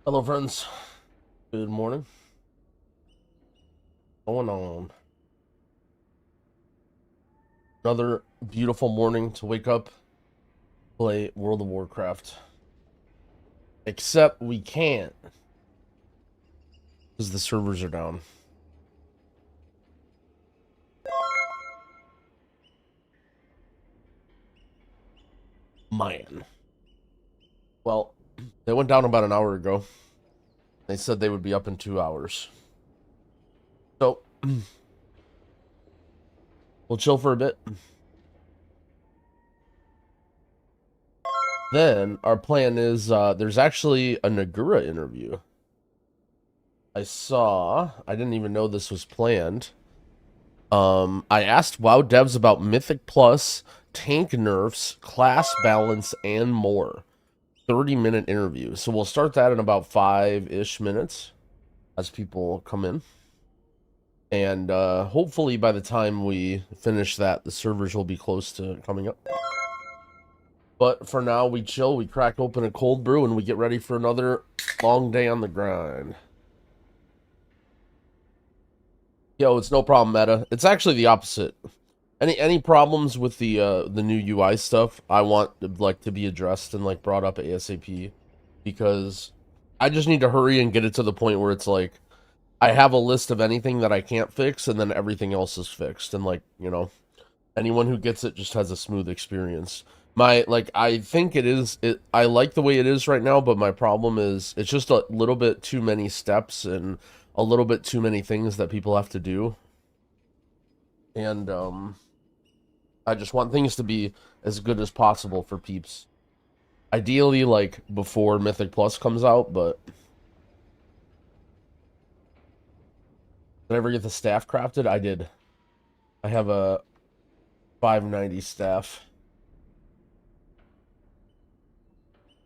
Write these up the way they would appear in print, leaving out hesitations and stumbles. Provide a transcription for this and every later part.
Hello, friends. Good morning. What's going on? Another beautiful morning to wake up, play World of Warcraft. Except we can't, because the servers are down. Man. Well, they went down about an hour ago. They said they would be up in 2 hours. So, we'll chill for a bit. Then, our plan is, there's actually a Nagura interview. I didn't even know this was planned. I asked WoW devs about Mythic Plus, tank nerfs, class balance, and more. 30-minute interview. So we'll start that in about 5-ish minutes as people come in. And hopefully by the time we finish that, the servers will be close to coming up. But for now, we chill, we crack open a cold brew, and we get ready for another long day on the grind. Yo, it's no problem, Meta. It's actually the opposite. Any problems with the new UI stuff, I want like to be addressed and like brought up ASAP, because I just need to hurry and get it to the point where it's like I have a list of anything that I can't fix, and then everything else is fixed, and like, you know, anyone who gets it just has a smooth experience. I think I like the way it is right now, but my problem is it's just a little bit too many steps and a little bit too many things that people have to do. And I just want things to be as good as possible for peeps. Ideally, like, before Mythic Plus comes out, but... Did I ever get the staff crafted? I did. I have a 590 staff.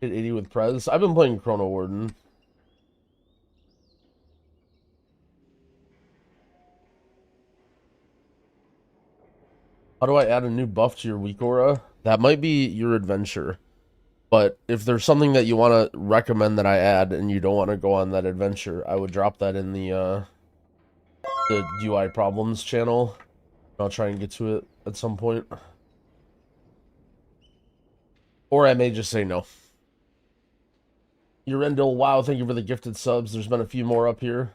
Hit 80 with Prez. I've been playing Chrono Warden. How do I add a new buff to your weak aura? That might be your adventure. But if there's something that you want to recommend that I add and you don't want to go on that adventure, I would drop that in the UI problems channel. I'll try and get to it at some point. Or I may just say no. Urendel, wow, thank you for the gifted subs. There's been a few more up here.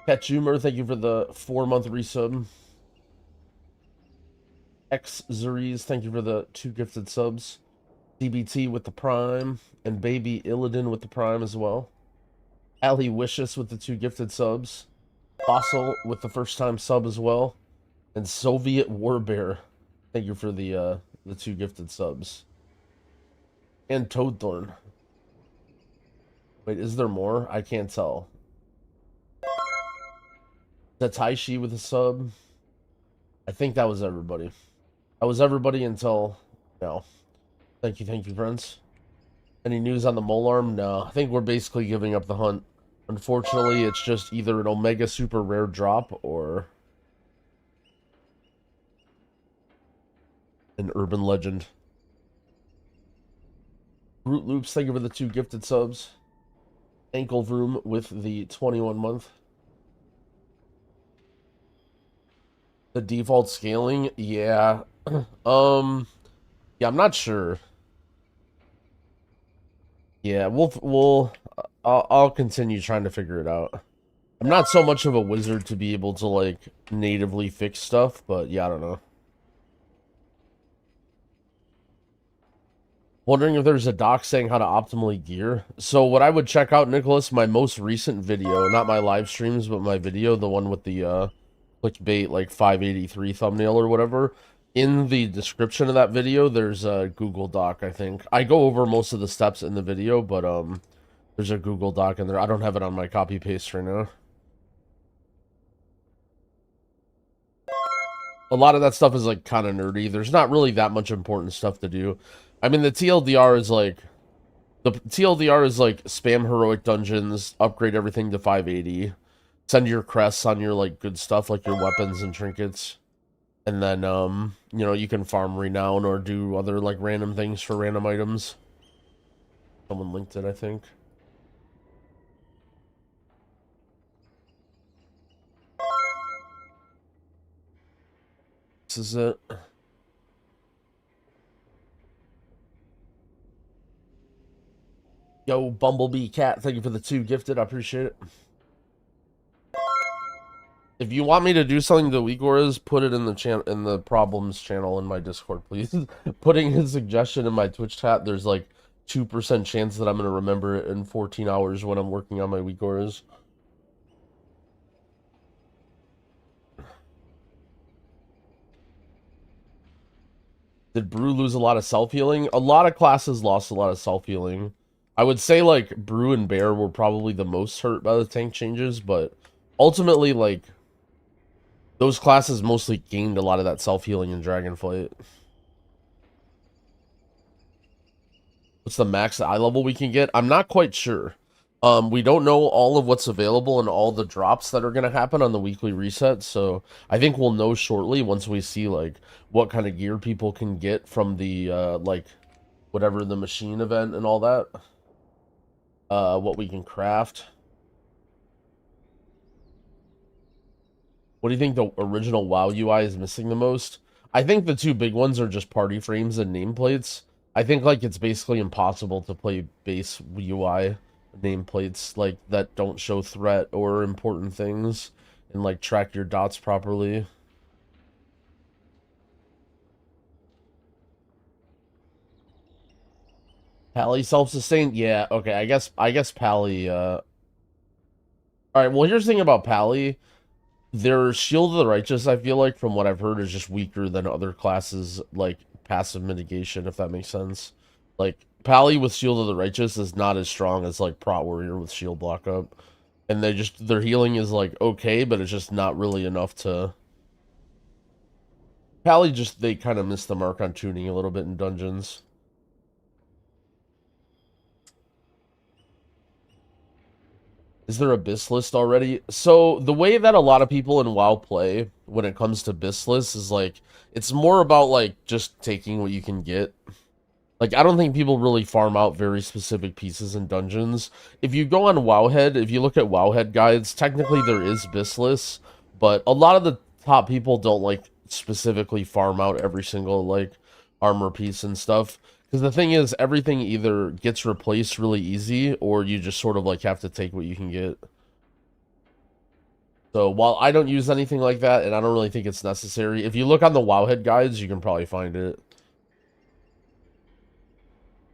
Petchumer, thank you for the 4-month resub. X Zuries, thank you for the 2 gifted subs. DBT with the Prime, and Baby Illidan with the Prime as well. Ali Wishes with the 2 gifted subs. Fossil with the first time sub as well. And Soviet Warbear, thank you for the 2 gifted subs. And Toadthorn. Wait, is there more? I can't tell. Tataishi with a sub. I think that was everybody. That was everybody until now. Thank you, friends. Any news on the molearm? No, I think we're basically giving up the hunt. Unfortunately, it's just either an Omega super rare drop or an urban legend. Root Loops, thank you for the 2 gifted subs. Ankle Vroom with the 21 month. The default scaling? Yeah. Yeah, I'm not sure. Yeah, I'll continue trying to figure it out. I'm not so much of a wizard to be able to, like, natively fix stuff, but yeah, I don't know. Wondering if there's a doc saying how to optimally gear. So what I would check out, Nicholas, my most recent video, not my live streams, but my video, the one with the clickbait, like 583 thumbnail or whatever. In the description of that video, there's a Google Doc, I think. I go over most of the steps in the video, but there's a Google Doc in there. I don't have it on my copy paste right now. A lot of that stuff is like kind of nerdy. There's not really that much important stuff to do. I mean, the TLDR is like spam heroic dungeons, upgrade everything to 580, send your crests on your like good stuff like your weapons and trinkets, and then you know, you can farm renown or do other like random things for random items. Someone linked it, I think. fixes it. Yo, Bumblebee Cat, thank you for the 2 gifted. I appreciate it. If you want me to do something to Igor's, put it in the problems channel in my Discord, please. Putting his suggestion in my Twitch chat, there's like 2% chance that I'm gonna remember it in 14 hours when I'm working on my Igor's. Did Brew lose a lot of self-healing? A lot of classes lost a lot of self-healing. I would say, like, Brew and Bear were probably the most hurt by the tank changes, but ultimately, like, those classes mostly gained a lot of that self-healing in Dragonflight. What's the max eye level we can get? I'm not quite sure. We don't know all of what's available and all the drops that are going to happen on the weekly reset, so I think we'll know shortly once we see, like, what kind of gear people can get from the, like, whatever the machine event and all that. What we can craft. What do you think the original WoW UI is missing the most? I think the 2 big ones are just party frames and nameplates. I think, like, it's basically impossible to play base UI nameplates, like, that don't show threat or important things and, like, track your dots properly. Pally self-sustained? Yeah, okay, I guess Pally, Alright, well, here's the thing about Pally. Their Shield of the Righteous, I feel like, from what I've heard, is just weaker than other classes, like, passive mitigation, if that makes sense. Like, Pally with Shield of the Righteous is not as strong as, like, Prot Warrior with Shield Block Up. And their healing is, like, okay, but it's just not really enough to... Pally they kind of missed the mark on tuning a little bit in dungeons. Is there a BIS list already? So, the way that a lot of people in WoW play when it comes to BIS lists is, like, it's more about, like, just taking what you can get. Like, I don't think people really farm out very specific pieces in dungeons. If you go on Wowhead, if you look at Wowhead guides, technically there is BIS lists, but a lot of the top people don't, like, specifically farm out every single, like, armor piece and stuff. Because the thing is, everything either gets replaced really easy, or you just sort of, like, have to take what you can get. So, while I don't use anything like that, and I don't really think it's necessary, if you look on the Wowhead guides, you can probably find it.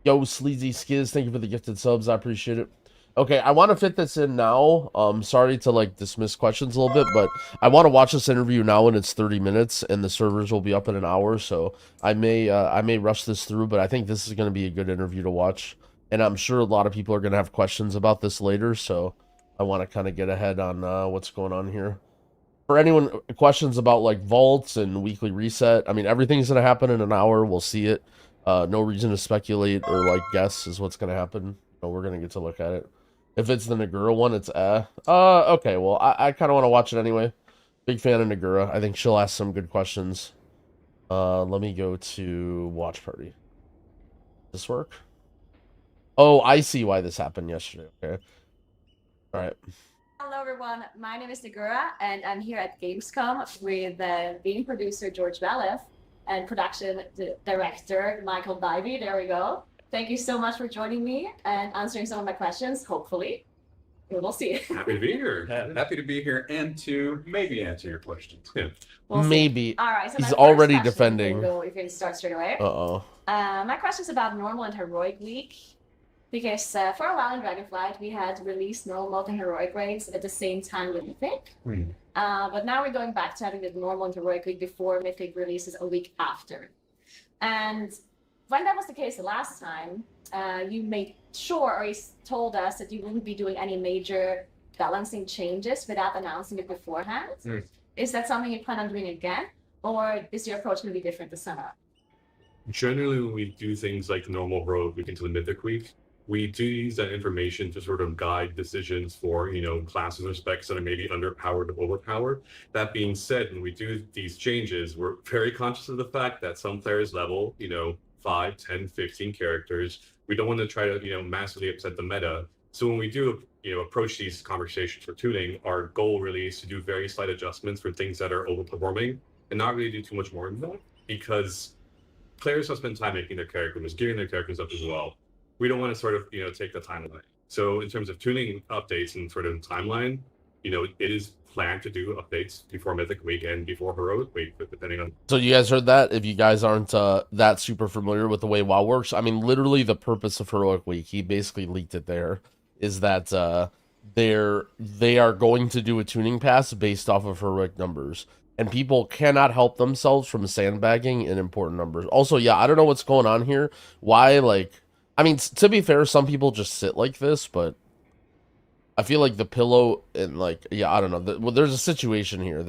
Yo, Sleazy Skiz, thank you for the gifted subs. I appreciate it. Okay, I want to fit this in now. Sorry to, like, dismiss questions a little bit, but I want to watch this interview now, and it's 30 minutes, and the servers will be up in an hour, so I may rush this through, but I think this is going to be a good interview to watch, and I'm sure a lot of people are going to have questions about this later, so I want to kind of get ahead on what's going on here. For anyone questions about, like, vaults and weekly reset, I mean, everything's going to happen in an hour. We'll see it. No reason to speculate or, like, guess is what's going to happen. No, we're going to get to look at it. If it's the Nagura one, it's okay, well, I kind of want to watch it anyway. Big fan of Nagura. I think she'll ask some good questions. Let me go to watch party. Does this work? Oh, I see why this happened yesterday. Okay. All right. Hello, everyone. My name is Nagura, and I'm here at Gamescom with game producer George Valef and production director Michael Bybee. There we go. Thank you so much for joining me and answering some of my questions, hopefully. We'll see. Happy to be here. Happy to be here and to maybe answer your questions. Yeah. We'll maybe. All right. So he's already defending. We can start straight away. My question is about normal and heroic week. Because for a while in Dragonflight, we had released normal and heroic raids at the same time with Mythic. But now we're going back to having the normal and heroic week before Mythic releases a week after. And when that was the case the last time, you made sure, or you told us that you wouldn't be doing any major balancing changes without announcing it beforehand. Is that something you plan on doing again? Or is your approach going to be different this summer? Generally, when we do things like normal heroic week into the Mythic week, we do use that information to sort of guide decisions for, classes or specs that are maybe underpowered or overpowered. That being said, when we do these changes, we're very conscious of the fact that some players level, 5, 10, 15 characters. We don't want to try to, massively upset the meta. So when we do, approach these conversations for tuning, our goal really is to do very slight adjustments for things that are overperforming and not really do too much more than that, because players have spent time making their characters, gearing their characters up as well. We don't want to sort of, take the timeline. So in terms of tuning updates and sort of timeline, it is planned to do updates before Mythic Week and before Heroic Week, depending on. So you guys heard that? If you guys aren't that super familiar with the way WoW works, I mean, literally the purpose of Heroic Week, he basically leaked it there, is that they are going to do a tuning pass based off of heroic numbers, and people cannot help themselves from sandbagging in important numbers. Also, yeah, I don't know what's going on here. Why, like, I mean, to be fair, some people just sit like this, but I feel like the pillow and, like, yeah, I don't know. Well, there's a situation here.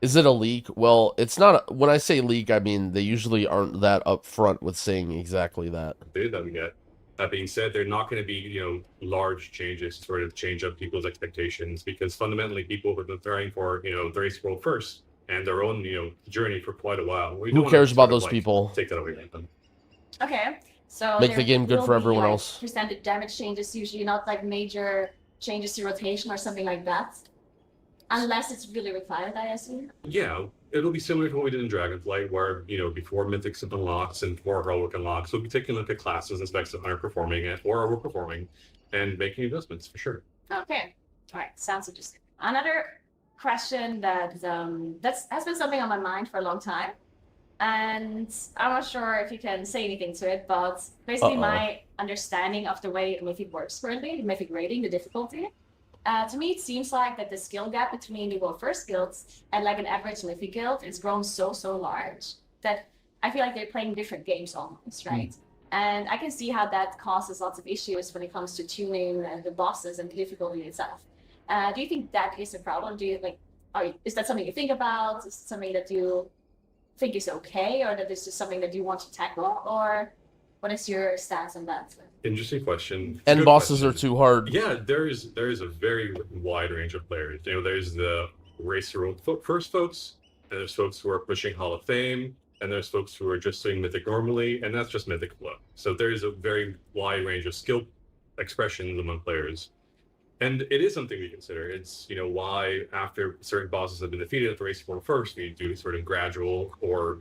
Is it a leak? Well, it's not. When I say leak, I mean they usually aren't that upfront with saying exactly that. That we get. That being said, they're not going to be, large changes to sort of change up people's expectations, because fundamentally people have been preparing for, the race world first and their own, journey for quite a while. Who cares about those people? Take that away from them. Okay, so make the game good for everyone like else. Percentage damage changes, usually not like major changes to rotation or something like that, unless it's really required, I assume. Yeah, it'll be similar to what we did in Dragonflight, where, before Mythics unlocks and before Heroic unlocks, we'll be taking a look at classes and specs that aren't performing it or overperforming and making adjustments for sure. Okay, all right, sounds interesting. Another question that has been something on my mind for a long time, and I'm not sure if you can say anything to it, but basically my understanding of the way Mythic works currently, Mythic rating, the difficulty. To me, it seems like that the skill gap between the World First guilds and like an average Mythic guild is grown so large that I feel like they're playing different games almost, right? And I can see how that causes lots of issues when it comes to tuning and the bosses and the difficulty itself. Do you think that is a problem? Do you is that something you think about? Is it something that you think is okay, or that is just something that you want to tackle, or what is your stance on that? Interesting question. And Good bosses question. are too hard. Yeah, there is a very wide range of players. There's the race world first folks, and there's folks who are pushing Hall of Fame, and there's folks who are just doing Mythic normally, and that's just Mythic flow. So there is a very wide range of skill expressions among players. And it is something we consider. It's, why after certain bosses have been defeated at the race world first, we do sort of gradual or,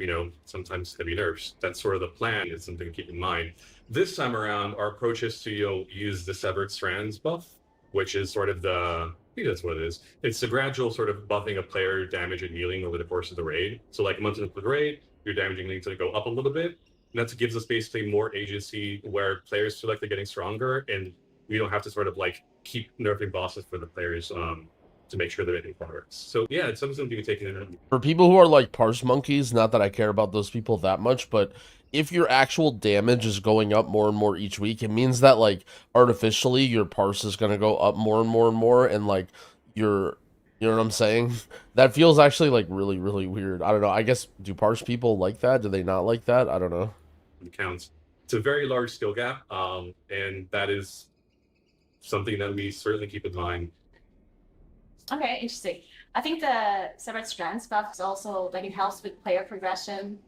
sometimes heavy nerfs. That's sort of the plan. It's something to keep in mind. This time around, our approach is to, use the Severed Strands buff, which is sort of I think that's what it is. It's the gradual sort of buffing of player damage and healing over the course of the raid. So like months into the raid, your damaging needs to go up a little bit. And that gives us basically more agency where players feel like they're getting stronger, and we don't have to sort of like keep nerfing bosses for the players to make sure they're making progress. So yeah, it's something to be taken in. For people who are like parse monkeys, not that I care about those people that much, but if your actual damage is going up more and more each week, it means that like artificially your parse is going to go up more and more and more, and like you know what I'm saying? That feels actually like really weird. I don't know. I guess, do parse people like that? Do they not like that? I don't know. It counts. It's a very large skill gap, and that is something that we certainly keep in mind. Okay, interesting. I think the Severed Strands buff is also like it helps with player progression,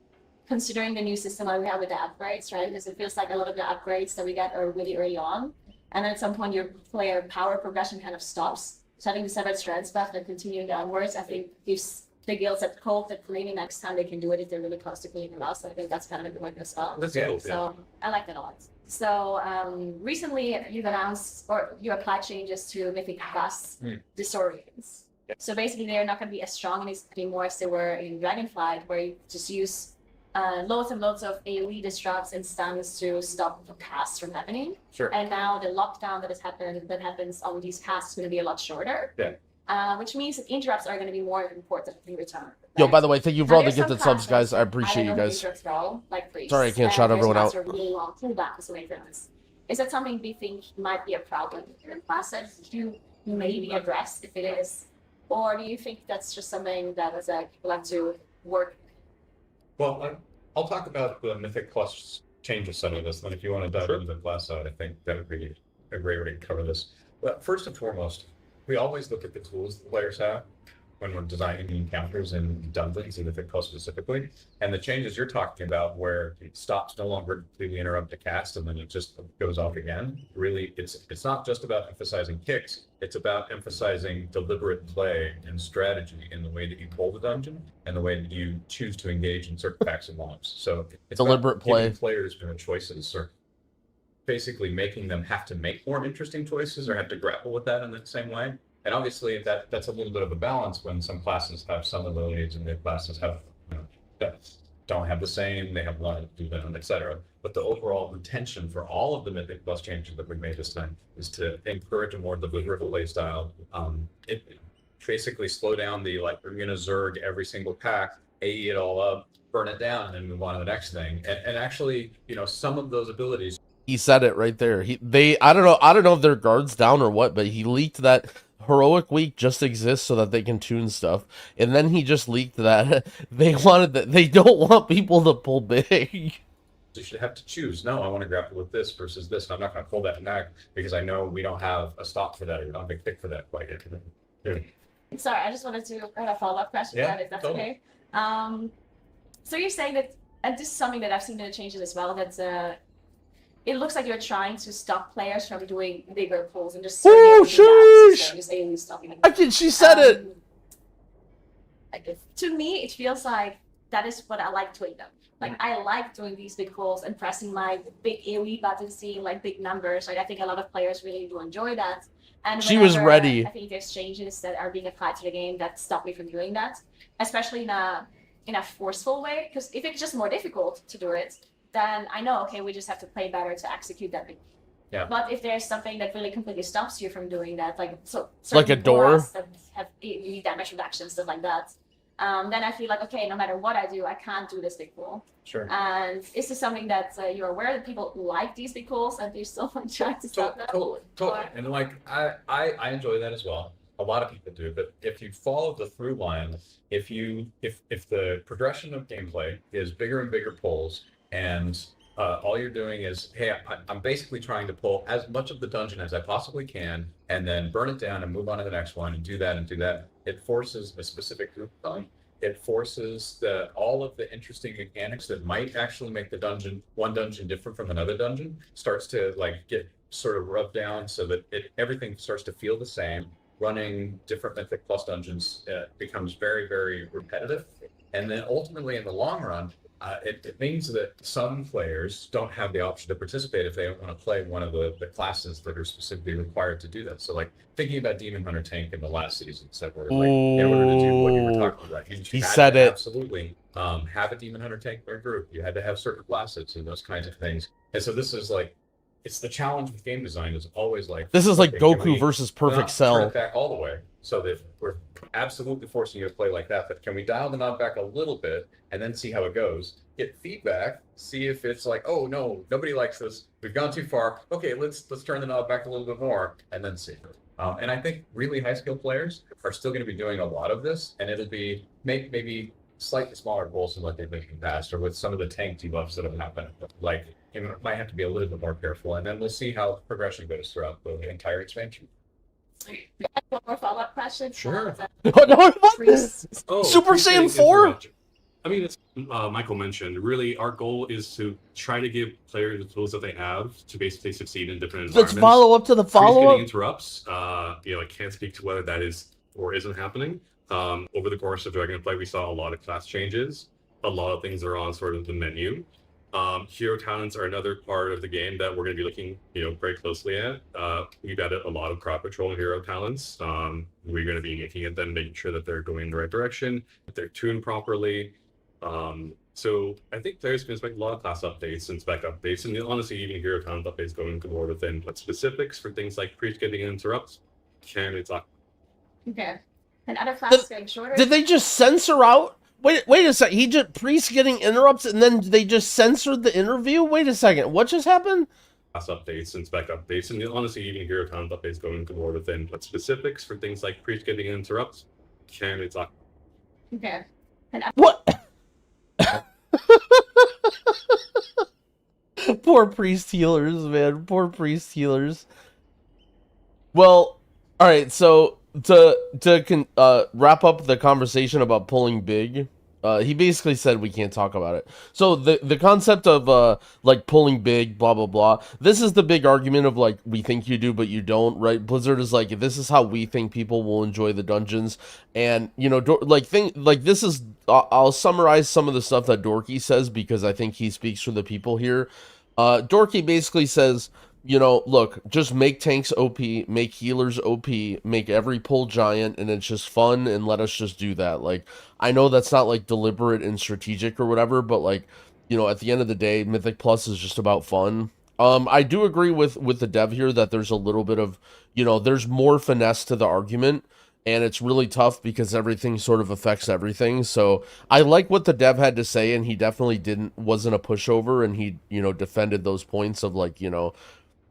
considering the new system that we have with the upgrades, right? Because it feels like a lot of the upgrades that we get are really early on, and at some point your player power progression kind of stops. So having the Severed Strands buff and continuing downwards, I think gives the guilds that hope that maybe next time they can do it if they're really close to cleaning the loss. I think that's kind of important as well. That's cool, so I like that a lot. So recently you've announced, or you applied changes to Mythic Plus Disorients. So basically they're not going to be as strong anymore as they were in Dragonflight, where you just use loads and loads of AoE disrupts and stuns to stop the casts from happening. Sure. And now the lockdown that happens on these casts is going to be a lot shorter. Yeah. Which means that interrupts are going to be more important in return. Right? Yo, by the way, thank you for all the There's some gifted subs, guys. I classes appreciate you guys. interrupts roll, like priests, Sorry, I can't shout there's everyone out. classes with really long cooldowns and things. Is that something we think might be a problem in your classes? Do you maybe address if it is? Or do you think that's just something that is like we'll have to work? Well, I'll talk about the Mythic Plus changes some of this, and if you want to dive into the class side, I think that would be a great way to cover this. But first and foremost, we always look at the tools the players have. when we're designing the encounters and dungeons and Mythic Plus specifically. And the changes you're talking about, where it stops no longer completely interrupt the cast and then it just goes off again. Really, it's not just about emphasizing kicks. It's about emphasizing deliberate play and strategy in the way that you pull the dungeon and the way that you choose to engage in certain packs and mobs. So it's Deliberate about play. giving players more choices, or basically making them have to make more interesting choices or have to grapple with that in the same way. And obviously that's a little bit of a balance when some classes have some abilities and the classes have, that don't have the same, they have one to do them, etc. But the overall intention for all of the Mythic Plus changes that we made this time is to encourage a more deliberate play style. It basically slow down the, like, we're gonna Zerg every single pack, AE it all up, burn it down, and then move on to the next thing. And actually, some of those abilities. He said it right there. I don't know if their guard's down or what, but he leaked that Heroic Week just exists so that they can tune stuff. And then he just leaked that they don't want people to pull big. You should have to choose. No, I want to grapple with this versus this, and I'm not going to pull that back because I know we don't have a stock for that, or not a big pick for that quite yet. Yeah. Sorry, I just wanted to have a follow-up question. Yeah, if that's totally. Okay. So you're saying that, and this is something that I've seen in the changes as well, that it looks like you're trying to stop players from doing bigger pulls and just just AoE stopping. She said it. To me, it feels like that is what I like doing them. Like, I like doing these big pulls and pressing my big AoE button, seeing like big numbers. Like, I think a lot of players really do enjoy that. And she was ready. I think there's changes that are being applied to the game that stop me from doing that, especially in a forceful way. Because if it's just more difficult to do it, then I know, okay, we just have to play better to execute that. Yeah. But if there's something that really completely stops you from doing that, like a door that have damage reduction, stuff like that, then I feel like, okay, no matter what I do, I can't do this big pull. Sure. And is this something that you're aware that people like these big pulls and there's someone trying to stop that? Totally. And like I enjoy that as well. A lot of people do, but if you follow the through line, if the progression of gameplay is bigger and bigger pulls, and all you're doing is, hey, I'm basically trying to pull as much of the dungeon as I possibly can, and then burn it down and move on to the next one and do that. It forces a specific group of time. It forces all of the interesting mechanics that might actually make one dungeon different from another dungeon starts to like get sort of rubbed down so that everything starts to feel the same. Running different Mythic Plus dungeons becomes very, very repetitive. And then ultimately in the long run, it means that some players don't have the option to participate if they don't want to play one of the classes that are specifically required to do that. So like thinking about Demon Hunter Tank in the last season, that were like, in order to do what you were talking about, he said it. Absolutely. Have a Demon Hunter Tank in your group. You had to have certain classes and those kinds of things. And so this is like, it's the challenge with game design is always like, this is like Goku versus Perfect Cell. Turn it back all the way, so that we're absolutely forcing you to play like that. But can we dial the knob back a little bit and then see how it goes? Get feedback, see if it's like, oh no, nobody likes this. We've gone too far. Okay, let's turn the knob back a little bit more, and then see. And I think really high skill players are still going to be doing a lot of this, and it'll be maybe slightly smaller goals than what they've been in the past, or with some of the tank debuffs that have happened. Like, it might have to be a little bit more careful, and then we'll see how progression goes throughout the entire expansion. One more follow-up question. Sure. Super Saiyan 4? I mean, it's Michael mentioned. Really, our goal is to try to give players the tools that they have to basically succeed in different environments. Let's follow up to the follow-up. Interrupts. I can't speak to whether that is or isn't happening. Over the course of Dragonflight, we saw a lot of class changes. A lot of things are on sort of the menu. Hero talents are another part of the game that we're going to be looking, very closely at. We've added a lot of crowd patrol hero talents. We're going to be looking at them, making sure that they're going in the right direction, that they're tuned properly. So I think players can expect a lot of class updates and spec updates, and honestly, even hero talent updates going more within. But specifics for things like priest getting interrupts, can't really talk. Okay. And other classes getting shorter. Did they just censor out? Wait a second. Priest getting interrupts, and then they just censored the interview? Wait a second. What just happened? Class updates and spec updates, and honestly, even hero talent updates going more within. But specifics for things like priest getting interrupts, can't really talk. Okay. And what? Poor priest healers, man. Poor priest healers. Well, all right. So wrap up the conversation about pulling big, he basically said we can't talk about it. So the concept of like pulling big, blah blah blah. This is the big argument of like we think you do but you don't, right? Blizzard is like, this is how we think people will enjoy the dungeons, and you know, this is. I'll summarize some of the stuff that Dorky says because I think he speaks for the people here. Dorky basically says, you know, look, just make tanks OP, make healers OP, make every pull giant, and it's just fun, and let us just do that. Like, I know that's not, like, deliberate and strategic or whatever, but, like, you know, at the end of the day, Mythic Plus is just about fun. I do agree with the dev here that there's a little bit of, you know, there's more finesse to the argument, and it's really tough because everything sort of affects everything. So I like what the dev had to say, and he definitely wasn't a pushover, and he, you know, defended those points of, like, you know,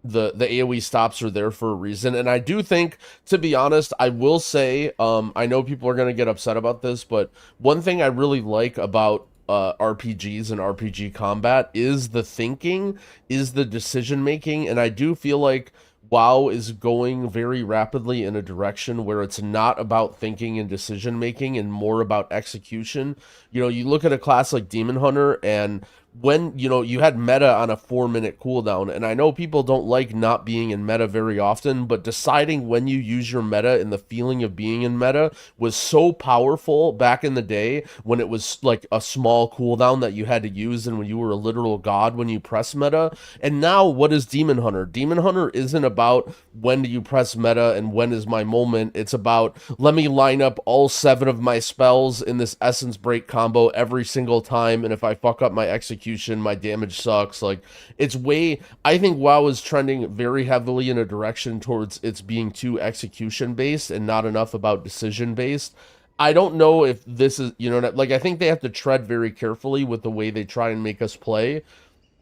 the AoE stops are there for a reason. And I do think, to be honest, I will say, I know people are going to get upset about this, but one thing I really like about RPGs and RPG combat is the thinking, is the decision making, and I do feel like WoW is going very rapidly in a direction where it's not about thinking and decision making and more about execution. You know, you look at a class like Demon Hunter, and when, you know, you had meta on a 4-minute cooldown, and I know people don't like not being in meta very often, but deciding when you use your meta and the feeling of being in meta was so powerful back in the day when it was like a small cooldown that you had to use and when you were a literal god when you press meta. And now what is Demon Hunter? Demon Hunter isn't about when do you press meta and when is my moment. It's about, let me line up all 7 of my spells in this essence break combo every single time, and if I fuck up my execution, my damage sucks. Like, it's way, I think WoW is trending very heavily in a direction towards it's being too execution based and not enough about decision based. I don't know if this is, you know, like, I think they have to tread very carefully with the way they try and make us play.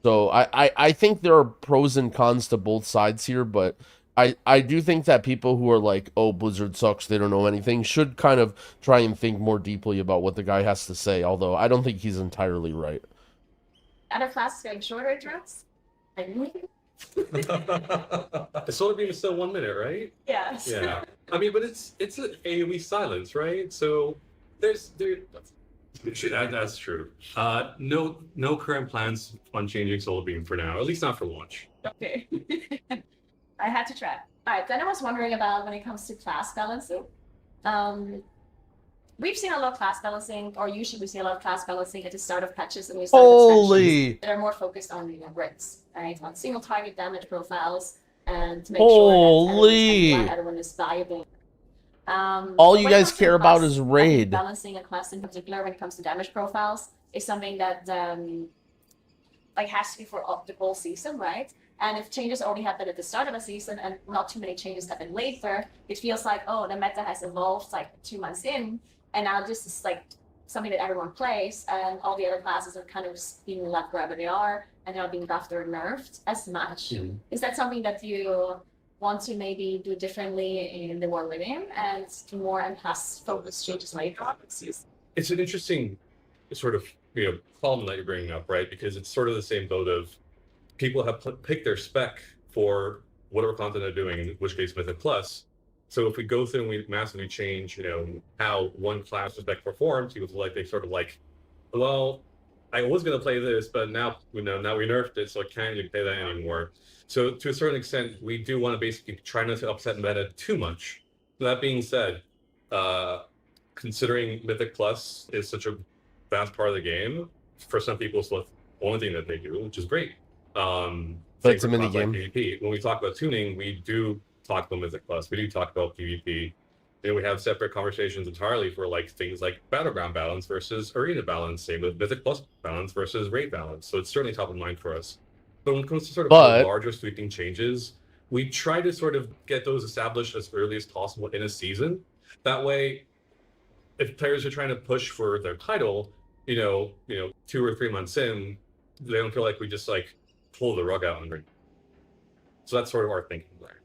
So I think there are pros and cons to both sides here, but I do think that people who are like, oh, Blizzard sucks, they don't know anything, should kind of try and think more deeply about what the guy has to say, although I don't think he's entirely right. Other classes getting shorter drops? The solar beam is still 1 minute, right? Yes. Yeah. I mean, but it's an AoE silence, right? So that's true. No current plans on changing solar beam for now, at least not for launch. Okay. I had to try. All right. Then I was wondering about when it comes to class balancing. We've seen a lot of class balancing, or usually we see a lot of class balancing at the start of patches and we start expansions that are more focused on grids, right? On single target damage profiles and to make sure that everyone is valuable. All you guys care about is raid. Balancing a class in particular when it comes to damage profiles is something that like has to be for the whole season, right? And if changes already happened at the start of a season and not too many changes happen later, it feels like, oh, the meta has evolved like 2 months in, and now this is like something that everyone plays, and all the other classes are kind of being left wherever they are, and they're not being buffed or nerfed as much. Mm-hmm. Is that something that you want to maybe do differently in the war living and more and class focus changes later on? It's an interesting sort of, you know, problem that you're bringing up, right? Because it's sort of the same boat of people have picked their spec for whatever content they're doing, in which case Mythic Plus. So if we go through and we massively change, you know, how one class spec performs, people like, they sort of like, well, I was going to play this, but now, you know, now we nerfed it, so I can't even play that anymore. So to a certain extent, we do want to basically try not to upset meta too much. That being said, considering Mythic Plus is such a vast part of the game, for some people it's the only thing that they do, which is great. But it's a mini game. Like PvP. When we talk about tuning, we do talk about Mythic Plus. We do talk about PvP. Then we have separate conversations entirely for like things like battleground balance versus arena balance. Same with Mythic Plus balance versus raid balance. So it's certainly top of mind for us. But when it comes to sort of larger sweeping changes, we try to sort of get those established as early as possible in a season. That way, if players are trying to push for their title, you know, 2 or 3 months in, they don't feel like we just like pull the rug out and so that's sort of our thinking there.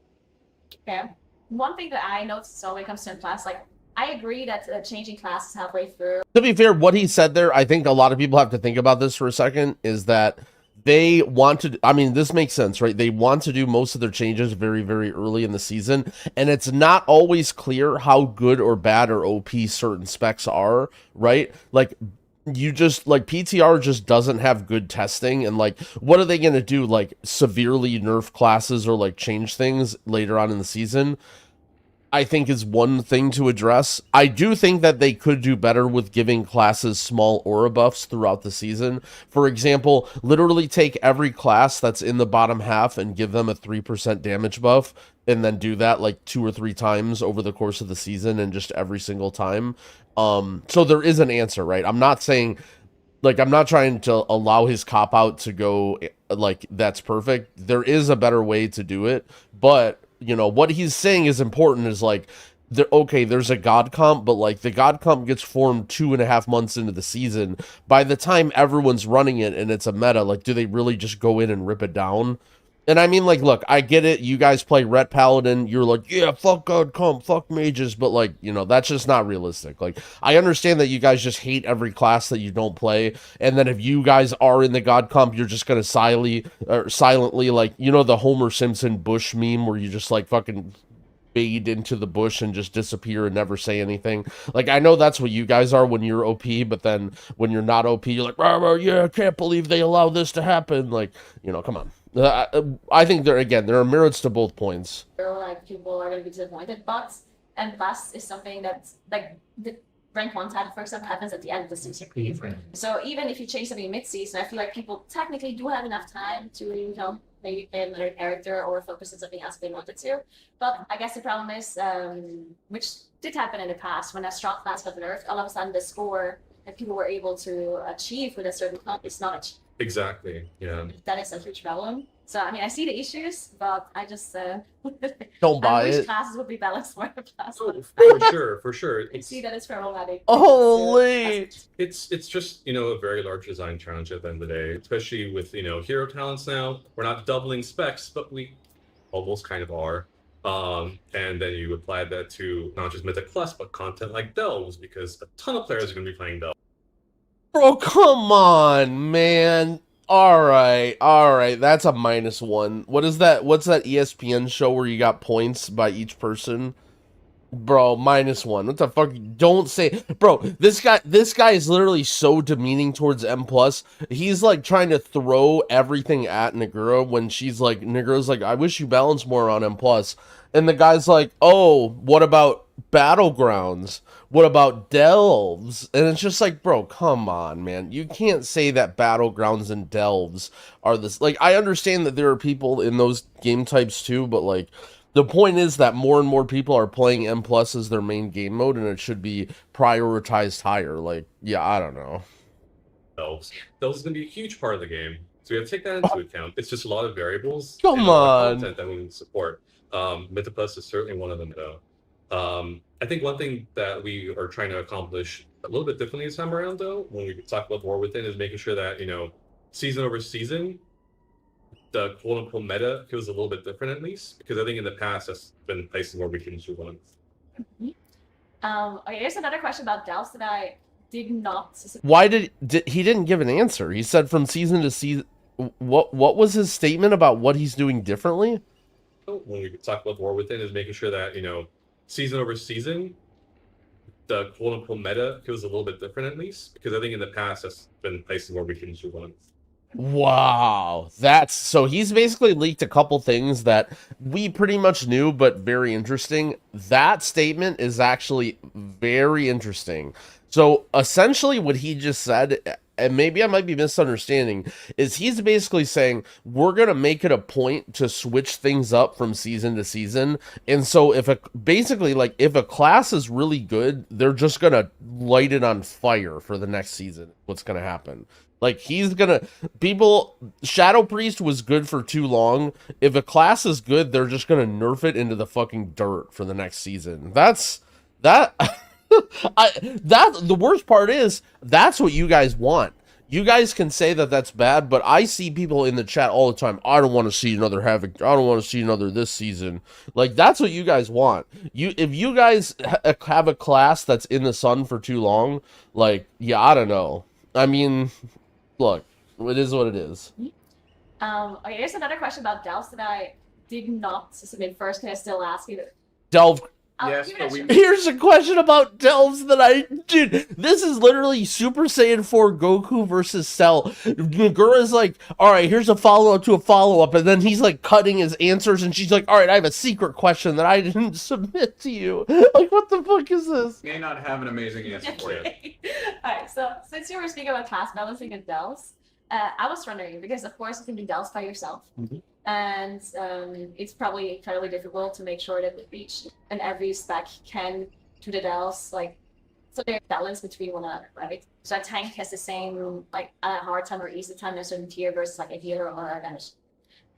Okay. One thing that I noticed when it comes to class, like, I agree that changing classes halfway through. To be fair, what he said there, I think a lot of people have to think about this for a second, is that they want to, I mean, this makes sense, right? They want to do most of their changes very, very early in the season, and it's not always clear how good or bad or OP certain specs are, right? Like, you just, like, PTR just doesn't have good testing, and, like, what are they going to do? Like, severely nerf classes or, like, change things later on in the season? I think is one thing to address. I do think that they could do better with giving classes small aura buffs throughout the season. For example, literally take every class that's in the bottom half and give them a 3% damage buff, and then do that like 2 or 3 times over the course of the season, and just every single time. So there is an answer, right? I'm not saying, like, I'm not trying to allow his cop out to go like that's perfect. There is a better way to do it, but you know, what he's saying is important is, like, okay, there's a God comp, but, like, the God comp gets formed 2.5 months into the season. By the time everyone's running it and it's a meta, like, do they really just go in and rip it down? And I mean, like, look, I get it. You guys play Ret Paladin. You're like, yeah, fuck God comp, fuck mages. But, like, you know, that's just not realistic. Like, I understand that you guys just hate every class that you don't play. And then if you guys are in the God comp, you're just going to silently, like, you know, the Homer Simpson bush meme where you just, like, fucking fade into the bush and just disappear and never say anything. Like, I know that's what you guys are when you're OP, but then when you're not OP, you're like, rah, rah, yeah, I can't believe they allow this to happen. Like, you know, come on. I think there are merits to both points. Like, people are going to be disappointed, but and plus is something that's like the rank 1 title, for example, happens at the end of the season. So even if you change something mid-season, I feel like people technically do have enough time to, you know, maybe play another character or focus on something else if they wanted to. But I guess the problem is, which did happen in the past, when a strong class got nerfed, all of a sudden the score that people were able to achieve with a certain comp is not achieved. Exactly. Yeah. That is a huge problem. So I mean, I see the issues, but I just don't buy wish it. classes would be balanced more. Oh, for sure. I see that it's problematic. Holy! It's just, you know, a very large design challenge at the end of the day, especially with, you know, hero talents now. We're not doubling specs, but we almost kind of are. And then you apply that to not just Mythic Plus, but content like Delves, because a ton of players are going to be playing Delves. Bro, come on, man. All right. That's a -1. What is that? What's that ESPN show where you got points by each person? Bro, -1. What the fuck? Don't say, bro. This guy is literally so demeaning towards M+. He's like trying to throw everything at Nagura when she's like, Nagura's like, I wish you balanced more on M+. And the guy's like, oh, what about Battlegrounds? What about Delves? And it's just like, bro, come on, man. You can't say that Battlegrounds and Delves are this. Like, I understand that there are people in those game types too, but like, the point is that more and more people are playing M+ as their main game mode, and it should be prioritized higher. Like, yeah, I don't know. Delves is going to be a huge part of the game, so we have to take that into account. It's just a lot of variables. Come and a lot on. of content that we need to support. Mythic Plus is certainly one of them, though. I think one thing that we are trying to accomplish a little bit differently this time around, though, when we talk about War Within, is making sure that, you know, season over season, the quote-unquote meta feels a little bit different, at least, because I think in the past that's been places where we can move on. Okay, here's another question about Delves that I did not. Why did he didn't give an answer? He said from season to season. What was his statement about what he's doing differently? When we talk about War Within, is making sure that, you know, season over season, the quote-unquote meta feels a little bit different, at least, because I think in the past that's been places where we can move on. Wow, that's so he's basically leaked a couple things that we pretty much knew, but very interesting. That statement is actually very interesting. So essentially what he just said, and maybe I might be misunderstanding, is he's basically saying we're going to make it a point to switch things up from season to season. And so if if a class is really good, they're just going to light it on fire for the next season. What's going to happen? Like, Shadow Priest was good for too long. If a class is good, they're just going to nerf it into the fucking dirt for the next season. The worst part is, that's what you guys want. You guys can say that that's bad, but I see people in the chat all the time, I don't want to see another Havoc, I don't want to see another this season. Like, that's what you guys want. If you guys have a class that's in the sun for too long, like, yeah, I don't know. I mean, look, it is what it is. Okay, here's another question about delves that I did not submit first. Can I still ask you? Delve. Yes, but we- Here's a question about delves that dude, this is literally Super Saiyan 4 Goku versus Cell. Nagura's like, all right, here's a follow-up to a follow-up, and then he's like cutting his answers, and she's like, all right, I have a secret question that I didn't submit to you. Like, what the fuck is this? May not have an amazing answer for you. Alright, so since you were speaking about class balancing and delves, I was wondering, because of course you can do delves by yourself, and it's probably incredibly difficult to make sure that each and every spec can do the delves, like, so they're balanced between one another, right? So a tank has the same, like, hard time or easy time in a certain tier versus like a healer or a damage.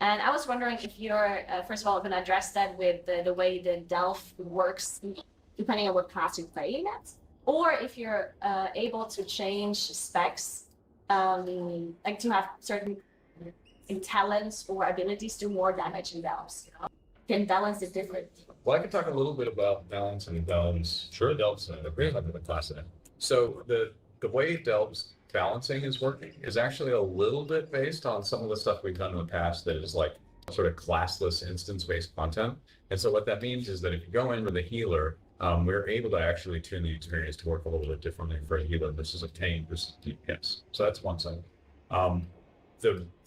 And I was wondering if you're, first of all, going to address that with the way the delve works, depending on what class you're playing at, or if you're able to change specs, like to have certain talents or abilities to do more damage in delves. You know? Can balance it differently. Well, I can talk a little bit about balance and delves. Sure, delves and the class in it. So the way delves balancing is working is actually a little bit based on some of the stuff we've done in the past that is like sort of classless instance-based content. And so what that means is that if you go in with a healer, we're able to actually tune the experience to work a little bit differently for a healer versus a tank versus DPS. So that's one side.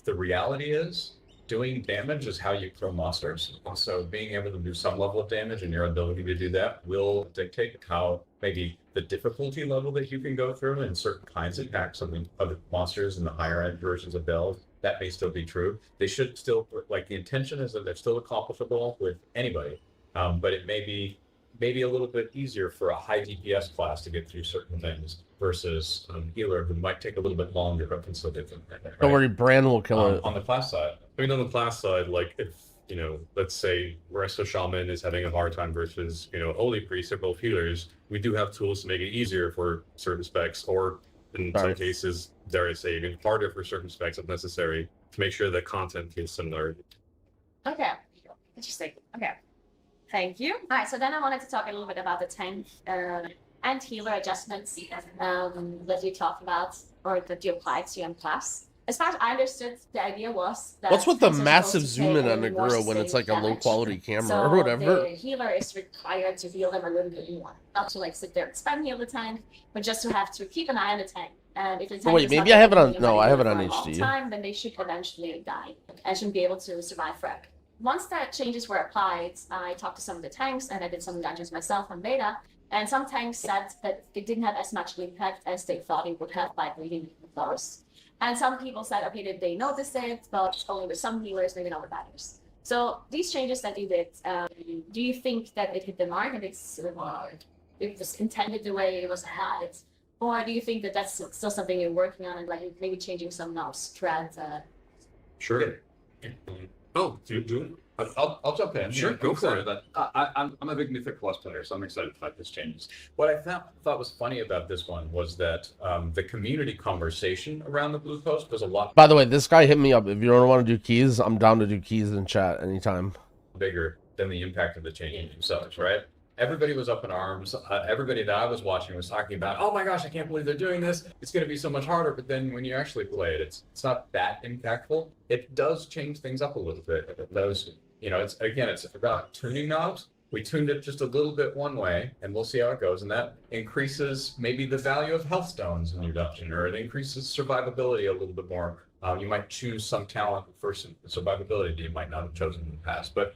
The reality is doing damage is how you kill monsters. And so being able to do some level of damage and your ability to do that will dictate how maybe the difficulty level that you can go through in certain kinds of packs of other monsters in the higher end versions of delves. That may still be true. They should still, like, the intention is that they're still accomplishable with anybody, but it may be maybe a little bit easier for a high DPS class to get through certain things versus healer who might take a little bit longer but can still get them. Right? Don't worry, Bran will kill it. On the class side. I mean, on the class side, like if, you know, let's say Resto Shaman is having a hard time versus, you know, Holy Priest or both healers, we do have tools to make it easier for certain specs, or in some cases, dare I say, even harder for certain specs if necessary, to make sure that content is similar. Okay, interesting. Okay. Thank you. All right, so then I wanted to talk a little bit about the tank and healer adjustments that you talked about, or that you applied to your class. As far as I understood, the idea was that what's with the tanks are massive supposed to zoom in take on a more Nagura when it's like a sustained low damage. quality camera So or whatever? the healer is required to heal them a little bit more, not to like sit there and spam heal the tank, but just to have to keep an eye on the tank. And if the tank wait, is maybe not I have it on. getting No, I have it for on a long HD. time, then they should eventually die and shouldn't be able to survive forever. Once that changes were applied, I talked to some of the tanks and I did some dungeons myself on beta. And some tanks said that it didn't have as much impact as they thought it would have by reading the flowers. And some people said, okay, that they noticed it, but only with some healers, maybe not with others. So these changes that you did, do you think that it hit the mark and it was intended the way it was had? Or do you think that that's still something you're working on and like maybe changing some threads? Sure. Oh, do I'll jump in. Sure, go for it. I'm a big Mythic Plus player, so I'm excited about this changes. What I thought was funny about this one was that the community conversation around the blue post was a lot. By the way, this guy hit me up. If you don't want to do keys, I'm down to do keys in chat anytime. Bigger than the impact of the change themselves, right? Everybody was up in arms. Everybody that I was watching was talking about, oh my gosh, I can't believe they're doing this. It's going to be so much harder. But then when you actually play it, it's not that impactful. It does change things up a little bit. It does, you know, it's about tuning knobs. We tuned it just a little bit one way, and we'll see how it goes. And that increases maybe the value of health stones in your dungeon, or it increases survivability a little bit more. You might choose some talent for survivability that you might not have chosen in the past. But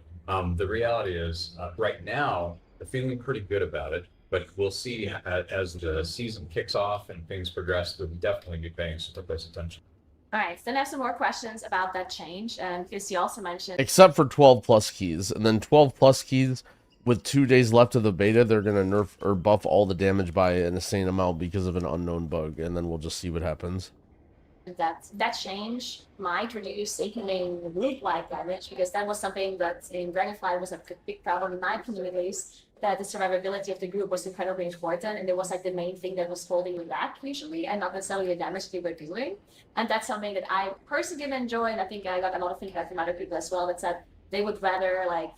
the reality is, right now, I'm feeling pretty good about it, but we'll see as the season kicks off and things progress. We'll definitely be paying some close attention. All right, so then I have some more questions about that change, and because you also mentioned, Except for 12 plus keys, and then 12 plus keys with 2 days left of the beta, they're gonna nerf or buff all the damage by an insane amount because of an unknown bug, and then we'll just see what happens. that change might reduce incoming group-wide damage, because that was something that in Dragonfly was a big problem in my opinion, at least, that the survivability of the group was incredibly important, and it was like the main thing that was holding you back usually, and not necessarily the damage they were doing. And that's something that I personally didn't enjoy, and I think I got a lot of feedback from other people as well that said they would rather like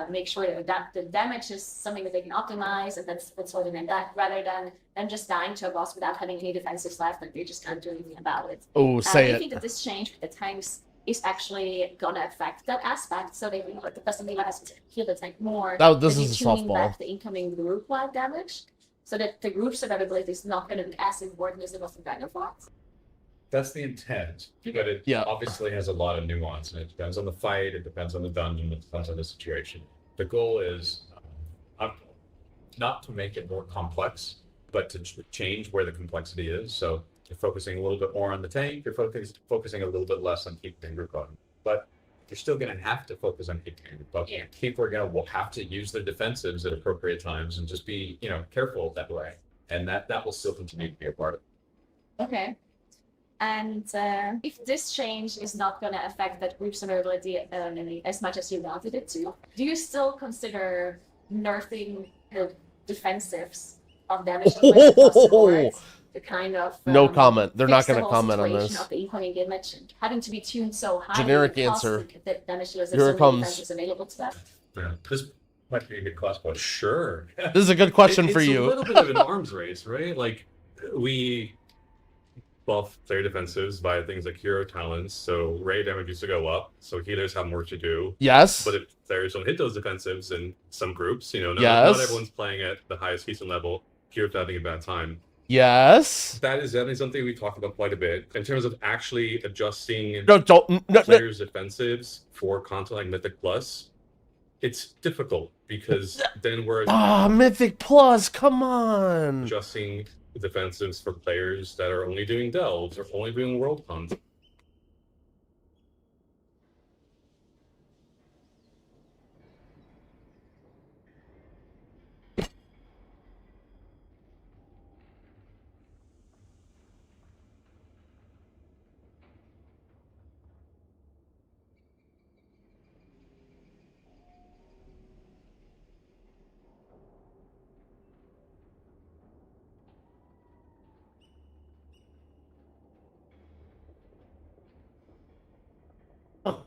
make sure that the damage is something that they can optimize, and that's holding them back, rather than them just dying to a boss without having any defensives left, and they just can't do anything about it. Oh, say I it. think that this change with the tanks is actually gonna affect that aspect. So they the person has to heal the tank more. Oh, this that is a you're tuning softball. back the incoming group-wide damage, so that the group survivability is not going to be as important as it was in Dragonflight. That's the intent, but it obviously has a lot of nuance, and it depends on the fight, it depends on the dungeon, it depends on the situation. The goal is not to make it more complex, but to change where the complexity is. So you're focusing a little bit more on the tank, you're focusing a little bit less on keeping group up. But you're still going to have to focus on keeping group up. People are going to have to use their defensives at appropriate times and just be, careful that way. And that will still continue to be a part of it. Okay. And if this change is not going to affect that group survivability as much as you wanted it to, do you still consider nerfing the defensives of damage across the board? The kind of no comment. They're not going to comment on situation this. of the incoming damage and having to be tuned so high. Generic answer. That damage dealers Here it comes. defenses available to them. Yeah. This might be a good class question. Sure. This is a good question for you. It's a little bit of an arms race, right? Like we buff player defensives by things like hero talents, so raid damage used to go up, so healers have more to do. Yes. But if players don't hit those defensives in some groups, not everyone's playing at the highest keystone level, heroes are having a bad time. Yes. That is definitely something we talked about quite a bit in terms of actually adjusting players' defensives for content like Mythic Plus. It's difficult because then we're Mythic Plus, come on. Adjusting defensives for players that are only doing delves or only doing world hunt.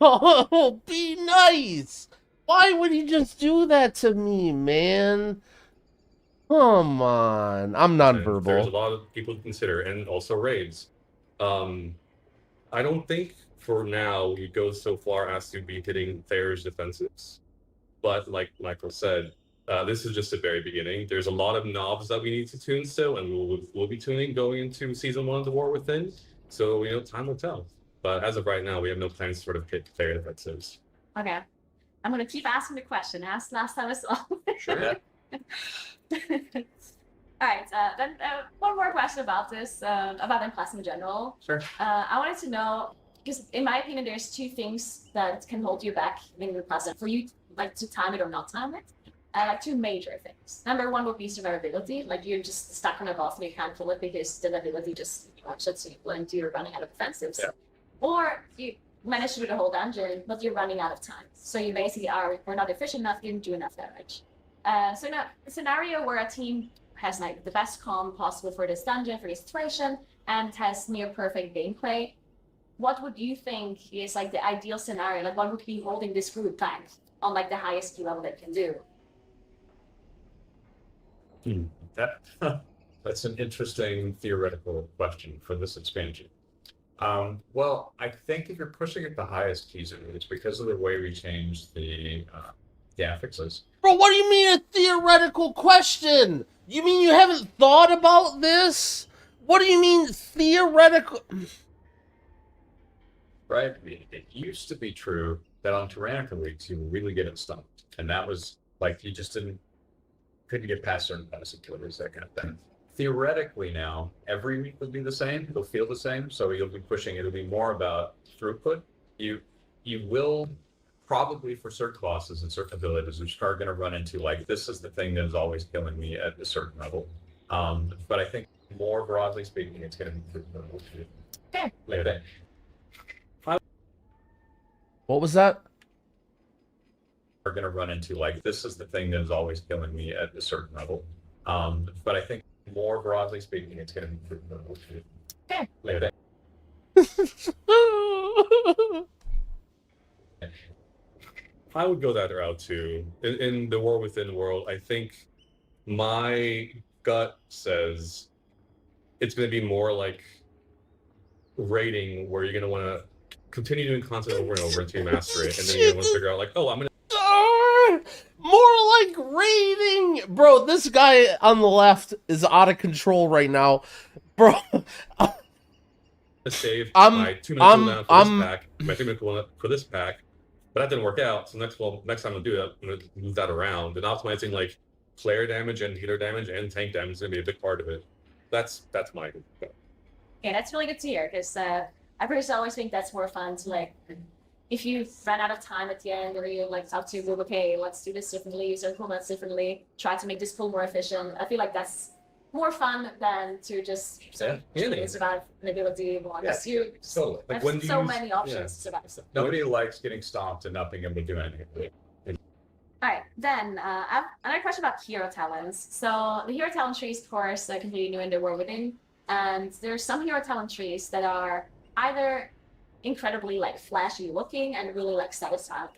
Oh, be nice. Why would he just do that to me, man? Come on. I'm nonverbal. There's a lot of people to consider, and also raids. I don't think for now we go so far as to be hitting players' defensives. But like Michael said, this is just the very beginning. There's a lot of knobs that we need to tune still, and we'll be tuning going into Season 1 of The War Within. So, time will tell. But as of right now, we have no plans to sort of hit player defensives. Okay. I'm going to keep asking the question. Asked last time as well. Sure. All right. Then one more question about this, about M+ in general. Sure. I wanted to know, because in my opinion, there's two things that can hold you back in your class. For you, to time it or not time it. Two major things. Number one would be survivability. Like you're just stuck on a boss and you can't kill it because the ability just shuts you and you're running out of defensives. Yeah. Or you manage to do the whole dungeon, but you're running out of time. So you basically we're not efficient enough, didn't do enough damage. So now a scenario where a team has the best comm possible for this dungeon, for this situation, and has near perfect gameplay, what would you think is the ideal scenario? What would be holding this group back on the highest skill level it can do? That's an interesting theoretical question for this expansion. Well, I think if you're pushing at the highest keys, it's because of the way we changed the affixes. Bro, what do you mean a theoretical question? You mean you haven't thought about this? What do you mean theoretical? Right? It used to be true that on Tyrannica weeks you were really good at stuff, and that was you just couldn't get past certain passive killers, that kind of thing. Theoretically now, every week would be the same. It'll feel the same. So you'll be pushing. It'll be more about throughput. You will probably for certain classes and certain abilities, which are going to run into this is the thing that is always killing me at a certain level. But I think more broadly speaking, it's going to be throughput. Okay. Like that. What was that? Are going to run into this is the thing that is always killing me at a certain level. But I think more broadly speaking, it's going to be okay. Like that. I would go that route too. In the War Within world, I think my gut says it's going to be more like raiding, where you're going to want to continue doing content over and over until you master it, and then you want to figure out like, oh, I'm gonna more like raiding, bro. This guy on the left is out of control right now, bro. save my 2 minute cooldown for this pack, my 3 minute cooldown for this pack, but that didn't work out. So next time I'll do that, I'm gonna move that around, and optimizing like player damage and healer damage and tank damage is gonna be a big part of it. That's my. Yeah, that's really good to hear, because I personally always think that's more fun to like, if you run out of time at the end, or you like talk to group, okay, let's do this differently, use our cooldowns differently, try to make this pool more efficient. I feel like that's more fun than to just survive an ability one. Yeah, You totally. Like, have when do so you- many options yeah. to survive. So. Nobody likes getting stomped and not being able to do anything. All right, then I have another question about hero talents. So the hero talent trees, of course, are completely new in the World Within, and there's some hero talent trees that are either incredibly like flashy looking and really like satisfying,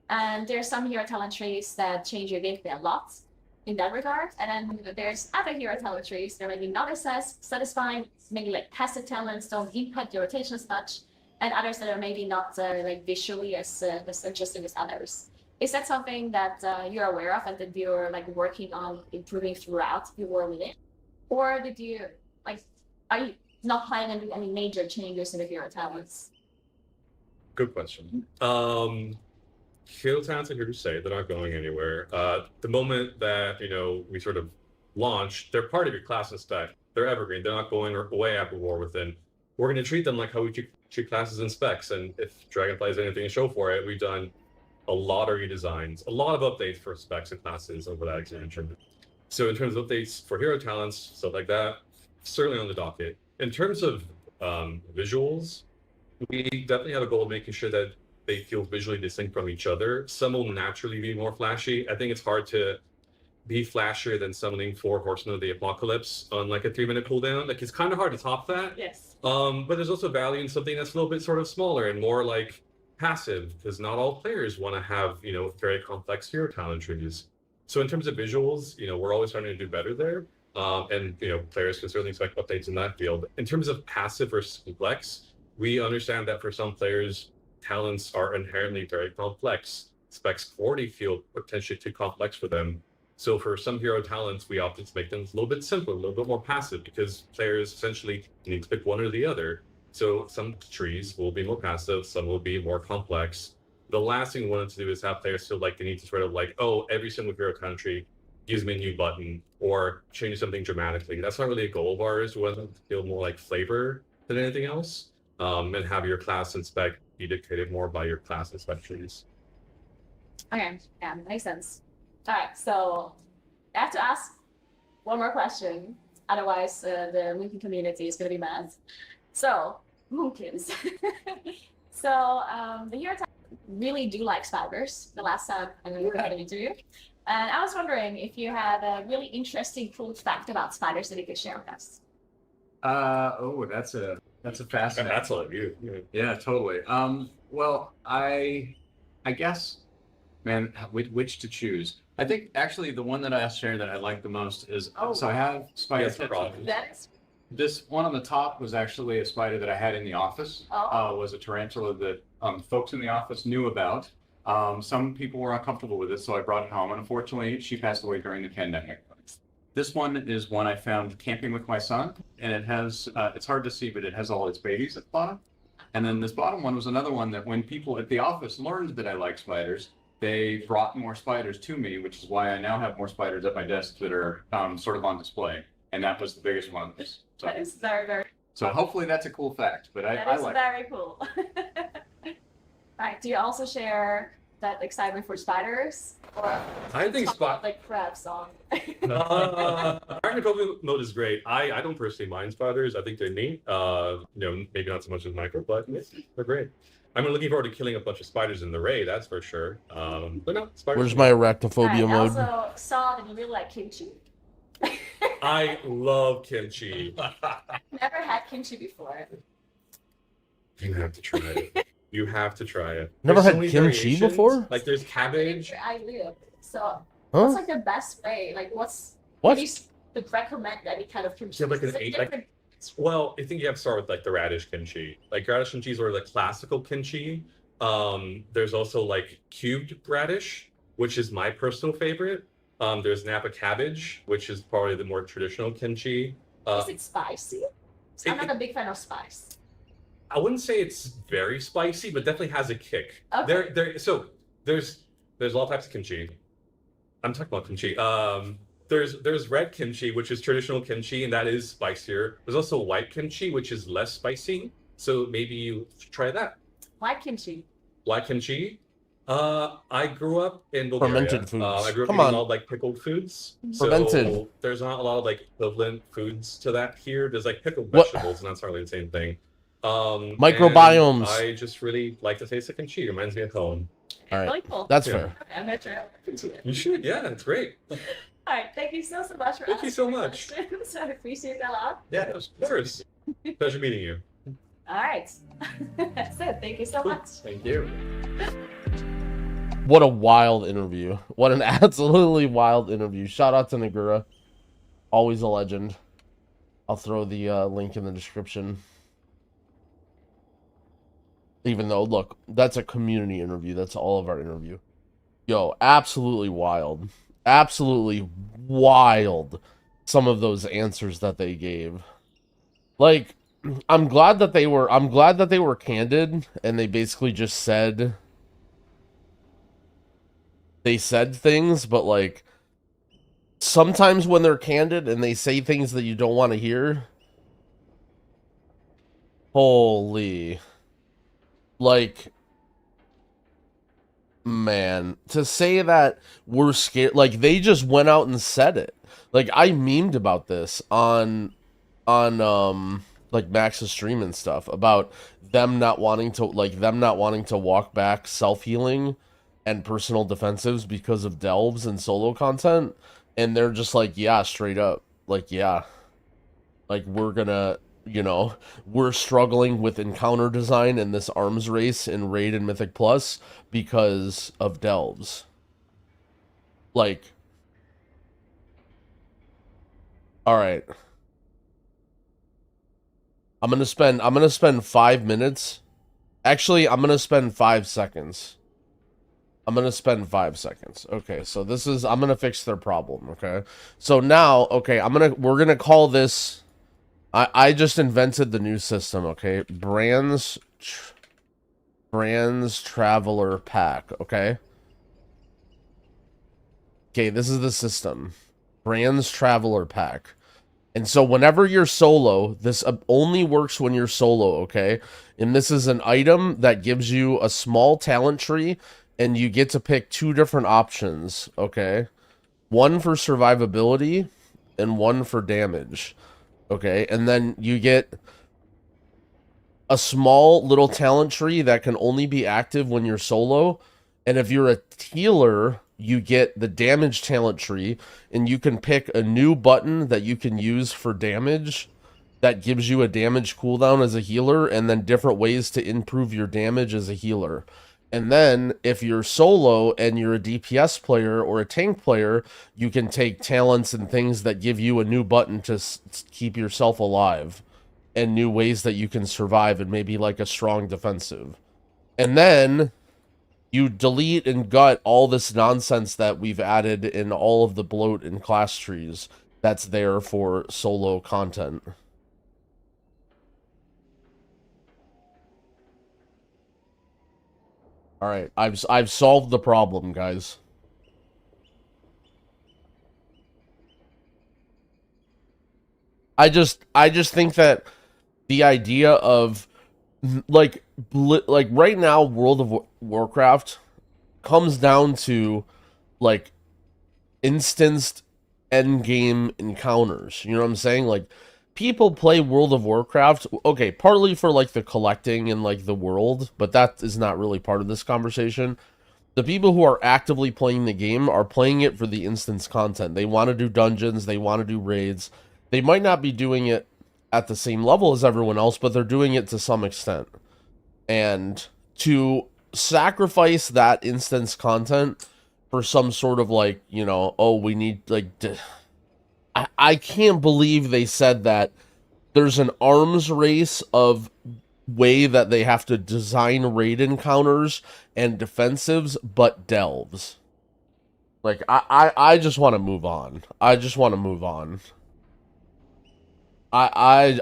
and there's some hero talent trees that change your gameplay a lot in that regard, and then there's other hero talent trees that are maybe not as satisfying, maybe like passive talents don't impact your rotation as much, and others that are maybe not like visually as interesting as others. Is that something that you're aware of and that you're like working on improving throughout your World Within, or did you like, are you not planning on doing any major changes in the hero talents? Good question. Hero talents are here to stay. They're not going anywhere. The moment that we sort of launch, they're part of your class and spec. They're evergreen. They're not going away after War Within. We're going to treat them like how we treat classes and specs. And if Dragonfly has anything to show for it, we've done a lot of redesigns, a lot of updates for specs and classes over that expansion. So in terms of updates for hero talents, stuff like that, certainly on the docket. In terms of visuals, we definitely have a goal of making sure that they feel visually distinct from each other. Some will naturally be more flashy. I think it's hard to be flashier than summoning 4 Horsemen of the Apocalypse on like a 3-minute cooldown. Like, it's kind of hard to top that. Yes. But there's also value in something that's a little bit sort of smaller and more like passive, because not all players want to have very complex hero talent trees. So in terms of visuals, we're always trying to do better there. And players can certainly expect updates in that field. In terms of passive versus complex, we understand that for some players, talents are inherently very complex. Specs already feel potentially too complex for them. So for some hero talents, we opt to make them a little bit simpler, a little bit more passive, because players essentially need to pick one or the other. So some trees will be more passive, some will be more complex. The last thing we wanted to do is have players feel like they need to sort of like, oh, every single hero talent tree gives me a new button or change something dramatically. That's not really a goal of ours. We want them to feel more like flavor than anything else, and have your class and spec be dictated more by your class and spec trees. Okay, yeah, makes sense. All right, so I have to ask one more question. Otherwise, the Moonkin community is going to be mad. So, Moonkins. So, the hero talent really do like spiders. The last time I had an interview. And I was wondering if you had a really interesting, cool fact about spiders that you could share with us. That's a fascinating. That's all of you. Yeah, totally. Well, I guess, man, which to choose? I think actually the one that I share that I like the most is so I have spider. Yes, no problem. That is. This one on the top was actually a spider that I had in the office. Was a tarantula that folks in the office knew about. Some people were uncomfortable with it, so I brought it home. And unfortunately, she passed away during the pandemic. This one is one I found camping with my son, and it has, it's hard to see, but it has all its babies at the bottom. And then this bottom one was another one that when people at the office learned that I like spiders, they brought more spiders to me, which is why I now have more spiders at my desk that are sort of on display. And that was the biggest one. So, That is very, very. so hopefully that's a cool fact, but I That is like it. very cool. Right. Do you also share that excitement for spiders, or I think like crabs on? Arachnophobia mode is great. I don't personally mind spiders. I think they're neat. Maybe not so much as micro, but they're great. I'm looking forward to killing a bunch of spiders in the raid, that's for sure. But no, spiders. Where's my arachnophobia I mode? also saw that you really like kimchi. I love kimchi. Never had kimchi before. You have to try it. You have to try it. Never There's so had many kimchi variations. before? Like there's cabbage. I live. So Huh? what's like the best way? Like what's What? at least the recommend any kind of kimchi? You have like an Is it eight- different Well, I think you have to start with like the radish kimchi. Like radish kimchi is sort of the classical kimchi. There's also like cubed radish, which is my personal favorite. There's Napa cabbage, which is probably the more traditional kimchi. Is it spicy? I'm not a big fan of spice. I wouldn't say it's very spicy, but definitely has a kick. Okay. So there's a lot of types of kimchi. I'm talking about kimchi. There's red kimchi, which is traditional kimchi, and that is spicier. There's also white kimchi, which is less spicy. So maybe you try that. White kimchi. White kimchi. I grew up in Bulgaria. Fermented foods. I grew up Come eating on. all like pickled foods. Fermented. So there's not a lot of like equivalent foods to that here. There's like pickled vegetables, and that's not really the same thing. Microbiomes. And I just really like the taste of kimchi. It reminds me of home. All right. Really cool. That's Yeah. fair. Okay, I'm gonna try it. You should, yeah, it's great. All right, thank you so much for Thank you so answering much. questions. I appreciate that a lot. Yeah, of course. Pleasure meeting you. All right, that's it. Thank you so much. Thank you. What a wild interview. What an absolutely wild interview. Shout out to Nagura. Always a legend. I'll throw the link in the description. Even though, look, that's a community interview. That's all of our interview. Yo, absolutely wild. Absolutely wild. Some of those answers that they gave. Like, I'm glad that they were candid and they basically just said things, but like sometimes when they're candid and they say things that you don't want to hear, holy, like, man, to say that we're scared, like they just went out and said it. Like I memed about this on like Max's stream and stuff about them not wanting to walk back self-healing and personal defensives because of delves and solo content, and they're just like, yeah, straight up, like, yeah, like we're gonna, you know, we're struggling with encounter design in this arms race in Raid and Mythic Plus because of delves. Like, all right, I'm gonna spend 5 minutes. Actually, I'm gonna spend 5 seconds. I'm gonna spend 5 seconds. Okay, so this is, I'm gonna fix their problem. Okay, so now, okay, we're gonna call this. I just invented the new system. Okay, brands traveler pack. Okay. Okay, this is the system. Brands traveler pack. And so whenever you're solo, this only works when you're solo, okay? And this is an item that gives you a small talent tree, and you get to pick 2 different options, okay? One for survivability, and one for damage, okay? And then you get a small little talent tree that can only be active when you're solo, and if you're a healer, you get the damage talent tree, and you can pick a new button that you can use for damage that gives you a damage cooldown as a healer, and then different ways to improve your damage as a healer. And then if you're solo and you're a DPS player or a tank player, you can take talents and things that give you a new button to keep yourself alive, and new ways that you can survive, and maybe like a strong defensive. And then you delete and gut all this nonsense that we've added in all of the bloat and class trees that's there for solo content. All right, I've solved the problem, guys. I just think that the idea of like right now, World of Warcraft comes down to like instanced endgame encounters. You know what I'm saying? Like, people play World of Warcraft, okay, partly for like the collecting and like the world, but that is not really part of this conversation. The people who are actively playing the game are playing it for the instance content. They want to do dungeons, they want to do raids. They might not be doing it at the same level as everyone else, but they're doing it to some extent. And to sacrifice that instance content for some sort of like, you know, oh, we need like I can't believe they said that there's an arms race of way that they have to design raid encounters and defensives, but delves. Like, I just want to move on. I just want to move on. I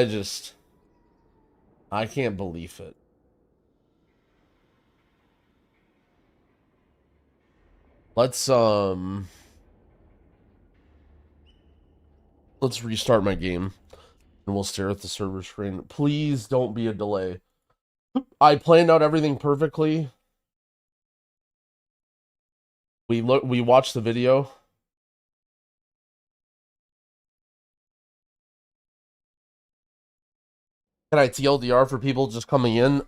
just, I can't believe it. Let's restart my game and we'll stare at the server screen. Please don't be a delay. I planned out everything perfectly. We watched the video. Can I TLDR for people just coming in?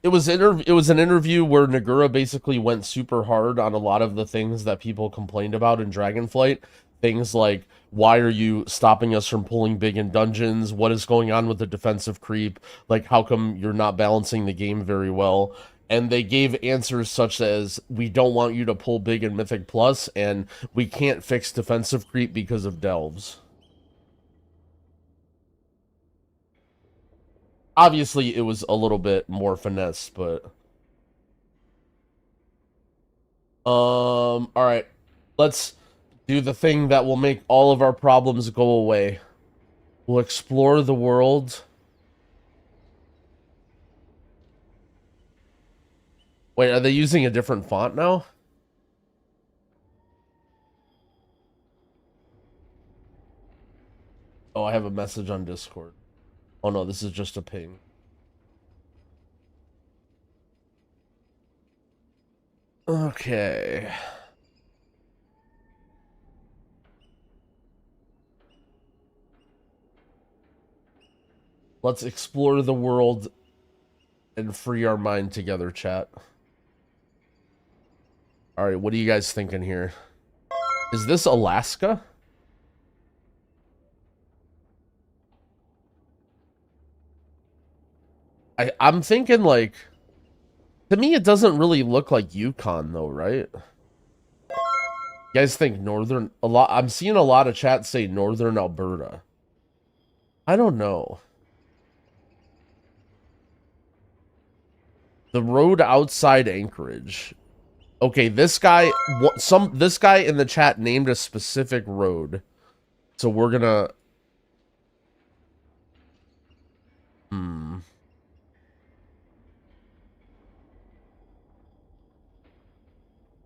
It was an interview where Nagura basically went super hard on a lot of the things that people complained about in Dragonflight. Things like, why are you stopping us from pulling big in dungeons? What is going on with the defensive creep? Like, how come you're not balancing the game very well? And they gave answers such as, we don't want you to pull big in Mythic Plus, and we can't fix defensive creep because of delves. Obviously, it was a little bit more finesse, but... alright. Let's do the thing that will make all of our problems go away. We'll explore the world. Wait, are they using a different font now? Oh, I have a message on Discord. Oh no, this is just a ping. Okay. Let's explore the world and free our mind together, chat. Alright, what are you guys thinking here? Is this Alaska? I'm thinking, like... To me, it doesn't really look like Yukon, though, right? You guys think northern... I'm seeing a lot of chat say northern Alberta. I don't know. The road outside Anchorage. Okay, this guy... This guy in the chat named a specific road. So we're gonna...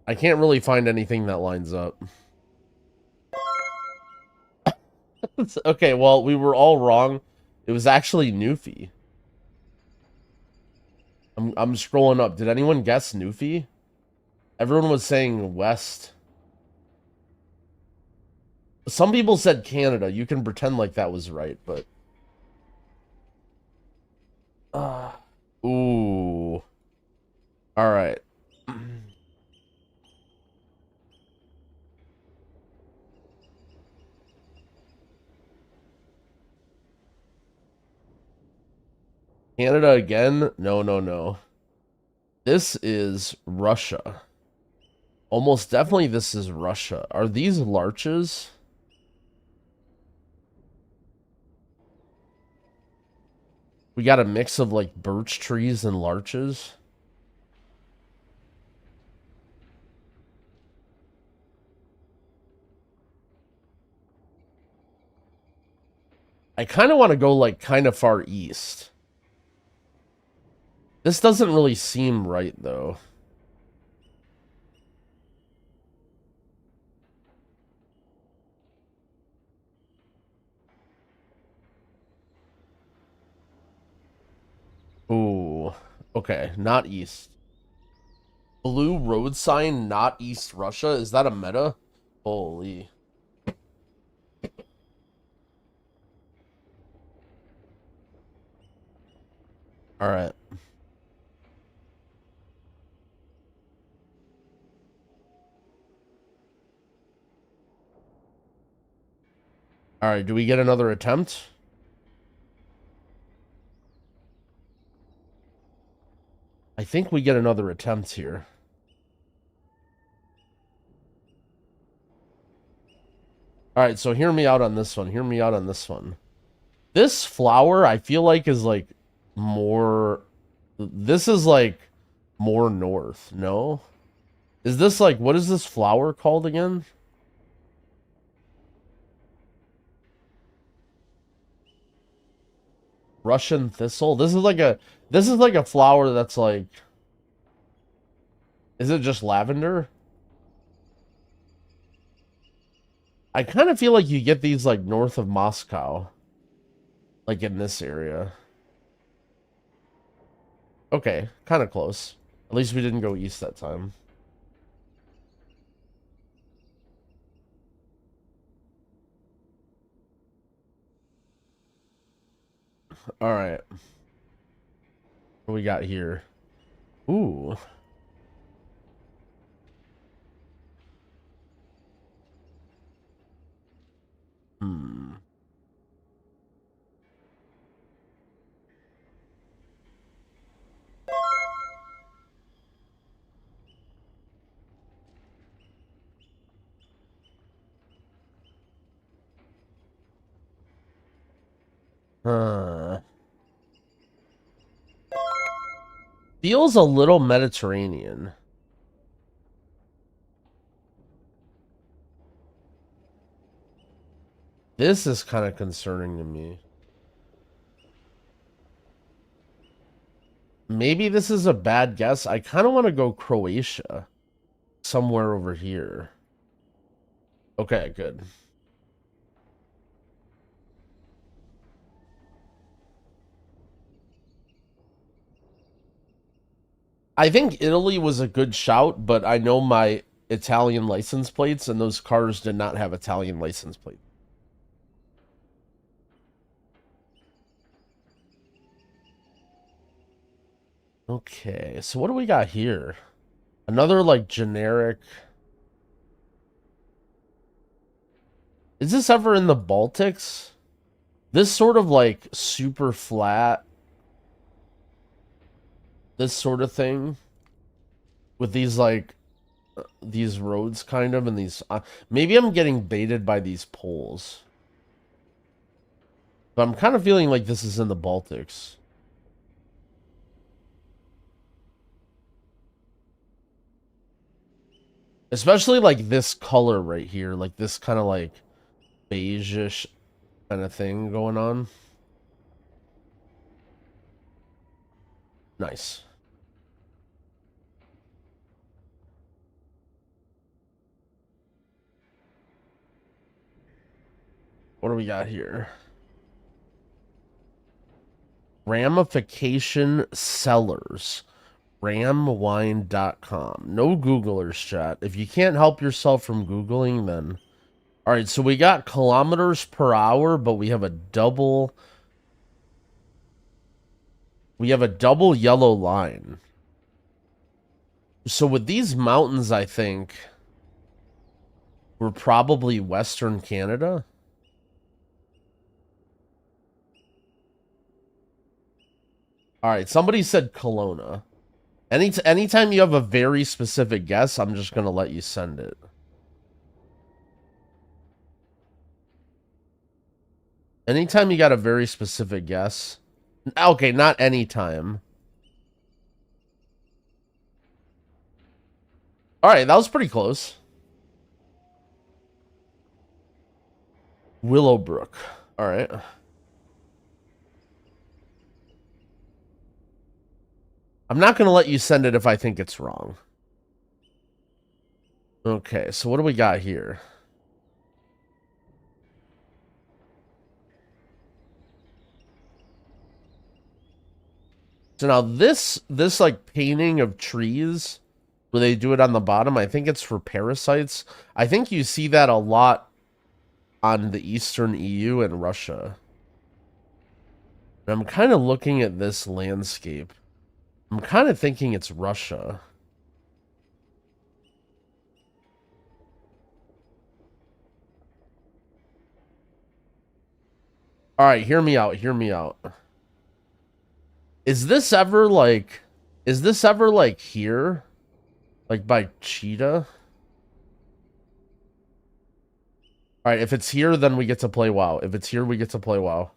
I can't really find anything that lines up. Okay, well, we were all wrong. It was actually Newfie. I'm scrolling up. Did anyone guess Newfie? Everyone was saying west. Some people said Canada. You can pretend like that was right, but... Ooh. Alright. Canada again? No, no, no. This is Russia. Almost definitely this is Russia. Are these larches? We got a mix of, like, birch trees and larches. I kind of want to go, like, kind of far east. This doesn't really seem right, though. Ooh. Okay, not east. Blue road sign, not East Russia? Is that a meta? Holy. Alright. Alright, do we get another attempt? I think we get another attempt here. All right, so hear me out on this one. Hear me out on this one. This flower, I feel like, is like more... This is like more north, no? Is this like... What is this flower called again? Russian thistle? This is like a flower that's like... Is it just lavender? I kind of feel like you get these like north of Moscow. Like in this area. Okay, kind of close. At least we didn't go east that time. All right. What we got here? Ooh. Hmm. Feels a little Mediterranean. This is kind of concerning to me. Maybe this is a bad guess. I kind of want to go Croatia. Somewhere over here. Okay, good. I think Italy was a good shout, but I know my Italian license plates, and those cars did not have Italian license plates. Okay, so what do we got here? Another, like, generic... Is this ever in the Baltics? This sort of, like, super flat... This sort of thing? With these, like... These roads, kind of, and these... maybe I'm getting baited by these poles. But I'm kind of feeling like this is in the Baltics. Especially, like, this color right here. Like, this kind of, like, beige-ish kind of thing going on. Nice. What do we got here? Ramification Sellers. Ramwine.com. No Googlers, chat. If you can't help yourself from Googling, then... Alright, so we got kilometers per hour, but we have a double... We have a double yellow line. So with these mountains, I think... We're probably Western Canada. Alright, somebody said Kelowna. Anytime you have a very specific guess, I'm just going to let you send it. Anytime you got a very specific guess. Okay, not anytime. Alright, that was pretty close. Willowbrook. Alright. I'm not going to let you send it if I think it's wrong. Okay, so what do we got here? So now this like painting of trees, where they do it on the bottom, I think it's for parasites. I think you see that a lot on the Eastern EU and Russia. And I'm kind of looking at this landscape. I'm kind of thinking it's Russia. Alright, hear me out, hear me out. Is this ever like here? Like by Cheetah? All right, if it's here, then we get to play WoW. If it's here, we get to play WoW.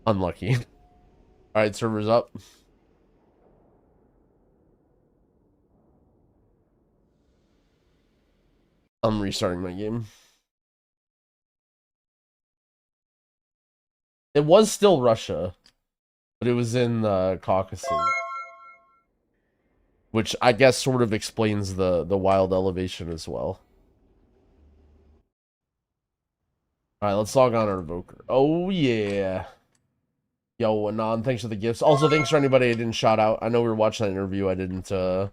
Unlucky. All right, server's up. I'm restarting my game. It was still Russia, but it was in the Caucasus. Which I guess sort of explains the wild elevation as well. Alright, let's log on our Evoker. Oh, yeah. Yo, Anon, thanks for the gifts. Also, thanks for anybody I didn't shout out. I know we were watching that interview. I didn't say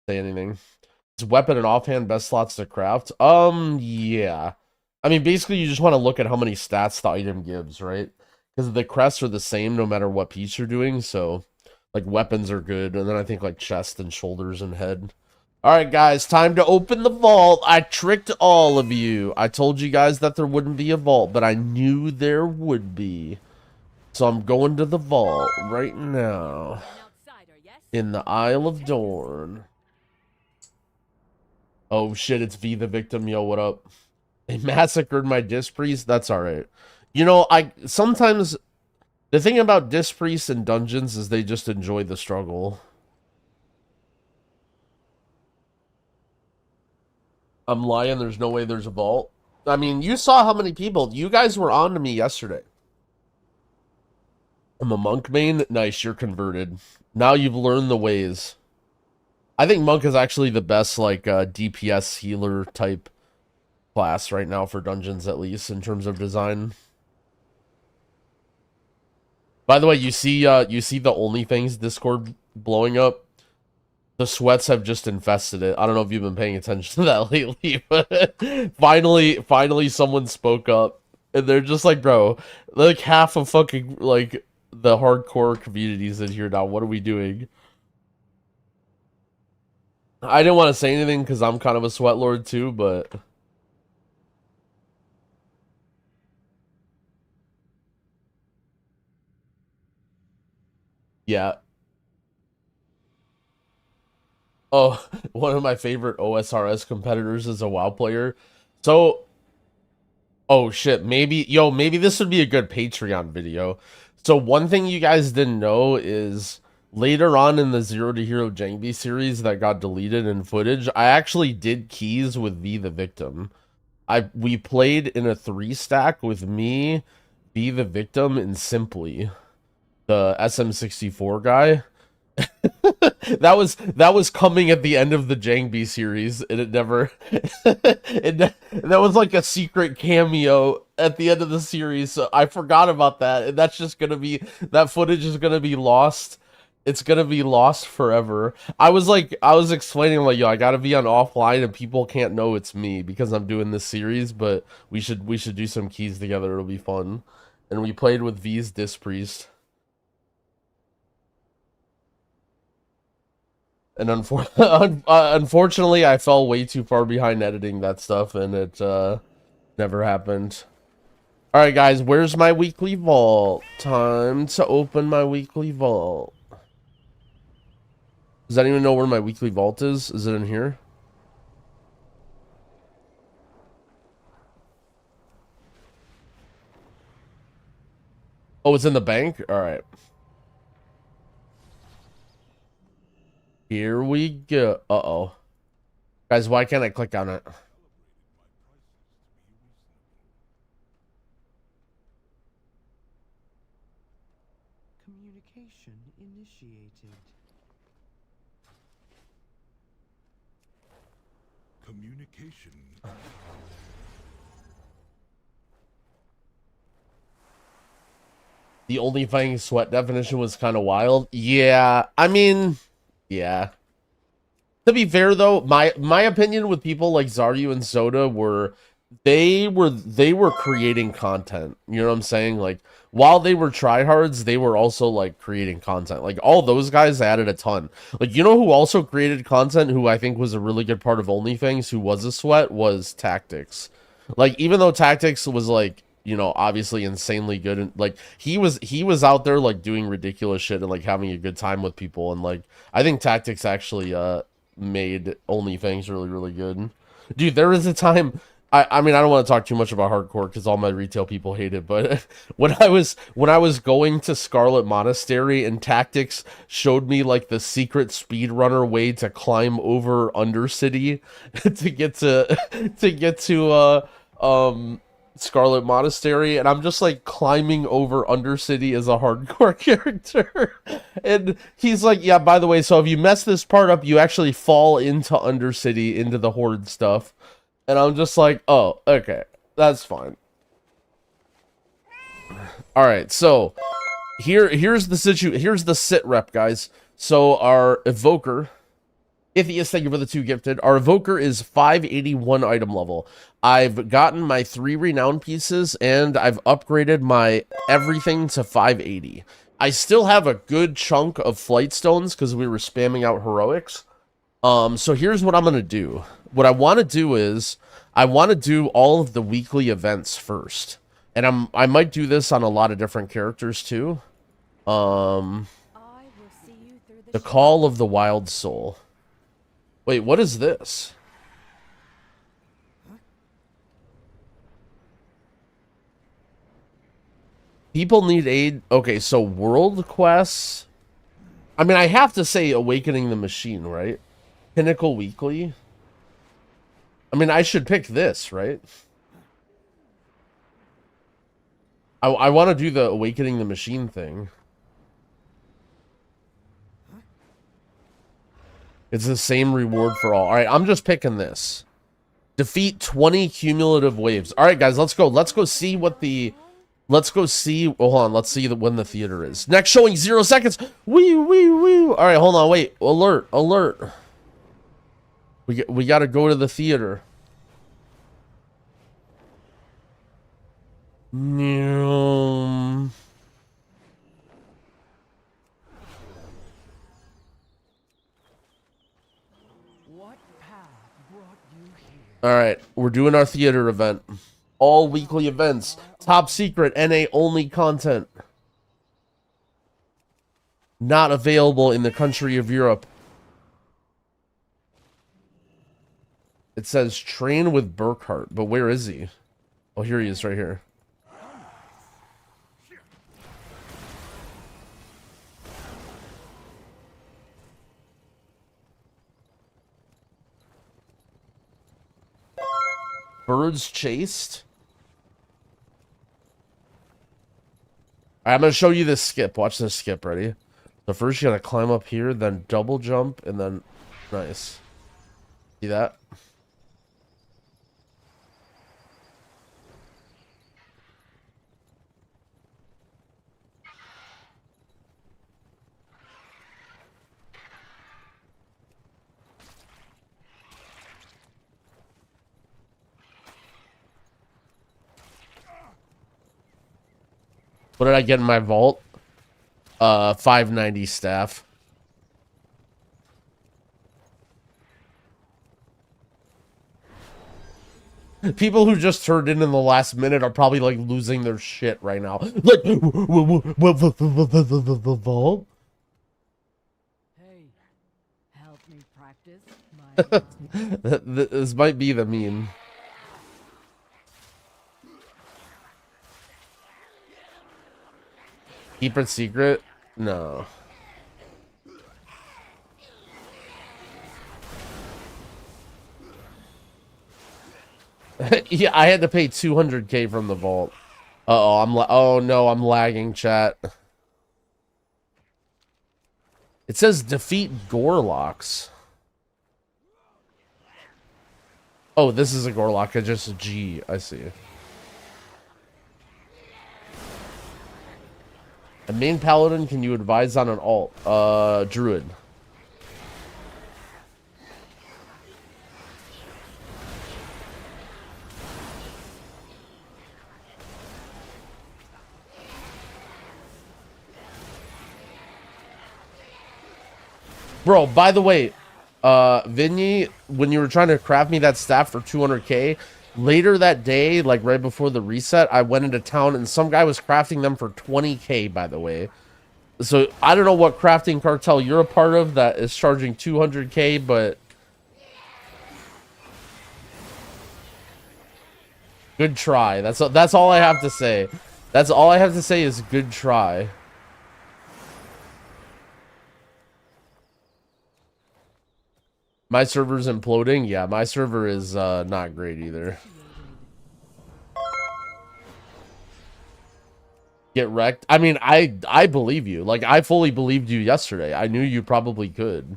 anything. Is weapon and offhand best slots to craft? Yeah. I mean, basically, you just want to look at how many stats the item gives, right? Because the crests are the same no matter what piece you're doing, so... Like, weapons are good, and then I think, like, chest and shoulders and head. Alright, guys, time to open the vault. I tricked all of you. I told you guys that there wouldn't be a vault, but I knew there would be. So I'm going to the vault right now. In the Isle of Dorn. Oh, shit, it's V the victim. Yo, what up? They massacred my disc priest? That's alright. You know, sometimes... The thing about disc priests in dungeons is they just enjoy the struggle. I'm lying, there's no way there's a vault. I mean, you saw how many people... You guys were on to me yesterday. I'm a monk main? Nice, you're converted. Now you've learned the ways. I think monk is actually the best, like, DPS healer type class right now for dungeons, at least, in terms of design. By the way, you see the OnlyFans Discord blowing up? The sweats have just infested it. I don't know if you've been paying attention to that lately, but finally someone spoke up. And they're just like, bro, like half of fucking, like, the hardcore communities in here now. What are we doing? I didn't want to say anything because I'm kind of a sweat lord too, but... Yeah. Oh, one of my favorite OSRS competitors is a WoW player. So, oh shit, maybe this would be a good Patreon video. So one thing you guys didn't know is later on in the Zero to Hero Jangbi series that got deleted in footage, I actually did keys with V the Victim. We played in a 3-stack with me, V the Victim, and Simply, the SM64 guy. that was coming at the end of the Jangbi series, and it never that was like a secret cameo at the end of the series, so I forgot about that, and that's just gonna be, that footage is gonna be lost. It's gonna be lost forever. I was explaining, like, yo, I gotta be on offline and people can't know it's me because I'm doing this series, but we should do some keys together. It'll be fun. And we played with V's Disc Priest. And unfortunately, I fell way too far behind editing that stuff, and it never happened. Alright, guys, where's my weekly vault? Time to open my weekly vault. Does anyone know where my weekly vault is? Is it in here? Oh, it's in the bank? Alright. Here we go. Uh-oh. Guys, why can't I click on it? Communication initiated. Communication. The only thing sweat definition was kind of wild. Yeah, I mean... Yeah. To be fair though, my opinion with people like Zaryu and Soda were they were creating content. You know what I'm saying? Like, while they were tryhards, they were also like creating content. Like, all those guys added a ton. Like, you know who also created content, who I think was a really good part of OnlyFans, who was a sweat, was Tactics. Like, even though Tactics was like, you know, obviously insanely good, and like he was out there like doing ridiculous shit and like having a good time with people, and like I think Tactics actually made OnlyFans really, really good. Dude, there was a time... I mean, I don't want to talk too much about hardcore because all my retail people hate it, but when I was going to Scarlet Monastery and Tactics showed me like the secret speedrunner way to climb over Undercity to get to Scarlet Monastery, and I'm just like climbing over Undercity as a hardcore character. And he's like, yeah, by the way, so if you mess this part up, you actually fall into Undercity, into the Horde stuff. And I'm just like, oh, okay, that's fine. All right, so here's the sit rep, guys. So our Evoker, Ithias, thank you for the 2 gifted. Our Evoker is 581 item level. I've gotten my 3 renown pieces, and I've upgraded my everything to 580. I still have a good chunk of flight stones because we were spamming out heroics. So here's what I'm going to do. What I want to do is I want to do all of the weekly events first. And I might do this on a lot of different characters too. The Call of the Wild Soul. Wait, what is this? People need aid. Okay, so world quests. I mean, I have to say Awakening the Machine, right? Pinnacle Weekly. I mean, I should pick this, right? I want to do the Awakening the Machine thing. It's the same reward for all. All right, I'm just picking this. Defeat 20 cumulative waves. All right, guys, let's go. Let's go see what the... Let's go see... Oh, hold on. Let's see when the theater is. Next showing, 0 seconds. Wee, wee, wee. All right, hold on. Wait. Alert. Alert. We got to go to the theater. Alright, we're doing our theater event. All weekly events. Top secret, NA only content. Not available in the country of Europe. It says train with Burkhart, but where is he? Oh, here he is right here. Birds chased. All right, I'm going to show you this skip. Watch this skip. Ready? So first you got to climb up here, then double jump, and then... Nice. See that? What did I get in my vault? 590 staff. People who just turned in the last minute are probably like losing their shit right now. Like, what the vault? Hey, help me practice my... This might be the meme. Keep it secret? No. Yeah, I had to pay 200k from the vault. Uh-oh, oh no, I'm lagging, chat. It says defeat Gorlocks. Oh, this is a Gorlock, it's just a G, I see. A main paladin, can you advise on an alt? Druid. Bro, by the way, Vinny, when you were trying to craft me that staff for 200k, later that day, like right before the reset, I went into town and some guy was crafting them for 20k, by the way. So I don't know what crafting cartel you're a part of that is charging 200k, but Good try. That's all I have to say. That's all I have to say is good try. My server's imploding. Yeah, my server is not great either. Get wrecked. I mean, I believe you. Like, I fully believed you yesterday. I knew you probably could.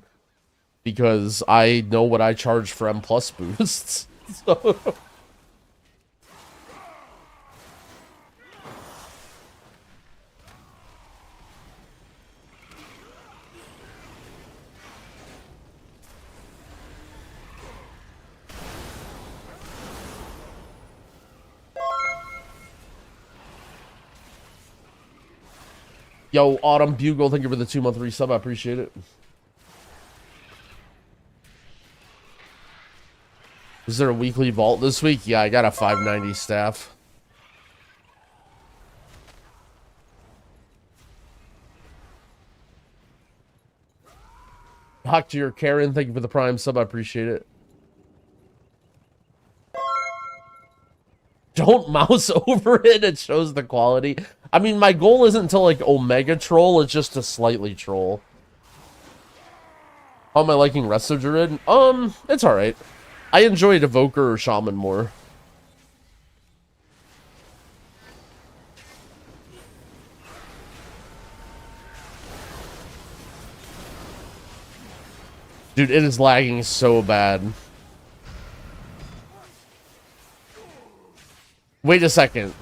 Because I know what I charge for M+ boosts. So... Yo, Autumn Bugle, thank you for the 2-month resub. I appreciate it. Is there a weekly vault this week? Yeah, I got a 590 staff. Talk to your Karen. Thank you for the prime sub. I appreciate it. Don't mouse over it. It shows the quality. I mean, my goal isn't to, like, Omega troll. It's just to slightly troll. How am I liking Resto Druid? It's alright. I enjoyed Evoker or Shaman more. Dude, it is lagging so bad. Wait a second.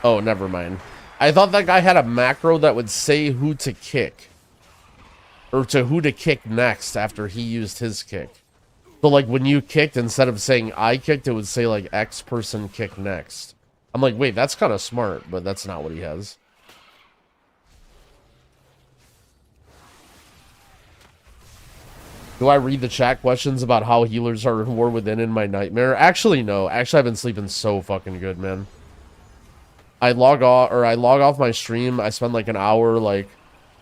Oh, never mind. I thought that guy had a macro that would say who to kick. Or to who to kick next after he used his kick. So, like, when you kicked, instead of saying I kicked, it would say, like, X person kick next. I'm like, wait, that's kind of smart, but that's not what he has. Do I read the chat questions about how healers are war within in my nightmare? Actually, no. Actually, I've been sleeping so fucking good, man. I log off my stream. I spend like an hour like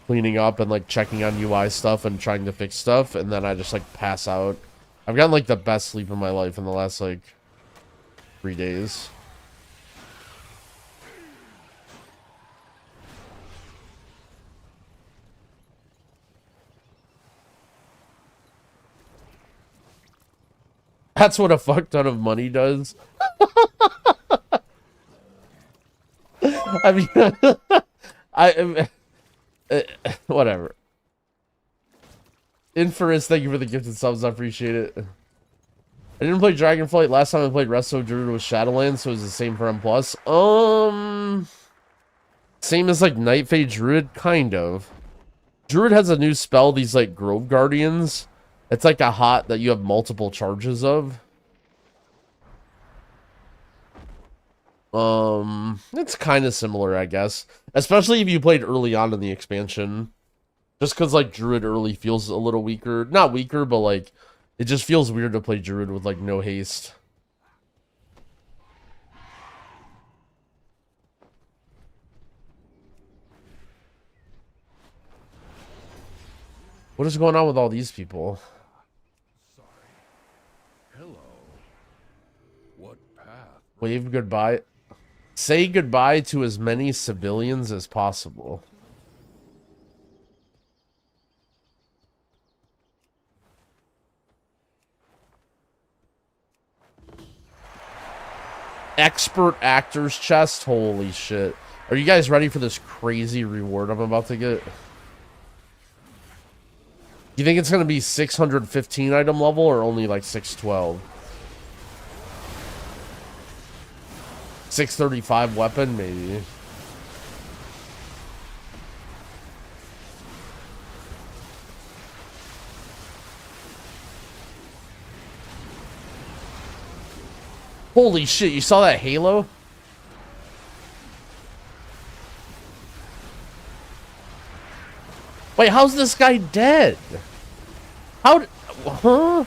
cleaning up and like checking on UI stuff and trying to fix stuff, and then I just like pass out. I've gotten like the best sleep of my life in the last like 3 days. That's what a fuck ton of money does. I mean, whatever. Inference, thank you for the gifted subs. I appreciate it. I didn't play Dragonflight. Last time I played Resto Druid was Shadowlands, so it was the same for M+. Same as like Nightfade Druid, kind of. Druid has a new spell, these like Grove Guardians. It's like a hot that you have multiple charges of. It's kind of similar, I guess. Especially if you played early on in the expansion. Just because, like, Druid early feels a little weaker. Not weaker, but, like, it just feels weird to play Druid with, like, no haste. What is going on with all these people? Wave goodbye. Say goodbye to as many civilians as possible. Expert actor's chest. Holy shit. Are you guys ready for this crazy reward I'm about to get? You think it's going to be 615 item level or only like 612? 635 weapon, maybe. Holy shit, you saw that Halo? Wait, how's this guy dead? How did... Huh?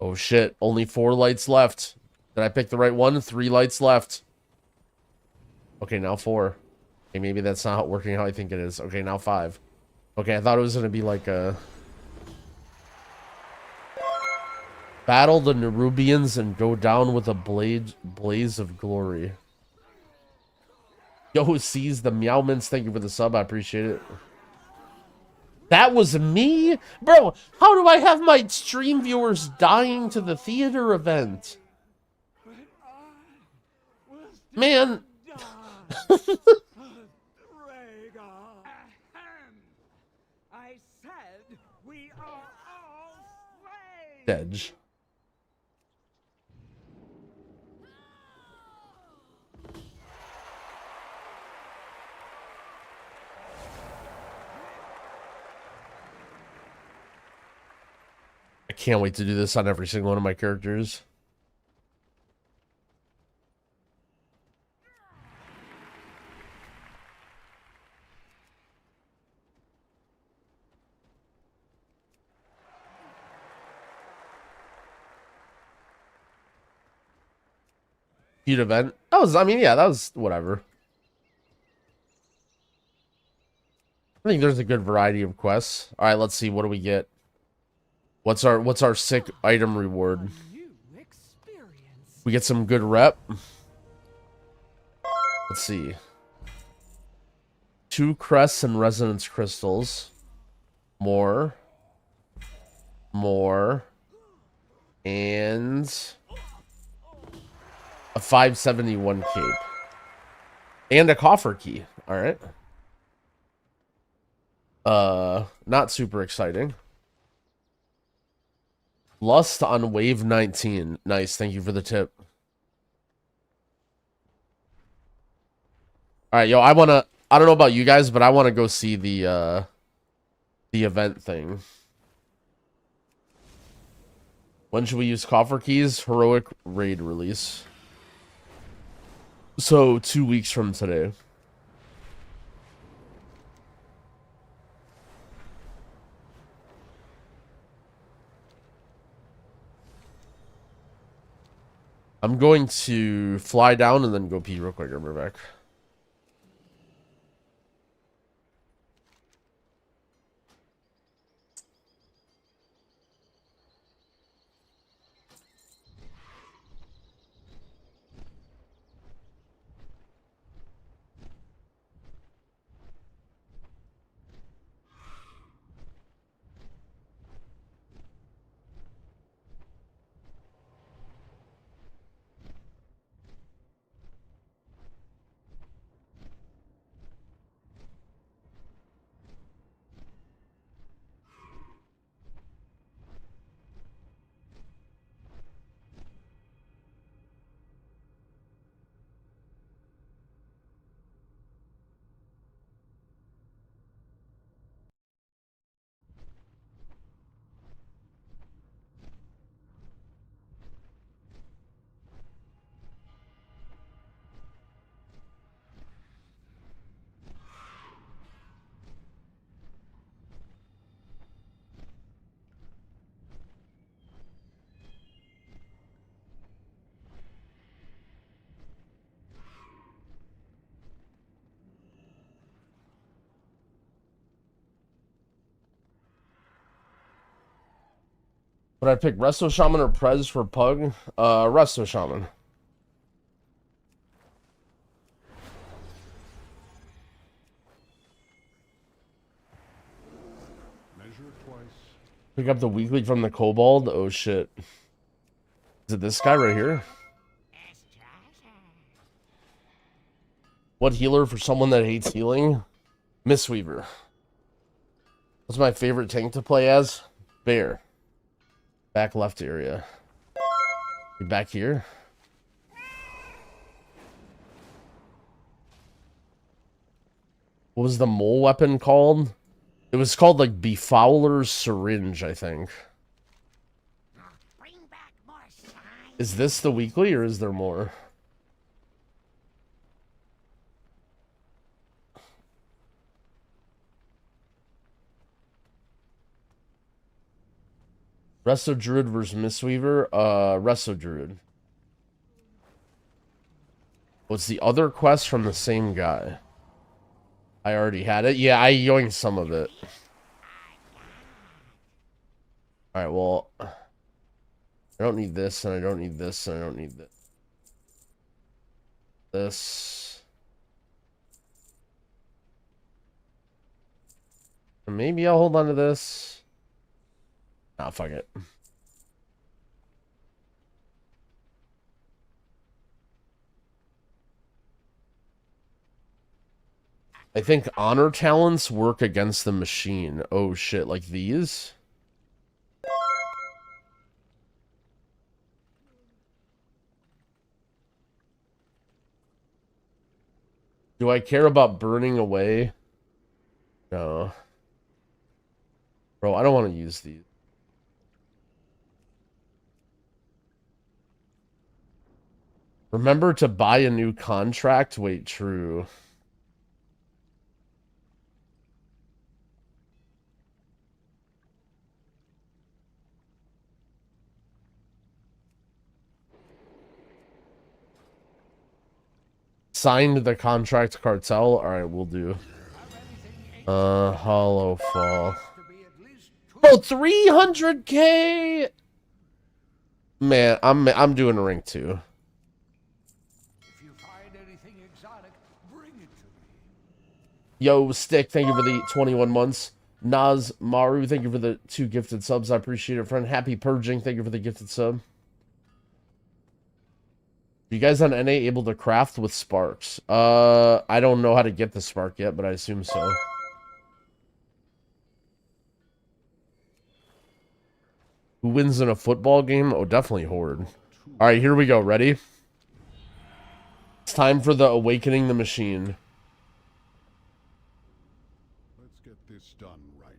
Oh shit, only 4 lights left. Did I pick the right one? 3 lights left. Okay, now 4. Okay, maybe that's not working how I think it is. Okay, now 5. Okay, I thought it was gonna be like a... Battle the Nerubians and go down with a blaze of glory. Yo, sees the Meowmans. Thank you for the sub. I appreciate it. That was me? Bro, how do I have my stream viewers dying to the theater event? Man. I said we are all slaves. Edge. I can't wait to do this on every single one of my characters. Huge event. That was, I mean, yeah, that was whatever. I think there's a good variety of quests. All right, let's see. What do we get? What's our sick item reward? We get some good rep. Let's see. 2 crests and resonance crystals. More. And a 571 cape. And a coffer key. All right. Not super exciting. Lust on wave 19. Nice. Thank you for the tip. All right, yo, I don't know about you guys, but I want to go see the event thing. When should we use coffer keys? Heroic raid release. So 2 weeks from today. I'm going to fly down and then go pee real quick. I'll be back. Would I pick Resto Shaman or Prez for Pug? Resto Shaman. Measure twice. Pick up the weekly from the Kobold? Oh shit. Is it this guy right here? What healer for someone that hates healing? Mistweaver. What's my favorite tank to play as? Bear. Back left area. You back here? What was the mole weapon called? It was called like Befouler's Syringe, I think. Is this the weekly or is there more? Resto Druid versus Mistweaver. Resto Druid. What's the other quest from the same guy? I already had it. Yeah, I yoinked some of it. Alright, well... I don't need this, and I don't need this, and I don't need this. This... Maybe I'll hold on to this. Nah, fuck it. I think honor talents work against the machine. Oh shit, like these? Do I care about burning away? No. Bro, I don't want to use these. Remember to buy a new contract? Wait, true. Signed the contract cartel? Alright, we'll do. Hollow Fall. Bro, 300k! Man, I'm doing a rank 2. If you find anything exotic, bring it to me. Yo, Stick, thank you for the 21 months. Naz Maru, thank you for the 2 gifted subs. I appreciate it, friend. Happy Purging, thank you for the gifted sub. You guys on NA able to craft with sparks? I don't know how to get the spark yet, but I assume so. Who wins in a football game? Oh, definitely Horde. Alright, here we go. Ready? It's time for the Awakening the Machine. Let's get this done right.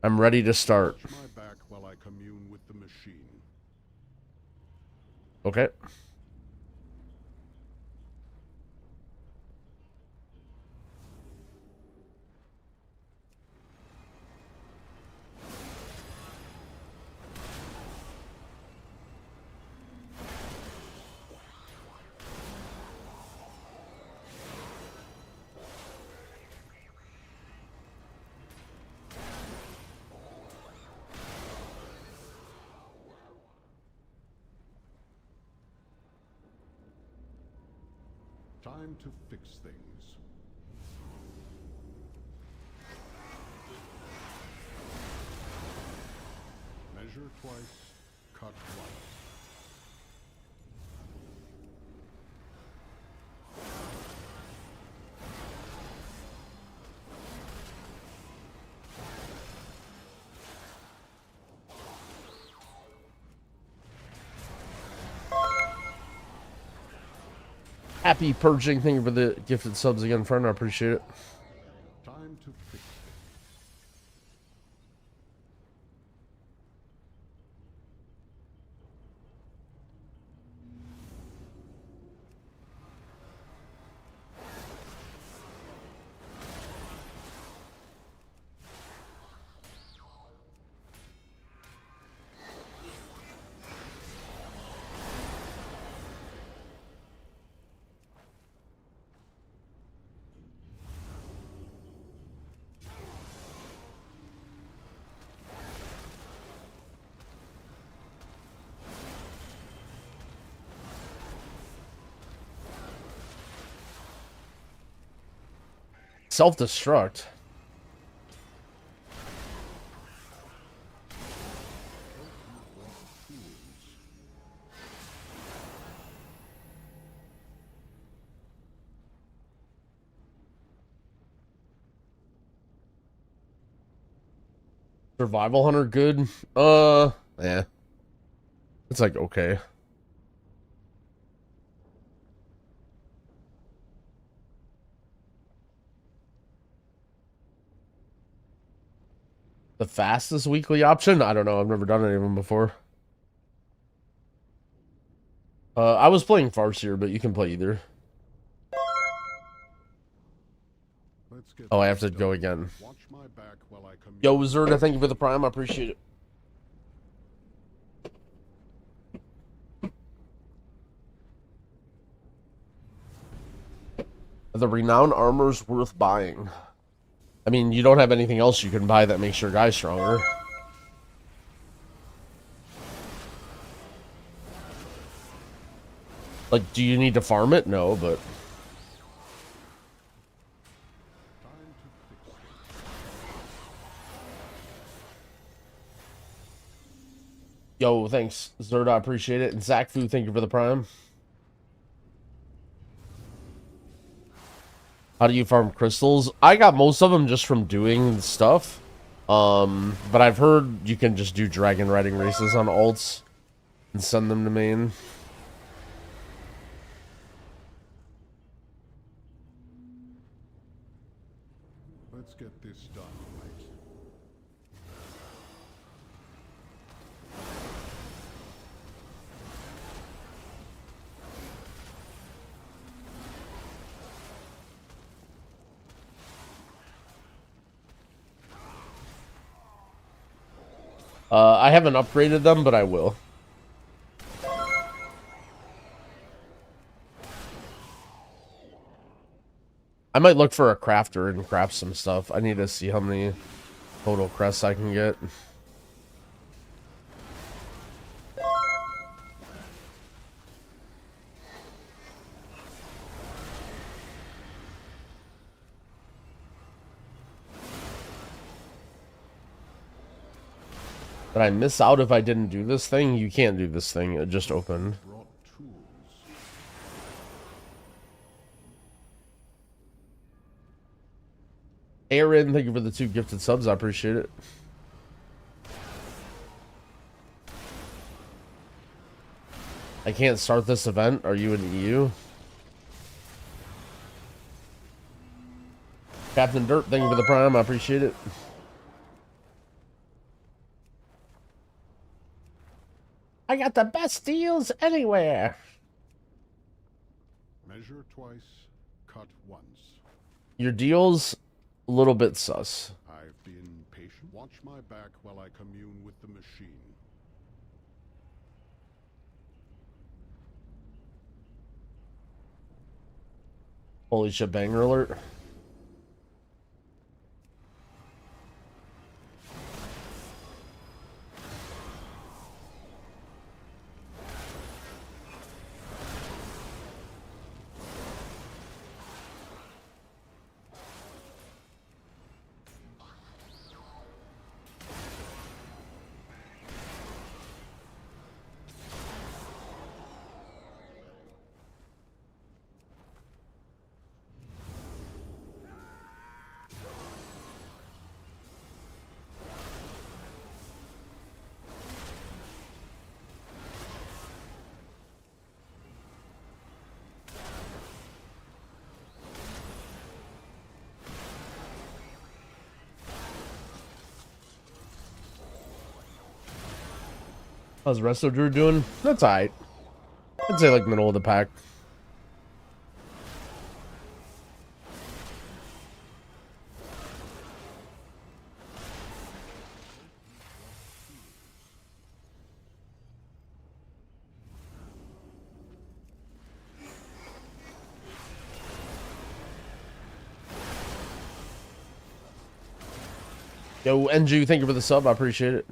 I'm ready to start. Watch my back while I commune with the machine. Okay. Time to fix things. Measure twice, cut once. Happy Purging, thank you for the gifted subs again, friend. I appreciate it. Time to fix things. Self-destruct. Survival Hunter good? Yeah. It's like okay. The fastest weekly option? I don't know. I've never done any of them before. I was playing Farseer, but you can play either. Let's get Oh, I have to this go done. again. Watch my back while I commune. Yo, Zerda, thank you for the prime. I appreciate it. Are the renowned armors worth buying? I mean, you don't have anything else you can buy that makes your guy stronger. Like, do you need to farm it? No, but... Yo, thanks, Zerda, appreciate it. And Zach Fu, thank you for the prime. How do you farm crystals? I got most of them just from doing stuff. But I've heard you can just do dragon riding races on alts and send them to main. Let's get this done, right? I haven't upgraded them, but I will. I might look for a crafter and craft some stuff. I need to see how many total crests I can get. Did I miss out if I didn't do this thing? You can't do this thing. It just opened. Brought tools. Aaron, thank you for the 2 gifted subs. I appreciate it. I can't start this event. Are you in EU? Captain Dirt, thank you for the prime. I appreciate it. I got the best deals anywhere. Measure twice, cut once. Your deals, a little bit sus. I've been patient. Watch my back while I commune with the machine. Holy shit, banger alert. How's Resto Drew doing? That's alright. I'd say like middle of the pack. Yo, NG, thank you for the sub. I appreciate it.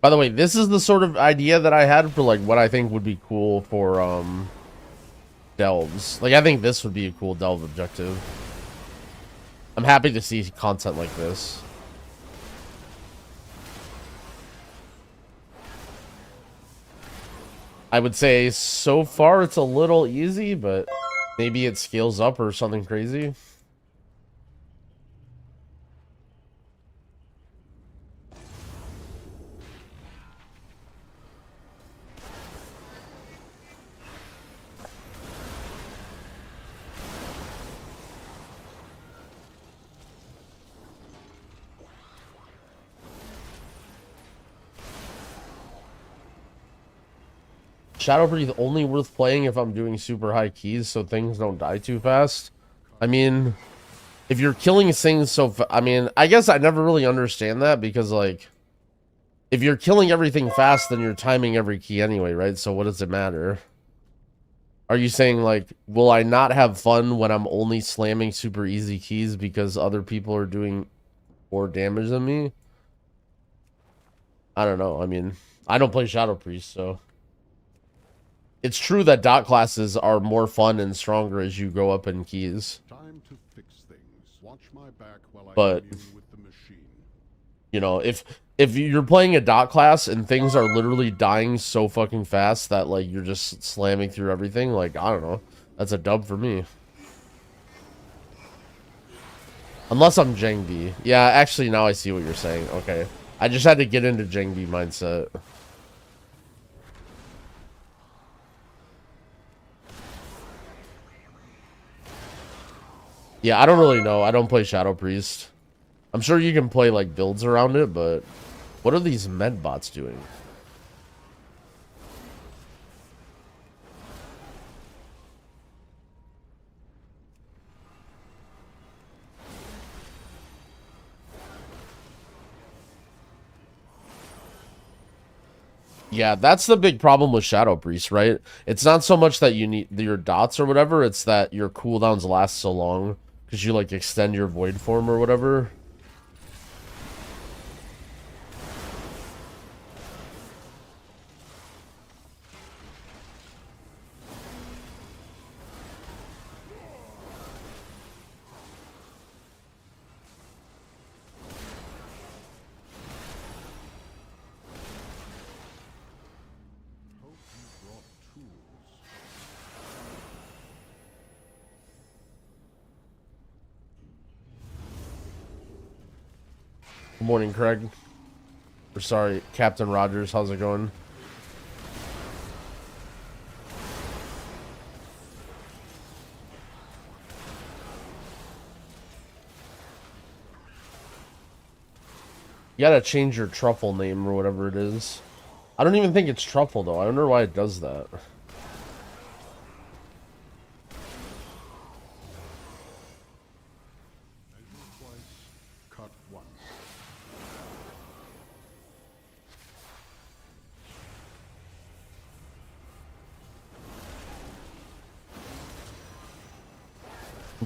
By the way, this is the sort of idea that I had for like what I think would be cool for delves. Like I think this would be a cool delve objective. I'm happy to see content like this. I would say so far it's a little easy, but maybe it scales up or something crazy. Shadow Breathe only worth playing if I'm doing super high keys so things don't die too fast. I mean, if you're killing things I mean, I guess I never really understand that because, like, if you're killing everything fast, then you're timing every key anyway, right? So what does it matter? Are you saying, like, will I not have fun when I'm only slamming super easy keys because other people are doing more damage than me? I don't know. I mean, I don't play Shadow Priest, so... It's true that dot classes are more fun and stronger as you go up in keys. Time to fix things. Watch my back while I But, commune with the machine. you know, if you're playing a dot class and things are literally dying so fucking fast that, like, you're just slamming through everything, like, I don't know. That's a dub for me. Unless I'm Jang B. Yeah, actually, now I see what you're saying. Okay. I just had to get into Jang B mindset. Yeah, I don't really know. I don't play Shadow Priest. I'm sure you can play, like, builds around it, but... What are these med bots doing? Yeah, that's the big problem with Shadow Priest, right? It's not so much that you need your dots or whatever, it's that your cooldowns last so long because you, like, extend your void form or whatever. Good morning, Craig. Or sorry, Captain Rogers. How's it going? You gotta change your truffle name or whatever it is. I don't even think it's truffle though. I wonder why it does that. Cut once.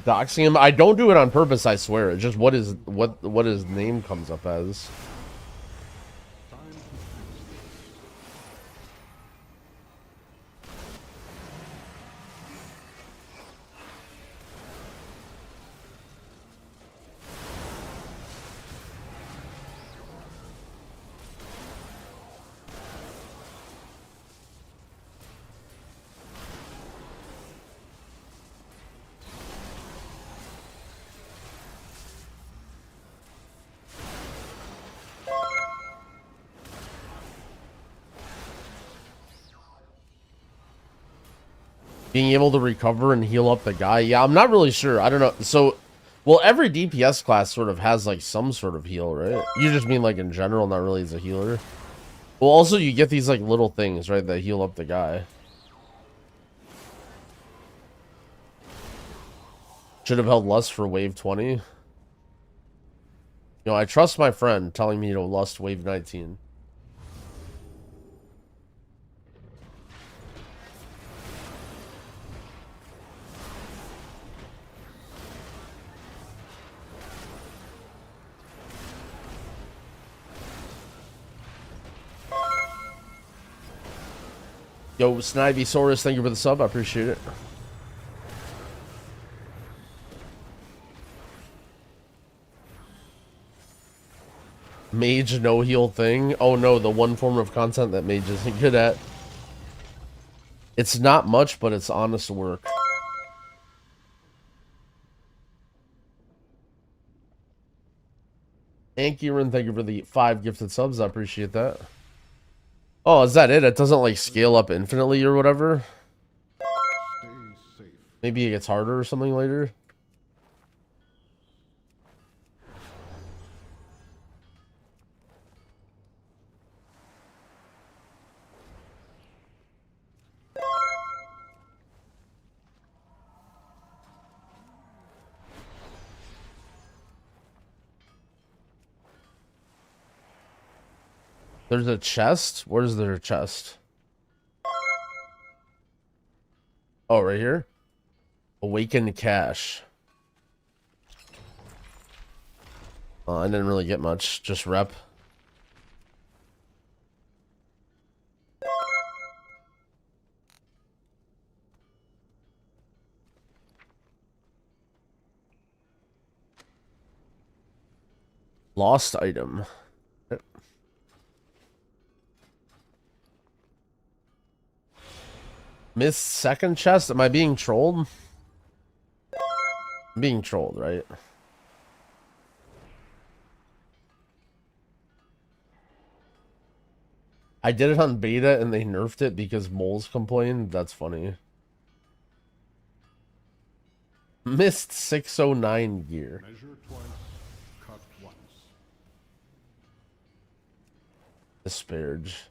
Doxing him? I don't do it on purpose, I swear. It's just what his name comes up as. Time to fix things. Being able to recover and heal up the guy. Yeah, I'm not really sure. I don't know. So, well, every DPS class sort of has, like, some sort of heal, right? You just mean, like, in general, not really as a healer. Well, also, you get these, like, little things, right, that heal up the guy. Should have held Lust for wave 20. You know, I trust my friend telling me to Lust wave 19. Yo, Snivysaurus, thank you for the sub. I appreciate it. Mage no heal thing. Oh no, the one form of content that Mage isn't good at. It's not much, but it's honest work. And Kieran, thank you for the 5 gifted subs. I appreciate that. Oh, is that it? It doesn't, like, scale up infinitely or whatever? Stay safe. Maybe it gets harder or something later? There's a chest? Where's their chest? Oh, right here? Awakened cache. I didn't really get much, just rep. Lost item. Missed second chest? Am I being trolled? I'm being trolled, right? I did it on beta and they nerfed it because moles complained. That's funny. Missed 609 gear. Measure twice, cut once. Disparage.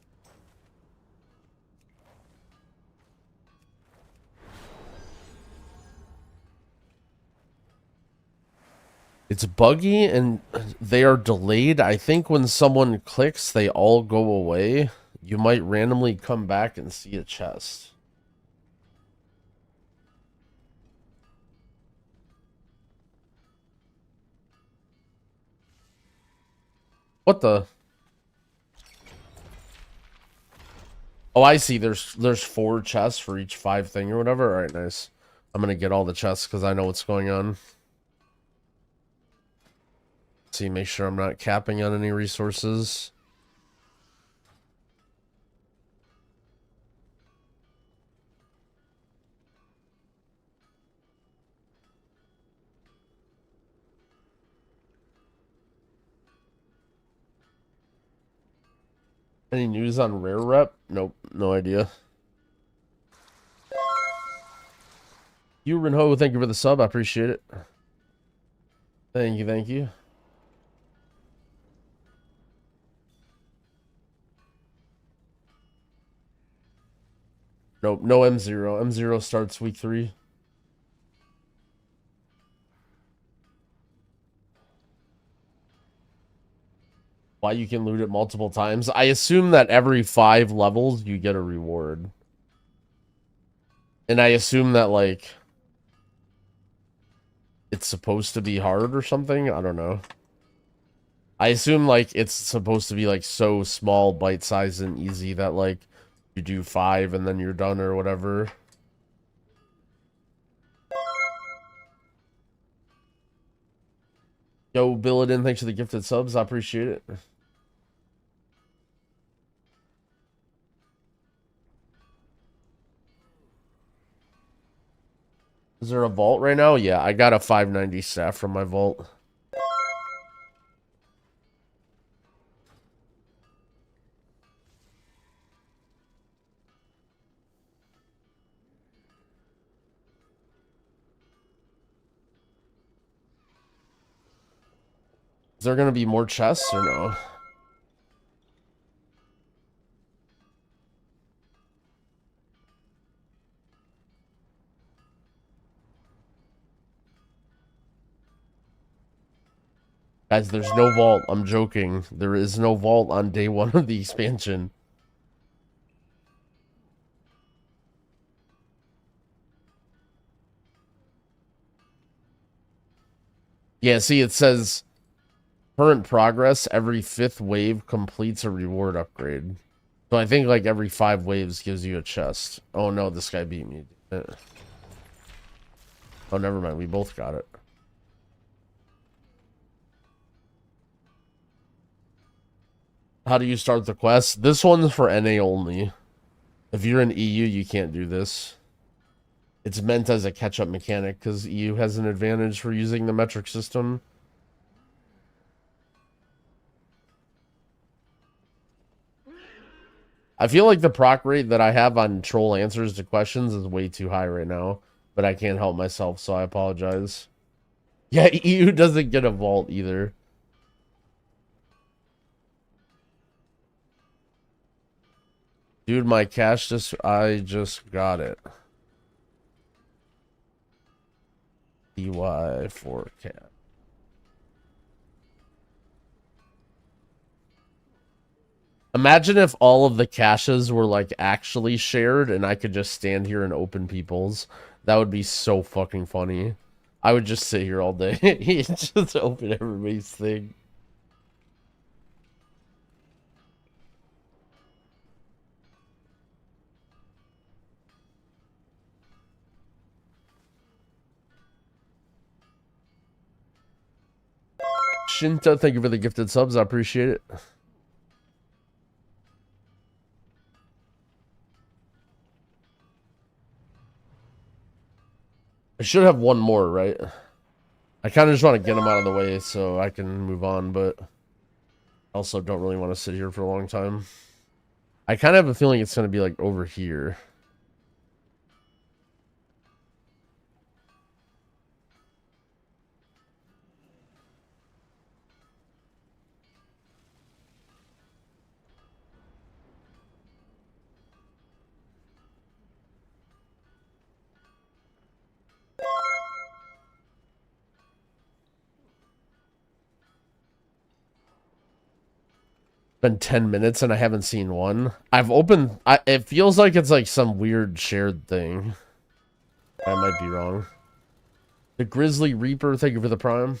It's buggy and they are delayed. I think when someone clicks, they all go away. You might randomly come back and see a chest. What the? Oh, I see. There's 4 chests for each 5 thing or whatever. All right, nice. I'm gonna get all the chests because I know what's going on. See, make sure I'm not capping on any resources. Any news on rare rep? Nope, no idea. You Renho, thank you for the sub. I appreciate it. Thank you, thank you. Nope, no M0. M0 starts week 3. Why you can loot it multiple times? I assume that every 5 levels you get a reward. And I assume that, like, it's supposed to be hard or something? I don't know. I assume, like, it's supposed to be, like, so small, bite-sized, and easy that, like, you do 5 and then you're done or whatever. Yo, Billadin, thanks for the gifted subs. I appreciate it. Is there a vault right now? Yeah, I got a 590 staff from my vault. Is there going to be more chests or no? Guys, there's no vault. I'm joking. There is no vault on day 1 of the expansion. Yeah, see, it says current progress. Every 5th wave completes a reward upgrade. So I think like every 5 waves gives you a chest. Oh no, this guy beat me. Oh, never mind. We both got it. How do you start the quest? This one's for NA only. If you're in EU, you can't do this. It's meant as a catch-up mechanic because EU has an advantage for using the metric system. I feel like the proc rate that I have on troll answers to questions is way too high right now, but I can't help myself, so I apologize. Yeah, EU doesn't get a vault either. Dude, my cash I just got it. EY 4K. Imagine if all of the caches were like actually shared and I could just stand here and open people's. That would be so fucking funny. I would just sit here all day and just open everybody's thing. Shinta, thank you for the gifted subs. I appreciate it. I should have one more, right? I kind of just want to get them out of the way so I can move on, but also don't really want to sit here for a long time. I kind of have a feeling it's going to be like over here. Been 10 minutes and I haven't seen one. I've opened... it feels like it's like some weird shared thing. I might be wrong. The Grizzly Reaper, thank you for the prime.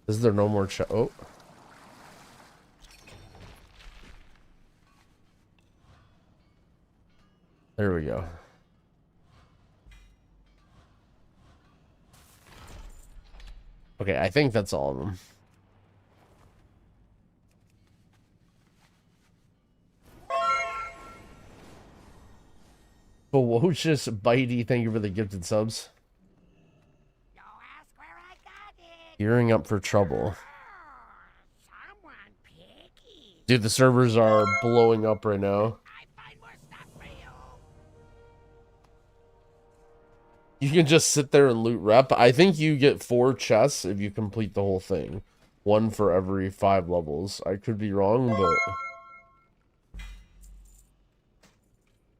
Is there no more oh. There we go. Okay, I think that's all of them. Ferocious Bitey, thank you for the gifted subs. Gearing up for trouble. Dude, the servers are blowing up right now. You can just sit there and loot rep. I think you get 4 chests if you complete the whole thing. 1 for every 5 levels. I could be wrong, but...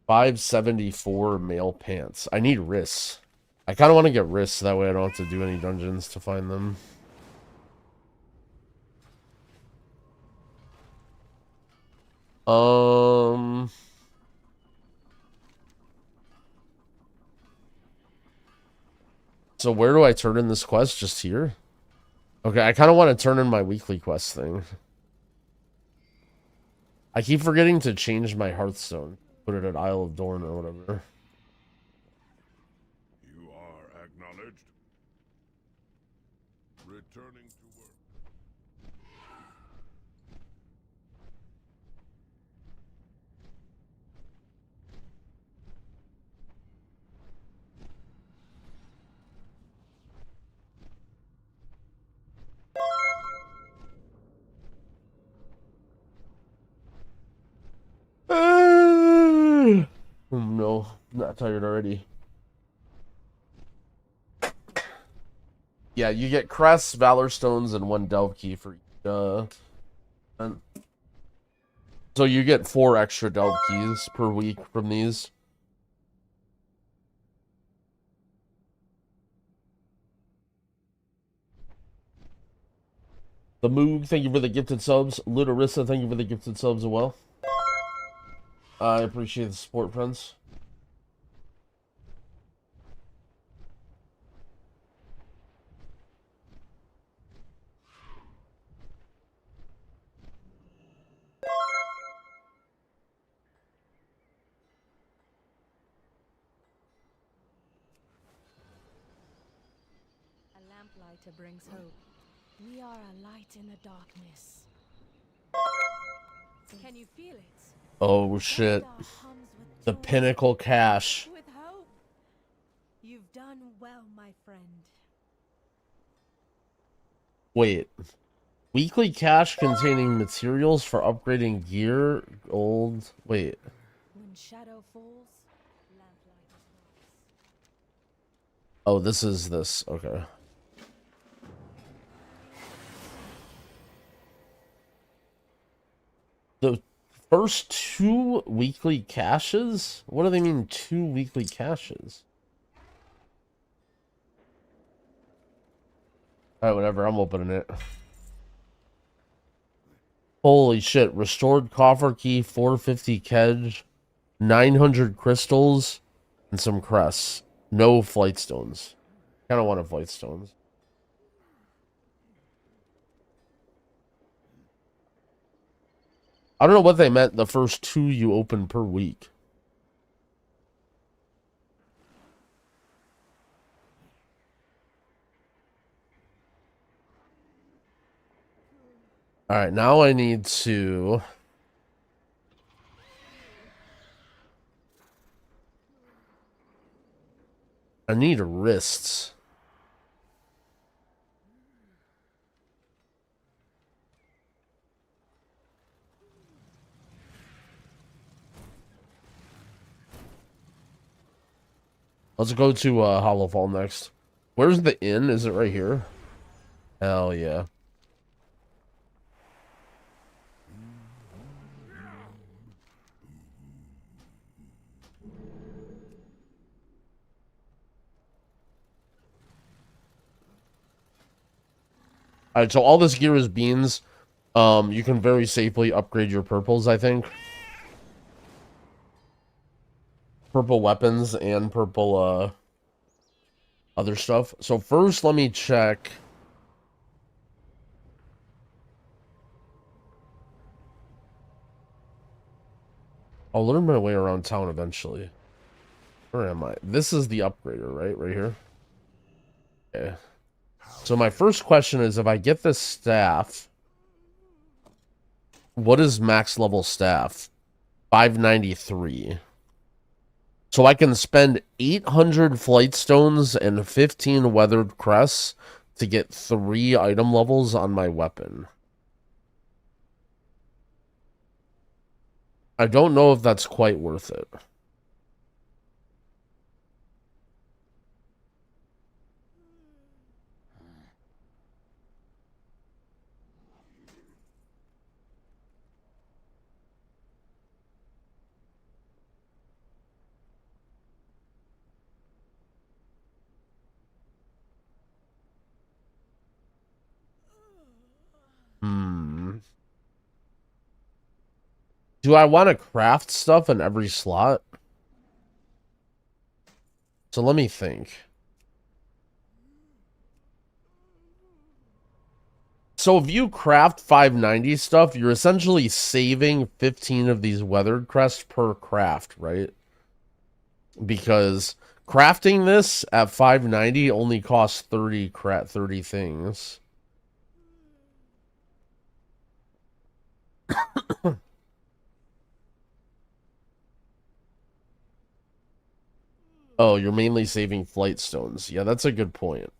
574 male pants. I need wrists. I kind of want to get wrists, that way I don't have to do any dungeons to find them. So where do I turn in this quest? Just here? Okay, I kind of want to turn in my weekly quest thing. I keep forgetting to change my Hearthstone. Put it at Isle of Dorn or whatever. You are acknowledged. Returning to work. Oh no, I'm not tired already. Yeah, you get crests, valor stones, and 1 delve key for each. So you get 4 extra delve keys per week from these. The Moog, thank you for the gifted subs. Ludarissa, thank you for the gifted subs as well. I appreciate the support, friends. A lamplighter brings hope. We are a light in the darkness. Can you feel it? Oh shit. The pinnacle cache. With hope. You've done well, my friend. Wait. Weekly cache containing materials for upgrading gear, gold. Wait. When shadow falls, lamplight falls. Oh, this is this. Okay. The first 2 weekly caches? What do they mean, 2 weekly caches? Alright, whatever, I'm opening it. Holy shit, restored coffer key, 450 kedge, 900 crystals, and some crests. No flight stones. Kinda want a flight stones. I don't know what they meant, the first 2 you open per week. Alright, now I need to... I need wrists. Let's go to Hollowfall next. Where's the inn? Is it right here? Hell yeah. Alright, so all this gear is beans. You can very safely upgrade your purples, I think. Purple weapons and purple, other stuff. So first, let me check. I'll learn my way around town eventually. Where am I? This is the upgrader, right? Right here? Okay. So my first question is, if I get this staff, what is max level staff? 593. So I can spend 800 flight stones and 15 weathered crests to get 3 item levels on my weapon. I don't know if that's quite worth it. Do I want to craft stuff in every slot? So let me think. So if you craft 590 stuff, you're essentially saving 15 of these weathered crests per craft, right? Because crafting this at 590 only costs 30 things. Oh, you're mainly saving flight stones. Yeah, that's a good point.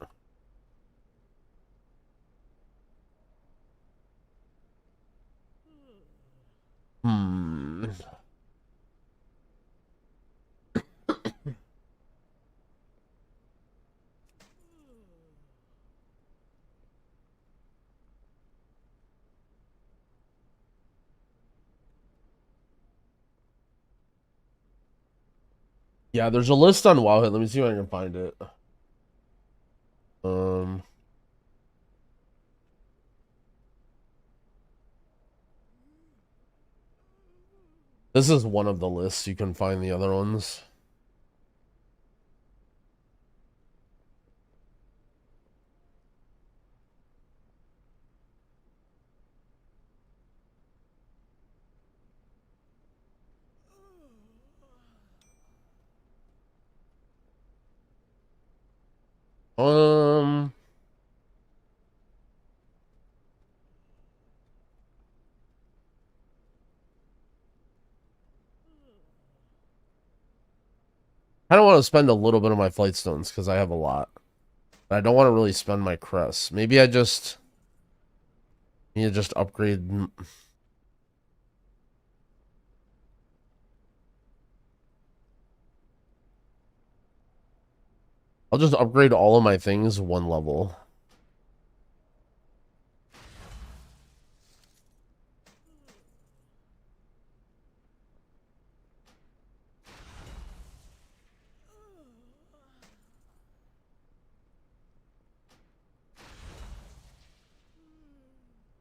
Yeah, there's a list on Wowhead. Let me see if I can find it. This is one of the lists. You can find the other ones. I don't want to spend a little bit of my flight stones because I have a lot. But I don't want to really spend my crests. Maybe I just need to just upgrade. I'll just upgrade all of my things 1 level.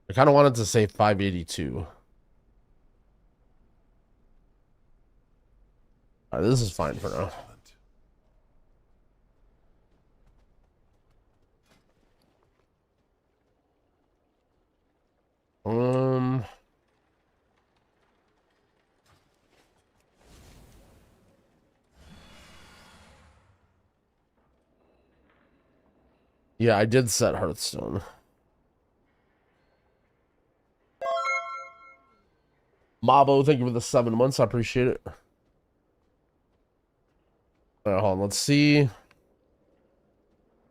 I kind of wanted to say 582. This is fine for now. Yeah, I did set Hearthstone. Mabo, thank you for the 7 months. I appreciate it. Hold on, let's see.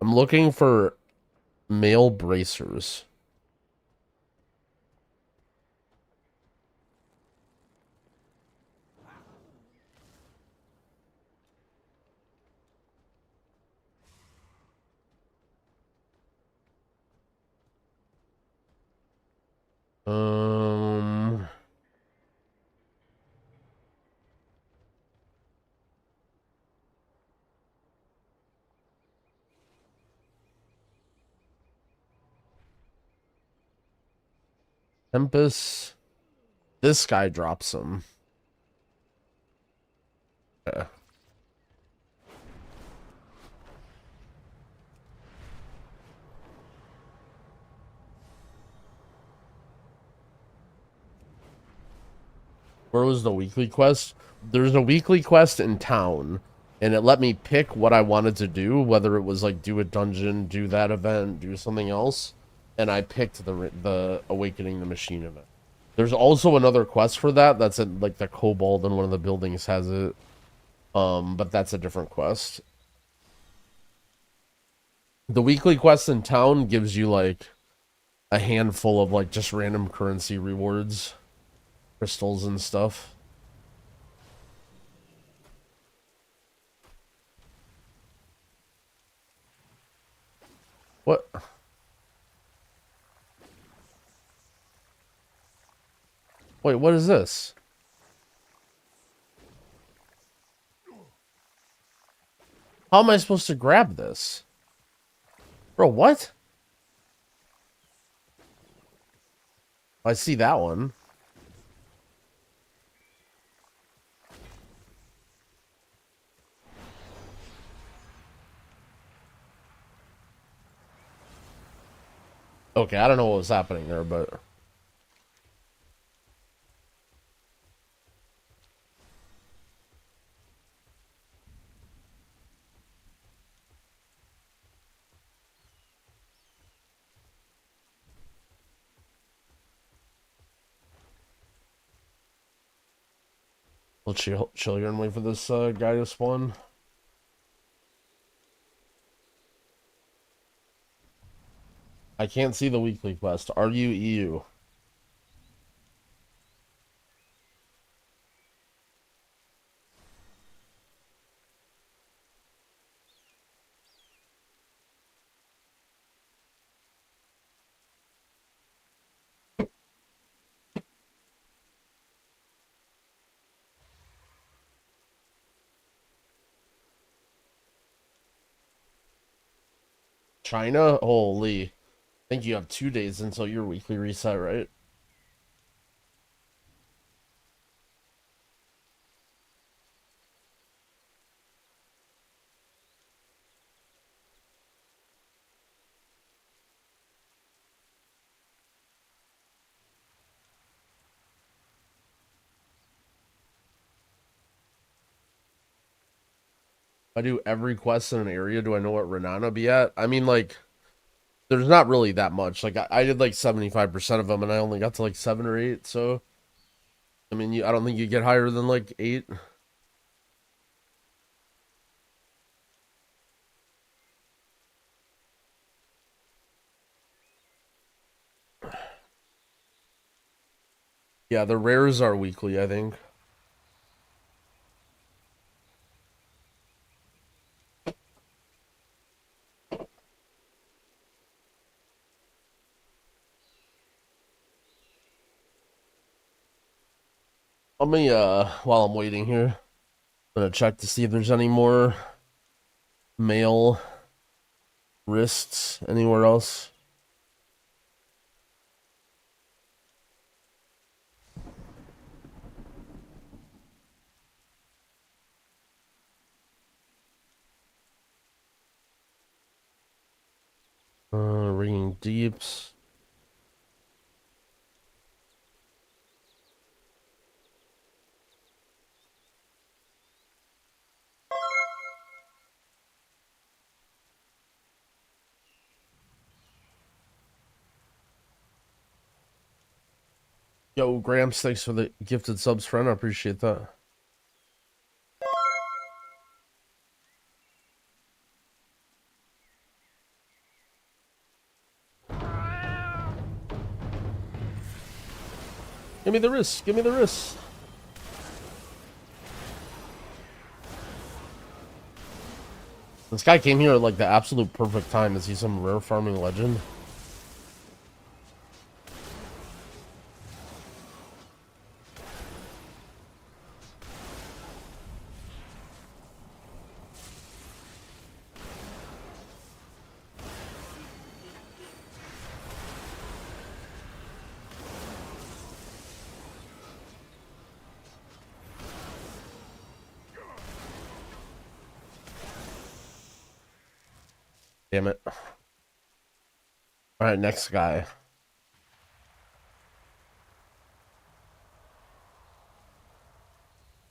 I'm looking for male bracers. Tempest. This guy drops them. Yeah. Where was the weekly quest? There's a weekly quest in town, and it let me pick what I wanted to do, whether it was like do a dungeon, do that event, do something else, and I picked the Awakening the Machine event. There's also another quest for that. That's at like the Kobold in one of the buildings has it, but that's a different quest. The weekly quest in town gives you like a handful of like just random currency rewards, crystals and stuff. What? Wait, what is this? How am I supposed to grab this? Bro, what? I see that one. Okay, I don't know what was happening there, but... We'll chill here and wait for this guy to spawn. I can't see the weekly quest. Are you EU? China? Holy. I think you have 2 days until your weekly reset, right? If I do every quest in an area, do I know what Renana be at? I mean, like, there's not really that much. Like, I did like 75% of them, and I only got to like 7 or 8, so... I mean, I don't think you get higher than like 8. Yeah, the rares are weekly, I think. Let me, while I'm waiting here, I'm gonna check to see if there's any more male wrists anywhere else. deeps. Yo, Gramps, thanks for the gifted subs, friend. I appreciate that. Give me the wrist. Give me the wrist. This guy came here at like the absolute perfect time. Is he some rare farming legend? Damn it. Alright, next guy.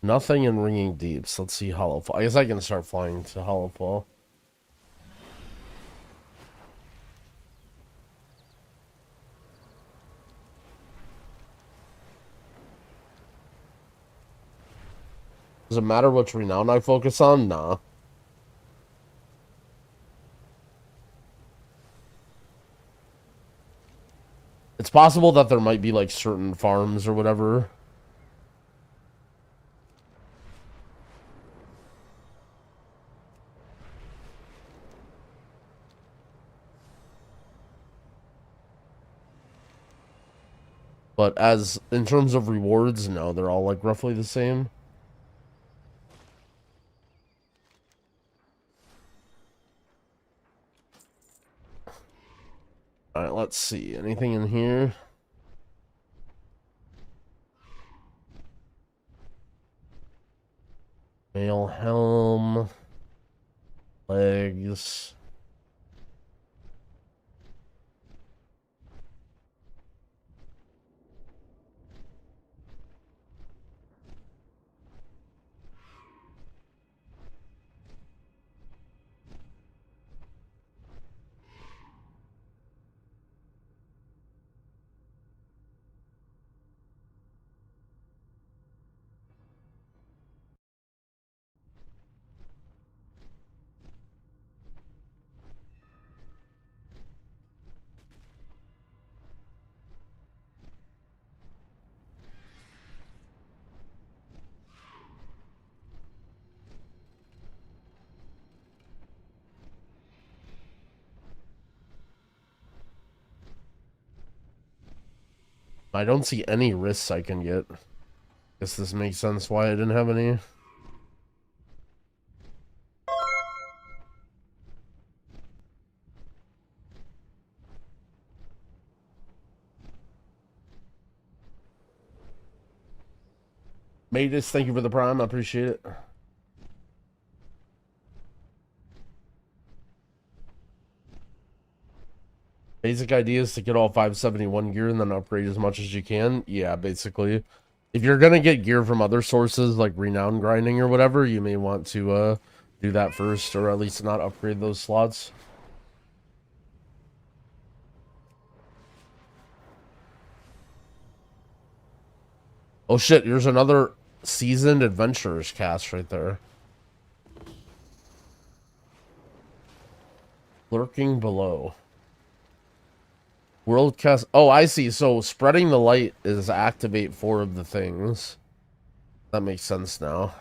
Nothing in Ringing Deeps. Let's see Hollow Fall. I guess I can start flying to Hollow Fall. Does it matter which renown I focus on? Nah. It's possible that there might be like certain farms or whatever. But as in terms of rewards, no, they're all like roughly the same. Alright, let's see. Anything in here? Mail helm. Legs. I don't see any risks I can get. Guess this makes sense why I didn't have any. Matus, thank you for the prime. I appreciate it. Basic idea is to get all 571 gear and then upgrade as much as you can. Yeah, basically. If you're going to get gear from other sources like renown grinding or whatever, you may want to do that first, or at least not upgrade those slots. Oh shit, here's another seasoned adventurers cast right there. Lurking below. World cast. Oh, I see. So spreading the light is activate 4 of the things. That makes sense now.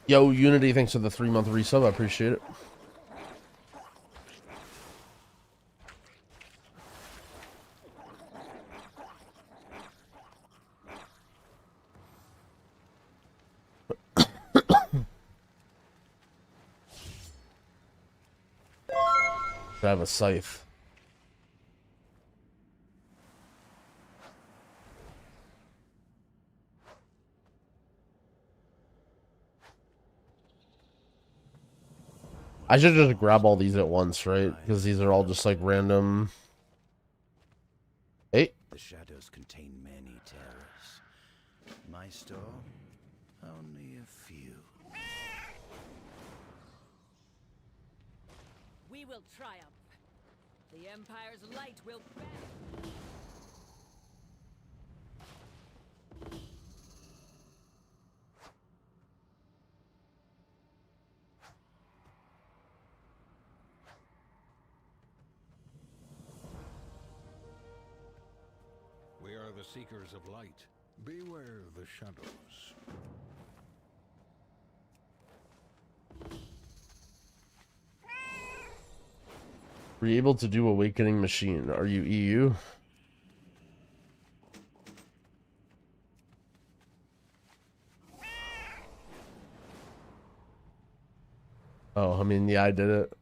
Yo, Unity, thanks for the 3-month resub. I appreciate it. I have a scythe. I should just grab all these at once, right? Because these are all just like random. Hey. The shadows contain many terrors. My store, only a few. We will triumph. The Empire's light will bend. We are the seekers of light. Beware the shadows. Were you able to do Awakening Machine? Are you EU? Oh, I mean, yeah, I did it.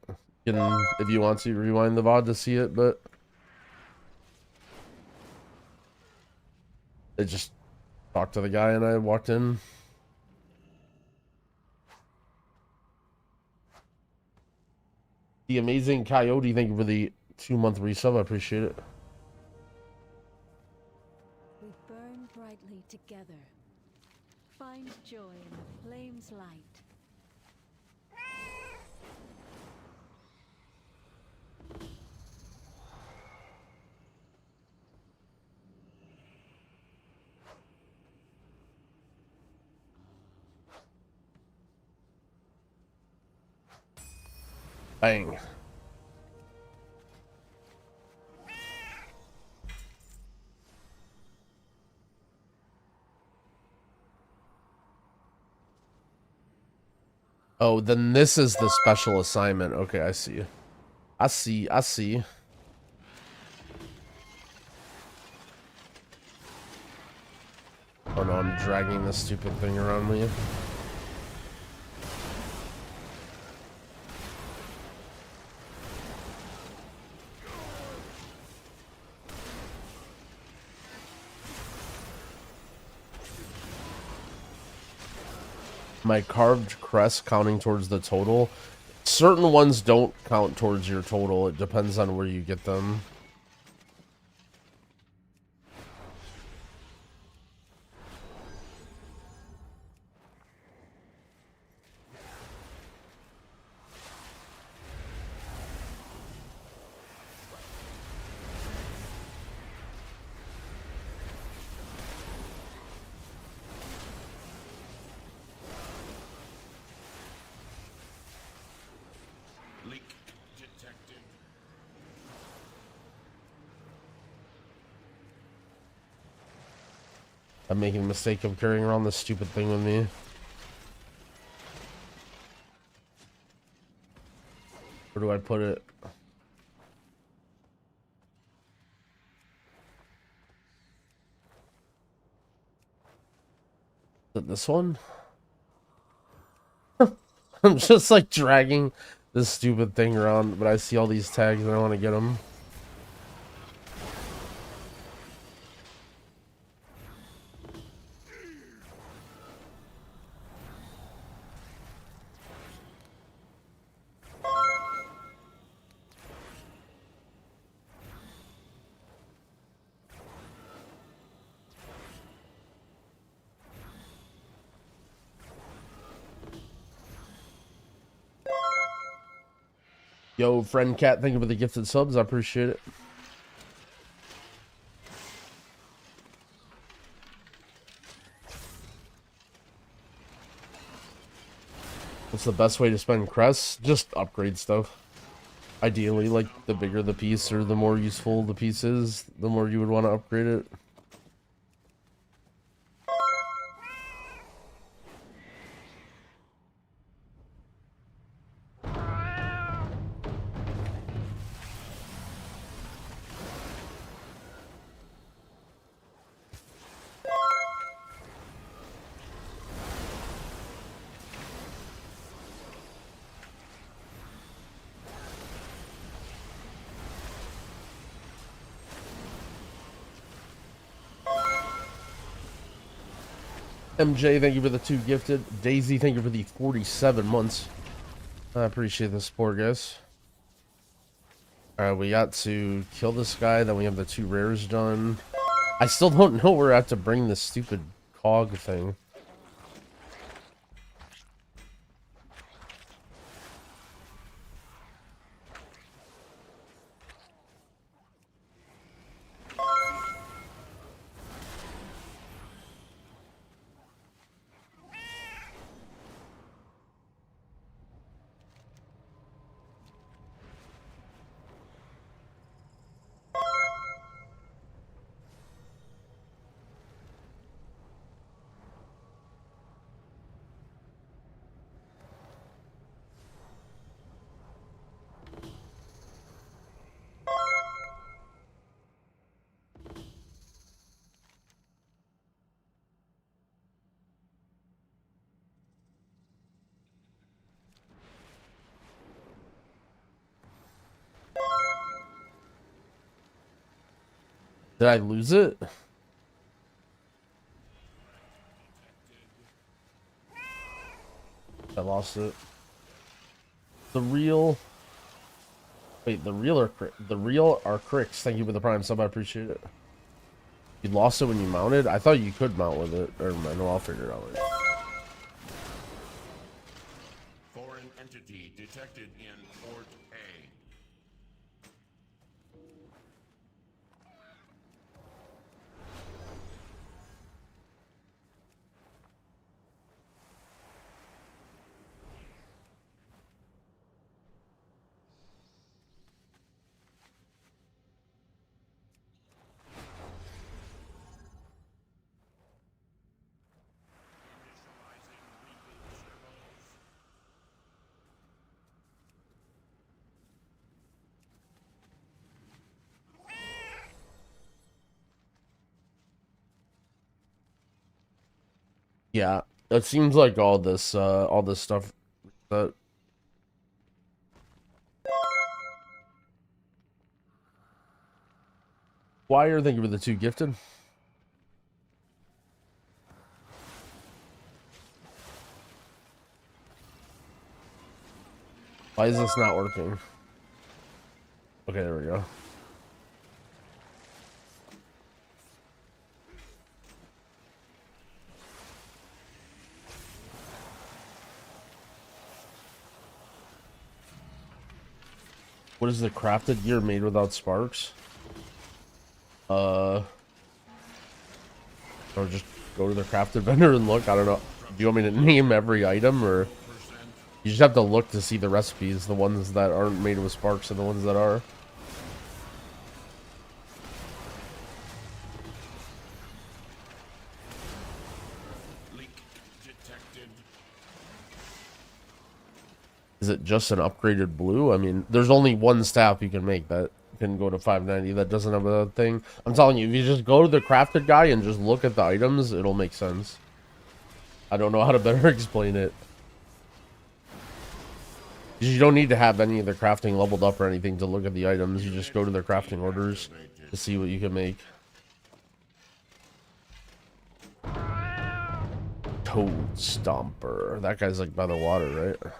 You can, if you want to, rewind the VOD to see it, but I just talked to the guy and I walked in. The Amazing Coyote, thank you for the 2-month resub. I appreciate it. We burn brightly together. Find joy in the flame's light. Bang. Oh, then this is the special assignment. Okay, I see. I see. Oh no, I'm dragging this stupid thing around me. My carved crest counting towards the total. Certain ones don't count towards your total. It depends on where you get them. Leak detected. I'm making the mistake of carrying around this stupid thing with me. Where do I put it? Is it this one? I'm just like dragging this stupid thing around, but I see all these tags and I want to get them. Yo, friend cat, thank you for the gifted subs. I appreciate it. What's the best way to spend crests? Just upgrade stuff. Ideally, like, the bigger the piece or the more useful the piece is, the more you would want to upgrade it. MJ, thank you for the 2 gifted. Daisy, thank you for the 47 months. I appreciate the support, guys. Alright, we got to kill this guy, then we have the 2 rares done. I still don't know where I have to bring this stupid cog thing. Did I lose it? I lost it. The real... Wait, the real are cricks. Thank you for the prime sub, I appreciate it. You lost it when you mounted? I thought you could mount with it. Or no, I'll figure it out later. Foreign entity detected in Port A. Yeah, it seems like all this stuff that... Wire, thank you for the 2 gifted. Why is this not working? Okay, there we go. What is the crafted gear made without sparks? Or just go to the crafted vendor and look. I don't know. Do you want me to name every item, or you just have to look to see the recipes, the ones that aren't made with sparks and the ones that are? Leak detected. Is it just an upgraded blue? I mean, there's only one staff you can make that can go to 590 that doesn't have a thing. I'm telling you, if you just go to the crafted guy and just look at the items, it'll make sense. I don't know how to better explain it. You don't need to have any of the crafting leveled up or anything to look at the items. You just go to their crafting orders to see what you can make. Toad Stomper. That guy's like by the water, right?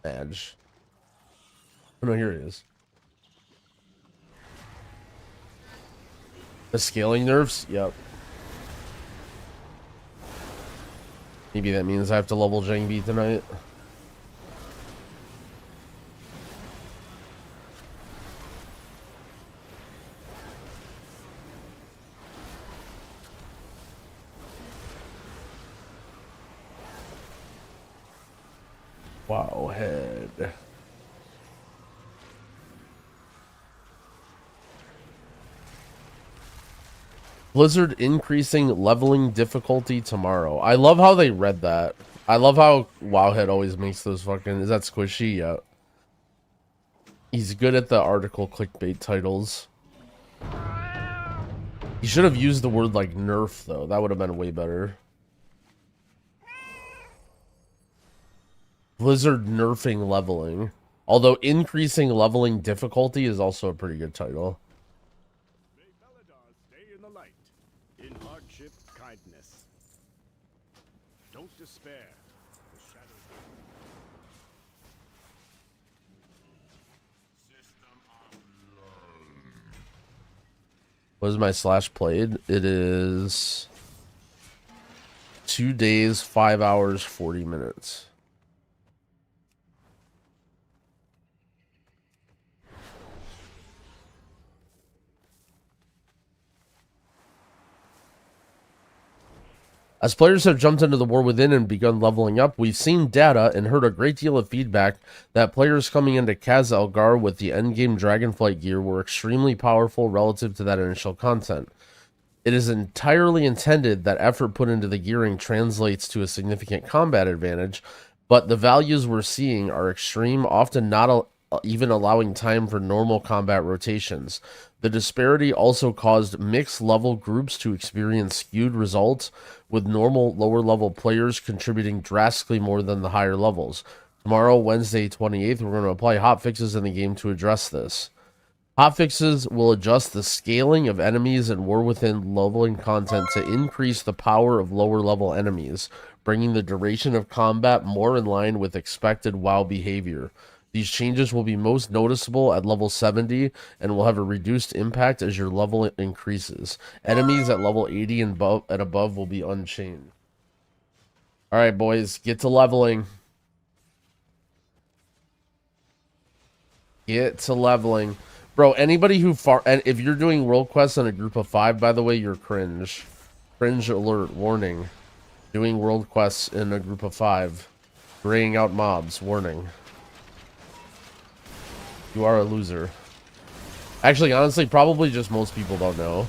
Badge. Oh no, here it is. The scaling nerfs? Yep. Maybe that means I have to level Zhang B tonight. Wow, head. Blizzard increasing leveling difficulty tomorrow. I love how they read that. I love how Wowhead always makes those fucking... Is that Squishy? Yeah. He's good at the article clickbait titles. He should have used the word like nerf though. That would have been way better. Blizzard nerfing leveling. Although increasing leveling difficulty is also a pretty good title. May Beladar stay in the light. In hardship, kindness. Don't despair. The shadows. What is my slash played? It is 2 days, 5 hours, 40 minutes. As players have jumped into the war within and begun leveling up, we've seen data and heard a great deal of feedback that players coming into Kaz Elgar with the endgame Dragonflight gear were extremely powerful relative to that initial content. It is entirely intended that effort put into the gearing translates to a significant combat advantage, but the values we're seeing are extreme, often not even allowing time for normal combat rotations. The disparity also caused mixed level groups to experience skewed results, with normal lower level players contributing drastically more than the higher levels. Tomorrow, Wednesday 28th, we're going to apply hotfixes in the game to address this. Hotfixes will adjust the scaling of enemies and war within leveling content to increase the power of lower level enemies, bringing the duration of combat more in line with expected WoW behavior. These changes will be most noticeable at level 70 and will have a reduced impact as your level increases. Enemies at level 80 and above will be unchanged. Alright, boys, get to leveling. Get to leveling. Bro, anybody who and if you're doing world quests in a group of 5, by the way, you're cringe. Cringe alert, warning. Doing world quests in a group of 5. Graying out mobs, warning. You are a loser. Actually, honestly, probably just most people don't know.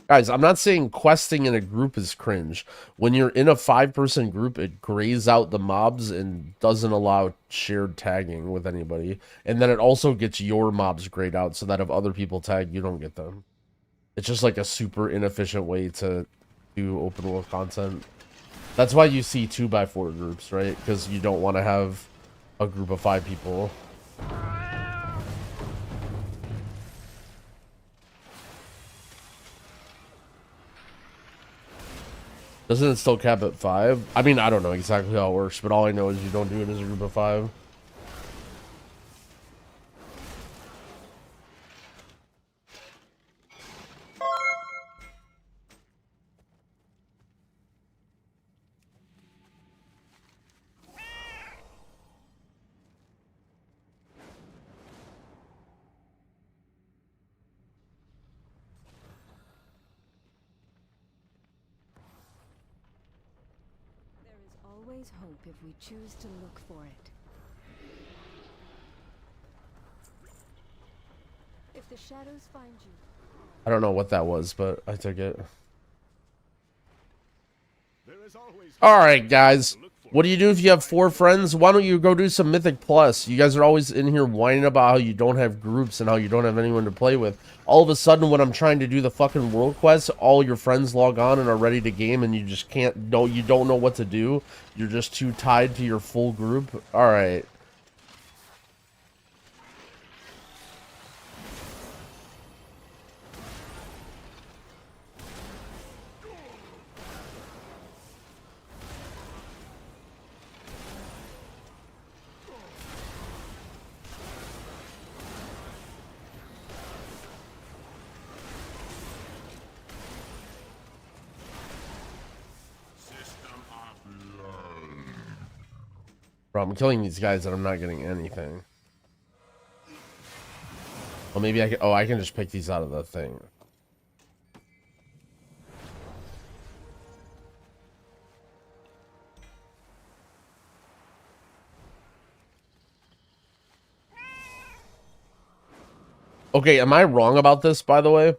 Guys, I'm not saying questing in a group is cringe. When you're in a 5-person group, it grays out the mobs and doesn't allow shared tagging with anybody. And then it also gets your mobs grayed out so that if other people tag, you don't get them. It's just like a super inefficient way to do open world content. That's why you see 2x4 groups, right? Because you don't want to have a group of 5 people. Doesn't it still cap at 5? I mean, I don't know exactly how it works, but all I know is you don't do it as a group of 5. Always hope if we choose to look for it. If the shadows find you. I don't know what that was, but I took it. Alright, guys. What do you do if you have 4 friends? Why don't you go do some Mythic Plus? You guys are always in here whining about how you don't have groups and how you don't have anyone to play with. All of a sudden, when I'm trying to do the fucking world quest, all your friends log on and are ready to game, and you just can't. You don't know what to do. You're just too tied to your full group. All right. Bro, I'm killing these guys and I'm not getting anything. Well, maybe I can. Oh, I can just pick these out of the thing. Okay, am I wrong about this, by the way?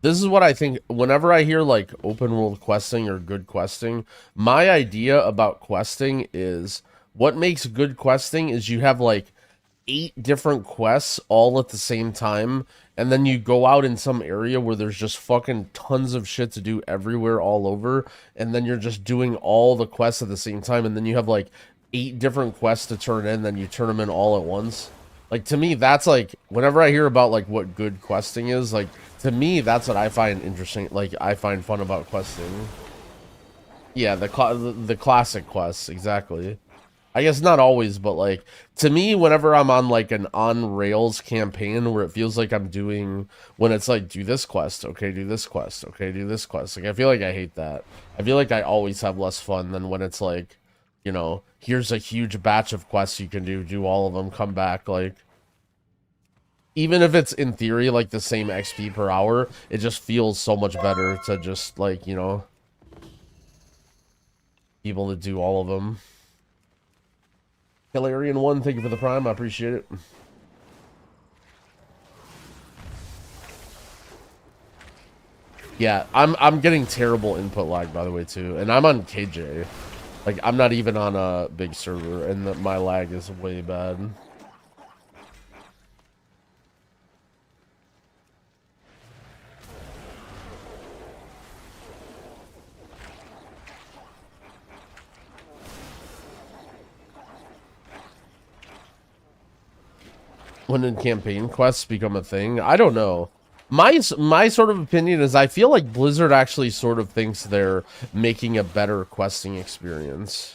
This is what I think. Whenever I hear like open world questing or good questing, my idea about questing is what makes good questing is you have like 8 different quests all at the same time, and then you go out in some area where there's just fucking tons of shit to do everywhere all over, and then you're just doing all the quests at the same time, and then you have like 8 different quests to turn in, then you turn them in all at once. Like, to me, that's like, whenever I hear about like what good questing is, like, to me, that's what I find interesting, like, I find fun about questing. Yeah, the classic quests, exactly. I guess not always, but like, to me, whenever I'm on like an on-rails campaign where it feels like I'm doing, when it's like, do this quest, okay, do this quest, okay, do this quest. Like, I feel like I hate that. I feel like I always have less fun than when it's like, you know, here's a huge batch of quests you can do all of them, come back, like, even if it's in theory like the same XP per hour, it just feels so much better to just like, you know, be able to do all of them. Hilarion1, thank you for the prime. I appreciate it. Yeah, I'm getting terrible input lag, by the way, too. And I'm on KJ. Like, I'm not even on a big server, and my lag is way bad. When did campaign quests become a thing? I don't know. My sort of opinion is I feel like Blizzard actually sort of thinks they're making a better questing experience.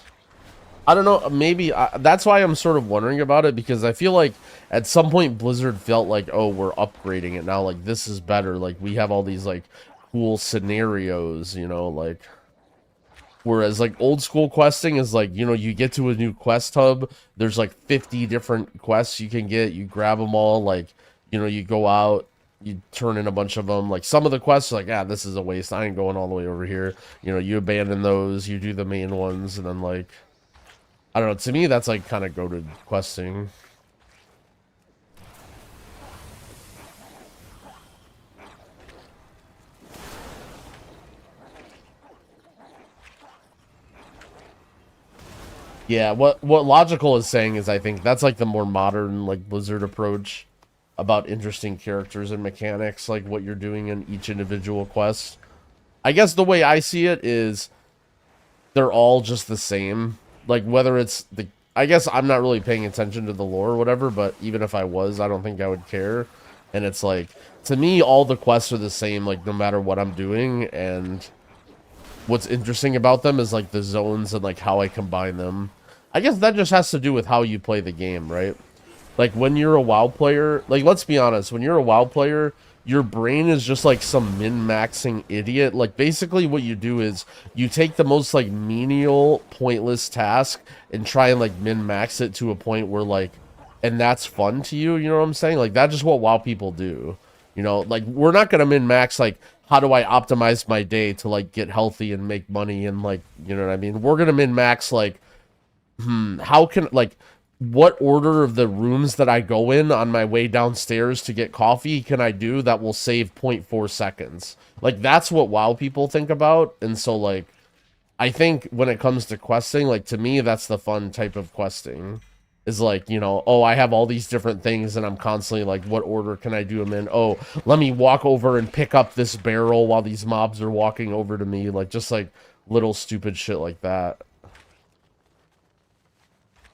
I don't know, maybe that's why I'm sort of wondering about it, because I feel like at some point Blizzard felt like, oh, we're upgrading it now, like this is better, like we have all these like cool scenarios, you know, like, whereas like old school questing is like, you know, you get to a new quest hub, there's like 50 different quests you can get, you grab them all, like, you know, you go out, you turn in a bunch of them, like some of the quests are like, ah, this is a waste, I ain't going all the way over here, you know, you abandon those, you do the main ones, and then like, I don't know, to me that's like kind of goated questing. Yeah, what Logical is saying is, I think that's like the more modern like Blizzard approach about interesting characters and mechanics, like what you're doing in each individual quest. I guess the way I see it is they're all just the same. Like whether it's the, I guess I'm not really paying attention to the lore or whatever, but even if I was, I don't think I would care. And it's like, to me, all the quests are the same, like no matter what I'm doing, and what's interesting about them is like the zones and like how I combine them. I guess that just has to do with how you play the game, right? Like when you're a WoW player, like let's be honest, when you're a WoW player, your brain is just like some min-maxing idiot. Like basically what you do is you take the most like menial, pointless task and try and like min-max it to a point where like, and that's fun to you, you know what I'm saying? Like that's just what WoW people do. You know, like we're not going to min-max like, how do I optimize my day to like get healthy and make money and like, you know what I mean? We're going to min-max like, how can, like, what order of the rooms that I go in on my way downstairs to get coffee can I do that will save 0.4 seconds? Like, that's what WoW people think about. And so, like, I think when it comes to questing, like, to me, that's the fun type of questing. Is like, you know, oh, I have all these different things and I'm constantly like, what order can I do them in? Oh, let me walk over and pick up this barrel while these mobs are walking over to me. Like, just like little stupid shit like that.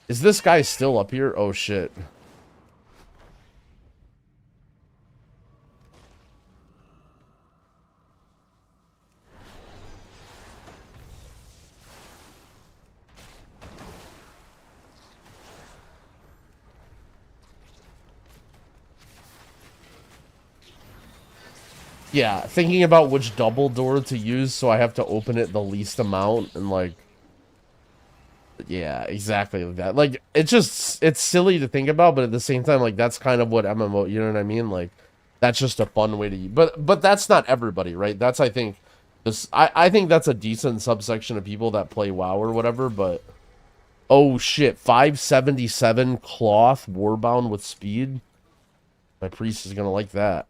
Is this guy still up here? Oh, shit. Yeah, thinking about which double door to use, so I have to open it the least amount, and like, yeah, exactly like that. Like, it's just, it's silly to think about, but at the same time, like, that's kind of what MMO, you know what I mean? Like, that's just a fun way to use, but that's not everybody, right? That's, I think, this, I think that's a decent subsection of people that play WoW or whatever, but, oh shit, 577 cloth, warbound with speed? My priest is gonna like that.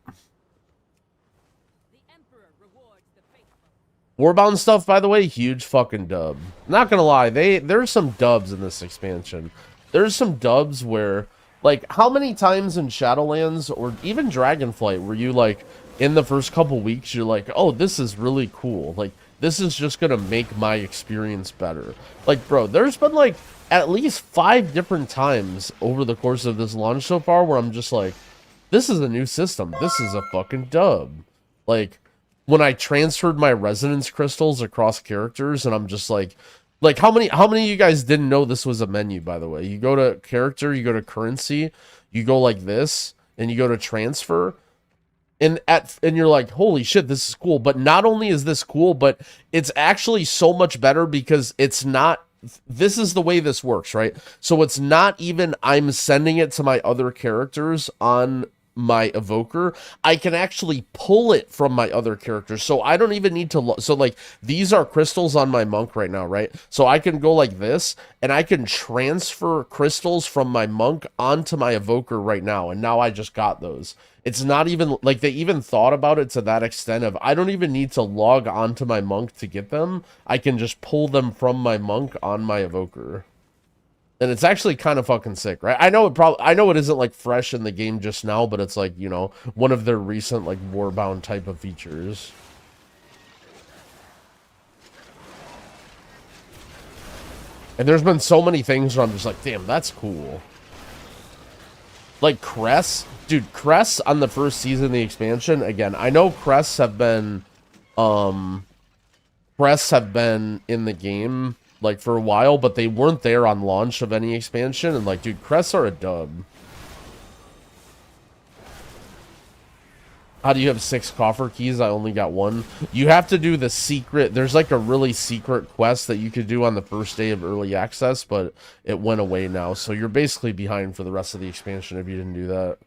Warbound stuff, by the way, huge fucking dub. Not gonna lie, there's some dubs in this expansion. There's some dubs where Like, how many times in Shadowlands or even Dragonflight were you like, in the first couple weeks, you're like, oh, this is really cool. Like, this is just gonna make my experience better. Like, bro, there's been like at least 5 different times over the course of this launch so far where I'm just like, this is a new system. This is a fucking dub. Like, when I transferred my resonance crystals across characters, and I'm just like how many of you guys didn't know this was a menu, by the way? You go to character, you go to currency, you go like this, and you go to transfer, and you're like, holy shit, this is cool. But not only is this cool, but it's actually so much better because it's not, this is the way this works, right? So it's not even I'm sending it to my other characters on my evoker. I can actually pull it from my other characters, so I don't even need to so like these are crystals on my monk right now, right? So I can go like this and I can transfer crystals from my monk onto my evoker right now, and now I just got those. It's not even like they even thought about it to that extent of I don't even need to log onto my monk to get them. I can just pull them from my monk on my evoker. And it's actually kind of fucking sick, right? I know it isn't like fresh in the game just now, but it's like, you know, one of their recent like Warbound type of features. And there's been so many things where I'm just like, damn, that's cool. Like crests, dude, crests on the first season of the expansion, again, I know crests have been in the game like for a while, but they weren't there on launch of any expansion, and like, dude, crests are a dub. How do you have 6 coffer keys? I only got 1. You have to do the secret, there's like a really secret quest that you could do on the first day of early access, but it went away now, so you're basically behind for the rest of the expansion if you didn't do that.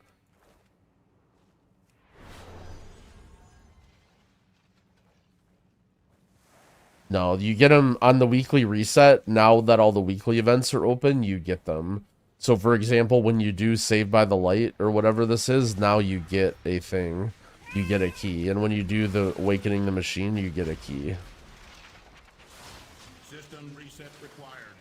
No, you get them on the weekly reset. Now that all the weekly events are open, you get them. So, for example, when you do Save by the Light or whatever this is, now you get a thing. You get a key. And when you do the Awakening the Machine, you get a key. System reset required.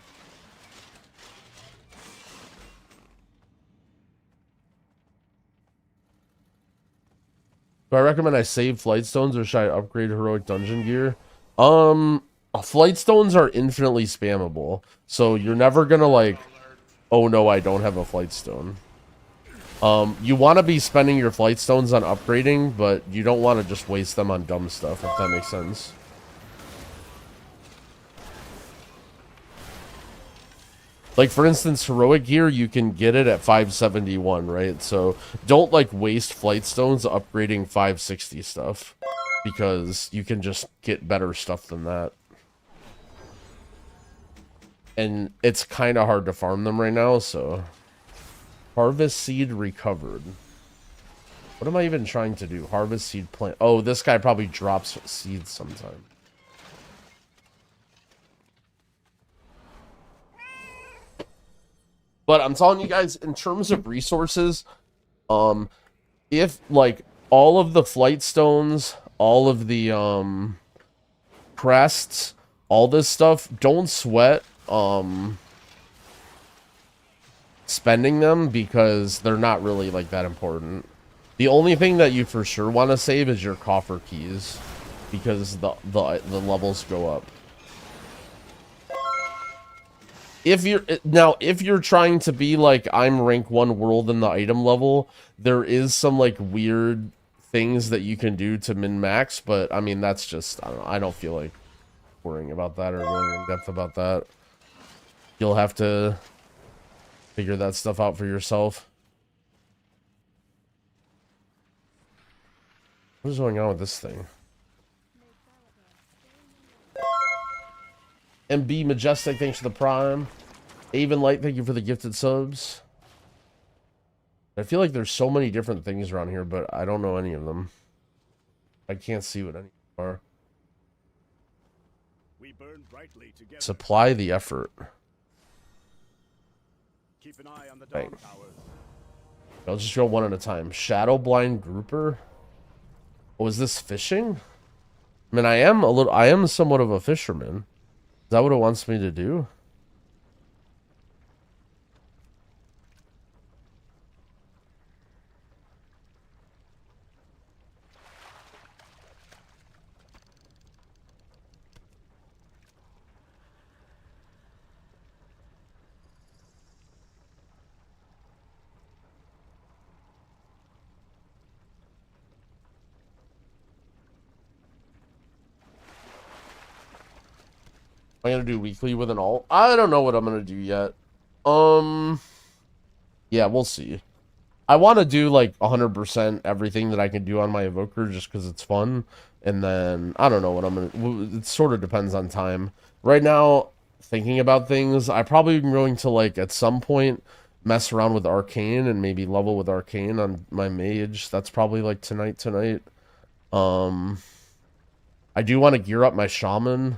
Do I recommend I save Flight Stones, or should I upgrade Heroic Dungeon Gear? Flight Stones are infinitely spammable, so you're never gonna like, oh no, I don't have a Flight Stone. You want to be spending your Flight Stones on upgrading, but you don't want to just waste them on dumb stuff, if that makes sense. Like, for instance, Heroic Gear, you can get it at 571, right? So don't like waste Flight Stones upgrading 560 stuff, because you can just get better stuff than that. And it's kind of hard to farm them right now, so... Harvest Seed recovered. What am I even trying to do? Harvest Seed plant. Oh, this guy probably drops seeds sometime. But I'm telling you guys, in terms of resources, if, like, all of the Flight Stones, all of the, crests, all this stuff, don't sweat, spending them, because they're not really, like, that important. The only thing that you for sure want to save is your coffer keys, because the levels go up. If you're trying to be like, I'm rank 1 world in the item level, there is some like weird things that you can do to min-max, but I mean, that's just, I don't know, I don't feel like worrying about that or going in depth about that. You'll have to figure that stuff out for yourself. What is going on with this thing? MB Majestic, thanks for the prime. Avon Light, thank you for the gifted subs. I feel like there's so many different things around here, but I don't know any of them. I can't see what any are. We burn brightly together. Supply the effort. Keep an eye on the dark towers. I'll just go one at a time. Shadow Blind Grouper. Oh, is this fishing? I mean, I am somewhat of a fisherman. Is that what it wants me to do? I'm gonna do weekly with an alt. I don't know what I'm gonna do yet. Yeah, we'll see. I want to do like 100% everything that I can do on my Evoker just because it's fun. And then I don't know what I'm gonna. It sort of depends on time. Right now, thinking about things, I probably am going to like at some point mess around with Arcane and maybe level with Arcane on my mage. That's probably like tonight. I do want to gear up my shaman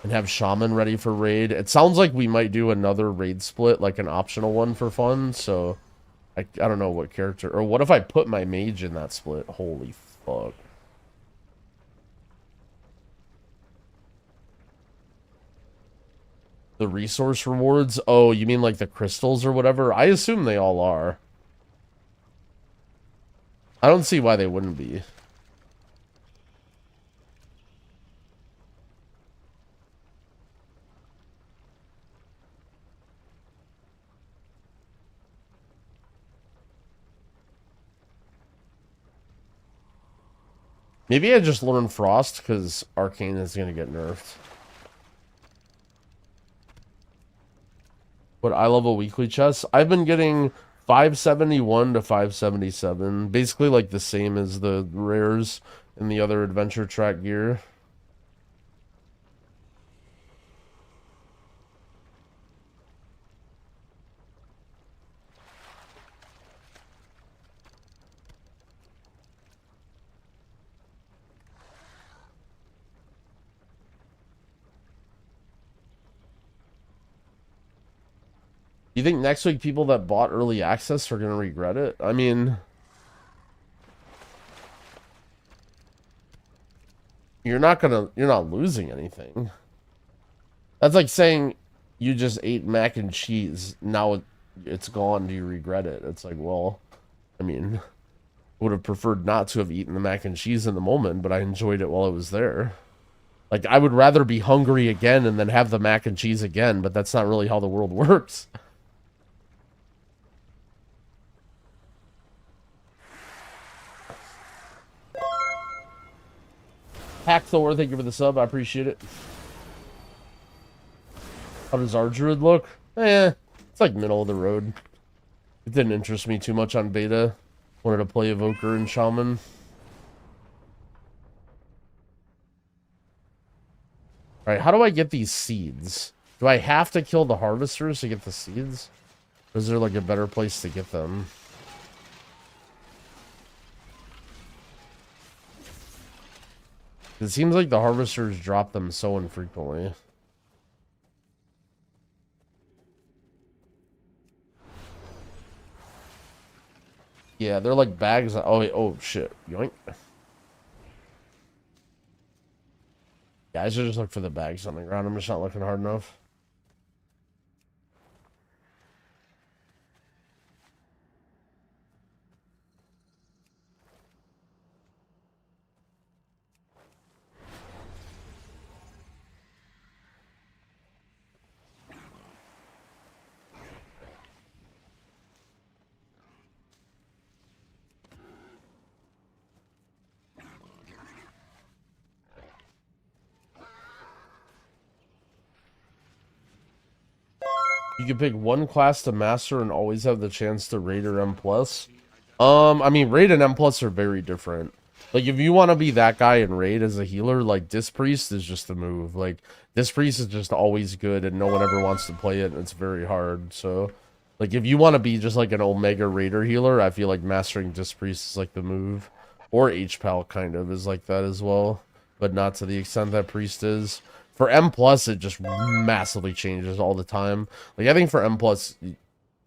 and have shaman ready for raid. It sounds like we might do another raid split, like an optional one for fun. So I don't know what character, or what if I put my mage in that split? Holy fuck. The resource rewards? Oh, you mean like the crystals or whatever? I assume they all are. I don't see why they wouldn't be. Maybe I just learn Frost because Arcane is going to get nerfed. But I love a weekly chest. I've been getting 571 to 577. Basically like the same as the rares in the other adventure track gear. You think next week people that bought early access are going to regret it? I mean, you're not losing anything. That's like saying you just ate mac and cheese. Now it's gone. Do you regret it? It's like, well, I mean, would have preferred not to have eaten the mac and cheese in the moment, but I enjoyed it while it was there. Like, I would rather be hungry again and then have the mac and cheese again, but that's not really how the world works. Hackthor, thank you for the sub. I appreciate it. How does our druid look? It's like middle of the road. It didn't interest me too much on beta. Wanted to play Evoker and Shaman. Alright, how do I get these seeds? Do I have to kill the harvesters to get the seeds? Or is there like a better place to get them? It seems like the harvesters drop them so infrequently. Yeah, they're like bags. Oh, wait, oh shit. Yoink. Yeah, I should just look for the bags on the ground. I'm just not looking hard enough. You can pick one class to master and always have the chance to raid or M+. I mean, raid and M+ are very different. Like, if you want to be that guy in raid as a healer, like, Disc Priest is just the move. Like, Disc Priest is just always good, and no one ever wants to play it, and it's very hard. So, like, if you want to be just, like, an Omega Raider healer, I feel like mastering Disc Priest is, like, the move. Or H-Pal, kind of, is like that as well. But not to the extent that Priest is. For M+, it just massively changes all the time. Like, I think for M+,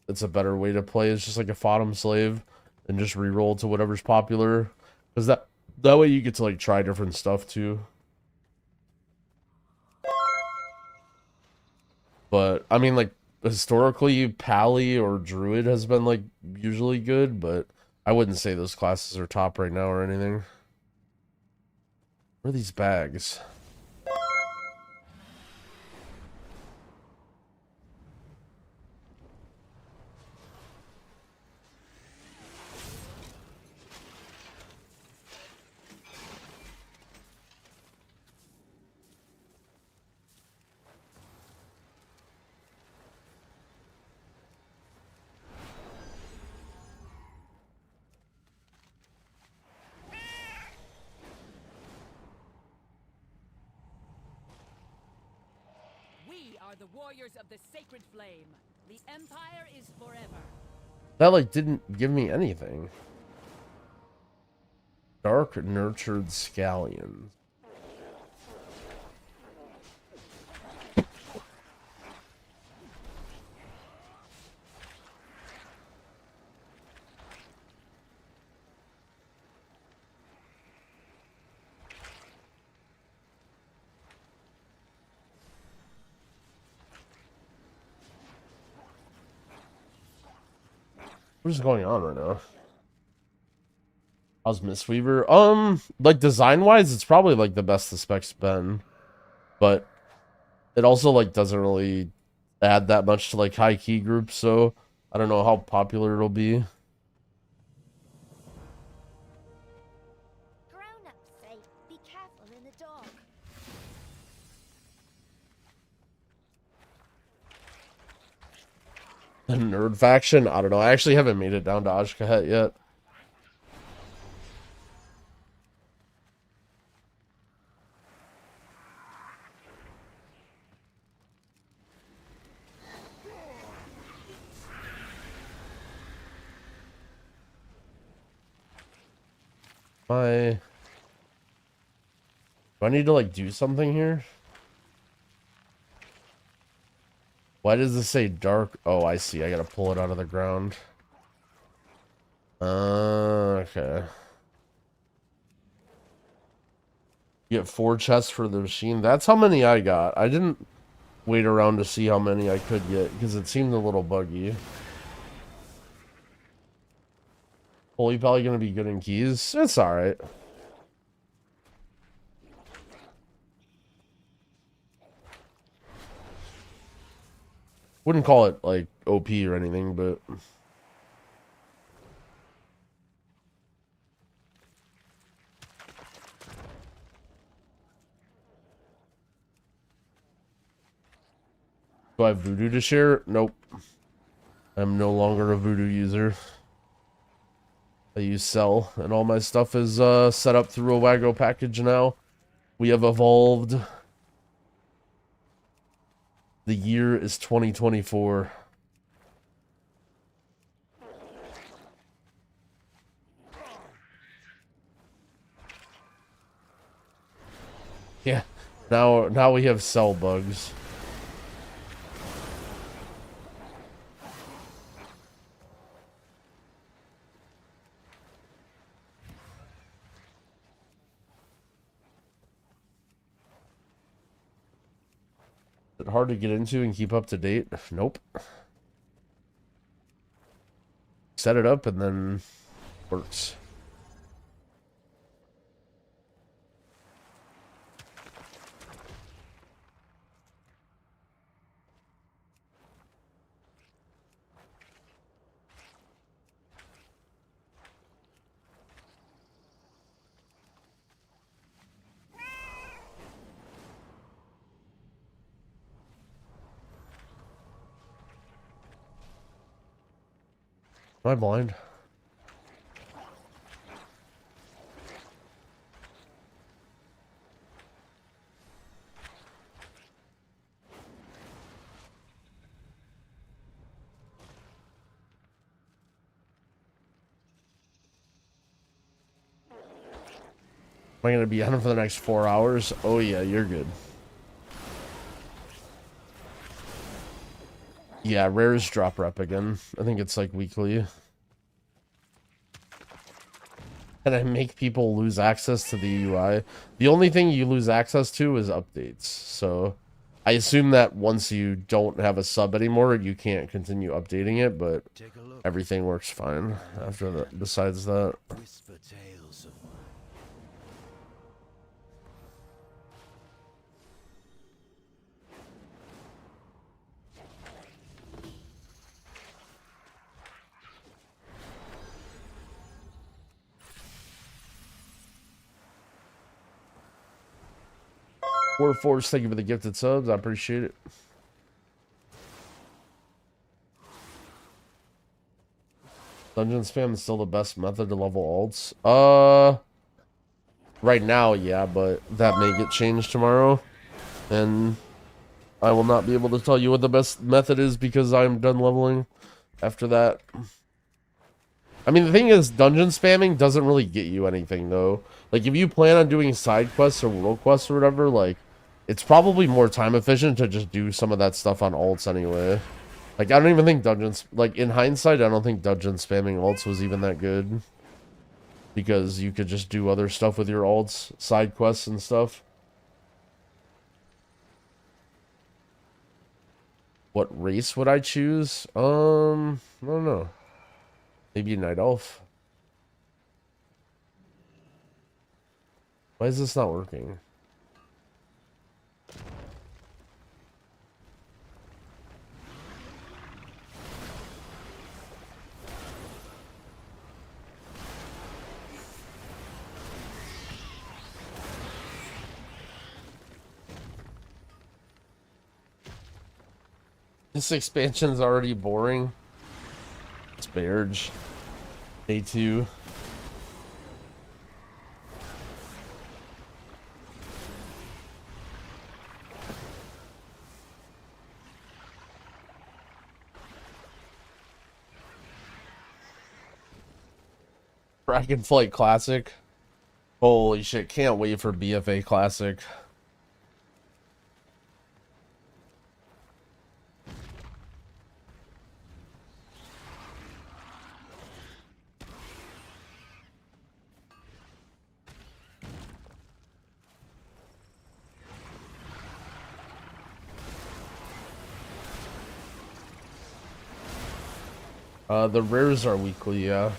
it's a better way to play. It's just like a Fodom Slave and just reroll to whatever's popular. Because that way you get to, like, try different stuff, too. But, I mean, like, historically, Pally or Druid has been, like, usually good. But I wouldn't say those classes are top right now or anything. Where are these bags? are the warriors of the sacred flame. The Empire is forever. That, like, didn't give me anything. Dark Nurtured Scallions. What is going on right now? How's Mistweaver? Like design-wise, it's probably like the best the spec's been, but it also like doesn't really add that much to like high key groups, so I don't know how popular it'll be. Grown-ups say, be careful in the dark. The nerd faction? I don't know. I actually haven't made it down to Ashkahet yet. Do I need to like do something here? Why does this say dark? Oh, I see. I gotta pull it out of the ground. Okay. You get 4 chests for the machine. That's how many I got. I didn't wait around to see how many I could get because it seemed a little buggy. Holy, probably gonna be good in keys. It's alright. Wouldn't call it like OP or anything, but do I have voodoo to share? Nope. I'm no longer a voodoo user. I use Cell, and all my stuff is set up through a Wago package now. We have evolved. The year is 2024. Yeah, now we have cell bugs. Is it hard to get into and keep up to date? Nope. Set it up and then works. Am I blind? Am I going to be on for the next 4 hours? Oh yeah, you're good. Yeah, rares drop rep again. I think it's like weekly. And I make people lose access to the UI. The only thing you lose access to is updates. So I assume that once you don't have a sub anymore, you can't continue updating it, but everything works fine after that. Besides that. Whisper tales of Force, thank you for the gifted subs. I appreciate it. Dungeon spam is still the best method to level alts. Right now, yeah, but that may get changed tomorrow. And I will not be able to tell you what the best method is because I'm done leveling after that. I mean, the thing is, dungeon spamming doesn't really get you anything, though. Like, if you plan on doing side quests or world quests or whatever, like, it's probably more time efficient to just do some of that stuff on alts anyway. Like, I don't even think dungeons... Like, in hindsight, I don't think dungeon spamming alts was even that good. Because you could just do other stuff with your alts, side quests and stuff. What race would I choose? I don't know. Maybe Night Elf. Why is this not working? This expansion's already boring. It's Barge. Day 2. Dragonflight Classic. Holy shit, can't wait for BFA Classic. The rares are weekly, yeah.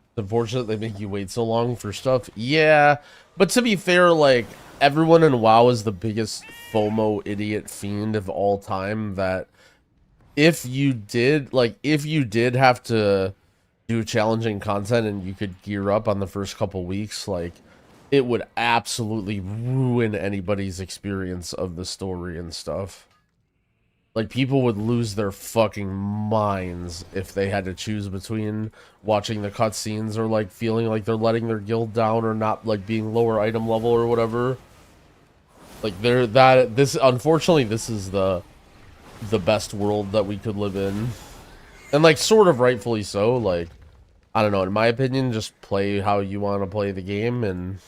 It's unfortunate they make you wait so long for stuff. Yeah, but to be fair, like, everyone in WoW is the biggest FOMO idiot fiend of all time that if you did have to do challenging content and you could gear up on the first couple weeks, like, it would absolutely ruin anybody's experience of the story and stuff. Like, people would lose their fucking minds if they had to choose between watching the cutscenes or, like, feeling like they're letting their guild down or not, like, being lower item level or whatever. Like, unfortunately, this is the best world that we could live in. And, like, sort of rightfully so. Like, I don't know, in my opinion, just play how you want to play the game and...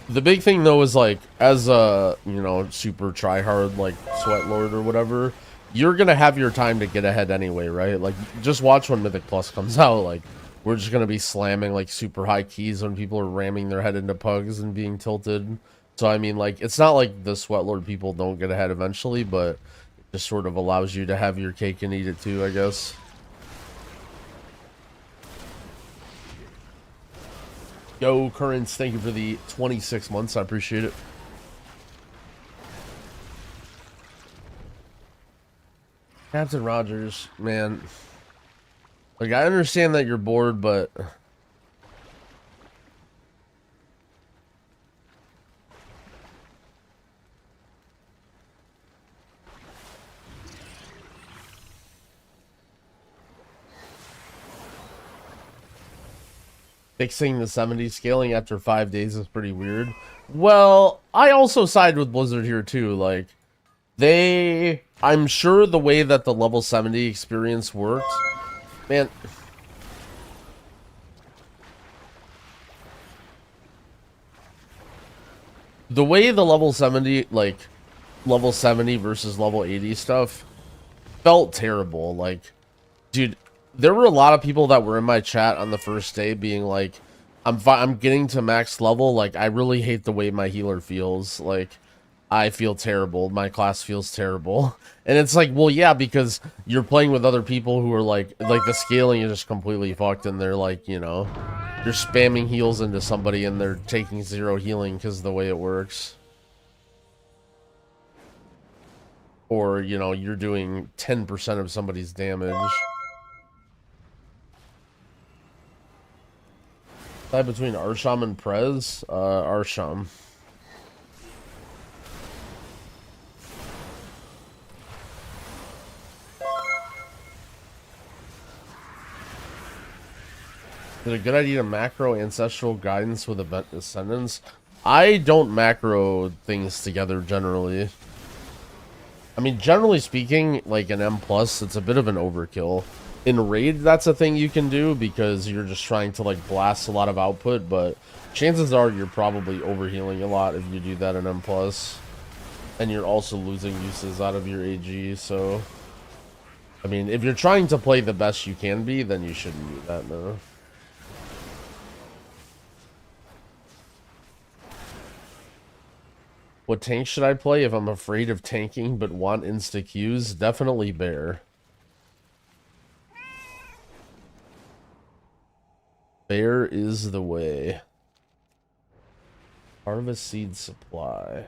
The big thing, though, is, like, as a, you know, super try-hard, like, sweat lord or whatever, you're gonna have your time to get ahead anyway, right? Like, just watch when Mythic Plus comes out. Like, we're just gonna be slamming, like, super high keys when people are ramming their head into pugs and being tilted. So, I mean, like, it's not like the sweat lord people don't get ahead eventually, but it just sort of allows you to have your cake and eat it too, I guess. Yo, Currents, thank you for the 26 months. I appreciate it. Captain Rogers, man. Like, I understand that you're bored, but... Fixing the 70 scaling after 5 days is pretty weird. Well, I also side with Blizzard here too. Like, I'm sure the way that the level 70 experience worked, man. The way the level 70, like, level 70 versus level 80 stuff felt terrible. Like, dude, there were a lot of people that were in my chat on the first day being like, I'm getting to max level. Like, I really hate the way my healer feels. Like, I feel terrible. My class feels terrible. And it's like, well, yeah, because you're playing with other people who are like the scaling is just completely fucked. And they're like, you know, you're spamming heals into somebody and they're taking 0 healing because of the way it works. Or, you know, you're doing 10% of somebody's damage. Between Arsham and Prez, Arsham. Is it a good idea to macro ancestral guidance with event descendants? I don't macro things together generally. I mean, generally speaking, like an M+, it's a bit of an overkill. In Raid, that's a thing you can do because you're just trying to like blast a lot of output, but chances are you're probably overhealing a lot if you do that in M+. And you're also losing uses out of your AG, so... I mean, if you're trying to play the best you can be, then you shouldn't do that, no. What tank should I play if I'm afraid of tanking but want insta-Qs? Definitely Bear. Bear is the way. Harvest seed supply.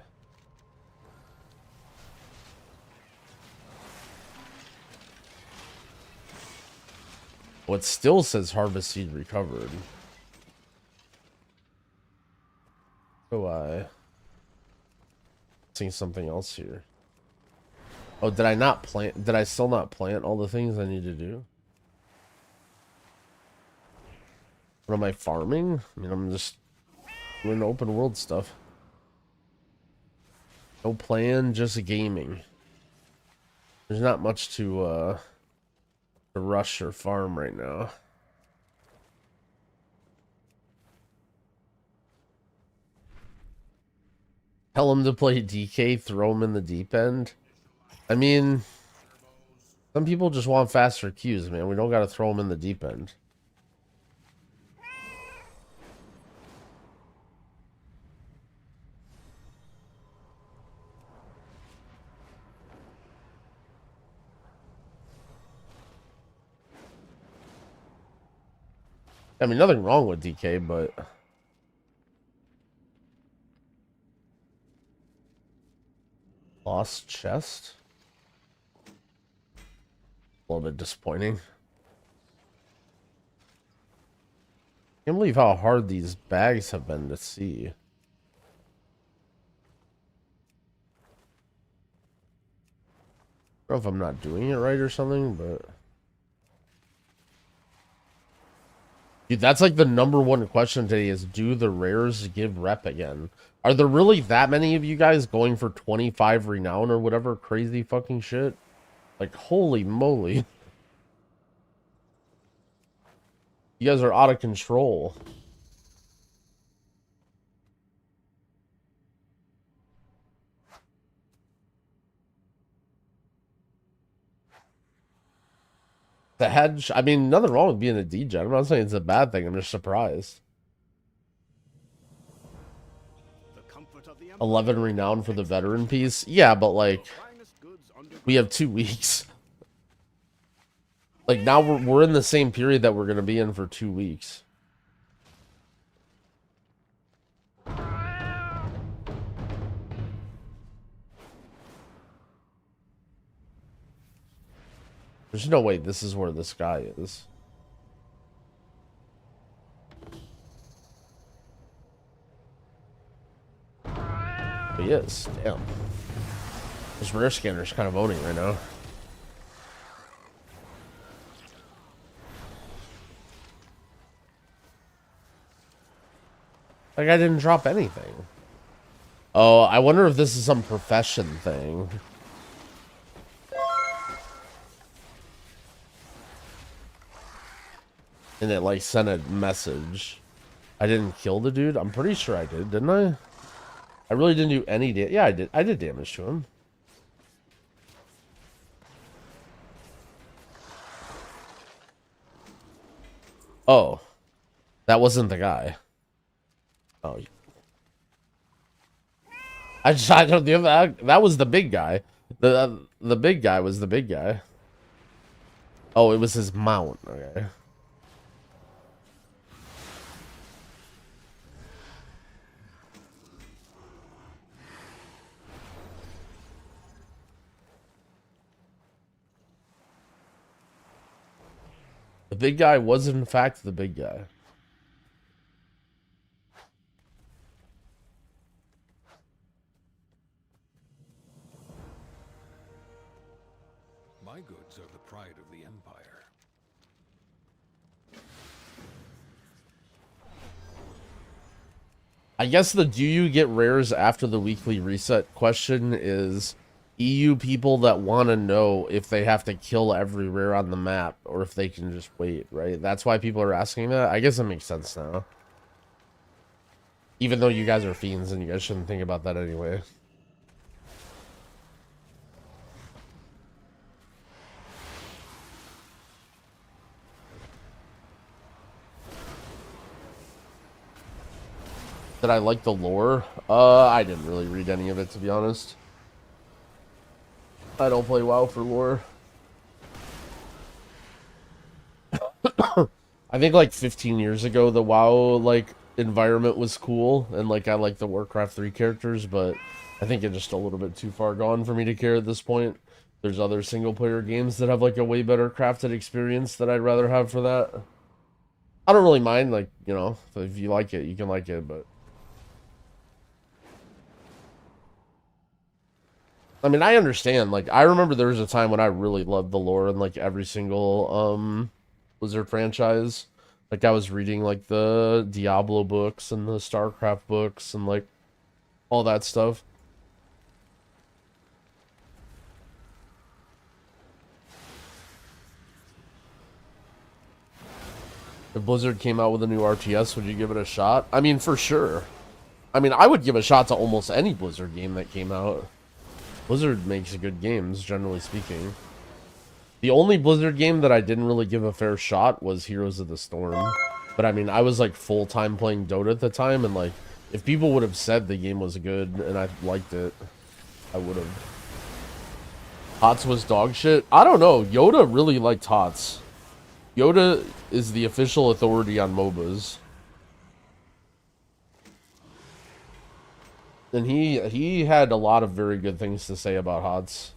What still says harvest seed recovered. Oh, I seeing something else here. Oh, did I not plant? Did I still not plant all the things I need to do? What am I farming? I mean, I'm just doing open world stuff. No plan, just gaming. There's not much to rush or farm right now. Tell him to play DK, throw him in the deep end. I mean, some people just want faster Qs, man. We don't gotta throw him in the deep end. I mean, nothing wrong with DK, but... Lost chest? A little bit disappointing. Can't believe how hard these bags have been to see. I don't know if I'm not doing it right or something, but... Dude, that's like the #1 question today is, do the rares give rep again? Are there really that many of you guys going for 25 renown or whatever crazy fucking shit? Like, holy moly. You guys are out of control. The hedge, I mean, nothing wrong with being a degen. I'm not saying it's a bad thing. I'm just surprised. 11 renown for the veteran piece. Yeah, but like, we have 2 weeks. Like now we're in the same period that we're gonna be in for 2 weeks. There's no way this is where this guy is. He is. Damn. This rare scanner's kind of owning right now. Like, I didn't drop anything. Oh, I wonder if this is some profession thing. And it, like, sent a message. I didn't kill the dude? I'm pretty sure I did, didn't I? I really didn't do any damage. Yeah, I did. I did damage to him. Oh. That wasn't the guy. Oh. I don't know. That was the big guy. The big guy was the big guy. Oh, it was his mount. Okay. The big guy was in fact the big guy. My goods are the pride of the Empire. I guess the do you get rares after the weekly reset question is EU people that want to know if they have to kill every rare on the map or if they can just wait, right? That's why people are asking that. I guess it makes sense now. Even though you guys are fiends and you guys shouldn't think about that anyway. Did I like the lore? I didn't really read any of it, to be honest. I don't play WoW for lore. I think like 15 years ago, the WoW like environment was cool, and like I like the Warcraft 3 characters, but I think it's just a little bit too far gone for me to care at this point. There's other single player games that have like a way better crafted experience that I'd rather have for that. I don't really mind, like, you know, if you like it, you can like it, but I mean, I understand. Like, I remember there was a time when I really loved the lore in like every single Blizzard franchise. Like, I was reading like the Diablo books and the StarCraft books and like all that stuff. If Blizzard came out with a new RTS, would you give it a shot? I mean, for sure. I mean, I would give a shot to almost any Blizzard game that came out. Blizzard makes good games, generally speaking. The only Blizzard game that I didn't really give a fair shot was Heroes of the Storm. But I mean, I was like full-time playing Dota at the time, and like, if people would have said the game was good and I liked it, I would have. HOTS was dog shit? I don't know. Yoda really liked HOTS. Yoda is the official authority on MOBAs. And he had a lot of very good things to say about HOTS.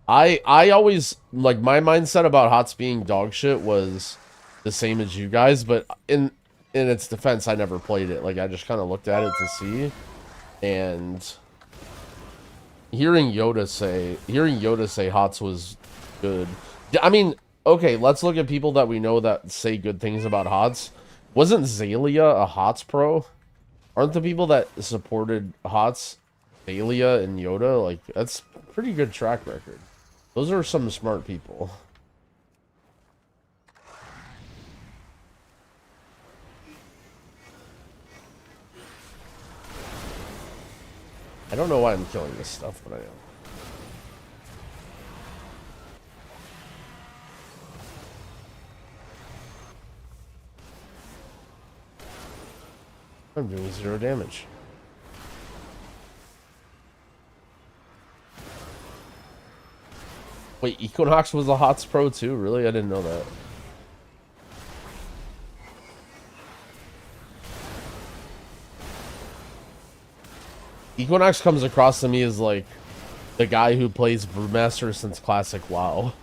I always, like, my mindset about HOTS being dog shit was the same as you guys, but in its defense, I never played it. Like, I just kind of looked at it to see, and hearing Yoda say HOTS was good. I mean, okay, let's look at people that we know that say good things about HOTS. Wasn't Zalia a HOTS pro? Aren't the people that supported HOTS Zalia and Yoda? Like, that's a pretty good track record. Those are some smart people. I don't know why I'm killing this stuff, but I am. I'm doing 0 damage. Wait, Equinox was a HOTS pro too? Really? I didn't know that. Equinox comes across to me as like the guy who plays Brewmaster since Classic WoW.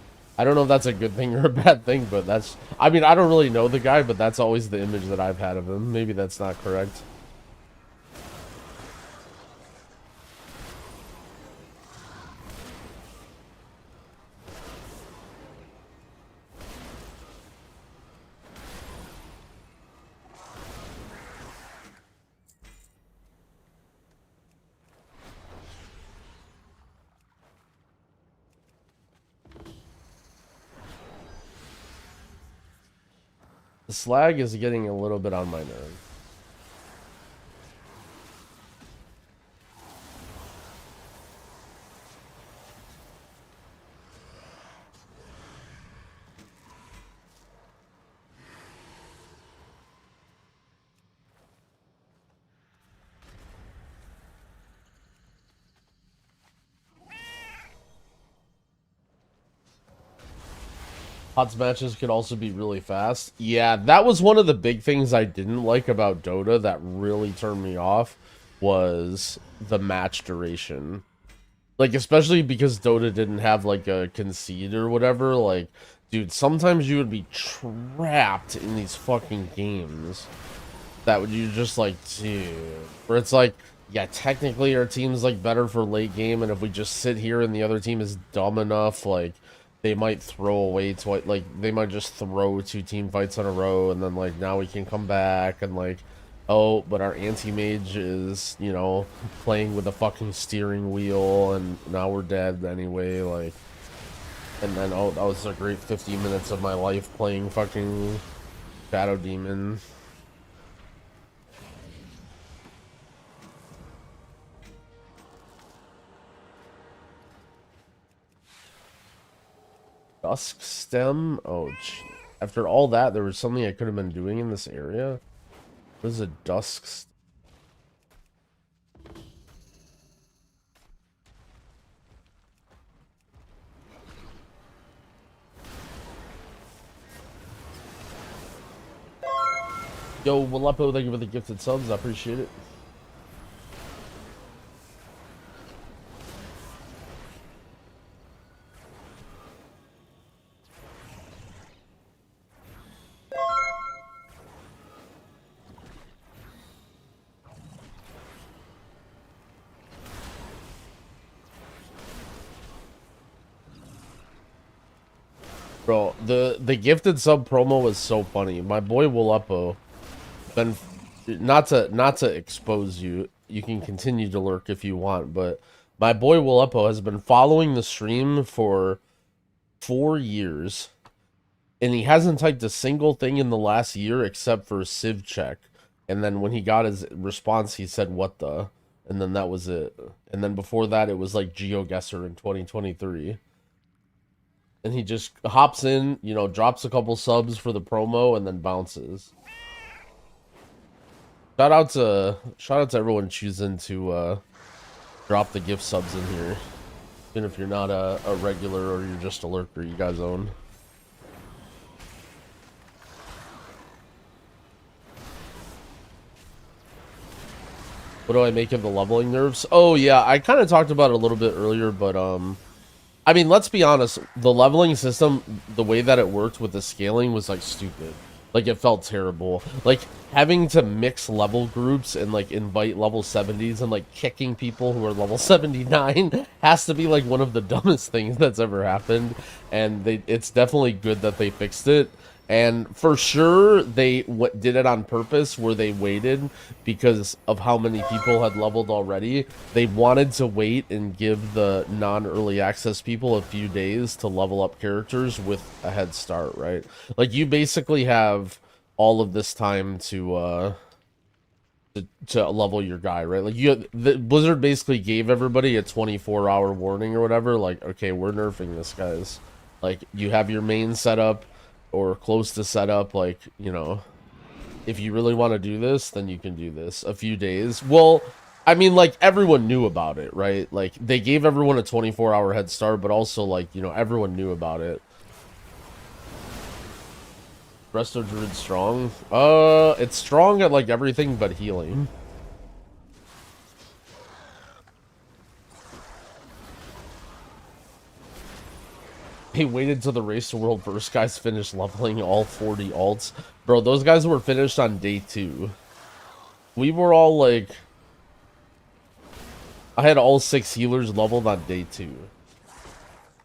I don't know if that's a good thing or a bad thing, but that's... I mean, I don't really know the guy, but that's always the image that I've had of him. Maybe that's not correct. The slag is getting a little bit on my nerve. HOTS matches could also be really fast. Yeah, that was one of the big things I didn't like about Dota that really turned me off, was the match duration. Like, especially because Dota didn't have, like, a concede or whatever. Like, dude, sometimes you would be trapped in these fucking games that would you just, like, dude. Where it's like, yeah, technically our team's, like, better for late game, and if we just sit here and the other team is dumb enough, like... they might throw away like they might just throw 2 team fights in a row, and then like now we can come back and like, oh, but our anti-mage is, you know, playing with a fucking steering wheel, and now we're dead anyway, like, and then, oh, that was a great 50 minutes of my life playing fucking Shadow Demon. Dusk Stem? Oh, after all that, there was something I could have been doing in this area? What is a Dusk Stem? Yo, Walepo, thank you for the gifted subs. I appreciate it. Bro, the gifted sub promo was so funny. My boy Walepo, been not to expose you. You can continue to lurk if you want, but my boy Walepo has been following the stream for 4 years, and he hasn't typed a single thing in the last year except for Civ check. And then when he got his response, he said, "What the?" And then that was it. And then before that, it was like GeoGuessr in 2023. And he just hops in, you know, drops a couple subs for the promo, and then bounces. Shout out to everyone choosing to drop the gift subs in here. Even if you're not a regular or you're just a lurker, you guys own. What do I make of the leveling nerfs? Oh yeah, I kind of talked about it a little bit earlier, but I mean, let's be honest, the leveling system, the way that it worked with the scaling was like stupid. Like, it felt terrible. Like, having to mix level groups and like invite level 70s and like kicking people who are level 79 has to be like one of the dumbest things that's ever happened. And it's definitely good that they fixed it. And for sure, they did it on purpose, where they waited because of how many people had leveled already. They wanted to wait and give the non-early access people a few days to level up characters with a head start, right? Like, you basically have all of this time to level your guy, right? Like, Blizzard basically gave everybody a 24-hour warning or whatever. Like, okay, we're nerfing this, guys. Like, you have your main setup or close to setup, like, you know, if you really want to do this, then you can do this. A few days. Well, I mean, like, everyone knew about it, right? Like, they gave everyone a 24-hour head start, but also, like, you know, everyone knew about it. Resto Druid strong? It's strong at, like, everything but healing. He waited till the Race to World Burst guys finished leveling all 40 alts. Bro, those guys were finished on day 2. We were all like... I had all 6 healers leveled on day 2.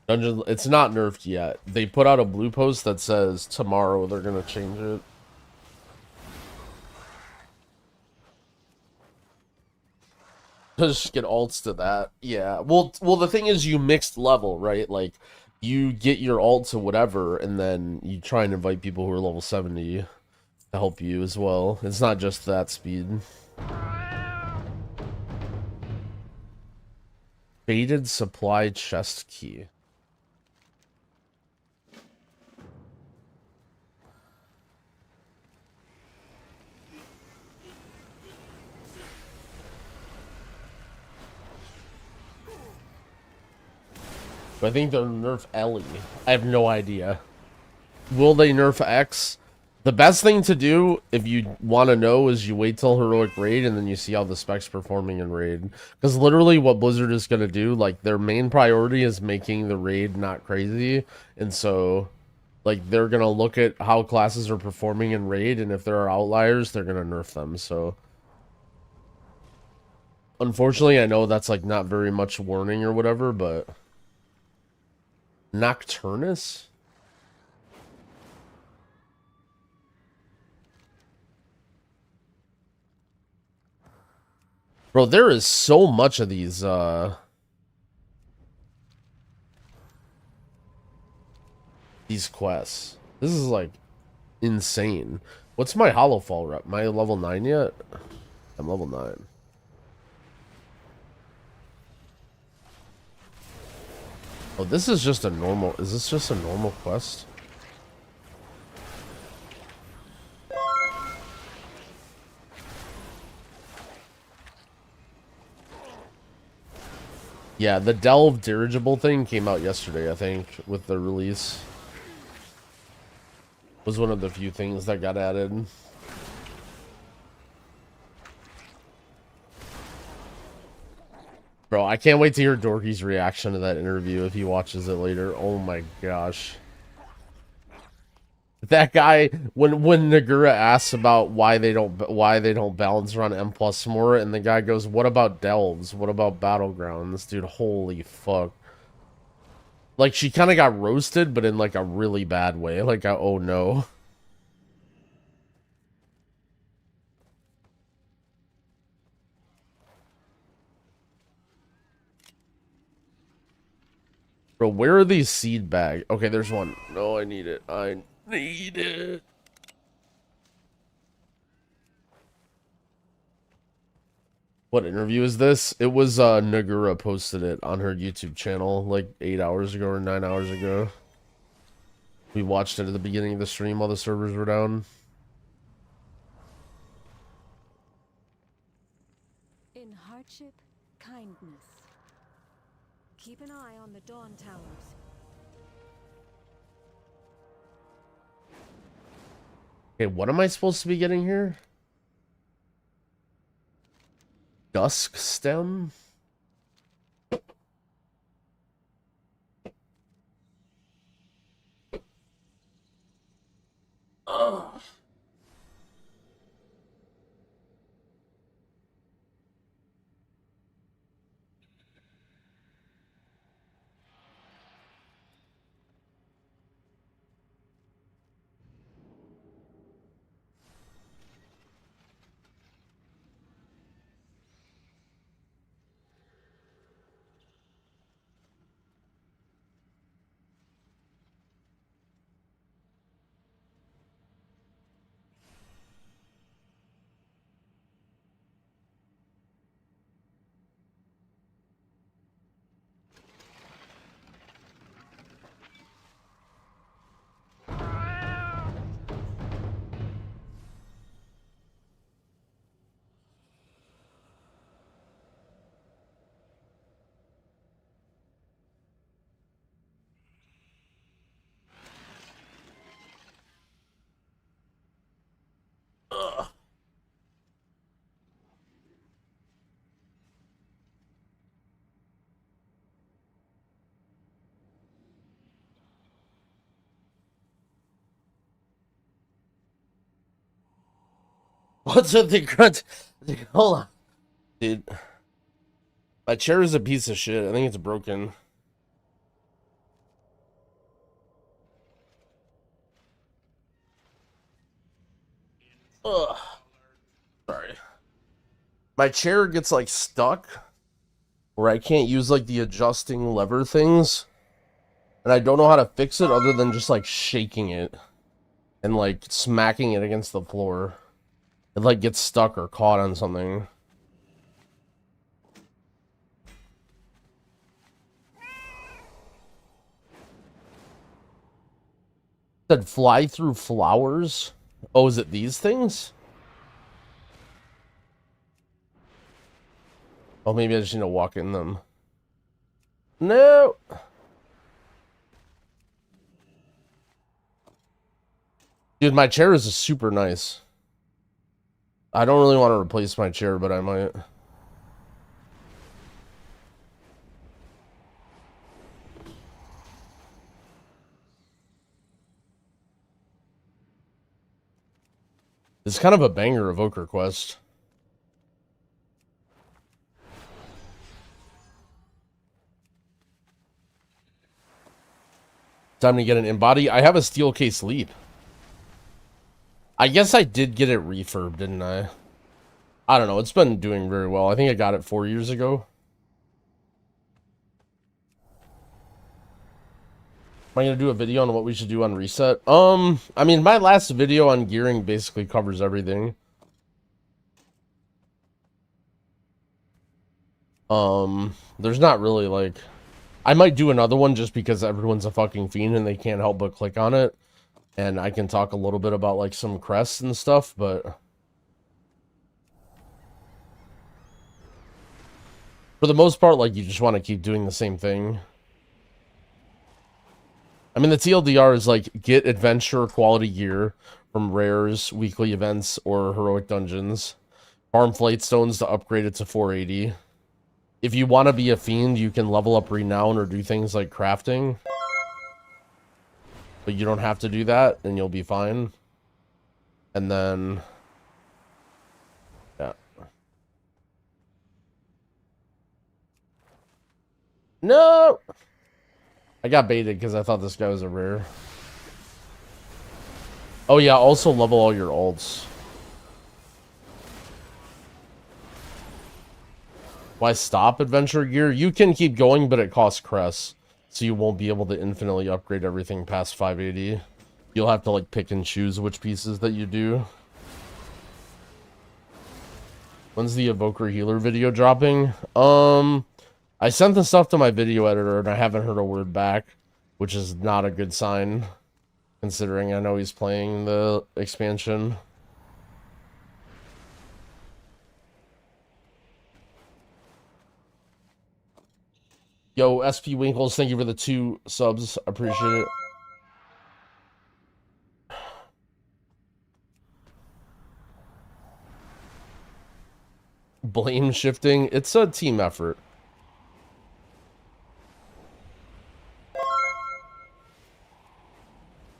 Dungeon, it's not nerfed yet. They put out a blue post that says tomorrow they're gonna change it. Just get alts to that. Yeah. Well, the thing is, you mixed level, right? Like, you get your alt to whatever, and then you try and invite people who are level 70 to help you as well. It's not just that speed. Faded supply chest key. I think they'll nerf Ellie. I have no idea. Will they nerf X? The best thing to do, if you want to know, is you wait till Heroic Raid and then you see how the spec's performing in Raid. Because literally what Blizzard is going to do, like, their main priority is making the Raid not crazy. And so, like, they're going to look at how classes are performing in Raid, and if there are outliers, they're going to nerf them. So, unfortunately, I know that's, like, not very much warning or whatever, but... Nocturnus? Bro, there is so much of these quests. This is like insane. What's my Hollowfall rep? Am I level 9 yet? I'm level 9. Oh, this is just a normal... Is this just a normal quest? Yeah, the Delve dirigible thing came out yesterday, I think, with the release. Was one of the few things that got added. Bro, I can't wait to hear Dorky's reaction to that interview if he watches it later. Oh my gosh. That guy, when Nagura asks about why they don't balance around M plus more, and the guy goes, "What about delves? What about battlegrounds?" Dude, holy fuck. Like, she kind of got roasted, but in like a really bad way. Like, oh no. Bro, where are these seed bags? Okay, there's one. No, I need it. I need it. What interview is this? It was Nagura posted it on her YouTube channel like 8 hours ago or 9 hours ago. We watched it at the beginning of the stream while the servers were down. In hardship, kindness. Keep an eye on the Dawn Towers. Okay, what am I supposed to be getting here? Dusk stem? Ugh. What's with the grunt? Hold on. Dude. My chair is a piece of shit. I think it's broken. Ugh. Sorry. My chair gets like stuck where I can't use like the adjusting lever things. And I don't know how to fix it other than just like shaking it and like smacking it against the floor. It like gets stuck or caught on something. Said fly through flowers? Oh, is it these things? Oh, maybe I just need to walk in them. No! Dude, my chair is super nice. I don't really want to replace my chair, but I might. It's kind of a banger Evoker quest. Time to get an embody. I have a steel case leap. I guess I did get it refurbed, didn't I? I don't know. It's been doing very well. I think I got it 4 years ago. Am I gonna do a video on what we should do on reset? I mean, my last video on gearing basically covers everything. There's not really like, I might do another one just because everyone's a fucking fiend and they can't help but click on it, and I can talk a little bit about like some crests and stuff, but for the most part, like, you just want to keep doing the same thing. I mean, the TLDR is like, get adventure quality gear from rares, weekly events, or heroic dungeons. Farm flight stones to upgrade it to 480. If you want to be a fiend, you can level up renown or do things like crafting. But you don't have to do that, and you'll be fine. And then... yeah. No! I got baited because I thought this guy was a rare. Oh yeah, also level all your alts. Why stop adventure gear? You can keep going, but it costs crests. So you won't be able to infinitely upgrade everything past 580. You'll have to like pick and choose which pieces that you do. When's the Evoker healer video dropping? I sent the stuff to my video editor and I haven't heard a word back, which is not a good sign, considering I know he's playing the expansion. Yo, SP Winkles, thank you for the 2 subs. Appreciate it. Blame shifting. It's a team effort.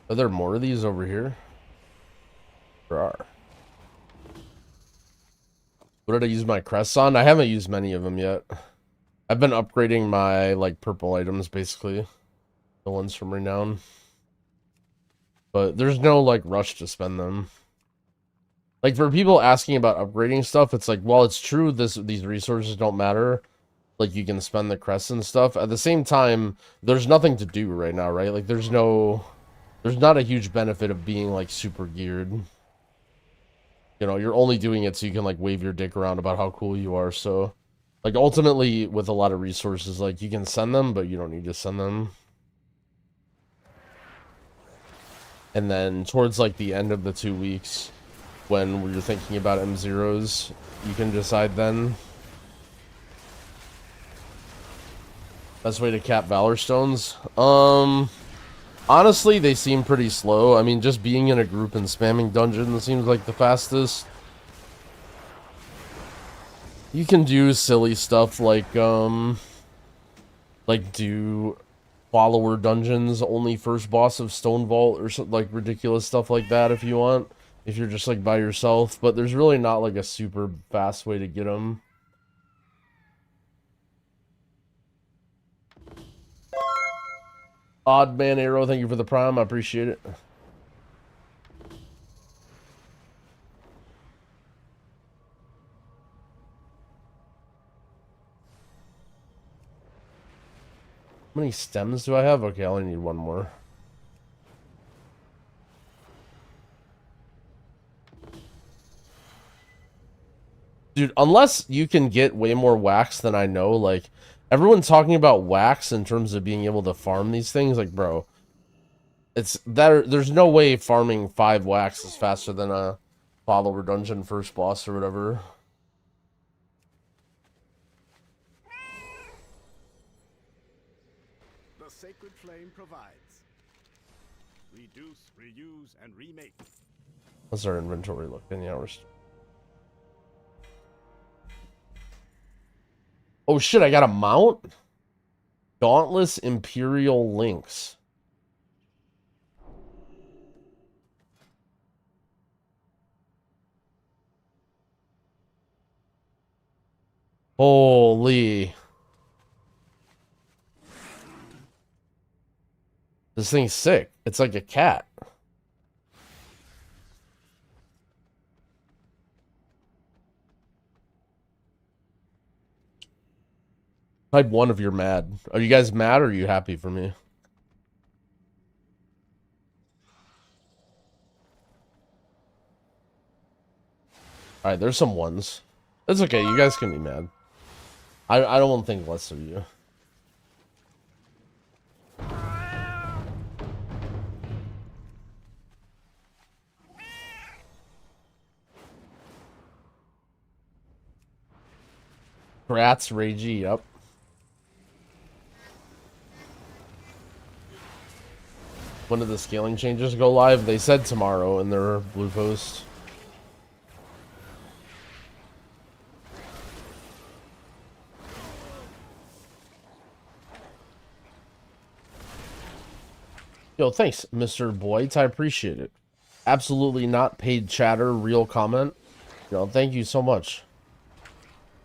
Are there more of these over here? There are. What did I use my crests on? I haven't used many of them yet. I've been upgrading my, like, purple items, basically. The ones from Renown. But there's no, like, rush to spend them. Like, for people asking about upgrading stuff, it's like, well, it's true these resources don't matter. Like, you can spend the crests and stuff. At the same time, there's nothing to do right now, right? Like, there's not a huge benefit of being, like, super geared. You know, you're only doing it so you can, like, wave your dick around about how cool you are, so... like, ultimately, with a lot of resources, like, you can send them, but you don't need to send them. And then, towards, like, the end of the 2 weeks, when you're thinking about M0s, you can decide then. Best way to cap Valor Stones? Honestly, they seem pretty slow. I mean, just being in a group and spamming dungeons seems like the fastest. You can do silly stuff like do follower dungeons, only first boss of Stone Vault, or something like ridiculous stuff like that if you want. If you're just like by yourself, but there's really not like a super fast way to get them. Odd Man Arrow, thank you for the prime. I appreciate it. How many stems do I have? Okay, I only need one more. Dude, unless you can get way more wax than I know, like, everyone's talking about wax in terms of being able to farm these things. Like, bro, it's that there's no way farming 5 wax is faster than a follower dungeon first boss or whatever. The sacred flame provides. Reduce, reuse, and remake. What's our inventory look in the hours? Oh shit, I got a mount? Dauntless Imperial Lynx. Holy. This thing's sick. It's like a cat. Type 1 if you're mad. Are you guys mad or are you happy for me? Alright, there's some ones. It's okay, you guys can be mad. I don't want to think less of you. Rats, Ragey, yep. When did the scaling changes go live? They said tomorrow in their blue post. Yo, thanks, Mr. Boyd. I appreciate it. Absolutely not paid chatter, real comment. Yo, thank you so much.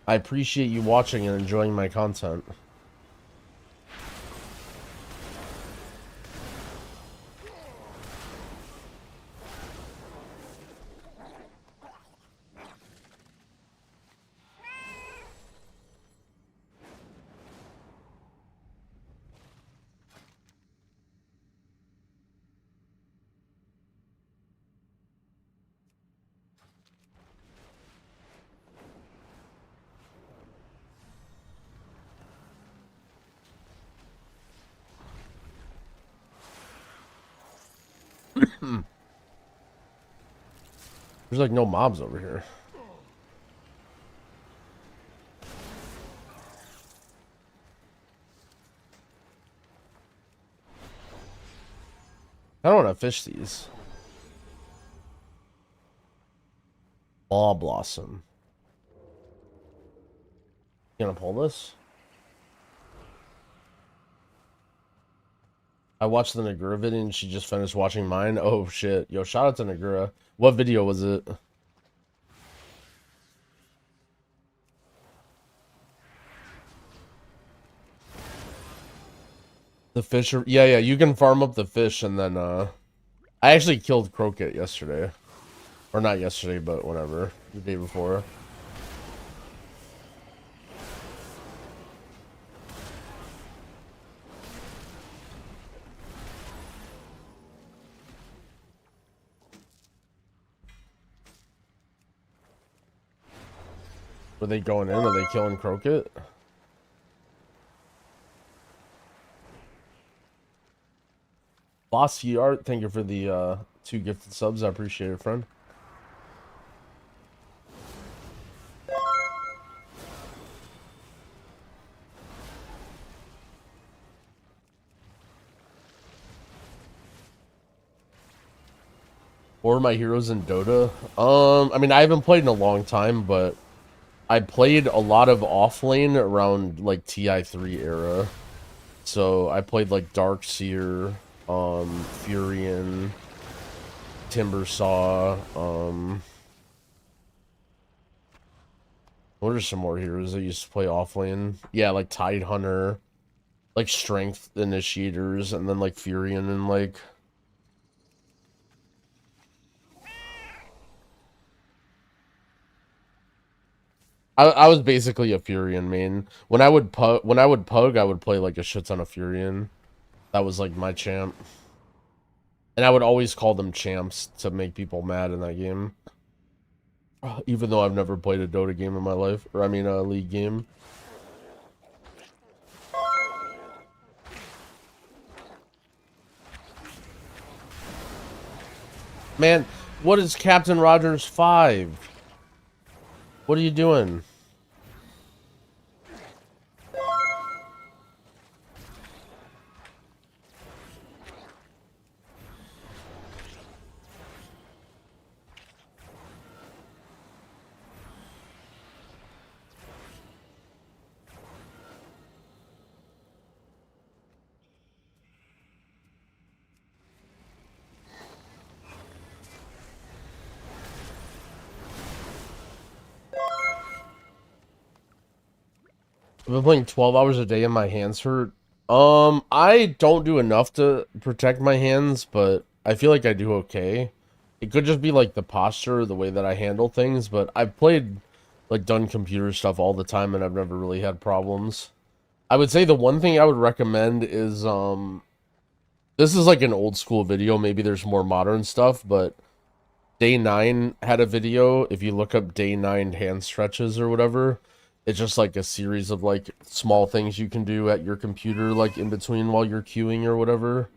I appreciate you watching and enjoying my content. There's like no mobs over here. I don't want to fish these. Ball Blossom. You gonna pull this? I watched the Nagura video and she just finished watching mine. Oh shit. Yo, shout out to Nagura. What video was it? The fish are, yeah, you can farm up the fish and then I actually killed Croaked yesterday. Or not yesterday, but whatever. The day before. Were they going in? Are they killing Croaked? Bossy Art, thank you for the 2 gifted subs. I appreciate it, friend. Or my heroes in Dota? I mean, I haven't played in a long time, but I played a lot of offlane around like TI3 era. So I played like Darkseer, Furion, Timbersaw, what are some more heroes that used to play offlane? Yeah, like Tidehunter, like Strength Initiators, and then like Furion and like... I was basically a Furion main. When I would pug, I would play like a shit ton of Furion. That was like my champ. And I would always call them champs to make people mad in that game. Even though I've never played a Dota game in my life. Or I mean a League game. Man, what is Captain Rogers 5? What are you doing? I've been playing 12 hours a day and my hands hurt. I don't do enough to protect my hands, but I feel like I do okay. It could just be like the posture, the way that I handle things, but I've played, like, done computer stuff all the time, and I've never really had problems. I would say the one thing I would recommend is, this is like an old school video, maybe there's more modern stuff, but Day 9 had a video. If you look up Day 9 hand stretches or whatever, it's just like a series of like small things you can do at your computer, like in between while you're queuing or whatever.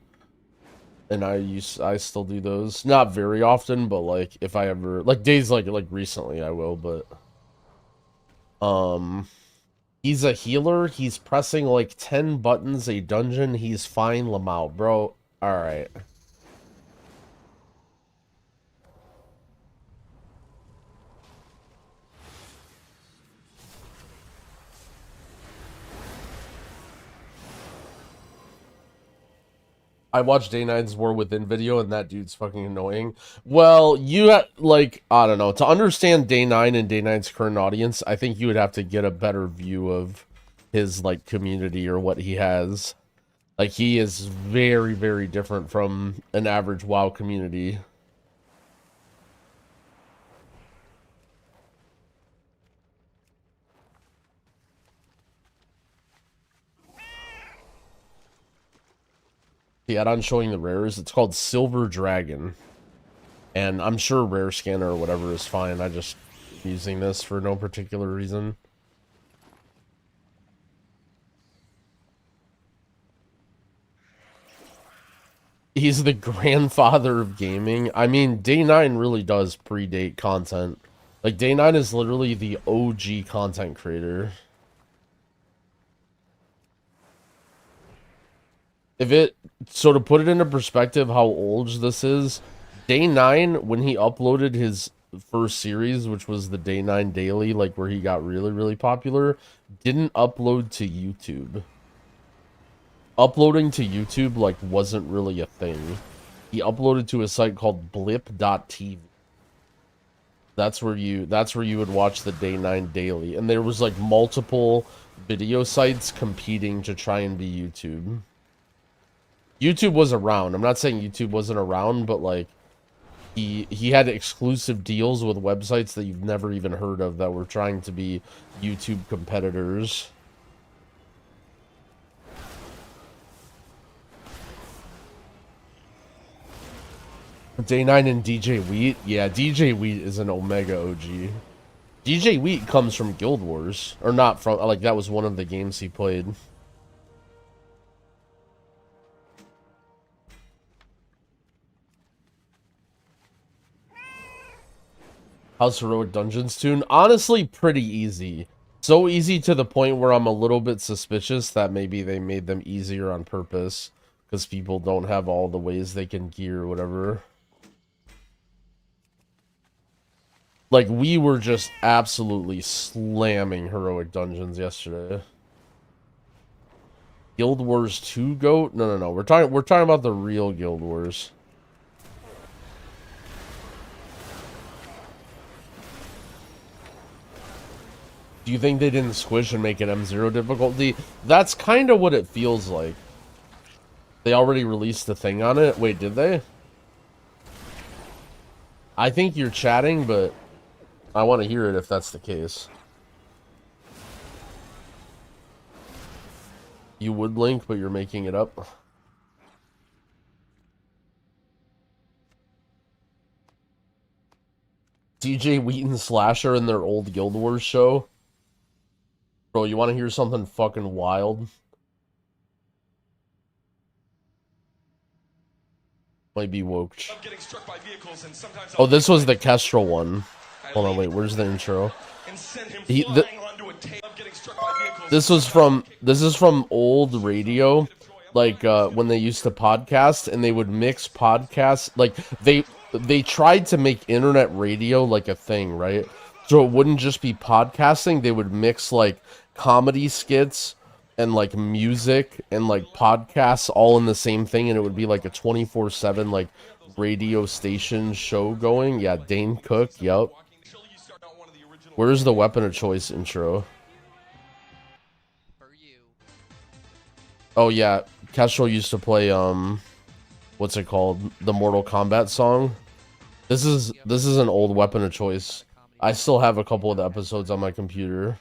And I still do those. Not very often, but like if I ever, like days like recently I will, but he's a healer. He's pressing like 10 buttons a dungeon. He's fine, Lamau, bro. All right. I watched Day 9's War Within video, and that dude's fucking annoying. Well, like, I don't know. To understand Day 9 and Day 9's current audience, I think you would have to get a better view of his, like, community or what he has. Like, he is very, very different from an average WoW community. The add-on showing the rares, it's called Silver Dragon. And I'm sure Rare Scanner or whatever is fine. I just using this for no particular reason. He's the grandfather of gaming. I mean, Day 9 really does predate content. Like, Day 9 is literally the OG content creator. So to put it into perspective how old this is, Day 9, when he uploaded his first series, which was the Day 9 Daily, like where he got really, really popular, didn't upload to YouTube. Uploading to YouTube, like, wasn't really a thing. He uploaded to a site called blip.tv. That's where you would watch the Day 9 Daily. And there was, like, multiple video sites competing to try and be YouTube. YouTube was around. I'm not saying YouTube wasn't around, but like he had exclusive deals with websites that you've never even heard of that were trying to be YouTube competitors. Day 9 and DJ Wheat? Yeah, DJ Wheat is an Omega OG. DJ Wheat comes from Guild Wars. Or not from, like, that was one of the games he played. How's Heroic Dungeons tune? Honestly, pretty easy. So easy to the point where I'm a little bit suspicious that maybe they made them easier on purpose. Because people don't have all the ways they can gear or whatever. Like, we were just absolutely slamming Heroic Dungeons yesterday. Guild Wars 2 GOAT? No. We're talking about the real Guild Wars. Do you think they didn't squish and make it M0 difficulty? That's kind of what it feels like. They already released the thing on it. Wait, did they? I think you're chatting, but I want to hear it if that's the case. You would link, but you're making it up. DJ Wheaton Slasher in their old Guild Wars show. Bro, you want to hear something fucking wild? Might be woke. Oh, this was the Kestrel one. Hold on, wait, where's the intro? This is from old radio, like when they used to podcast, and they would mix podcasts. Like they tried to make internet radio like a thing, right? So it wouldn't just be podcasting. They would mix like comedy skits and like music and like podcasts all in the same thing, and it would be like a 24/7 like radio station show going. Yeah, Dane Cook. Yup. Where's the weapon of choice intro? Oh yeah, Kestrel used to play what's it called? The Mortal Kombat song. This is an old weapon of choice. I still have a couple of the episodes on my computer.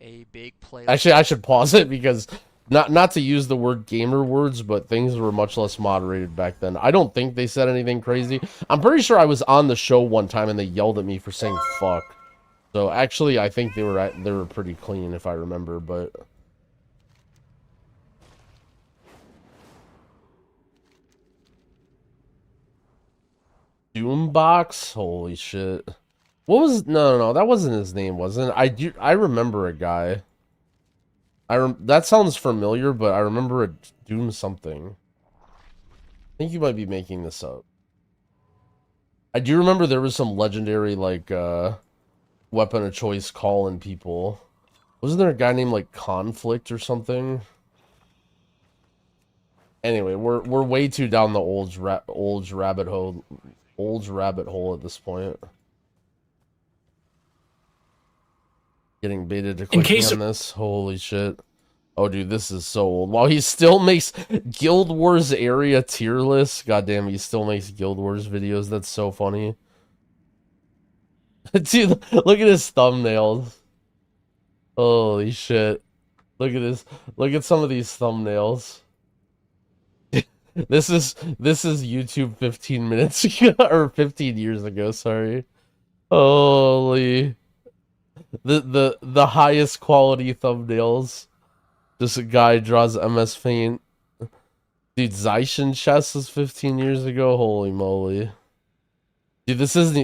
A big playlist. Actually, I should pause it because not to use the word gamer words, but things were much less moderated back then. I don't think they said anything crazy. I'm pretty sure I was on the show one time and they yelled at me for saying fuck. So actually, I think they were pretty clean if I remember, but. Doombox? Holy shit. What was... No, that wasn't his name, wasn't it? I remember a guy. That sounds familiar, but I remember a Doom something. I think you might be making this up. I do remember there was some legendary, like, weapon of choice calling people. Wasn't there a guy named, like, Conflict or something? Anyway, we're way too down the old rabbit hole at this point. Getting baited to click on this. Holy shit. Oh, dude, this is so old. Wow, he still makes Guild Wars area tier lists. Goddamn, he still makes Guild Wars videos. That's so funny. Dude, look at his thumbnails. Holy shit. Look at some of these thumbnails. This is YouTube 15 minutes ago, or 15 years ago, sorry. Holy. The highest quality thumbnails. Just a guy draws MS Paint. Dude, Zaishin chess is 15 years ago. Holy moly. Dude,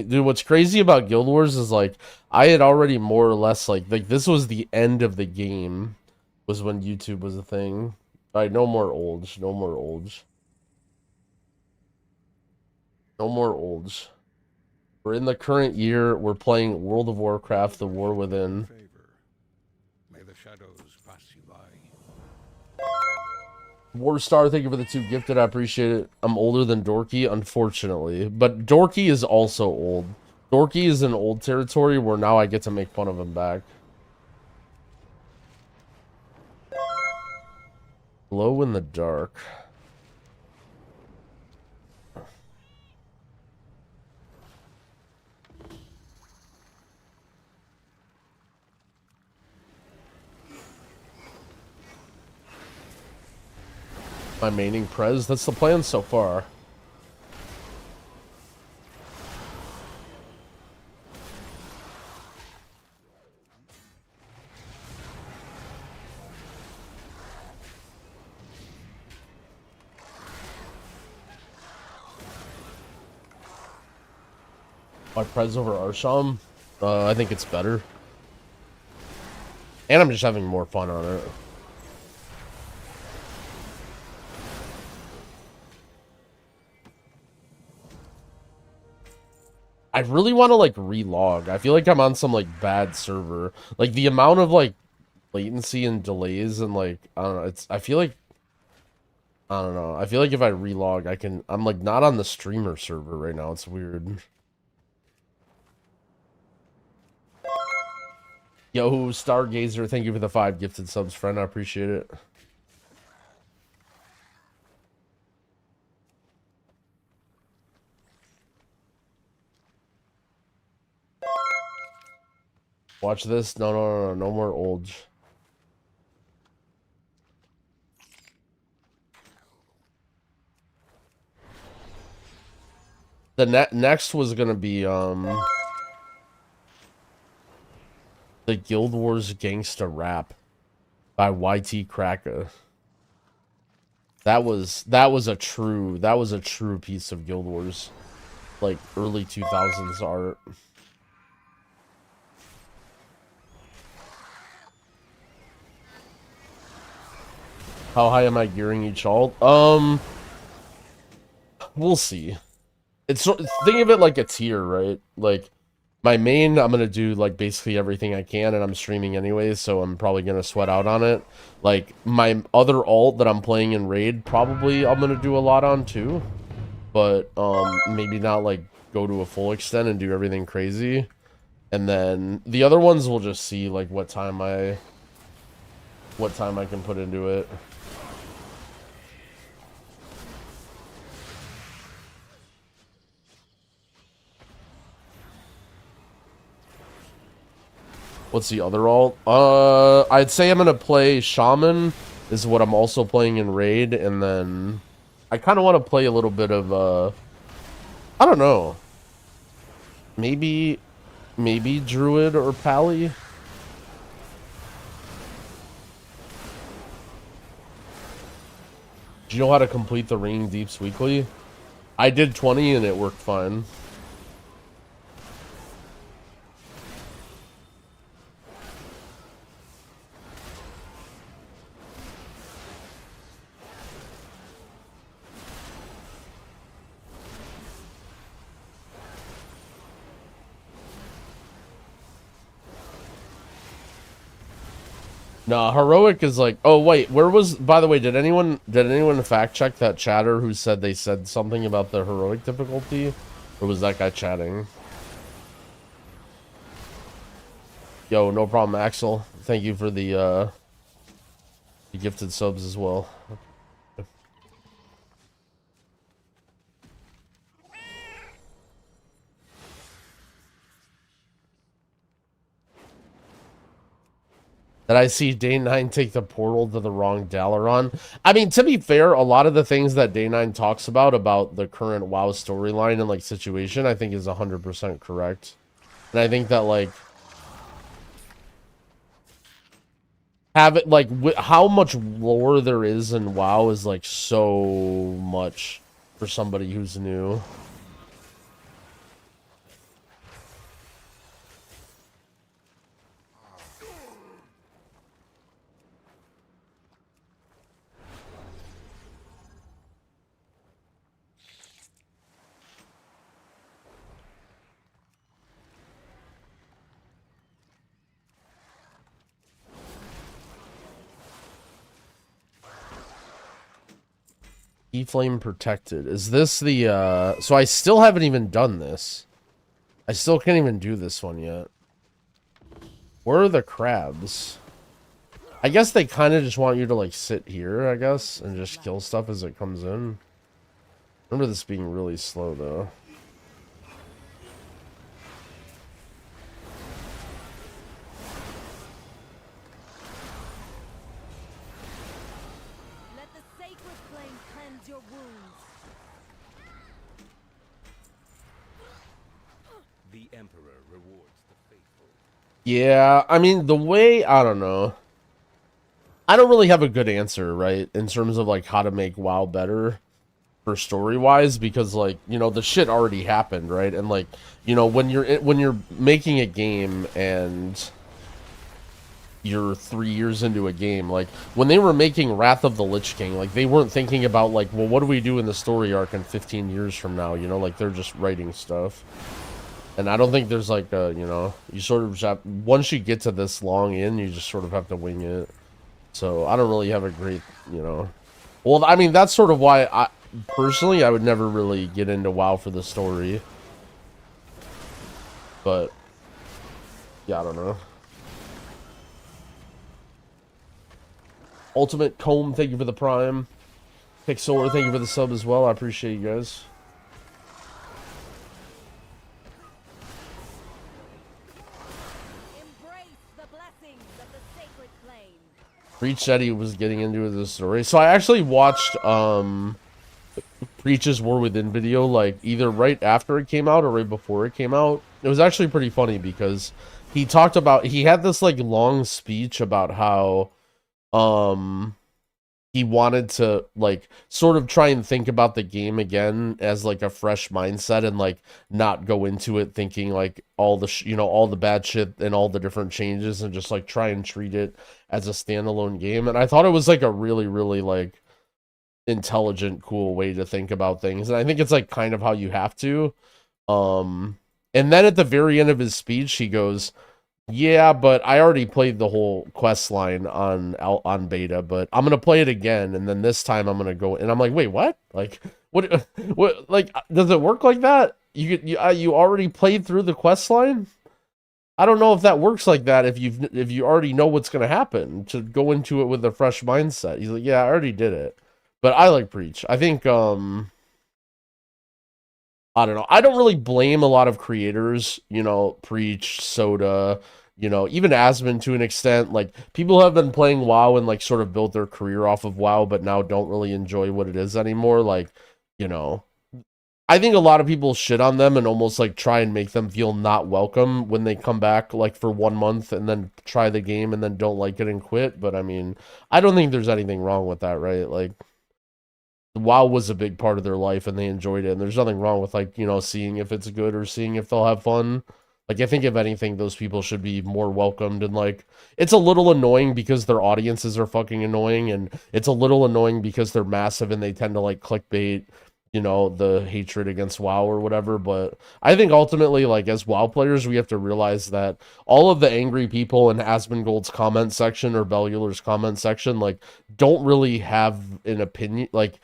dude, what's crazy about Guild Wars is, like, I had already more or less, like this was the end of the game, was when YouTube was a thing. Alright, no more olds. No more olds. No more olds. We're in the current year. We're playing World of Warcraft, The War Within. May the shadows pass you by. Warstar, thank you for the 2 gifted. I appreciate it. I'm older than Dorky, unfortunately. But Dorky is also old. Dorky is in old territory where now I get to make fun of him back. Glow in the dark. My maining Prez, that's the plan so far. My Prez over Arsham? I think it's better. And I'm just having more fun on it. I really want to, like, relog. I feel like I'm on some, like, bad server. Like, the amount of, like, latency and delays and, like, I don't know, I feel like if I relog, I'm, like, not on the streamer server right now. It's weird. Yo, Stargazer, thank you for the 5 gifted subs, friend. I appreciate it. Watch this. No more olds. The next was gonna be the Guild Wars Gangsta Rap by YT Kraka. That was a true piece of Guild Wars, like, early 2000s art. How high am I gearing each alt? We'll see. Think of it like a tier, right? Like, my main, I'm gonna do, like, basically everything I can, and I'm streaming anyways, so I'm probably gonna sweat out on it. Like, my other alt that I'm playing in Raid, probably I'm gonna do a lot on too. But, maybe not, like, go to a full extent and do everything crazy. And then the other ones we'll just see, like, what time I can put into it. What's the other alt? I'd say I'm gonna play Shaman, is what I'm also playing in Raid, and then I kind of want to play a little bit of, I don't know. Maybe Druid or Pally? Do you know how to complete the Ringing Deeps weekly? I did 20 and it worked fine. No, heroic is like, oh wait, where was, by the way, did anyone fact check that chatter who said they said something about the heroic difficulty? Or was that guy chatting? Yo, no problem, Axel. Thank you for the gifted subs as well. Did I see Day 9 take the portal to the wrong Dalaran? I mean, to be fair, a lot of the things that Day 9 talks about the current WoW storyline and, like, situation, I think is 100% correct. And I think that, like, how much lore there is in WoW is, like, so much for somebody who's new. Flame protected. Is this the so I still haven't even done this. I still can't even do this one yet. Where are the crabs? I guess they kind of just want you to like sit here, I guess, and just kill stuff as it comes in. Remember this being really slow though. Yeah, I mean, the way, I don't know. I don't really have a good answer, right? In terms of, like, how to make WoW better for story-wise, because, like, you know, the shit already happened, right? And, like, you know, when you're making a game and you're 3 years into a game, like, when they were making Wrath of the Lich King, like, they weren't thinking about, like, well, what do we do in the story arc in 15 years from now, you know? Like, they're just writing stuff. And I don't think there's like a, you know, you sort of have, once you get to this long in, you just sort of have to wing it. So I don't really have a great, you know. Well, I mean, that's sort of why personally, I would never really get into WoW for the story. But, yeah, I don't know. Ultimate Comb, thank you for the prime. Pixor, thank you for the sub as well. I appreciate you guys. Preach said he was getting into the story. So I actually watched Preach's War Within video, like, either right after it came out or right before it came out. It was actually pretty funny because he talked about, he had this, like, long speech about how he wanted to, like, sort of try and think about the game again as, like, a fresh mindset and, like, not go into it thinking, like, all the, you know, all the bad shit and all the different changes and just, like, try and treat it as a standalone game. And I thought it was, like, a really, really, like, intelligent, cool way to think about things. And I think it's, like, kind of how you have to. And then at the very end of his speech, he goes, yeah, but I already played the whole quest line on beta, but I'm gonna play it again, and then this time I'm gonna go. And I'm like, wait, what? Like, what? Like, does it work like that? You already played through the quest line? I don't know if that works like that. If you already know what's gonna happen, to go into it with a fresh mindset. He's like, yeah, I already did it. But I like Preach. I think I don't know. I don't really blame a lot of creators, you know, Preach, Soda, you know, even Asmon to an extent. Like, people have been playing WoW and like sort of built their career off of WoW, but now don't really enjoy what it is anymore. Like, you know, I think a lot of people shit on them and almost like try and make them feel not welcome when they come back like for 1 month and then try the game and then don't like it and quit. But I mean, I don't think there's anything wrong with that, right? Like, WoW was a big part of their life and they enjoyed it, and there's nothing wrong with, like, you know, seeing if it's good or seeing if they'll have fun. Like, I think if anything, those people should be more welcomed. And like, it's a little annoying because their audiences are fucking annoying, and it's a little annoying because they're massive and they tend to like clickbait, you know, the hatred against WoW or whatever. But I think ultimately, like, as WoW players, we have to realize that all of the angry people in Asmongold's comment section or Bellular's comment section, like, don't really have an opinion. Like,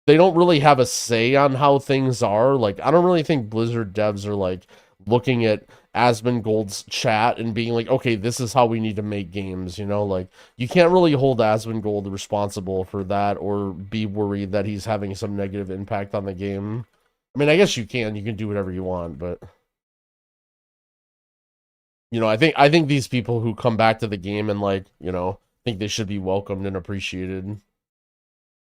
they don't really have a say on how things are. Like, I don't really think Blizzard devs are like looking at Asmongold's chat and being like, okay, this is how we need to make games, you know? Like, you can't really hold Asmongold responsible for that or be worried that he's having some negative impact on the game. I mean, I guess you can do whatever you want, but you know, I think these people who come back to the game and like, you know, think they should be welcomed and appreciated.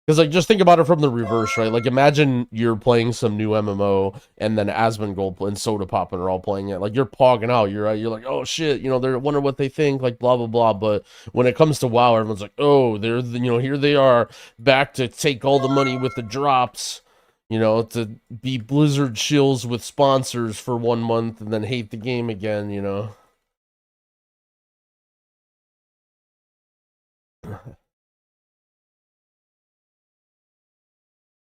Because, like, just think about it from the reverse, right? Like, imagine you're playing some new MMO, and then Asmongold and Soda Poppin are all playing it. Like, you're pogging out. You're like, oh, shit, you know, they're wonder what they think, like, blah, blah, blah. But when it comes to WoW, everyone's like, oh, they're, you know, here they are, back to take all the money with the drops, you know, to be Blizzard shills with sponsors for 1 month, and then hate the game again, you know?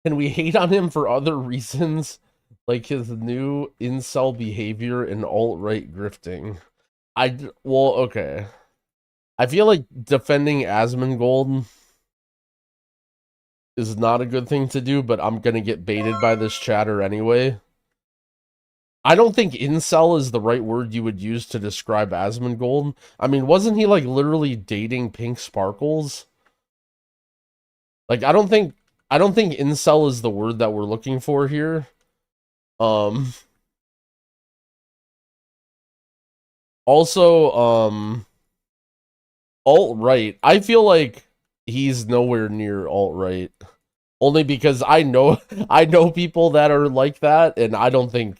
Can we hate on him for other reasons, like his new incel behavior and alt-right grifting? Well, okay. I feel like defending Asmongold is not a good thing to do, but I'm gonna get baited by this chatter anyway. I don't think incel is the right word you would use to describe Asmongold. I mean, wasn't he like literally dating Pink Sparkles? Like, I don't think incel is the word that we're looking for here. Also, alt-right. I feel like he's nowhere near alt-right. Only because I know people that are like that, and I don't think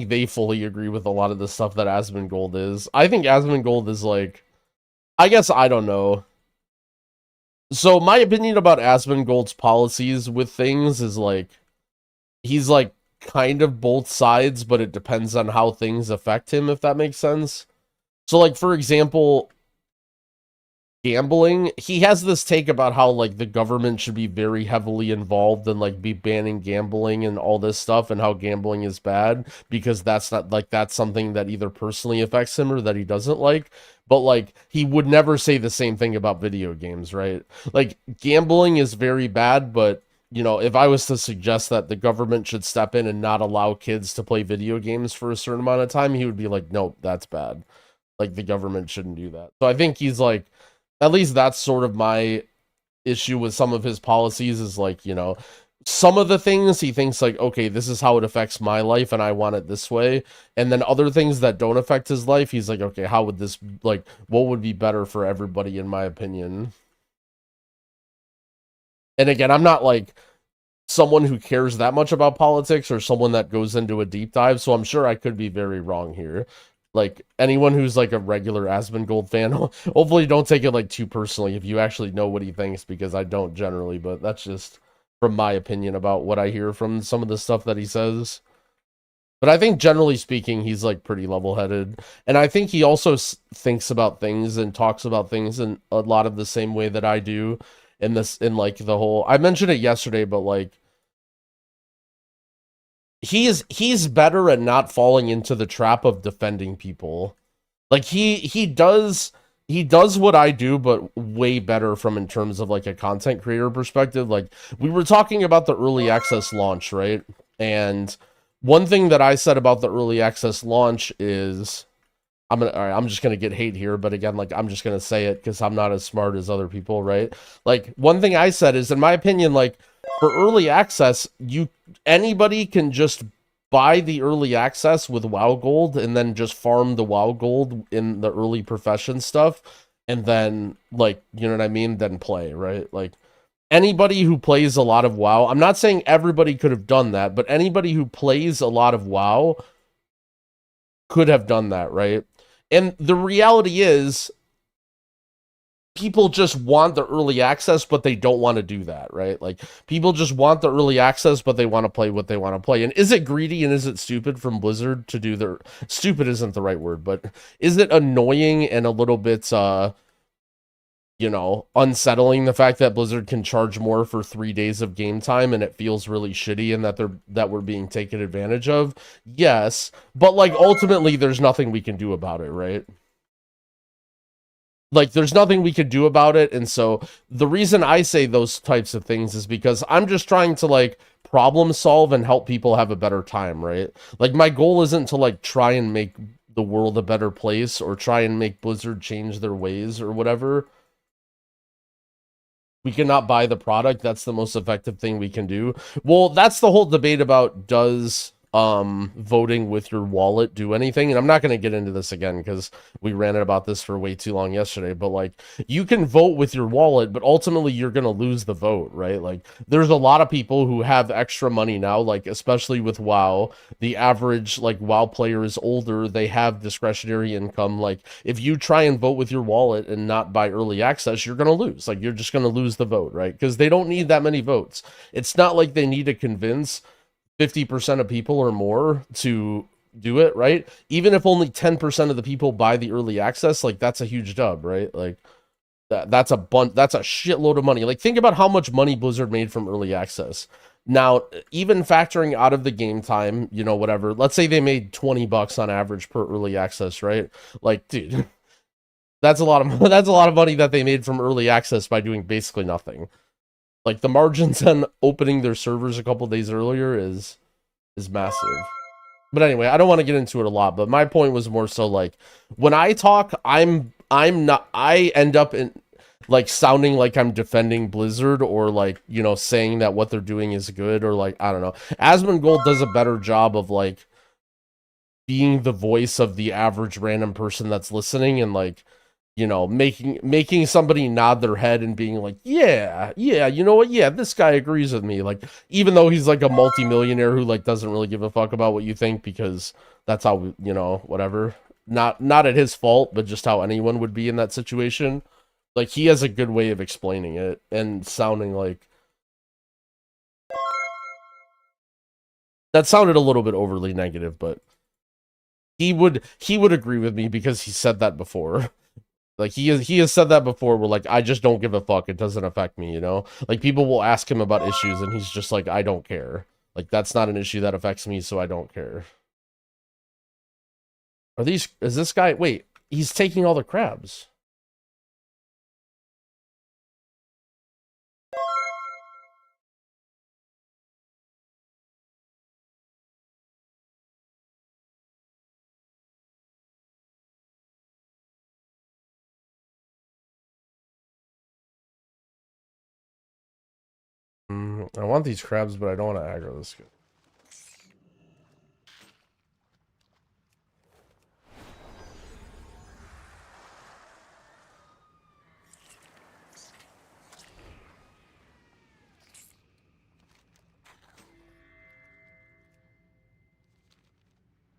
they fully agree with a lot of the stuff that Asmongold is. I think Asmongold is like, I guess, I don't know. So my opinion about Asmongold's policies with things is like, he's like kind of both sides, but it depends on how things affect him, if that makes sense. So like, for example, gambling, he has this take about how like the government should be very heavily involved and like be banning gambling and all this stuff, and how gambling is bad because that's not like, that's something that either personally affects him or that he doesn't like. But like, he would never say the same thing about video games, right? Like, gambling is very bad, but you know, if I was to suggest that the government should step in and not allow kids to play video games for a certain amount of time, he would be like, nope, that's bad. Like, the government shouldn't do that. So I think he's like, at least that's sort of my issue with some of his policies, is like, you know, some of the things he thinks like, okay, this is how it affects my life and I want it this way. And then other things that don't affect his life, he's like, okay, how would this, like, what would be better for everybody, in my opinion? And again, I'm not like someone who cares that much about politics or someone that goes into a deep dive, so I'm sure I could be very wrong here. Like, anyone who's like a regular Asmongold fan, hopefully don't take it like too personally if you actually know what he thinks, because I don't generally, but that's just from my opinion about what I hear from some of the stuff that he says. But I think generally speaking, he's like pretty level-headed. And I think he also thinks about things and talks about things in a lot of the same way that I do in this, in like the whole, I mentioned it yesterday, but like, he's better at not falling into the trap of defending people. Like, he does what I do, but way better from in terms of like a content creator perspective. Like, we were talking about the early access launch, right? And one thing that I said about the early access launch is, I'm just gonna get hate here, but again, like, I'm just gonna say it because I'm not as smart as other people, right? Like, one thing I said is, in my opinion, like, for early access, anybody can just buy the early access with WoW Gold and then just farm the WoW Gold in the early profession stuff, and then, like, you know what I mean, then play, right? Like, anybody who plays a lot of WoW, I'm not saying everybody could have done that, but anybody who plays a lot of WoW could have done that, right? And the reality is, people just want the early access, but they don't want to do that, right? Like, people just want the early access, but they want to play what they want to play. And is it greedy and is it stupid from Blizzard to do their... Stupid isn't the right word, but is it annoying and a little bit, you know, unsettling, the fact that Blizzard can charge more for 3 days of game time and it feels really shitty and that we're being taken advantage of? Yes, but, like, ultimately there's nothing we can do about it, right? Like, there's nothing we could do about it, and so the reason I say those types of things is because I'm just trying to, like, problem solve and help people have a better time, right? Like, my goal isn't to, like, try and make the world a better place or try and make Blizzard change their ways or whatever. We cannot buy the product. That's the most effective thing we can do. Well, that's the whole debate about does voting with your wallet do anything? And I'm not going to get into this again because we ranted about this for way too long yesterday, but, like, you can vote with your wallet, but ultimately you're going to lose the vote, right? Like, there's a lot of people who have extra money now, like, especially with WoW. The average, like, WoW player is older. They have discretionary income. Like, if you try and vote with your wallet and not buy early access, you're going to lose. Like, you're just going to lose the vote, right? Because they don't need that many votes. It's not like they need to convince 50% of people or more to do it, right? Even if only 10% of the people buy the early access, like, that's a huge dub, right? Like, that's a shitload of money. Like, think about how much money Blizzard made from early access. Now, even factoring out of the game time, you know, whatever, let's say they made $20 on average per early access, right? Like, dude, that's a lot of money that they made from early access by doing basically nothing. Like, the margins on opening their servers a couple days earlier is massive. But anyway, I don't want to get into it a lot, but my point was more so, like, when I talk, I end up in, like, sounding like I'm defending Blizzard or, like, you know, saying that what they're doing is good, or, like, I don't know. Asmongold does a better job of, like, being the voice of the average random person that's listening and, like, you know, making somebody nod their head and being like, yeah, you know what? Yeah, this guy agrees with me. Like, even though he's, like, a multimillionaire who, like, doesn't really give a fuck about what you think because that's how, you know, whatever. Not at his fault, but just how anyone would be in that situation. Like, he has a good way of explaining it and sounding like... That sounded a little bit overly negative, but he would agree with me because he said that before. Like, he has said that before, where, like, I just don't give a fuck, it doesn't affect me, you know? Like, people will ask him about issues, and he's just like, I don't care. Like, that's not an issue that affects me, so I don't care. Is this guy... Wait, he's taking all the crabs. I want these crabs, but I don't want to aggro this guy.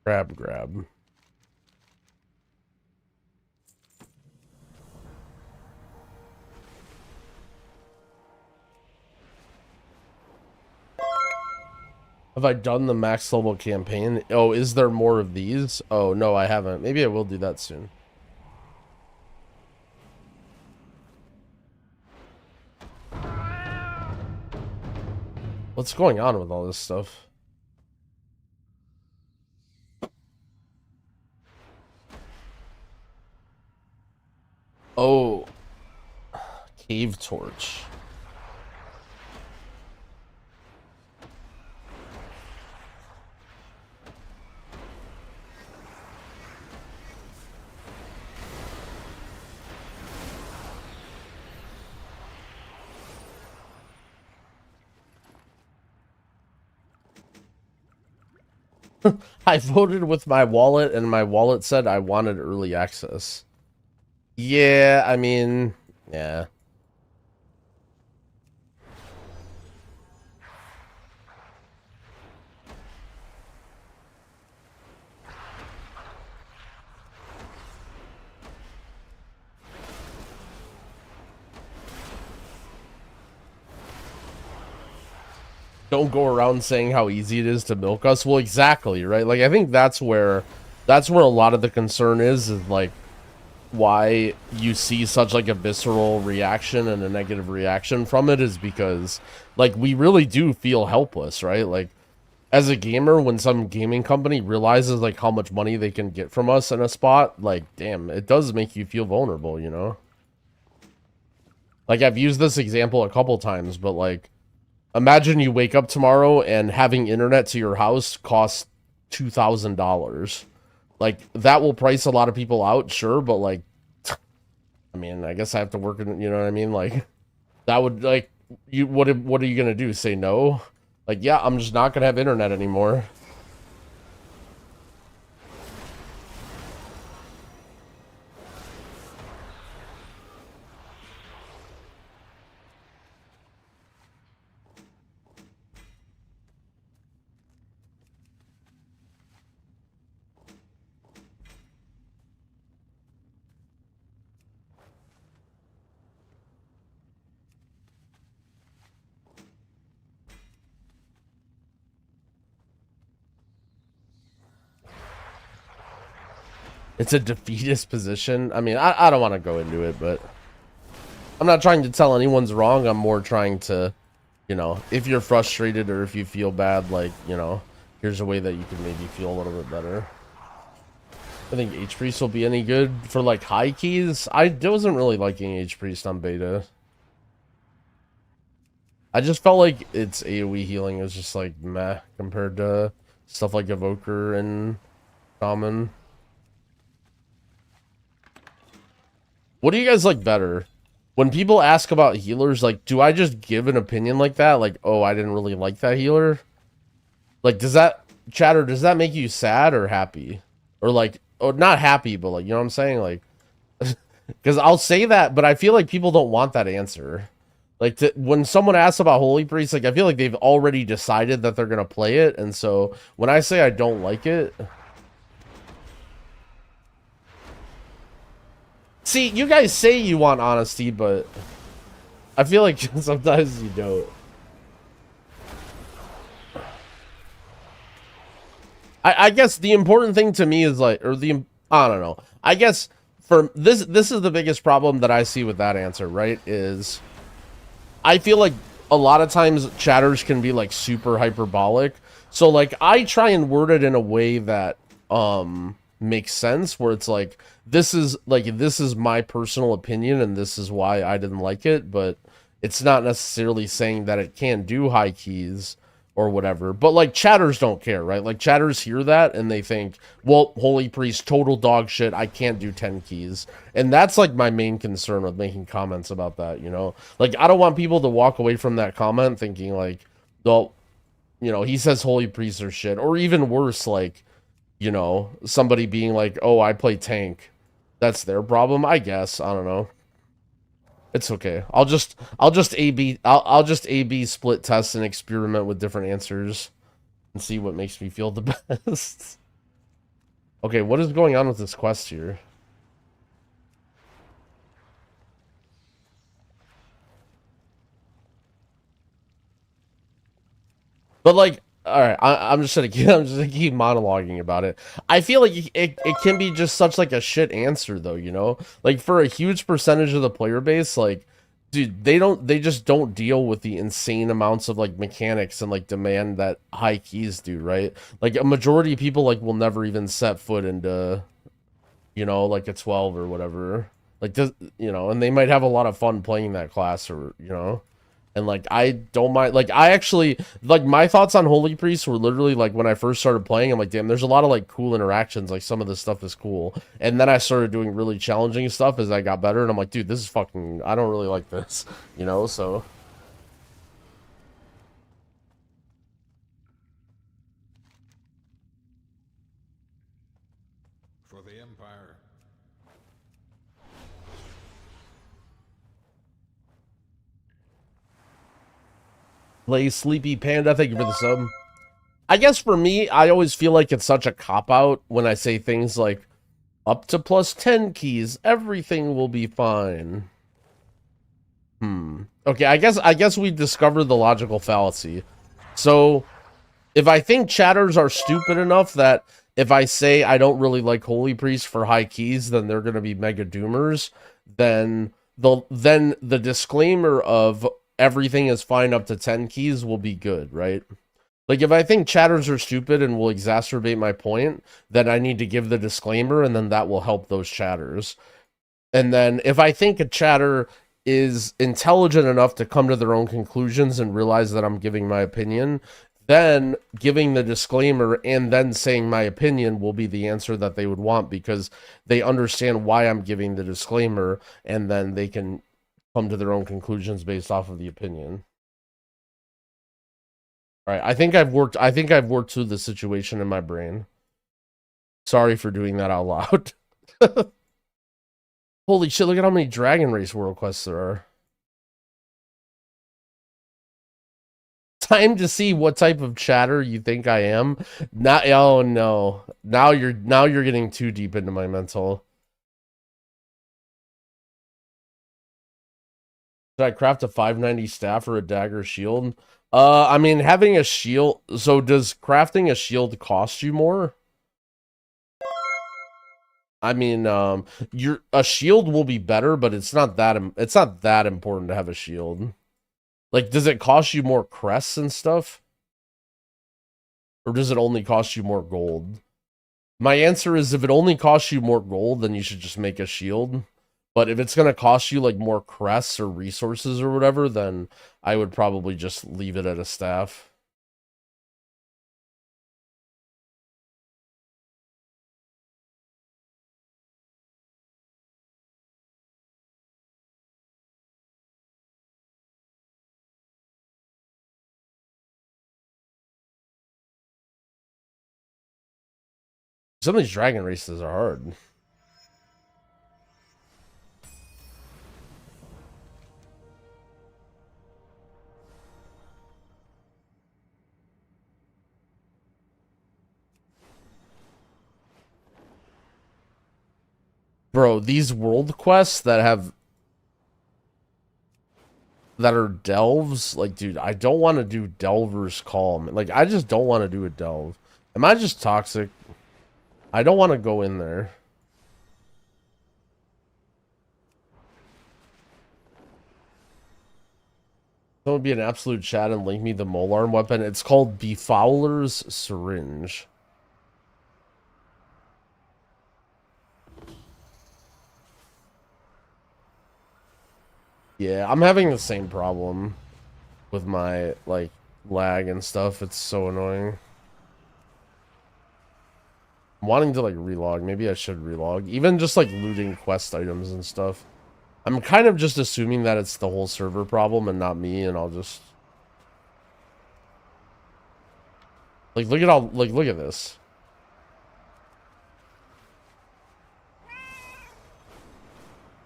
Grab. Have I done the max level campaign? Oh, is there more of these? Oh, no, I haven't. Maybe I will do that soon. What's going on with all this stuff? Oh. Cave torch. I voted with my wallet, and my wallet said I wanted early access. Yeah, I mean, yeah. Don't go around saying how easy it is to milk us. Well, exactly, right? Like, I think that's where a lot of the concern is like why you see such like a visceral reaction and a negative reaction from it is because like we really do feel helpless, right? Like as a gamer, when some gaming company realizes like how much money they can get from us in a spot, like damn, it does make you feel vulnerable, you know? Like I've used this example a couple times, but like imagine you wake up tomorrow and having internet to your house costs $2,000. Like, that will price a lot of people out, sure, but, like, I mean, I guess I have to work in, you know what I mean? Like, that would, like, what are you gonna do? Say no? Like, yeah, I'm just not gonna have internet anymore. It's a defeatist position. I mean, I don't want to go into it, but I'm not trying to tell anyone's wrong. I'm more trying to, you know, if you're frustrated or if you feel bad, like, you know, here's a way that you can maybe feel a little bit better. I think H-Priest will be any good for, like, high keys. I wasn't really liking H-Priest on beta. I just felt like its AoE healing is just, like, meh compared to stuff like Evoker and Shaman. What do you guys like better? When people ask about healers, like, do I just give an opinion like that? Like, oh, I didn't really like that healer? Like, does that, chatter, does that make you sad or happy? Or, like, oh, not happy, but, like, you know what I'm saying? Like, because I'll say that, but I feel like people don't want that answer. Like, when someone asks about Holy Priest, like, I feel like they've already decided that they're going to play it. And so, when I say I don't like it... See, you guys say you want honesty, but I feel like sometimes you don't. I guess the important thing to me is like, or the, I don't know. I guess for this is the biggest problem that I see with that answer, right? Is I feel like a lot of times chatters can be like super hyperbolic. So like I try and word it in a way that makes sense, where it's like this is my personal opinion and this is why I didn't like it, but it's not necessarily saying that it can't do high keys or whatever. But like chatters don't care, right? Like chatters hear that and they think, well, Holy Priest, total dog shit, I can't do 10 keys. And that's like my main concern with making comments about that, you know? Like I don't want people to walk away from that comment thinking like, well, you know, he says Holy Priests are shit. Or even worse, like, you know, somebody being like, oh, I play tank. That's their problem, I guess. I don't know. It's okay. I'll just A/B split test and experiment with different answers and see what makes me feel the best. Okay, what is going on with this quest here? But like, all right, I'm just gonna keep monologuing about it. I feel like it can be just such like a shit answer though, you know? Like for a huge percentage of the player base, like, dude, they just don't deal with the insane amounts of like mechanics and like demand that high keys do, right? Like a majority of people like will never even set foot into, you know, like a 12 or whatever. Like, you know, and they might have a lot of fun playing that class, or, you know. And, like, I don't mind, like, I actually, like, my thoughts on Holy Priest were literally, like, when I first started playing, I'm like, damn, there's a lot of, like, cool interactions, like, some of this stuff is cool. And then I started doing really challenging stuff as I got better, and I'm like, dude, this is fucking, I don't really like this, you know, so... For the Empire. Lay Sleepy Panda, thank you for the sub. I guess for me, I always feel like it's such a cop-out when I say things like, up to plus 10 keys, everything will be fine. Okay, I guess we discovered the logical fallacy. So, if I think chatters are stupid enough that if I say I don't really like Holy Priest for high keys, then they're going to be mega doomers, then the disclaimer of everything is fine up to 10 keys will be good, right? Like, if I think chatters are stupid and will exacerbate my point, then I need to give the disclaimer, and then that will help those chatters. And then, if I think a chatter is intelligent enough to come to their own conclusions and realize that I'm giving my opinion, then giving the disclaimer and then saying my opinion will be the answer that they would want, because they understand why I'm giving the disclaimer, and then they can come to their own conclusions based off of the opinion. All right, I think I've worked through the situation in my brain. Sorry for doing that out loud. Holy shit, look at how many Dragon Race world quests there are. Time to see what type of chatter you think I am. Not, oh no. Now you're getting too deep into my mental. Should I craft a 590 staff or a dagger shield? I mean, having a shield... So does crafting a shield cost you more? I mean, a shield will be better, but it's not that important to have a shield. Like, does it cost you more crests and stuff? Or does it only cost you more gold? My answer is, if it only costs you more gold, then you should just make a shield. But if it's going to cost you, like, more crests or resources or whatever, then I would probably just leave it at a staff. Some of these dragon races are hard. Bro, these world quests that are delves, like, dude, I don't want to do Delver's Call. Like, I just don't want to do a delve. Am I just toxic? I don't want to go in there. Someone be an absolute chat and link me the molarm weapon. It's called Befouler's Syringe. Yeah, I'm having the same problem with my, like, lag and stuff. It's so annoying. I'm wanting to, like, relog. Maybe I should relog. Even just, like, looting quest items and stuff. I'm kind of just assuming that it's the whole server problem and not me, and I'll just... Like, look at all... Like, look at this.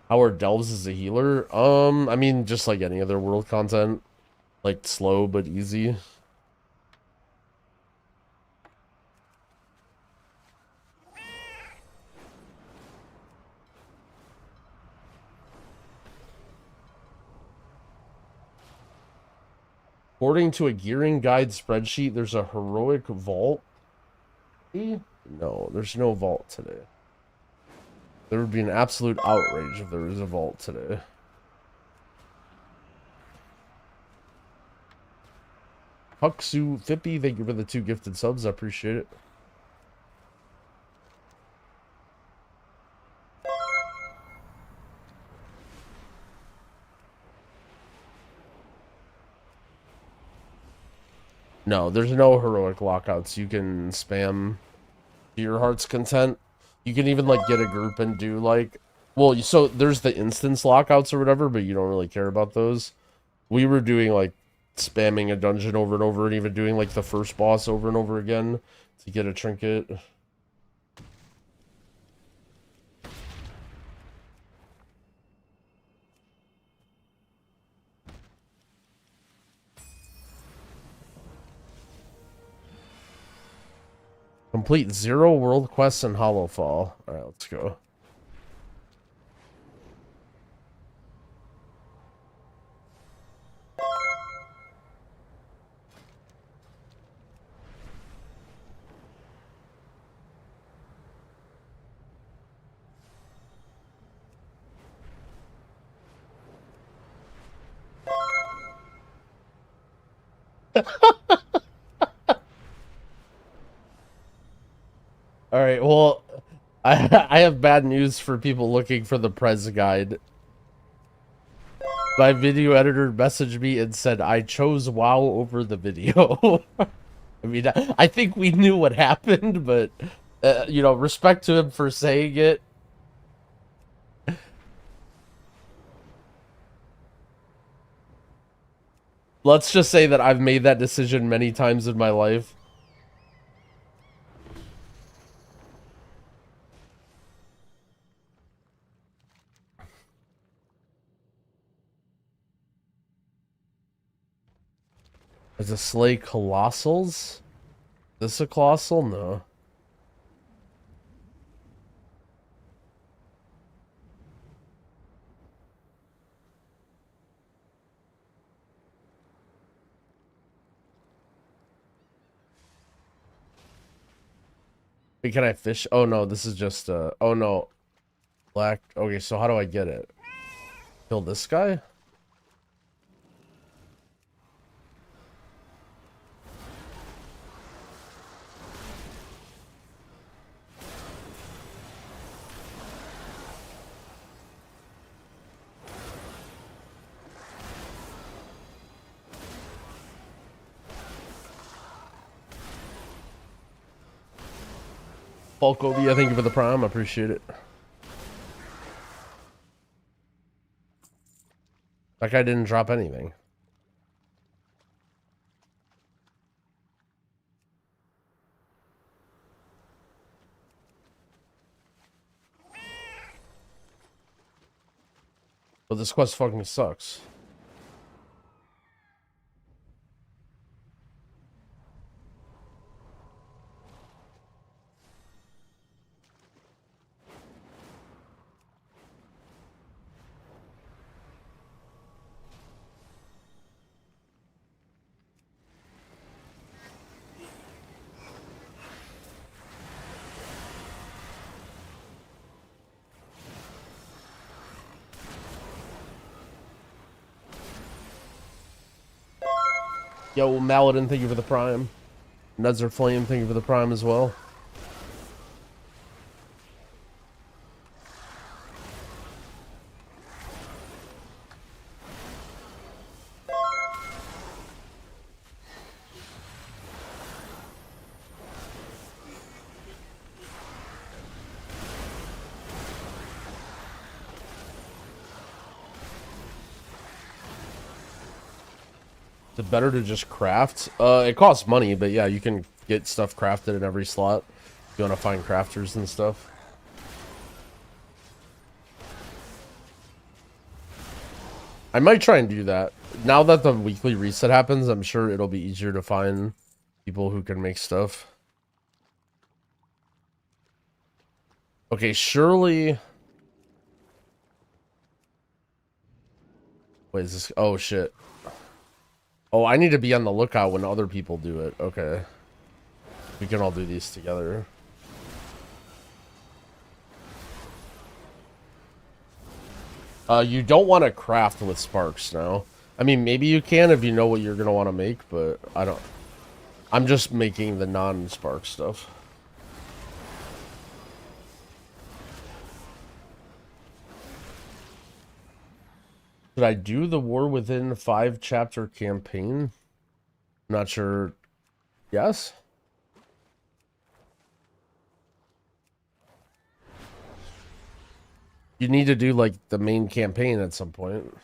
How are delves as a healer? I mean, just like any other world content. Like, slow but easy. According to a gearing guide spreadsheet, there's a heroic vault. No, there's no vault today. There would be an absolute outrage if there was a vault today. Huxu Fippy, thank you for the 2 gifted subs. I appreciate it. No, there's no heroic lockouts. You can spam to your heart's content. You can even, like, get a group and do, like... Well, so there's the instance lockouts or whatever, but you don't really care about those. We were doing, like, spamming a dungeon over and over, and even doing, like, the first boss over and over again to get a trinket. Complete 0 world quests in Hollowfall. Alright, let's go. Alright, well, I have bad news for people looking for the Prez guide. My video editor messaged me and said I chose WoW over the video. I mean, I think we knew what happened, but, you know, respect to him for saying it. Let's just say that I've made that decision many times in my life. Is a slay colossals? Is this a colossal? No. Wait, can I fish? Oh no, this is just oh no. Black. Okay, so how do I get it? Kill this guy? Falkovia, thank you for the prime. I appreciate it. That guy didn't drop anything. But this quest fucking sucks. Yo, Maladin, thank you for the prime. Nuzzer Flame, thank you for the prime as well. Is it better to just craft? It costs money, but yeah, you can get stuff crafted in every slot. If you want to find crafters and stuff. I might try and do that. Now that the weekly reset happens, I'm sure it'll be easier to find people who can make stuff. Okay, surely... Wait, is this... Oh, shit. Oh, I need to be on the lookout when other people do it. Okay. We can all do these together. You don't want to craft with sparks now. I mean, maybe you can if you know what you're going to want to make, but I don't... I'm just making the non-spark stuff. Should I do the War Within 5-chapter campaign? I'm not sure. Yes? You need to do, like, the main campaign at some point.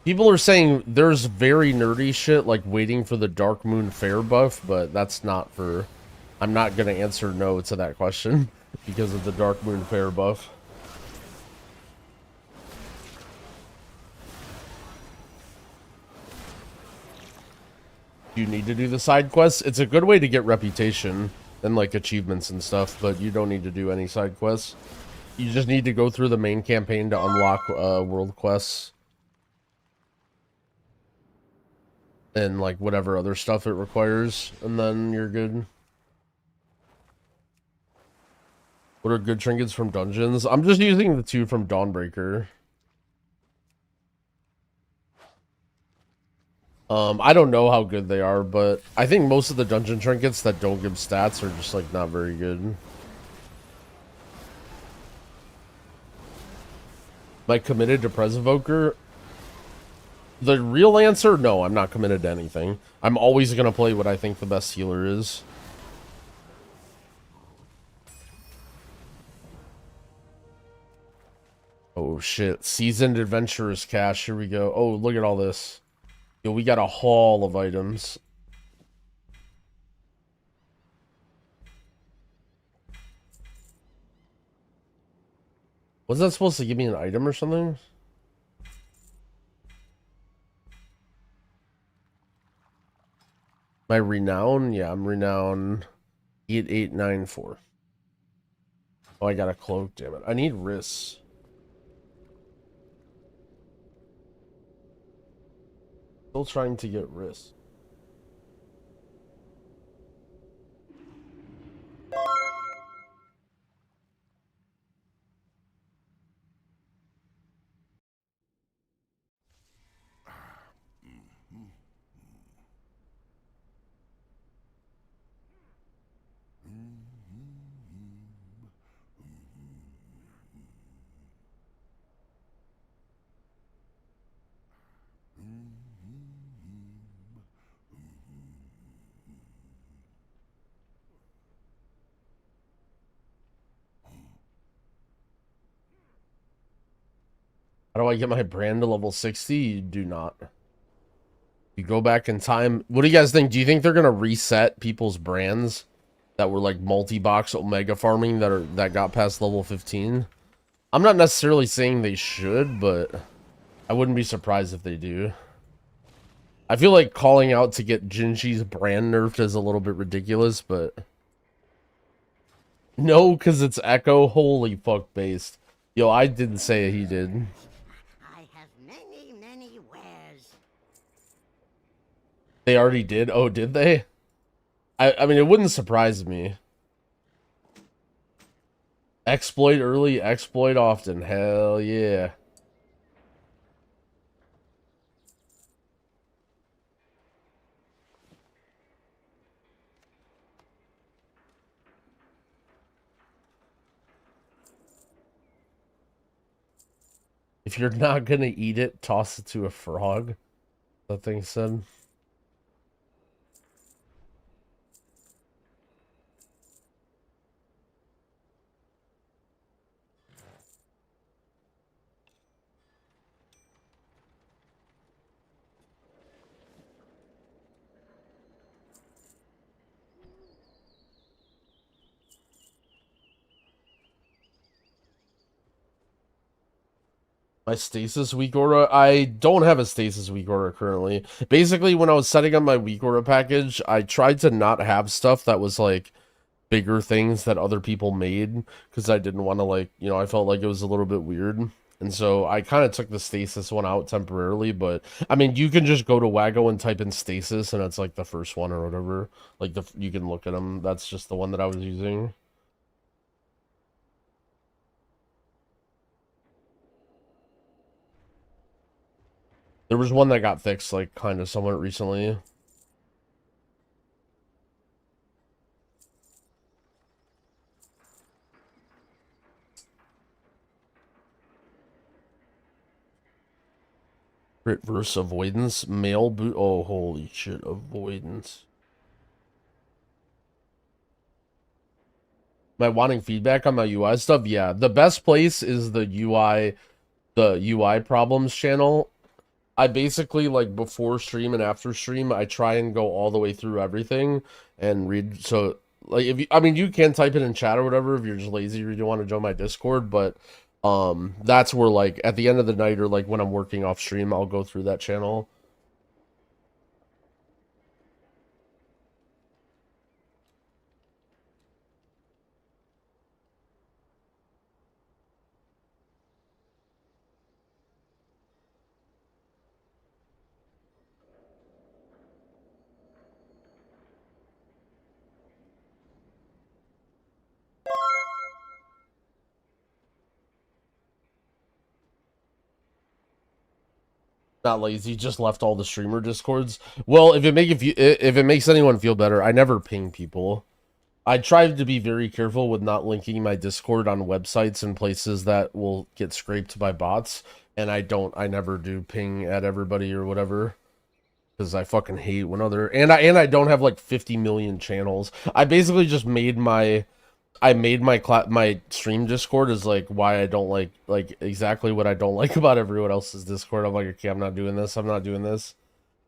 People are saying there's very nerdy shit, like waiting for the Dark Moon Fair buff, but that's not for... I'm not going to answer no to that question because of the Dark Moon Fair buff. You need to do the side quests. It's a good way to get reputation. and like achievements and stuff, but you don't need to do any side quests. You just need to go through the main campaign to unlock world quests. And like whatever other stuff it requires, and then you're good. What are good trinkets from dungeons? I'm just using the 2 from Dawnbreaker. I don't know how good they are, but I think most of the dungeon trinkets that don't give stats are just like not very good. Am I committed to Pres Evoker? The real answer, no, I'm not committed to anything. I'm always going to play what I think the best healer is. Oh shit, Seasoned Adventurer's Cache, here we go. Oh, look at all this. Yo, we got a haul of items. Was that supposed to give me an item or something? My renown? Yeah, I'm renown 8894. Oh, I got a cloak, damn it. I need wrists. Still trying to get wrists. How do I get my brand to level 60? You do not. You go back in time. What do you guys think? Do you think they're gonna reset people's brands that were like multi-box Omega farming that got past level 15? I'm not necessarily saying they should, but I wouldn't be surprised if they do. I feel like calling out to get Jinji's brand nerfed is a little bit ridiculous, but no, because it's Echo. Holy fuck, based. Yo, I didn't say he did. They already did? Oh, did they? I mean, it wouldn't surprise me. Exploit early, exploit often. Hell yeah. If you're not gonna eat it, toss it to a frog. That thing said. My stasis week aura? I don't have a stasis week aura currently. Basically, when I was setting up my week aura package, I tried to not have stuff that was like bigger things that other people made because I didn't want to like, you know, I felt like it was a little bit weird. And so I kind of took the stasis one out temporarily, but I mean, you can just go to Waggo and type in stasis and it's like the first one or whatever. Like you can look at them. That's just the one that I was using. There was one that got fixed, like, kind of somewhat recently. Crit versus avoidance. Male boot. Oh, holy shit. Avoidance. Am I wanting feedback on my UI stuff? Yeah. The best place is the UI problems channel. I basically, like, before stream and after stream, I try and go all the way through everything and read. So, like, if you, I mean, you can type it in chat or whatever if you're just lazy or you don't want to join my Discord, but that's where, like, at the end of the night or, like, when I'm working off stream, I'll go through that channel. Not lazy, just left all the streamer discords. Well, if it makes anyone feel better, I never ping people. I try to be very careful with not linking my Discord on websites and places that will get scraped by bots, and I never do ping at everybody or whatever, because I fucking hate when I don't have like 50 million channels. I basically just made my my stream Discord is like why I don't like exactly what I don't like about everyone else's Discord. I'm like, okay, I'm not doing this. I'm not doing this.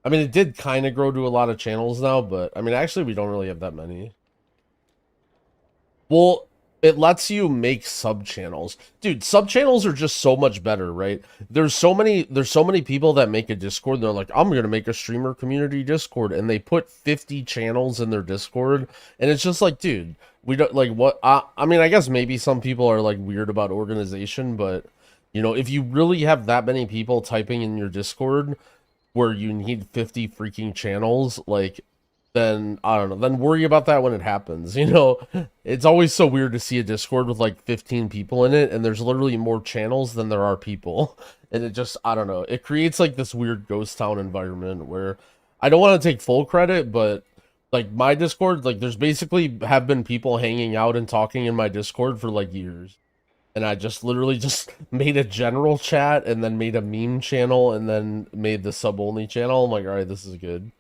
I mean, it did kind of grow to a lot of channels now, but I mean, actually, we don't really have that many. Well, it lets you make sub channels. Dude, sub channels are just so much better, right? There's so many people that make a Discord, and they're like, I'm gonna make a streamer community Discord, and they put 50 channels in their Discord, and it's just like, dude, we don't like what I mean, I guess maybe some people are like weird about organization, but you know, if you really have that many people typing in your Discord where you need 50 freaking channels, like, then I don't know, then worry about that when it happens, you know? It's always so weird to see a Discord with like 15 people in it, and there's literally more channels than there are people. And it just, I don't know, it creates like this weird ghost town environment where I don't want to take full credit, but like my Discord, like there's basically have been people hanging out and talking in my Discord for like years. And I just literally just made a general chat and then made a meme channel and then made the sub only channel. I'm like, all right, this is good.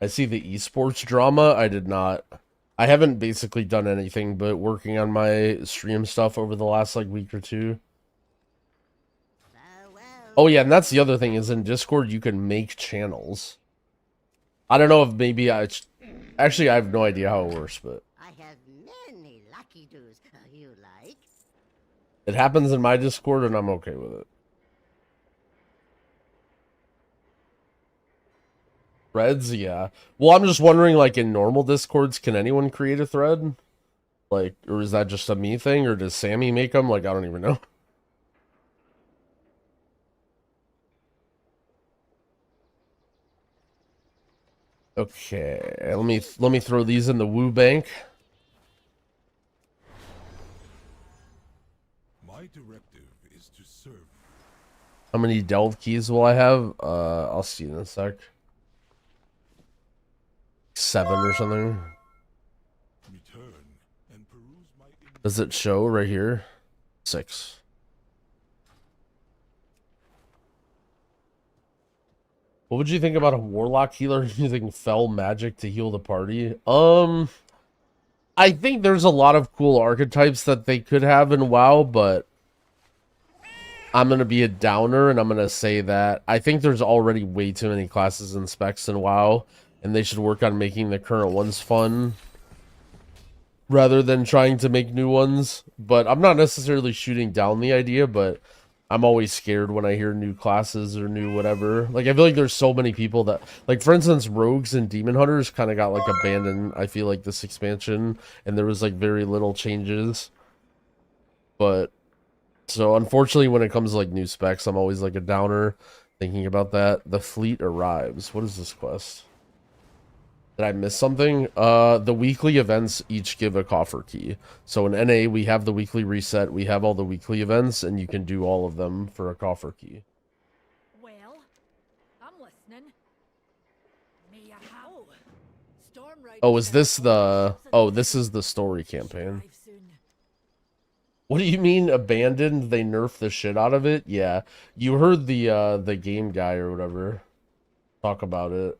I see the esports drama. I did not. I haven't basically done anything but working on my stream stuff over the last like week or two. Oh yeah, and that's the other thing is in Discord you can make channels. I don't know if maybe actually I have no idea how it works, but I have many lucky doos. You like? It happens in my Discord and I'm okay with it. Threads, yeah. Well, I'm just wondering, like, in normal Discords, can anyone create a thread? Like, or is that just a me thing, or does Sammy make them? Like, I don't even know. Okay, let me throw these in the woo bank. My directive is to serve. How many delve keys will I have? I'll see in a sec. 7 or something. Does it show right here? 6. What would you think about a warlock healer using fell magic to heal the party? I think there's a lot of cool archetypes that they could have in WoW, but I'm going to be a downer and I'm going to say that I think there's already way too many classes and specs in WoW. And they should work on making the current ones fun rather than trying to make new ones. But I'm not necessarily shooting down the idea, but I'm always scared when I hear new classes or new whatever. Like, I feel like there's so many people that, like, for instance, rogues and demon hunters kind of got, like, abandoned, I feel like, this expansion. And there was, like, very little changes. But, so, unfortunately, when it comes to, like, new specs, I'm always, like, a downer thinking about that. The fleet arrives. What is this quest? Did I miss something? The weekly events each give a coffer key. So in NA, we have the weekly reset. We have all the weekly events, and you can do all of them for a coffer key. Well, I'm listening. Oh, is this the... Oh, this is the story campaign. What do you mean abandoned? They nerfed the shit out of it? Yeah. You heard the game guy or whatever talk about it.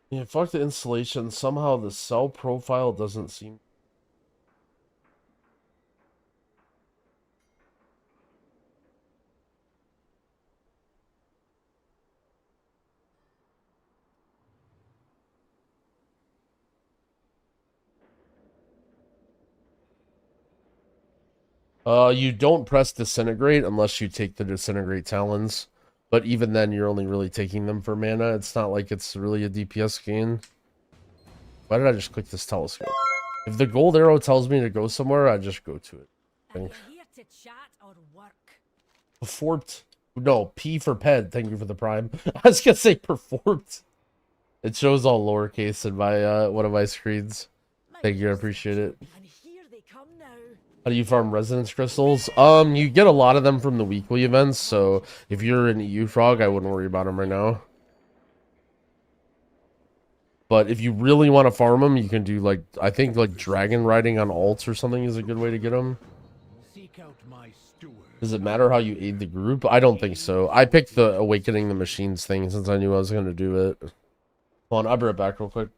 Yeah, fuck the installation. Somehow the cell profile doesn't seem... You don't press disintegrate unless you take the disintegrate talons. But even then, you're only really taking them for mana. It's not like it's really a DPS gain. Why did I just click this telescope? If the gold arrow tells me to go somewhere, I just go to it. Are you here to chat or work? Performed. No, P for ped. Thank you for the prime. I was gonna say performed. It shows all lowercase in my one of my screens. Thank you, I appreciate it. And here they come now. How do you farm resonance crystals? You get a lot of them from the weekly events, so if you're an EU frog, I wouldn't worry about them right now. But if you really want to farm them, you can do like, I think like dragon riding on alts or something is a good way to get them. Does it matter how you aid the group? I don't think so. I picked the awakening the machines thing since I knew I was going to do it. Hold on, I'll be right back real quick.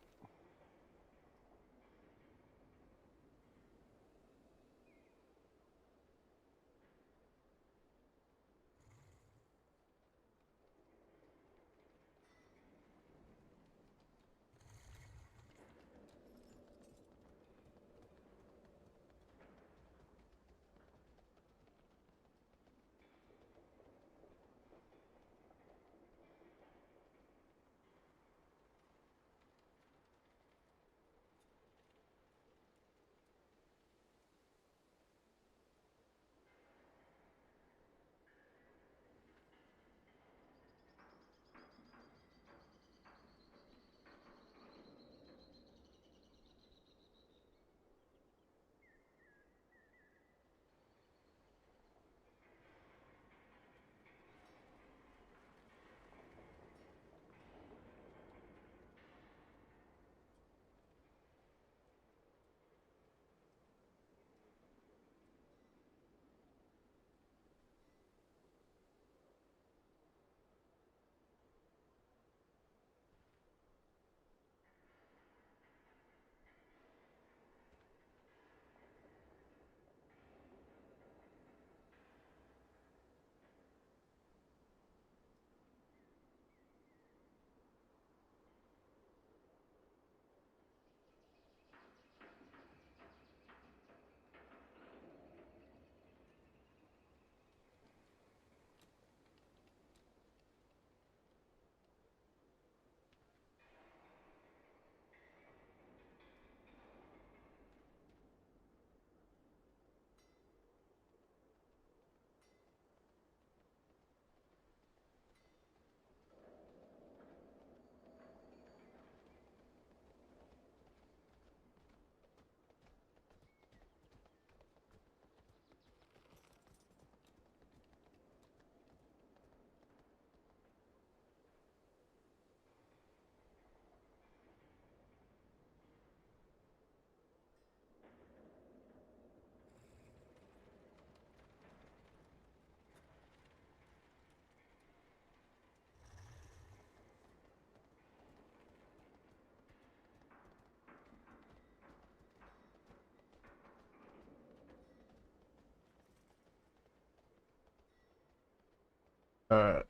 Alright.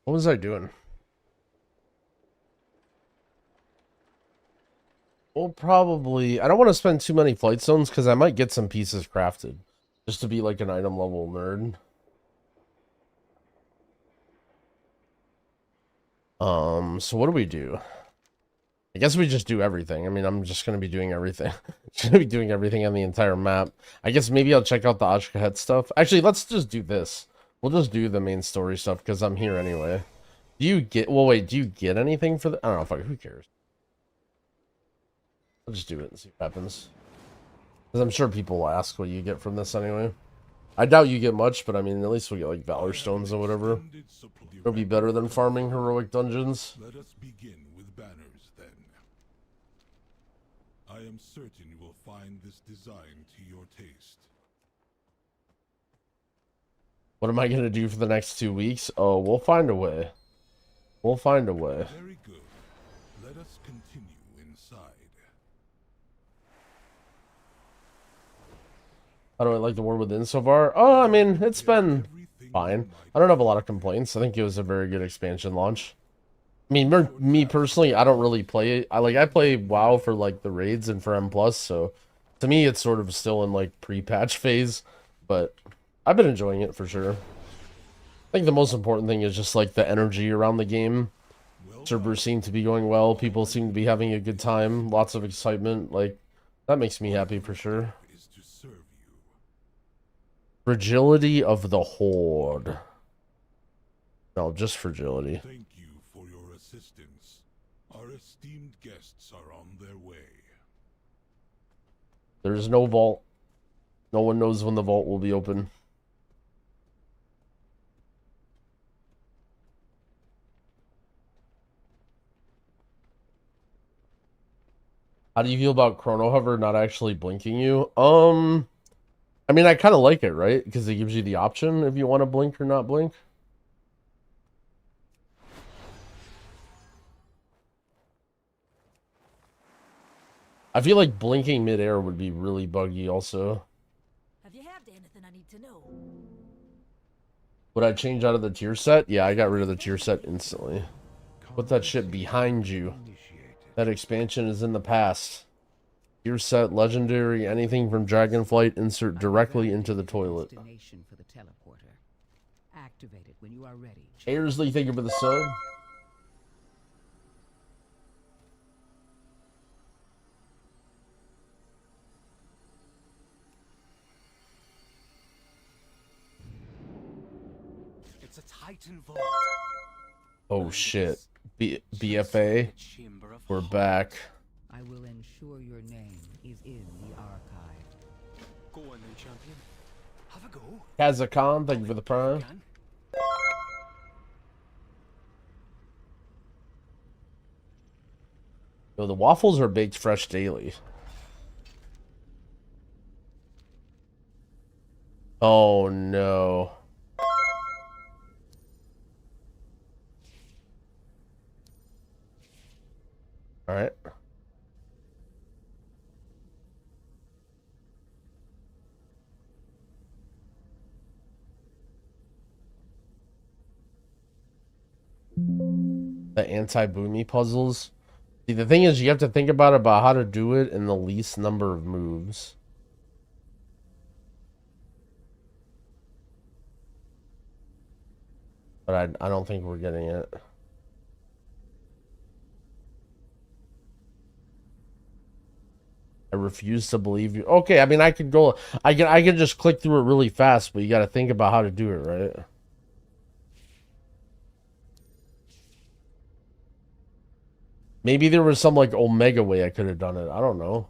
What was I doing? Well, probably... I don't want to spend too many flight zones because I might get some pieces crafted. Just to be like an item level nerd. So what do we do? I guess we just do everything. I mean, I'm just going to be doing everything. Just going to be doing everything on the entire map. I guess maybe I'll check out the Ashkahet stuff. Actually, let's just do this. We'll just do the main story stuff because I'm here anyway. Do you get... Well, wait, do you get anything for the... I don't know, fuck, who cares? I'll just do it and see what happens. Because I'm sure people will ask what you get from this anyway. I doubt you get much, but I mean, at least we'll get like Valor Stones or whatever. It'll be better than farming heroic dungeons. Let us begin with banners then. I am certain you will find this design to your taste. What am I going to do for the next 2 weeks? Oh, we'll find a way. We'll find a way. Very good. Let us continue inside. How do I like the War Within so far? Oh, I mean, it's been fine. I don't have a lot of complaints. I think it was a very good expansion launch. I mean, me personally, I don't really play it. I play WoW for like the raids and for M+, so To me, it's sort of still in like pre-patch phase, but I've been enjoying it for sure. I think the most important thing is just like the energy around the game. Servers seem to be going well. People seem to be having a good time. Lots of excitement. Like, that makes me happy for sure. Fragility of the Horde. No, just fragility. Thank you for your assistance. Our esteemed guests are on their way. There's no vault. No one knows when the vault will be open. How do you feel about Chrono Hover not actually blinking you? I mean, I kind of like it, right? Because it gives you the option if you want to blink or not blink. I feel like blinking midair would be really buggy also. Have you heard anything I need to know? Would I change out of the tier set? Yeah, I got rid of the tier set instantly. Put that shit behind you. That expansion is in the past. Tier set, legendary, anything from Dragonflight, insert directly into the toilet. Destination for the teleporter. Activate it when you are ready. Airsley, thank you for the sub. It's a Titan vault. Oh shit. BFA. We're back. I will ensure your name is in the archive. Go on then, champion. Have a go. Kazakhon, thank you for the prime. Yo, the waffles are baked fresh daily. Oh no. All right. The anti-boomy puzzles. See, the thing is, you have to think about how to do it in the least number of moves. But I don't think we're getting it. I refuse to believe you. Okay, I mean, I could go. I can just click through it really fast, but you got to think about how to do it, right? Maybe there was some like Omega way I could have done it. I don't know.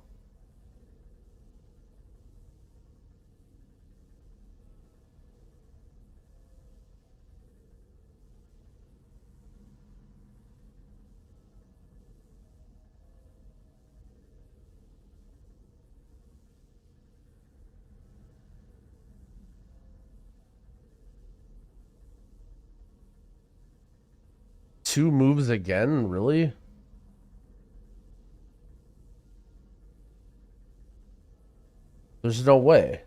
Two moves again? Really? There's no way.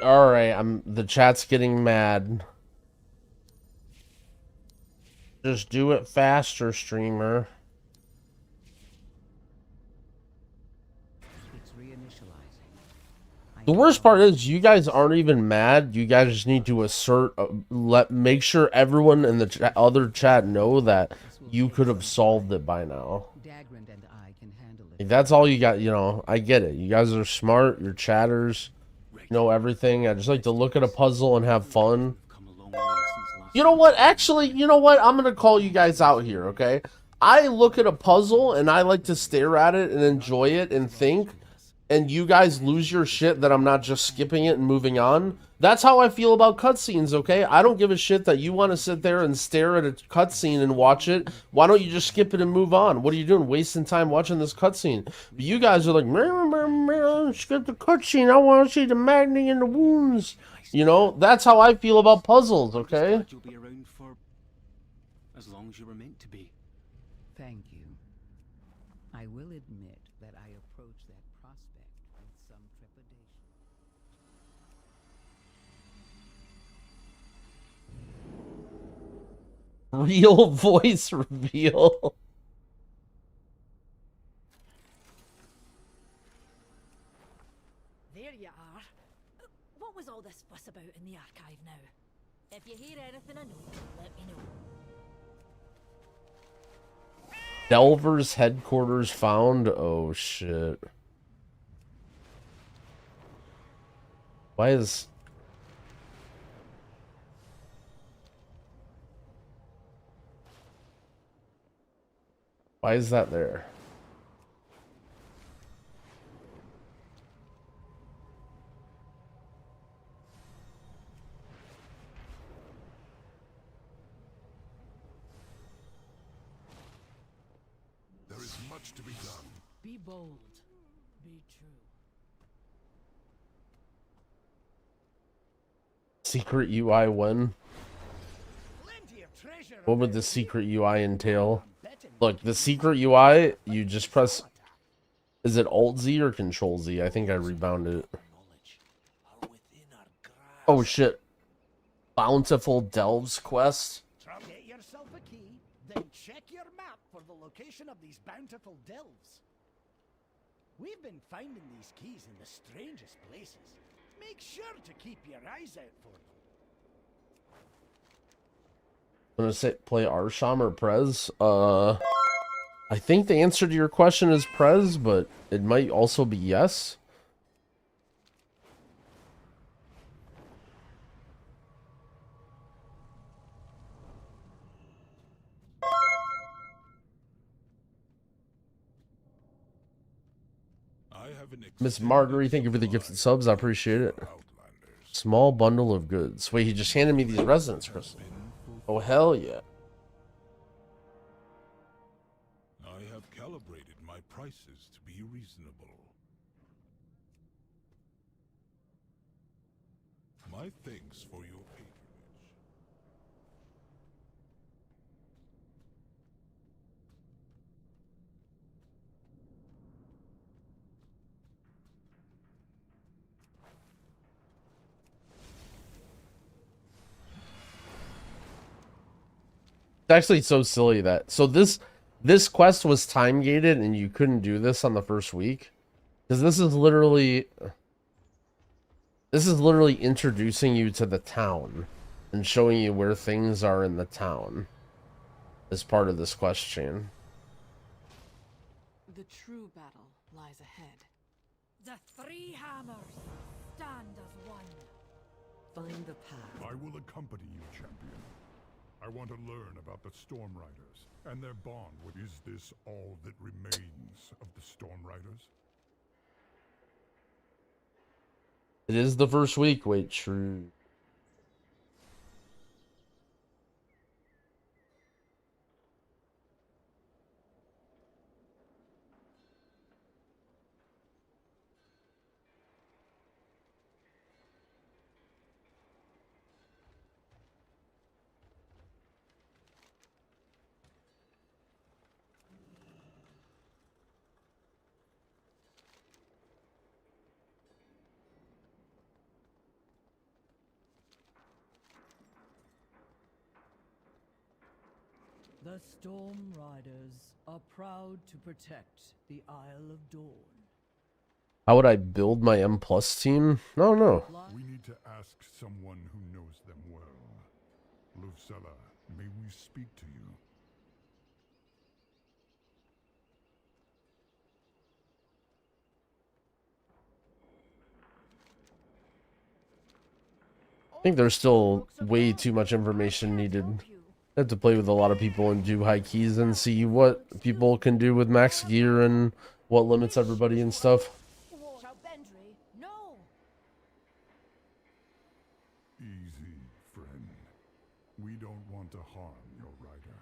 All right, the chat's getting mad. Just do it faster, streamer. It's reinitializing. The worst part is you guys aren't even mad. You guys just need to assert, make sure everyone in the other chat know that you could have solved it by now. Dagrand and I can handle it. Like, that's all you got. You know, I get it. You guys are smart. You're chatters. You know everything. I just like to look at a puzzle and have fun. You know what? Actually, you know what? I'm gonna call you guys out here, okay? I look at a puzzle and I like to stare at it and enjoy it and think, and you guys lose your shit that I'm not just skipping it and moving on. That's how I feel about cutscenes, okay? I don't give a shit that you want to sit there and stare at a cutscene and watch it. Why don't you just skip it and move on? What are you doing, wasting time watching this cutscene? But you guys are like, skip the cutscene. I want to see the maddening in the wounds. You know, that's how I feel about puzzles, okay? as long as you were meant to be. Thank you. I will admit that I approached that prospect with some trepidation. Real voice reveal. There you are. What was all this fuss about in the archive now? If you hear anything I know, let me know. Delver's headquarters found. Oh shit. Why is that there? There is much to be done. Be bold. Be true. Secret UI when? What would the secret UI entail? Look, the secret UI, you just press... Is it Alt-Z or Control-Z? I think I rebounded it. Oh shit. Bountiful Delves quest? Get yourself a key, then check your map for the location of these bountiful delves. We've been finding these keys in the strangest places. Make sure to keep your eyes out for them. I'm gonna say play Arsham or Prez. I think the answer to your question is Prez, but it might also be yes. Miss Marguerite, thank you for the gifted subs. I appreciate it. Small bundle of goods. Wait, he just handed me these resonance crystals. Oh, hell yeah. I have calibrated my prices to be reasonable. My thanks for your patronage. It's actually so silly that this quest was time gated and you couldn't do this on the first week, because this is literally introducing you to the town and showing you where things are in the town as part of this quest chain. The true battle lies ahead. The three hammers stand as one. Find the path. I will accompany you, champion. I want to learn about the Storm Riders and their bond with... Is this all that remains of the Storm Riders? It is the first week. Wait, true. The Storm Riders are proud to protect the Isle of Dawn. How would I build my M+ team? No, no. We need to ask someone who knows them well. Lucella, may we speak to you? I think there's still way too much information needed. I have to play with a lot of people and do high keys and see what people can do with max gear and what limits everybody and stuff. Easy, friend. We don't want to harm your rider.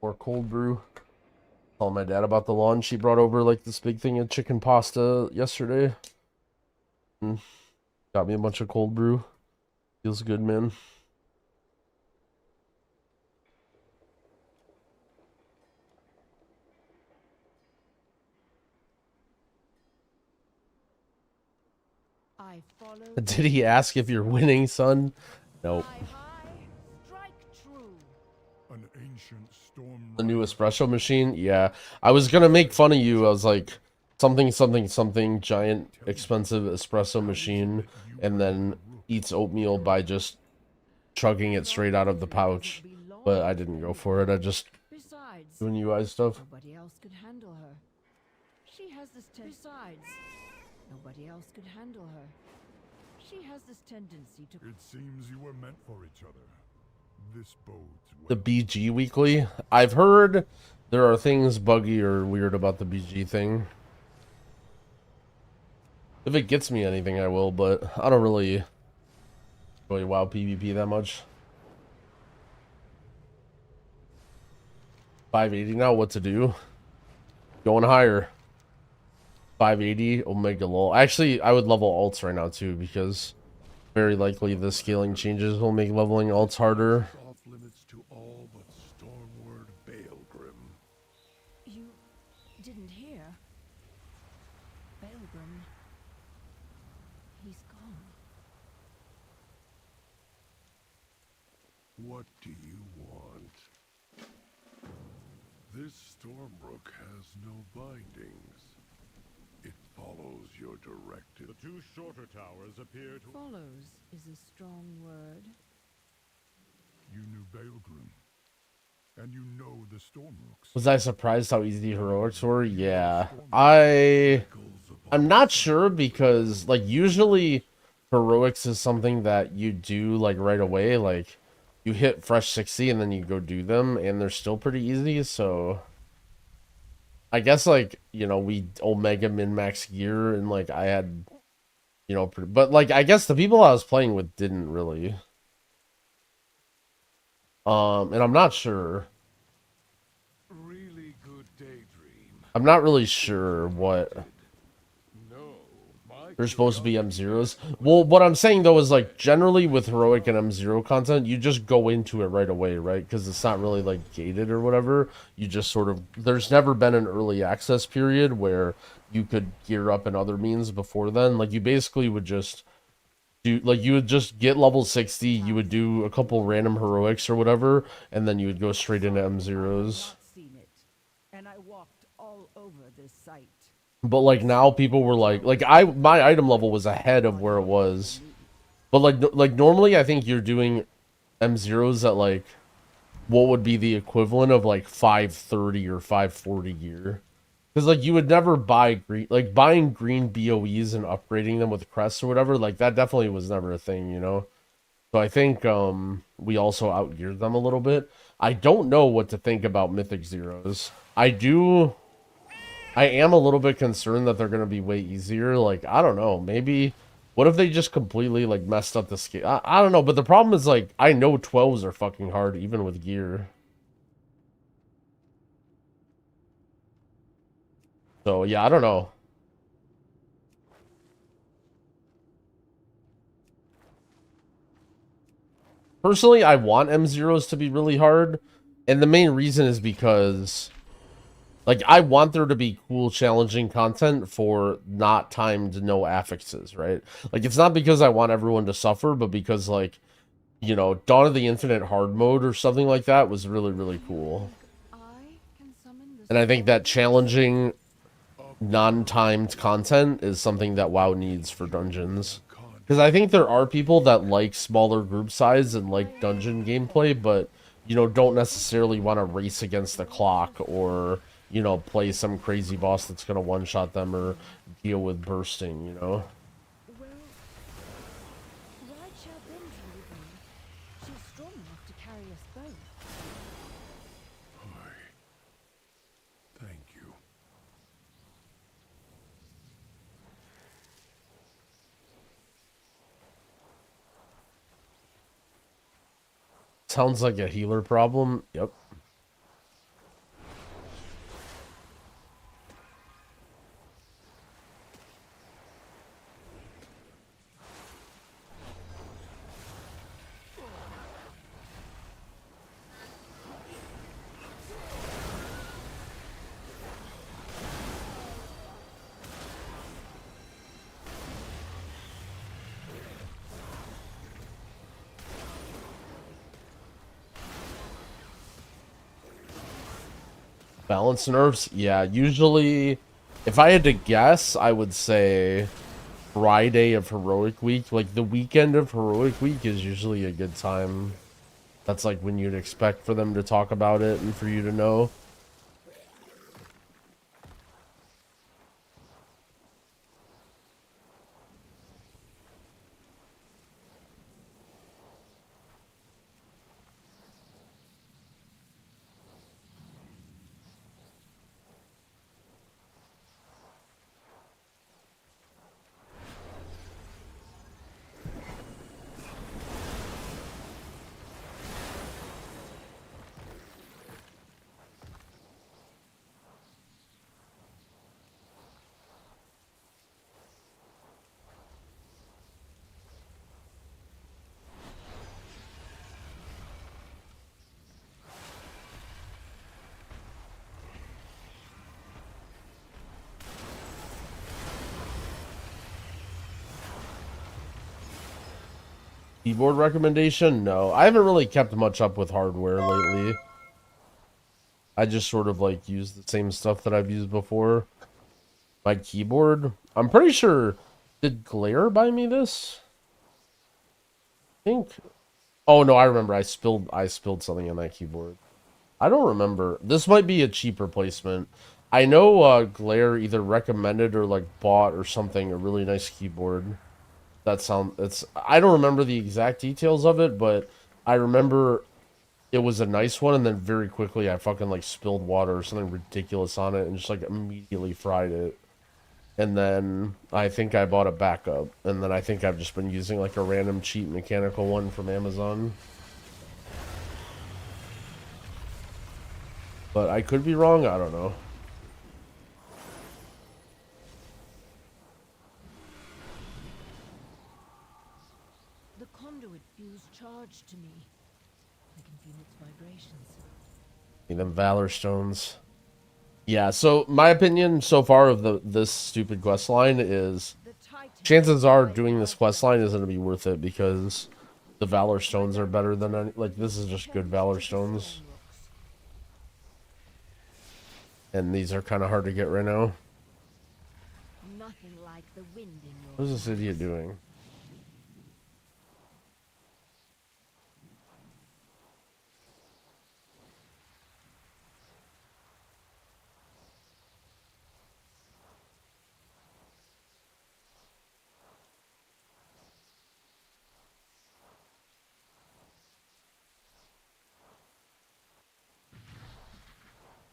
Or cold brew. Telling my dad about the launch. He brought over like this big thing of chicken pasta yesterday. Got me a bunch of cold brew. Feels good, man. Did he ask if you're winning, son? Nope. An ancient storm The new espresso machine? Yeah. I was gonna make fun of you. I was like, something, something, something, giant, expensive espresso machine, and then eats oatmeal by just chugging it straight out of the pouch. But I didn't go for it. I just doing UI stuff. Nobody else could handle her. She has this besides. Nobody else could handle her. She has this tendency to. It seems you were meant for each other. This bodes well. The BG weekly? I've heard there are things buggy or weird about the BG thing. If it gets me anything, I will, but I don't really WoW PvP that much. 580 now, what to do? Going higher. 580, Omega Lol. Actually, I would level alts right now too, because very likely the scaling changes will make leveling alts harder. Off limits to all but Stormward Baelgrim. You didn't hear? Baelgrim. He's gone. What do you want? This Stormbrook has no bindings. It follows your directive. The two shorter towers appear to... Follows is a strong word. You knew Baelgrim. And you know the Stormrooks. Was I surprised how easy heroics were? Yeah. I'm not sure because, like, usually heroics is something that you do, like, right away. Like, you hit fresh 60 and then you go do them, and they're still pretty easy, so... I guess, like, you know, we Omega min-max gear, and, like, I had, you know, but, like, I guess the people I was playing with didn't really. And I'm not sure. Really good daydream. I'm not really sure what... They're supposed to be M0s. Well, what I'm saying, though, is, like, generally with heroic and M0 content, you just go into it right away, right? Because it's not really, like, gated or whatever. You just sort of... There's never been an early access period where you could gear up in other means before then. Like, you basically would just do... Like, you would just get level 60, you would do a couple random heroics or whatever, and then you would go straight into M0s. And I walked all over this site. But, like, now people were like my item level was ahead of where it was. But, like normally I think you're doing M0s at, like, what would be the equivalent of, like, 530 or 540 gear. Because, like, you would never buy green, like, buying green BOEs and upgrading them with crests or whatever, like, that definitely was never a thing, you know? So I think, we also outgeared them a little bit. I don't know what to think about Mythic Zeros. I am a little bit concerned that they're going to be way easier. Like, I don't know. Maybe... What if they just completely, like, messed up the scale? I don't know. But the problem is, like, I know 12s are fucking hard, even with gear. So, yeah, I don't know. Personally, I want M0s to be really hard. And the main reason is because... Like, I want there to be cool, challenging content for not timed, no affixes, right? Like, it's not because I want everyone to suffer, but because, like, you know, Dawn of the Infinite hard mode or something like that was really, really cool. And I think that challenging, non-timed content is something that WoW needs for dungeons. Because I think there are people that like smaller group size and like dungeon gameplay, but, you know, don't necessarily want to race against the clock or... you know, play some crazy boss that's gonna one-shot them or deal with bursting, you know? Well, Raja Benji, she's strong enough to carry us both. Thank you. Sounds like a healer problem. Yep. Balance nerfs? Yeah, usually, if I had to guess, I would say Friday of Heroic Week. Like, the weekend of Heroic Week is usually a good time. That's like when you'd expect for them to talk about it and for you to know. Keyboard recommendation? No. I haven't really kept much up with hardware lately. I just sort of like use the same stuff that I've used before. My keyboard? I'm pretty sure... Did Glare buy me this? I think... Oh no, I remember. I spilled something in that keyboard. I don't remember. This might be a cheap replacement. I know Glare either recommended or like bought or something a really nice keyboard. I don't remember the exact details of it, but I remember it was a nice one, and then very quickly I fucking like spilled water or something ridiculous on it and just like immediately fried it. And then I think I bought a backup, and then I think I've just been using like a random cheap mechanical one from Amazon. But I could be wrong, I don't know. The conduit fused charge to me. I can feel its vibrations. Them Valor Stones. Yeah, so my opinion so far of this stupid quest line is chances are doing this quest line isn't going to be worth it because the Valor Stones are better than any, like this is just good Valor Stones. And these are kind of hard to get right now. Nothing like the wind in your What is this idiot doing?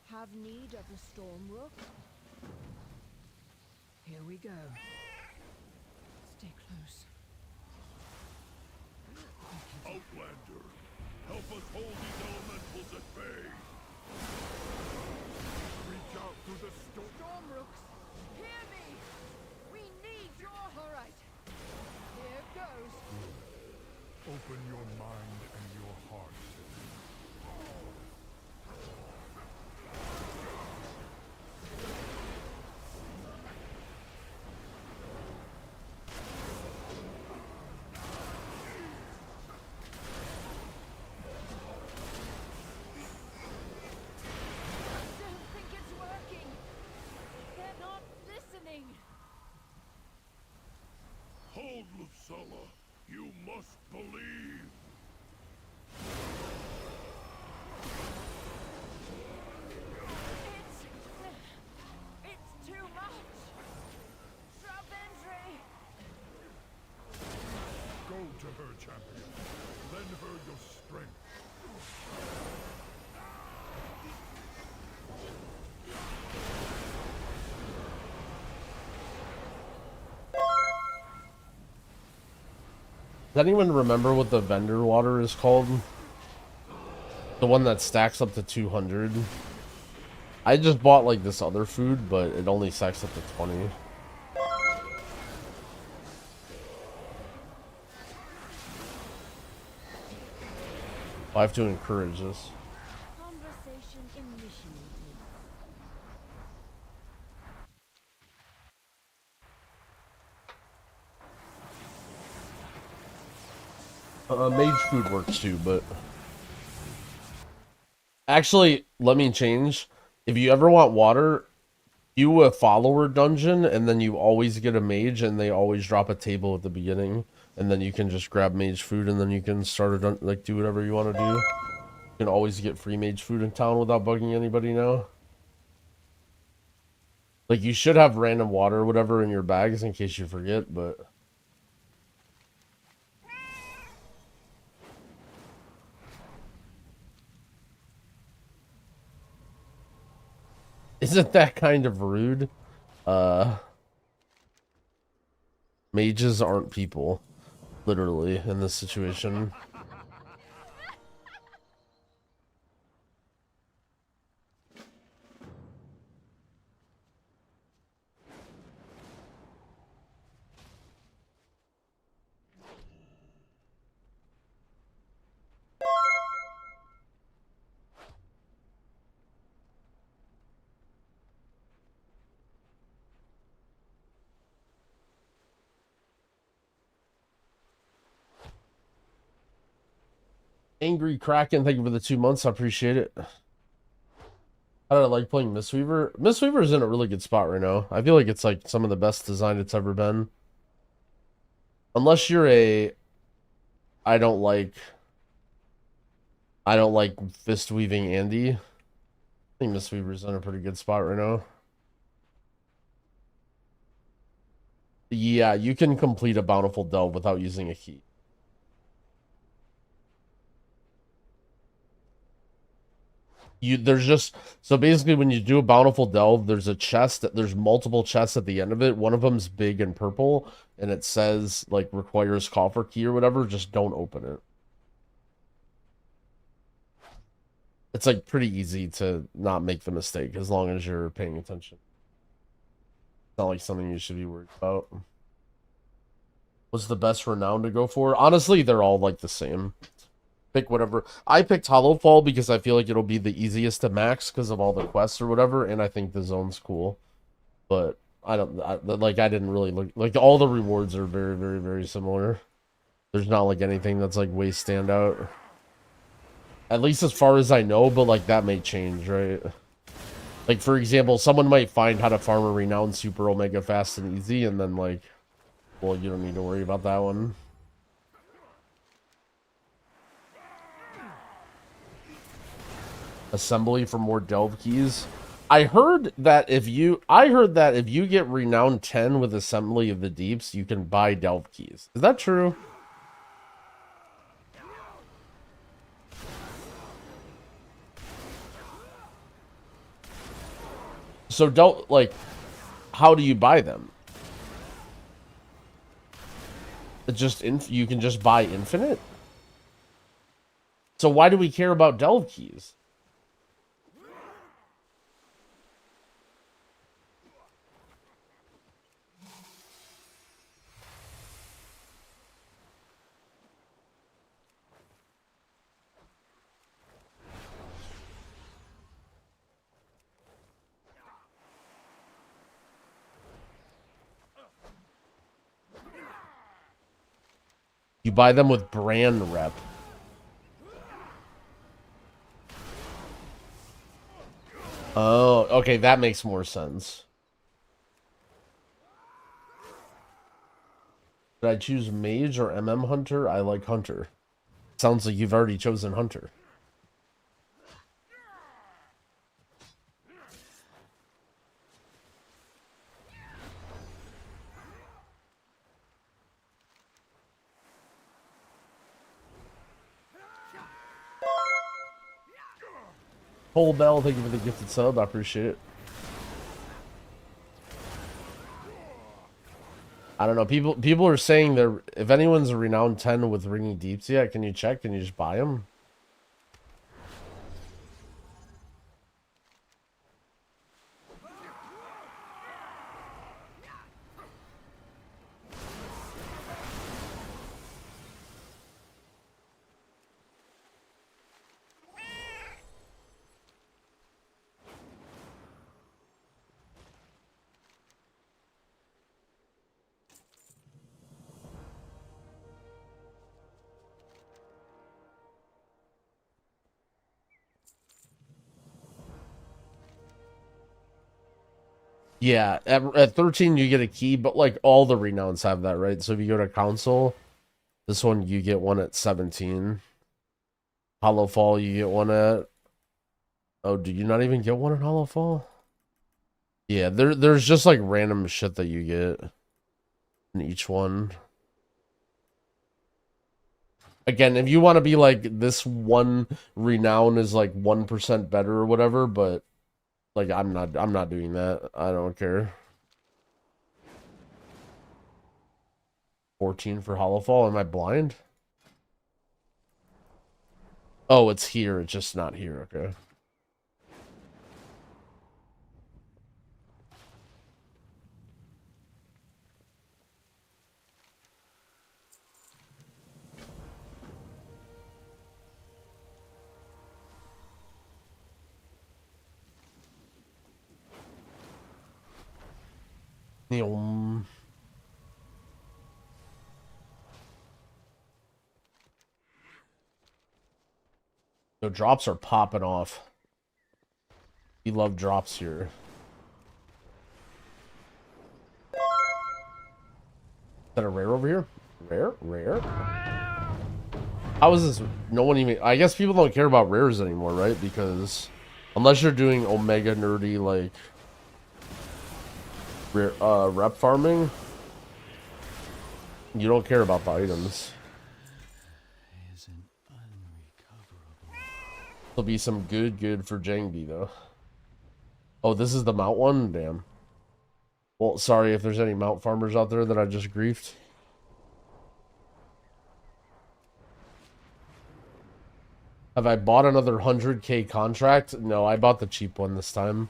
Have need of a storm rook? Here we go. Stay close. Outlander, help us hold these elementals at bay. Reach out through the storm. Storm rooks, hear me! We need your... All right. Here goes. Open your mind and your heart. Hold, Lucella. You must believe. It's too much. Shrubentry. Go to her, champion. Lend her your strength. Does anyone remember what the vendor water is called? The one that stacks up to 200. I just bought like this other food, but it only stacks up to 20. I have to encourage this. Conversation initiated. Mage food works too, but... Actually, let me change. If you ever want water, do a follower dungeon, and then you always get a mage, and they always drop a table at the beginning, and then you can just grab mage food, and then you can start a like do whatever you want to do. You can always get free mage food in town without bugging anybody now. Like, you should have random water or whatever in your bags in case you forget, but... Isn't that kind of rude? Mages aren't people, literally, in this situation. Angry Kraken, thank you for the 2 months. I appreciate it. How did I like playing Mistweaver? Mistweaver is in a really good spot right now. I feel like it's like some of the best design it's ever been. Unless you're a... I don't like fist weaving Andy. I think Mistweaver's in a pretty good spot right now. Yeah, you can complete a Bountiful Delve without using a key. There's just, so basically when you do a Bountiful Delve, there's a chest, there's multiple chests at the end of it. One of them's big and purple, and it says like requires coffer key or whatever. Just don't open it. It's like pretty easy to not make the mistake as long as you're paying attention. It's not like something you should be worried about. What's the best renown to go for? Honestly, they're all like the same. Pick whatever. I picked Hollowfall because I feel like it'll be the easiest to max because of all the quests or whatever, and I think the zone's cool. But I didn't really look, like, all the rewards are very, very, very similar. There's not like anything that's like way standout. At least as far as I know, but like that may change, right? Like, for example, someone might find how to farm a renown super omega fast and easy, and then like, well, you don't need to worry about that one. Assembly for more delve keys. I heard that if you get renown 10 with Assembly of the Deeps, you can buy delve keys. Is that true? So don't, like, how do you buy them? It's just you can just buy infinite? So why do we care about delve keys? You buy them with brand rep. Oh, okay, that makes more sense. Did I choose Mage or MM Hunter? I like Hunter. Sounds like you've already chosen Hunter. Whole Bell, thank you for the gifted sub. I appreciate it. I don't know. People are saying that if anyone's a renowned 10 with ringing deeps yet, can you check? Can you just buy them? Yeah, at 13 you get a key, but like all the renowns have that, right? So if you go to council, this one you get one at 17. Hollow Fall you get one at... Oh, do you not even get one at Hollow Fall? Yeah, there's just like random shit that you get in each one. Again, if you want to be like, this one renown is like 1% better or whatever, but like I'm not doing that. I don't care. 14 for Hollowfall. Am I blind? Oh, it's here. It's just not here. Okay. The drops are popping off. We love drops here. Is that a rare over here? Rare? How is this? No one even... I guess people don't care about rares anymore, right? Because unless you're doing omega nerdy, like... rep farming, you don't care about the items. There'll be some good for Jangbi though. Oh, this is the mount one? Damn. Well, sorry if there's any mount farmers out there that I just griefed. Have I bought another 100k contract? No, I bought the cheap one this time.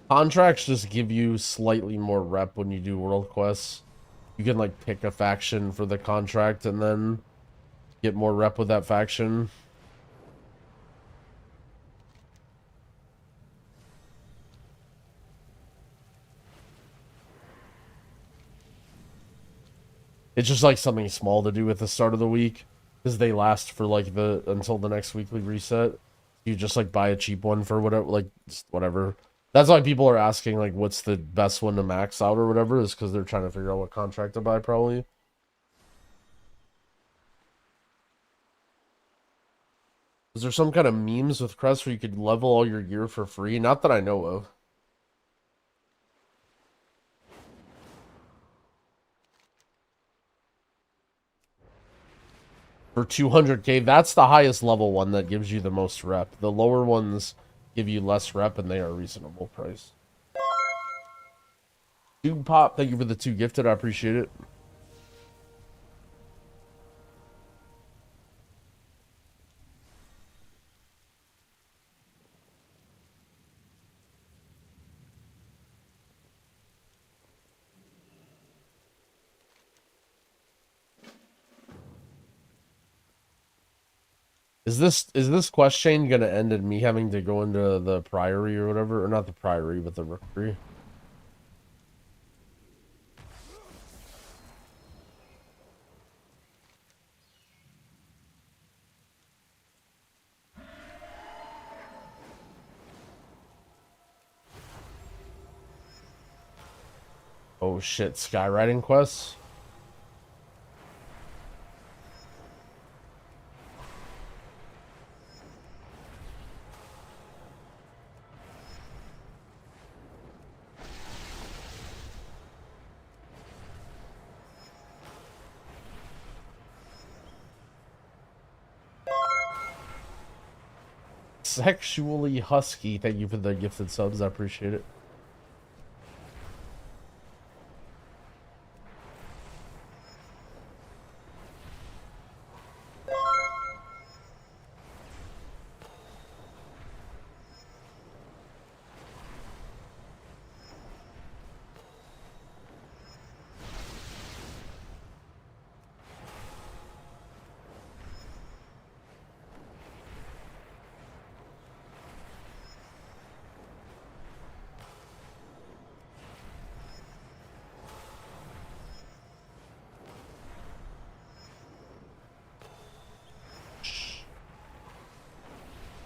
Contracts just give you slightly more rep when you do world quests. You can like pick a faction for the contract and then get more rep with that faction. It's just like something small to do at the start of the week, because they last for like until the next weekly reset. You just like buy a cheap one for whatever, like whatever. That's why people are asking like what's the best one to max out or whatever, is because they're trying to figure out what contract to buy probably. Is there some kind of memes with Crest where you could level all your gear for free? Not that I know of. For 200k, that's the highest level one that gives you the most rep. The lower ones give you less rep and they are a reasonable price. Dude Pop, thank you for the 2 gifted. I appreciate it. Is this quest chain gonna end in me having to go into the Priory or whatever? Or not the Priory, but the Rookery? Oh shit, skywriting quests? Sexually Husky, thank you for the gifted subs, I appreciate it.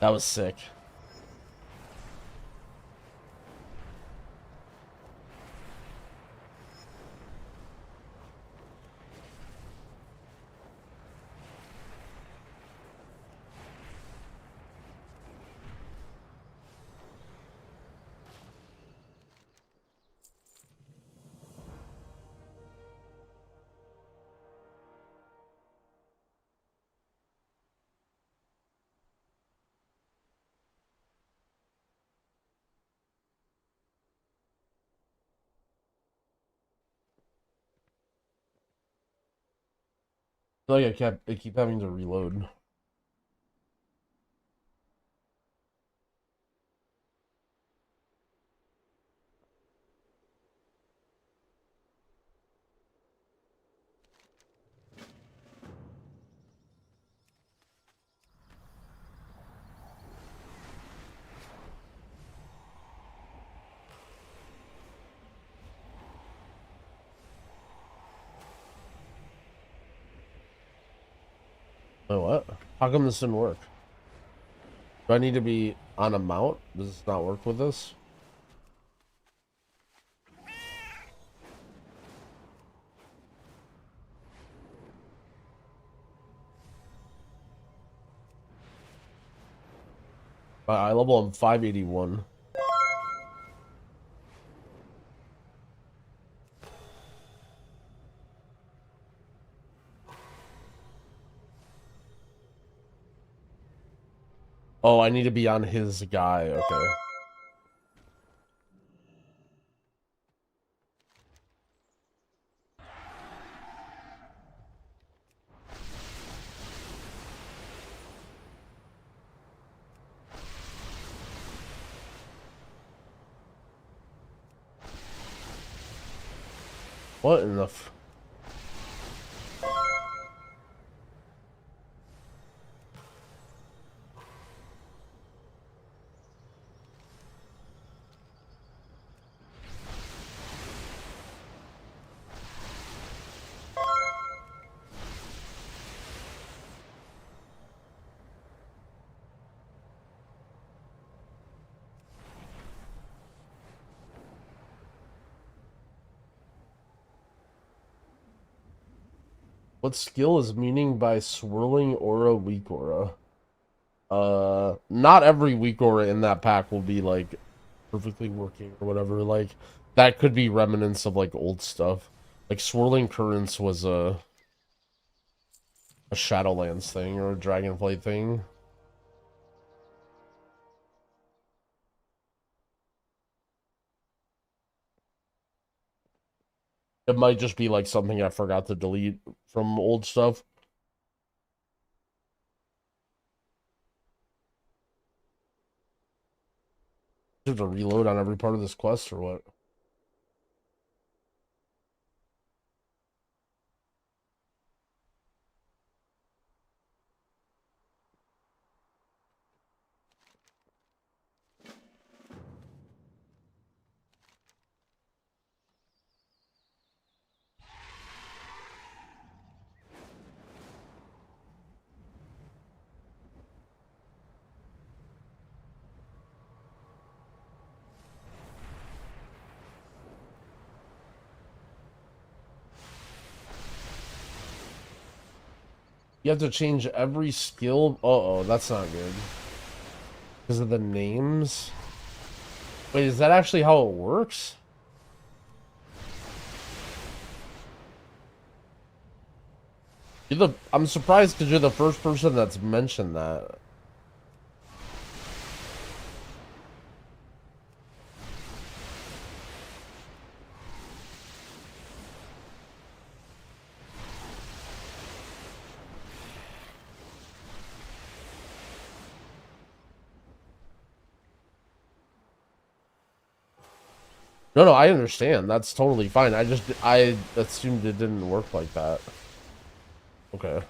That was sick. I feel like I keep having to reload. Oh, what? How come this didn't work? Do I need to be on a mount? Does this not work with this? I level I'm 581. Oh, I need to be on his guy. Okay. What in the f... What skill is meaning by swirling aura, weak aura? Not every weak aura in that pack will be like perfectly working or whatever. Like that could be remnants of like old stuff. Like swirling currents was a Shadowlands thing or a Dragonflight thing. It might just be like something I forgot to delete from old stuff. You have to reload on every part of this quest or what? You have to change every skill. Uh-oh, that's not good. Because of the names? Wait, is that actually how it works? I'm surprised because you're the first person that's mentioned that. No, I understand. That's totally fine. I assumed it didn't work like that. Okay.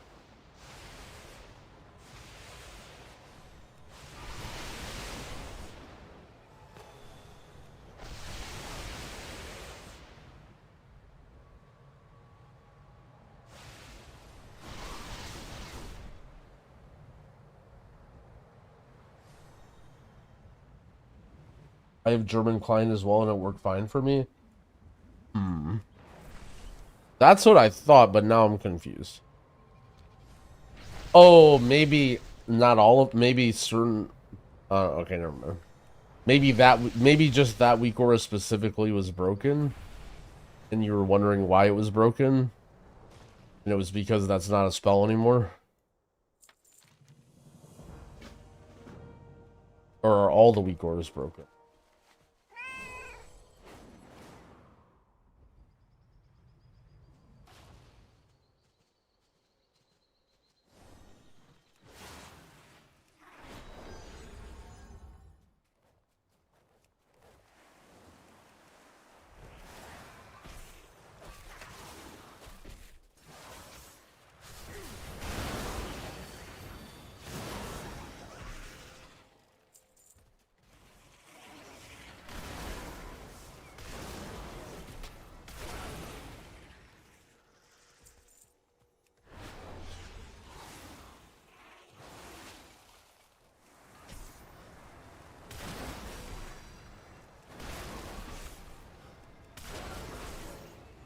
I have German client as well, and it worked fine for me. That's what I thought, but now I'm confused. Oh, maybe not all of, maybe certain. Okay, never mind. Maybe just that weak aura specifically was broken, and you were wondering why it was broken, and it was because that's not a spell anymore. Or are all the weak auras broken?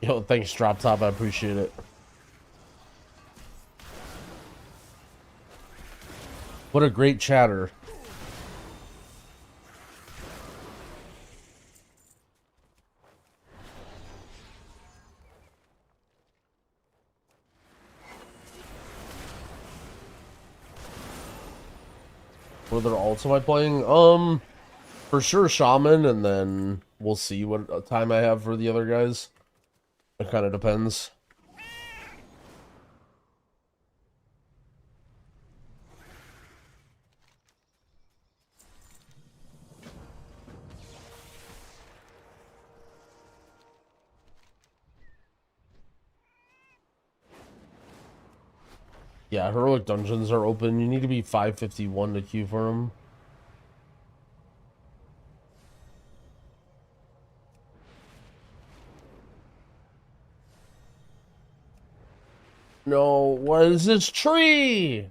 Yo, thanks, Drop Top. I appreciate it. What a great chatter. What other alts am I playing? For sure Shaman, and then we'll see what time I have for the other guys. It kind of depends. Yeah, heroic dungeons are open. You need to be 551 to queue for them. No, what is this tree?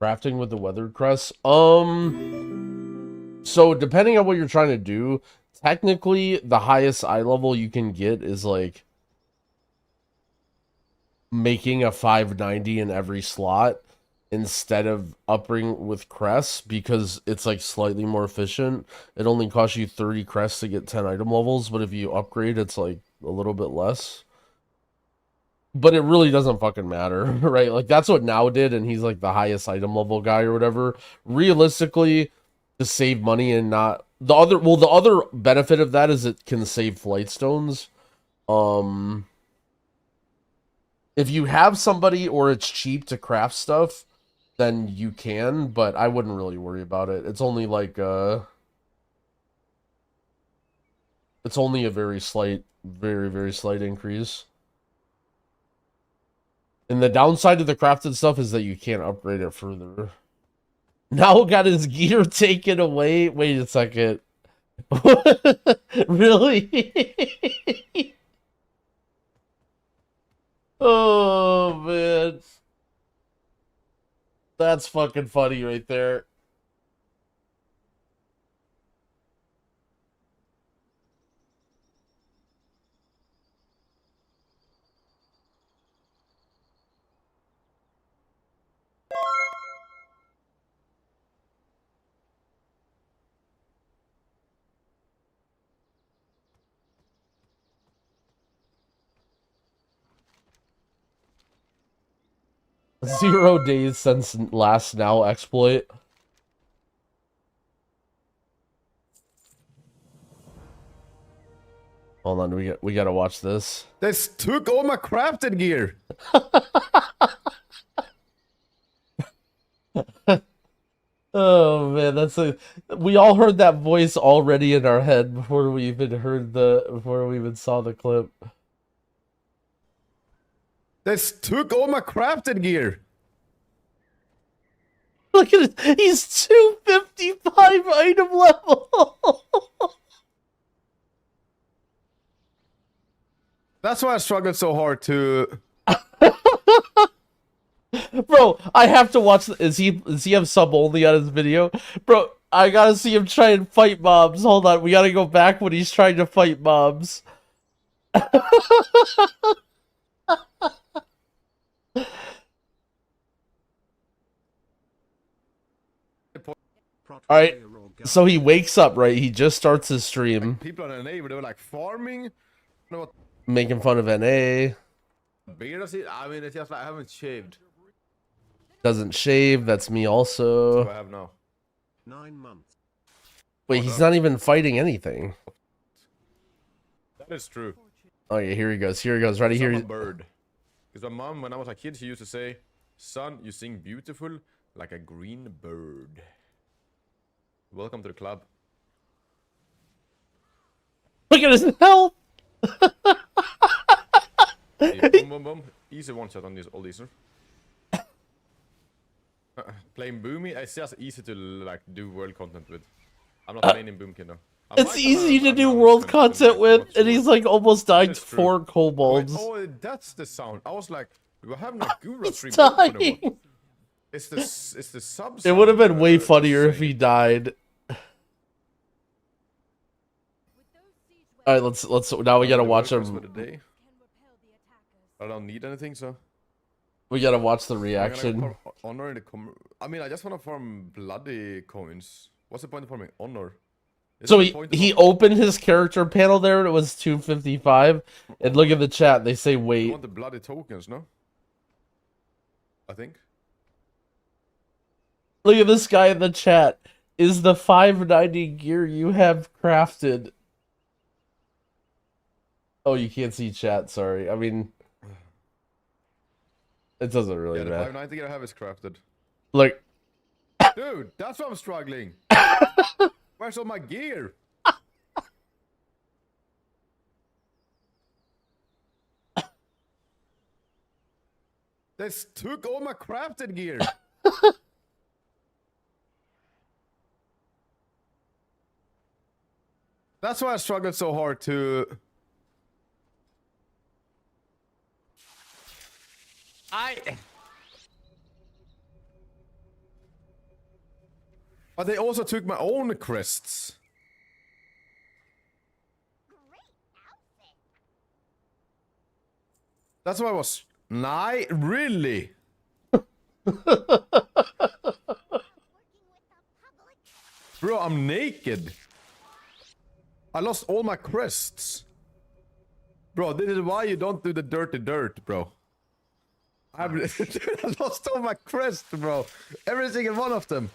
Crafting with the weathered crest. So depending on what you're trying to do, technically the highest eye level you can get is like making a 590 in every slot instead of upping with crests, because it's like slightly more efficient. It only costs you 30 crests to get 10 item levels, but if you upgrade, it's like a little bit less. But it really doesn't fucking matter, right? Like, that's what Now did, and he's like the highest item level guy or whatever. Realistically, to save money and not... The other benefit of that is it can save flight stones. If you have somebody or it's cheap to craft stuff, then you can, but I wouldn't really worry about it. It's only like, it's only a very slight, very slight increase. And the downside of the crafted stuff is that you can't upgrade it further. Now got his gear taken away. Wait a second. Really? Oh, man. That's fucking funny right there. Zero days since last Now exploit. Hold on, we gotta watch this. They took all my crafted gear. Oh man, we all heard that voice already in our head before we even saw the clip. They took all my crafted gear. Look at it, he's 255 item level. That's why I struggled so hard to. Bro, I have to watch. Does he have sub only on his video? Bro, I gotta see him try and fight mobs. Hold on, we gotta go back when he's trying to fight mobs. Alright, so he wakes up, right? He just starts his stream. People on NA, they were like farming. Making fun of NA. Beard, I mean, it's just like I haven't shaved. Doesn't shave, that's me also. That's what I have now. 9 months. Wait, he's not even fighting anything. That is true. Oh yeah, here he goes. Ready? Here. I'm a bird. Because my mom, when I was a kid, she used to say, "Son, you sing beautiful like a green bird." Welcome to the club. Look at his health. Yeah, boom, boom, boom. Easy one shot on all these. Playing Boomy, it's just easy to like do world content with. I'm not playing in Boomkin though. It's easy to do world content with, and he's like almost died to 4 kobolds. Oh, that's the sound. I was like, we were having a Gura stream. Dying. It's the sub. It would have been way funnier if he died. All right, let's. Now we gotta watch him. I don't need anything, so. We gotta watch the reaction. Honor in the I mean, I just want to farm bloody coins. What's the point of farming honor? So he opened his character panel there and it was 255. And look at the chat, they say You wait. want the bloody tokens, no? I think. Look at this guy in the chat. Is the 590 gear you have crafted? Oh, you can't see chat, sorry. I mean, it doesn't really Yeah, the matter. 590 gear I have is crafted. Look. Dude, that's why I'm struggling. Where's all my gear? They took all my crafted gear. That's why I struggled so hard to. But they also took my own crests. That's why I was. Nah, really? Bro, I'm naked. I lost all my crests. Bro, this is why you don't do the dirty dirt, bro. I lost all my crests, bro. Every single one of them.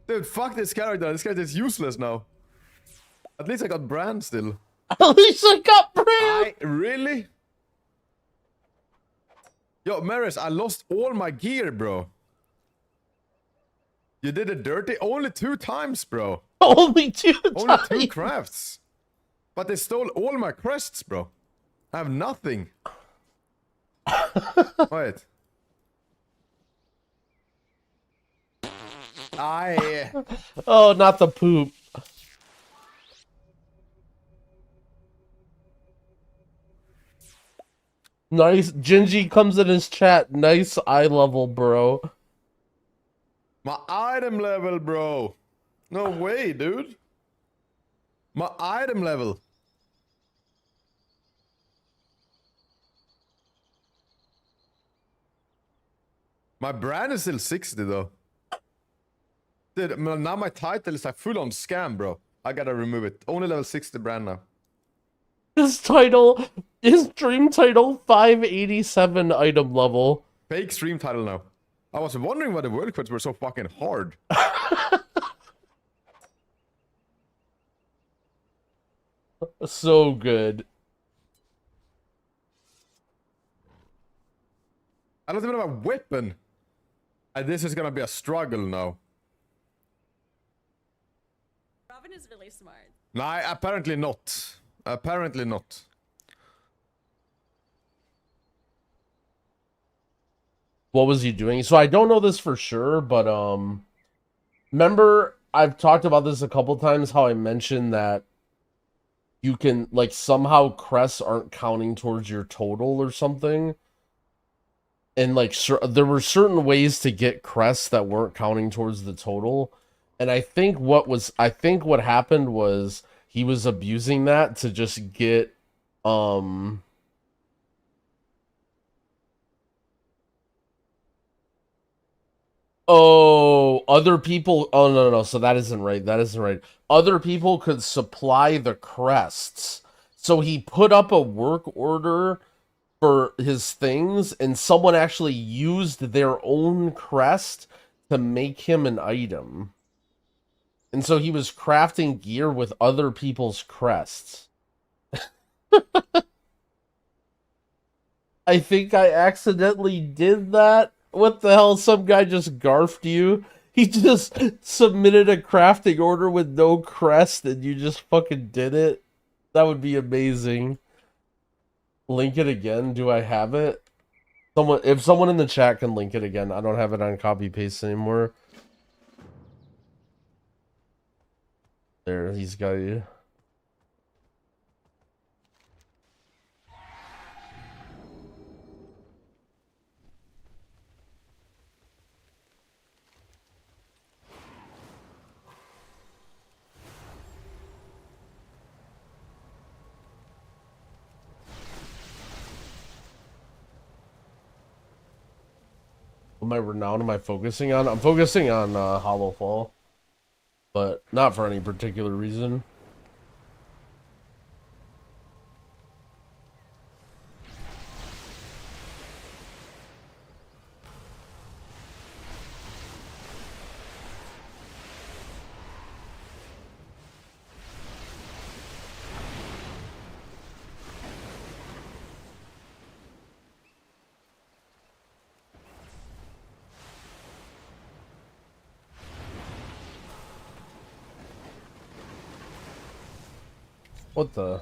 Dude, fuck this character. This character is useless now. At least I got Bran still. At least I got Bran! Really? Yo, Maris, I lost all my gear, bro. You did it dirty only 2 times, bro. Only 2 times? Only 2 crafts. But they stole all my crests, bro. I have nothing. Wait. Oh, not the poop. Nice. Gingy comes in his chat. Nice eye level, bro. My item level, bro. No way, dude. My item level. My brand is still 60, though. Dude, now my title is like full on scam, bro. I gotta remove it. Only level 60 brand now. His dream title, 587 item level. Fake stream title now. I was wondering why the world quests were so fucking hard. So good. I don't even have a weapon. This is gonna be a struggle now. Robin is really smart. No, apparently not. Apparently not. What was he doing? So I don't know this for sure, but remember I've talked about this a couple times, how I mentioned that you can, like, somehow crests aren't counting towards your total or something. And, like, there were certain ways to get crests that weren't counting towards the total. And I think what happened was he was abusing that to just get, oh, other people. Oh, no. So that isn't right. That isn't right. Other people could supply the crests. So he put up a work order for his things, and someone actually used their own crest to make him an item. And so he was crafting gear with other people's crests. I think I accidentally did that. What the hell? Some guy just garfed you. He just submitted a crafting order with no crest and you just fucking did it. That would be amazing. Link it again. Do I have it? If someone in the chat can link it again. I don't have it on copy paste anymore. There, he's got you. What my renown am I focusing on? I'm focusing on Hollow Fall, but not for any particular reason. What the?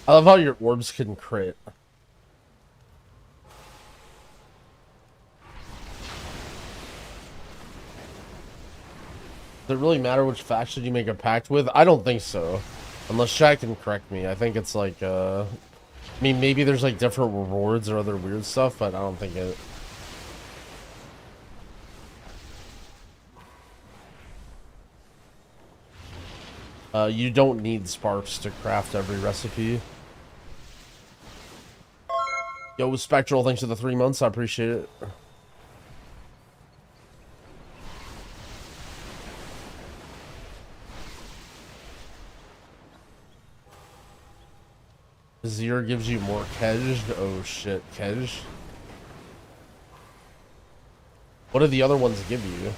I love how your orbs can crit. Does it really matter which faction you make a pact with? I don't think so. Unless Shaq can correct me. I think it's like, I mean, maybe there's like different rewards or other weird stuff, but I don't think it... you don't need sparks to craft every recipe. Yo, Spectral, thanks for the 3 months. I appreciate it. Zir gives you more Kej. Oh shit, Kej. What do the other ones give you?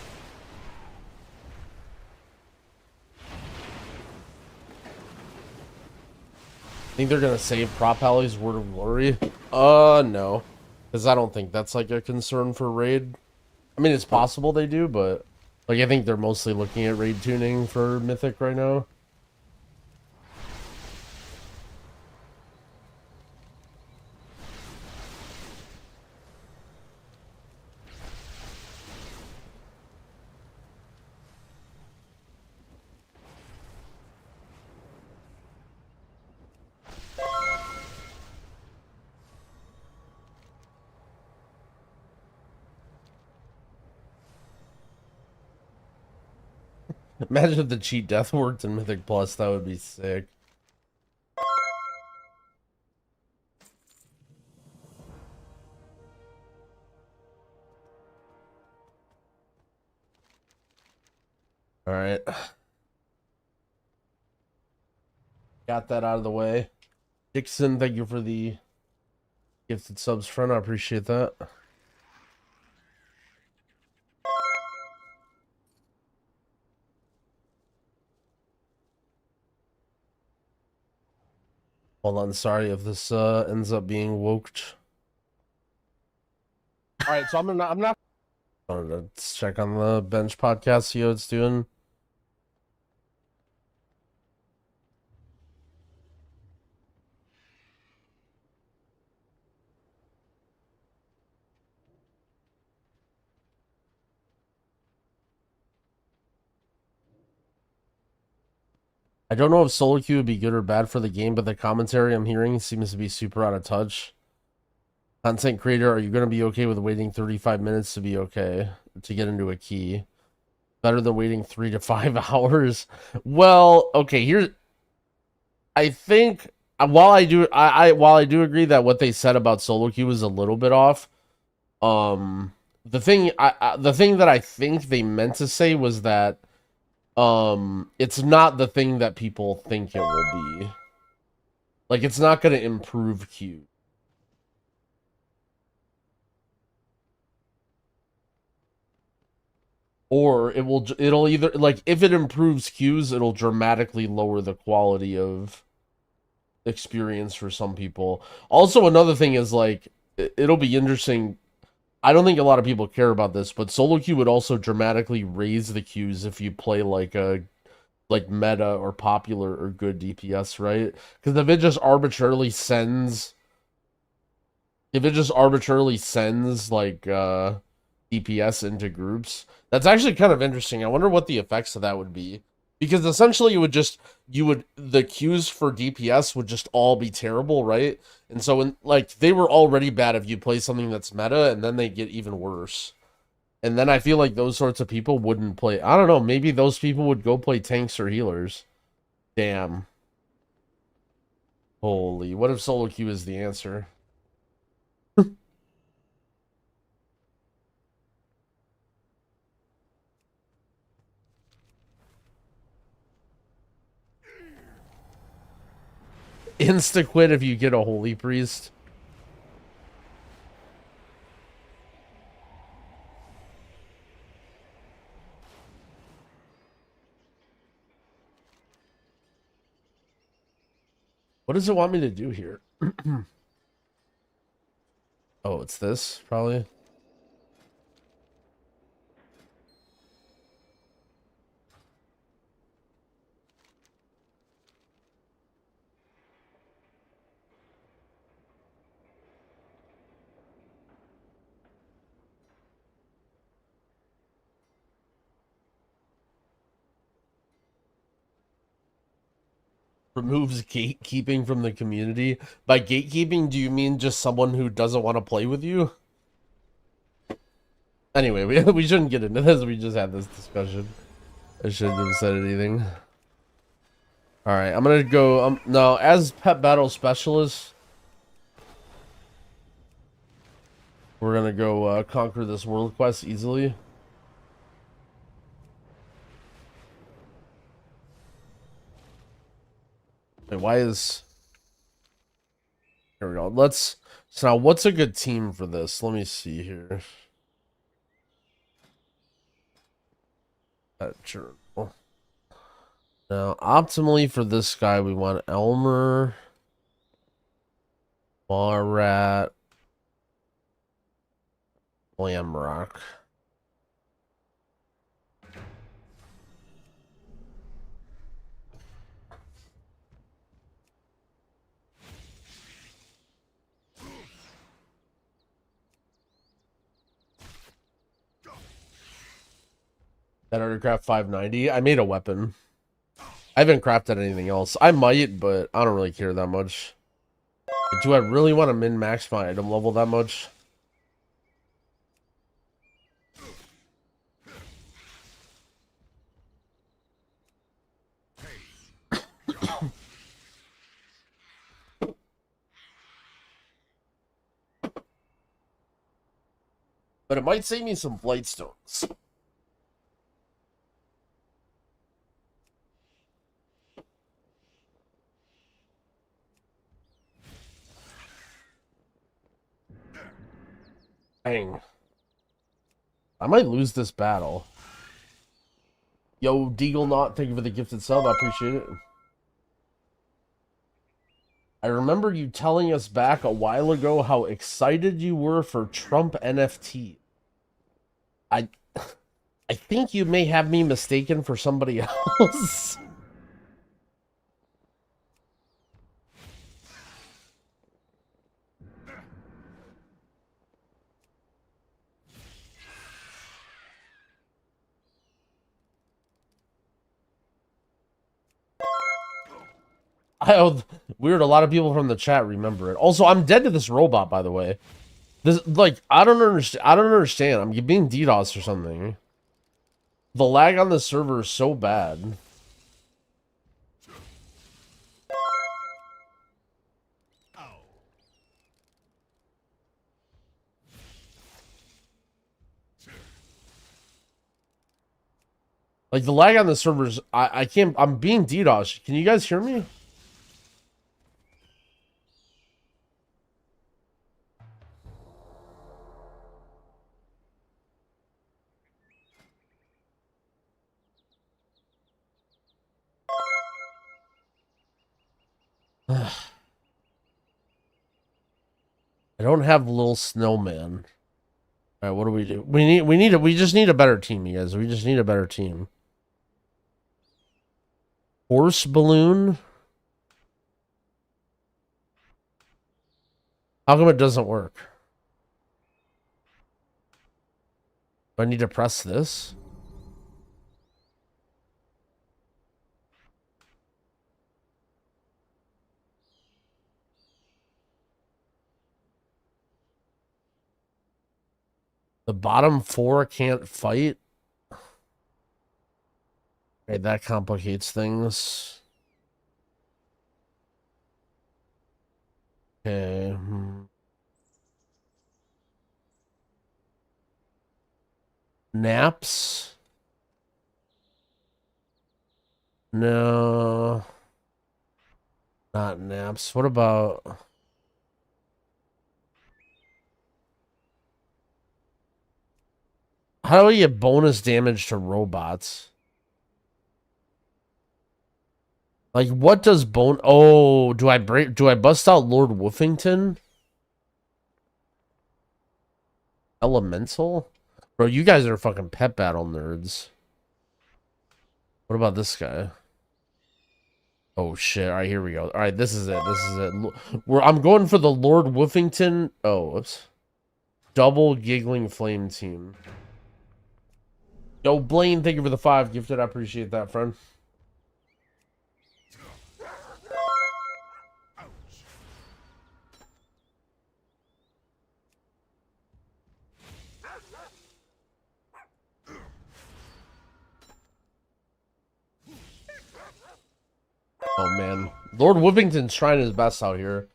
Think they're gonna save Prop Alley's Word of Glory? No. Because I don't think that's like a concern for Raid. I mean, it's possible they do, but like I think they're mostly looking at Raid tuning for Mythic right now. Imagine if the cheat death worked in Mythic Plus. That would be sick. All right. Got that out of the way. Dixon, thank you for the gifted subs, friend. I appreciate that. Hold on, sorry if this ends up being woked. All right, so I'm not. Let's check on the bench podcast, see how it's doing. I don't know if solo queue would be good or bad for the game, but the commentary I'm hearing seems to be super out of touch. Content creator, are you going to be okay with waiting 35 minutes to be okay to get into a key? Better than waiting 3 to 5 hours. Well, okay, here's. I think while I do agree that what they said about solo queue is a little bit off. The thing that I think they meant to say was that it's not the thing that people think it will be. Like, it's not going to improve queue. Or it'll either, like, if it improves queues, it'll dramatically lower the quality of experience for some people. Also, another thing is, like, it'll be interesting. I don't think a lot of people care about this, but solo queue would also dramatically raise the queues if you play like a meta or popular or good DPS, right? Because if it just arbitrarily sends like DPS into groups, that's actually kind of interesting. I wonder what the effects of that would be. Because essentially the queues for DPS would just all be terrible, right? And so when, like, they were already bad if you play something that's meta, and then they get even worse. And then I feel like those sorts of people wouldn't play. I don't know, maybe those people would go play tanks or healers. Damn. Holy, what if solo queue is the answer? Insta quit if you get a holy priest. What does it want me to do here? Oh, it's this, probably. Removes gatekeeping from the community. By gatekeeping, do you mean just someone who doesn't want to play with you? Anyway, we shouldn't get into this. We just had this discussion. I shouldn't have said anything. Alright, I'm gonna go... no, as pet battle specialist, we're gonna go conquer this world quest easily. Wait, why is... Here we go. Let's... So now, what's a good team for this? Let me see here. Journal. Now, optimally for this guy, we want Elmer, Marat, Lamrock. That Artcraft 590. I made a weapon. I haven't crafted anything else. I might, but I don't really care that much. Do I really want to min-max my item level that much? But it might save me some blight stones. Dang. I might lose this battle. Yo, Deagle Knot, thank you for the gifted sub. I appreciate it. I remember you telling us back a while ago how excited you were for Trump NFT. I think you may have me mistaken for somebody else. Weird, a lot of people from the chat remember it. Also, I'm dead to this robot, by the way. This, like, I don't understand. I'm being DDoS or something. The lag on the server is so bad. Like, the lag on the servers, I can't, I'm being DDoS. Can you guys hear me? I don't have Little Snowman. All right, what do we do? We just need a better team, you guys. We just need a better team. Horse balloon. How come it doesn't work? Do I need to press this? The bottom four can't fight? Okay, that complicates things. Okay. Naps? No. Not naps. What about... How do we get bonus damage to robots? Like, what does bone... Oh, do I bust out Lord Woofington? Elemental? Bro, you guys are fucking pet battle nerds. What about this guy? Oh shit! All right, here we go. All right, this is it. This is it. I'm going for the Lord Woofington. Oh, whoops. Double giggling flame team. Yo, Blaine, thank you for the 5 gifted. I appreciate that, friend. Oh man, Lord Woofington's trying his best out here.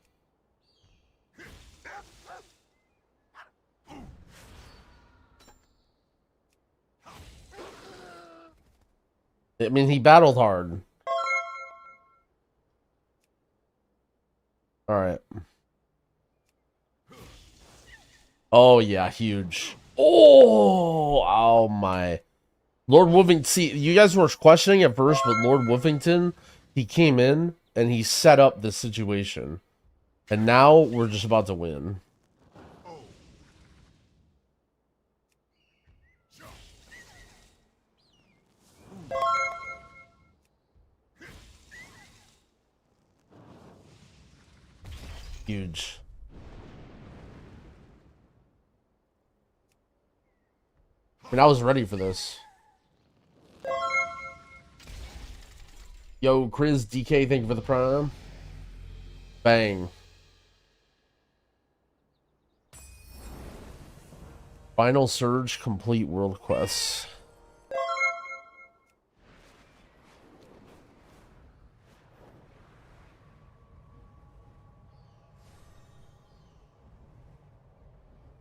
I mean, he battled hard. All right. Oh yeah, huge. Oh my. Lord Woofington. See, you guys were questioning at first, but Lord Woofington, he came in and he set up the situation, and now we're just about to win. Huge. I mean, I was ready for this. Yo, Chris DK, thank you for the prime. Bang. Final Surge, complete world quests.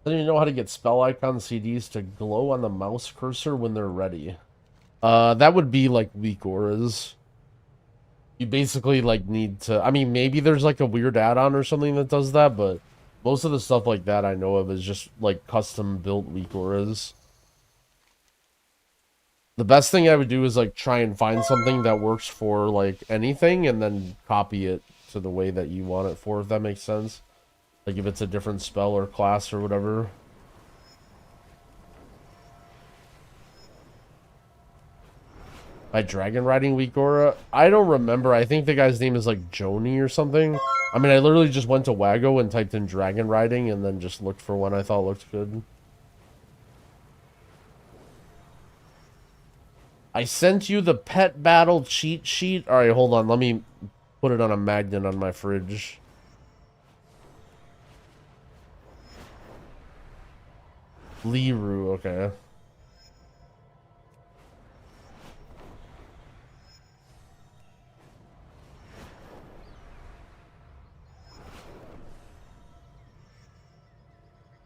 Doesn't even know how to get spell icon CDs to glow on the mouse cursor when they're ready. That would be like weak auras. You basically like need to, I mean, maybe there's like a weird add-on or something that does that, but most of the stuff like that I know of is just like custom built weak auras. The best thing I would do is like try and find something that works for like anything and then copy it to the way that you want it for, if that makes sense. Like if it's a different spell or class or whatever. By dragon riding weak aura? I don't remember. I think the guy's name is like Joni or something. I mean, I literally just went to Wago and typed in dragon riding and then just looked for one I thought looked good. I sent you the pet battle cheat sheet. Alright, hold on. Let me put it on a magnet on my fridge. Liru, okay.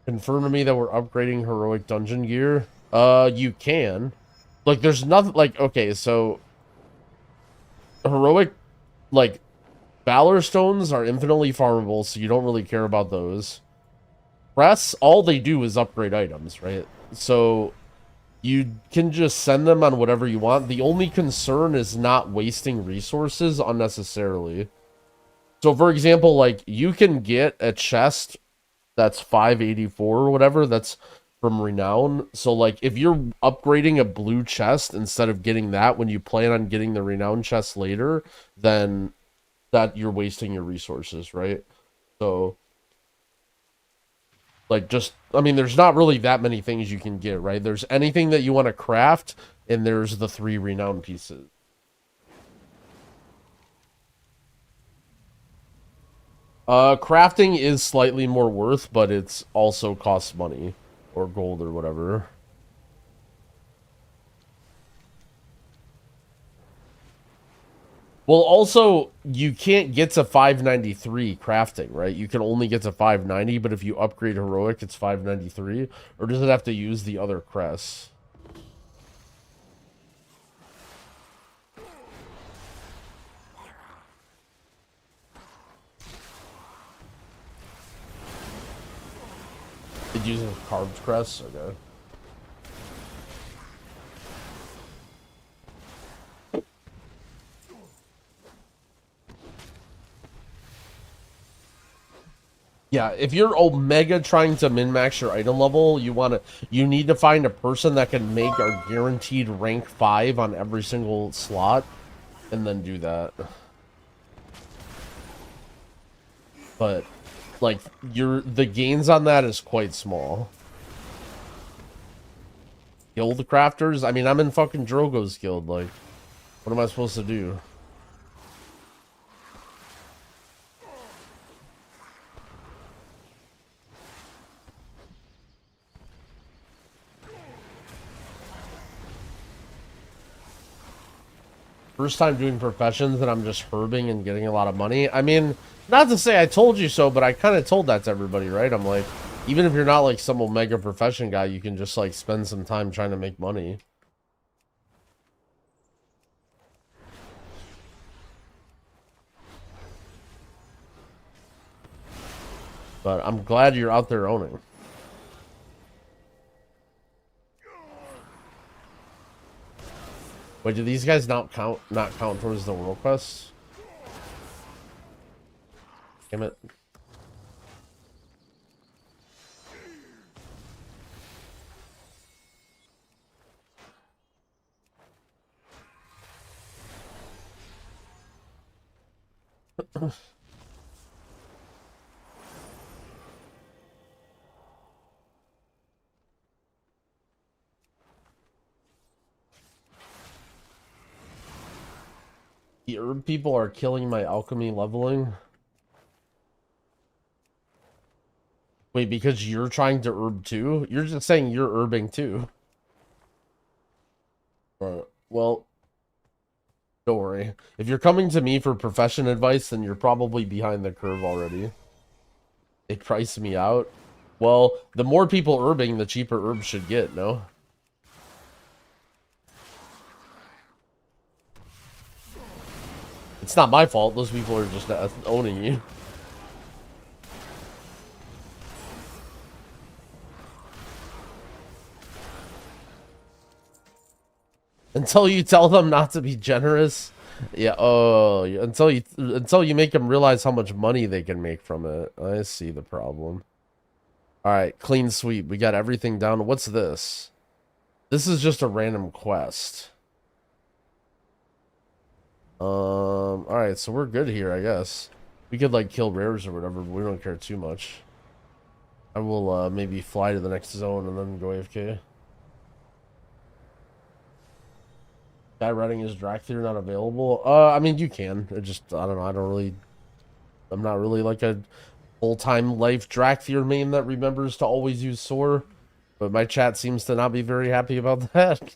Confirm to me that we're upgrading heroic dungeon gear. You can. Like, there's nothing, like, okay, so... Heroic, like, Valor Stones are infinitely farmable, so you don't really care about those. Crests, all they do is upgrade items, right? So, you can just send them on whatever you want. The only concern is not wasting resources unnecessarily. So, for example, like, you can get a chest that's 584 or whatever, that's from Renown. So, like, if you're upgrading a blue chest instead of getting that when you plan on getting the Renown chest later, then that you're wasting your resources, right? So, like, just, I mean, there's not really that many things you can get, right? There's anything that you want to craft, and there's the 3 Renown pieces. Crafting is slightly more worth, but it's also costs money. Or gold or whatever. Well, also, you can't get to 593 crafting, right? You can only get to 590, but if you upgrade heroic, it's 593. Or does it have to use the other crests? It uses carved crests? Okay. Yeah, if you're Omega trying to min-max your item level, you need to find a person that can make a guaranteed rank 5 on every single slot, and then do that. But, like, the gains on that is quite small. Guild crafters? I mean, I'm in fucking Drogo's guild, like, what am I supposed to do? First time doing professions and I'm just herbing and getting a lot of money. I mean, not to say I told you so, but I kind of told that to everybody, right? I'm like, even if you're not like some Omega profession guy, you can just like spend some time trying to make money. But I'm glad you're out there owning. Wait, do these guys not count towards the world quests? Damn it. The herb people are killing my alchemy leveling. Wait, because you're trying to herb too? You're just saying you're herbing too. Well, don't worry. If you're coming to me for profession advice, then you're probably behind the curve already. They priced me out. Well, the more people herbing, the cheaper herbs should get, no? It's not my fault. Those people are just owning you. Until you tell them not to be generous. Yeah, oh, until you make them realize how much money they can make from it. I see the problem. All right, clean sweep. We got everything down. What's this? This is just a random quest. All right, so we're good here, I guess. We could like kill rares or whatever, but we don't care too much. I will maybe fly to the next zone and then go AFK. Guy writing his Dracthyr not available. I mean you can. It just I don't know. I'm not really like a full-time life Dracthyr main that remembers to always use Soar, but my chat seems to not be very happy about that.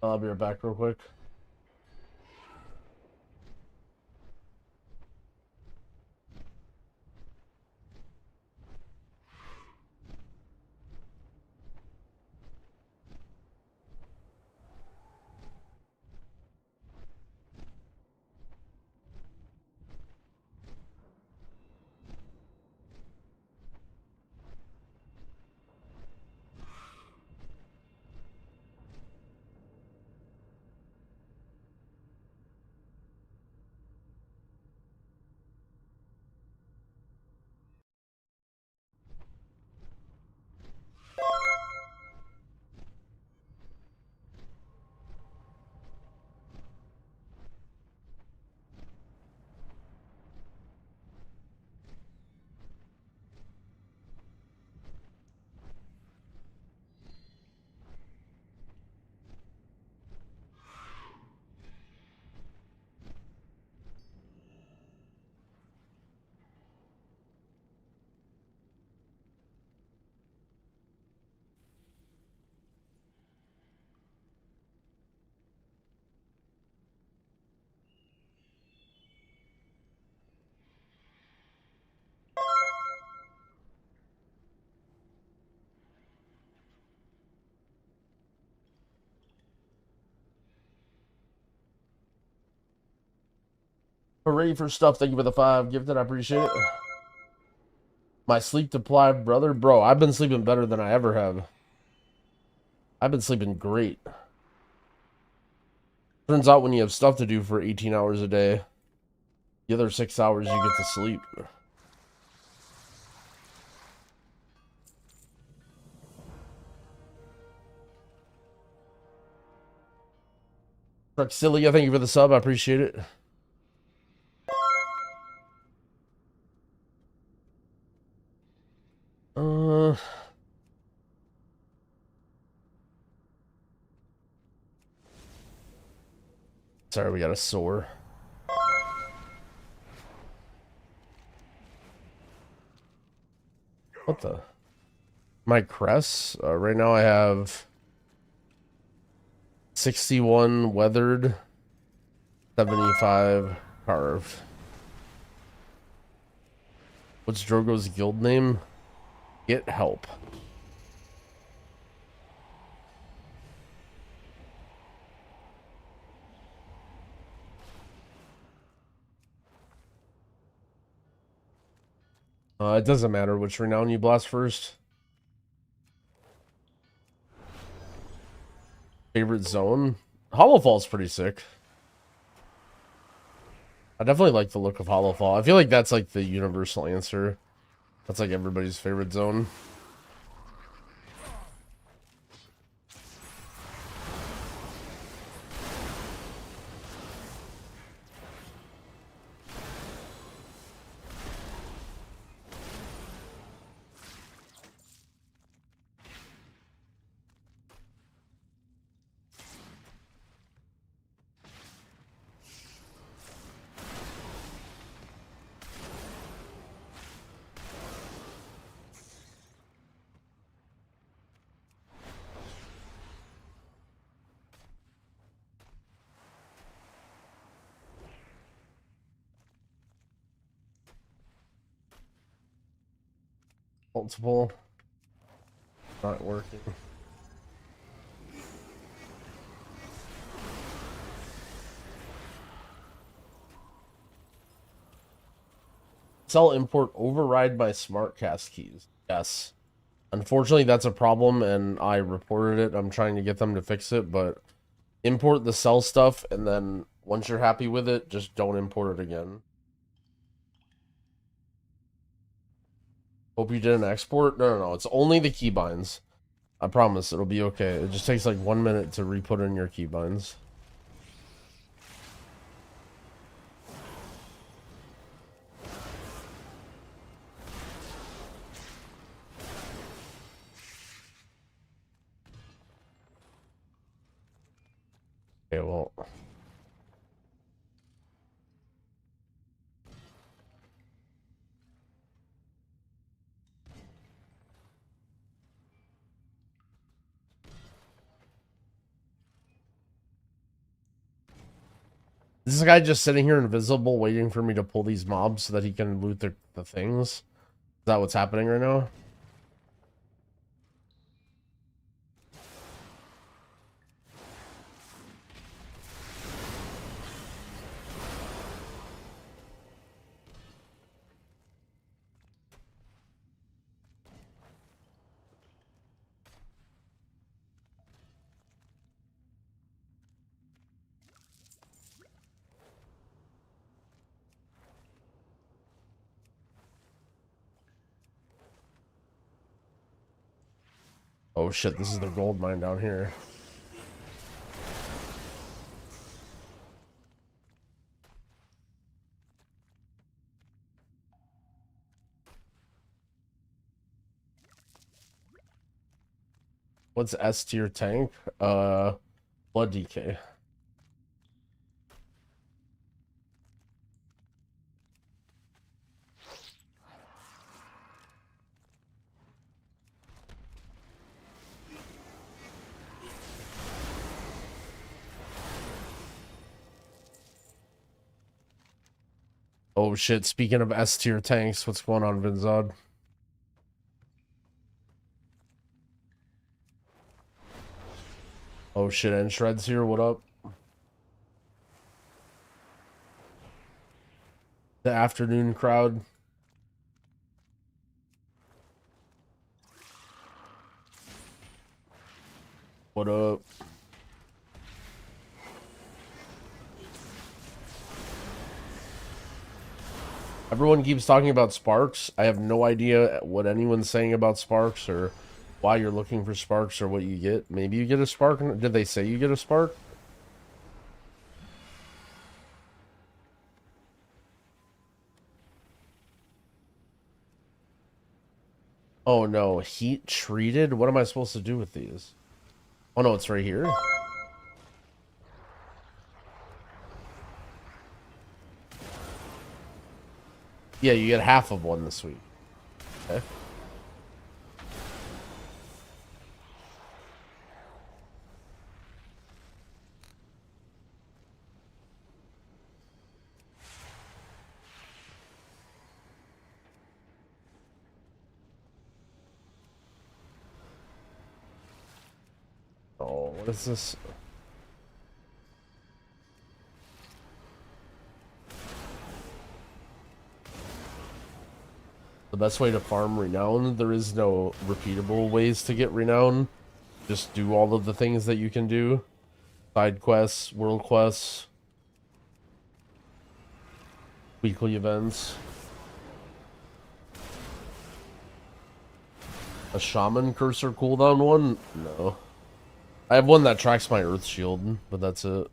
I'll be right back real quick. Hooray for stuff. Thank you for the 5 gifted. I appreciate it. My sleep deprived brother. Bro, I've been sleeping better than I ever have. I've been sleeping great. Turns out when you have stuff to do for 18 hours a day, the other 6 hours you get to sleep. Truxilia, thank you for the sub. I appreciate it. Sorry, we got a sore. What the? My crests? Right now I have 61 weathered, 75 carved. What's Drogo's guild name? Get help. It doesn't matter which renown you blast first. Favorite zone? Hollowfall's pretty sick. I definitely like the look of Hollowfall. I feel like that's like the universal answer. That's like everybody's favorite zone. Multiple. Not working. Sell import override my SmartCast keys. Yes. Unfortunately, that's a problem, and I reported it. I'm trying to get them to fix it, but import the sell stuff, and then once you're happy with it, just don't import it again. Hope you did an export? No. It's only the keybinds. I promise it'll be okay. It just takes like 1 minute to re-put in your keybinds. Okay, well. This guy just sitting here invisible waiting for me to pull these mobs so that he can loot the things. Is that what's happening right now? Oh shit, this is the gold mine down here. What's S tier tank? Blood DK. Oh shit, speaking of S tier tanks, what's going on, Vinzod? Oh shit, and Shred's here, what up? The afternoon crowd. What up? Everyone keeps talking about sparks. I have no idea what anyone's saying about sparks or why you're looking for sparks or what you get. Maybe you get a spark. Did they say you get a spark? Oh no, heat treated? What am I supposed to do with these? Oh no, it's right here. Yeah, you get half of one this week. Okay. Oh, what is this? The best way to farm renown, there is no repeatable ways to get renown. Just do all of the things that you can do. Side quests, world quests, weekly events. A shaman cursor cooldown one? No. I have one that tracks my earth shield, but that's it.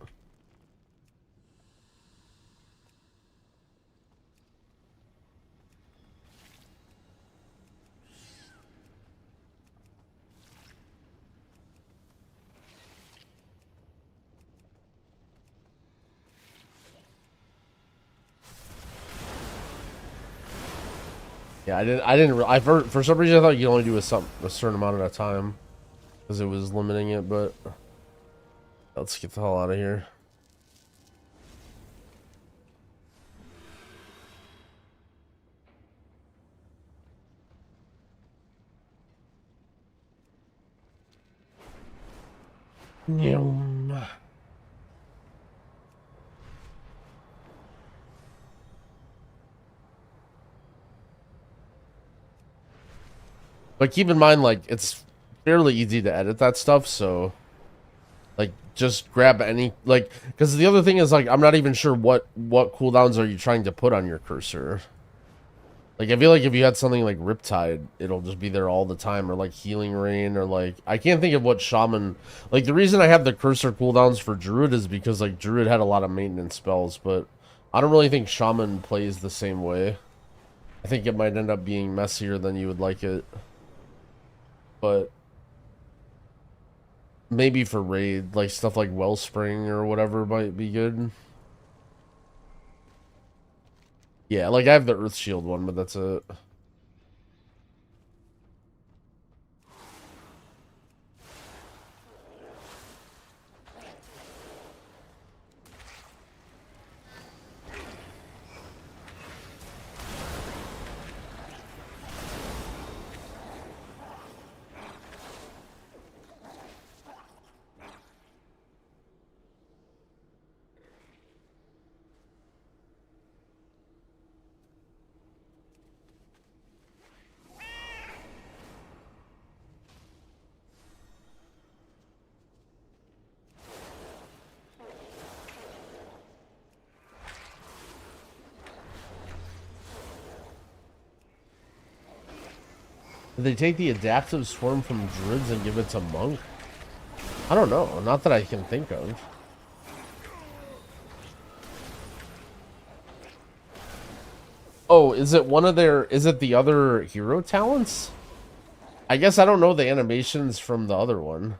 Yeah, I've heard, for some reason I thought you could only do a certain amount at a time. Because it was limiting it, but let's get the hell out of here. Yum. But keep in mind, like, it's fairly easy to edit that stuff, so like just grab any, like, because the other thing is, like, I'm not even sure what cooldowns are you trying to put on your cursor. Like, I feel like if you had something like Riptide, it'll just be there all the time, or like Healing Rain, or like, I can't think of what Shaman, like, the reason I have the cursor cooldowns for Druid is because, like, Druid had a lot of maintenance spells, but I don't really think Shaman plays the same way. I think it might end up being messier than you would like it. But maybe for Raid, like, stuff like Wellspring or whatever might be good. Yeah, like, I have the Earth Shield one, but that's it. Did they take the adaptive swarm from Druids and give it to Monk? I don't know. Not that I can think of. Oh, is it one of their... Is it the other hero talents? I guess I don't know the animations from the other one.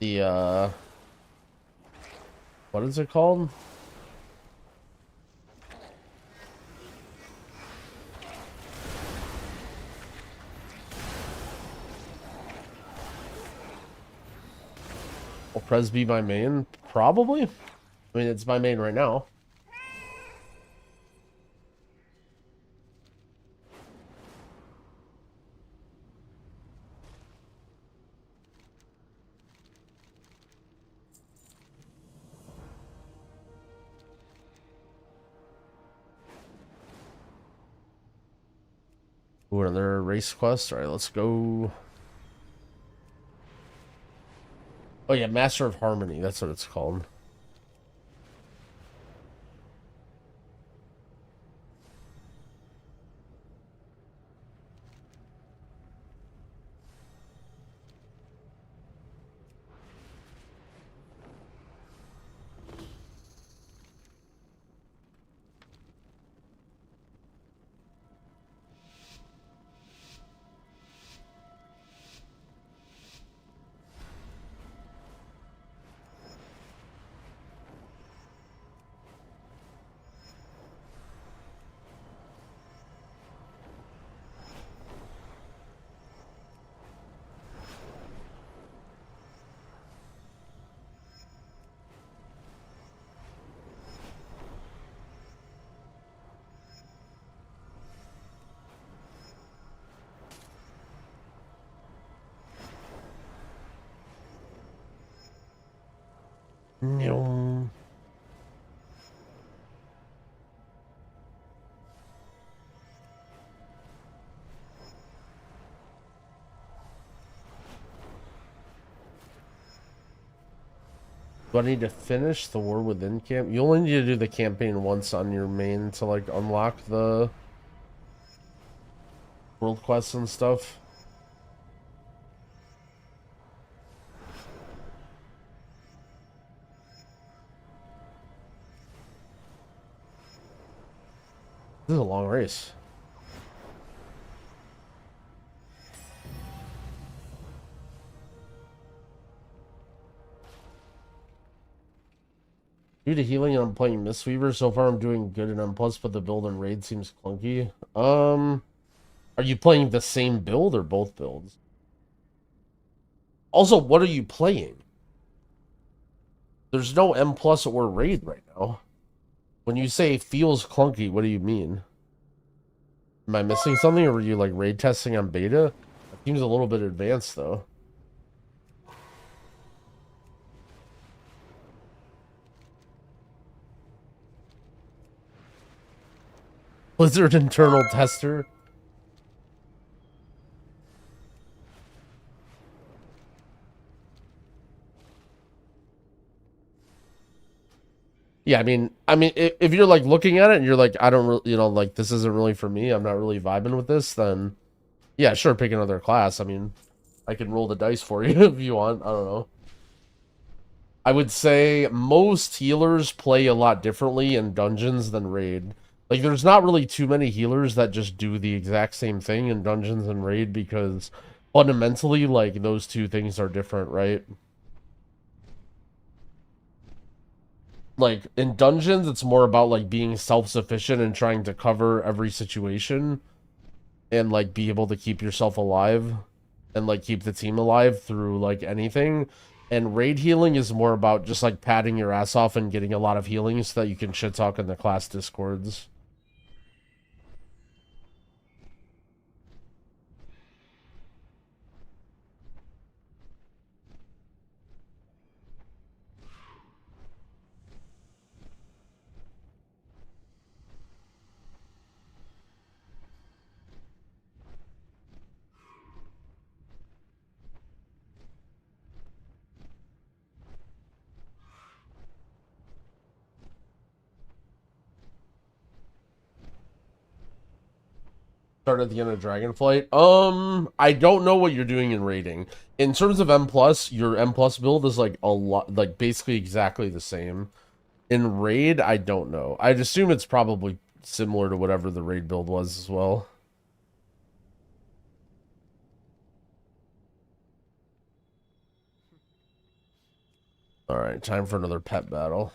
The, what is it called? Will Prez be my main? Probably. I mean, it's my main right now. Ooh, another race quest. All right, let's go. Oh yeah, Master of Harmony. That's what it's called. No. Do I need to finish the War Within camp? You only need to do the campaign once on your main to, like, unlock the world quests and stuff. This is a long race. Due to healing, I'm playing Mistweaver. So far, I'm doing good in M+, but the build and raid seems clunky. Are you playing the same build or both builds? Also, what are you playing? There's no M+ or raid right now. When you say feels clunky, what do you mean? Am I missing something, or were you, like, raid testing on beta? It seems a little bit advanced, though. Blizzard internal tester. Yeah, I mean, if you're like looking at it and you're like, I don't really, like this isn't really for me. I'm not really vibing with this. Then, yeah, sure, pick another class. I mean, I can roll the dice for you if you want. I don't know. I would say most healers play a lot differently in dungeons than raid. Like, there's not really too many healers that just do the exact same thing in dungeons and raid because fundamentally, like, those two things are different, right? Like, in dungeons, it's more about, like, being self-sufficient and trying to cover every situation and, like, be able to keep yourself alive and, like, keep the team alive through, like, anything. And raid healing is more about just, like, patting your ass off and getting a lot of healing so that you can shit talk in the class discords. Start at the end of Dragonflight. I don't know what you're doing in raiding. In terms of M+, your M+ build is like a lot, like basically exactly the same. In raid, I don't know. I'd assume it's probably similar to whatever the raid build was as well. Alright, time for another pet battle.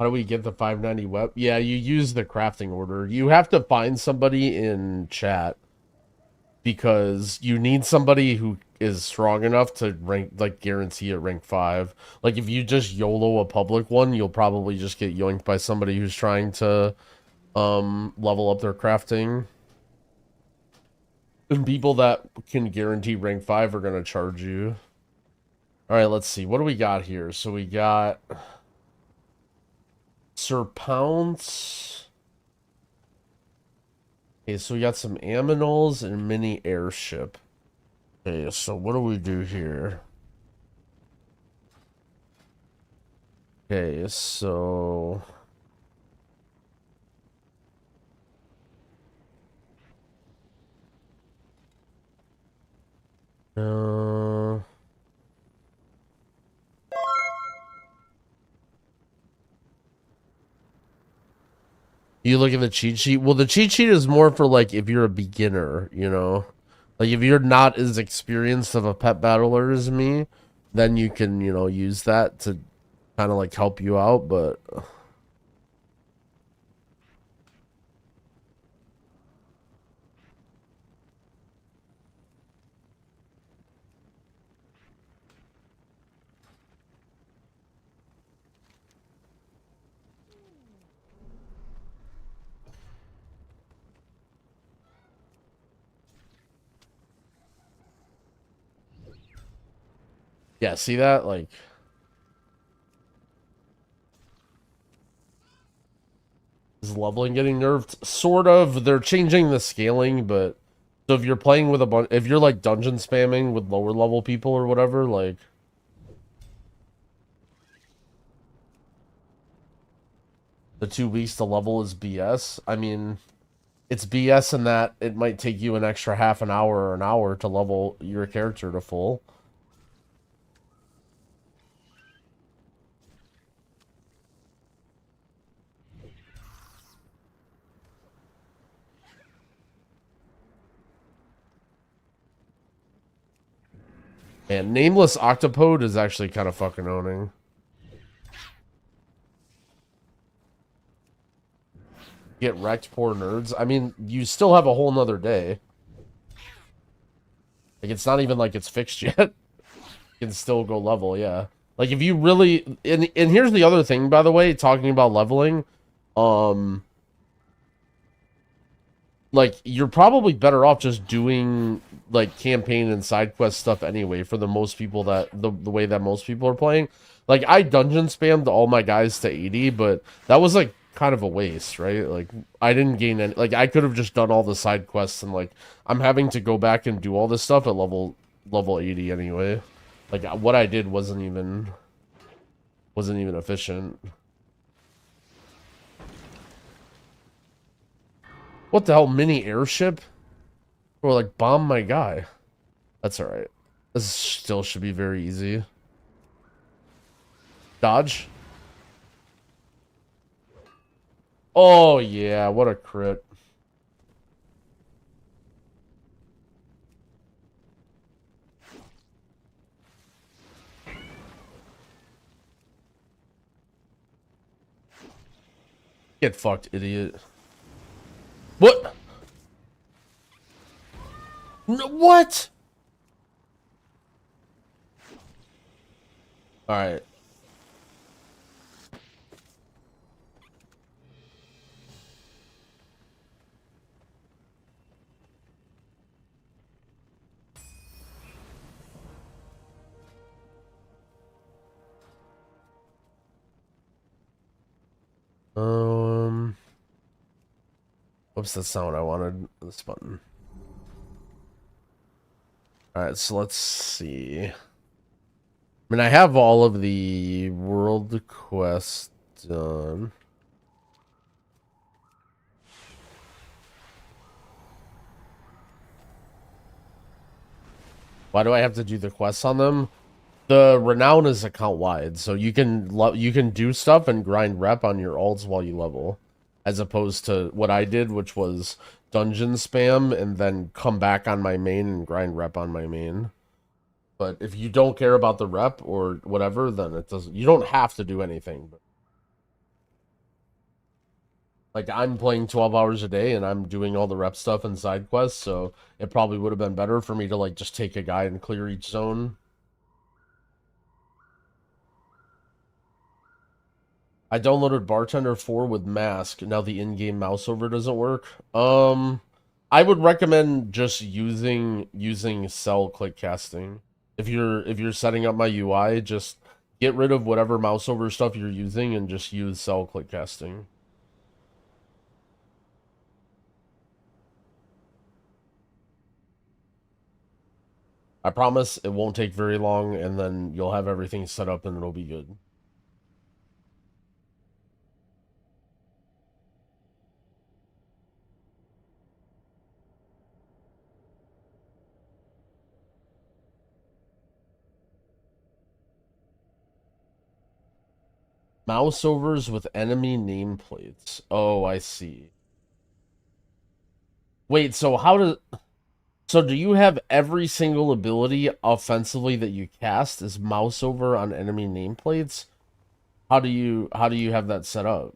How do we get the 590 web? Yeah, you use the crafting order. You have to find somebody in chat because you need somebody who is strong enough to rank, like, guarantee at rank 5. Like, if you just YOLO a public one, you'll probably just get yoinked by somebody who's trying to level up their crafting. And people that can guarantee rank 5 are going to charge you. Alright, let's see. What do we got here? So we got Sir Pounce. Okay, so we got some aminals and mini airship. Okay, so what do we do here? Okay, so you look at the cheat sheet. Well, the cheat sheet is more for, like, if you're a beginner, you know? Like, if you're not as experienced of a pet battler as me, then you can, you know, use that to kind of, like, help you out, but yeah, see that? Like, is leveling getting nerfed? Sort of. They're changing the scaling, but so if you're playing with a bunch, if you're, like, dungeon spamming with lower level people or whatever, like, the 2 weeks to level is BS. I mean, it's BS in that it might take you an extra half an hour or an hour to level your character to full. And Nameless Octopode is actually kind of fucking owning. Get wrecked, poor nerds. I mean, you still have a whole nother day. Like, it's not even like it's fixed yet. You can still go level, yeah. Like, if you really... And here's the other thing, by the way, talking about leveling. Like, you're probably better off just doing, like, campaign and side quest stuff anyway for the most people that... The way that most people are playing. Like, I dungeon spammed all my guys to 80, but that was, like, kind of a waste, right? Like, I didn't gain any... Like, I could have just done all the side quests and, like, I'm having to go back and do all this stuff at level 80 anyway. Like, what I did wasn't even efficient. What the hell, mini airship? Or, like, bomb my guy. That's alright. This still should be very easy. Dodge. Oh, yeah, what a crit. Get fucked, idiot. What? No, what? Alright. What's the sound I wanted? This button. Alright, so let's see. I mean, I have all of the world quests done. Why do I have to do the quests on them? The renown is account wide, so you can do stuff and grind rep on your ults while you level, as opposed to what I did, which was dungeon spam and then come back on my main and grind rep on my main. But if you don't care about the rep or whatever, then it doesn't. You don't have to do anything. But like, I'm playing 12 hours a day and I'm doing all the rep stuff and side quests, so it probably would have been better for me to, like, just take a guy and clear each zone. I downloaded Bartender 4 with Mask. Now the in-game mouse over doesn't work. I would recommend just using cell click casting. If you're setting up my UI, just get rid of whatever mouse over stuff you're using and just use cell click casting. I promise it won't take very long, and then you'll have everything set up and it'll be good. Mouse overs with enemy nameplates. Oh, I see. Wait, so so do you have every single ability offensively that you cast is mouse over on enemy nameplates? How do you have that set up?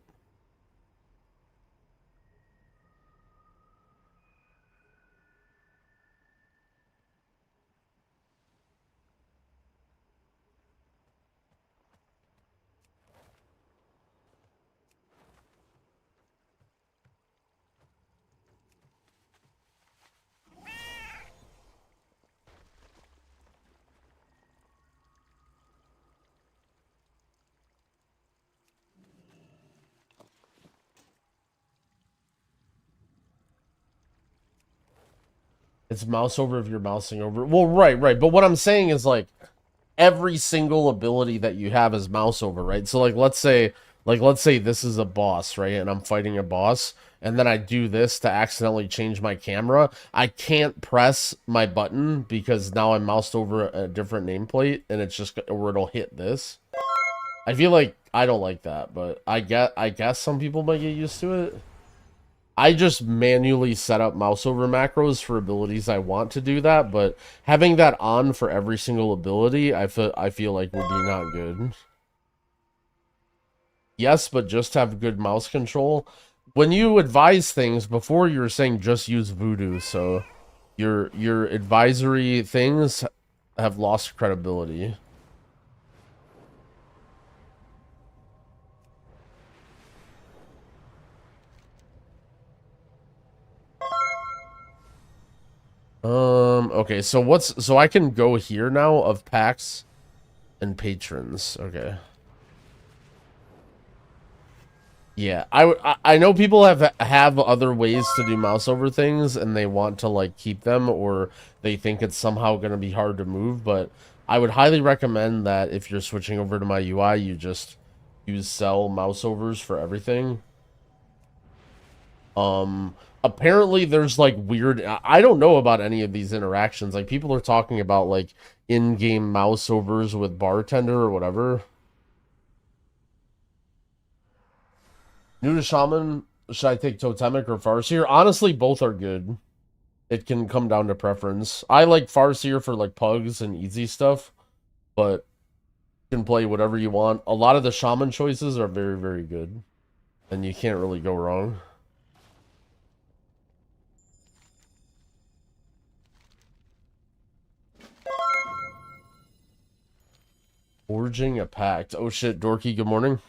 It's mouse over if you're mousing over. Well, right. But what I'm saying is, like, every single ability that you have is mouse over, right? So, like, let's say this is a boss, right? And I'm fighting a boss, and then I do this to accidentally change my camera. I can't press my button because now I'm moused over a different nameplate, and it's just, or it'll hit this. I feel like I don't like that, but I guess some people might get used to it. I just manually set up mouse over macros for abilities I want to do that, but having that on for every single ability, I feel like would be not good. Yes, but just have good mouse control. When you advise things, before you were saying just use voodoo, so your advisory things have lost credibility. Okay, so I can go here now of packs and patrons. Okay. Yeah, I know people have other ways to do mouse over things and they want to like keep them, or they think it's somehow going to be hard to move, but I would highly recommend that if you're switching over to my UI, you just use sell mouse overs for everything. Apparently there's like weird, I don't know about any of these interactions. Like people are talking about like in-game mouse overs with bartender or whatever. New to Shaman, should I take Totemic or Farseer? Honestly, both are good. It can come down to preference. I like Farseer for like pugs and easy stuff, but you can play whatever you want. A lot of the Shaman choices are very, very good, and you can't really go wrong. Forging a pact. Oh shit, Dorky, good morning.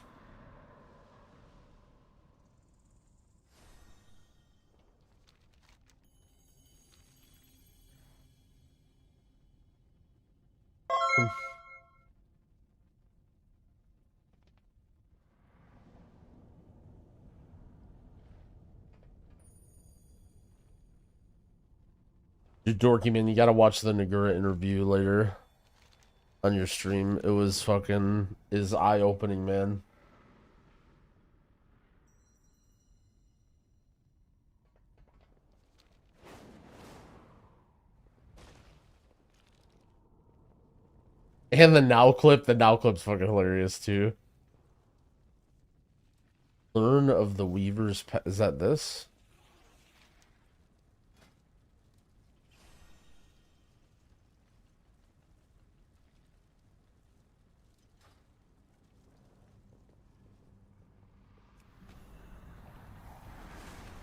Dude, Dorky, man, you gotta watch the Nagura interview later on your stream. It was fucking is eye-opening, man. And the now clip's fucking hilarious too. Learn of the Weaver's is that this?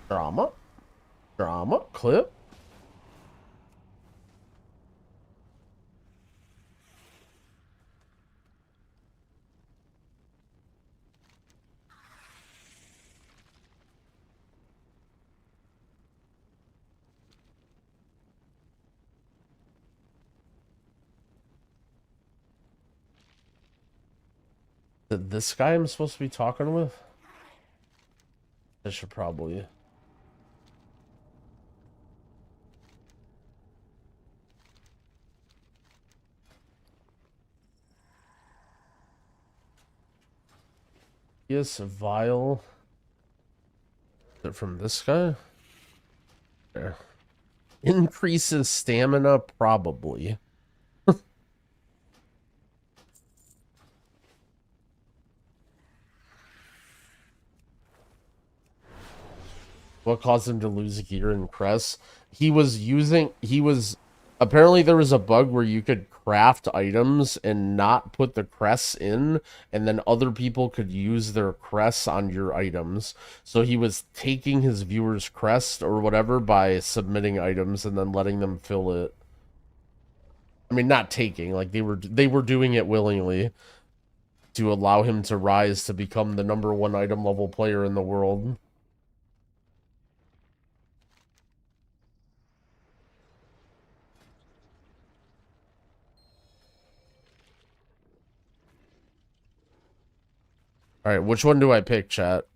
Drama clip. This guy I'm supposed to be talking with? I should probably. Yes, Vile. Is it from this guy? There. Increases stamina, probably. What caused him to lose gear and crest? Apparently there was a bug where you could craft items and not put the crests in, and then other people could use their crests on your items. So he was taking his viewers' crest or whatever by submitting items and then letting them fill it. I mean, not taking, like they were doing it willingly to allow him to rise to become the #1 item level player in the world. All right, which one do I pick, chat?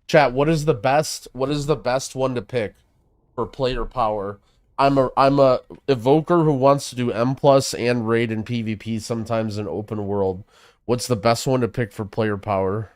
Chat, what is the best one to pick for player power? I'm a evoker who wants to do M+ and raid and PvP sometimes in open world. What's the best one to pick for player power?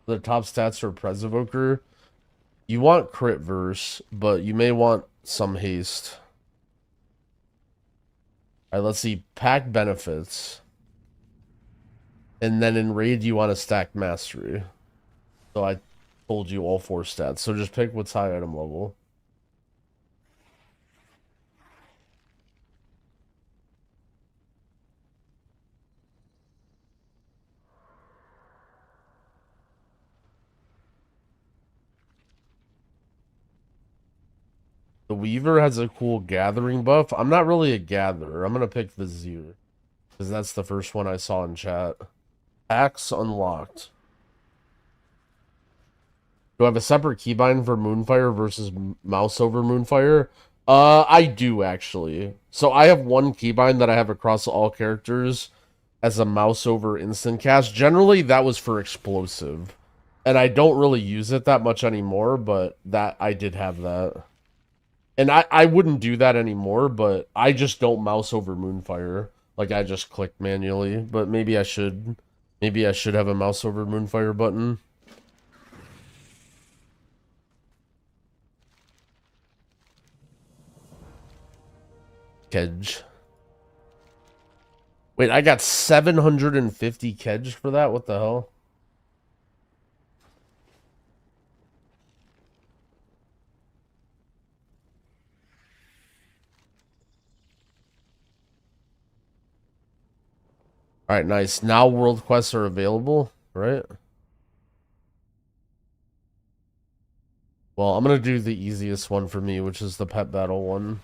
The top stats for Pres Evoker. You want crit verse, but you may want some haste. Alright, let's see. Pack benefits. And then in raid, you want to stack mastery. So I told you all 4 stats. So just pick what's high item level. The Weaver has a cool gathering buff. I'm not really a gatherer. I'm going to pick Vizier. Because that's the first one I saw in chat. Axe unlocked. Do I have a separate keybind for Moonfire versus Mouse over Moonfire? I do, actually. So I have one keybind that I have across all characters as a mouse over instant cast. Generally, that was for explosive. And I don't really use it that much anymore, but that I did have that. And I wouldn't do that anymore, but I just don't mouse over Moonfire. Like, I just click manually. But maybe I should. Maybe I should have a mouse over Moonfire button. Kedge. Wait, I got 750 Kedge for that? What the hell? Alright, nice. Now world quests are available, right? Well, I'm gonna do the easiest one for me, which is the pet battle one.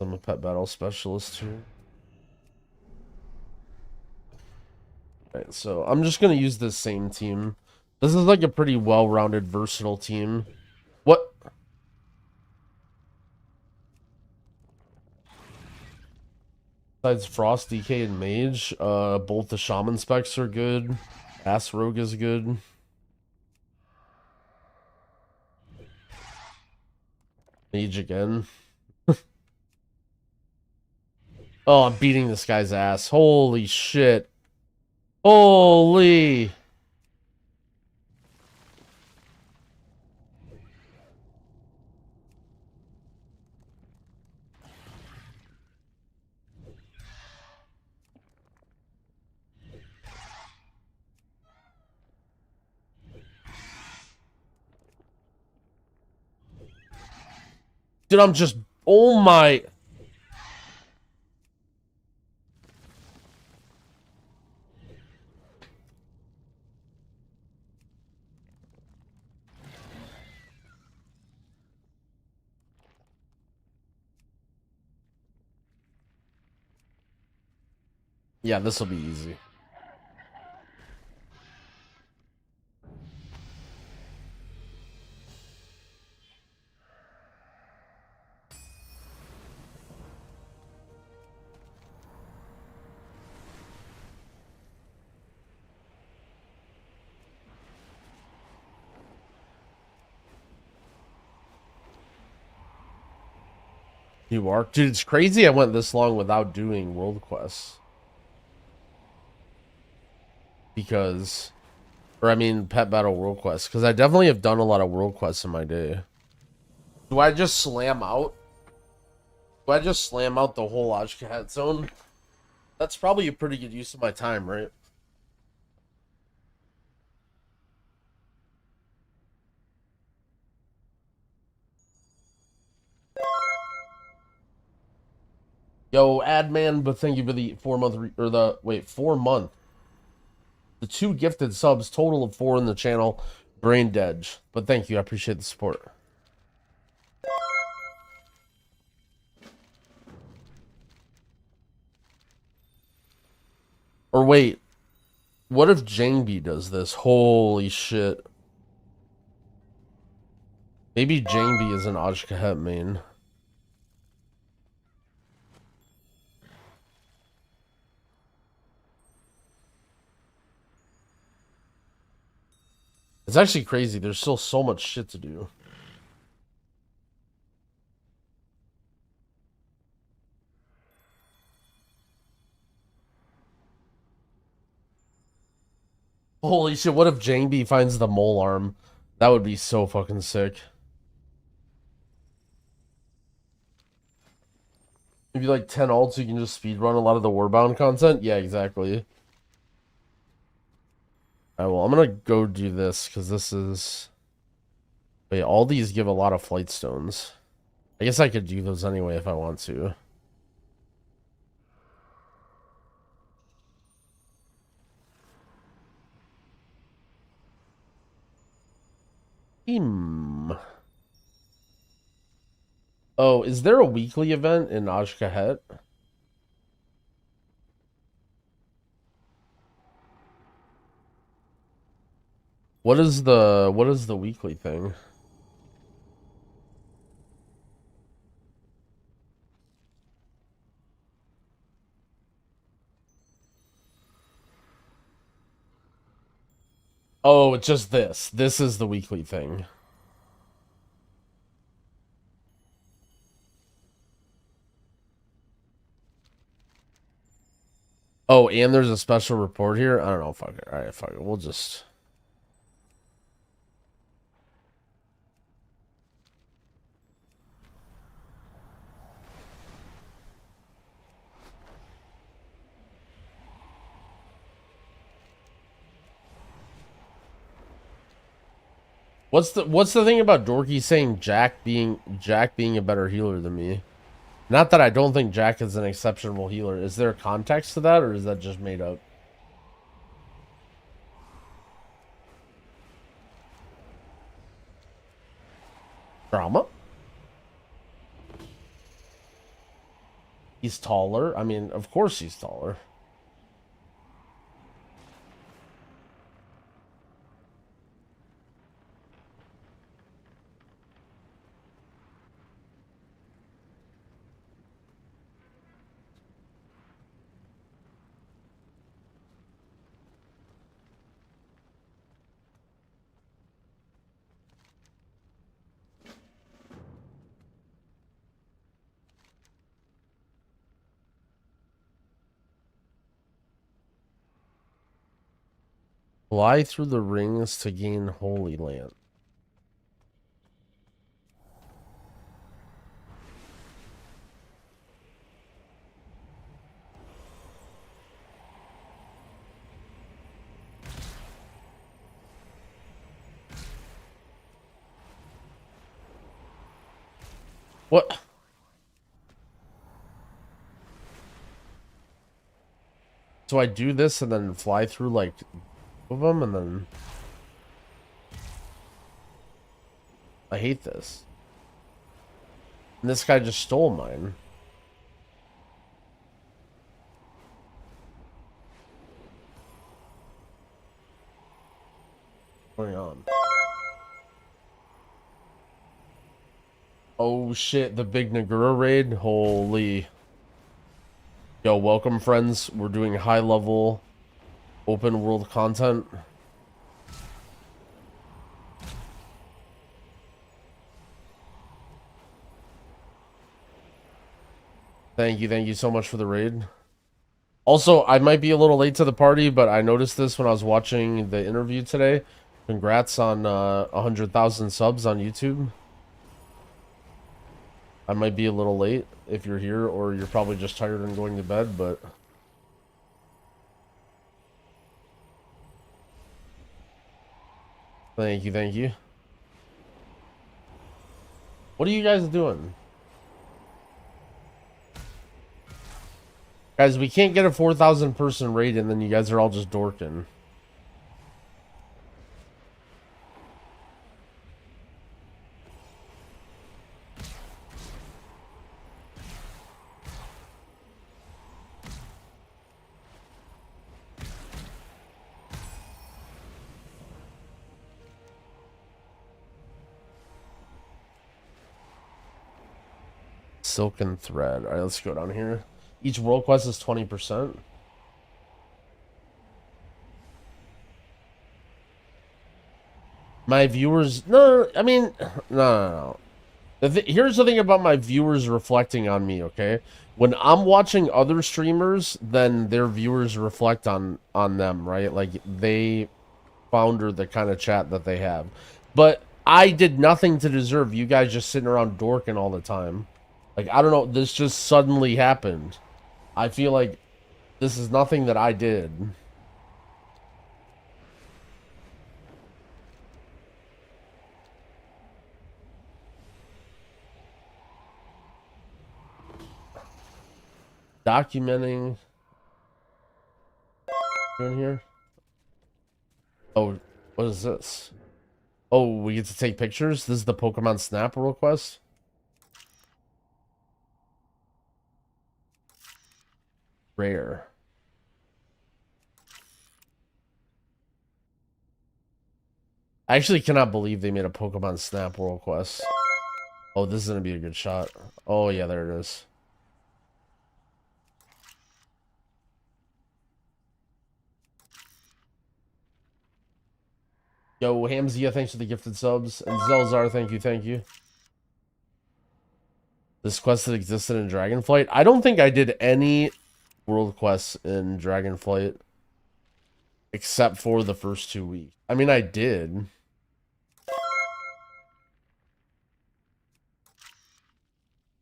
I'm a pet battle specialist here. Alright, so I'm just gonna use this same team. This is like a pretty well-rounded, versatile team. What? Besides Frost, DK, and Mage, both the Shaman specs are good. Ass Rogue is good. Mage again. Oh, I'm beating this guy's ass. Holy shit. Holy. Dude, I'm just... Oh my... Yeah, this will be easy. New arc. Dude, it's crazy I went this long without doing world quests. Because... Or, I mean, pet battle world quests. Because I definitely have done a lot of world quests in my day. Do I just slam out? Do I just slam out the whole Ashkahat zone? That's probably a pretty good use of my time, right? Yo, Adman, but thank you for the 4-month, or the, wait, 4-month. The 2 gifted subs, total of 4 in the channel. Brain dead. But thank you, I appreciate the support. Or wait, what if Jangbi does this? Holy shit. Maybe Jangbi is an Ashkahet main. It's actually crazy. There's still so much shit to do. Holy shit, what if Jangby finds the mole arm? That would be so fucking sick. Maybe like 10 ults, you can just speedrun a lot of the Warbound content? Yeah, exactly. Alright, well, I'm gonna go do this, because this is... Wait, all these give a lot of flight stones. I guess I could do those anyway if I want to. Oh, is there a weekly event in Ajkahet? What is the weekly thing? Oh, it's just this. This is the weekly thing. Oh, and there's a special report here? I don't know. Fuck it. Alright, fuck it. We'll just... What's the thing about Dorky saying Jack being a better healer than me? Not that I don't think Jack is an exceptional healer. Is there context to that, or is that just made up? Drama? He's taller. I mean, of course he's taller. Fly through the rings to gain Holy Land. What? So I do this and then fly through like of them, and then I hate this. And this guy just stole mine. What's going on? Oh shit, the big Nagura raid? Holy. Yo, welcome friends. We're doing high level open world content. Thank you so much for the raid. Also, I might be a little late to the party, but I noticed this when I was watching the interview today. Congrats on 100,000 subs on YouTube. I might be a little late if you're here, or you're probably just tired and going to bed, but... Thank you. What are you guys doing? Guys, we can't get a 4,000 person raid and then you guys are all just dorking. Silken thread. Alright, let's go down here. Each world quest is 20%. My viewers... No, I mean... No. Here's the thing about my viewers reflecting on me, okay? When I'm watching other streamers, then their viewers reflect on them, right? Like, they founder the kind of chat that they have. But I did nothing to deserve you guys just sitting around dorking all the time. Like, I don't know, this just suddenly happened. I feel like this is nothing that I did. Documenting. In here. Oh, what is this? Oh, we get to take pictures? This is the Pokemon Snap request? Rare. I actually cannot believe they made a Pokemon Snap World Quest. Oh, this is going to be a good shot. Oh, yeah, there it is. Yo, Hamzia, thanks for the gifted subs. And Zelzar, thank you, thank you. This quest that existed in Dragonflight. I don't think I did any world quests in Dragonflight. Except for the first 2 weeks. I mean, I did.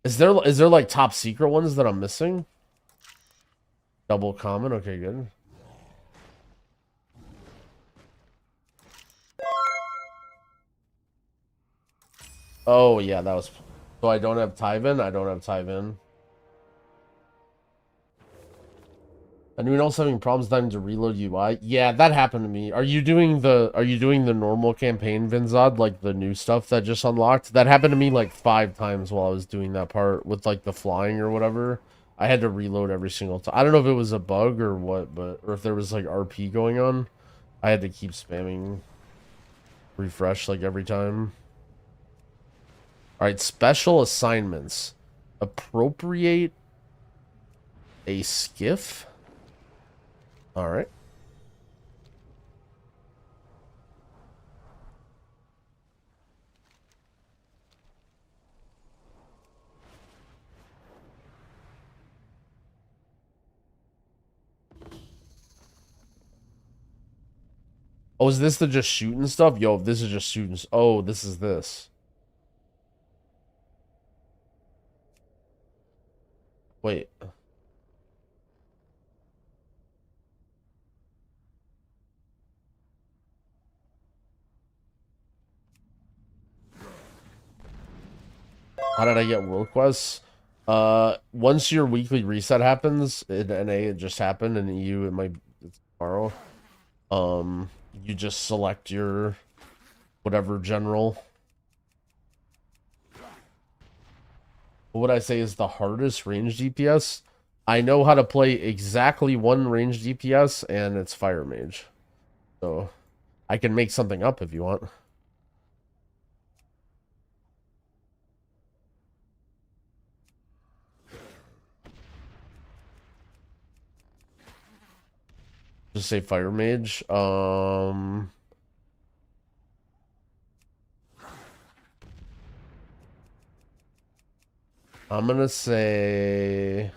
Is there like top secret ones that I'm missing? Double common, okay, good. Oh yeah, that was. So I don't have Tyvin. I don't have Tyvin. Anyone else having problems time to reload UI? Yeah, that happened to me. Are you doing the normal campaign, Vinzod, like the new stuff that just unlocked? That happened to me like 5 times while I was doing that part with like the flying or whatever. I had to reload every single time. I don't know if it was a bug or what, but or if there was like RP going on. I had to keep spamming refresh like every time. All right, special assignments. Appropriate a skiff. All right. Oh, is this the just shooting stuff? Yo, this is just shooting. Oh, this is this. Wait. How did I get world quests? Once your weekly reset happens, in NA it just happened, and in EU it's tomorrow. You just select your whatever general. What would I say is the hardest range DPS? I know how to play exactly one range DPS, and it's Fire Mage. So I can make something up if you want. Just say Fire Mage. I'm gonna say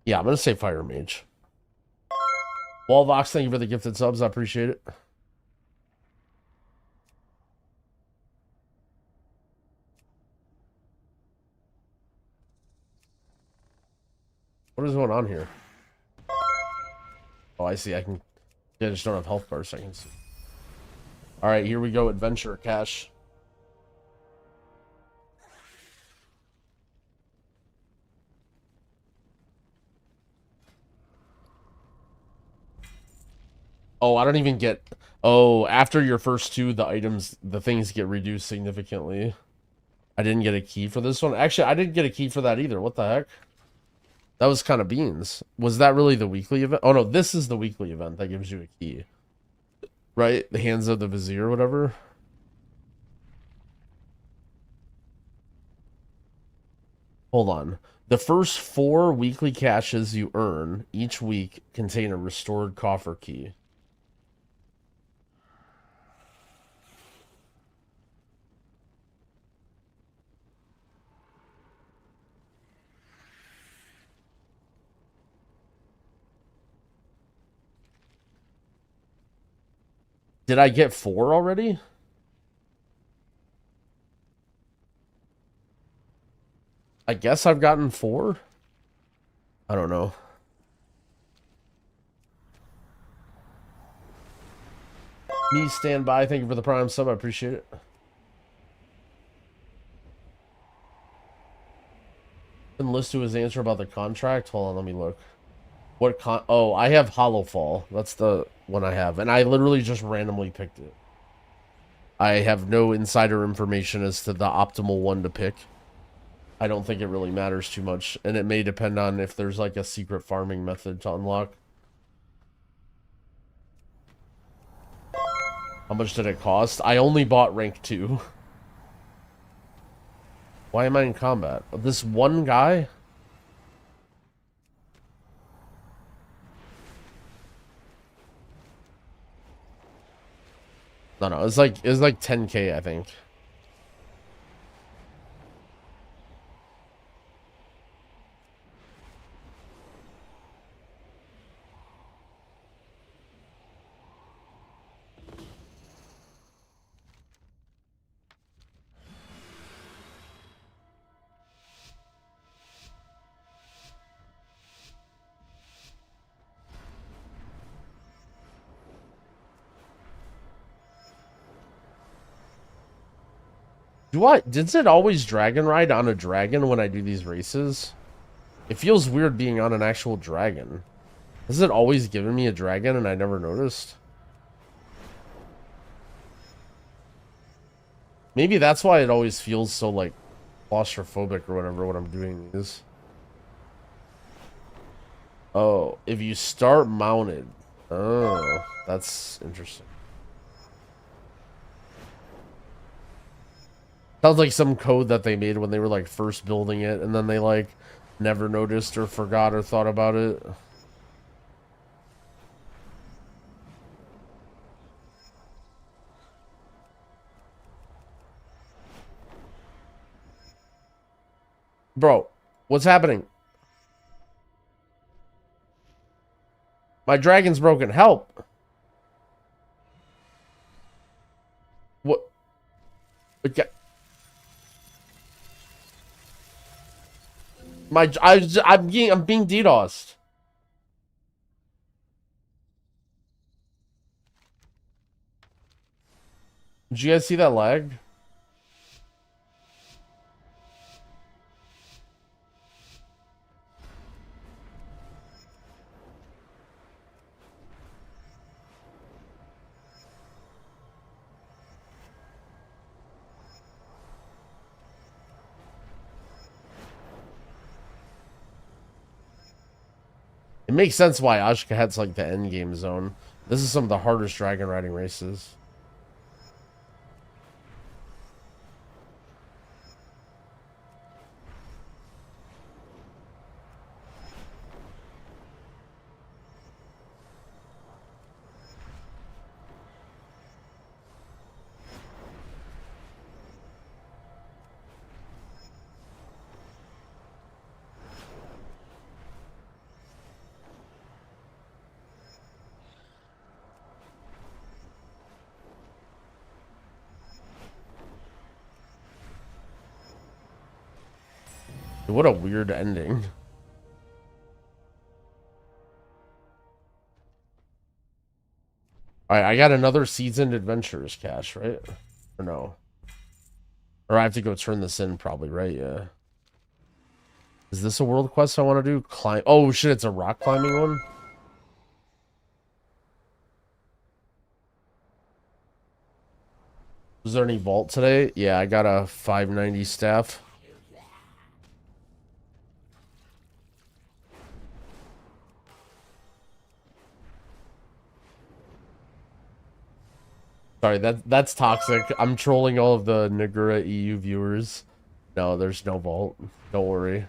yeah, I'm gonna say Fire Mage. Wallvox, thank you for the gifted subs. I appreciate it. What is going on here? Oh, I see. I can. Yeah, I just don't have health bars. I can see. All right, here we go. Adventure cache. Oh, I don't even get. Oh, after your first 2, the things get reduced significantly. I didn't get a key for this one. Actually, I didn't get a key for that either. What the heck? That was kind of beans. Was that really the weekly event? Oh, no, this is the weekly event that gives you a key. Right? The Hands of the Vizier or whatever. Hold on. The first 4 weekly caches you earn each week contain a restored coffer key. Did I get 4 already? I guess I've gotten 4. I don't know. Me stand by. Thank you for the prime sub. I appreciate it. And list to his answer about the contract. Hold on, let me look. What Oh, I have Hollowfall. That's the one I have. And I literally just randomly picked it. I have no insider information as to the optimal one to pick. I don't think it really matters too much. And it may depend on if there's like a secret farming method to unlock. How much did it cost? I only bought rank 2. Why am I in combat? This one guy? No, it's like 10K, I think. Does it always dragon ride on a dragon when I do these races? It feels weird being on an actual dragon. Has it always given me a dragon and I never noticed? Maybe that's why it always feels so like claustrophobic or whatever when I'm doing these. Oh, if you start mounted. Oh, that's interesting. Sounds like some code that they made when they were like first building it and then they like never noticed or forgot or thought about it. Bro, what's happening? My dragon's broken. Help. What? Okay. I'm being DDoSed. Did you guys see that lag? It makes sense why Ashkahet's like the end game zone. This is some of the hardest dragon riding races. What a weird ending. Alright, I got another Seasoned Adventurers cache, right? Or no? Or I have to go turn this in probably, right? Yeah. Is this a world quest I want to do? Climb. Oh shit, it's a rock climbing one? Was there any vault today? Yeah, I got a 590 staff. Sorry, that's toxic. I'm trolling all of the Nagura EU viewers. No, there's no vault. Don't worry.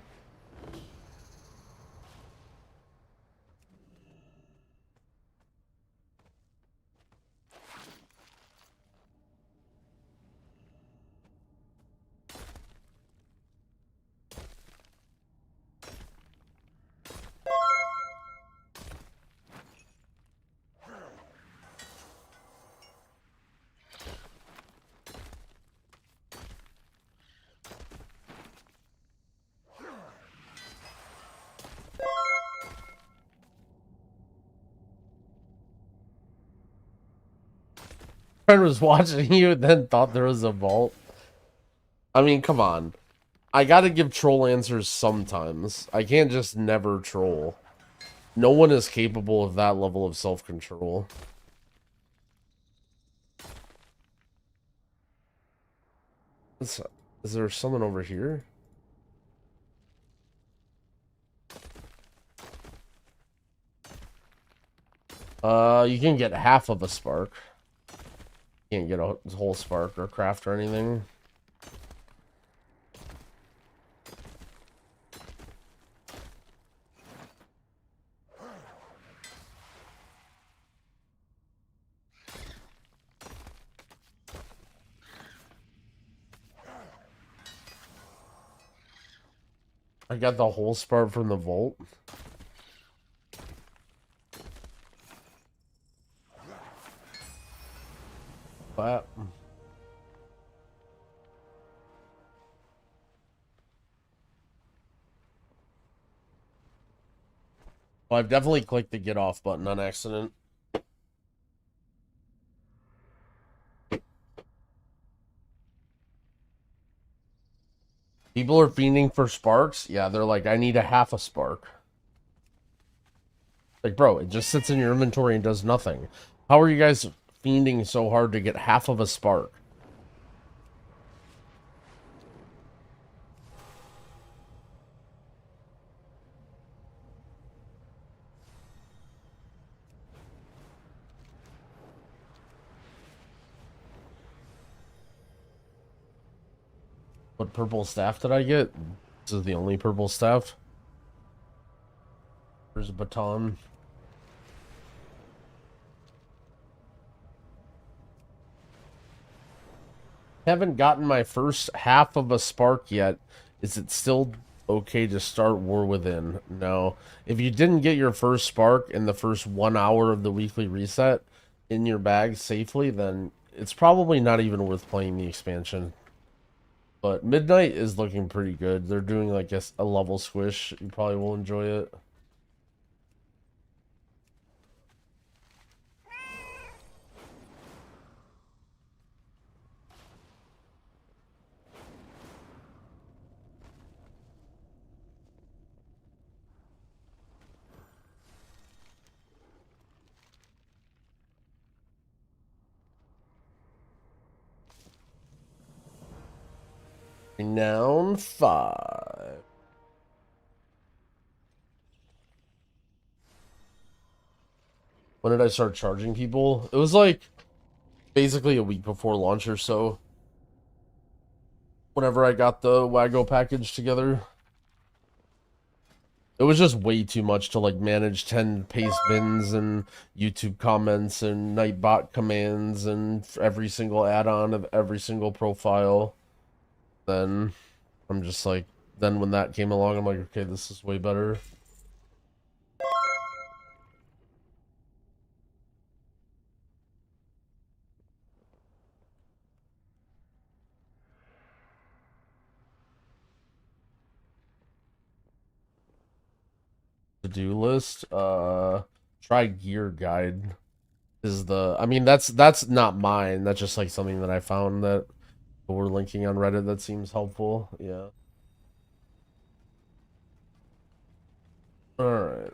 friend was watching you and then thought there was a vault. I mean, come on. I gotta give troll answers sometimes. I can't just never troll. No one is capable of that level of self-control. Is there someone over here? You can get half of a spark. You can't get a whole spark or craft or anything. I got the whole spark from the vault. But well, I've definitely clicked the get off button on accident. People are fiending for sparks. Yeah, they're like, I need a half a spark. Like, bro, it just sits in your inventory and does nothing. How are you guys fiending so hard to get half of a spark? What purple staff did I get? This is the only purple staff. There's a baton. Haven't gotten my first half of a spark yet. Is it still okay to start War Within? No. If you didn't get your first spark in the first 1 hour of the weekly reset in your bag safely, then it's probably not even worth playing the expansion. But Midnight is looking pretty good. They're doing like a level squish. You probably will enjoy it. Renown 5. When did I start charging people? It was like basically a week before launch or so. Whenever I got the Wago package together. It was just way too much to like manage 10 paste bins and YouTube comments and Nightbot commands and every single add-on of every single profile. Then I'm just like, then when that came along, I'm like, okay, this is way better. To-do list, try gear guide is the, I mean, that's not mine. That's just like something that I found that we're linking on Reddit that seems helpful. Yeah. All right.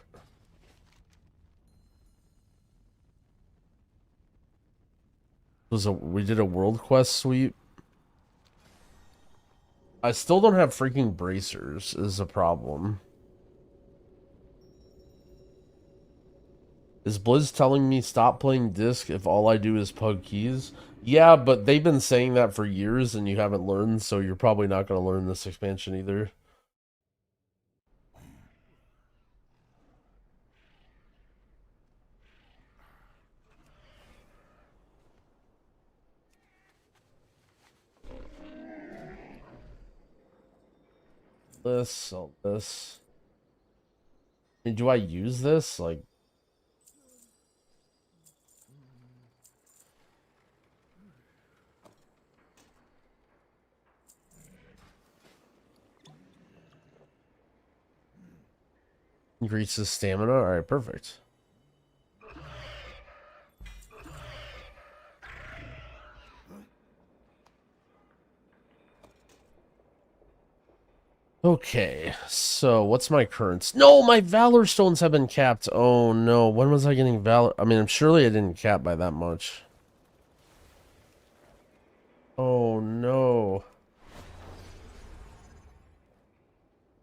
We did a world quest sweep. I still don't have freaking bracers is a problem. Is Blizz telling me stop playing disc if all I do is pug keys? Yeah, but they've been saying that for years and you haven't learned, so you're probably not going to learn this expansion either. Sell this. I mean, do I use this? Like, increases stamina. All right, perfect. Okay, so what's my currents? No, my Valor Stones have been capped. Oh no, when was I getting Valor? I mean, surely I didn't cap by that much. Oh no.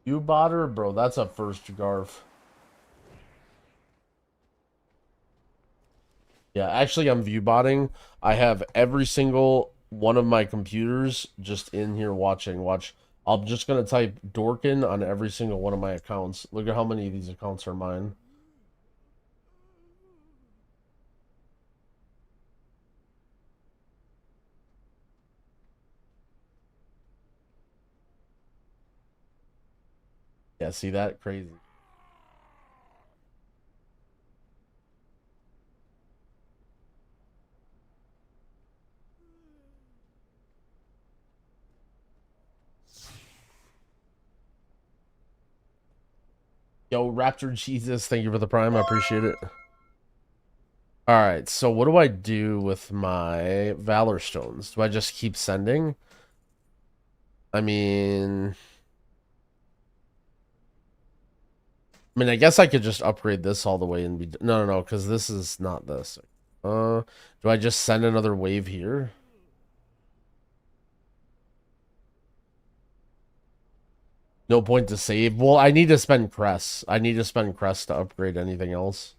You botter? Bro, that's a first Garf. Yeah, actually I'm view botting. I have every single one of my computers just in here watching. Watch. I'm just gonna type Dorkin on every single one of my accounts. Look at how many of these accounts are mine. Yeah, see that? Crazy. Yo, Raptor Jesus, thank you for the prime. I appreciate it. Alright, so what do I do with my Valor Stones? Do I just keep sending? I mean, I guess I could just upgrade this all the way and be... No, because this is not this. Do I just send another wave here? No point to save. Well, I need to spend crests. I need to spend crests to upgrade anything else.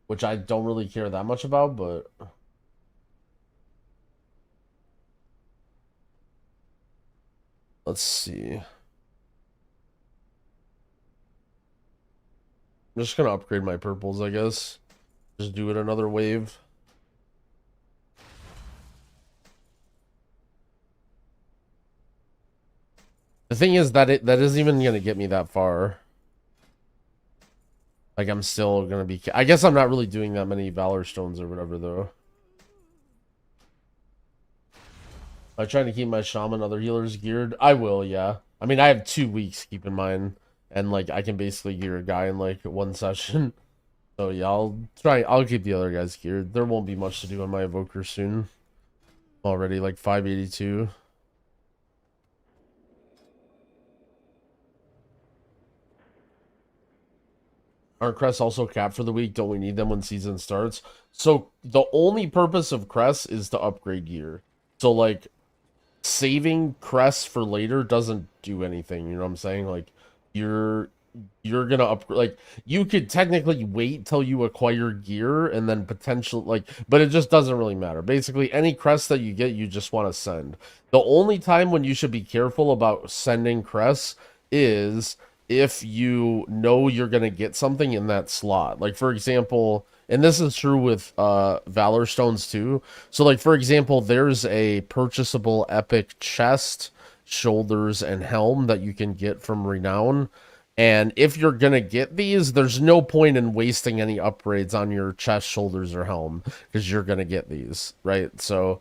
Which I don't really care that much about, but... Let's see. I'm just gonna upgrade my purples, I guess. Just do it another wave. The thing is that that isn't even gonna get me that far. Like, I'm still gonna be... I guess I'm not really doing that many Valor Stones or whatever, though. I'm trying to keep my Shaman and other healers geared. I will, yeah. I mean, I have 2 weeks, keep in mind. And, like, I can basically gear a guy in, like, 1 session. So, yeah, I'll keep the other guys geared. There won't be much to do on my Evoker soon. Already, like, 582. Aren't crests also capped for the week? Don't we need them when season starts? So, the only purpose of crests is to upgrade gear. So, like, saving crests for later doesn't do anything, you know what I'm saying? Like, you're gonna upgrade, like, you could technically wait till you acquire gear and then potentially, like, but it just doesn't really matter. Basically, any crest that you get, you just want to send. The only time when you should be careful about sending crests is if you know you're gonna get something in that slot. Like, for example, and this is true with Valor Stones too. So, like, for example, there's a purchasable epic chest, shoulders, and helm that you can get from Renown. And if you're gonna get these, there's no point in wasting any upgrades on your chest, shoulders, or helm, because you're gonna get these, right? So,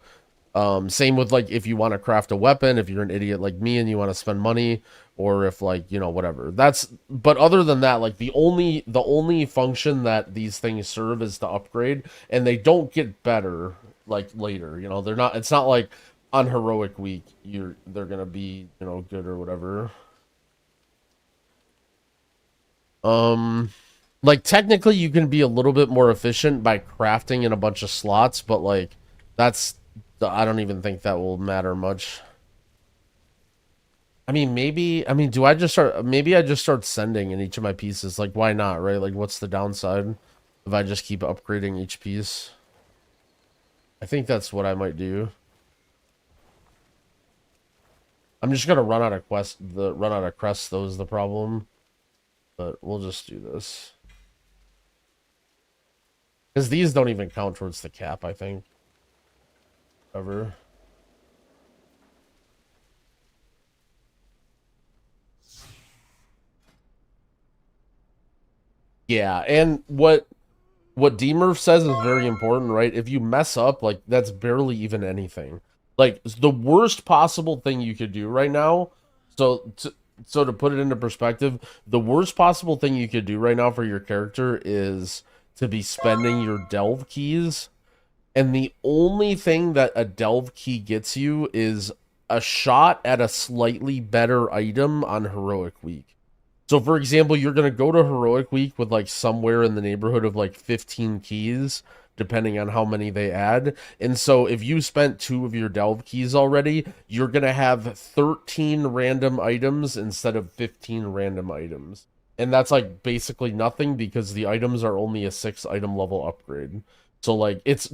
same with, like, if you want to craft a weapon, if you're an idiot like me and you want to spend money, or if, like, you know, whatever. But other than that, like, the only function that these things serve is to upgrade, and they don't get better, like, later, you know. They're not, it's not like on heroic week they're gonna be, you know, good or whatever. Like, technically you can be a little bit more efficient by crafting in a bunch of slots, but, like, I don't even think that will matter much. I mean, maybe I just start sending in each of my pieces. Like, why not, right? Like, what's the downside if I just keep upgrading each piece? I think that's what I might do. I'm just gonna run out of crests, though, is the problem. But we'll just do this. Because these don't even count towards the cap, I think. Ever. Yeah, and what D-Murph says is very important, right? If you mess up, like, that's barely even anything. Like, the worst possible thing you could do right now, so to put it into perspective, the worst possible thing you could do right now for your character is to be spending your delve keys, and the only thing that a delve key gets you is a shot at a slightly better item on Heroic Week. So, for example, you're going to go to Heroic Week with, like, somewhere in the neighborhood of, like, 15 keys, depending on how many they add. And so, if you spent 2 of your delve keys already, you're going to have 13 random items instead of 15 random items. And that's, like, basically nothing because the items are only a 6 item level upgrade. So, like, it's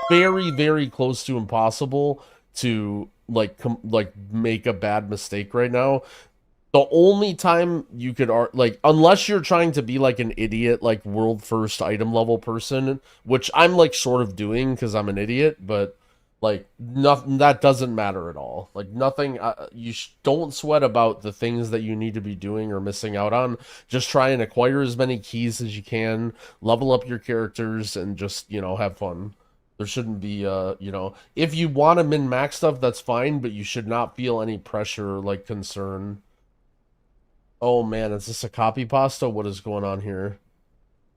very, very close to impossible to, like, make a bad mistake right now. The only time you could, like, unless you're trying to be, like, an idiot, like, world first item level person, which I'm, like, sort of doing because I'm an idiot, but, like, nothing, that doesn't matter at all. Like, nothing, don't sweat about the things that you need to be doing or missing out on. Just try and acquire as many keys as you can, level up your characters, and just, you know, have fun. There shouldn't be, you know, if you want to min-max stuff, that's fine, but you should not feel any pressure, like, concern. Oh man, is this a copy pasta? What is going on here?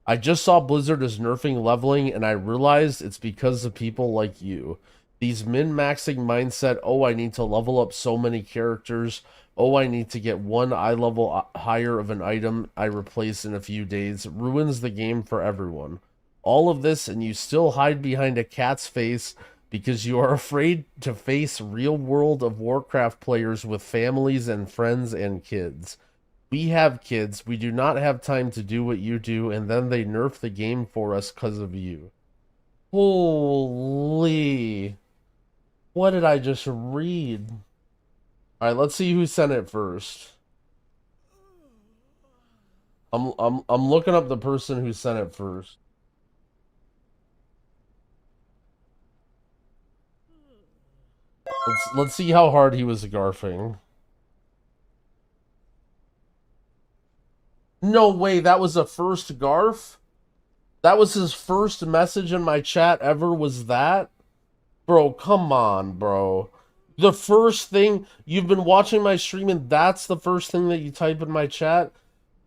I just saw Blizzard is nerfing leveling, and I realized it's because of people like you. These min-maxing mindset, oh, I need to level up so many characters, oh, I need to get 1 eye level higher of an item I replace in a few days, ruins the game for everyone. All of this, and you still hide behind a cat's face because you are afraid to face real World of Warcraft players with families and friends and kids. We have kids, we do not have time to do what you do, and then they nerf the game for us because of you. Holy... What did I just read? Alright, let's see who sent it first. I'm looking up the person who sent it first. Let's see how hard he was garfing. No way, that was a first garf? That was his first message in my chat ever, was that? Bro, come on, bro. The first thing, you've been watching my stream and that's the first thing that you type in my chat?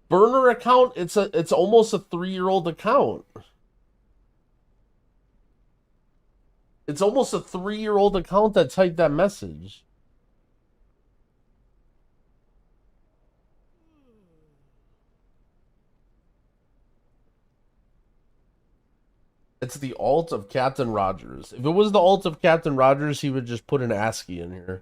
Burner account, it's almost a 3-year-old account. It's almost a 3-year-old account that typed that message. It's the alt of Captain Rogers. If it was the alt of Captain Rogers, he would just put an ASCII in here.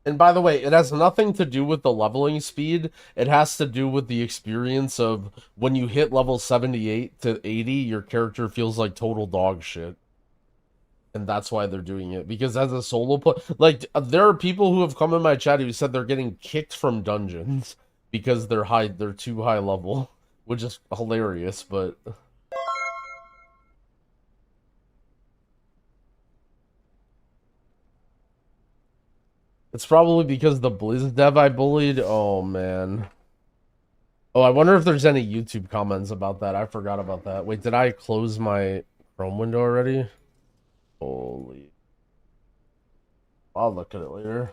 And by the way, it has nothing to do with the leveling speed. It has to do with the experience of when you hit level 78 to 80, your character feels like total dog shit. And that's why they're doing it. Because as a solo play, like, there are people who have come in my chat who said they're getting kicked from dungeons because they're too high level, which is hilarious, but... It's probably because the Blizz dev I bullied. Oh, man. Oh, I wonder if there's any YouTube comments about that. I forgot about that. Wait, did I close my Chrome window already? Holy. I'll look at it later.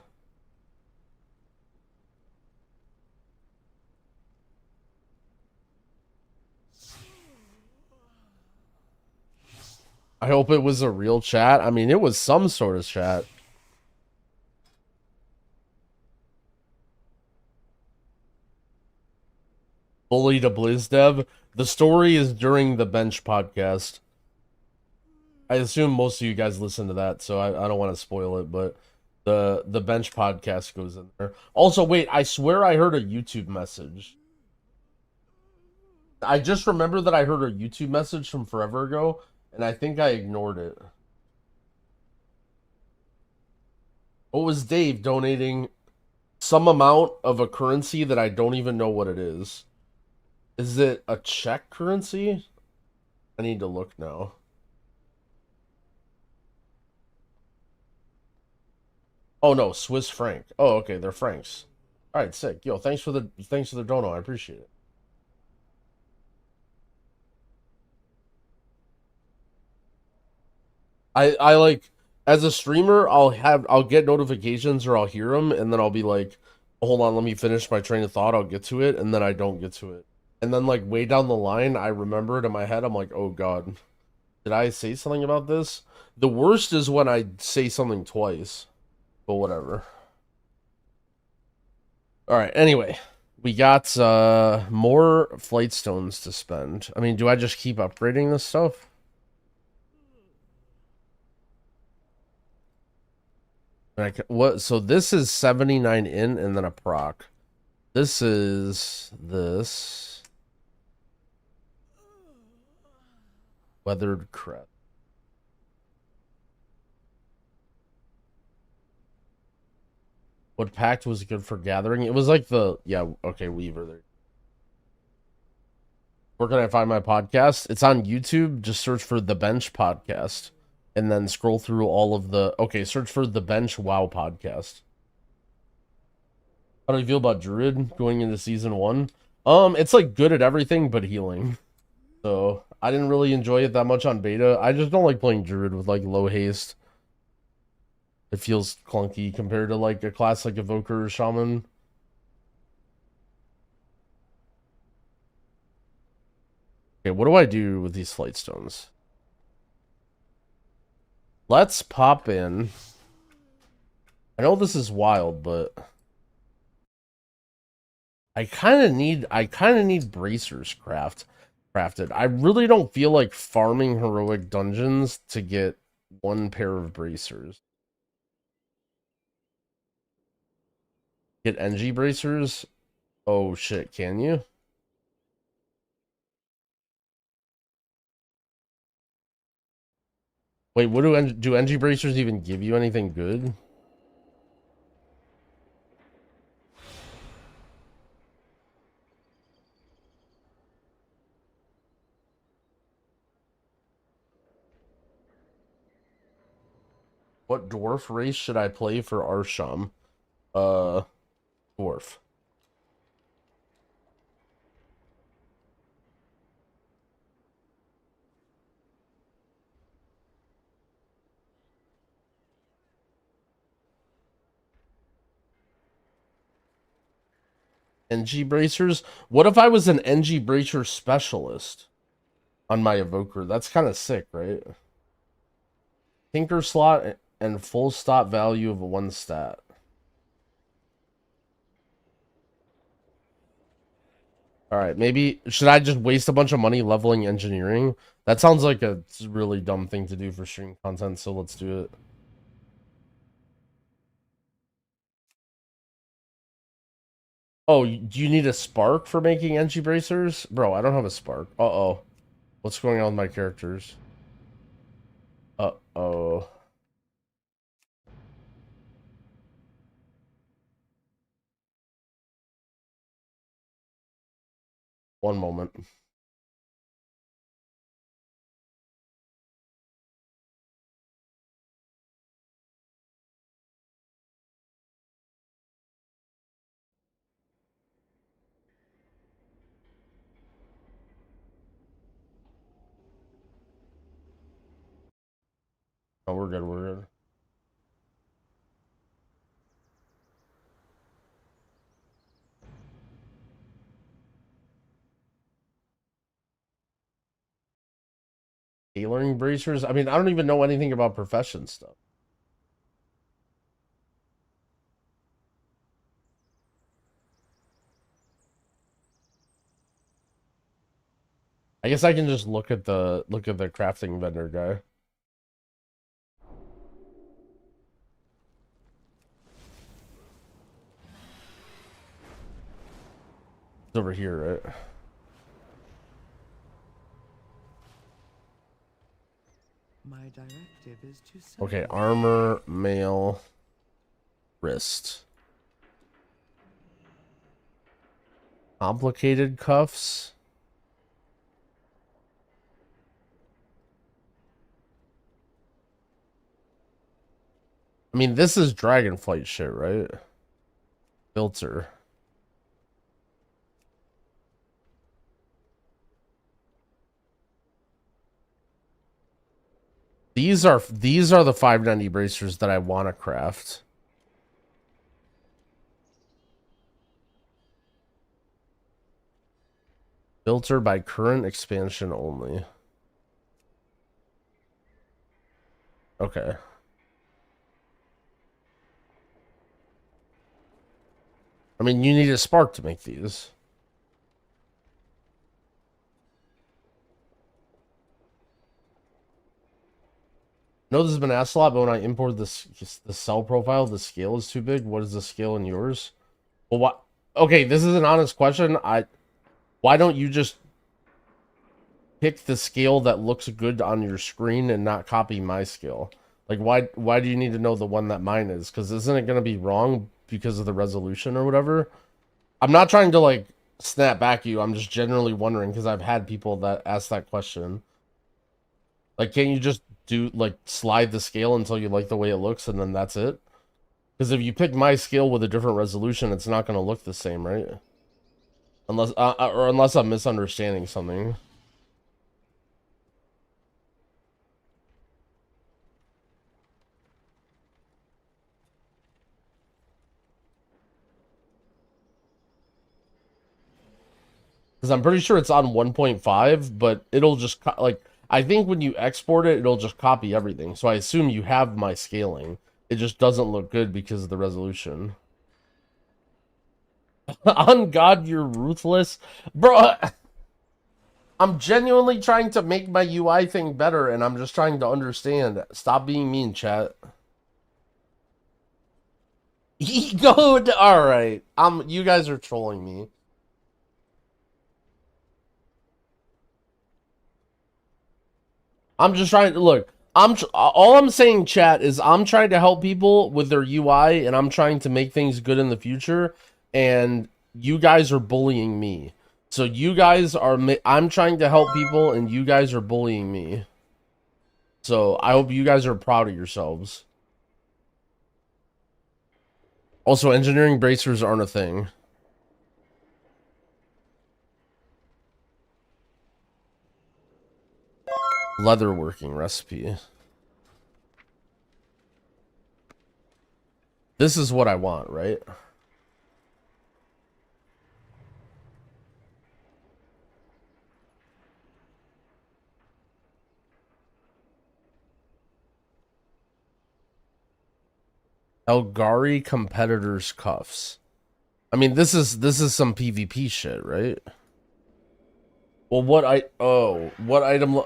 I hope it was a real chat. I mean, it was some sort of chat. Bully to Blizz dev. The story is during the Bench podcast. I assume most of you guys listen to that, so I don't want to spoil it, but the Bench podcast goes in there. Also, wait, I swear I heard a YouTube message. I just remember that I heard a YouTube message from forever ago, and I think I ignored it. What was Dave donating some amount of a currency that I don't even know what it is? Is it a Czech currency? I need to look now. Oh no, Swiss franc. Oh, okay, they're francs. All right, sick. Yo, thanks for the dono. I appreciate it. I like, as a streamer, I'll get notifications or I'll hear them and then I'll be like, hold on, let me finish my train of thought. I'll get to it, and then I don't get to it. And then, like, way down the line, I remember it in my head. I'm like, oh, God. Did I say something about this? The worst is when I say something twice. But whatever. Alright, anyway. We got more flight stones to spend. I mean, do I just keep upgrading this stuff? What? So this is 79 in and then a proc. This is this. Weathered crest. What pact was good for gathering? It was like the, yeah, okay, Weaver there. Where can I find my podcast? It's on YouTube. Just search for The Bench Podcast. And then scroll through all of the, okay, search for The Bench WoW Podcast. How do you feel about Druid going into season 1? It's like good at everything but healing. So I didn't really enjoy it that much on beta. I just don't like playing Druid with like low haste. It feels clunky compared to like a class like Evoker or Shaman. Okay, what do I do with these flight stones? Let's pop in. I know this is wild, but I kind of need bracers crafted. I really don't feel like farming heroic dungeons to get one pair of bracers. Get NG bracers? Oh shit, can you? Wait, what do NG bracers even give you anything good? What dwarf race should I play for Arsham? Dwarf. NG bracers? What if I was an NG bracer specialist on my Evoker? That's kind of sick, right? Tinker slot and full stop value of 1 stat. Alright, maybe should I just waste a bunch of money leveling engineering? That sounds like a really dumb thing to do for stream content, so let's do it. Oh, do you need a spark for making NG bracers? Bro, I don't have a spark. Uh-oh. What's going on with my characters? Uh-oh. One moment. Oh, we're good, we're good. Tailoring bracers? I mean, I don't even know anything about profession stuff. I guess I can just look at the crafting vendor guy. It's over here, right? My directive is to sell. Okay, armor, mail, wrist. Complicated cuffs. I mean, this is Dragonflight shit, right? Filter. These are the 590 bracers that I want to craft. Filter by current expansion only. Okay. I mean, you need a spark to make these. No, this has been asked a lot, but when I import the cell profile, the scale is too big. What is the scale in yours? Well, what? Okay, this is an honest question. Why don't you just pick the scale that looks good on your screen and not copy my scale? Like, why do you need to know the one that mine is? Because isn't it going to be wrong because of the resolution or whatever? I'm not trying to, like, snap back at you. I'm just generally wondering because I've had people that ask that question. Like, can't you just slide the scale until you like the way it looks and then that's it? Because if you pick my scale with a different resolution, it's not going to look the same, right? Unless I'm misunderstanding something. Because I'm pretty sure it's on 1.5, but it'll just, I think when you export it, it'll just copy everything. So I assume you have my scaling. It just doesn't look good because of the resolution. On God, you're ruthless. Bro, I'm genuinely trying to make my UI thing better, and I'm just trying to understand. Stop being mean, chat. Ego, alright. You guys are trolling me. I'm just trying to look. All I'm saying, chat, is I'm trying to help people with their UI, and I'm trying to make things good in the future. And you guys are bullying me. So you guys are. I'm trying to help people, and you guys are bullying me. So I hope you guys are proud of yourselves. Also, engineering bracers aren't a thing. Leatherworking recipe. This is what I want, right? Elgari competitors cuffs. I mean, this is some PvP shit, right? Well, what item?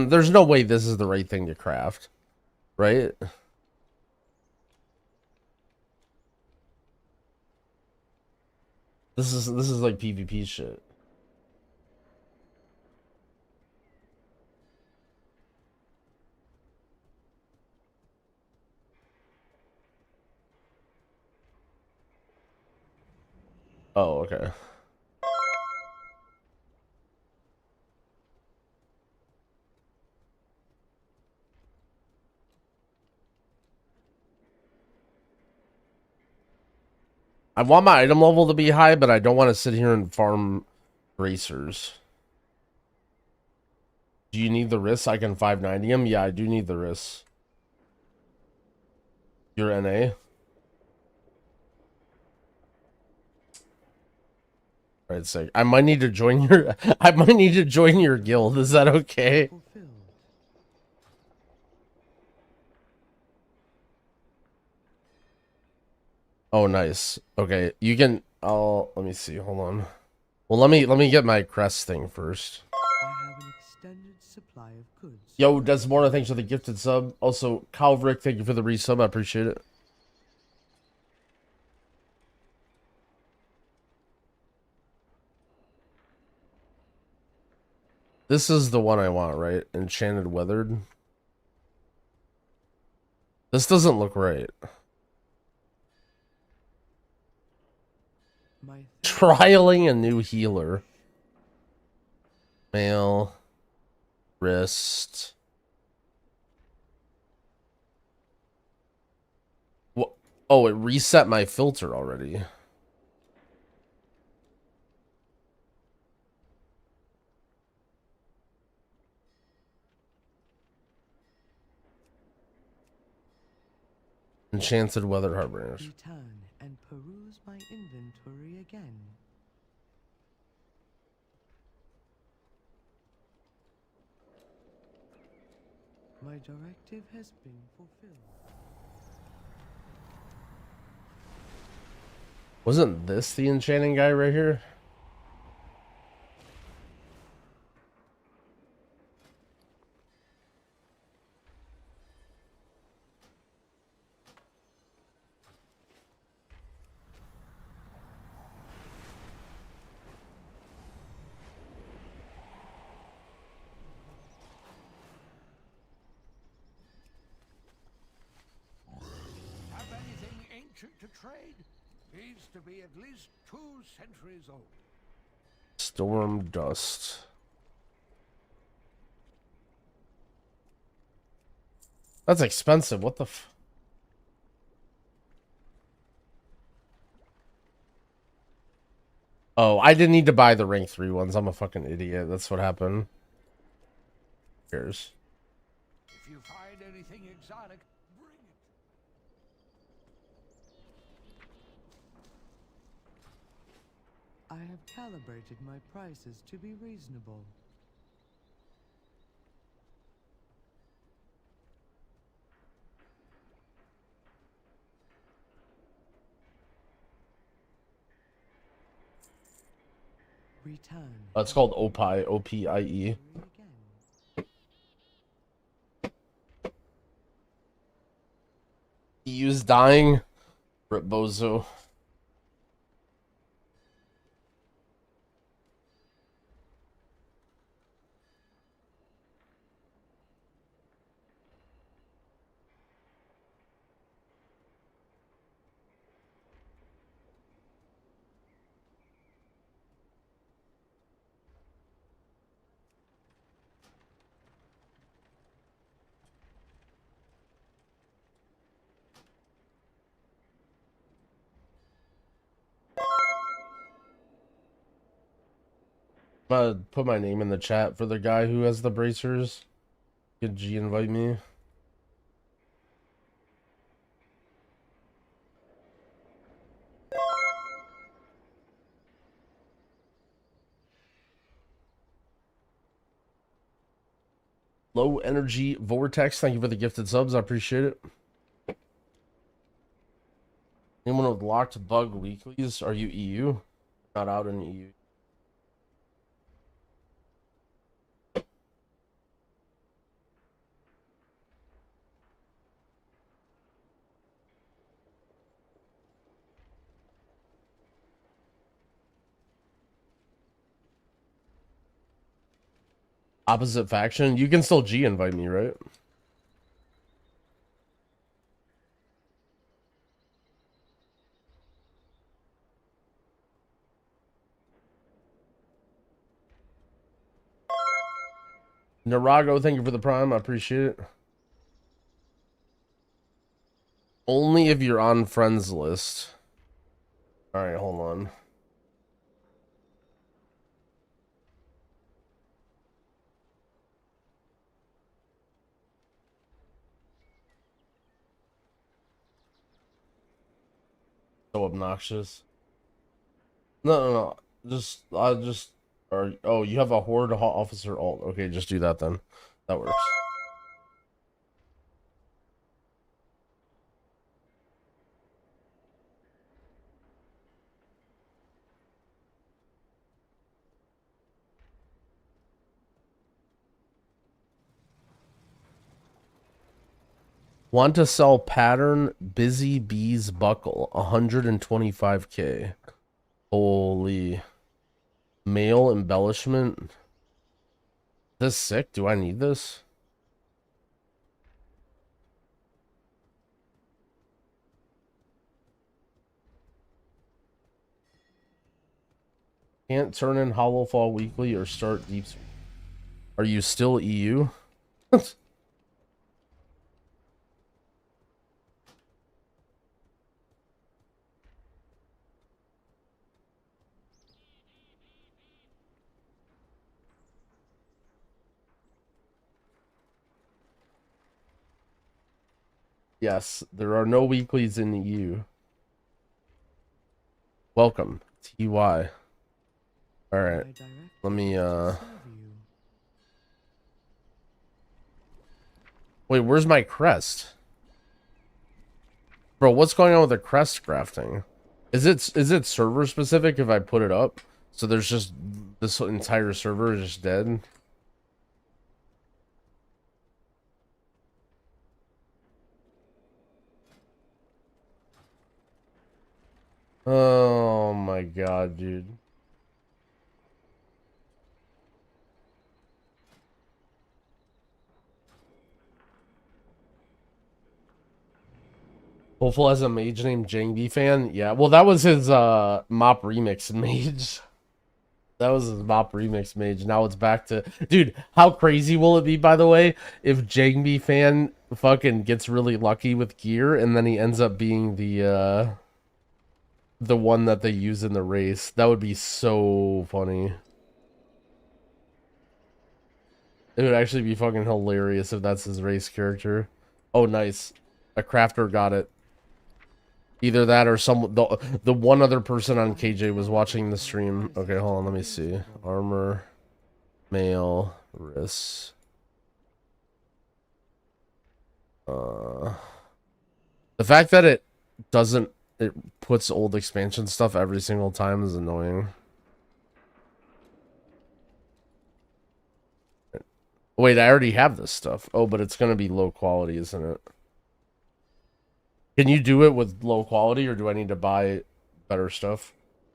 There's no way this is the right thing to craft, right? This is like PvP shit. Oh, okay. I want my item level to be high, but I don't want to sit here and farm bracers. Do you need the wrists? I can 590 them. Yeah, I do need the wrists. Your NA. Right, sick. I might need to join your. I might need to join your guild. Is that okay? Oh, nice. Okay, you can. Let me see. Hold on. Well, let me get my crest thing first. I have an extended supply of goods. Yo, Desmorna, thanks for the gifted sub. Also, Calvrick, thank you for the resub. I appreciate it. This is the one I want, right? Enchanted Weathered. This doesn't look right. Trialing a new healer. Male. Wrist. What? Oh, it reset my filter already. Enchanted Weather Harbingers. Return and peruse my inventory again. My directive has been fulfilled. Wasn't this the enchanting guy right here? Have anything ancient to trade? Needs to be at least 2 centuries old. Storm dust. That's expensive. What the f... Oh, I didn't need to buy the rank 3 ones. I'm a fucking idiot. That's what happened. Here's. If you find anything exotic, bring it. I have calibrated my prices to be reasonable. Return. It's called OPIE. OPIE. EU's dying. Rip Bozo. I'm gonna put my name in the chat for the guy who has the bracers. Could G invite me? Low energy vortex. Thank you for the gifted subs. I appreciate it. Anyone with locked bug weeklies? Are you EU? Not out in EU. Opposite faction. You can still G invite me, right? Narago, thank you for the prime. I appreciate it. Only if you're on friends list. Alright, hold on. So obnoxious. No. Oh, you have a horde officer alt. Okay, just do that then. That works. Want to sell pattern Busy Bees buckle 125k. Holy. Male embellishment. This sick? Do I need this? Can't turn in Hollowfall weekly or start deep. Are you still EU? Yes, there are no weeklies in the EU. Welcome, TY. Alright, let me, Wait, where's my crest? Bro, what's going on with the crest crafting? Is it server specific if I put it up? So there's just this entire server is just dead? Oh my god, dude. Hopeful has a mage named Jangby fan. Yeah, well that was his mop remix mage. That was his mop remix mage. Now it's back to dude, how crazy will it be, by the way, if Jangby fan fucking gets really lucky with gear and then he ends up being the one that they use in the race? That would be so funny. It would actually be fucking hilarious if that's his race character. Oh, nice. A crafter got it. Either that or the one other person on KJ was watching the stream. Okay, hold on, let me see. Armor, mail, wrists. The fact that it puts old expansion stuff every single time is annoying. Wait, I already have this stuff. Oh, but it's gonna be low quality, isn't it? Can you do it with low quality, or do I need to buy better stuff?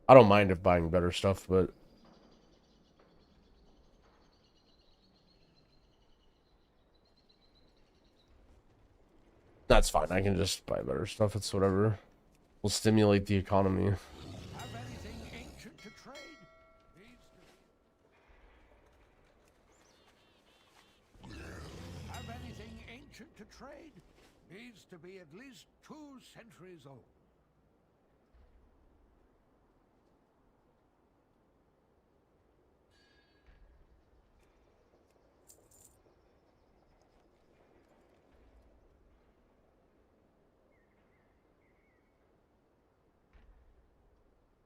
I don't mind if buying better stuff, but... That's fine, I can just buy better stuff, it's whatever. Will stimulate the economy. To trade needs to be at least 2 centuries old.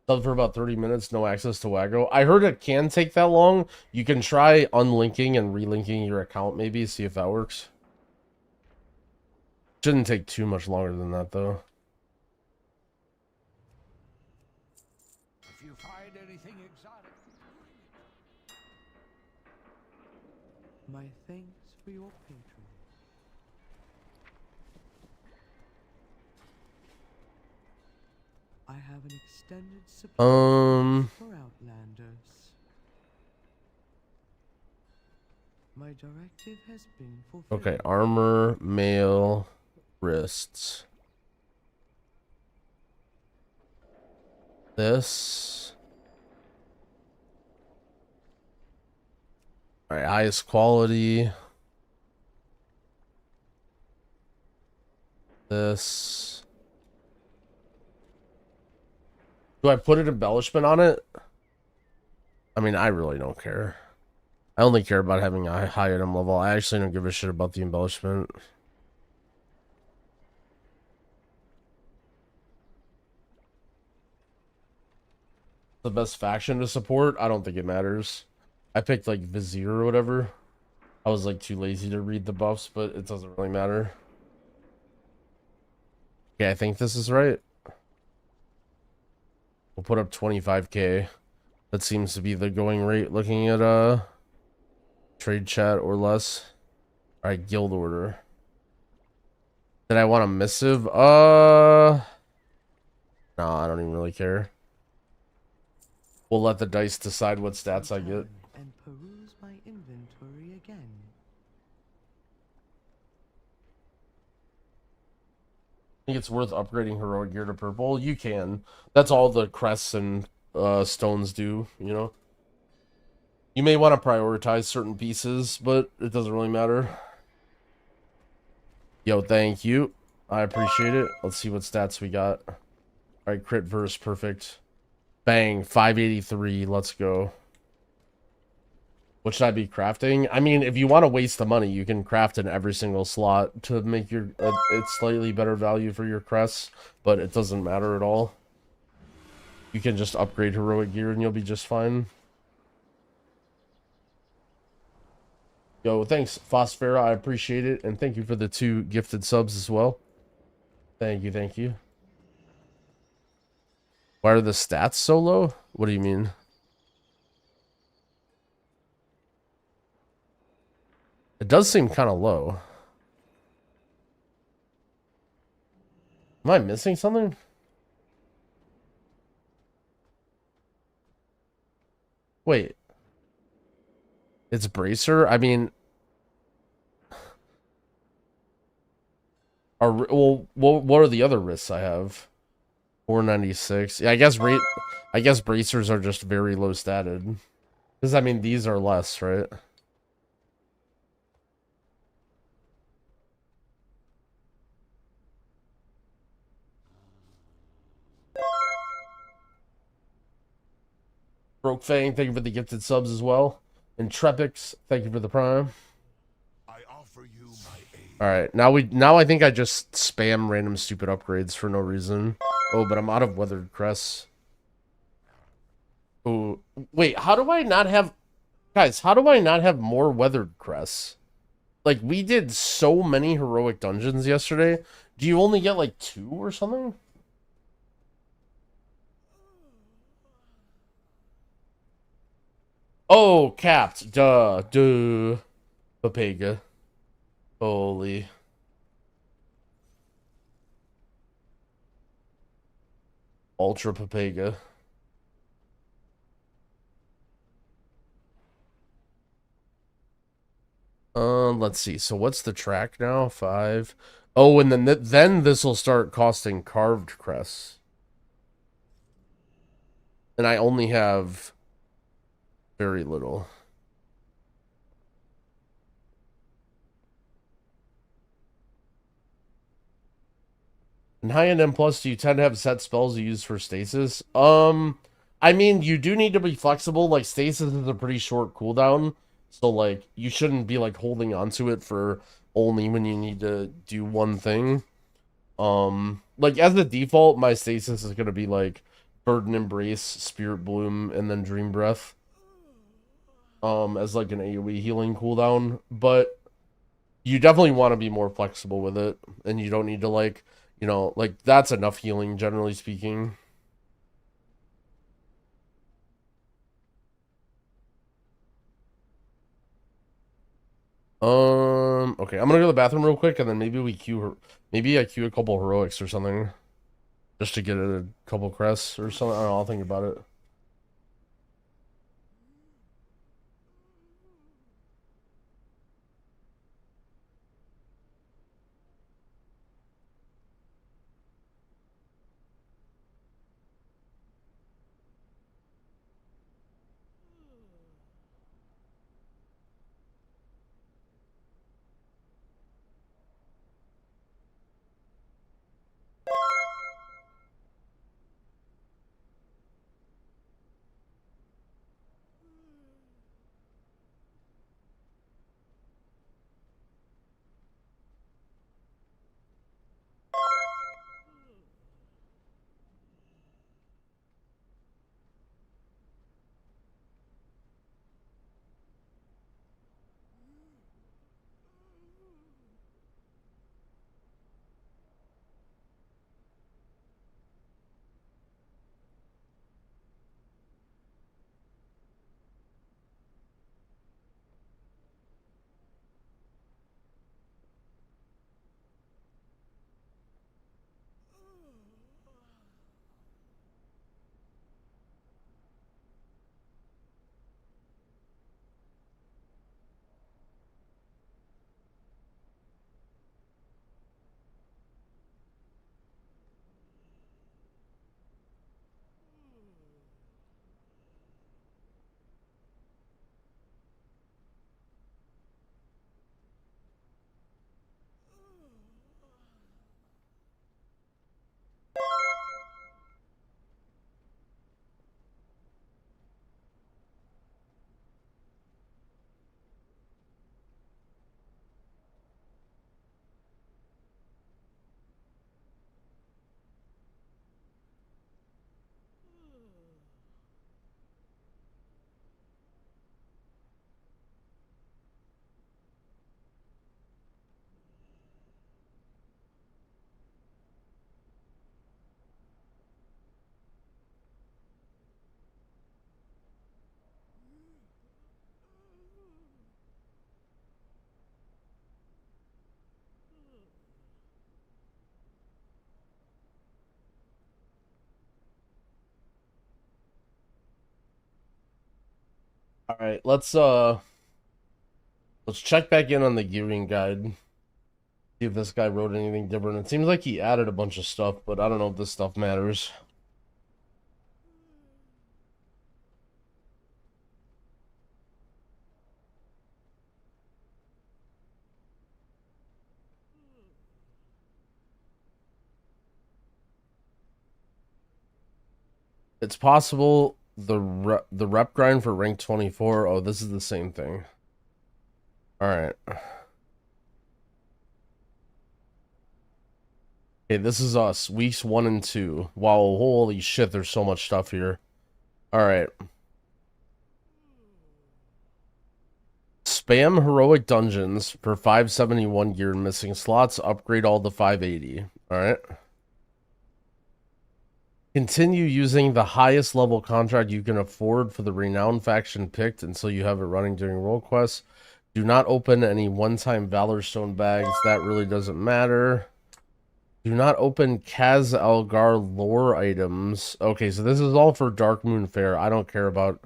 Held for about 30 minutes, no access to Waggo. I heard it can take that long. You can try unlinking and relinking your account maybe, see if that works. Shouldn't take too much longer than that, though. If you find anything exotic. My thanks for your patronage. I have an extended supply for Outlanders. My directive has been fulfilled. Okay, armor, mail, wrists. This. Alright, highest quality. This. Do I put an embellishment on it? I mean, I really don't care. I only care about having a high item level. I actually don't give a shit about the embellishment. The best faction to support? I don't think it matters. I picked like Vizier or whatever. I was like too lazy to read the buffs, but it doesn't really matter. Okay, I think this is right. We'll put up 25k. That seems to be the going rate looking at trade chat or less. Alright, guild order. Did I want a missive? No, I don't even really care. We'll let the dice decide what stats I get. And peruse my inventory again. I think it's worth upgrading heroic gear to purple. You can. That's all the crests and stones do, you know. You may want to prioritize certain pieces, but it doesn't really matter. Yo, thank you. I appreciate it. Let's see what stats we got. Alright, crit verse, perfect. Bang, 583. Let's go. What should I be crafting? I mean, if you want to waste the money, you can craft in every single slot to make your it's slightly better value for your crests, but it doesn't matter at all. You can just upgrade heroic gear and you'll be just fine. Yo, thanks, Phosphera. I appreciate it. And thank you for the 2 gifted subs as well. Thank you, thank you. Why are the stats so low? What do you mean? It does seem kind of low. Am I missing something? Wait. It's Bracer? I mean... well, what are the other risks I have? 496. Yeah, I guess bracers are just very low statted. Because, I mean, these are less, right? Broke Fang, thank you for the gifted subs as well. And Trepix, thank you for the prime. Alright, now I think I just spam random stupid upgrades for no reason. Oh, but I'm out of weathered crests. Oh, wait, how do I not have... Guys, how do I not have more weathered crests? Like, we did so many heroic dungeons yesterday. Do you only get, like, 2 or something? Oh, capped. Duh. Papega. Holy. Ultra Papega. Let's see. So what's the track now? 5. Oh, and then this will start costing carved crests. And I only have very little. In high-end M+, do you tend to have set spells you use for stasis? I mean, you do need to be flexible. Like, stasis is a pretty short cooldown. So, like, you shouldn't be, like, holding onto it for only when you need to do one thing. Like, as the default, my stasis is going to be, like, Burden Embrace, Spirit Bloom, and then Dream Breath. As, like, an AoE healing cooldown. But you definitely want to be more flexible with it. And you don't need to, like... You know, like, that's enough healing, generally speaking. Okay, I'm gonna go to the bathroom real quick, and then maybe maybe I queue a couple heroics or something. Just to get a couple crests or something. I don't know, I'll think about it. Alright, let's check back in on the gearing guide. See if this guy wrote anything different. It seems like he added a bunch of stuff, but I don't know if this stuff matters. It's possible the rep grind for rank 24. Oh, this is the same thing. Alright. Okay, this is us. Weeks 1 and 2. Wow, holy shit, there's so much stuff here. Alright. Spam heroic dungeons for 571 gear and missing slots. Upgrade all to 580. Alright. Continue using the highest level contract you can afford for the renowned faction picked until you have it running during world quests. Do not open any one-time Valor Stone bags. That really doesn't matter. Do not open Kaz Algar lore items. Okay, so this is all for Dark Moon Fair. I don't care about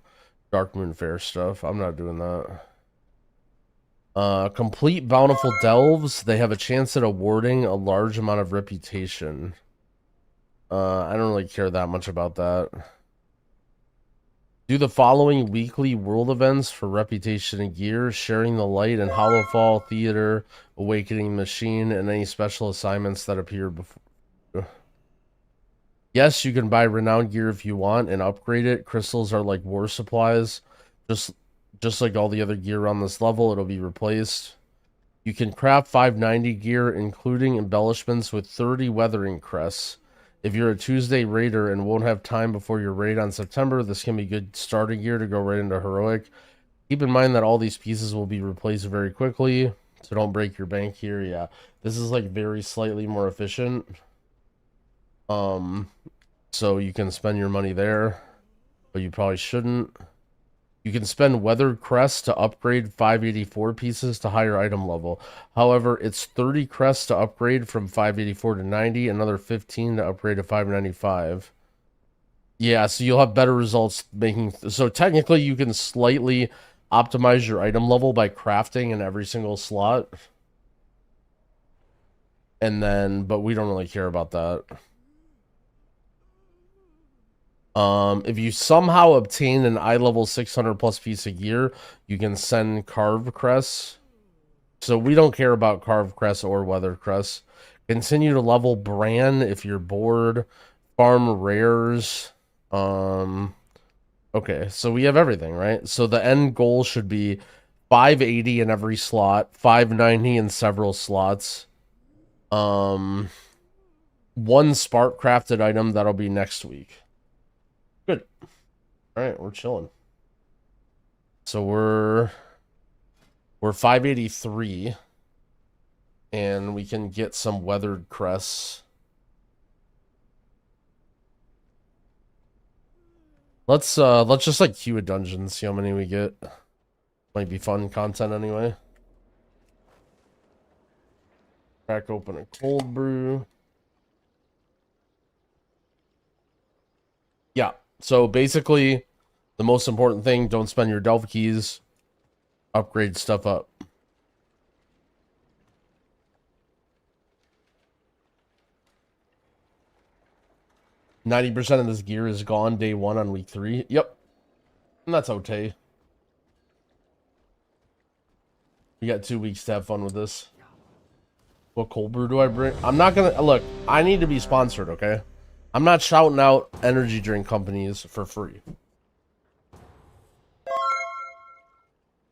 Dark Moon Fair stuff. I'm not doing that. Complete Bountiful Delves. They have a chance at awarding a large amount of reputation. I don't really care that much about that. Do the following weekly world events for reputation and gear: Sharing the Light and Hollowfall Theater, Awakening Machine, and any special assignments that appear before. Yes, you can buy renowned gear if you want and upgrade it. Crystals are like war supplies. Just like all the other gear on this level, it'll be replaced. You can craft 590 gear, including embellishments with 30 weathering crests. If you're a Tuesday raider and won't have time before your raid on September, this can be good starting gear to go right into heroic. Keep in mind that all these pieces will be replaced very quickly, so don't break your bank here. Yeah, this is like very slightly more efficient. So you can spend your money there, but you probably shouldn't. You can spend weathered crests to upgrade 584 pieces to higher item level. However, it's 30 crests to upgrade from 584 to 90, another 15 to upgrade to 595. Yeah, so you'll have better results making... So technically, you can slightly optimize your item level by crafting in every single slot. And then... But we don't really care about that. If you somehow obtain an eye level 600 plus piece of gear, you can send carved crests. So we don't care about carved crests or weathered crests. Continue to level Bran if you're bored. Farm rares. Okay, so we have everything, right? So the end goal should be 580 in every slot, 590 in several slots. One spark crafted item that'll be next week. Good. All right, we're chilling. So we're 583, and we can get some weathered crests. Let's just like queue a dungeon, see how many we get. Might be fun content anyway. Crack open a cold brew. Yeah. So basically, the most important thing, don't spend your Delve keys. Upgrade stuff up. %of this gear is gone day 1 on week 3. Yep. And that's okay. You got 2 weeks to have fun with this. What cold brew do I bring? I'm not gonna... Look, I need to be sponsored, okay? I'm not shouting out energy drink companies for free.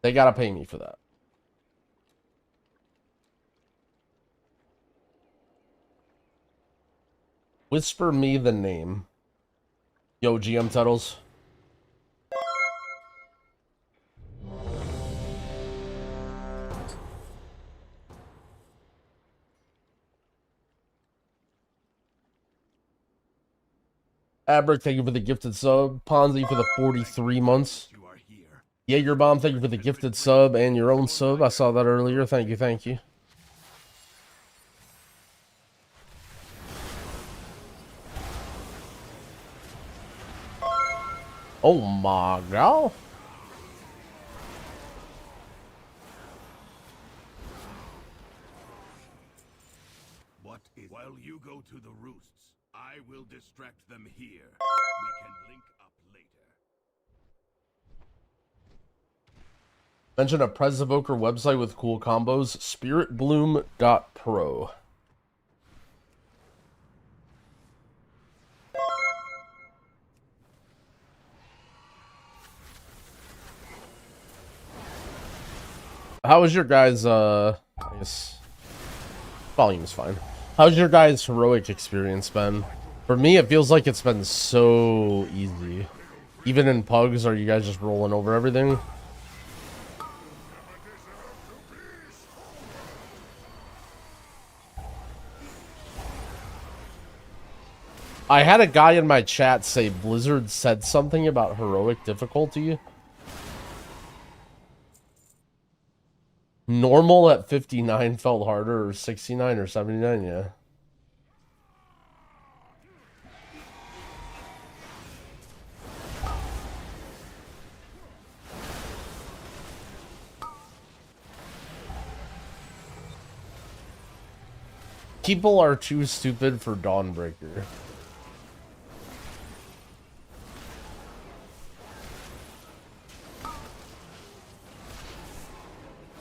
They gotta pay me for that. Whisper me the name. Yo, GM Tuttles. Abrick, thank you for the gifted sub. Ponzi for the 43 months. Jaegerbomb, thank you for the gifted sub and your own sub. I saw that earlier. Thank you, thank you. Oh my god. What is... While you go to the roosts, I will distract them here. We can link up later. Mention a Prez Evoker website with cool combos. Spiritbloom.pro. How was your guys, I guess volume's fine. How's your guys' heroic experience been? For me, it feels like it's been so easy. Even in pugs, are you guys just rolling over everything? I had a guy in my chat say Blizzard said something about heroic difficulty. Normal at 59 felt harder, or 69 or 79, yeah. People are too stupid for Dawnbreaker.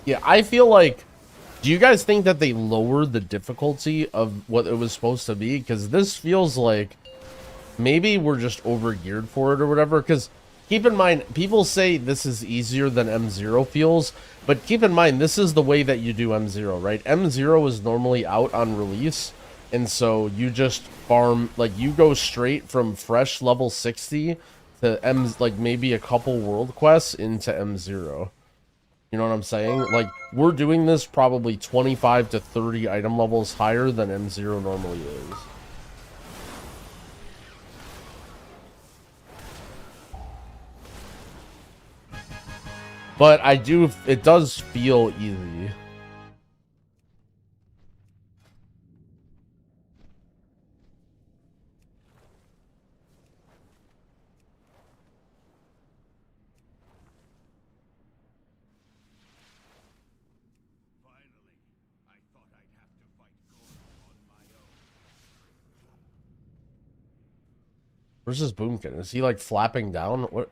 Yeah, I feel like... Do you guys think that they lowered the difficulty of what it was supposed to be? Because this feels like... Maybe we're just over-geared for it or whatever. Because keep in mind, people say this is easier than M0 feels. But keep in mind, this is the way that you do M0, right? M0 is normally out on release. And so you just farm... Like, you go straight from fresh level 60 to M... Like, maybe a couple world quests into M0. You know what I'm saying? Like, we're doing this probably 25 to 30 item levels higher than M0 normally is. But it does feel easy. Where's this Boomkin? Is he like flapping down? What?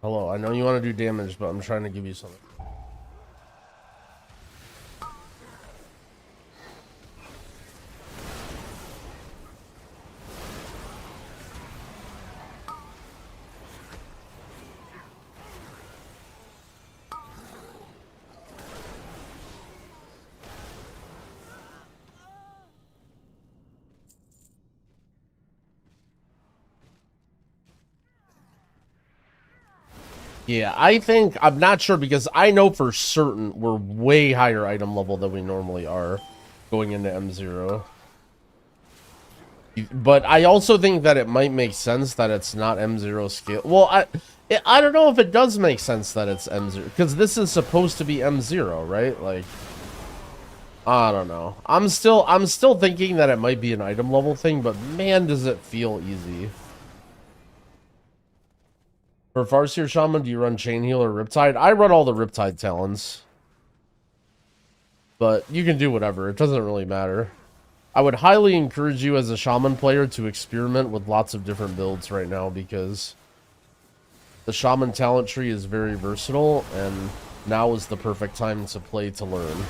Hello, I know you want to do damage, but I'm trying to give you something. Yeah, I think, I'm not sure because I know for certain we're way higher item level than we normally are going into M0. But I also think that it might make sense that it's not M0 scale. Well, I don't know if it does make sense that it's M0 because this is supposed to be M0, right? Like, I don't know. I'm still thinking that it might be an item level thing, but man, does it feel easy. For Farseer Shaman, do you run Chain Heal or Riptide? I run all the Riptide talents. But you can do whatever. It doesn't really matter. I would highly encourage you as a Shaman player to experiment with lots of different builds right now because the Shaman talent tree is very versatile and now is the perfect time to play to learn.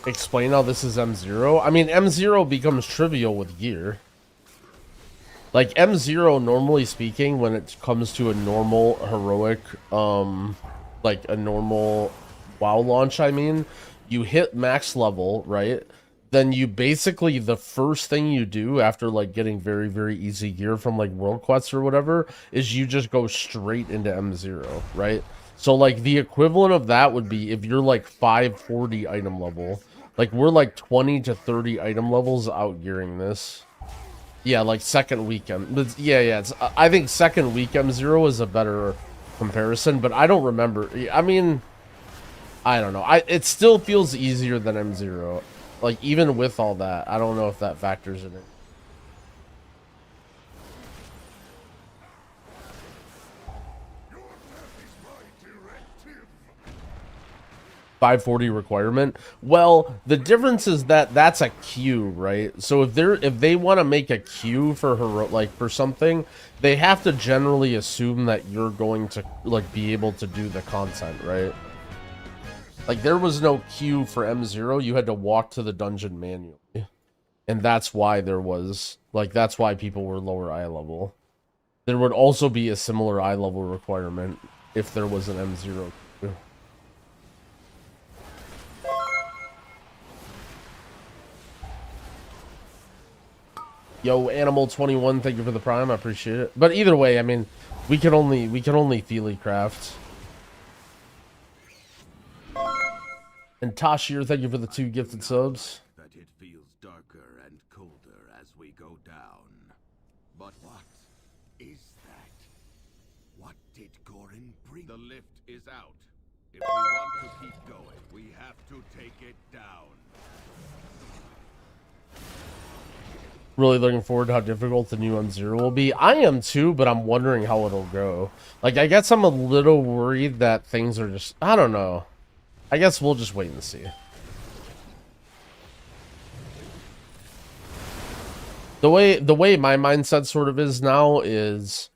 Explain how this is M0. I mean, M0 becomes trivial with gear. Like, M0, normally speaking, when it comes to a normal heroic, like a normal WoW launch, I mean, you hit max level, right? Then you basically, the first thing you do after, like, getting very, very easy gear from, like, World Quests or whatever, is you just go straight into M0, right? So, like, the equivalent of that would be if you're, like, 540 item level. Like, we're, like, 20 to 30 item levels out gearing this. Yeah, like second weekend. But yeah. I think second week M0 is a better comparison, but I don't remember. I mean, I don't know. It still feels easier than M0. Like, even with all that, I don't know if that factors in it. 540 requirement. Well, the difference is that that's a queue, right? So if they want to make a queue for for something, they have to generally assume that you're going to like be able to do the content, right? Like, there was no queue for M0. You had to walk to the dungeon manually, and that's why that's why people were lower eye level. There would also be a similar eye level requirement if there was an M0 queue. Yo, Animal21, thank you for the prime. I appreciate it. But either way, I mean, we can only feely craft. And Tashir, thank you for the 2 gifted subs. That it feels darker and colder as we go down. But what is that? What did Gorin bring? The lift is out. If we want to keep going, we have to take it down. Really looking forward to how difficult the new M0 will be. I am too, but I'm wondering how it'll go. Like, I guess I'm a little worried that things are just... I don't know. I guess we'll just wait and see. The way my mindset sort of is now is...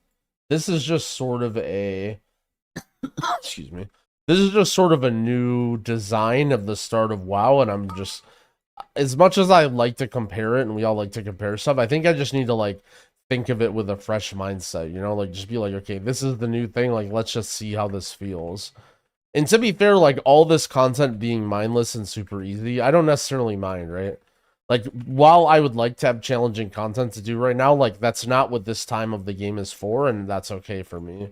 This is just sort of a... excuse me. This is just sort of a new design of the start of WoW, and I'm just... As much as I like to compare it, and we all like to compare stuff, I think I just need to, like, think of it with a fresh mindset, you know? Like, just be like, okay, this is the new thing, like, let's just see how this feels. And to be fair, like, all this content being mindless and super easy, I don't necessarily mind, right? Like, while I would like to have challenging content to do right now, like, that's not what this time of the game is for, and that's okay for me.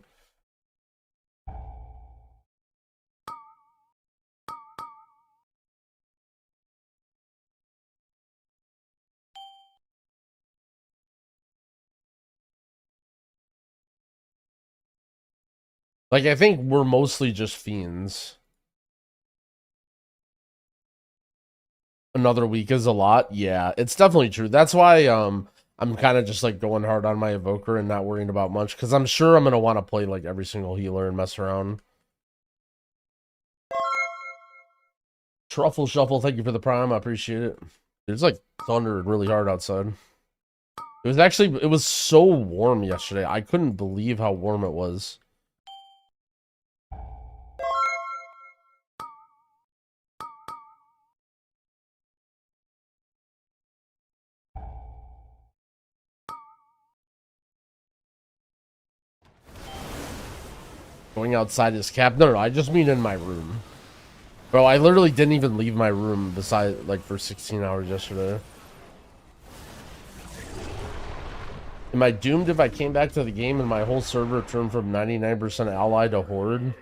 Like, I think we're mostly just fiends. Another week is a lot. Yeah, it's definitely true. That's why I'm kind of just like going hard on my Evoker and not worrying about much, because I'm sure I'm gonna want to play like every single healer and mess around. Truffle Shuffle, thank you for the prime. I appreciate it. It's like thundered really hard outside. It was so warm yesterday. I couldn't believe how warm it was. Going outside is cap. No, I just mean in my room. Bro, I literally didn't even leave my room for 16 hours yesterday. Am I doomed if I came back to the game and my whole server turned from 99% ally to horde?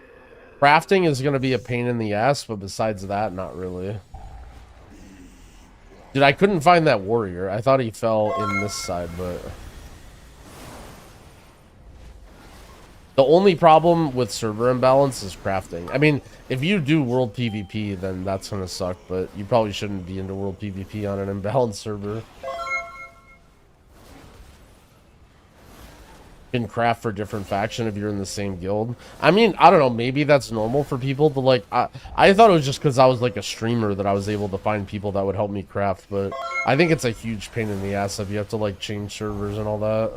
Crafting is going to be a pain in the ass, but besides that, not really. Dude, I couldn't find that warrior. I thought he fell in this side, but... The only problem with server imbalance is crafting. I mean, if you do world PvP, then that's gonna suck, but you probably shouldn't be into world PvP on an imbalanced server. You can craft for different faction if you're in the same guild. I mean, I don't know, maybe that's normal for people to like... I thought it was just because I was like a streamer that I was able to find people that would help me craft, but I think it's a huge pain in the ass if you have to like change servers and all that.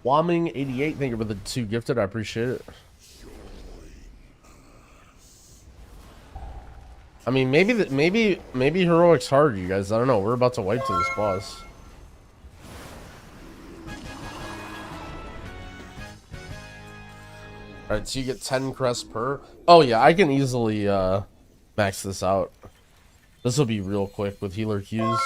Waming88, thank you for the 2 gifted. I appreciate it. I mean, maybe heroic's hard, you guys. I don't know. We're about to wipe to this boss. All right, so you get 10 crests per. Oh yeah, I can easily max this out. This will be real quick with healer queues.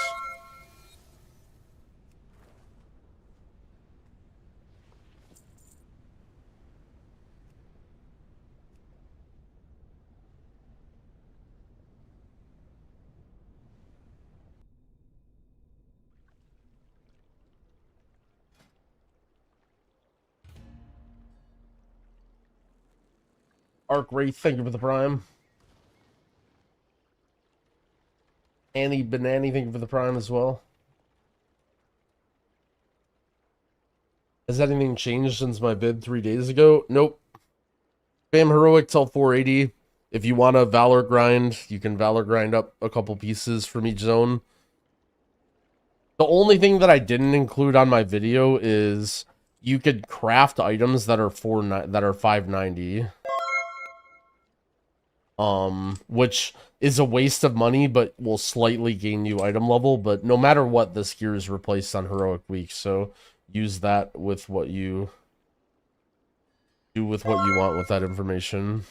Arc Wraith, thank you for the prime. Annie Banani, thank you for the prime as well. Has anything changed since my bid 3 days ago? Nope. Spam heroic till 480. If you want to Valor grind, you can Valor grind up a couple pieces from each zone. The only thing that I didn't include on my video is you could craft items that are 590. Which is a waste of money, but will slightly gain you item level. But no matter what, this gear is replaced on heroic week, so use that with what you do with what you want with that information.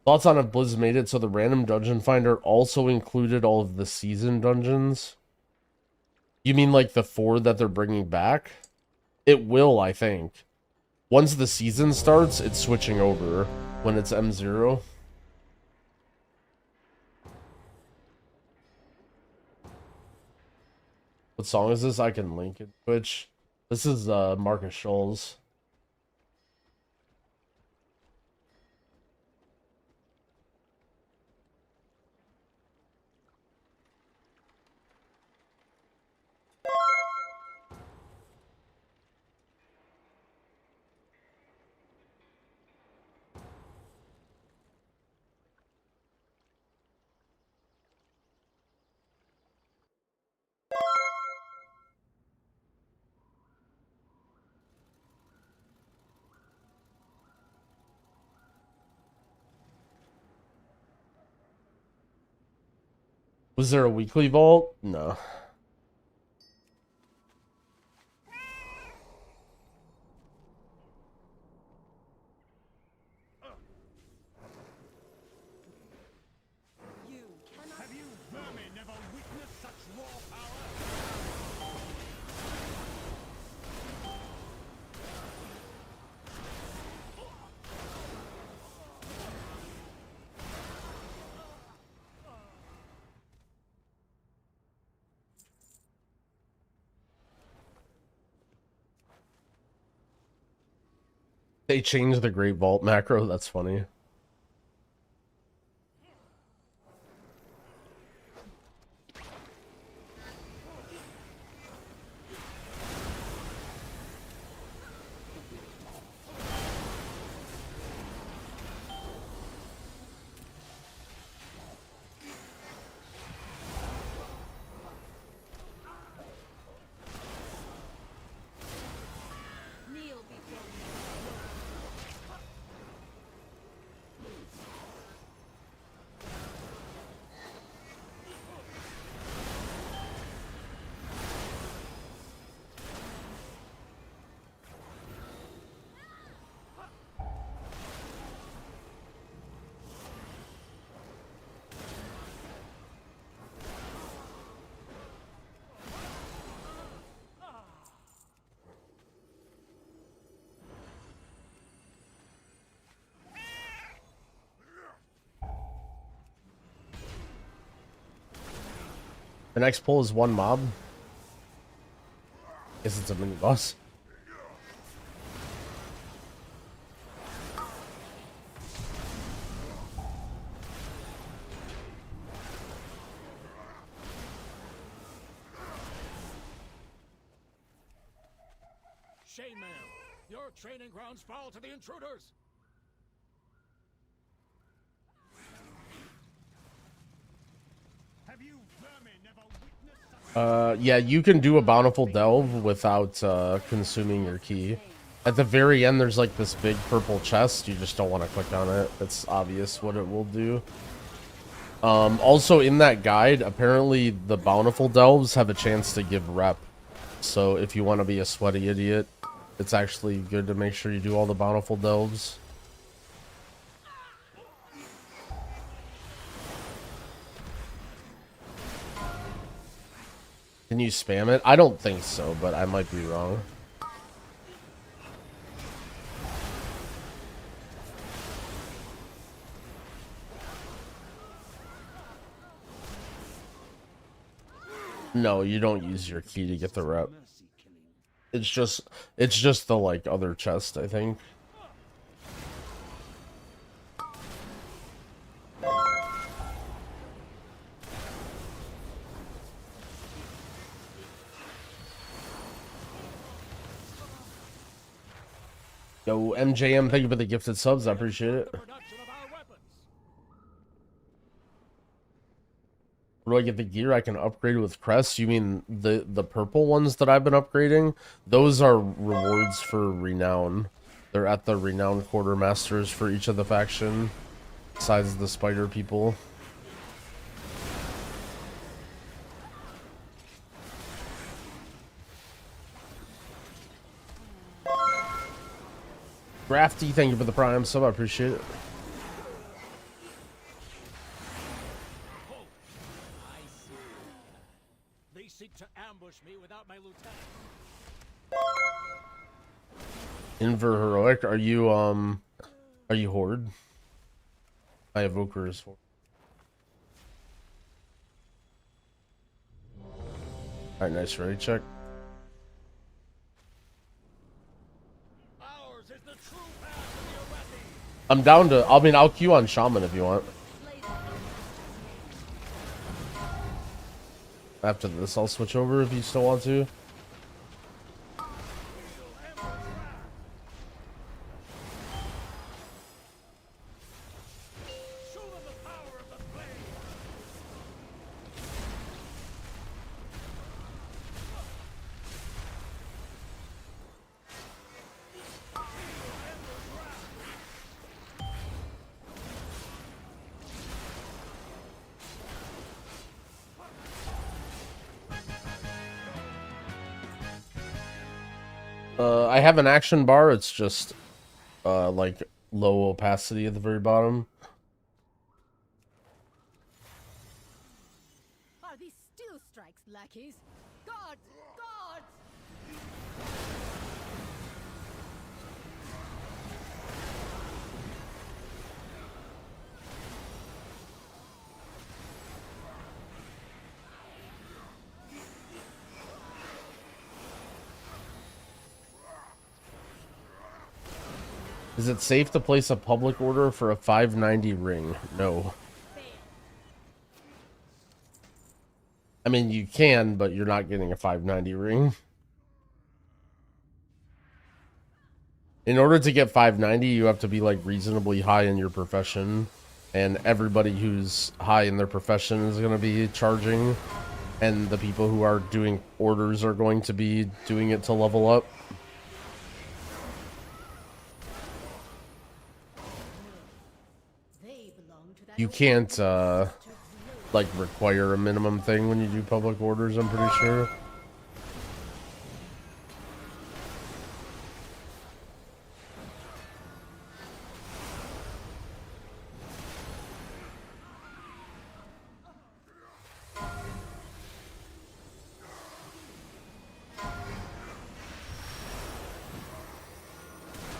Thoughts on if Blizz made it so the random dungeon finder also included all of the season dungeons? You mean like the 4 that they're bringing back? It will, I think. Once the season starts, it's switching over when it's M0. What song is this? I can link it. Twitch. This is Marcus Scholl's. Was there a weekly vault? No. Have you vermin never witnessed such raw power? They changed the Great Vault macro. That's funny. The next pull is one mob. Guess it's a mini boss. Chainmail, your training grounds fall to the intruders. Have you vermin never witnessed such... Yeah, you can do a Bountiful Delve without consuming your key. At the very end, there's like this big purple chest. You just don't want to click on it. It's obvious what it will do. Also, in that guide, apparently the Bountiful Delves have a chance to give rep. So if you want to be a sweaty idiot, it's actually good to make sure you do all the Bountiful Delves. Can you spam it? I don't think so, but I might be wrong. No, you don't use your key to get the rep. It's just the like other chest, I think. Yo, MJM, thank you for the gifted subs. I appreciate it. Where do I get the gear? I can upgrade with crests. You mean the purple ones that I've been upgrading? Those are rewards for renown. They're at the renown quartermasters for each of the faction, besides the spider people. Grafty, thank you for the prime sub. I appreciate it. They seek to ambush me without my lieutenant. Inver heroic, are you horde? My evoker is horde. Alright, nice, ready check. I'm down to, I'll queue on Shaman if you want. After this, I'll switch over if you still want to. I have an action bar, it's just like low opacity at the very bottom. Are these steel strikes, lackeys? God! God! Is it safe to place a public order for a 590 ring? No. I mean, you can, but you're not getting a 590 ring. In order to get 590, you have to be like reasonably high in your profession, and everybody who's high in their profession is going to be charging, and the people who are doing orders are going to be doing it to level up. You can't like require a minimum thing when you do public orders, I'm pretty sure.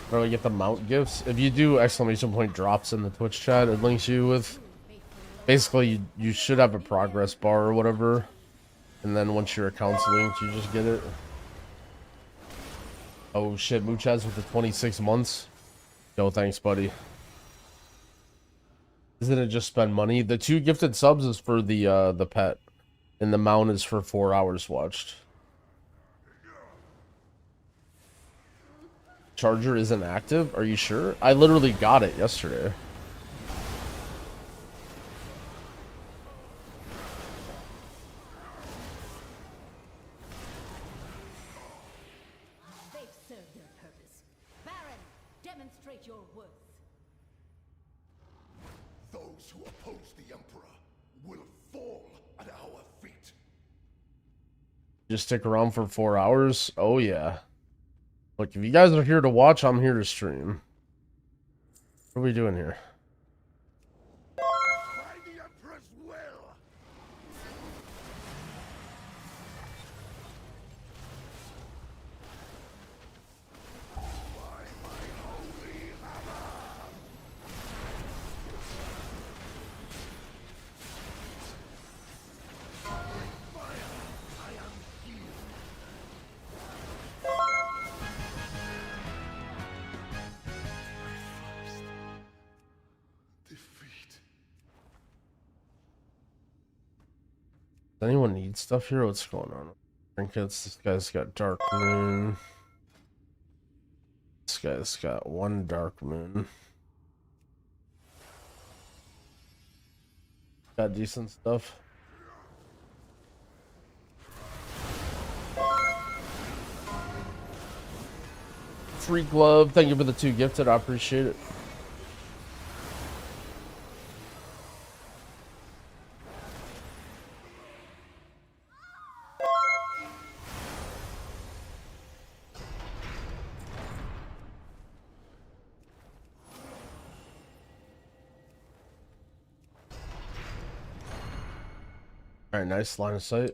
Where do I get the mount gifts? If you do exclamation point drops in the Twitch chat, it links you with... Basically, you should have a progress bar or whatever. And then once your account's linked, you just get it. Oh shit, Moochaz with the 26 months. Yo, thanks, buddy. Isn't it just spend money? The 2 gifted subs is for the pet. And the mount is for 4 hours watched. Charger isn't active? Are you sure? I literally got it yesterday. They've served their purpose. Baron, demonstrate your worth. Those who oppose the Emperor will fall at our feet. Just stick around for 4 hours? Oh yeah. Look, if you guys are here to watch, I'm here to stream. What are we doing here? By the Emperor's will. Does anyone need stuff here? What's going on? Trinkets. This guy's got Dark Moon. This guy's got 1 Dark Moon. Got decent stuff. Free glove. Thank you for the 2 gifted. I appreciate it. Alright, nice line of sight.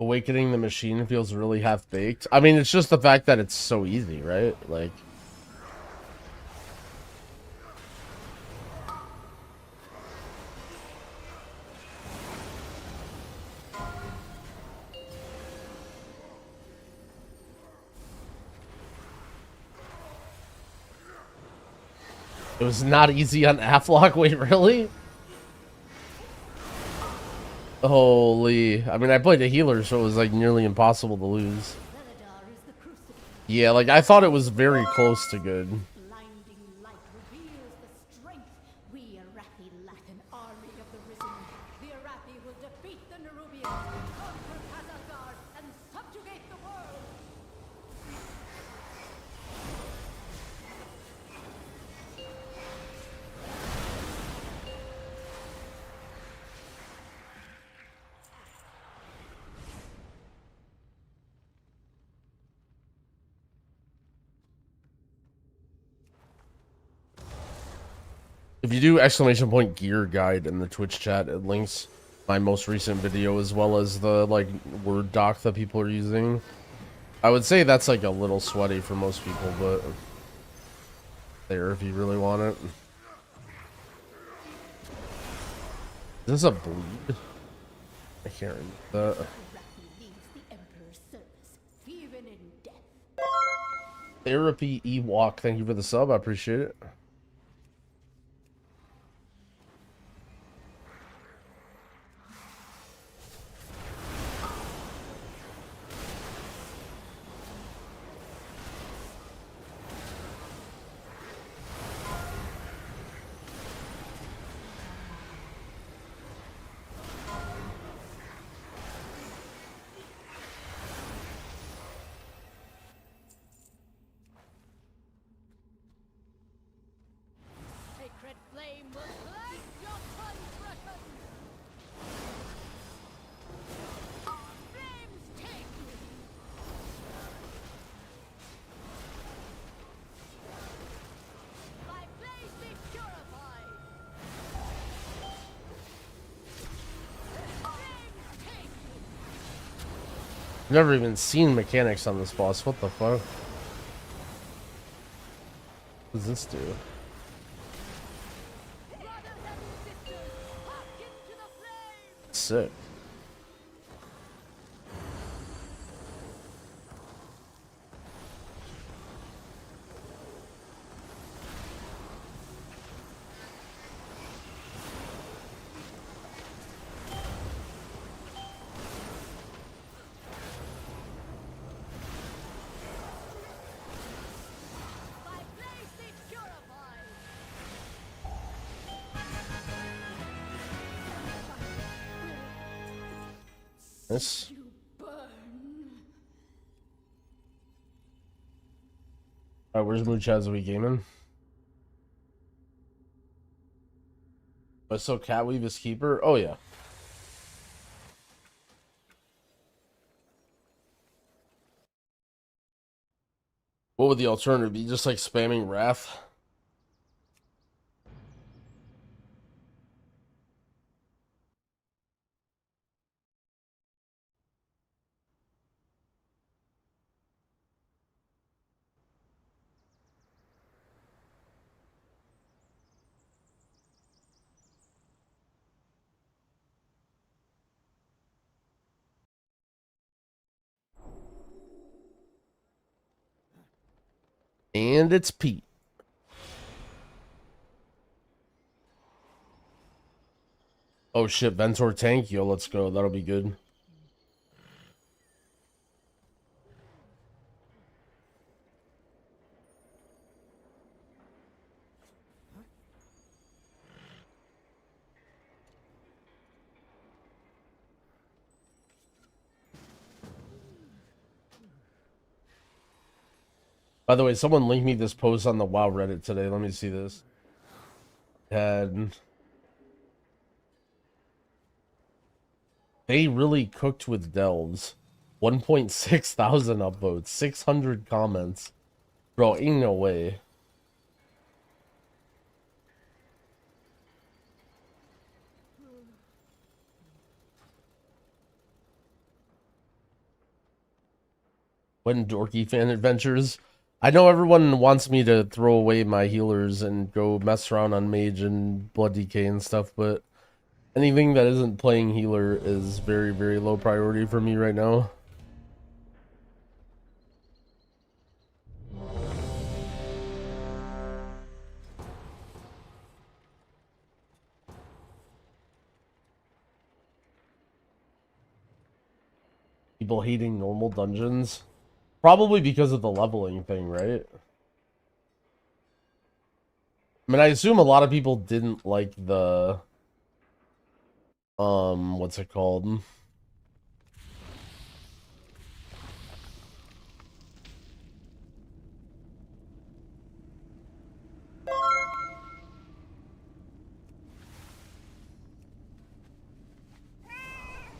Awakening the machine feels really half-baked. I mean, it's just the fact that it's so easy, right? Like... It was not easy on Aflock? Wait, really? Holy... I mean, I played a healer, so it was, like, nearly impossible to lose. Yeah, like, I thought it was very close to good. We Arathi Latin army of the risen. The Arathi will defeat the Nerubians, conquer Khazar, and subjugate the world. If you do ! Gear guide in the Twitch chat, it links my most recent video as well as the like Word doc that people are using. I would say that's like a little sweaty for most people, but there if you really want it. Is this a bleed? I can't read that. Therapy Ewok, thank you for the sub, I appreciate it. Sacred flame will light your transgression. Flames take you. My blaze be purified. Flames take you. Never even seen mechanics on this boss. What the fuck? What does this do? Sick. This. Alright, where's Moochaz? Are we gaming? But so Catweave is keeper? Oh yeah. What would the alternative be? Just like spamming Wrath? And it's Pete. Oh shit, Ventor tank. Yo, let's go. That'll be good. By the way, someone linked me this post on the WoW Reddit today. Let me see this. And they really cooked with delves. 1.6 thousand upvotes, 600 comments. Bro, ain't no way. When dorky fan adventures. I know everyone wants me to throw away my healers and go mess around on mage and blood decay and stuff, but anything that isn't playing healer is very, very low priority for me right now. People hating normal dungeons. Probably because of the leveling thing, right? I mean, I assume a lot of people didn't like the... what's it called?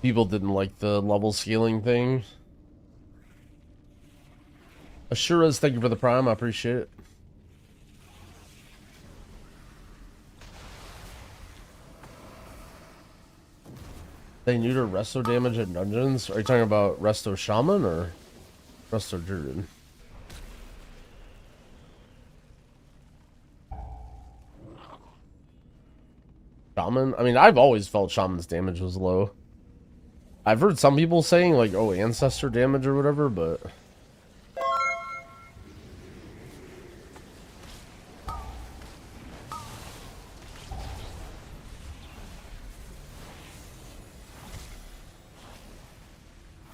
People didn't like the level scaling thing. Assuras, thank you for the prime. I appreciate it. They neuter resto damage in dungeons? Are you talking about resto shaman or resto druid? Shaman? I mean, I've always felt shaman's damage was low. I've heard some people saying like, oh, ancestor damage or whatever, but...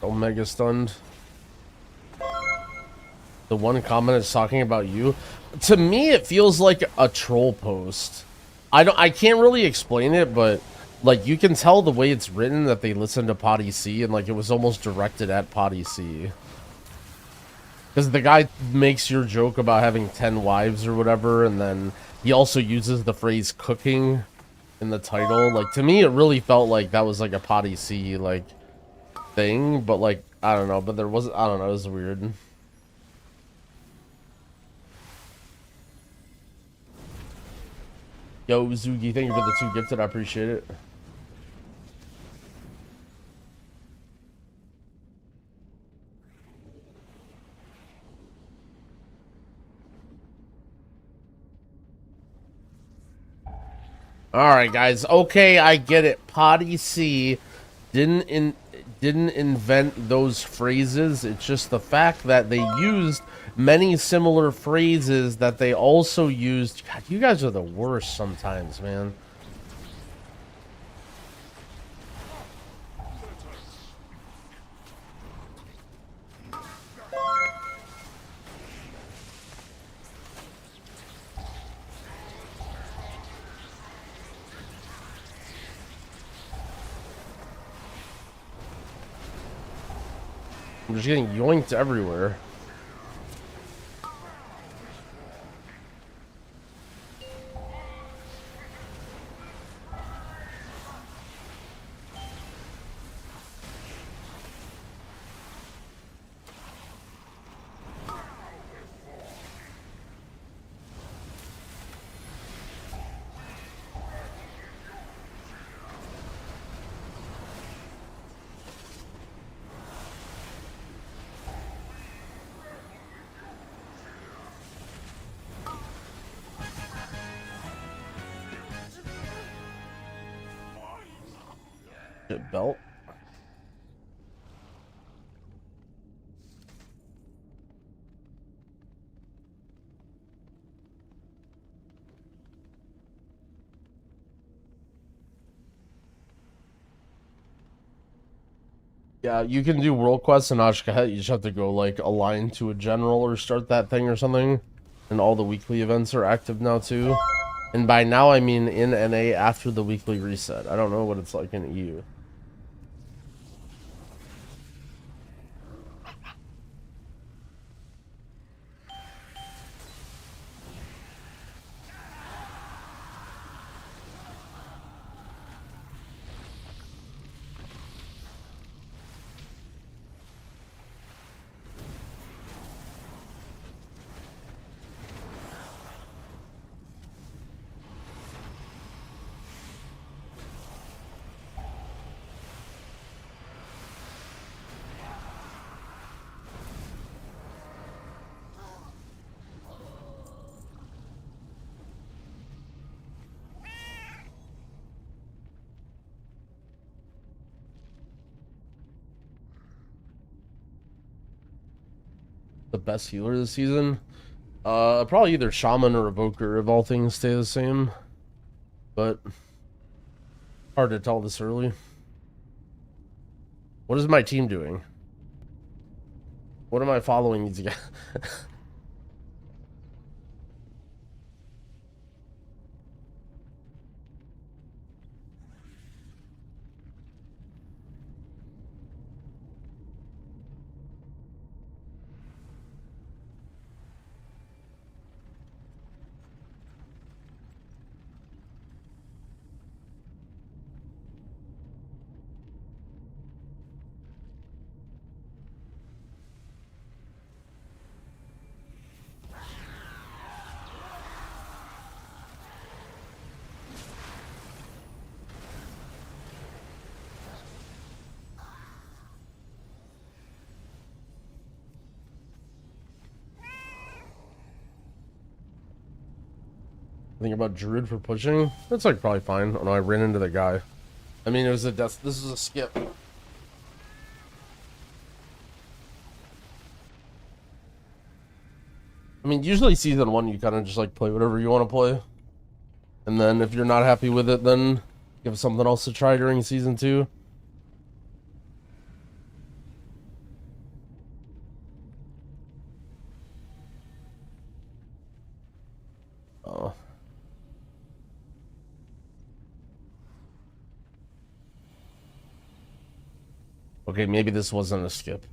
Omega stunned. The one comment is talking about you. To me, it feels like a troll post. I can't really explain it, but like you can tell the way it's written that they listened to Potty C and like it was almost directed at Potty C. Because the guy makes your joke about having 10 wives or whatever, and then he also uses the phrase cooking in the title. Like to me, it really felt like that was like a Potty C like thing, but like I don't know, but there wasn't. I don't know. It was weird. Yo, Zugi, thank you for the 2 gifted. I appreciate it. Alright, guys. Okay, I get it. Potty C didn't invent those phrases. It's just the fact that they used many similar phrases that they also used. God, you guys are the worst sometimes, man. I'm just getting yoinked everywhere. Belt. Yeah, you can do world quests in Ashkahet. You just have to go like align to a general or start that thing or something. And all the weekly events are active now too. And by now I mean in NA after the weekly reset. I don't know what it's like in EU. The best healer this season? Probably either Shaman or Evoker if all things stay the same. But hard to tell this early. What is my team doing? What am I following these guys? Think about Druid for pushing. That's like probably fine. Oh no, I ran into the guy. I mean, it was a death. This is a skip. I mean, usually season 1 you kind of just like play whatever you want to play, and then if you're not happy with it, then give something else to try during season 2. Oh. Okay, maybe this wasn't a skip.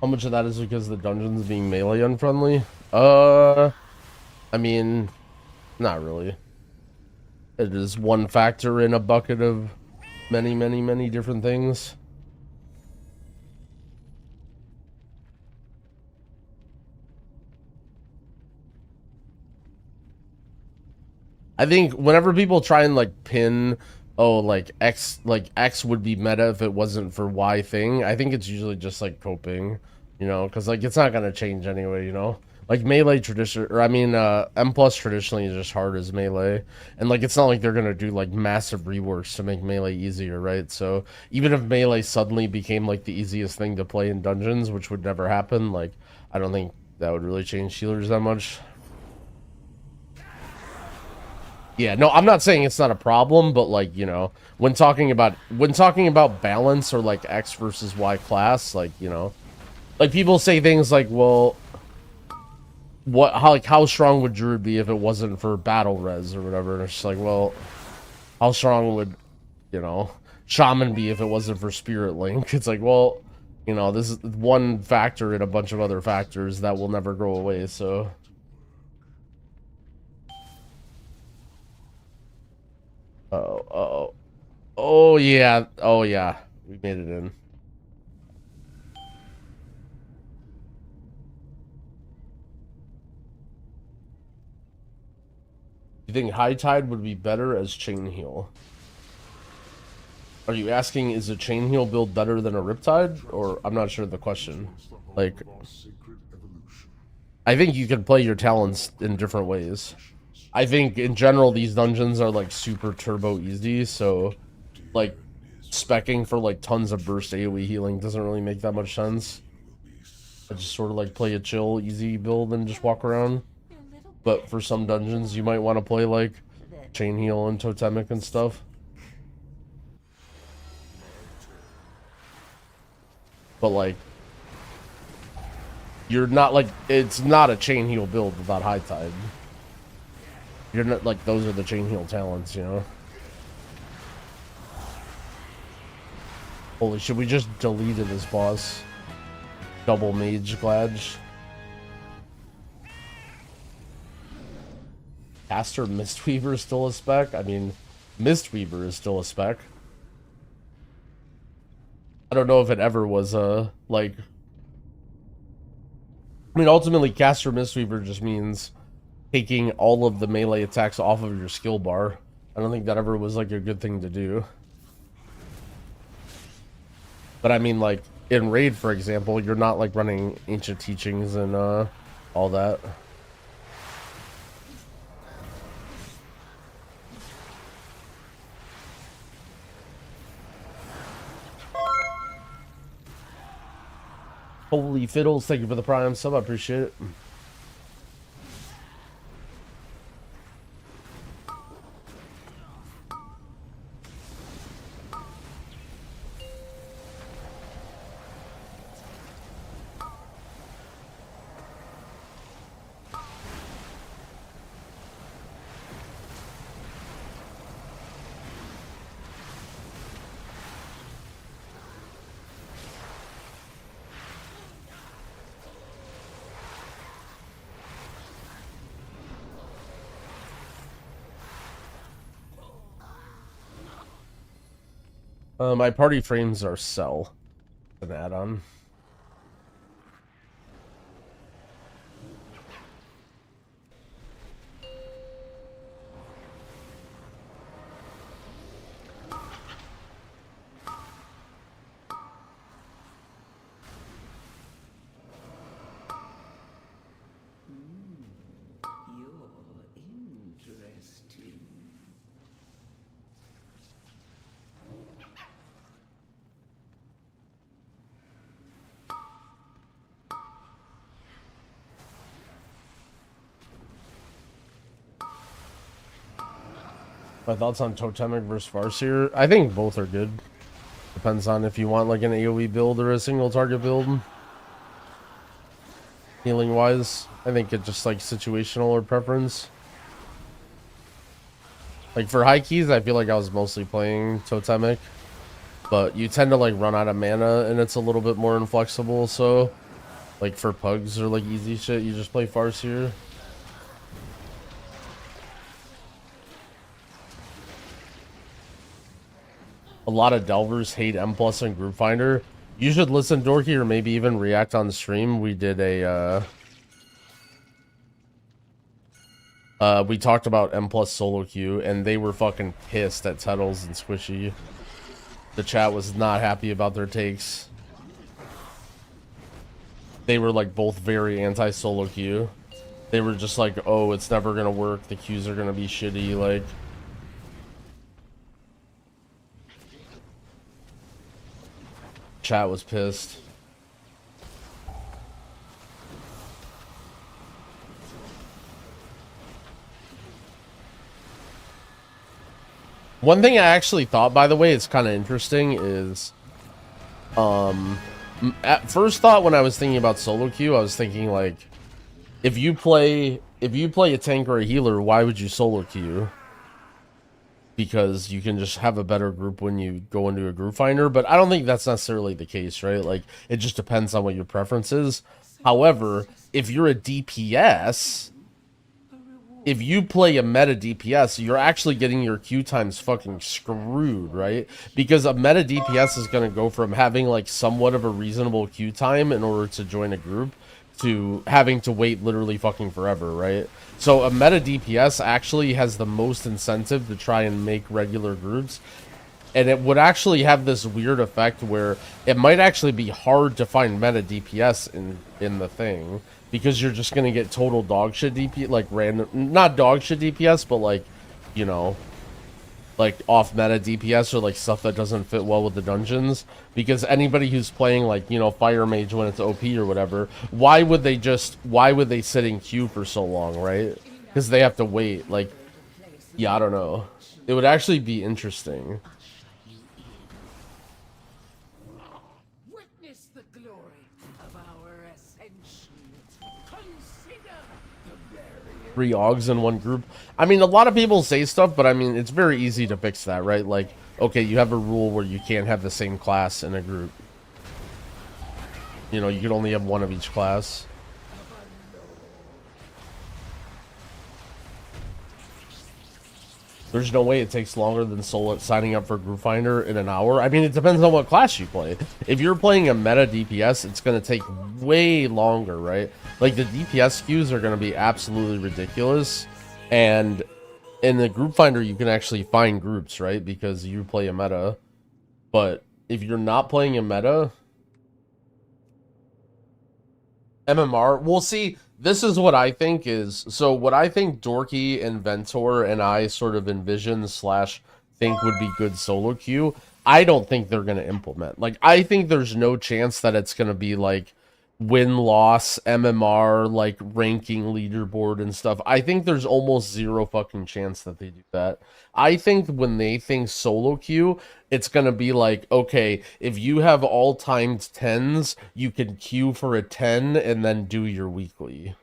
How much of that is because the dungeons being melee unfriendly? I mean, not really. It is one factor in a bucket of many, many, many different things. I think whenever people try and like pin, oh, like X would be meta if it wasn't for Y thing, I think it's usually just like coping, you know, because like it's not gonna change anyway, you know. Like melee tradition, or I mean, M plus traditionally is just hard as melee, and like it's not like they're gonna do like massive reworks to make melee easier, right? So even if melee suddenly became like the easiest thing to play in dungeons, which would never happen, like I don't think that would really change healers that much. Yeah, no, I'm not saying it's not a problem, but like, you know, when talking about balance or like X versus Y class, like, you know, like people say things like, well, how strong would Druid be if it wasn't for battle res or whatever? And it's just like, well, how strong would, you know, Shaman be if it wasn't for Spirit Link? It's like, well, you know, this is one factor in a bunch of other factors that will never go away, so. Oh yeah, we made it in. You think High Tide would be better as Chain Heal? Are you asking, is a Chain Heal build better than a Riptide? Or, I'm not sure of the question. Like, I think you can play your talents in different ways. I think in general these dungeons are like super turbo easy, so like specking for like tons of burst AoE healing doesn't really make that much sense. I just sort of like play a chill, easy build and just walk around. But for some dungeons, you might want to play like chain heal and totemic and stuff. But like, you're not like, it's not a chain heal build without high tide. You're not like, those are the chain heal talents, you know? Holy shit, we just deleted this boss. Double mage gladge. Caster Mistweaver is still a spec? I mean, Mistweaver is still a spec. I don't know if it ever was like... I mean, ultimately, Caster Mistweaver just means taking all of the melee attacks off of your skill bar. I don't think that ever was like a good thing to do. But I mean, like, in Raid, for example, you're not like running Ancient Teachings and all that. Holy fiddles, thank you for the Prime sub, I appreciate it. My party frames are Cell, an add-on. My thoughts on Totemic versus Farseer? I think both are good. Depends on if you want like an AoE build or a single target build. Healing wise, I think it's just like situational or preference. Like for high keys, I feel like I was mostly playing Totemic. But you tend to like run out of mana and it's a little bit more inflexible, so like for pugs or like easy shit, you just play Farseer. A lot of Delvers hate M+ and Group Finder. You should listen, Dorky, or maybe even react on the stream. We did a, we talked about M+ solo queue, and they were fucking pissed at Tuttles and Squishy. The chat was not happy about their takes. They were, like, both very anti-solo queue. They were just like, oh, it's never gonna work. The queues are gonna be shitty, like... Chat was pissed. One thing I actually thought, by the way, it's kind of interesting is, at first thought when I was thinking about solo queue, I was thinking like, if you play a tank or a healer, why would you solo queue? Because you can just have a better group when you go into a group finder, but I don't think that's necessarily the case, right? Like, it just depends on what your preference is. However, if you're a DPS, if you play a meta DPS, you're actually getting your queue times fucking screwed, right? Because a meta DPS is going to go from having, like, somewhat of a reasonable queue time in order to join a group to having to wait literally fucking forever, right? So a meta DPS actually has the most incentive to try and make regular groups, and it would actually have this weird effect where it might actually be hard to find meta DPS in the thing, because you're just gonna get total dog shit DPS, like random, not dog shit DPS, but like, you know, like off meta DPS or like stuff that doesn't fit well with the dungeons, because anybody who's playing like, you know, Fire Mage when it's OP or whatever, why would they sit in queue for so long, right? Because they have to wait. Like, yeah, I don't know. It would actually be interesting. Witness the glory of our ascension. Consider the barrier. 3 augs in one group. I mean, a lot of people say stuff, but I mean, it's very easy to fix that, right? Like, okay, you have a rule where you can't have the same class in a group. You know, you can only have one of each class. There's no way it takes longer than signing up for Group Finder in an hour. I mean, it depends on what class you play. If you're playing a meta DPS, it's going to take way longer, right? Like, the DPS queues are going to be absolutely ridiculous. And in the Group Finder, you can actually find groups, right? Because you play a meta. But if you're not playing a meta... MMR, we'll see. This is what I think is, so what I think Dorky and Ventor and I sort of envision / think would be good solo queue, I don't think they're going to implement. Like, I think there's no chance that it's going to be like win-loss, MMR, like ranking leaderboard and stuff. I think there's almost zero fucking chance that they do that. I think when they think solo queue, it's going to be like, okay, if you have all timed 10s, you can queue for a 10 and then do your weekly.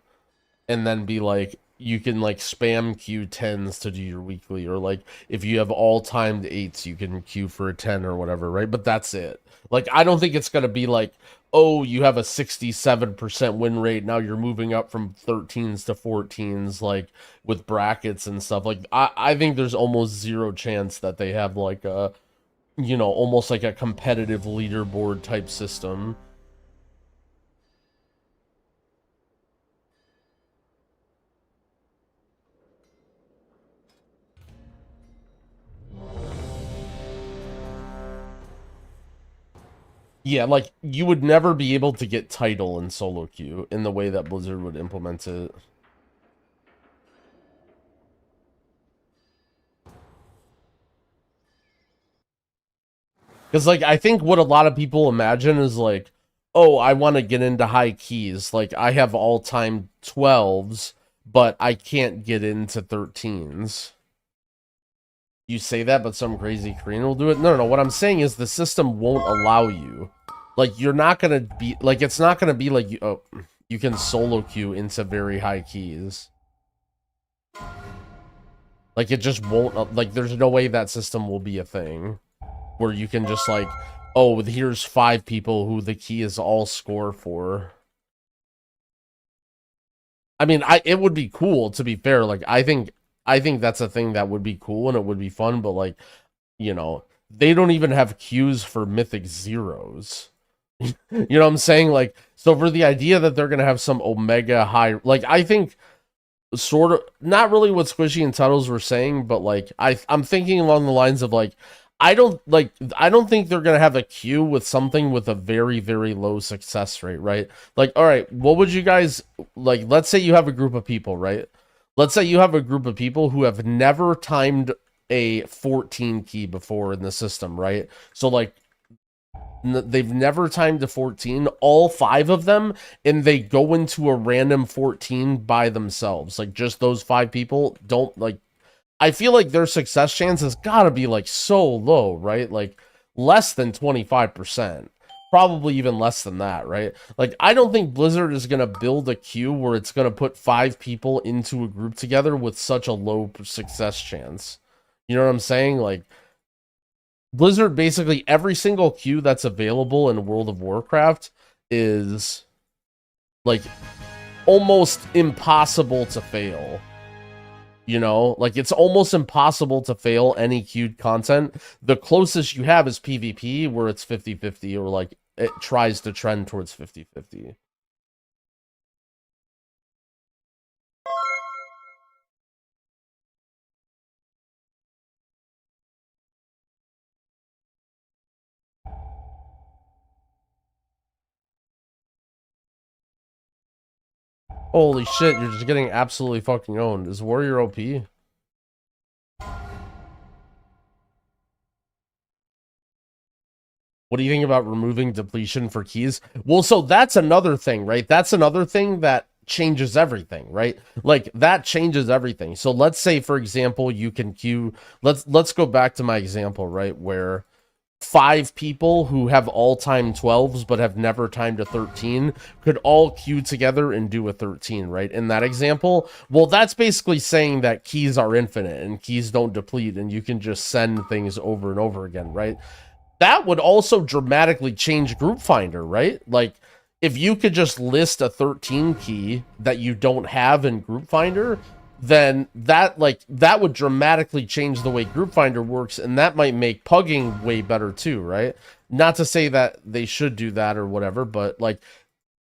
And then be like, you can like spam queue 10s to do your weekly. Or like, if you have all timed 8s, you can queue for a 10 or whatever, right? But that's it. Like, I don't think it's going to be like, oh, you have a 67% win rate, now you're moving up from 13s to 14s, like, with brackets and stuff. Like, I think there's almost zero chance that they have, like, a, you know, almost like a competitive leaderboard type system. Yeah, like, you would never be able to get title in solo queue in the way that Blizzard would implement it. Because, like, I think what a lot of people imagine is, like, oh, I want to get into high keys. Like, I have all-time 12s, but I can't get into 13s. You say that, but some crazy Korean will do it? No, what I'm saying is the system won't allow you. Like, you're not going to be... Like, it's not going to be like, you can solo queue into very high keys. Like, it just won't... Like, there's no way that system will be a thing. Where you can just, like, oh, here's 5 people who the key is all score for. I mean, it would be cool, to be fair. Like, I think that's a thing that would be cool and it would be fun, but, like, you know, they don't even have queues for Mythic Zeros. You know what I'm saying? Like, so for the idea that they're going to have some Omega high... Like, I think, sort of, not really what Squishy and Tuttles were saying, but, like, I'm thinking along the lines of, like, I don't think they're going to have a queue with something with a very, very low success rate, right? Like, all right, what would you guys, like, let's say you have a group of people, right? Let's say you have a group of people who have never timed a 14 key before in the system, right? So, like, they've never timed a 14, all 5 of them, and they go into a random 14 by themselves. Like, just those 5 people don't, like, I feel like their success chance has got to be, like, so low, right? Like, less than 25%. Probably even less than that, right? Like, I don't think Blizzard is going to build a queue where it's going to put 5 people into a group together with such a low success chance. You know what I'm saying? Like, Blizzard, basically, every single queue that's available in World of Warcraft is, like, almost impossible to fail. You know, like, it's almost impossible to fail any queued content. The closest you have is PvP, where it's 50-50, or, like, it tries to trend towards 50-50. Holy shit, you're just getting absolutely fucking owned. Is Warrior OP? What do you think about removing depletion for keys? Well, so that's another thing, right? That's another thing that changes everything, right? Like that changes everything. So let's say, for example, you can queue. Let's go back to my example, right, where 5 people who have all time 12s but have never timed a 13 could all queue together and do a 13, right? In that example, well, that's basically saying that keys are infinite and keys don't deplete and you can just send things over and over again, right? That would also dramatically change Group Finder, right? Like, if you could just list a 13 key that you don't have in Group Finder, then that would dramatically change the way Group Finder works, and that might make pugging way better too, right? Not to say that they should do that or whatever, but like,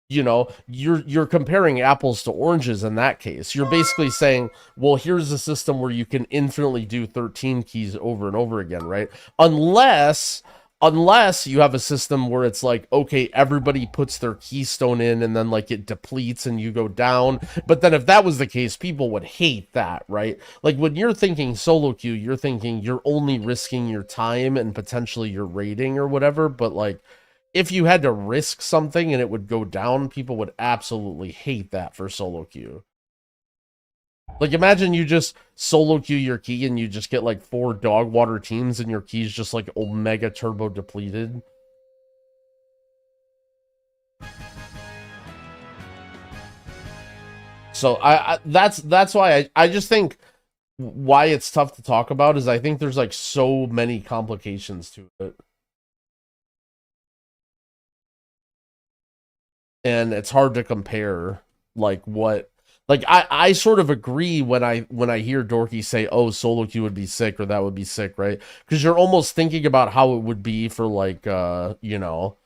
you know, you're comparing apples to oranges in that case. You're basically saying, well, here's a system where you can infinitely do 13 keys over and over again, right? Unless you have a system where it's like, okay, everybody puts their keystone in and then like it depletes and you go down. But then if that was the case, people would hate that, right? Like when you're thinking solo queue, you're thinking you're only risking your time and potentially your rating or whatever. But like, if you had to risk something and it would go down, people would absolutely hate that for solo queue. Like, imagine you just solo queue your key and you just get like 4 dog water teams and your key's just like omega turbo depleted. So that's why I just think why it's tough to talk about is I think there's like so many complications to it. And it's hard to compare like what. Like, I sort of agree when I hear Dorky say, oh, solo queue would be sick or that would be sick, right? Because you're almost thinking about how it would be for, like, you know,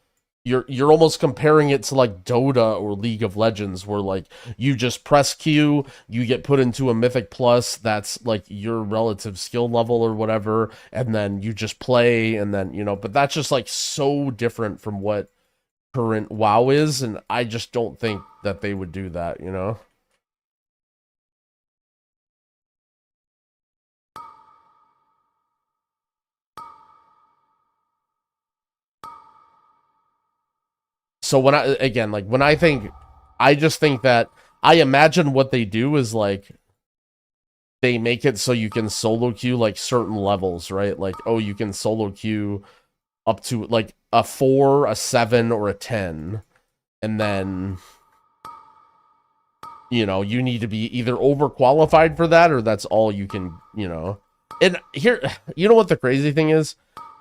you're almost comparing it to, like, Dota or League of Legends, where, like, you just press Q, you get put into a Mythic Plus that's, like, your relative skill level or whatever, and then you just play, and then, you know, but that's just, like, so different from what current WoW is, and I just don't think that they would do that, you know? So when I just think that, I imagine what they do is like, they make it so you can solo queue like certain levels, right? Like, oh, you can solo queue up to like a 4, a 7, or a 10. And then, you know, you need to be either overqualified for that or that's all you can, you know. And here, you know what the crazy thing is?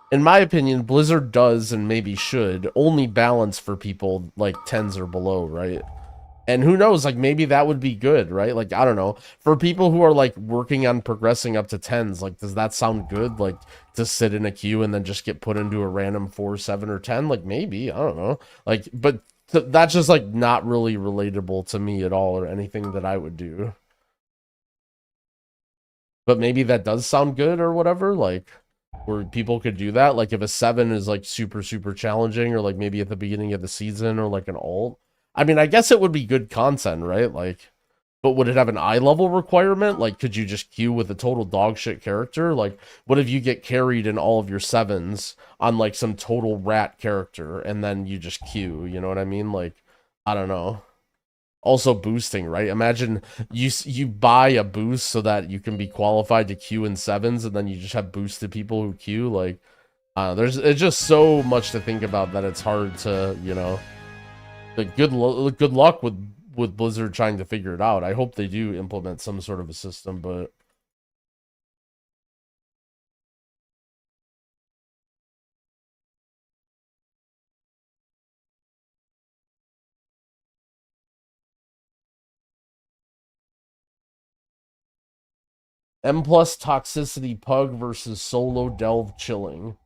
In my opinion, Blizzard does, and maybe should, only balance for people like 10s or below, right? And who knows, like, maybe that would be good, right? Like, I don't know. For people who are, like, working on progressing up to 10s, like, does that sound good? Like, to sit in a queue and then just get put into a random 4, 7, or 10? Like, maybe, I don't know. Like, but that's just, like, not really relatable to me at all or anything that I would do. But maybe that does sound good or whatever, like, where people could do that. Like, if a 7 is, like, super, super challenging, or, like, maybe at the beginning of the season, or, like, an alt. I mean, I guess it would be good content, right? Like, but would it have an eye level requirement? Like, could you just queue with a total dog shit character? Like, what if you get carried in all of your 7s on, like, some total rat character, and then you just queue, you know what I mean? Like, I don't know. Also boosting, right? Imagine you buy a boost so that you can be qualified to queue in 7s, and then you just have boosted people who queue. Like, it's just so much to think about that it's hard to, you know. Like, good luck with Blizzard trying to figure it out. I hope they do implement some sort of a system, but M plus toxicity pug versus solo delve chilling.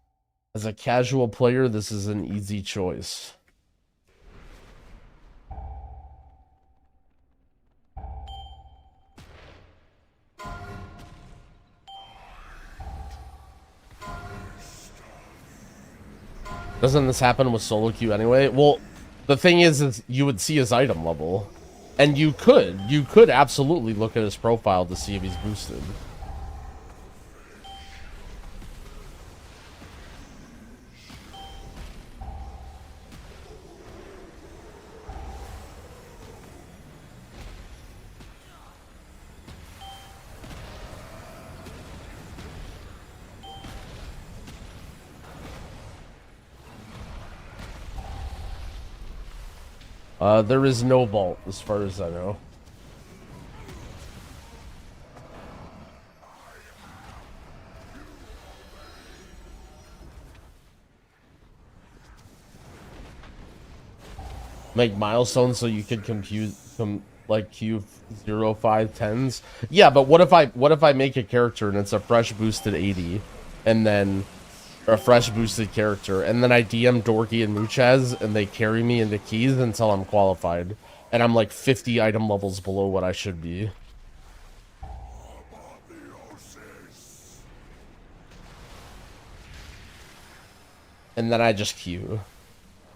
As a casual player, this is an easy choice. Doesn't this happen with solo queue anyway? Well, the thing is you would see his item level. And you could absolutely look at his profile to see if he's boosted. There is no vault, as far as I know. Make milestones so you could compute like Q0, 5, 10s. Yeah, but what if I make a character and it's a fresh boosted 80, and then a fresh boosted character, and then I DM Dorky and Muchaz, and they carry me into keys until I'm qualified, and I'm like 50 item levels below what I should be. And then I just queue.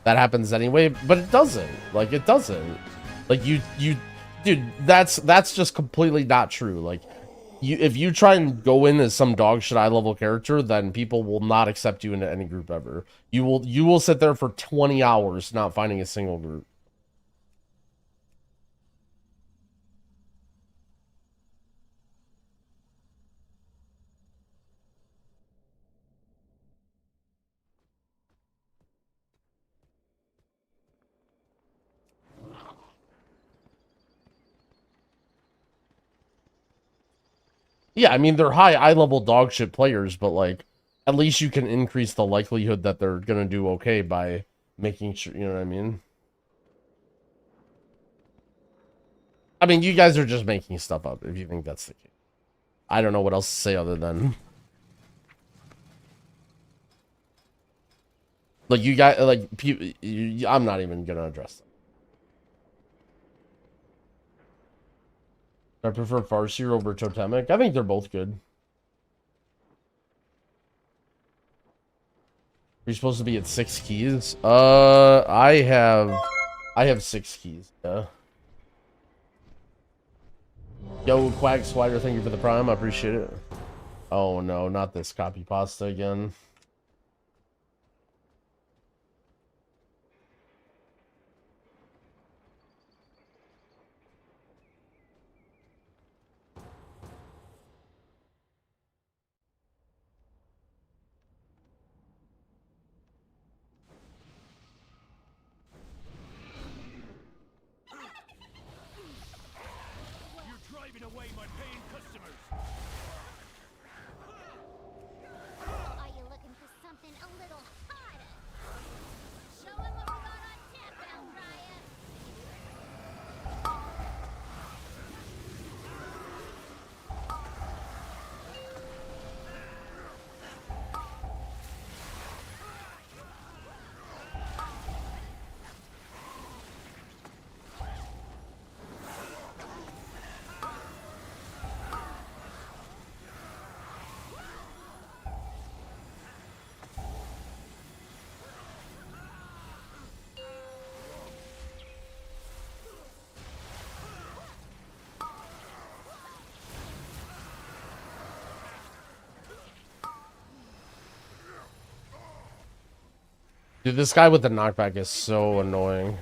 That happens anyway, but it doesn't. Like, it doesn't. Like, dude, that's just completely not true. Like, if you try and go in as some dog shit eye level character, then people will not accept you into any group ever. You will sit there for 20 hours not finding a single group. Yeah, I mean, they're high eye-level dog shit players, but, like, at least you can increase the likelihood that they're gonna do okay by making sure, you know what I mean? I mean, you guys are just making stuff up if you think that's the case. I don't know what else to say other than... Like, you guys, like, I'm not even gonna address them. I prefer Farseer over Totemic. I think they're both good. You're supposed to be at 6 keys. I have 6 keys. Yeah. Yo, Quag Swider, thank you for the prime. I appreciate it. Oh no, not this copy pasta again. Dude, this guy with the knockback is so annoying.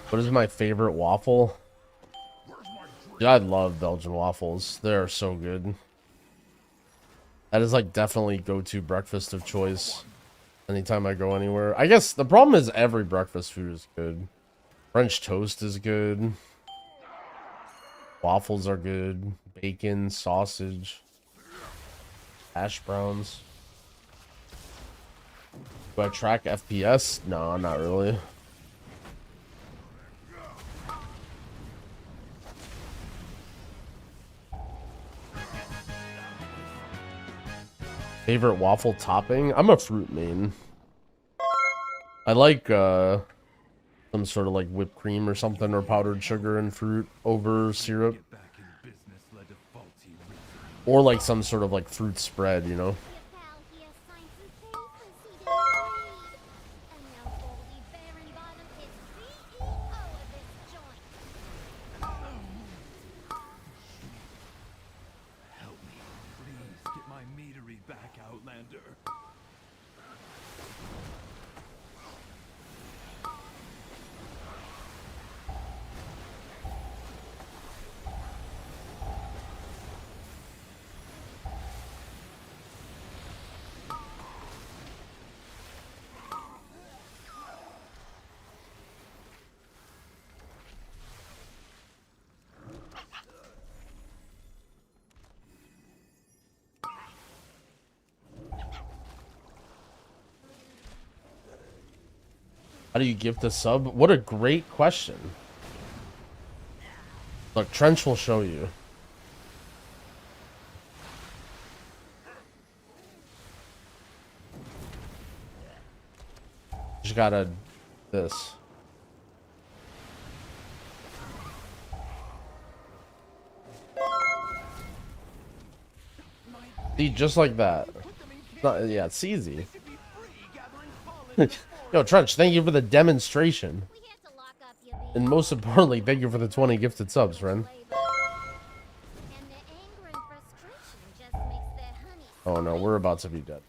What is my favorite waffle? Dude, I love Belgian waffles. They're so good. That is like definitely go-to breakfast of choice anytime I go anywhere. I guess the problem is every breakfast food is good. French toast is good. Waffles are good. Bacon, sausage, hash browns. Do I track FPS? No, not really. Favorite waffle topping? I'm a fruit main. I like some sort of like whipped cream or something, or powdered sugar and fruit over syrup. Or like some sort of like fruit spread, you know? back, Outlander. How do you gift a sub? What a great question. Look, Trench will show you. Just gotta this. See, just like that. Yeah, it's easy. Yo, Trench, thank you for the demonstration. And most importantly, thank you for the 20 gifted subs, friend. Oh no, we're about to be dead.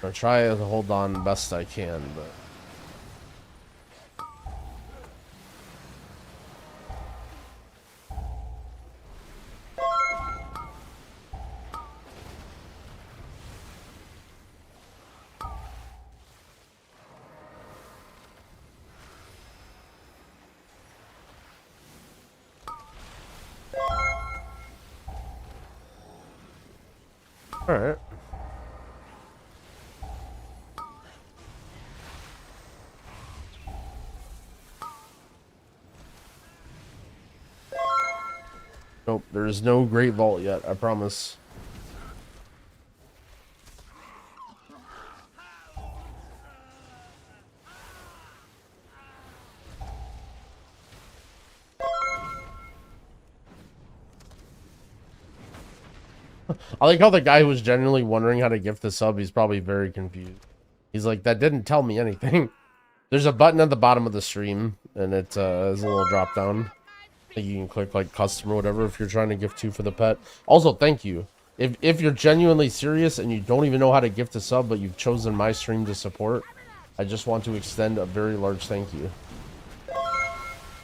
I'll try to hold on best I can, but... Alright. Nope, there is no Great Vault yet, I promise. I like how the guy who was genuinely wondering how to gift the sub, he's probably very confused. He's like, that didn't tell me anything. There's a button at the bottom of the stream, and it has a little drop down. I think you can click like custom or whatever if you're trying to gift two for the pet. Also, thank you. If you're genuinely serious and you don't even know how to gift a sub, but you've chosen my stream to support, I just want to extend a very large thank you.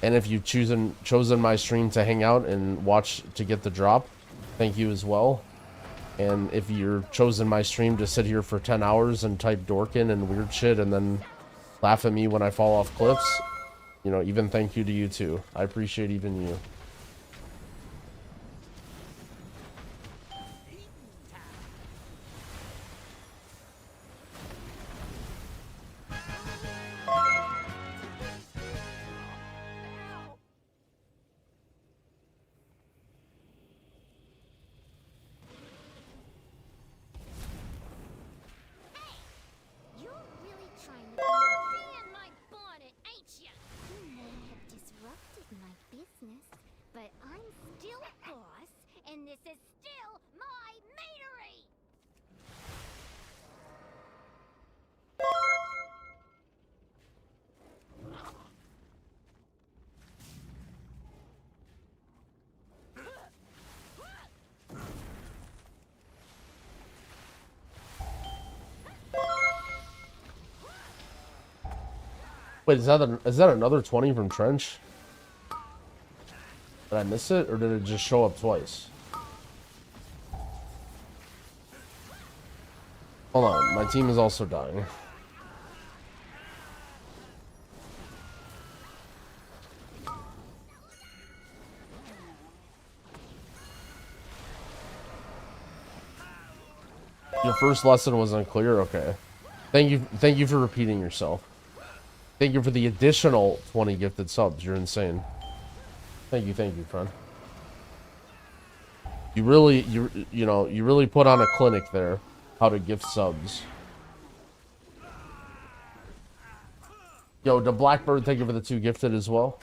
And if you've chosen my stream to hang out and watch to get the drop, thank you as well. And if you're chosen my stream to sit here for 10 hours and type Dorkin and weird shit and then laugh at me when I fall off cliffs, you know, even thank you to you too. I appreciate even you. But I'm still boss, and this is still my meadery! Wait, is that another 20 from Trench? Did I miss it, or did it just show up twice? Hold on, my team is also dying. Your first lesson was unclear? Okay. Thank you for repeating yourself. Thank you for the additional 20 gifted subs. You're insane. Thank you, friend. You really put on a clinic there, how to gift subs. Yo, the Blackbird, thank you for the 2 gifted as well.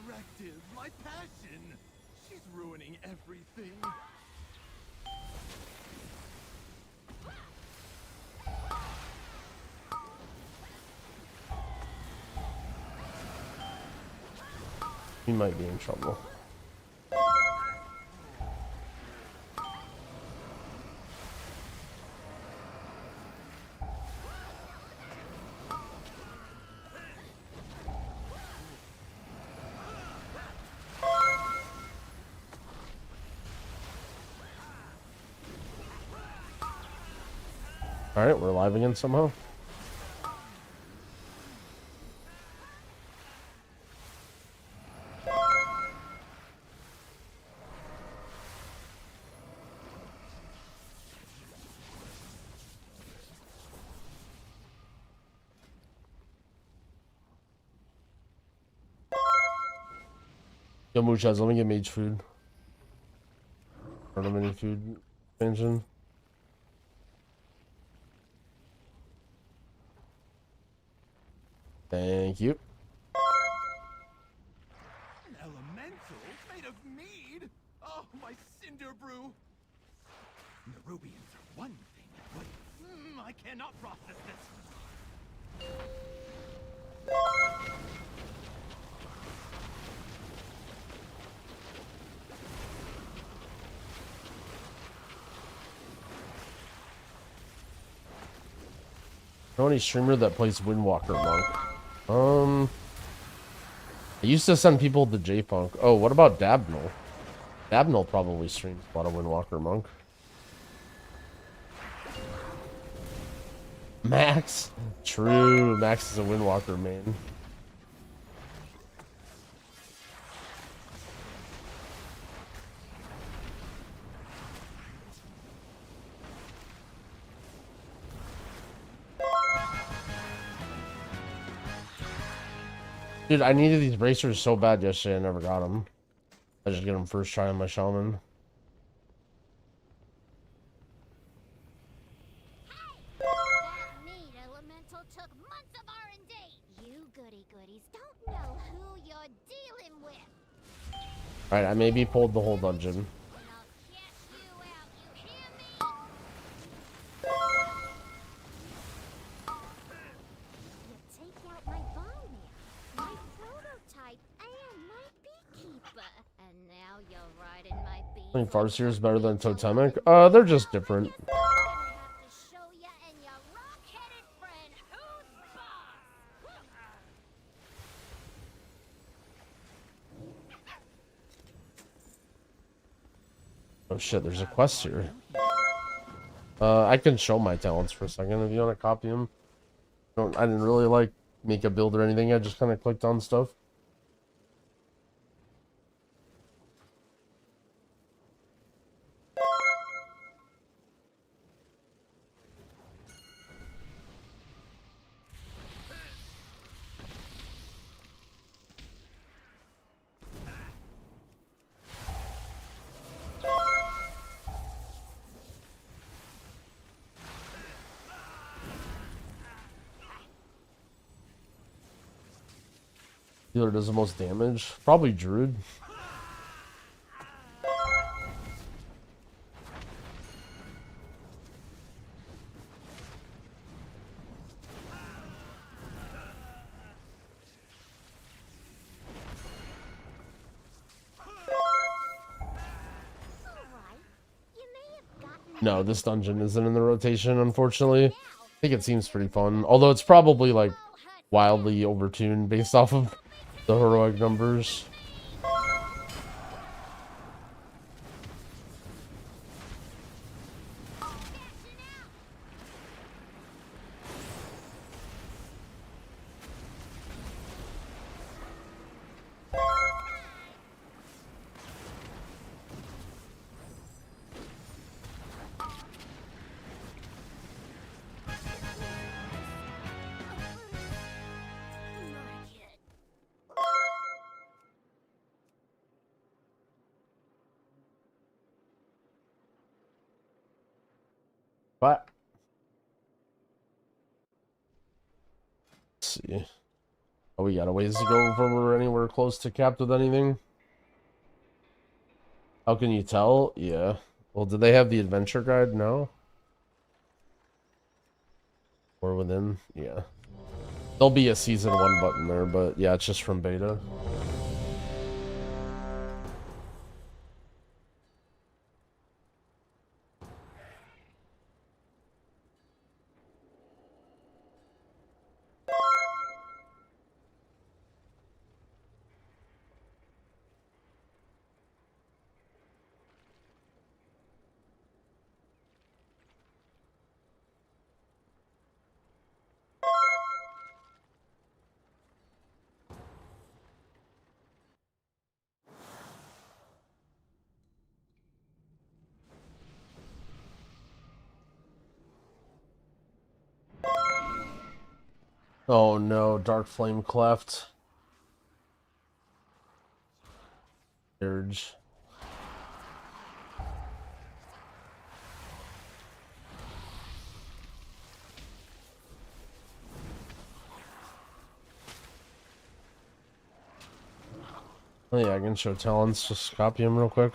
directive, my passion. She's ruining everything. He might be in trouble. All right, we're live again somehow. Yo, Muchas, let me get mage food. Or mini food expansion. Thank you. An elemental made of mead? Oh, my cinder brew. Nerubians are one thing, but I cannot process this. Know any streamer that plays Windwalker Monk? I used to send people to J-Funk. Oh, what about Dabnell? Dabnell probably streams a lot of Windwalker Monk. Max? True, Max is a Windwalker main. Dude, I needed these bracers so bad yesterday, I never got them. I just get them first try on my shaman. That meat elemental took months of R&D. You goody goodies don't know who you're dealing with. Alright, I maybe pulled the whole dungeon. You take out my bone now, my prototype, and my beekeeper. And now you're riding my bees. I think Farseer is better than Totemic. They're just different. Oh shit, there's a quest here. I can show my talents for a second if you want to copy them. I didn't really like make a build or anything, I just kind of clicked on stuff. Healer does the most damage. Probably Druid. No, this dungeon isn't in the rotation, unfortunately. I think it seems pretty fun. Although it's probably like wildly overtuned based off of the heroic numbers. But let's see. Oh, we got a ways to go before we're anywhere close to capped with anything. How can you tell? Yeah. Well, do they have the adventure guide? No. Or within? Yeah. There'll be a season 1 button there, but yeah, it's just from beta. Oh no, Dark Flame Cleft. Urge. Oh yeah, I can show talents. Just copy him real quick.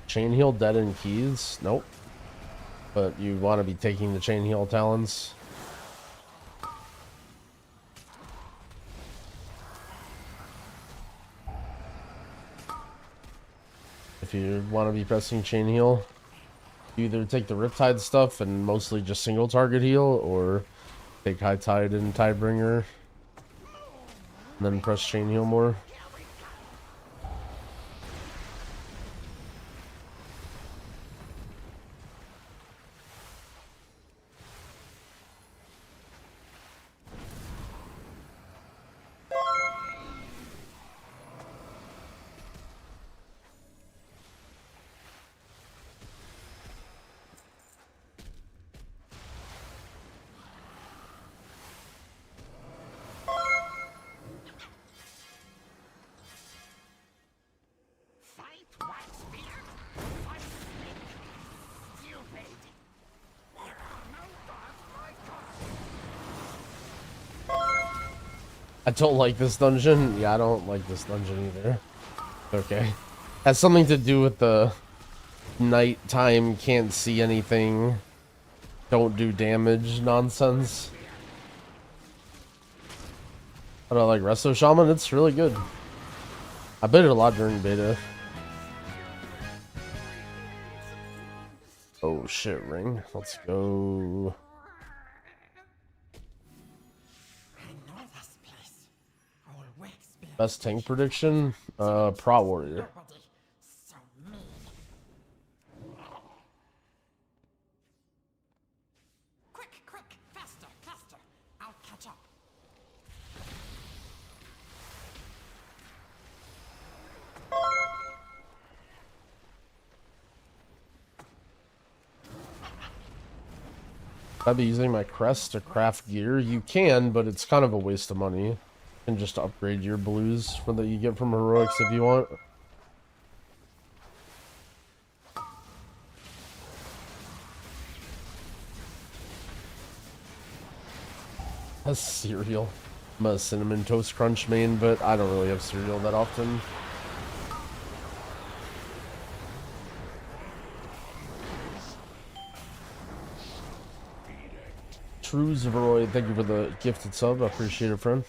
Chain heal dead in keys? Nope. But you want to be taking the chain heal talents. If you want to be pressing chain heal, you either take the Riptide stuff and mostly just single target heal, or take High Tide and Tidebringer, and then press chain heal more. I don't like this dungeon. Yeah, I don't like this dungeon either. Okay. Has something to do with the nighttime, can't see anything, don't do damage nonsense. But I like Resto Shaman, it's really good. I played it a lot during beta. Oh shit, ring. Let's go. Best tank prediction? Prot Warrior. Quick, faster, I'll catch up. I'd be using my crest to craft gear. You can, but it's kind of a waste of money. You can just upgrade your blues from that you get from heroics if you want. That's cereal. I'm a cinnamon toast crunch main, but I don't really have cereal that often. True Zveroy, thank you for the gifted sub. I appreciate it, friend.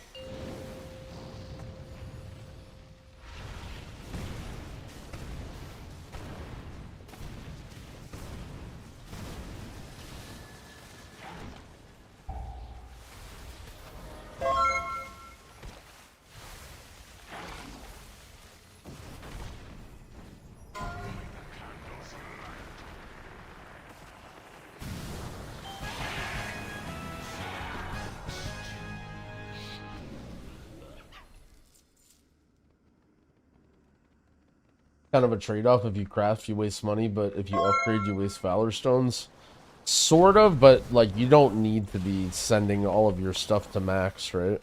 Kind of a trade-off. If you craft, you waste money, but if you upgrade, you waste Valor Stones. Sort of, but like you don't need to be sending all of your stuff to max, right?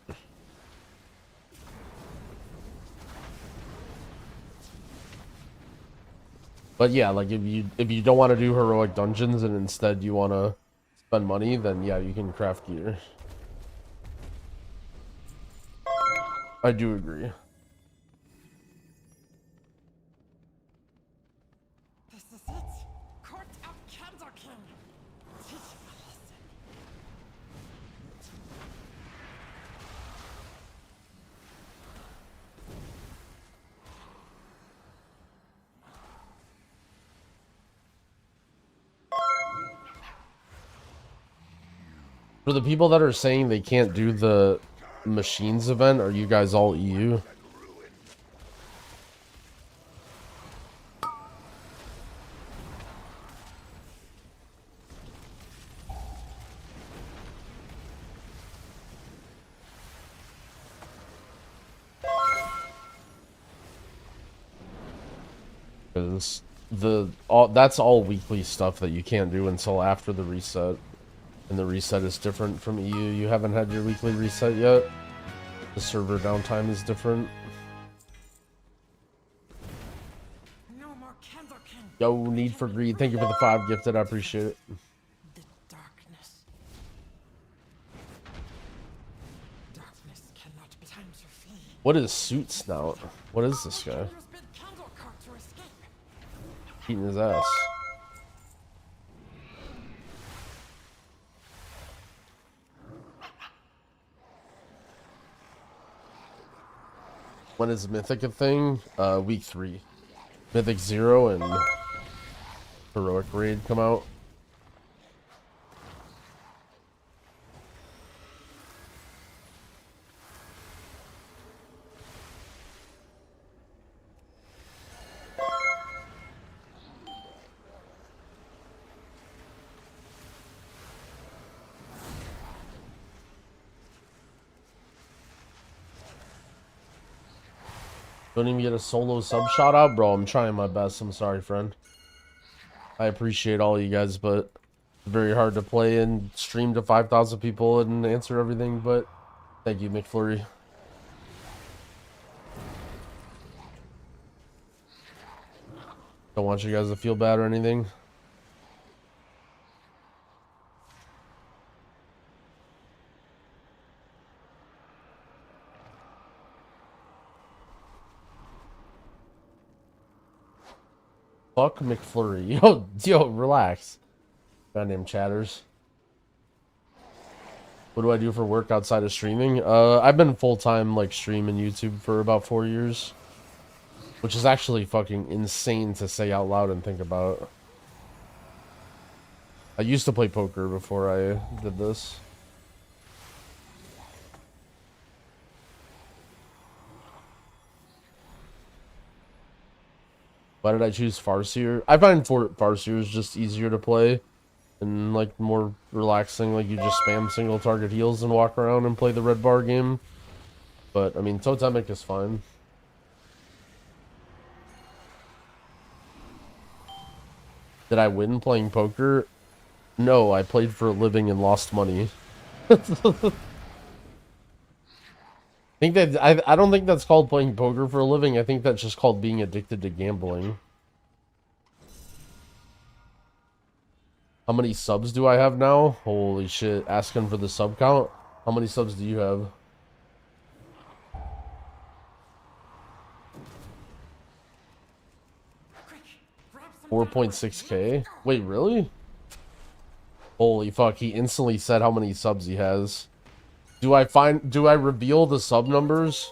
But yeah, like if you don't want to do heroic dungeons and instead you want to spend money, then yeah, you can craft gear. I do agree. This is it. Court of Candlekin. Teach him a lesson. For the people that are saying they can't do the machines event, are you guys all EU? Because that's all weekly stuff that you can't do until after the reset. And the reset is different from EU. You haven't had your weekly reset yet. The server downtime is different. No more Candlekin. Yo, Need for Greed. Thank you for the 5 gifted. I appreciate it. The darkness. Darkness cannot be time to flee. What is Suit Snout? What is this guy? There's been candle cart to escape. Eating his ass. When is Mythic a thing? Week 3. Mythic 0 and Heroic Raid come out. Don't even get a solo sub shout out, bro. I'm trying my best. I'm sorry, friend. I appreciate all you guys, but it's very hard to play and stream to 5,000 people and answer everything. But thank you, McFlurry. Don't want you guys to feel bad or anything. Fuck McFlurry. Yo, relax. Goddamn chatters. What do I do for work outside of streaming? I've been full-time, like, streaming YouTube for about 4 years. Which is actually fucking insane to say out loud and think about. I used to play poker before I did this. Why did I choose Farseer? I find Farseer is just easier to play and like more relaxing. Like you just spam single target heals and walk around and play the red bar game. But I mean, Totemic is fine. Did I win playing poker? No, I played for a living and lost money. I don't think that's called playing poker for a living. I think that's just called being addicted to gambling. How many subs do I have now? Holy shit. Asking for the sub count. How many subs do you have? Quick, grab some 4.6k? Wait, really? Holy fuck, he instantly said how many subs he has. Do I reveal the sub numbers?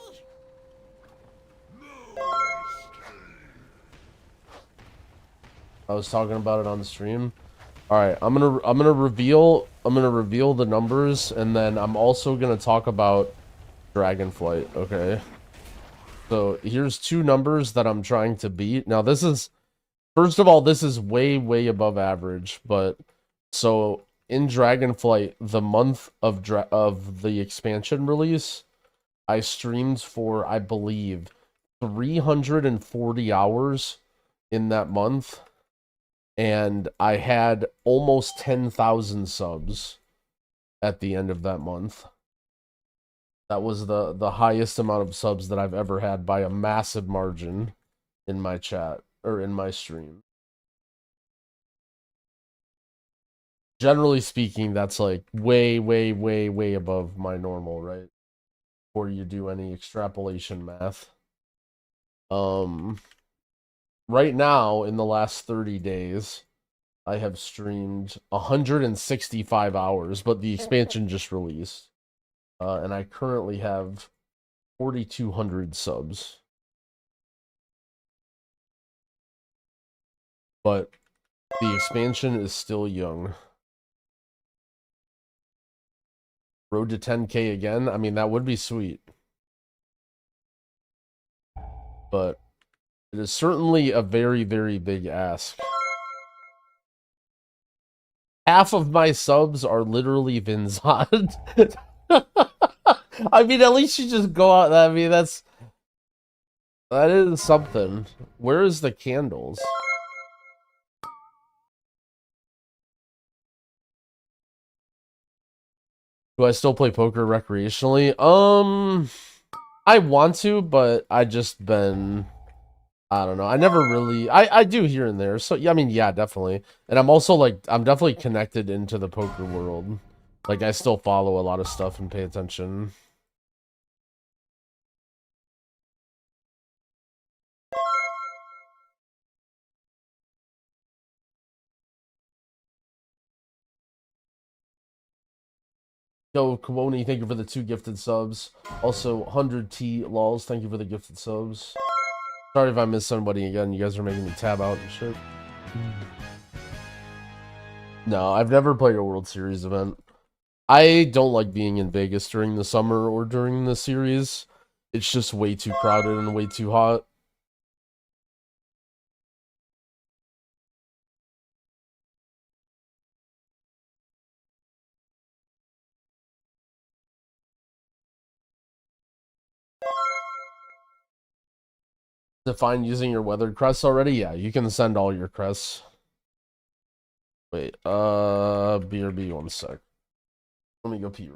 I was talking about it on the stream. Alright, I'm gonna reveal the numbers, and then I'm also gonna talk about Dragonflight, okay? So here's 2 numbers that I'm trying to beat. Now this is, first of all, this is way above average, but so in Dragonflight, the month of the expansion release, I streamed for, I believe, 340 hours in that month. and I had almost 10,000 subs at the end of that month. That was the highest amount of subs that I've ever had by a massive margin in my chat or in my stream. Generally speaking, that's like way, way, way, way above my normal, right? Before you do any extrapolation math. Right now, in the last 30 days, I have streamed 165 hours, but the expansion just released. And I currently have 4,200 subs. But the expansion is still young. Road to 10K again? I mean, that would be sweet. But it is certainly a very, very big ask. Half of my subs are literally Vinzad. I mean, at least you just go out. I mean, that is something. Where is the candles? Do I still play poker recreationally? I want to, but I just been, I don't know. I never really, I do here and there. So yeah, I mean, yeah, definitely. And I'm also like, I'm definitely connected into the poker world. Like, I still follow a lot of stuff and pay attention. Yo, Kwoni, thank you for the 2 gifted subs. Also, 100T lols, thank you for the gifted subs. Sorry if I missed somebody again. You guys are making me tab out and shit. No, I've never played a World Series event. I don't like being in Vegas during the summer or during the series. It's just way too crowded and way too hot. Define using your weathered crests already? Yeah, you can send all your crests. Wait, BRB, one sec. Let me go pee.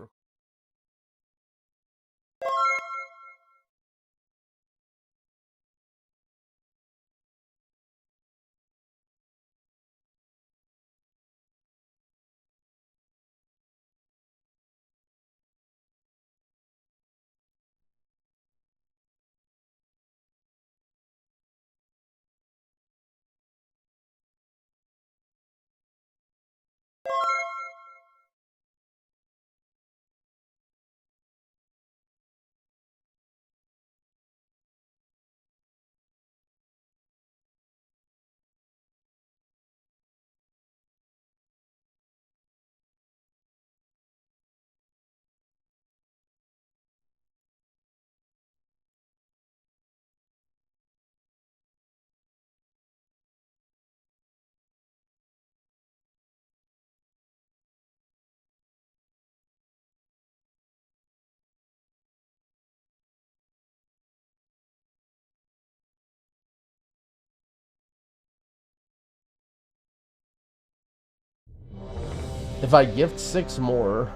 If I gift 6 more,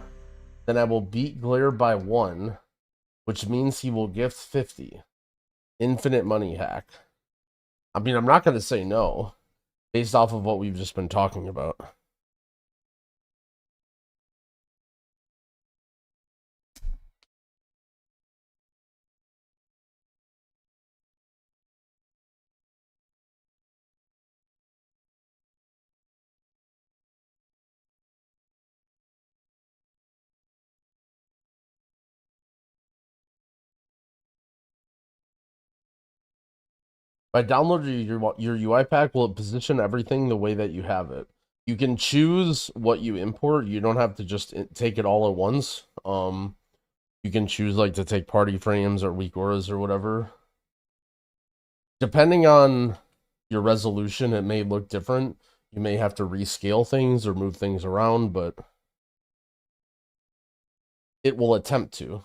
then I will beat Glare by 1, which means he will gift 50. Infinite money hack. I mean, I'm not going to say no, based off of what we've just been talking about. By downloading your UI pack, will it position everything the way that you have it? You can choose what you import. You don't have to just take it all at once. You can choose like to take party frames or weak auras or whatever. Depending on your resolution, it may look different. You may have to rescale things or move things around, but it will attempt to.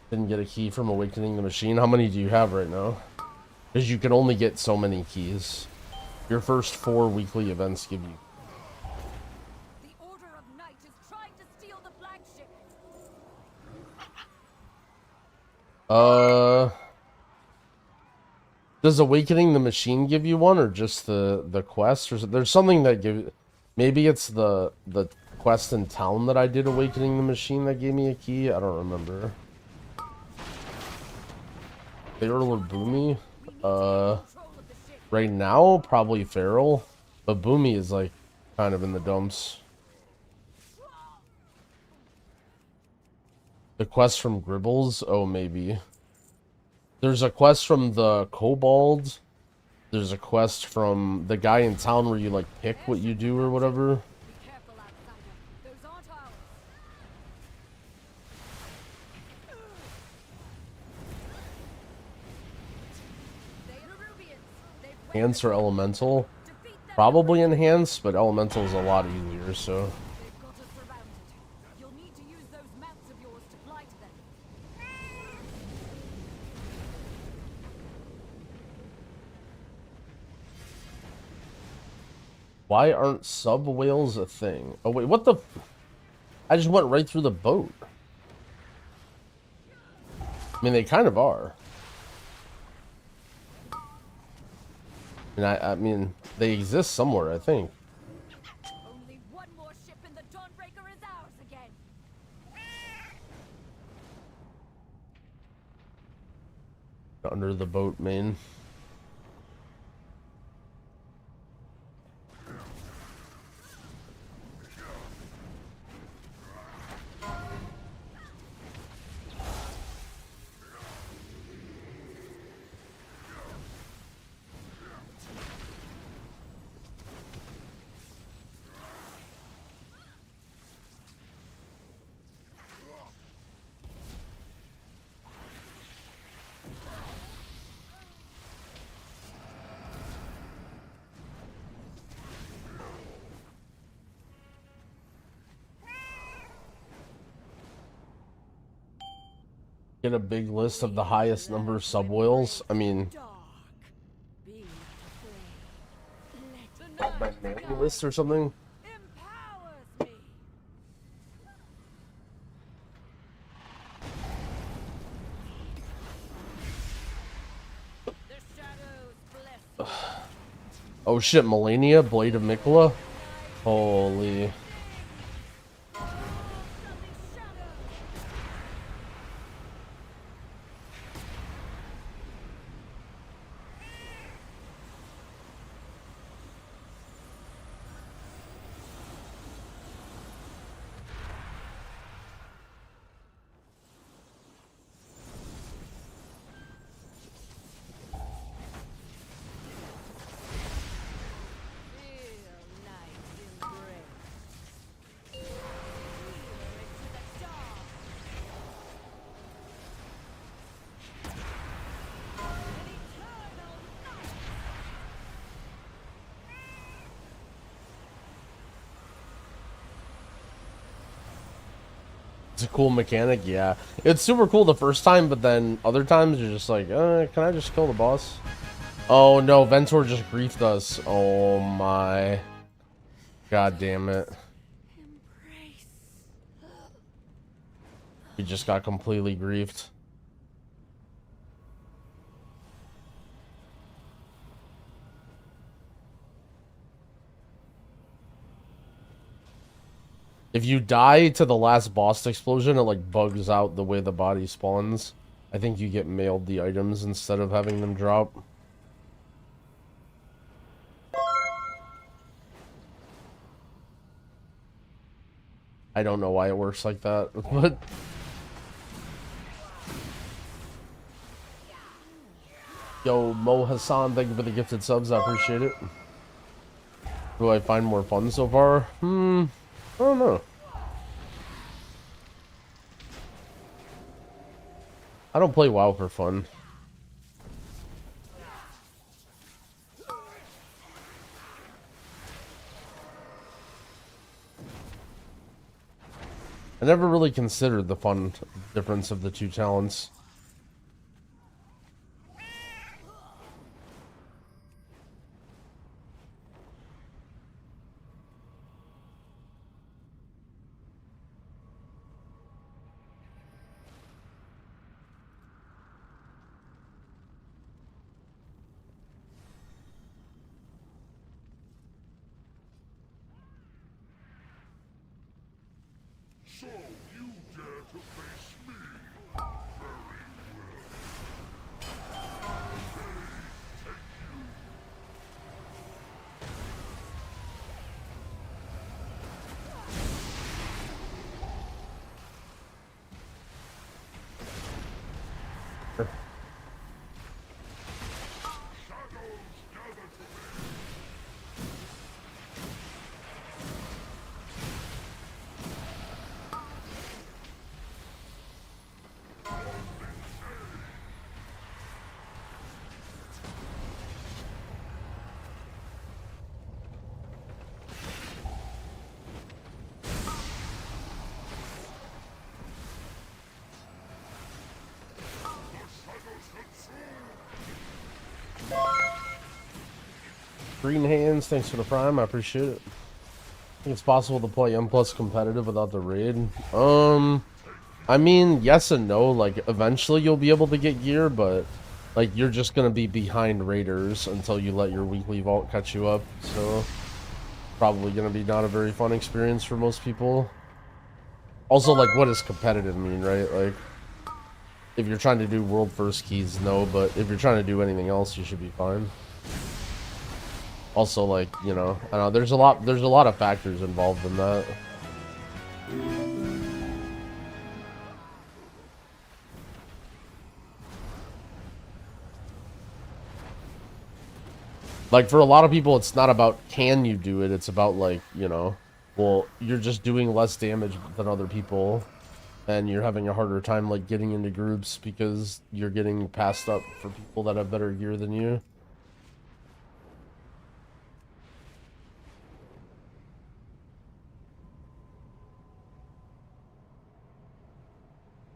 Didn't get a key from Awakening the Machine. How many do you have right now? Because you can only get so many keys. Your first 4 weekly events give you. The Order of Night is trying to steal the flagship. Does Awakening the Machine give you one, or just the quest? Or there's something that give. Maybe it's the quest in town that I did, Awakening the Machine, that gave me a key. I don't remember. Feral or Boomy? Right now, probably Feral. But Boomy is, like, kind of in the dumps. The quest from Gribbles? Oh, maybe. There's a quest from the Kobold. There's a quest from the guy in town where you, like, pick what you do or whatever. Enhance or Elemental? Probably Enhance, but Elemental is a lot easier, so... You'll need to use those mounts of yours to fly to them. Why aren't sub whales a thing? Oh, wait, what the... I just went right through the boat. I mean, they kind of are. And I mean, they exist somewhere, I think. Only one more ship and the Dawnbreaker is ours again. Under the boat, main. Get a big list of the highest number of sub whales. I mean, my mailing list or something. Oh shit, Melania, Blade of Mikola. Holy. It's a cool mechanic, yeah. It's super cool the first time, but then other times you're just like, can I just kill the boss? Oh no, Ventor just griefed us. Oh my. God damn it. We just got completely griefed. If you die to the last boss explosion, it like bugs out the way the body spawns. I think you get mailed the items instead of having them drop. I don't know why it works like that, but... Yo, Mo Hassan, thank you for the gifted subs, I appreciate it. Do I find more fun so far? I don't know. I don't play WoW for fun. I never really considered the fun difference of the two talents. So you dare to face me? Very Green Hands, thanks for the prime, I appreciate it. I think it's possible to play M+ competitive without the raid. I mean, yes and no. Like, eventually you'll be able to get gear, but like you're just gonna be behind raiders until you let your weekly vault catch you up. So probably gonna be not a very fun experience for most people. Also, like, what does competitive mean, right? Like, if you're trying to do world first keys, no, but if you're trying to do anything else, you should be fine. Also, like, you know, I don't know, there's a lot of factors involved in that. Like, for a lot of people, it's not about can you do it, it's about, like, you know, well, you're just doing less damage than other people, and you're having a harder time, like, getting into groups because you're getting passed up for people that have better gear than you.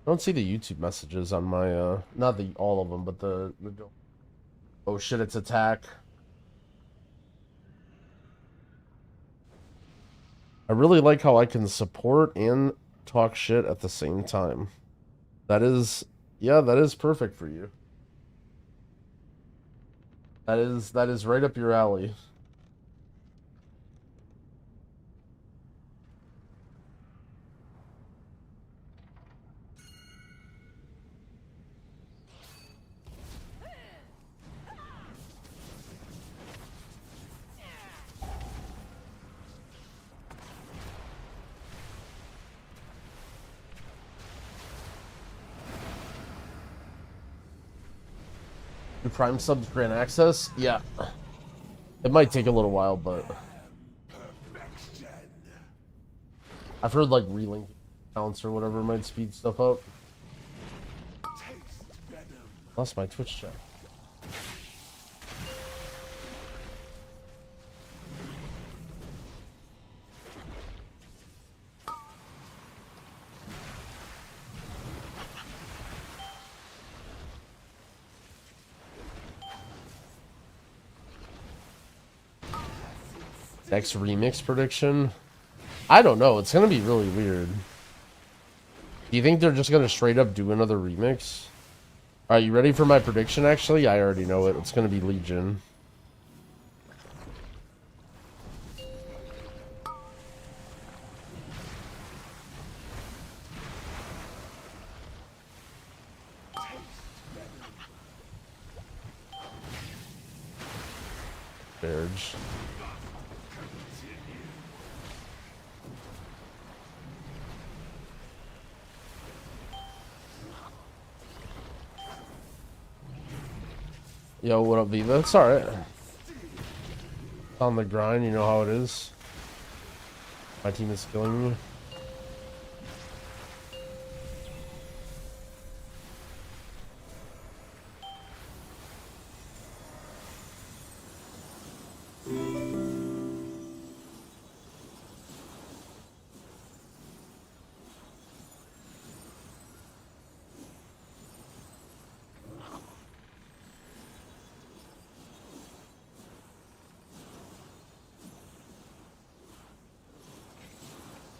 I don't see the YouTube messages on my, not the all of them, but the oh shit, it's attack. I really like how I can support and talk shit at the same time. That is, yeah, that is perfect for you. That is right up your alley. Do Prime subs grant access? Yeah. It might take a little while, but I've heard like relink accounts or whatever might speed stuff up. Lost my Twitch chat. Next remix prediction? I don't know. It's gonna be really weird. Do you think they're just gonna straight up do another remix? Are you ready for my prediction, actually? I already know it. It's gonna be Legion. Barge. Yo, what up, Viva? It's alright. On the grind, you know how it is. My team is killing me.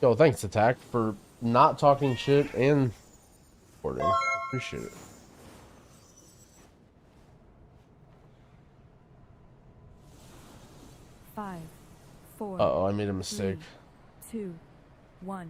Yo, thanks, Attack, for not talking shit and recording. Appreciate it. Five, four. Uh-oh, I made a mistake. 3, 2, 1.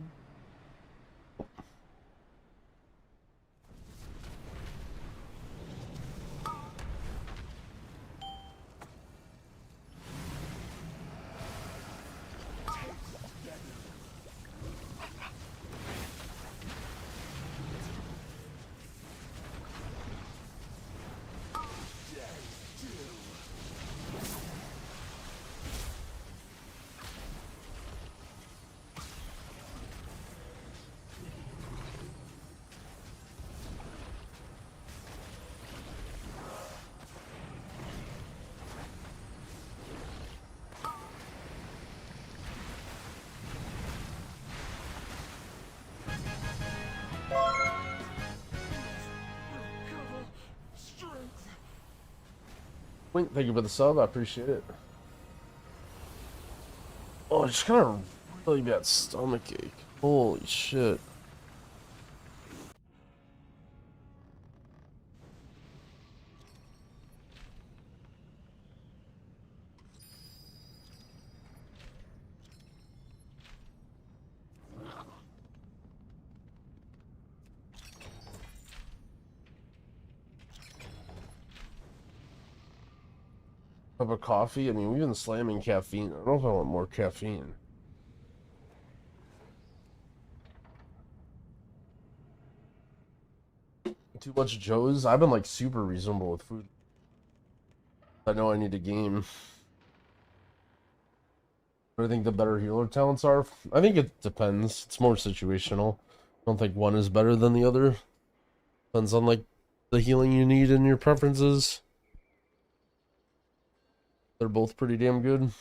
Wink, thank you for the sub. I appreciate it. Oh, I just got a really bad stomach ache. Holy shit. Cup of coffee? I mean, we've been slamming caffeine. I don't know if I want more caffeine. Too much Joe's? I've been like super reasonable with food. I know I need a game. What do I think the better healer talents are? I think it depends. It's more situational. I don't think one is better than the other. Depends on like the healing you need and your preferences. They're both pretty damn good.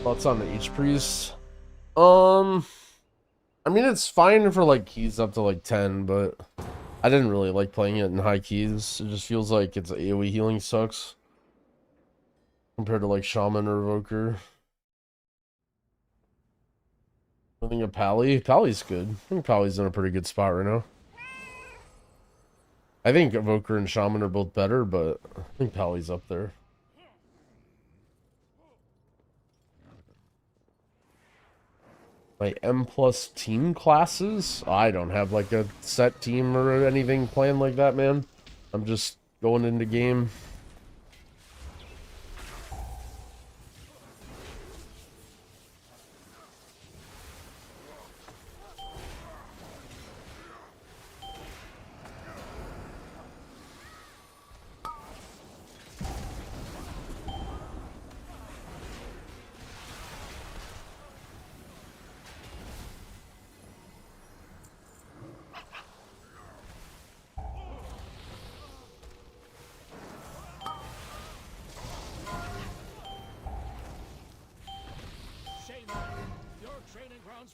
Thoughts on the H-Priest? I mean, it's fine for like keys up to like 10, but I didn't really like playing it in high keys. It just feels like its AoE healing sucks compared to like Shaman or Evoker. I think of Pally. Pally's good. I think Pally's in a pretty good spot right now. I think Evoker and Shaman are both better, but I think Pally's up there. My M+ team classes? I don't have like a set team or anything planned like that, man. I'm just going into game.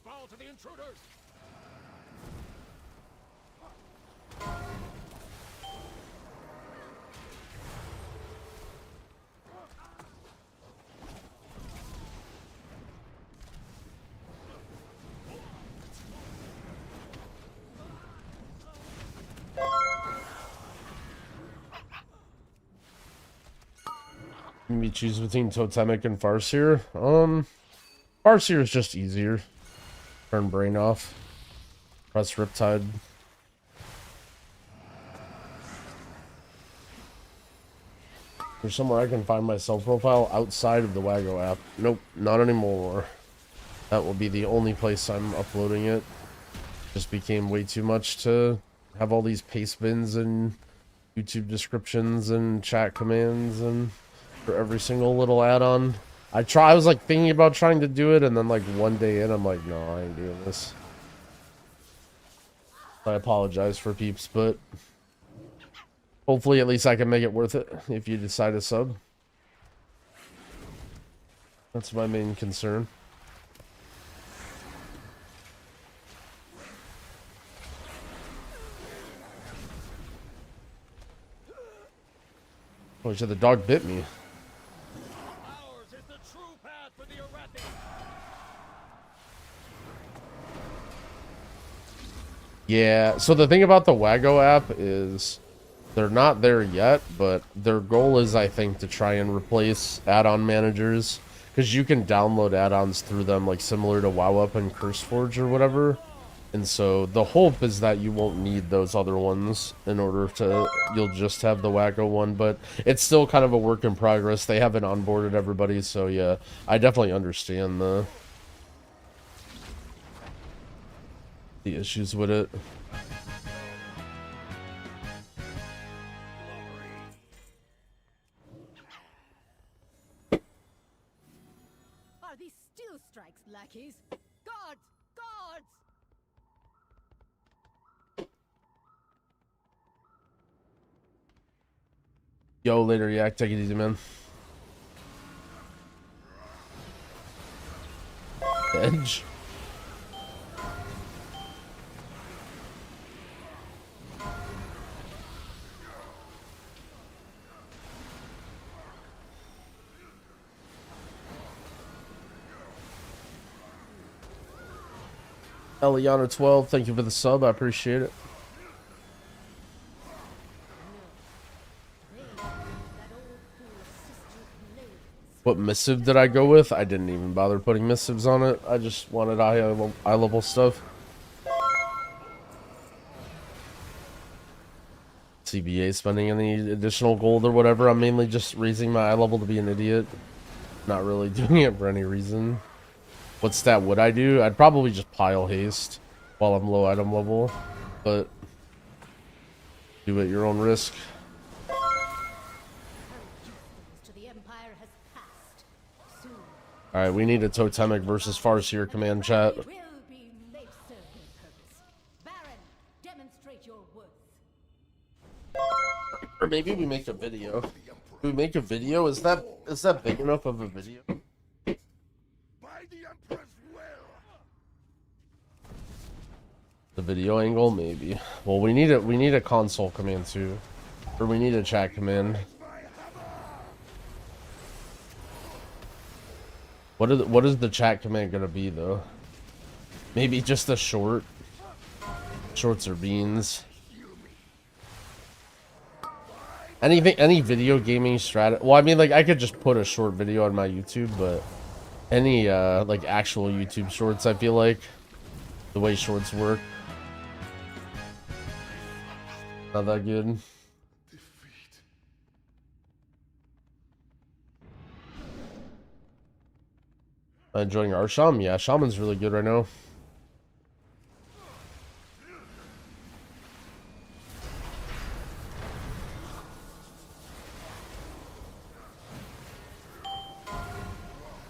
Fall to the intruders! Maybe choose between Totemic and Farseer. Farseer is just easier. Turn Brain off. Press Riptide. There's somewhere I can find my self profile outside of the Wago app. Nope, not anymore. That will be the only place I'm uploading it. Just became way too much to have all these paste bins and YouTube descriptions and chat commands and for every single little add-on. I was like thinking about trying to do it, and then like one day in, I'm like, no, I ain't doing this. I apologize for peeps, but hopefully at least I can make it worth it if you decide to sub. That's my main concern. Oh shit, the dog bit me. Yeah, so the thing about the Wago app is they're not there yet, but their goal is, I think, to try and replace add-on managers, because you can download add-ons through them, like similar to WoW and CurseForge or whatever. And so the hope is that you won't need those other ones in order to, you'll just have the Wago one, but it's still kind of a work in progress. They haven't onboarded everybody, so yeah, I definitely understand the issues with it. Are these still strikes, lackeys? Guards! Guards! Yo, later, yeah, take it easy, man. Edge. Eliana 12, thank you for the sub, I appreciate it. What missive did I go with? I didn't even bother putting missives on it. I just wanted eye level stuff. CBA spending any additional gold or whatever. I'm mainly just raising my eye level to be an idiot. Not really doing it for any reason. What stat would I do? I'd probably just pile haste while I'm low item level, but do at your own risk. Alright, we need a totemic versus Farseer command chat. Or maybe we make a video. Do we make a video? Is that big enough of a video? The video angle, maybe. Well, we need a console command too, or we need a chat command. What is the chat command gonna be though? Maybe just a short. Shorts or beans. Any video gaming strat. Well, I mean, like I could just put a short video on my YouTube, but any like actual YouTube shorts, I feel like the way shorts work. Not that good. Enjoying our Shaman? Yeah, Shaman's really good right now.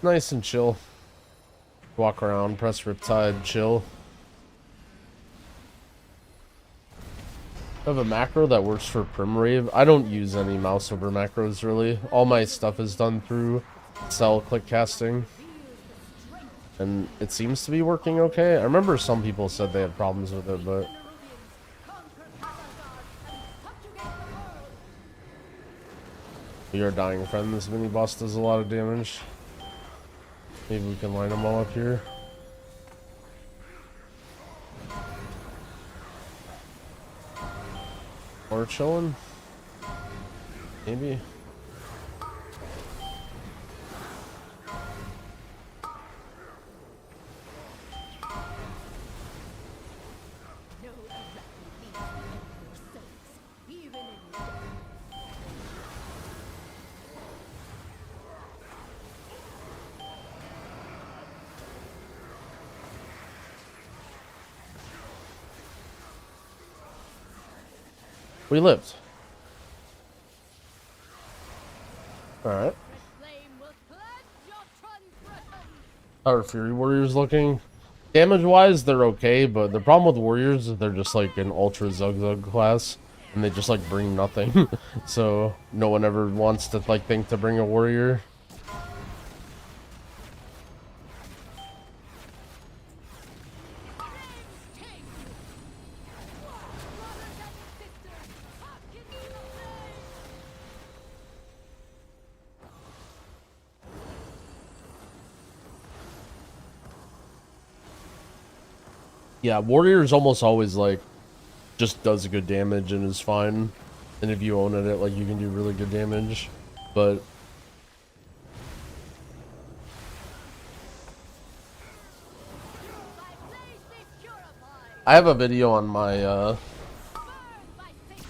Nice and chill. Walk around, press Riptide, chill. I have a macro that works for Primrave. I don't use any mouse over macros really. All my stuff is done through cell click casting. And it seems to be working okay. I remember some people said they had problems with it, but Your dying friend, this mini boss does a lot of damage. Maybe we can line them all up here. Or chilling? Maybe. We lived. Alright. How are Fury Warriors looking? Damage-wise, they're okay, but the problem with Warriors is they're just like an ultra Zug class, and they just like bring nothing. So no one ever wants to like think to bring a Warrior. Yeah, Warrior is almost always like just does good damage and is fine, and if you own it, like you can do really good damage. But I have a video on my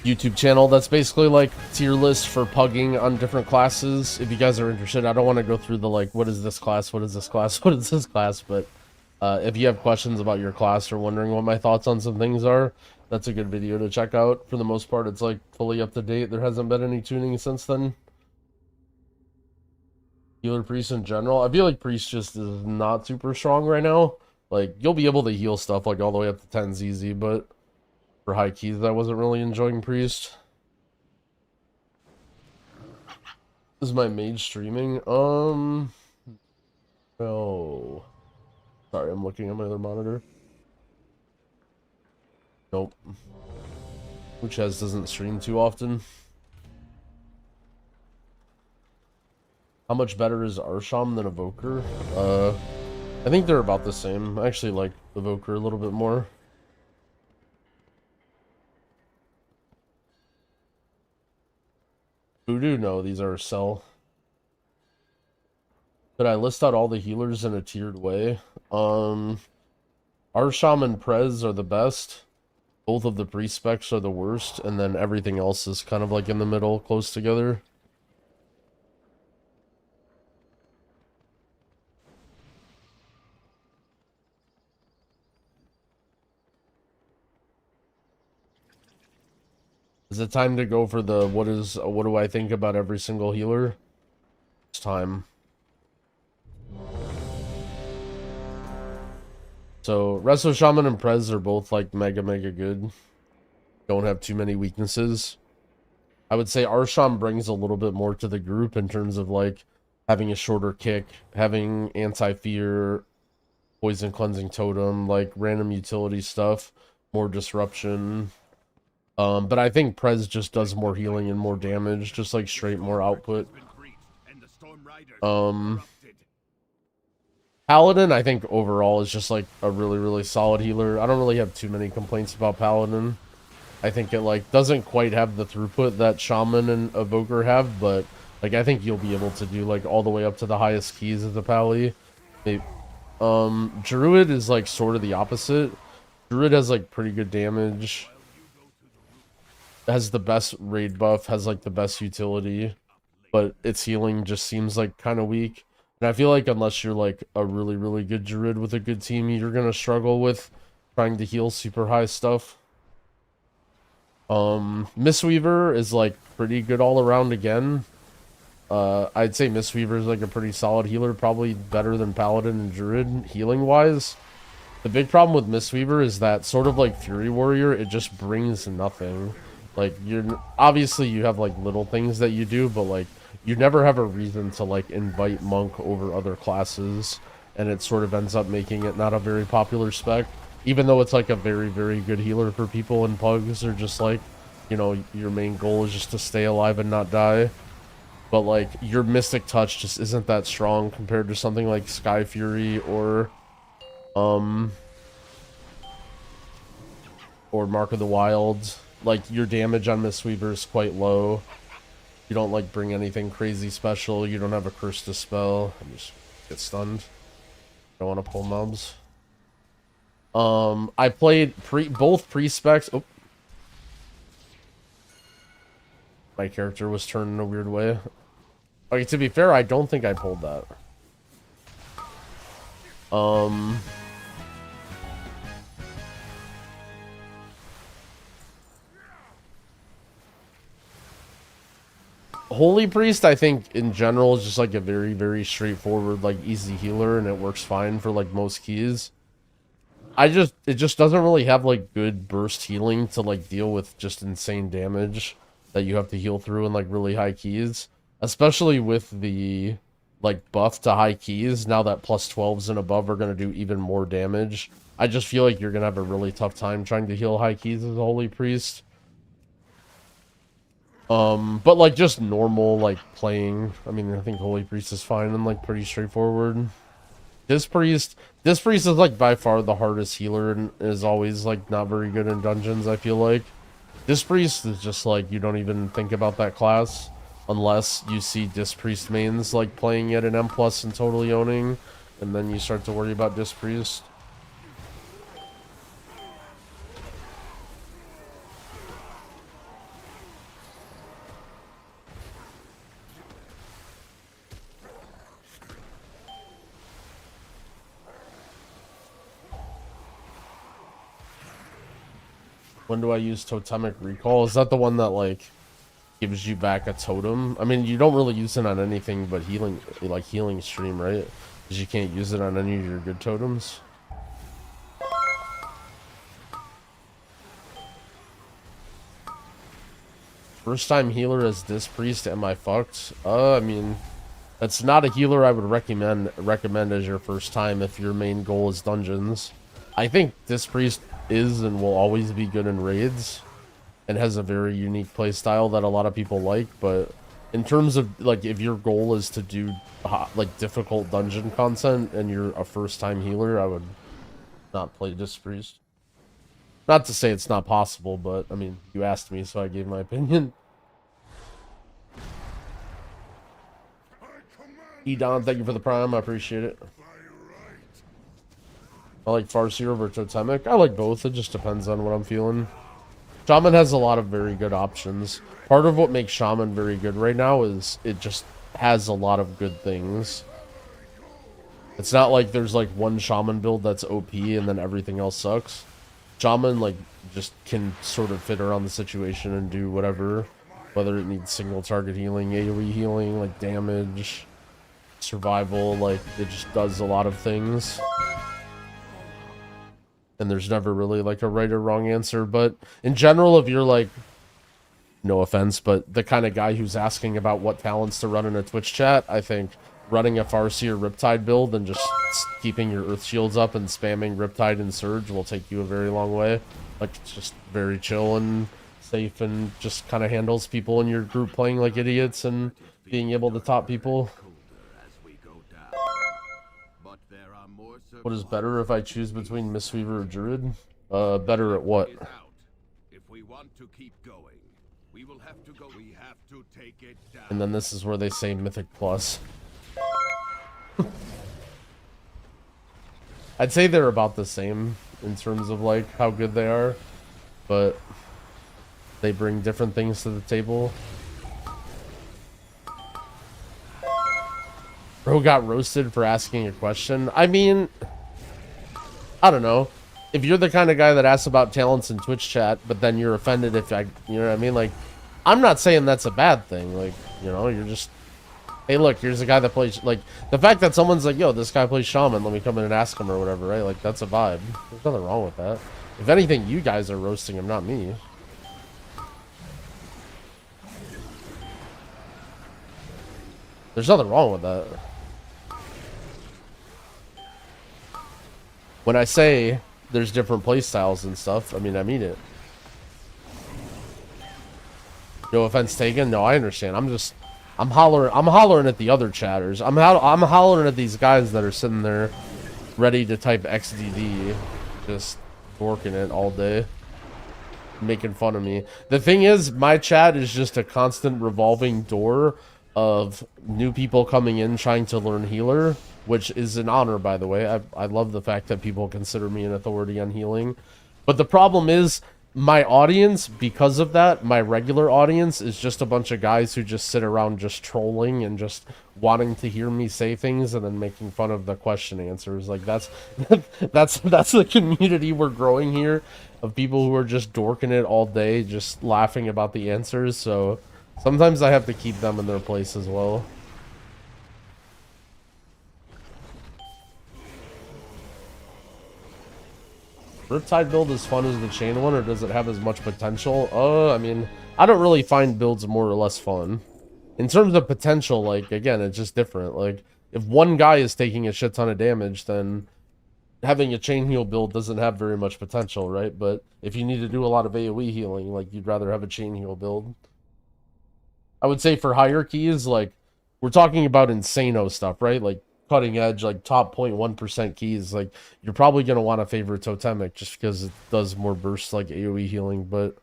YouTube channel that's basically like tier list for pugging on different classes. If you guys are interested, I don't want to go through the like what is this class, what is this class, what is this class, but if you have questions about your class or wondering what my thoughts on some things are, that's a good video to check out. For the most part, it's like fully up to date. There hasn't been any tuning since then. Healer Priest in general, I feel like Priest just is not super strong right now. Like, you'll be able to heal stuff like all the way up to 10s easy, but for high keys, I wasn't really enjoying Priest. Is my mage streaming? No. Sorry, I'm looking at my other monitor. Nope. Uchez doesn't stream too often. How much better is Arsham than Evoker? I think they're about the same. I actually like Evoker a little bit more. Voodoo? No, these are Cell. Could I list out all the healers in a tiered way? Arsham and Prez are the best. Both of the pre-specs are the worst, and then everything else is kind of like in the middle, close together. Is it time to go for the what do I think about every single healer? It's time. So Resto Shaman and Prez are both like mega good. Don't have too many weaknesses. I would say Arsham brings a little bit more to the group in terms of like having a shorter kick, having anti-fear, poison cleansing totem, like random utility stuff, more disruption. But I think Prez just does more healing and more damage, just like straight more output. Paladin, I think overall is just like a really solid healer. I don't really have too many complaints about Paladin. I think it like doesn't quite have the throughput that Shaman and Evoker have, but like I think you'll be able to do like all the way up to the highest keys as a Pally. Druid is like sort of the opposite. Druid has like pretty good damage. Has the best raid buff, has like the best utility, but its healing just seems like kind of weak. And I feel like unless you're like a really good Druid with a good team, you're gonna struggle with trying to heal super high stuff. Mistweaver is like pretty good all around again. I'd say Mistweaver is like a pretty solid healer, probably better than Paladin and Druid healing wise. The big problem with Mistweaver is that sort of like Fury Warrior, it just brings nothing. Like obviously you have like little things that you do, but like you never have a reason to like invite Monk over other classes, and it sort of ends up making it not a very popular spec. Even though it's like a very good healer for people in pugs, or just like, you know, your main goal is just to stay alive and not die. But like your Mystic Touch just isn't that strong compared to something like Sky Fury or Mark of the Wild. Like your damage on Mistweaver is quite low. You don't like bring anything crazy special. You don't have a curse to spell. I just get stunned. Don't want to pull mobs. I played both pre-specs. Oh. My character was turned in a weird way. Okay, to be fair, I don't think I pulled that. Holy Priest, I think in general is just like a very, very straightforward, like easy healer, and it works fine for like most keys. It just doesn't really have like good burst healing to like deal with just insane damage that you have to heal through in like really high keys, especially with the like buff to high keys. Now that plus 12s and above are going to do even more damage. I just feel like you're going to have a really tough time trying to heal high keys as a Holy Priest. But like just normal like playing, I mean, I think Holy Priest is fine and like pretty straightforward. This priest is like by far the hardest healer and is always like not very good in dungeons, I feel like. This priest is just like, you don't even think about that class unless you see Disc Priest mains like playing it in M+ and totally owning, and then you start to worry about Disc Priest. When do I use Totemic Recall? Is that the one that, like, gives you back a totem? I mean, you don't really use it on anything but healing, like, healing stream, right? Because you can't use it on any of your good totems. First time healer as Disc Priest, am I fucked? I mean, that's not a healer I would recommend as your first time if your main goal is dungeons. I think Disc Priest is and will always be good in raids and has a very unique playstyle that a lot of people like, but in terms of like if your goal is to do like difficult dungeon content and you're a first time healer, I would not play Disc Priest. Not to say it's not possible, but I mean, you asked me, so I gave my opinion. Edon, thank you for the prime, I appreciate it. I like Farseer over Totemic. I like both, it just depends on what I'm feeling. Shaman has a lot of very good options. Part of what makes Shaman very good right now is it just has a lot of good things. It's not like there's like one Shaman build that's OP and then everything else sucks. Shaman like just can sort of fit around the situation and do whatever. Whether it needs single target healing, AoE healing, like damage, survival, like it just does a lot of things. And there's never really like a right or wrong answer, but in general, if you're like, no offense, but the kind of guy who's asking about what talents to run in a Twitch chat, I think running a Farseer Riptide build and just keeping your Earth Shields up and spamming Riptide and Surge will take you a very long way. Like, it's just very chill and safe and just kind of handles people in your group playing like idiots and being able to top people. What is better if I choose between Mistweaver or Druid? Better at what? If we want to keep going, we will have to go. We have to take it down. And then this is where they say Mythic Plus. I'd say they're about the same in terms of like how good they are, but they bring different things to the table. Bro got roasted for asking a question. I mean, I don't know. If you're the kind of guy that asks about talents in Twitch chat, but then you're offended if I, you know what I mean? Like, I'm not saying that's a bad thing. Like, you know, you're just, hey, look, here's a guy that plays, like, the fact that someone's like, yo, this guy plays Shaman, let me come in and ask him or whatever, right? Like, that's a vibe. There's nothing wrong with that. If anything, you guys are roasting him, not me. There's nothing wrong with that. When I say there's different playstyles and stuff, I mean it. No offense taken. No, I understand. I'm hollering at the other chatters. I'm hollering at these guys that are sitting there ready to type XDD, just working it all day, making fun of me. The thing is, my chat is just a constant revolving door of new people coming in trying to learn healer, which is an honor, by the way. I love the fact that people consider me an authority on healing. But the problem is, my audience, because of that, my regular audience is just a bunch of guys who just sit around just trolling and just wanting to hear me say things and then making fun of the question answers. Like, that's the community we're growing here, of people who are just dorking it all day, just laughing about the answers. So Sometimes I have to keep them in their place as well. Riptide build as fun as the chain one, or does it have as much potential? I mean, I don't really find builds more or less fun. In terms of potential, like, again, it's just different. Like, if one guy is taking a shit ton of damage, then having a chain heal build doesn't have very much potential, right? But if you need to do a lot of AoE healing, like, you'd rather have a chain heal build. I would say for higher keys, like, we're talking about insano stuff, right? Like, cutting edge, like, top 0.1% keys, like, you're probably going to want to favor Totemic just because it does more bursts, like, AoE healing, but...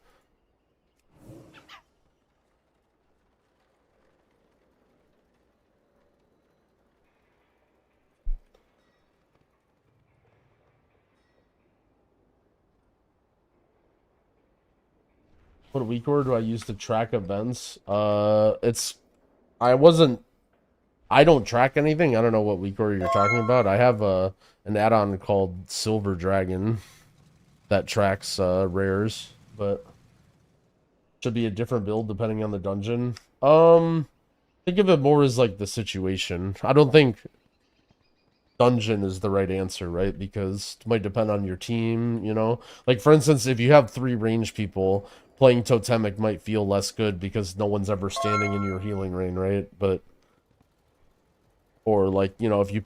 What weak order do I use to track events? I don't track anything. I don't know what weak order you're talking about. I have an add-on called Silver Dragon that tracks rares, but should be a different build depending on the dungeon. Think of it more as like the situation. I don't think dungeon is the right answer, right? Because it might depend on your team, you know? Like, for instance, if you have 3 range people, playing Totemic might feel less good because no one's ever standing in your healing range, right? But... Or, like, you know, if you're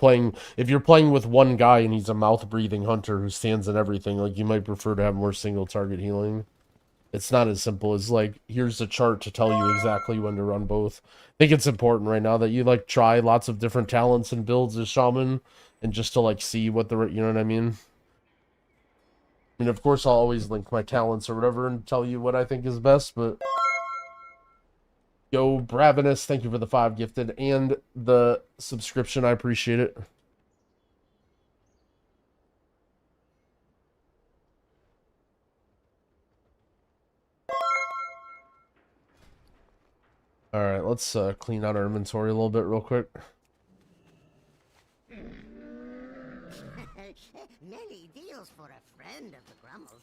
playing with one guy and he's a mouth-breathing hunter who stands in everything, like, you might prefer to have more single-target healing. It's not as simple as, like, here's a chart to tell you exactly when to run both. I think it's important right now that you, like, try lots of different talents and builds as Shaman, and just to, like, see what the... You know what I mean? I mean, of course, I'll always link my talents or whatever and tell you what I think is best, but... Yo, Bravinus, thank you for the 5 gifted and the subscription. I appreciate it. Alright, let's clean out our inventory a little bit real quick. Many deals for a friend of the Grummles.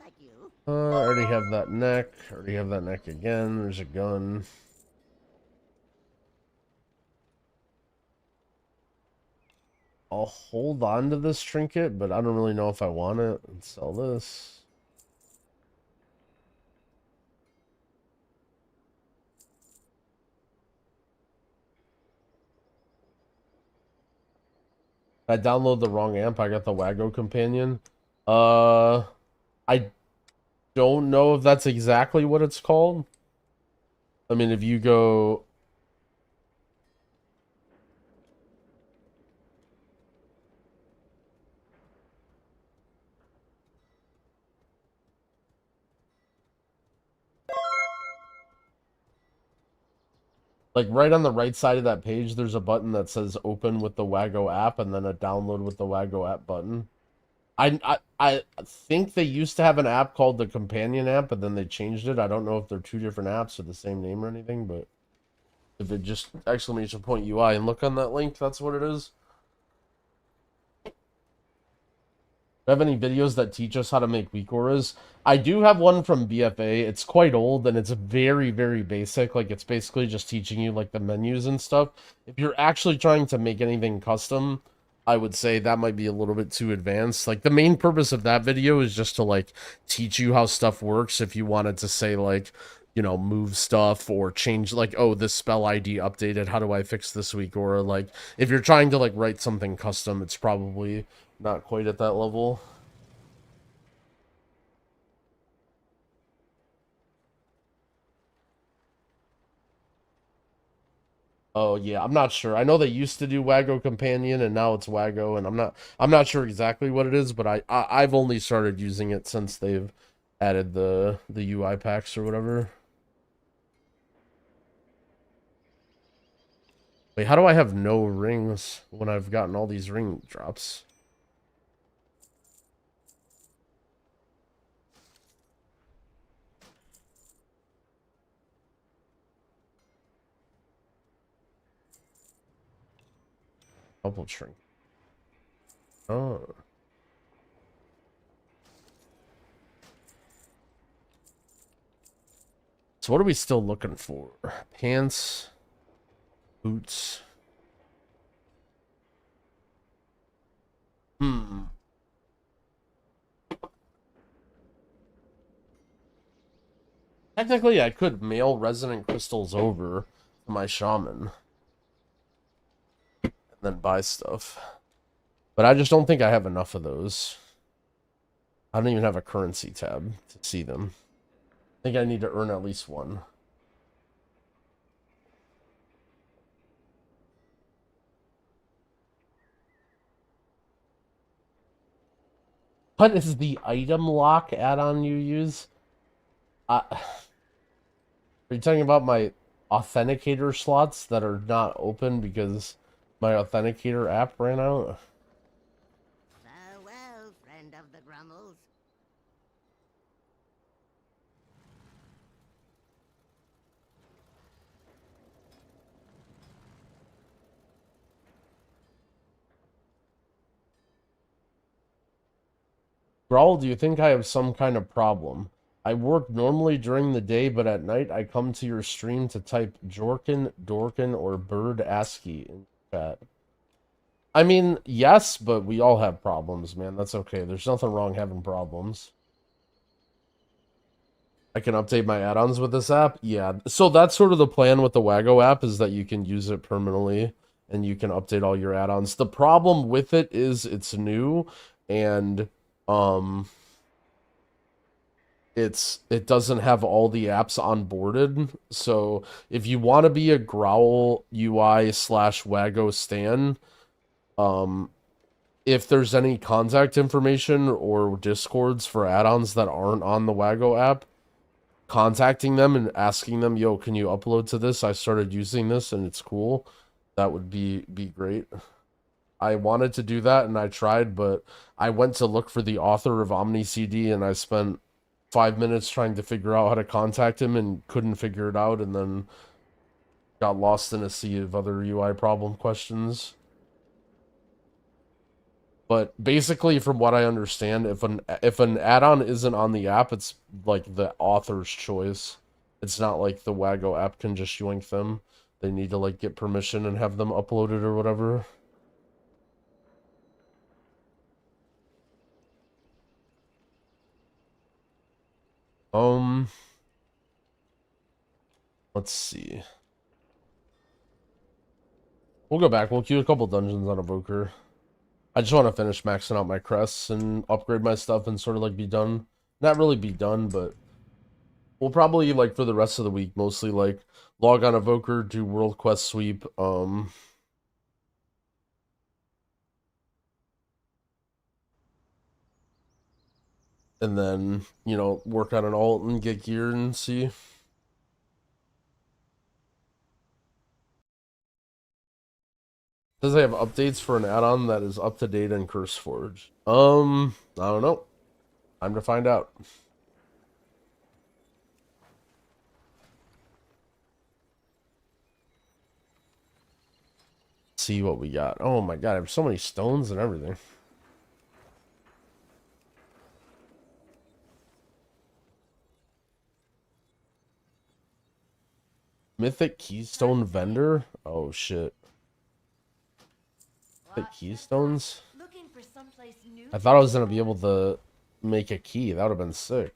Like you. I already have that neck. Already have that neck again. There's a gun. I'll hold on to this trinket, but I don't really know if I want it. Let's sell this. I download the wrong amp. I got the Wago Companion. I don't know if that's exactly what it's called. I mean, if you go... Like, right on the right side of that page, there's a button that says open with the Wago app, and then a download with the Wago app button. I think they used to have an app called the Companion app, but then they changed it. I don't know if they're 2 different apps or the same name or anything, but if it just exclamation point UI and look on that link, that's what it is. Do you have any videos that teach us how to make weak auras? I do have one from BFA. It's quite old and it's very, very basic. Like, it's basically just teaching you, like, the menus and stuff. If you're actually trying to make anything custom, I would say that might be a little bit too advanced. Like, the main purpose of that video is just to, like, teach you how stuff works. If you wanted to say, like, you know, move stuff or change, like, oh, this spell ID updated, how do I fix this weak aura? Like, if you're trying to, like, write something custom, it's probably not quite at that level. Oh yeah, I'm not sure. I know they used to do Wago Companion and now it's Wago, and I'm not sure exactly what it is, but I've only started using it since they've added the UI packs or whatever. Wait, how do I have no rings when I've gotten all these ring drops? Double shrink. Oh. So what are we still looking for? Pants, boots. Technically, I could mail resonant crystals over to my shaman and then buy stuff. But I just don't think I have enough of those. I don't even have a currency tab to see them. I think I need to earn at least one. What is the item lock add-on you use? Are you talking about my authenticator slots that are not open because my authenticator app ran out? Farewell, friend of the Grummles. Growl, do you think I have some kind of problem? I work normally during the day, but at night I come to your stream to type Jorkin, Dorkin, or Bird ASCII in chat. I mean, yes, but we all have problems, man. That's okay. There's nothing wrong having problems. I can update my add-ons with this app? Yeah. So that's sort of the plan with the Wago app, is that you can use it permanently and you can update all your add-ons. The problem with it is it's new and it doesn't have all the apps onboarded. So if you want to be a Growl UI / Wago stan, if there's any contact information or discords for add-ons that aren't on the Wago app, contacting them and asking them, yo, can you upload to this? I started using this and it's cool. That would be great. I wanted to do that and I tried, but I went to look for the author of OmniCD and I spent 5 minutes trying to figure out how to contact him and couldn't figure it out, and then got lost in a sea of other UI problem questions. But basically, from what I understand, if an add-on isn't on the app, it's like the author's choice. It's not like the Wago app can just yoink them. They need to like get permission and have them uploaded or whatever. Let's see. We'll go back. We'll queue a couple dungeons on Evoker. I just want to finish maxing out my crests and upgrade my stuff and sort of like be done. Not really be done, but we'll probably like for the rest of the week mostly like log on Evoker, do World Quest sweep, and then, you know, work on an alt and get gear and see. Does it have updates for an add-on that is up to date in CurseForge? I don't know. Time to find out. See what we got. Oh my god, I have so many stones and everything. Mythic Keystone Vendor? Oh shit. Mythic Keystones? I thought I was gonna be able to make a key. That would have been sick.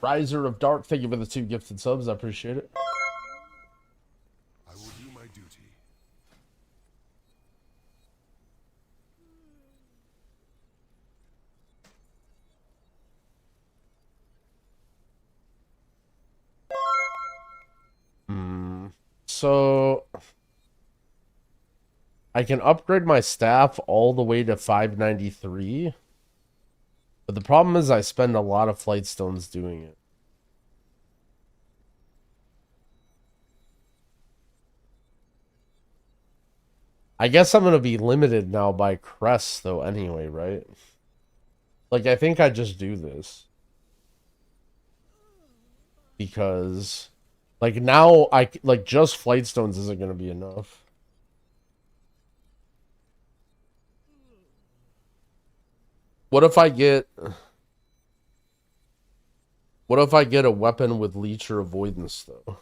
Riser of Dark, thank you for the 2 gifted subs. I appreciate it. I will do my duty. So I can upgrade my staff all the way to 593. But the problem is I spend a lot of flight stones doing it. I guess I'm going to be limited now by crests though anyway, right? Like, I think I just do this. Because, like, now, like, just flight stones isn't going to be enough. What if I get... What if I get a weapon with leech or avoidance, though?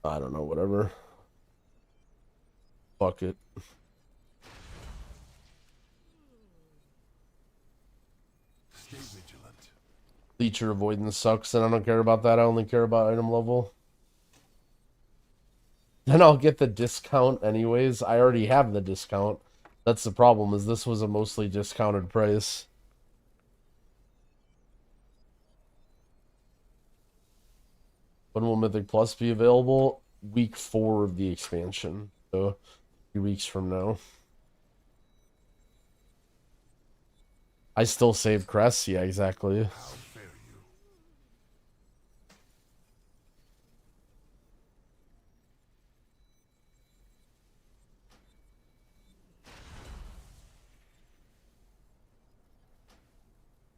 I don't know, whatever. Fuck it. Stay vigilant. Leech or avoidance sucks, and I don't care about that. I only care about item level. Then I'll get the discount anyways. I already have the discount. That's the problem, is this was a mostly discounted price. When will Mythic Plus be available? Week 4 of the expansion. So, 3 weeks from now. I still save crests? Yeah, exactly.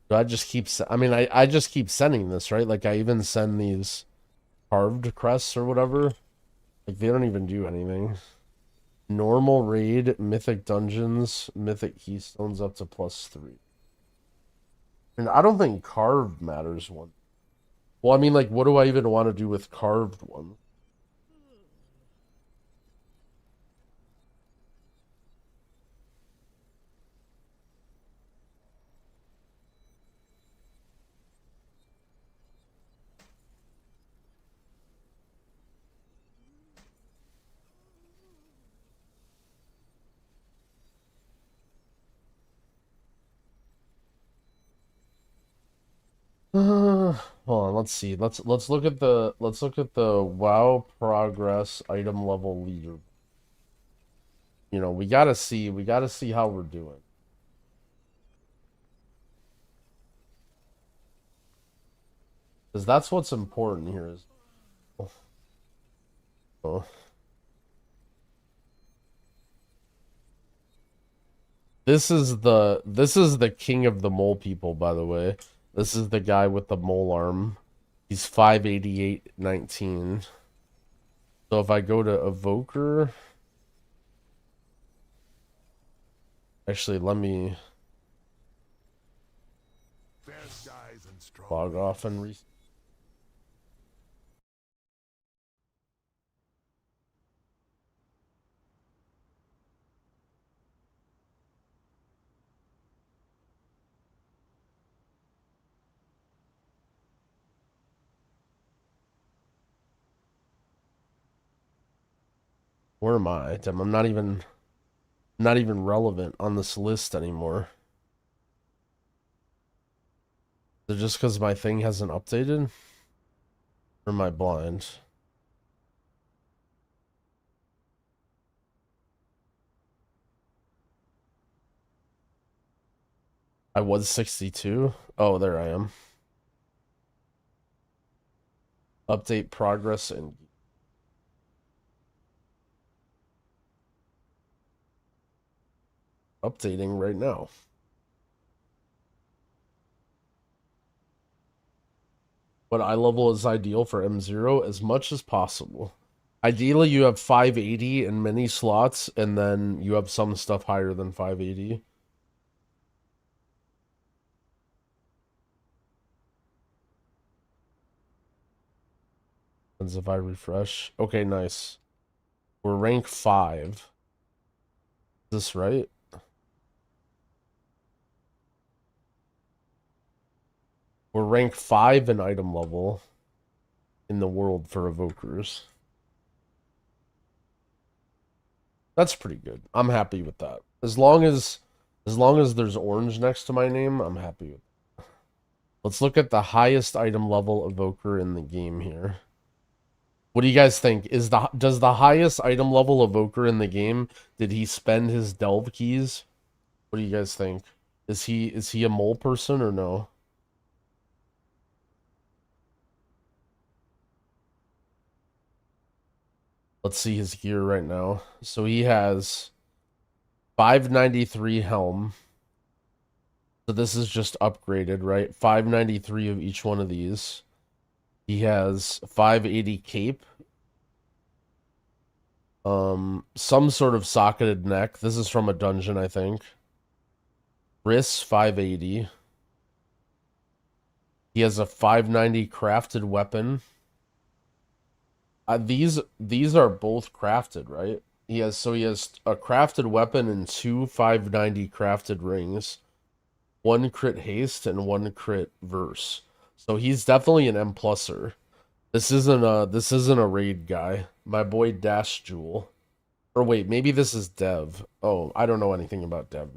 I just keep... I mean, I just keep sending this, right? Like, I even send these carved crests or whatever. Like, they don't even do anything. Normal raid, mythic dungeons, mythic keystones up to +3. And I don't think carved matters one. Well, I mean, like, what do I even want to do with carved one? Hold on, let's see. Let's look at the WoW progress item level leader. You know, we gotta see how we're doing. Because that's what's important here is... Oh. This is the king of the mole people, by the way. This is the guy with the mole arm. He's 588.19. So if I go to Evoker... Actually, let me... log off and re... Where am I? I'm not even relevant on this list anymore. Is it just because my thing hasn't updated? Or am I blind? I was 62? Oh, there I am. Update progress and... updating right now. What eye level is ideal for M0? As much as possible. Ideally, you have 580 in many slots, and then you have some stuff higher than 580. As if I refresh. Okay, nice. We're rank 5. Is this right? We're rank 5 in item level in the world for evokers. That's pretty good. I'm happy with that. As long as there's orange next to my name, I'm happy with it. Let's look at the highest item level evoker in the game here. What do you guys think? Does the highest item level evoker in the game, did he spend his delve keys? What do you guys think? Is he a mole person or no? Let's see his gear right now. So he has 593 helm. So this is just upgraded, right? 593 of each one of these. He has 580 cape. Some sort of socketed neck. This is from a dungeon, I think. Wrists 580. He has a 590 crafted weapon. These are both crafted, right? He has a crafted weapon and 2 590 crafted rings. 1 crit haste and 1 crit verse. So he's definitely an M+er. This isn't a raid guy. My boy Dash Jewel. Or wait, maybe this is Dev. Oh, I don't know anything about Dev.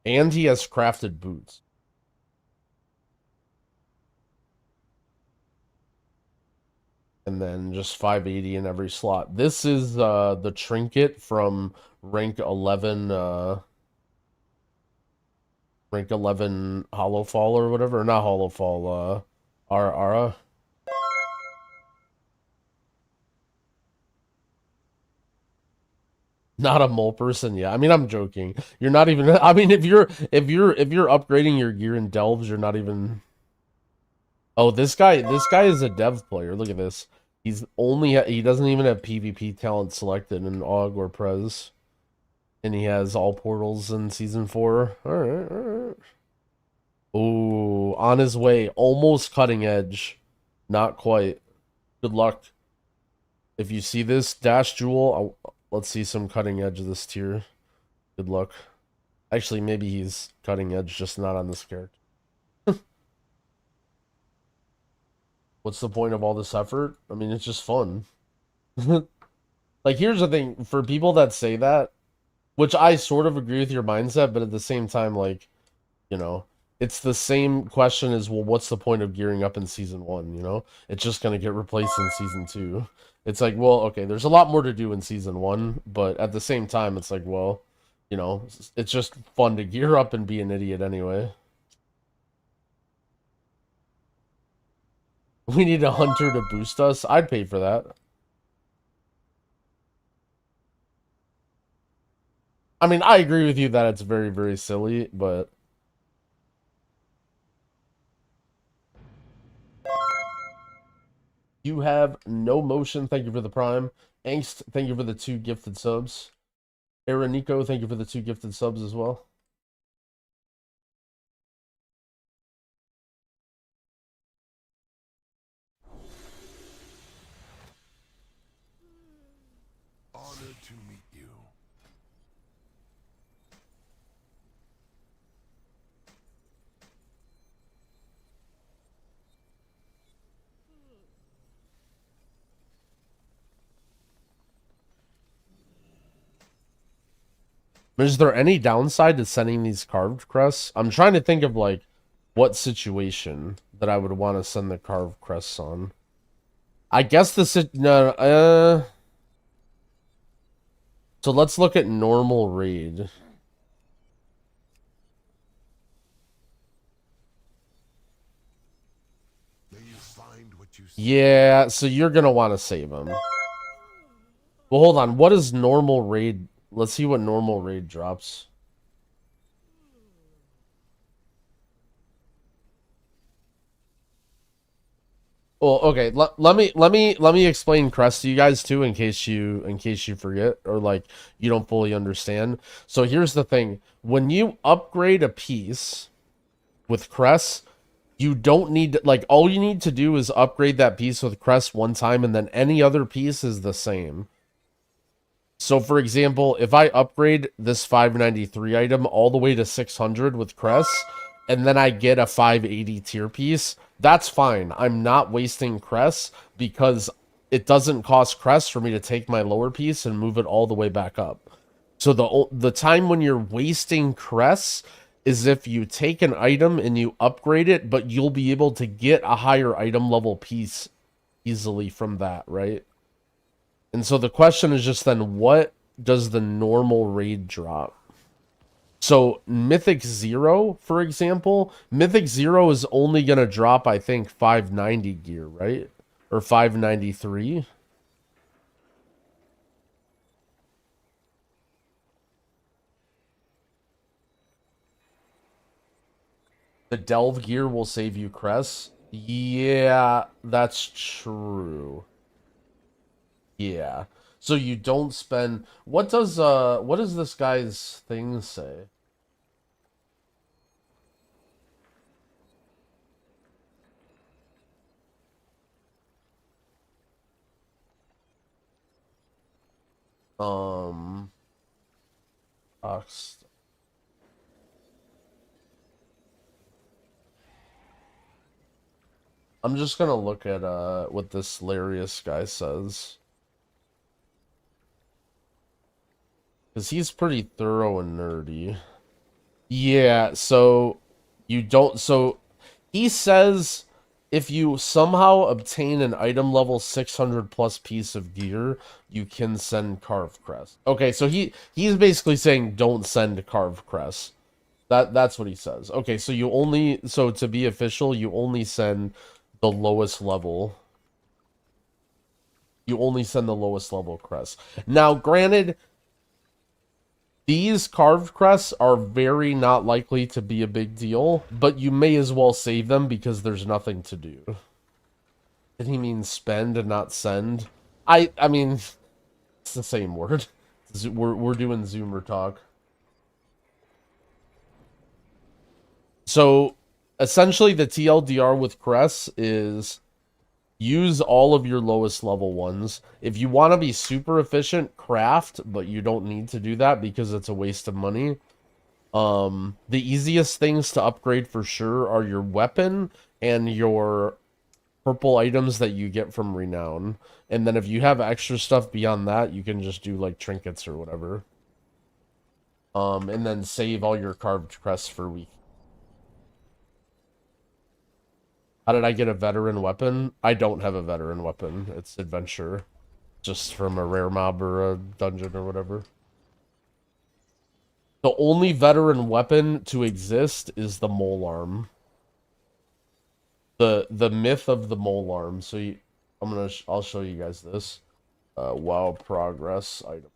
And he has crafted boots. And then just 580 in every slot. This is the trinket from rank 11 rank 11 Hollowfall or whatever. Not Hollowfall, Ara. Not a mole person, yeah. I mean, I'm joking. You're not even. I mean, if you're upgrading your gear in delves, you're not even. Oh, this guy is a dev player. Look at this. He doesn't even have PvP talent selected in AUG or Prez, and he has all portals in season 4. All right. Oh, on his way, almost cutting edge, not quite. Good luck. If you see this Dash Jewel, let's see some cutting edge of this tier. Good luck. Actually, maybe he's cutting edge, just not on this character. What's the point of all this effort? I mean, it's just fun. Like, here's the thing. For people that say that, which I sort of agree with your mindset, but at the same time, like, you know, it's the same question as, well, what's the point of gearing up in season 1, you know? It's just going to get replaced in season 2. It's like, well, okay, there's a lot more to do in season 1, but at the same time, it's like, well, you know, it's just fun to gear up and be an idiot anyway. We need a hunter to boost us. I'd pay for that. I mean, I agree with you that it's very, very silly, but... You have no motion. Thank you for the prime. Angst, thank you for the 2 gifted subs. Nico, thank you for the 2 gifted subs as well. Honored to meet you. Is there any downside to sending these carved crests? I'm trying to think of, like, what situation that I would want to send the carved crests on. I guess So let's look at normal raid. Yeah, so you're gonna want to save them. Well, hold on. What is normal raid? Let's see what normal raid drops. Well, okay. Let me explain crest to you guys too, in case you forget or like you don't fully understand. So here's the thing: when you upgrade a piece with crest, you don't need to, like, all you need to do is upgrade that piece with crest one time, and then any other piece is the same. So, for example, if I upgrade this 593 item all the way to 600 with crest, and then I get a 580 tier piece, that's fine. I'm not wasting crest because it doesn't cost crest for me to take my lower piece and move it all the way back up. So the time when you're wasting crest is if you take an item and you upgrade it, but you'll be able to get a higher item level piece easily from that, right? And so the question is just then, what does the normal raid drop? So Mythic 0, for example, Mythic 0 is only going to drop, I think, 590 gear, right? Or 593. The delve gear will save you crest. Yeah, that's true. Yeah. So you don't spend. What does this guy's thing say? Ox. I'm just gonna look at what this Larius guy says. Because he's pretty thorough and nerdy. Yeah, so you don't so he says if you somehow obtain an item level 600 plus piece of gear, you can send Carved Crest. Okay, so he's basically saying don't send Carved Crest. That's what he says. Okay, so you only so to be official, you only send the lowest level. You only send the lowest level crest. Now, granted, these carved crests are very not likely to be a big deal, but you may as well save them because there's nothing to do. Did he mean spend and not send? I mean, it's the same word. We're doing Zoomer talk. So, essentially, the TLDR with crests is use all of your lowest level ones. If you want to be super efficient, craft, but you don't need to do that because it's a waste of money. The easiest things to upgrade for sure are your weapon and your purple items that you get from Renown. And then if you have extra stuff beyond that, you can just do like trinkets or whatever. And then save all your carved crests for week. How did I get a veteran weapon? I don't have a veteran weapon. It's adventure. Just from a rare mob or a dungeon or whatever. The only veteran weapon to exist is the mole arm. The myth of the mole arm. So I'll show you guys this. WoW progress item.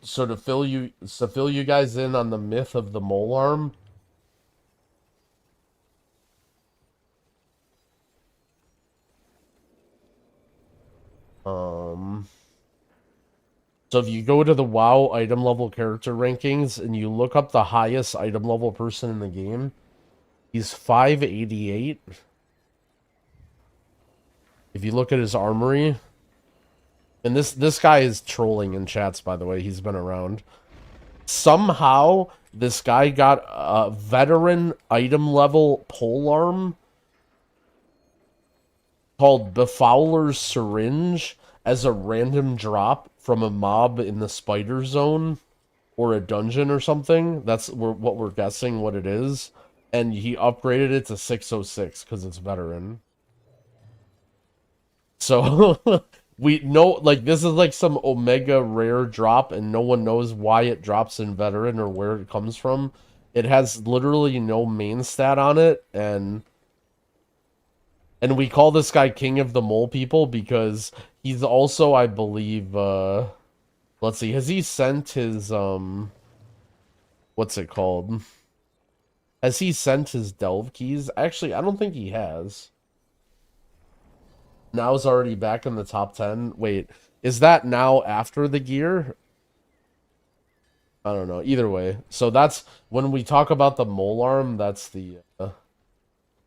So to fill you guys in on the myth of the mole arm. So if you go to the WoW item level character rankings and you look up the highest item level person in the game, he's 588. If you look at his armory, and this guy is trolling in chats, by the way, he's been around. Somehow this guy got a veteran item level polearm called Befouler's Syringe as a random drop from a mob in the spider zone or a dungeon or something. That's what we're guessing what it is. And he upgraded it to 606 because it's veteran. So we know, like, this is like some omega rare drop and no one knows why it drops in veteran or where it comes from. It has literally no main stat on it, and we call this guy King of the Mole People because he's also, I believe, let's see, has he sent his, what's it called? Has he sent his delve keys? Actually, I don't think he has. Now is already back in the top 10. Wait, is that now after the gear? I don't know. Either way. So that's, when we talk about the mole arm, that's the,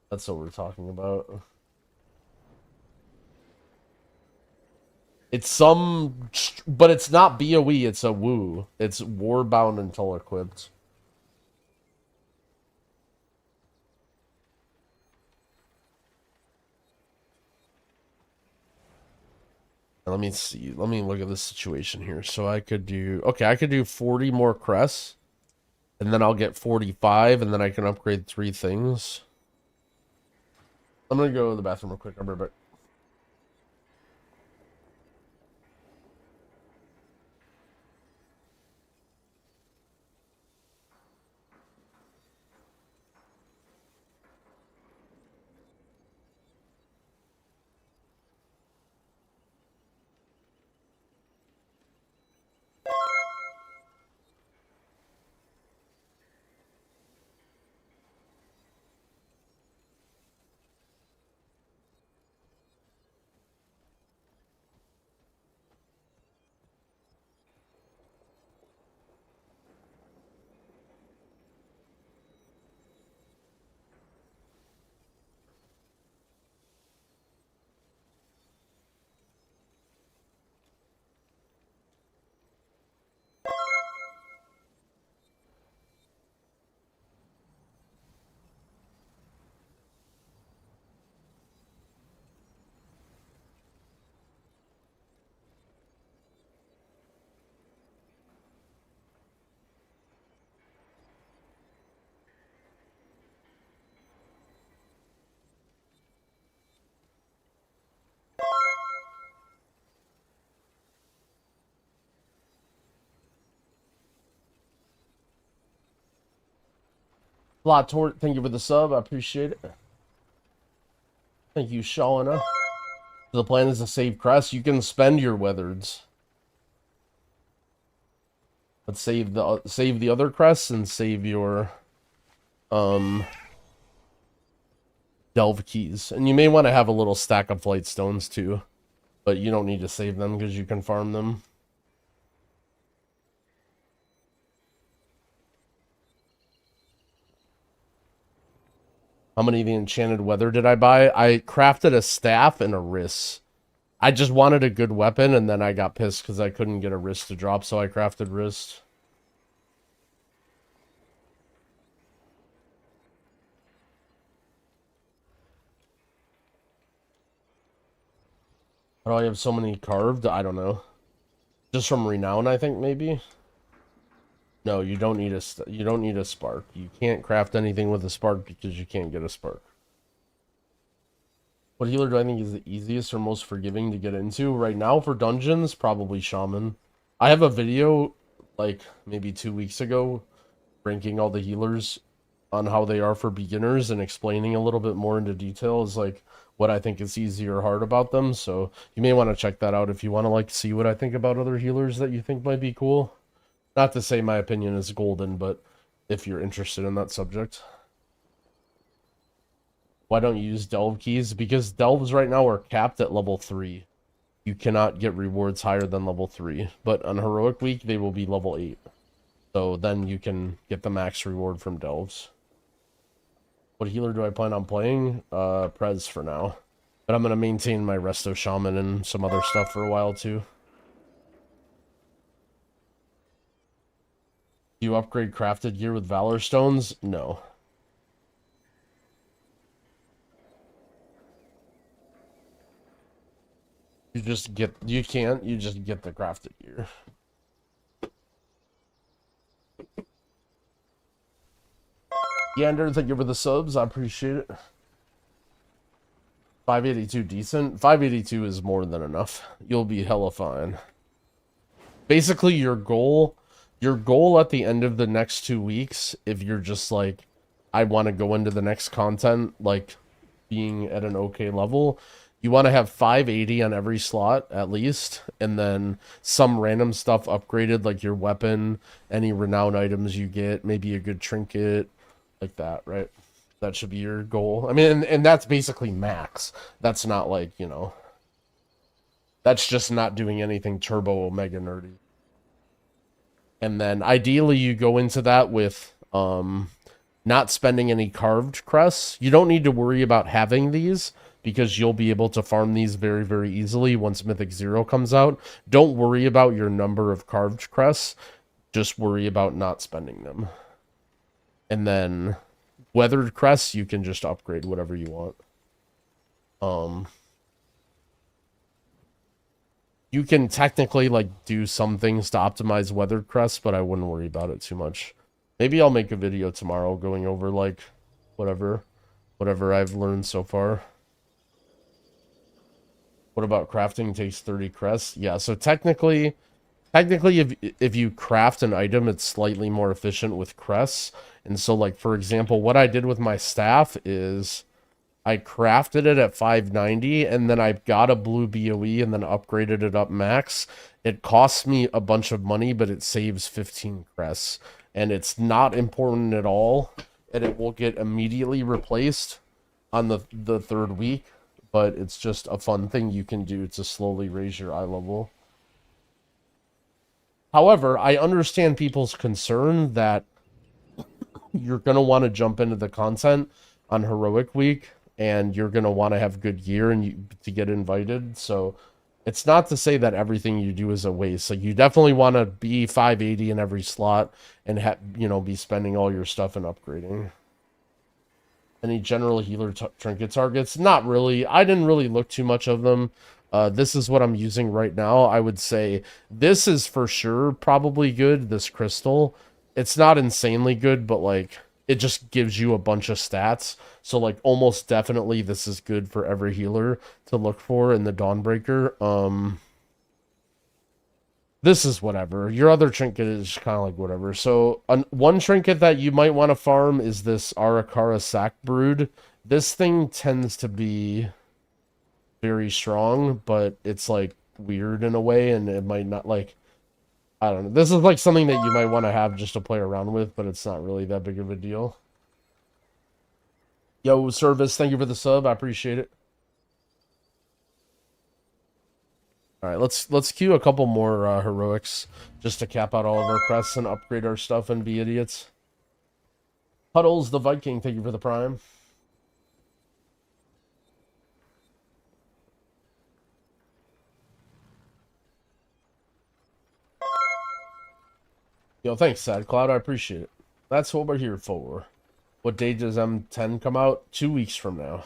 that's what we're talking about. It's some, but it's not BOE, it's a woo. It's warbound until equipped. Let me see. Let me look at this situation here. So I could do, okay, I could do 40 more crests, and then I'll get 45, and then I can upgrade 3 things. I'm gonna go to the bathroom real quick. I'll be right back. Tort, thank you for the sub. I appreciate it. Thank you, Shauna. The plan is to save crests. You can spend your weathers. But save the other crests and save your delve keys. And you may want to have a little stack of flight stones too. But you don't need to save them because you can farm them. How many of the enchanted weather did I buy? I crafted a staff and a wrist. I just wanted a good weapon, and then I got pissed because I couldn't get a wrist to drop, so I crafted wrist. How do I have so many carved? I don't know. Just from renown, I think, maybe? No, you don't need a spark. You can't craft anything with a spark because you can't get a spark. What healer do I think is the easiest or most forgiving to get into? Right now, for dungeons, probably Shaman. I have a video, like, maybe 2 weeks ago, ranking all the healers on how they are for beginners and explaining a little bit more into details, like, what I think is easy or hard about them. So, you may want to check that out if you want to, like, see what I think about other healers that you think might be cool. Not to say my opinion is golden, but if you're interested in that subject. Why don't you use delve keys? Because delves right now are capped at level 3. You cannot get rewards higher than level 3. But on Heroic Week, they will be level 8. So then you can get the max reward from delves. What healer do I plan on playing? Prez for now. But I'm going to maintain my Resto Shaman and some other stuff for a while too. Do you upgrade crafted gear with Valor Stones? No. You just get the crafted gear. Yander, thank you for the subs. I appreciate it. 582 decent. 582 is more than enough. You'll be hella fine. Basically, your goal at the end of the next 2 weeks, if you're just like, I want to go into the next content, like being at an okay level, you want to have 580 on every slot at least, and then some random stuff upgraded, like your weapon, any renown items you get, maybe a good trinket, like that, right? That should be your goal. I mean, and that's basically max. That's not like, you know, that's just not doing anything turbo omega nerdy. And then ideally you go into that with not spending any carved crests. You don't need to worry about having these because you'll be able to farm these very, very easily once Mythic 0 comes out. Don't worry about your number of carved crests. Just worry about not spending them. And then weathered crests, you can just upgrade whatever you want. You can technically, like, do some things to optimize weathered crests, but I wouldn't worry about it too much. Maybe I'll make a video tomorrow going over, like, whatever I've learned so far. What about crafting takes 30 crests? Yeah, so technically if you craft an item, it's slightly more efficient with crests. And so, like, for example, what I did with my staff is I crafted it at 590, and then I got a blue BOE and then upgraded it up max. It costs me a bunch of money, but it saves 15 crests. And it's not important at all, and it will get immediately replaced on the third week. But it's just a fun thing you can do to slowly raise your eye level. However, I understand people's concern that you're going to want to jump into the content on Heroic Week, and you're going to want to have good gear and to get invited. So it's not to say that everything you do is a waste. Like, you definitely want to be 580 in every slot and be spending all your stuff and upgrading. Any general healer trinket targets? Not really. I didn't really look too much of them. This is what I'm using right now. I would say this is for sure probably good, this crystal. It's not insanely good, but, like, it just gives you a bunch of stats. So, like, almost definitely this is good for every healer to look for in the Dawnbreaker. this is whatever. Your other trinket is kind of like whatever. So one trinket that you might want to farm is this Arakara Sac Brood. This thing tends to be very strong, but it's like weird in a way, and it might not like, I don't know. This is like something that you might want to have just to play around with, but it's not really that big of a deal. Yo, Service, thank you for the sub. I appreciate it. All right, let's queue a couple more heroics just to cap out all of our crests and upgrade our stuff and be idiots. Puddles the Viking, thank you for the prime. Yo, thanks, Sad Cloud. I appreciate it. That's what we're here for. What date does M10 come out? 2 weeks from now.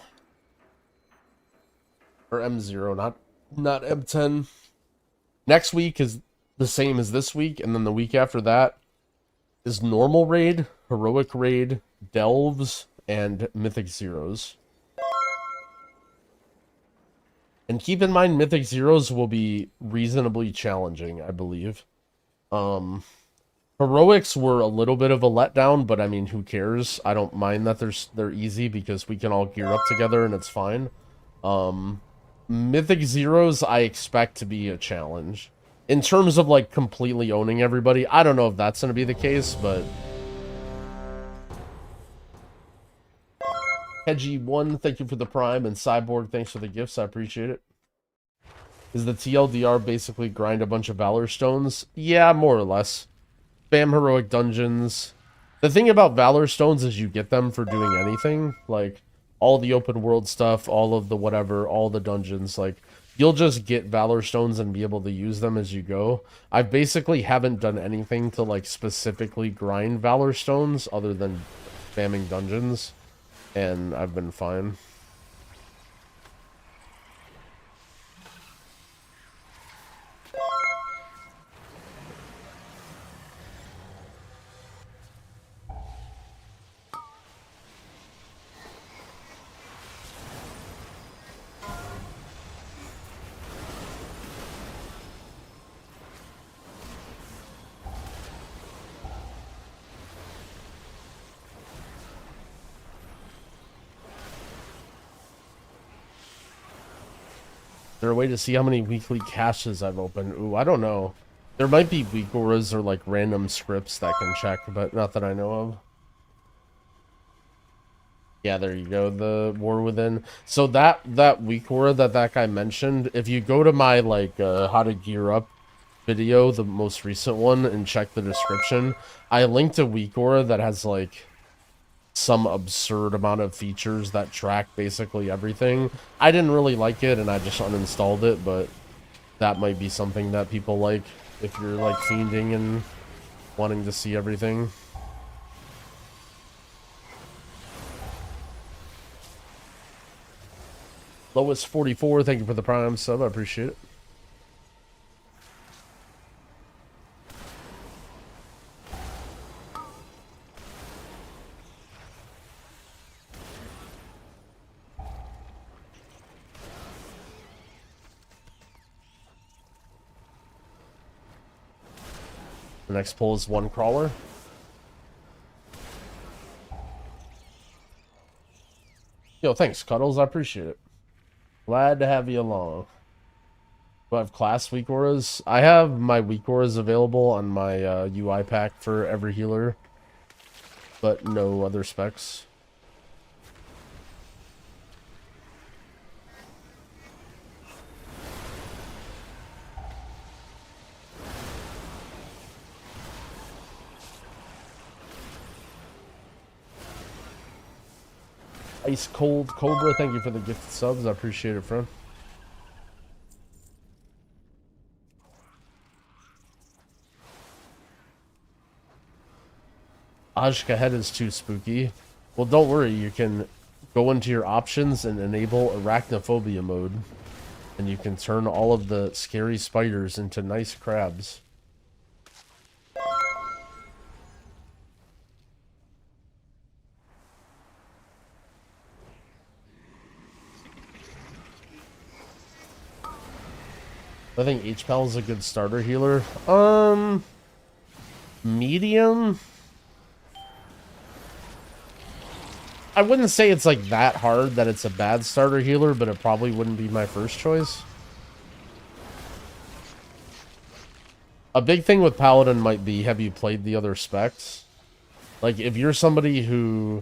Or M0, not M10. Next week is the same as this week, and then the week after that is normal raid, heroic raid, delves, and mythic zeros. And keep in mind, mythic zeros will be reasonably challenging, I believe. Heroics were a little bit of a letdown, but I mean, who cares? I don't mind that they're easy because we can all gear up together and it's fine. Mythic Zeros, I expect to be a challenge. In terms of, like, completely owning everybody, I don't know if that's going to be the case, but... Hedgie1, thank you for the prime, and Cyborg, thanks for the gifts, I appreciate it. Is the TLDR basically grind a bunch of Valor Stones? Yeah, more or less. Spam heroic dungeons. The thing about Valor Stones is you get them for doing anything. Like, all the open world stuff, all of the whatever, all the dungeons. Like, you'll just get Valor Stones and be able to use them as you go. I basically haven't done anything to, like, specifically grind Valor Stones other than spamming dungeons. And I've been fine. Is there a way to see how many weekly caches I've opened? Ooh, I don't know. There might be week auras or like random scripts that can check, but not that I know of. Yeah, there you go, the War Within. So that week aura that guy mentioned, if you go to my like how to gear up video, the most recent one, and check the description, I linked a week aura that has like some absurd amount of features that track basically everything. I didn't really like it and I just uninstalled it, but that might be something that people like if you're like fiending and wanting to see everything. Lois 44, thank you for the prime sub, I appreciate it. The next pull is one crawler. Yo, thanks, Cuddles. I appreciate it. Glad to have you along. Do I have class weak auras? I have my weak auras available on my UI pack for every healer, but no other specs. Ice Cold Cobra, thank you for the gifted subs. I appreciate it, friend. Ajka head is too spooky. Well, don't worry. You can go into your options and enable arachnophobia mode. And you can turn all of the scary spiders into nice crabs. I think H-Pal is a good starter healer. Medium? I wouldn't say it's like that hard that it's a bad starter healer, but it probably wouldn't be my first choice. A big thing with Paladin might be, have you played the other specs? Like, if you're somebody who's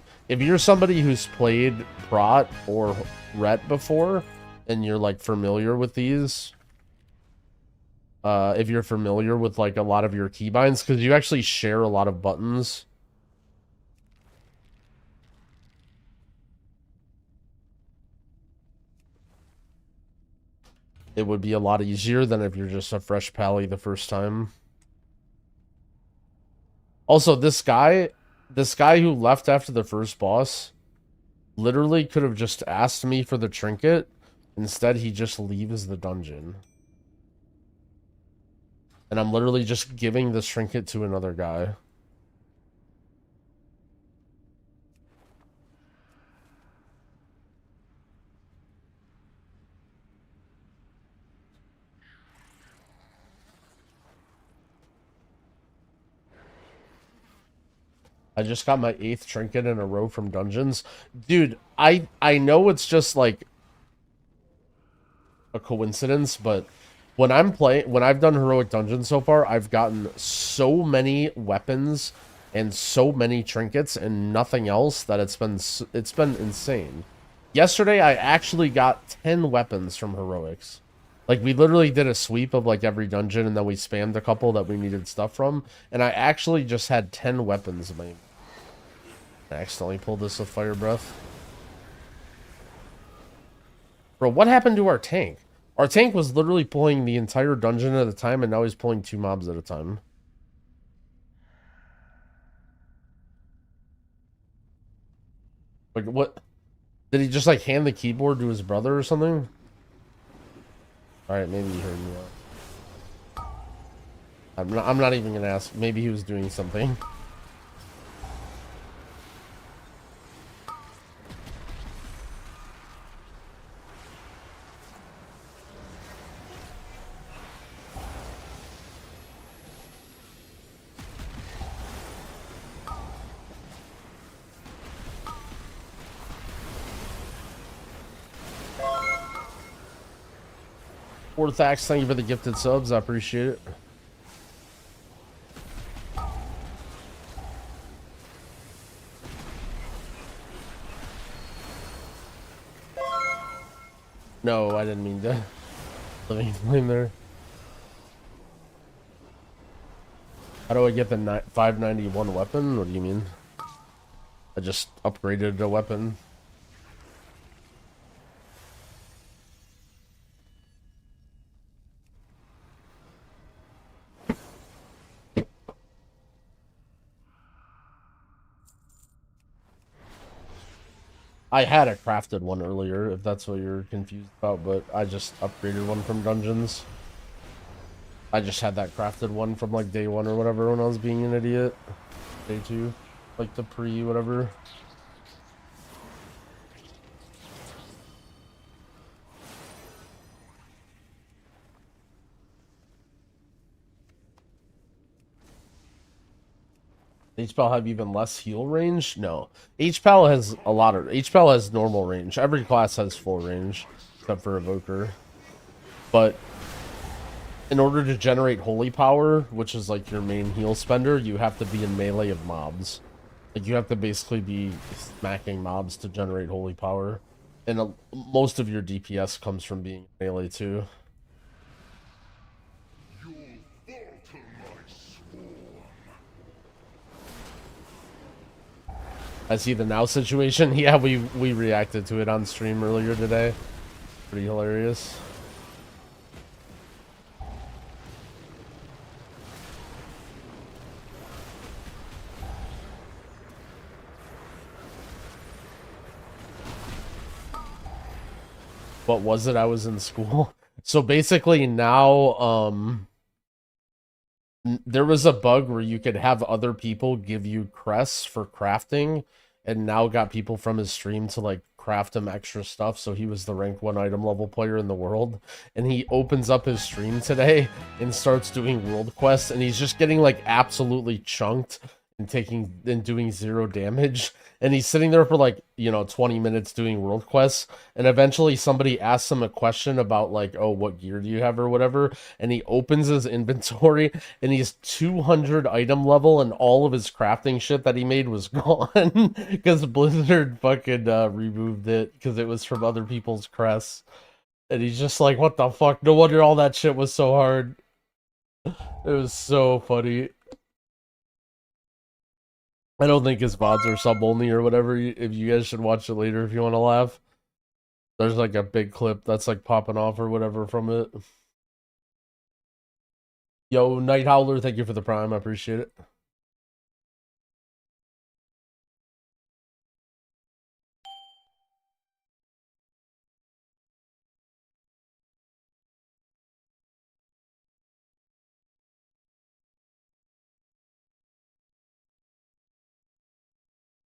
played Prot or Ret before, and you're like familiar with these, if you're familiar with like a lot of your keybinds, because you actually share a lot of buttons. It would be a lot easier than if you're just a fresh pally the first time. Also, this guy who left after the first boss literally could have just asked me for the trinket. Instead, he just leaves the dungeon. And I'm literally just giving this trinket to another guy. I just got my 8th trinket in a row from dungeons. Dude, I know it's just like a coincidence, but when I've done heroic dungeons so far, I've gotten so many weapons and so many trinkets and nothing else that it's been insane. Yesterday I actually got 10 weapons from heroics. Like, we literally did a sweep of like every dungeon, and then we spammed a couple that we needed stuff from, and I actually just had 10 weapons in my... I accidentally pulled this with fire breath. Bro, what happened to our tank? Our tank was literally pulling the entire dungeon at a time, and now he's pulling 2 mobs at a time. Like, what? Did he just, like, hand the keyboard to his brother or something? Alright, maybe he heard me out. I'm not even gonna ask. Maybe he was doing something. Thanks, thank you for the gifted subs. I appreciate it. No, I didn't mean to. Let me blame there. How do I get the 591 weapon? What do you mean? I just upgraded a weapon. I had a crafted one earlier, if that's what you're confused about, but I just upgraded one from dungeons. I just had that crafted one from like day 1 or whatever when I was being an idiot. Day 2, like the pre-whatever. H-Pal have even less heal range? No. H-Pal has a lot of... H-Pal has normal range. Every class has full range, except for Evoker. But in order to generate holy power, which is like your main heal spender, you have to be in melee of mobs. Like, you have to basically be smacking mobs to generate holy power. And most of your DPS comes from being melee too. I see the now situation. Yeah, we reacted to it on stream earlier today. Pretty hilarious. What was it? I was in school. So basically now, there was a bug where you could have other people give you crests for crafting, and now got people from his stream to like craft him extra stuff, so he was the rank 1 item level player in the world. And he opens up his stream today and starts doing world quests, and he's just getting like absolutely chunked and doing 0 damage. And he's sitting there for like, you know, 20 minutes doing world quests, and eventually somebody asks him a question about like, oh, what gear do you have or whatever, and he opens his inventory and he's 200 item level, and all of his crafting shit that he made was gone because Blizzard fucking removed it because it was from other people's crests. And he's just like, what the fuck, no wonder all that shit was so hard. It was so funny. I don't think his VODs are sub only or whatever. If you guys should watch it later if you want to laugh. There's like a big clip that's like popping off or whatever from it. Yo, Night Howler, thank you for the prime. I appreciate it.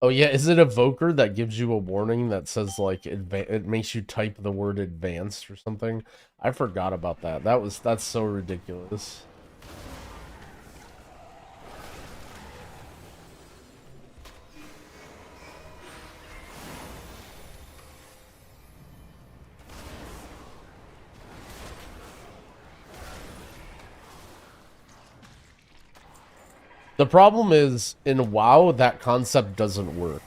Oh yeah, is it Evoker that gives you a warning that says like it makes you type the word advanced or something? I forgot about that. That's so ridiculous. The problem is, in WoW, that concept doesn't work.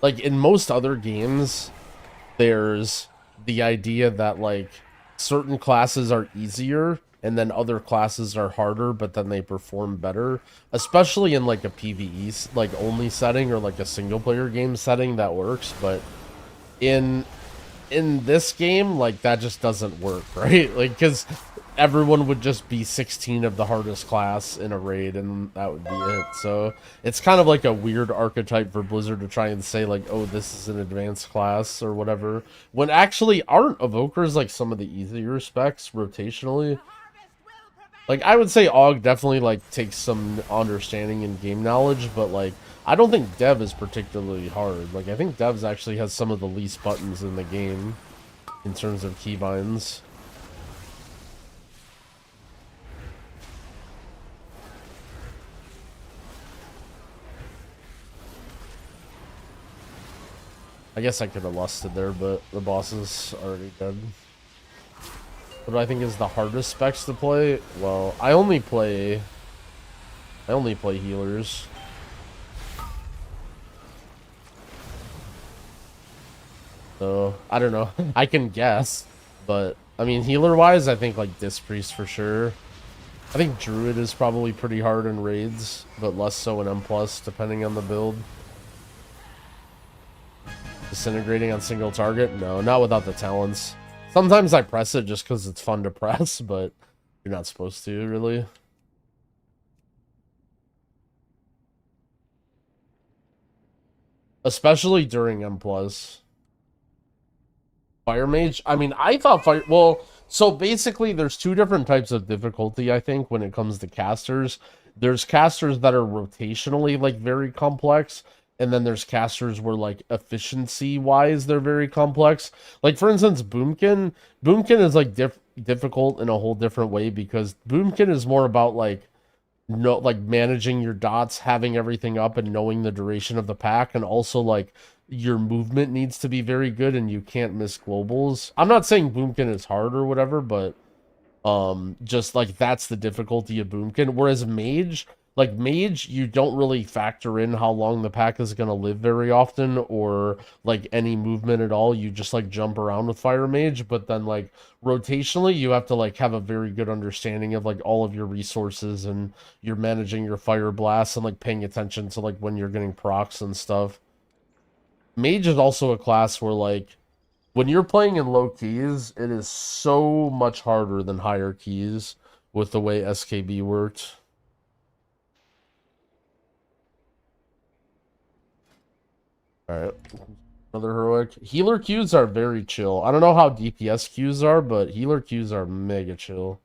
Like, in most other games, there's the idea that, like, certain classes are easier, and then other classes are harder, but then they perform better. Especially in, like, a PvE, like, only setting, or, like, a single-player game setting, that works, but in this game, like, that just doesn't work, right? Like, because everyone would just be 16 of the hardest class in a raid, and that would be it. So it's kind of like a weird archetype for Blizzard to try and say like, oh, this is an advanced class or whatever, when actually aren't Evokers like some of the easier specs rotationally? Like, I would say AUG definitely like takes some understanding and game knowledge, but like I don't think Dev is particularly hard. Like, I think Devs actually has some of the least buttons in the game in terms of keybinds. I guess I could have lusted there, but the boss is already dead. What do I think is the hardest specs to play? Well, I only play healers. So, I don't know. I can guess, but I mean, healer-wise, I think like Disc Priest for sure. I think Druid is probably pretty hard in raids, but less so in M+, depending on the build. Disintegrating on single target? No, not without the talents. Sometimes I press it just because it's fun to press, but you're not supposed to, really. Especially during M+. Fire Mage? I mean, I thought well, so basically there's two different types of difficulty, I think, when it comes to casters. There's casters that are rotationally, like, very complex, and then there's casters where, like, efficiency-wise, they're very complex. Like, for instance, Boomkin is, like, difficult in a whole different way, because Boomkin is more about, like, managing your dots, having everything up, and knowing the duration of the pack, and also, like, your movement needs to be very good, and you can't miss globals. I'm not saying Boomkin is hard or whatever, but just, like, that's the difficulty of Boomkin. Whereas Mage, you don't really factor in how long the pack is going to live very often, or, like, any movement at all. You just, like, jump around with Fire Mage, but then, like, rotationally, you have to, like, have a very good understanding of, like, all of your resources, and you're managing your Fire Blasts, and, like, paying attention to, like, when you're getting procs and stuff. Mage is also a class where, like, when you're playing in low keys, it is so much harder than higher keys with the way SKB worked. Alright, another heroic. Healer queues are very chill. I don't know how DPS queues are, but healer queues are mega chill.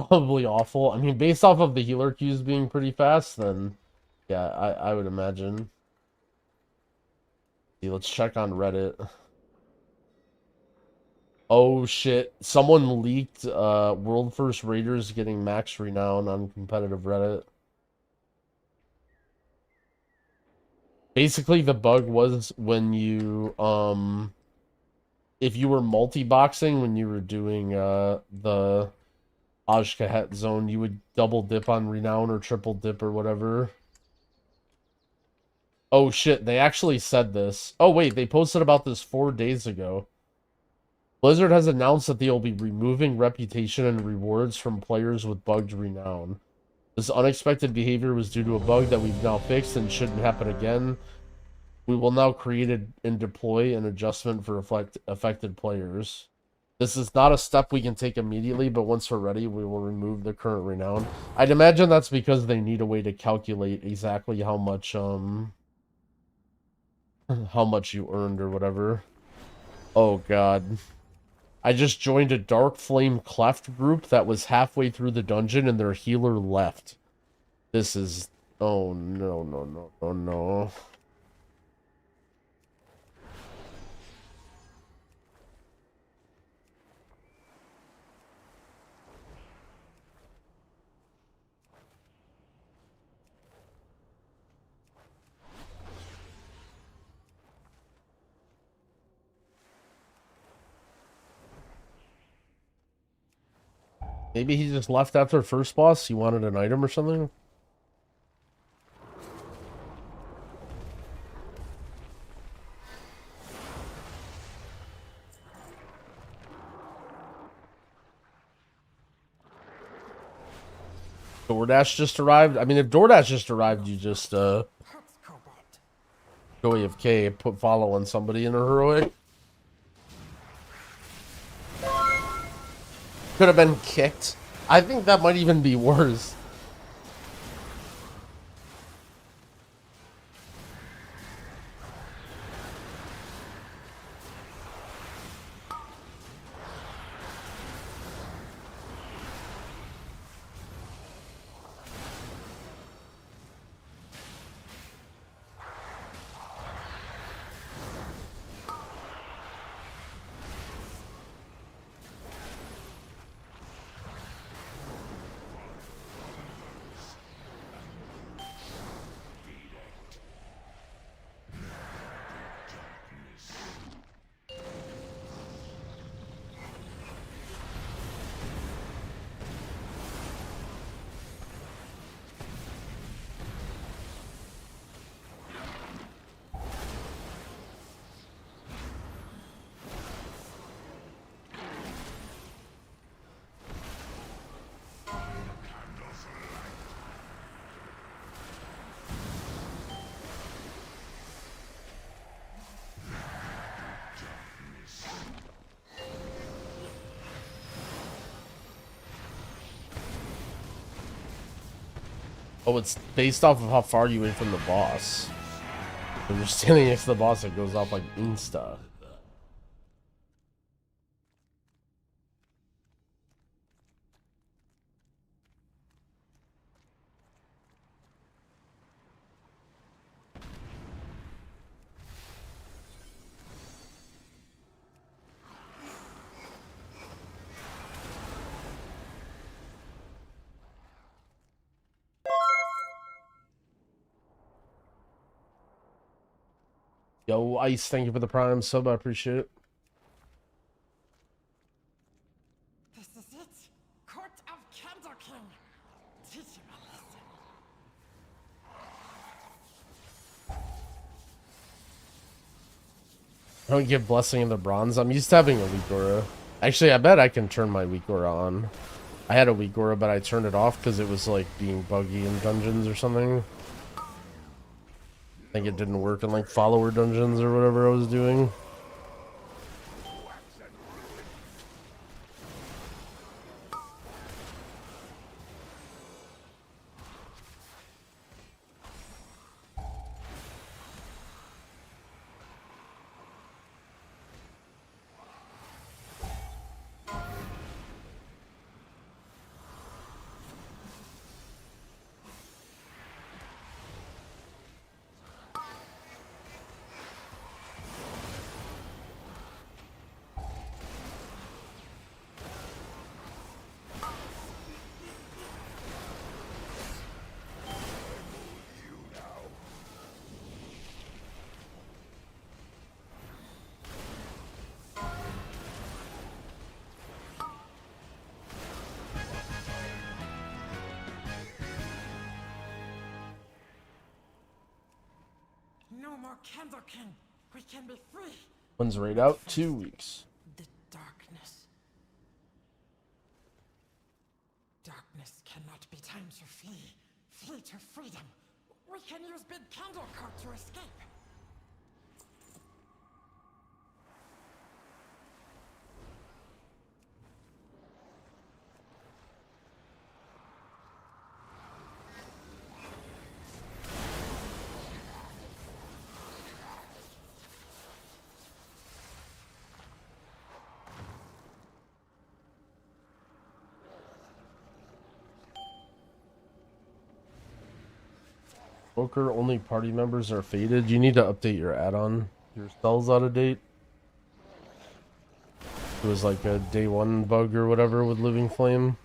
probably awful. I mean, based off of the healer queues being pretty fast, then yeah, I would imagine. See, let's check on Reddit. Oh shit, someone leaked World First Raiders getting max renown on competitive Reddit. Basically, the bug was when you if you were multi-boxing when you were doing the Ajkahet zone, you would double dip on renown or triple dip or whatever. Oh shit, they actually said this. Oh wait, they posted about this 4 days ago. Blizzard has announced that they will be removing reputation and rewards from players with bugged renown. This unexpected behavior was due to a bug that we've now fixed and shouldn't happen again. We will now create and deploy an adjustment for affected players. This is not a step we can take immediately, but once we're ready, we will remove the current renown. I'd imagine that's because they need a way to calculate exactly how much you earned or whatever. Oh god. I just joined a Dark Flame Cleft group that was halfway through the dungeon and their healer left. This is... Oh, no, no, no, no, no. Maybe he just left after first boss? He wanted an item or something? DoorDash just arrived? I mean, if DoorDash just arrived, you just, go AFK, put follow on somebody in a heroic. Could have been kicked. I think that might even be worse. Oh, it's based off of how far you went from the boss. If you're standing next to the boss, it goes off like insta. Yo, Ice, thank you for the Prime sub. I appreciate it. This is it. Court of Candor King. Teach him a lesson. I don't get Blessing in the Bronze. I'm used to having a weak aura. Actually, I bet I can turn my weak aura on. I had a weak aura, but I turned it off because it was like being buggy in dungeons or something. I think it didn't work in like follower dungeons or whatever I was doing. No more Candle King. We can be free. When's raid out? 2 weeks. The darkness. Darkness cannot be time to flee. Flee to freedom. We can use Big Candle Cart to escape. Evoker, only party members are faded. You need to update your add-on. Your spell's out of date. It was like a day 1 bug or whatever with Living Flame.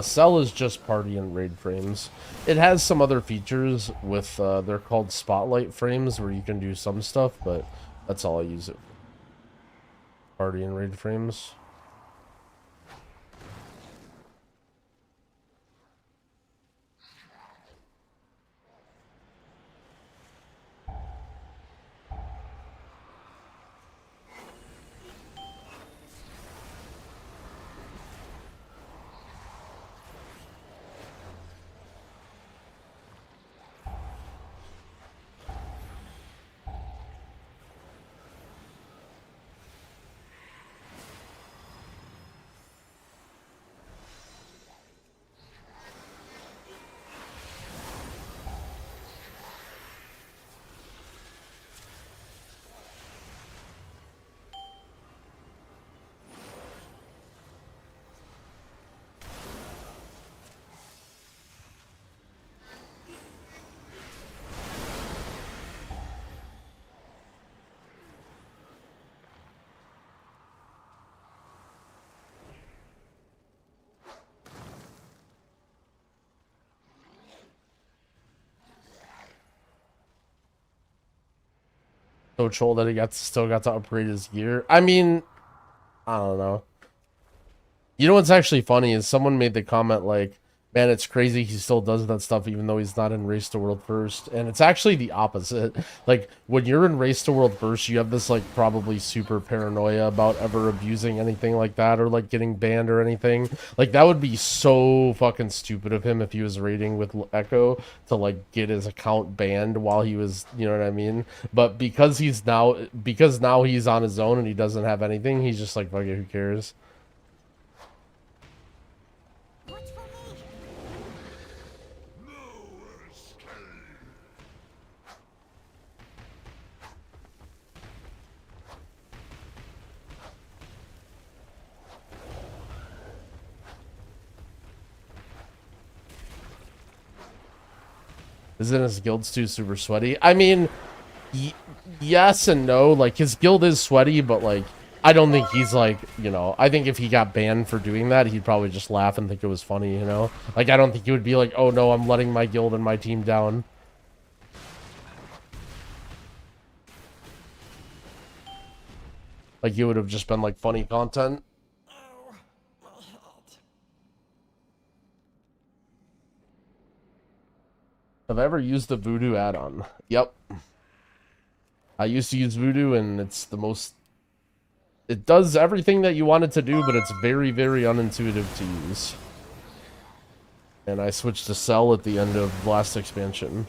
Cell is just party and raid frames. It has some other features with, they're called spotlight frames where you can do some stuff, but that's all I use it for. Party and raid frames. So troll that he still got to upgrade his gear. I mean, I don't know. You know what's actually funny is someone made the comment like, man, it's crazy he still does that stuff even though he's not in Race to World First. And it's actually the opposite. Like, when you're in Race to World First, you have this, like, probably super paranoia about ever abusing anything like that or, like, getting banned or anything. Like, that would be so fucking stupid of him if he was raiding with Echo to, like, get his account banned while he was, you know what I mean? But because now he's on his own and he doesn't have anything, he's just like, fuck it, who cares? Isn't his guild too super sweaty? I mean, yes and no. Like, his guild is sweaty, but, like, I don't think he's, like, you know, I think if he got banned for doing that, he'd probably just laugh and think it was funny, you know? Like, I don't think he would be like, oh no, I'm letting my guild and my team down. Like, it would have just been, like, funny content. Have I ever used the Voodoo add-on? Yep. I used to use Voodoo, and it's the most... It does everything that you want it to do, but it's very, very unintuitive to use. And I switched to Cell at the end of last expansion.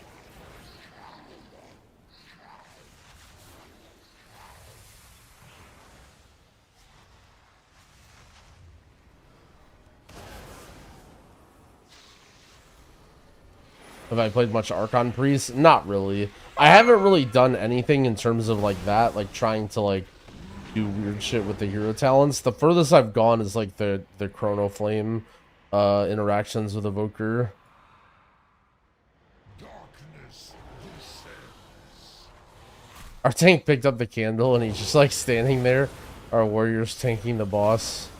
Have I played much Archon Priest? Not really. I haven't really done anything in terms of like that, like trying to like do weird shit with the hero talents. The furthest I've gone is like the Chrono Flame interactions with Evoker. Our tank picked up the candle and he's just like standing there. Our warrior's tanking the boss.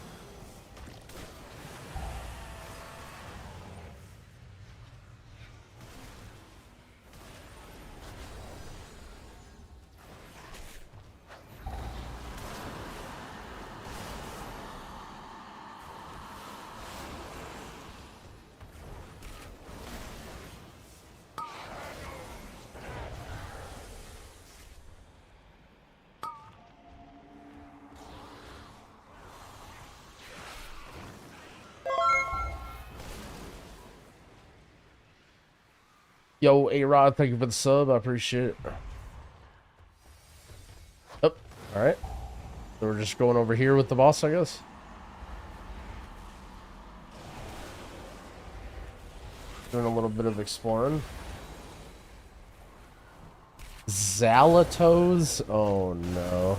Yo, A-Rod, thank you for the sub. I appreciate it. Oh, alright. So we're just going over here with the boss, I guess. Doing a little bit of exploring. Zalatos? Oh no.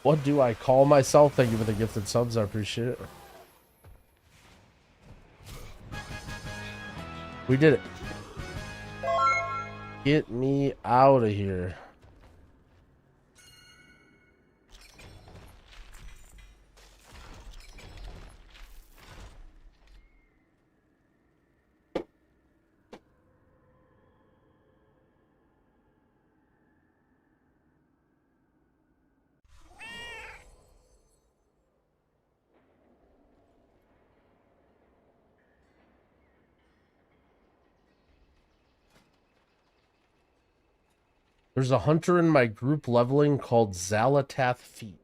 What do I call myself? Thank you for the gifted subs. I appreciate it. We did it. Get me out of here. There's a hunter in my group leveling called Zalatath Feet.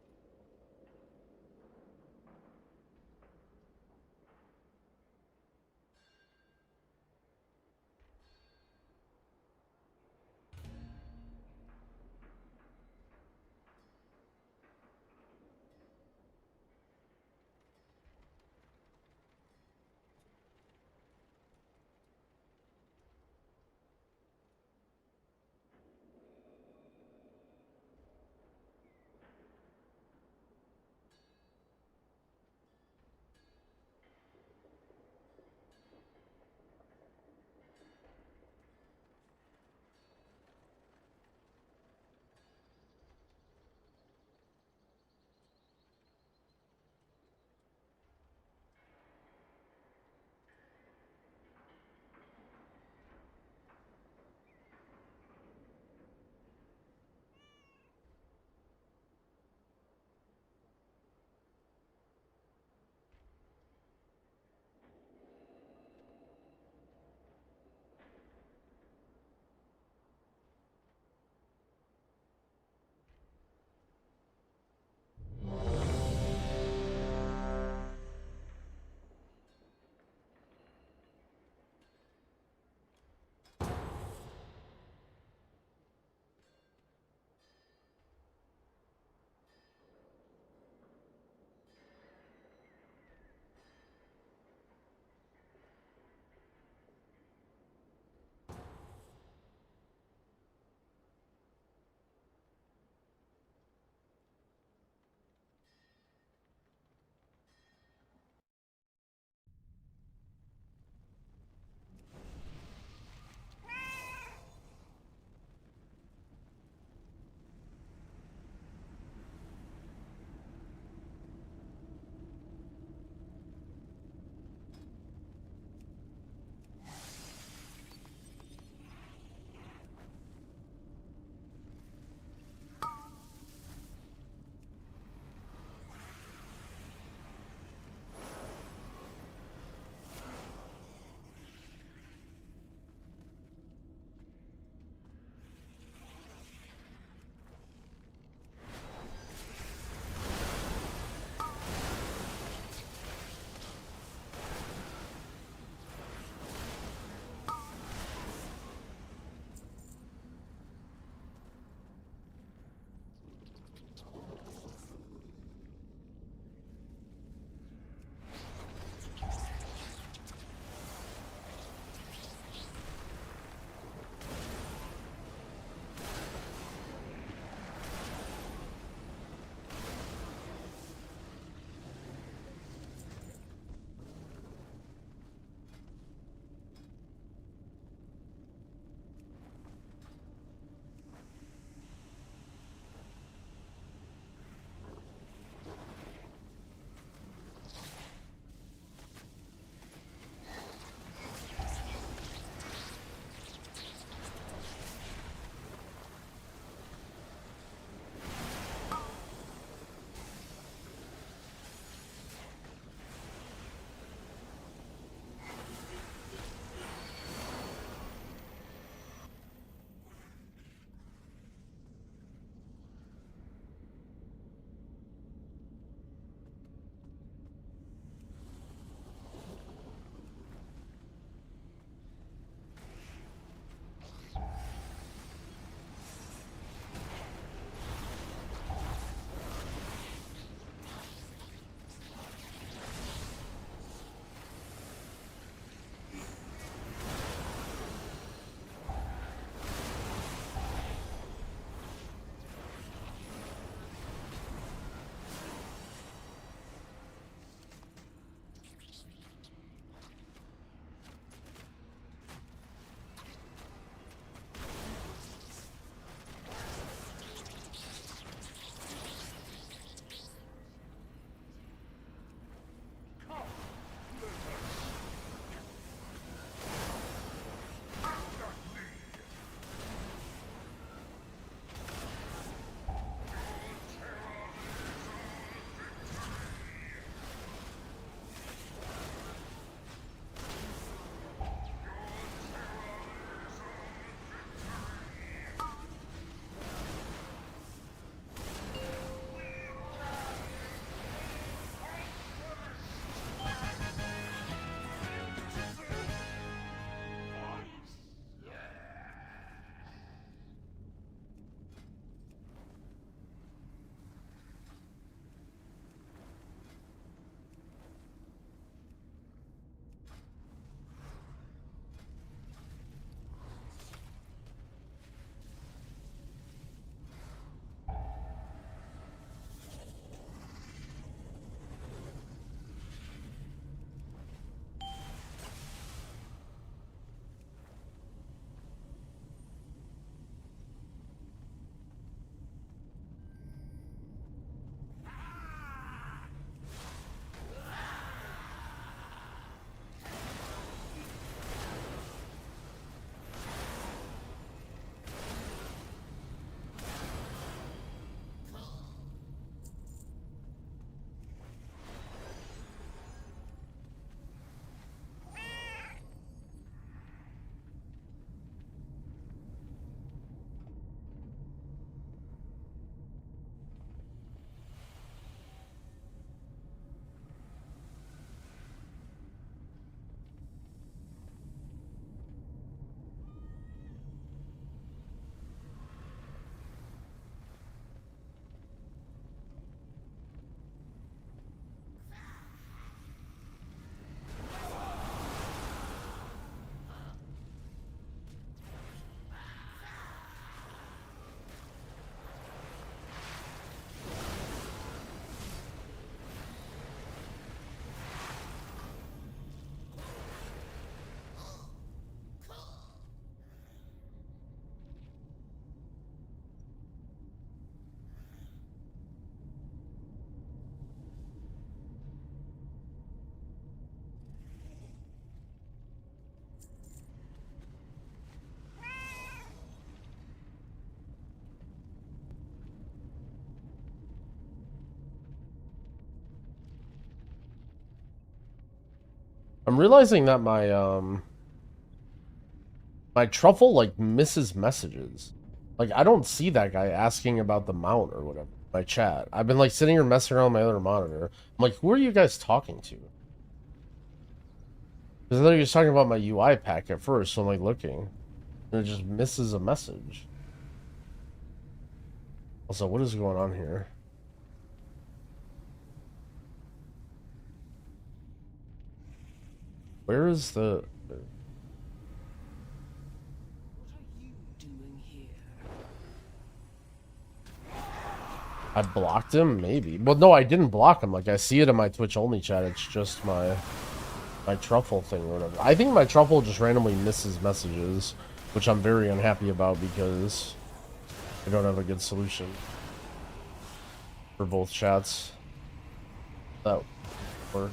I'm realizing that my truffle like misses messages. Like I don't see that guy asking about the mount or whatever. My chat. I've been like sitting here messing around on my other monitor. I'm like, who are you guys talking to? Because I thought he was talking about my UI pack at first, so I'm like looking. And it just misses a message. Also, what is going on here? Where is the... I blocked him? Maybe. Well, no, I didn't block him. Like, I see it in my Twitch only chat. It's just my truffle thing or whatever. I think my truffle just randomly misses messages, which I'm very unhappy about because I don't have a good solution for both chats. That would work.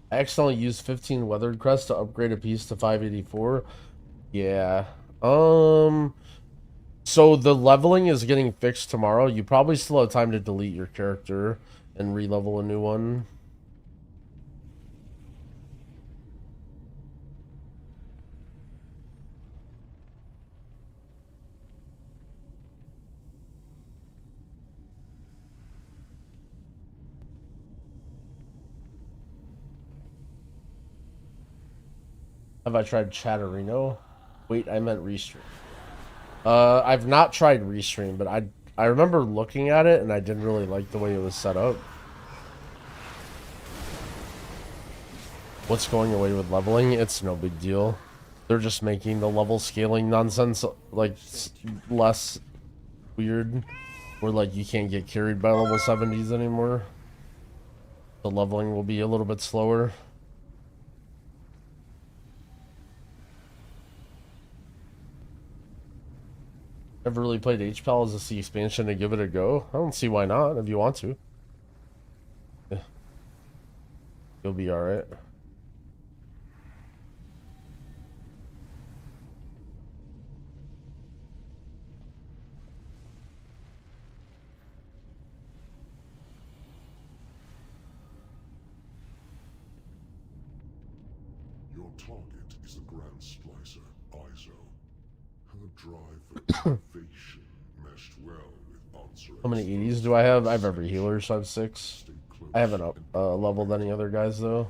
I accidentally used 15 weathered crest to upgrade a piece to 584. Yeah. So the leveling is getting fixed tomorrow. You probably still have time to delete your character and re-level a new one. Have I tried Chatterino? Wait, I meant Restream. I've not tried Restream, but I remember looking at it and I didn't really like the way it was set up. What's going away with leveling? It's no big deal. They're just making the level scaling nonsense like less weird. Where like you can't get carried by level 70s anymore. The leveling will be a little bit slower. Ever really played HPAL as a C expansion to give it a go? I don't see why not, if you want to. Yeah. You'll be alright. Your target is the Grand Splicer, Izo. Her drive for innovation meshed well with answering. How many 80s do I have? I have every healer, so I have 6. I haven't leveled any other guys though.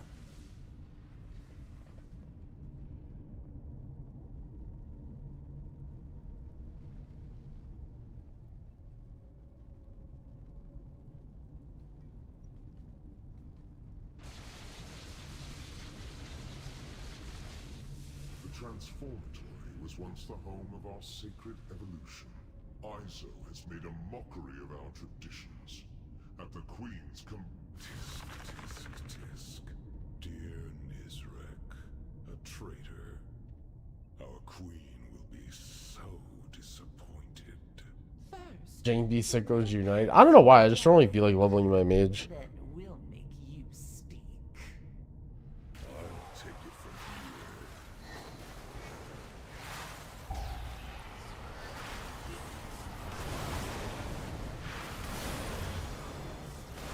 The Transformatory was once the home of our sacred evolution. Izo has made a mockery of our traditions. At the Queen's Tisk. Dear Nizrek, a traitor. Our Queen will be so disappointed. Jane D. Sickos Unite. I don't know why, I just don't really feel like leveling my mage. We'll make you speak. I'll take it from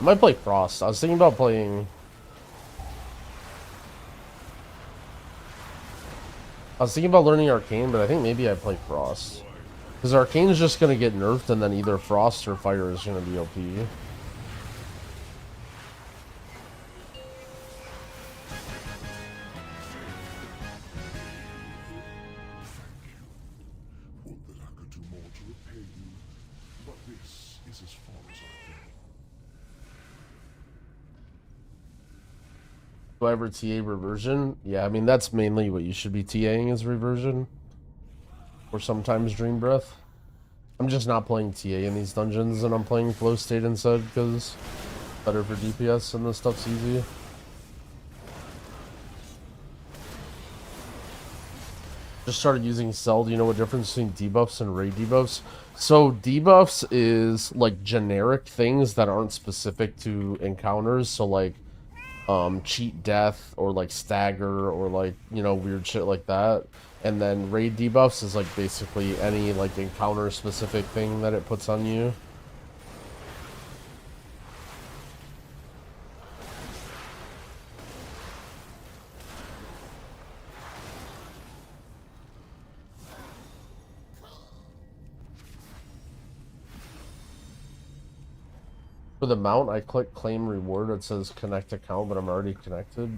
I might play Frost. I was thinking about playing... I was thinking about learning Arcane, but I think maybe I play Frost. Because Arcane is just going to get nerfed, and then either Frost or Fire is going to be OP. Would that I could do more to repay you, but this is as far as I go. Do I ever TA reversion? Yeah, I mean, that's mainly what you should be TAing is reversion. Or sometimes Dream Breath. I'm just not playing TA in these dungeons, and I'm playing Flow State instead, because better for DPS and this stuff's easy. Just started using Cell. Do you know what difference between debuffs and raid debuffs? So debuffs is like generic things that aren't specific to encounters. So like cheat death or like stagger or like, you know, weird shit like that. And then raid debuffs is like basically any like encounter specific thing that it puts on you. For the mount, I click claim reward. It says connect account, but I'm already connected.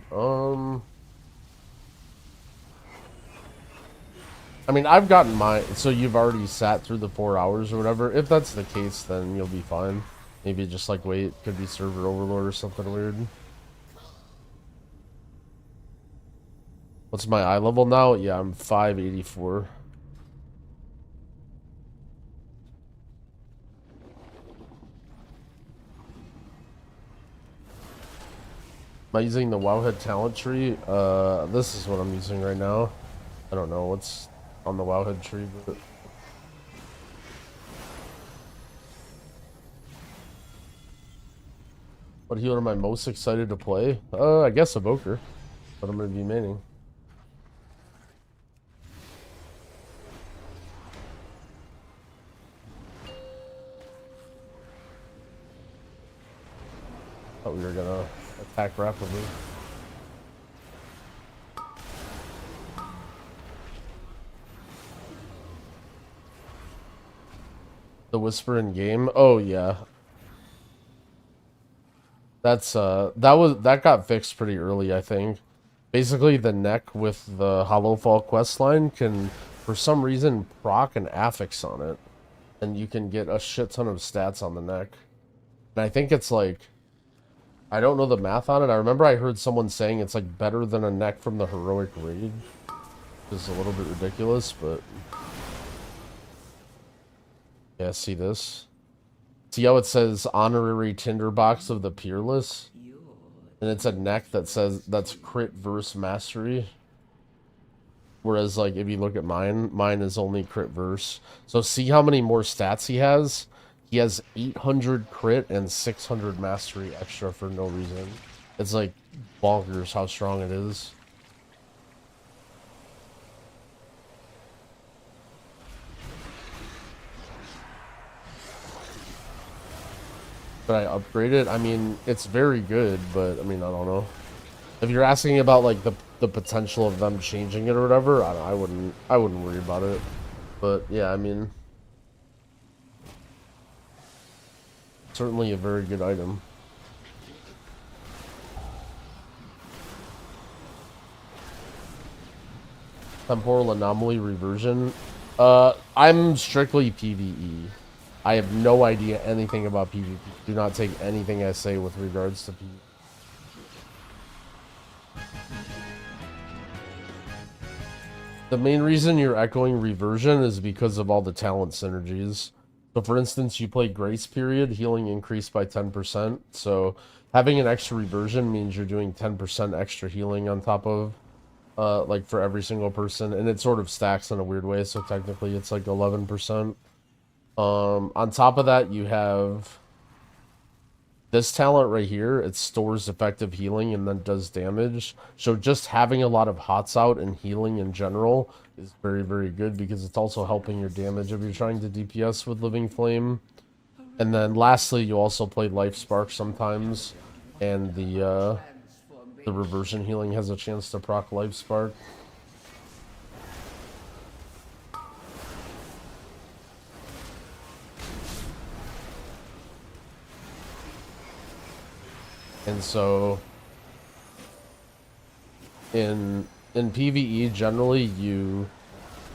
I mean, I've gotten my... So you've already sat through the 4 hours or whatever. If that's the case, then you'll be fine. Maybe just like wait. Could be server overload or something weird. What's my eye level now? Yeah, I'm 584. Am I using the Wowhead talent tree? This is what I'm using right now. I don't know what's on the Wowhead tree, but... What healer am I most excited to play? I guess Evoker. But I'm gonna be maining. Thought we were gonna attack rapidly. The whisper in game? Oh yeah. That's that got fixed pretty early, I think. Basically the neck with the Hollowfall questline can for some reason proc an affix on it. And you can get a shit ton of stats on the neck. And I think it's like, I don't know the math on it. I remember I heard someone saying it's like better than a neck from the Heroic Raid. Which is a little bit ridiculous, but... Yeah, see this? See how it says honorary tinderbox of the Peerless? And it's a neck that says that's crit verse mastery. Whereas like if you look at mine is only crit verse. So see how many more stats he has? He has 800 crit and 600 mastery extra for no reason. It's like bonkers how strong it is. But I upgraded. I mean, it's very good, but I mean, I don't know. If you're asking about like the potential of them changing it or whatever, I wouldn't worry about it. But yeah, I mean, certainly a very good item. Temporal anomaly reversion. I'm strictly PvE. I have no idea anything about PvP. Do not take anything I say with regards to PvP. The main reason you're echoing reversion is because of all the talent synergies. So for instance, you play Grace Period, healing increased by 10%. So having an extra reversion means you're doing 10% extra healing on top of, like for every single person. And it sort of stacks in a weird way, so technically it's like 11%. On top of that, you have this talent right here. It stores effective healing and then does damage. So just having a lot of hots out and healing in general is very, very good because it's also helping your damage if you're trying to DPS with Living Flame. And then lastly, you also play Life Spark sometimes, and the reversion healing has a chance to proc Life Spark. And so in PvE generally you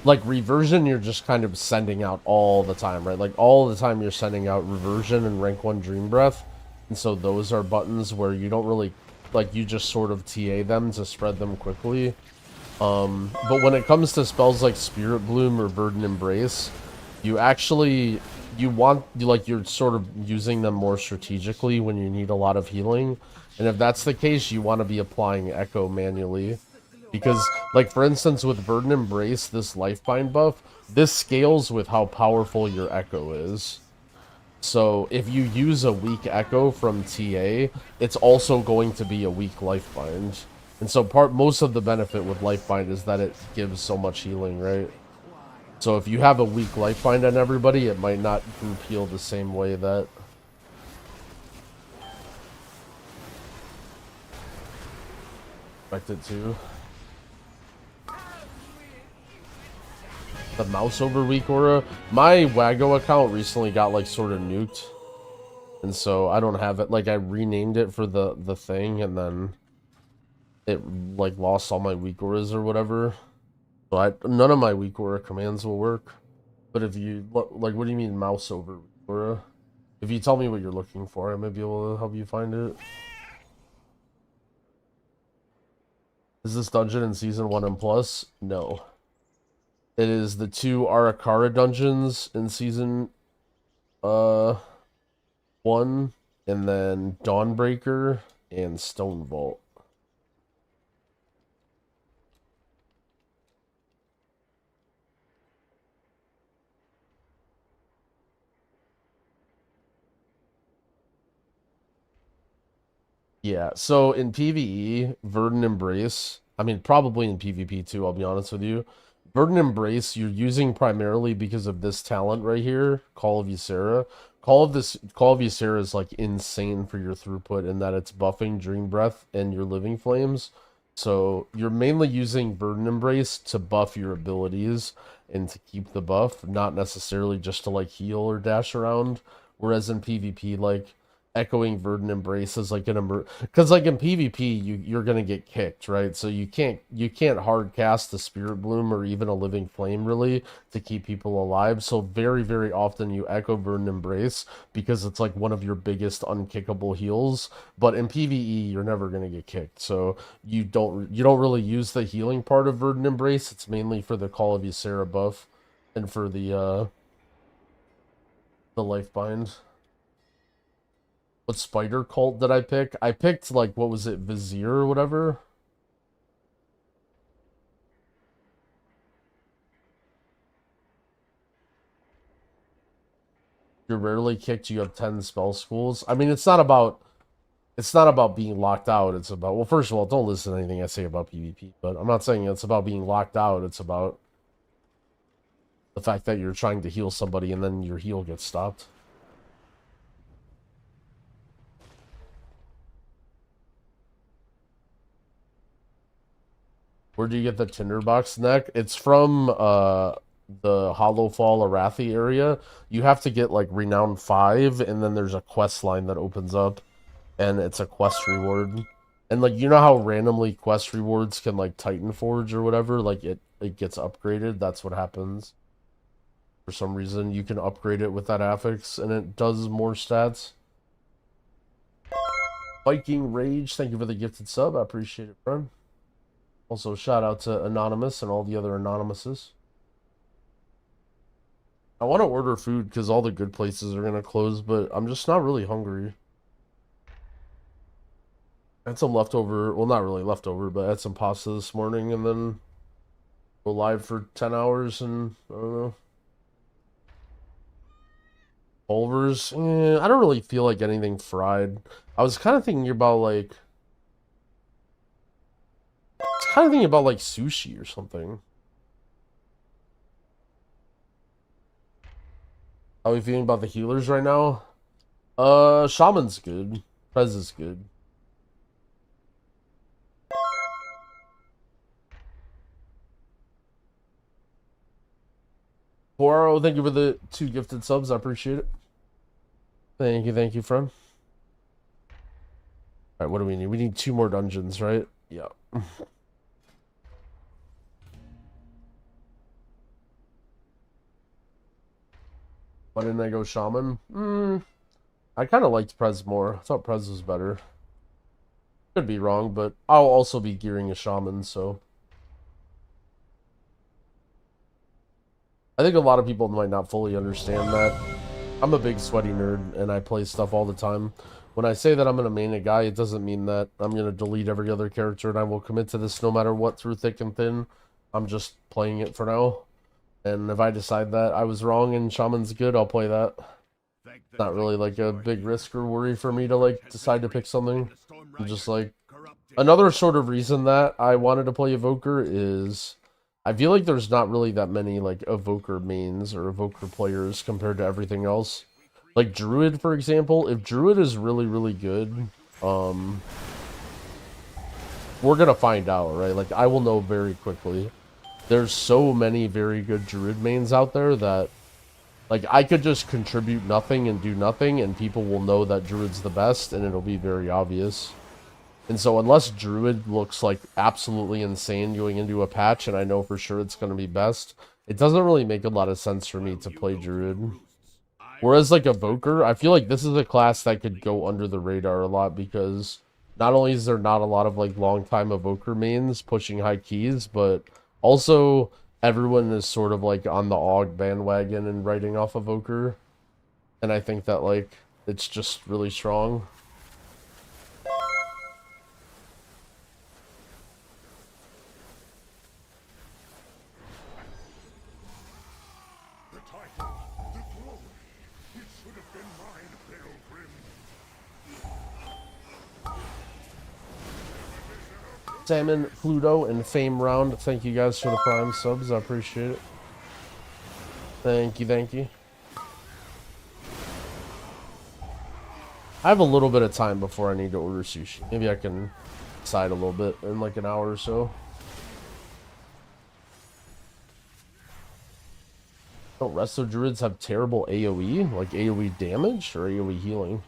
like reversion, you're just kind of sending out all the time, right? Like all the time you're sending out reversion and rank 1 Dream Breath. And so those are buttons where you don't really like, you just sort of TA them to spread them quickly. But when it comes to spells like Spirit Bloom or Burden Embrace, you actually you're sort of using them more strategically when you need a lot of healing. And if that's the case, you want to be applying Echo manually. Because, like, for instance, with Verdant Embrace, this Lifebind buff, this scales with how powerful your Echo is. So, if you use a weak Echo from TA, it's also going to be a weak Lifebind. And so most of the benefit with Lifebind is that it gives so much healing, right? So if you have a weak Lifebind on everybody, it might not group heal the same way that... expect it to. The mouse over weak aura. My Wago account recently got like sort of nuked, and so I don't have it. Like I renamed it for the thing, and then it like lost all my weak auras or whatever. So none of my weak aura commands will work. But if you like, what do you mean mouse over weak aura? If you tell me what you're looking for, I may be able to help you find it. Is this dungeon in season 1 and plus? No. It is the 2 Arakara dungeons in season 1, and then Dawnbreaker and Stone Vault. Yeah, so in PvE, Verdant Embrace, I mean, probably in PvP too, I'll be honest with you. Verdant Embrace, you're using primarily because of this talent right here, Call of Ysera. Call of Ysera is like insane for your throughput in that it's buffing Dream Breath and your Living Flames. So you're mainly using Verdant Embrace to buff your abilities and to keep the buff, not necessarily just to like heal or dash around. Whereas in PvP, like echoing Verdant Embrace is like an because like in PvP you're gonna get kicked, right? So you can't hard cast the Spirit Bloom or even a Living Flame really to keep people alive. So very, very often you echo Verdant Embrace because it's like one of your biggest unkickable heals. But in PvE you're never gonna get kicked. So you don't really use the healing part of Verdant Embrace. It's mainly for the Call of Ysera buff and for the Lifebind. What spider cult did I pick? I picked, like, what was it, Vizier or whatever? You're rarely kicked, you have 10 spell schools. I mean, it's not about being locked out. It's about, well, first of all, don't listen to anything I say about PvP, but I'm not saying it's about being locked out. It's about the fact that you're trying to heal somebody and then your heal gets stopped. Where do you get the tinderbox neck? It's from the Hollowfall Arathi area. You have to get like Renown 5, and then there's a quest line that opens up, and it's a quest reward. And like, you know how randomly quest rewards can like Titan Forge or whatever, like it gets upgraded. That's what happens. For some reason, you can upgrade it with that affix, and it does more stats. Viking Rage, thank you for the gifted sub. I appreciate it, friend. Also, shout out to Anonymous and all the other Anonymouses. I want to order food because all the good places are going to close, but I'm just not really hungry. I had some leftover, well, not really leftover, but I had some pasta this morning and then go live for 10 hours and, I don't know. Pulvers, I don't really feel like anything fried. I was kind of thinking about like sushi or something. How are we feeling about the healers right now? Shaman's good. Prez is good. Poro, thank you for the 2 gifted subs. I appreciate it. Thank you, friend. Alright, what do we need? We need 2 more dungeons, right? Yeah. Why didn't I go Shaman? I kind of liked Prez more. I thought Prez was better. Could be wrong, but I'll also be gearing a Shaman, so... I think a lot of people might not fully understand that. I'm a big sweaty nerd, and I play stuff all the time. When I say that I'm going to main a guy, it doesn't mean that I'm going to delete every other character and I will commit to this no matter what through thick and thin. I'm just playing it for now. And if I decide that I was wrong and Shaman's good, I'll play that. Not really like a big risk or worry for me to like decide to pick something. I'm just like, another sort of reason that I wanted to play Evoker is I feel like there's not really that many like Evoker mains or Evoker players compared to everything else. Like Druid, for example, if Druid is really, really good, we're gonna find out, right? Like, I will know very quickly. There's so many very good Druid mains out there that, like, I could just contribute nothing and do nothing, and people will know that Druid's the best, and it'll be very obvious. And so unless Druid looks, like, absolutely insane going into a patch, and I know for sure it's gonna be best, it doesn't really make a lot of sense for me to play Druid. Whereas, like, Evoker, I feel like this is a class that could go under the radar a lot because not only is there not a lot of, like, long-time Evoker mains pushing high keys, but also everyone is sort of, like, on the AUG bandwagon and writing off Evoker. And I think that, like, it's just really strong. Salmon, Pluto, and Fame Round. Thank you guys for the Prime subs. I appreciate it. Thank you, thank you. I have a little bit of time before I need to order sushi. Maybe I can decide a little bit in like an hour or so. Don't Resto Druids have terrible AoE? Like AoE damage or AoE healing?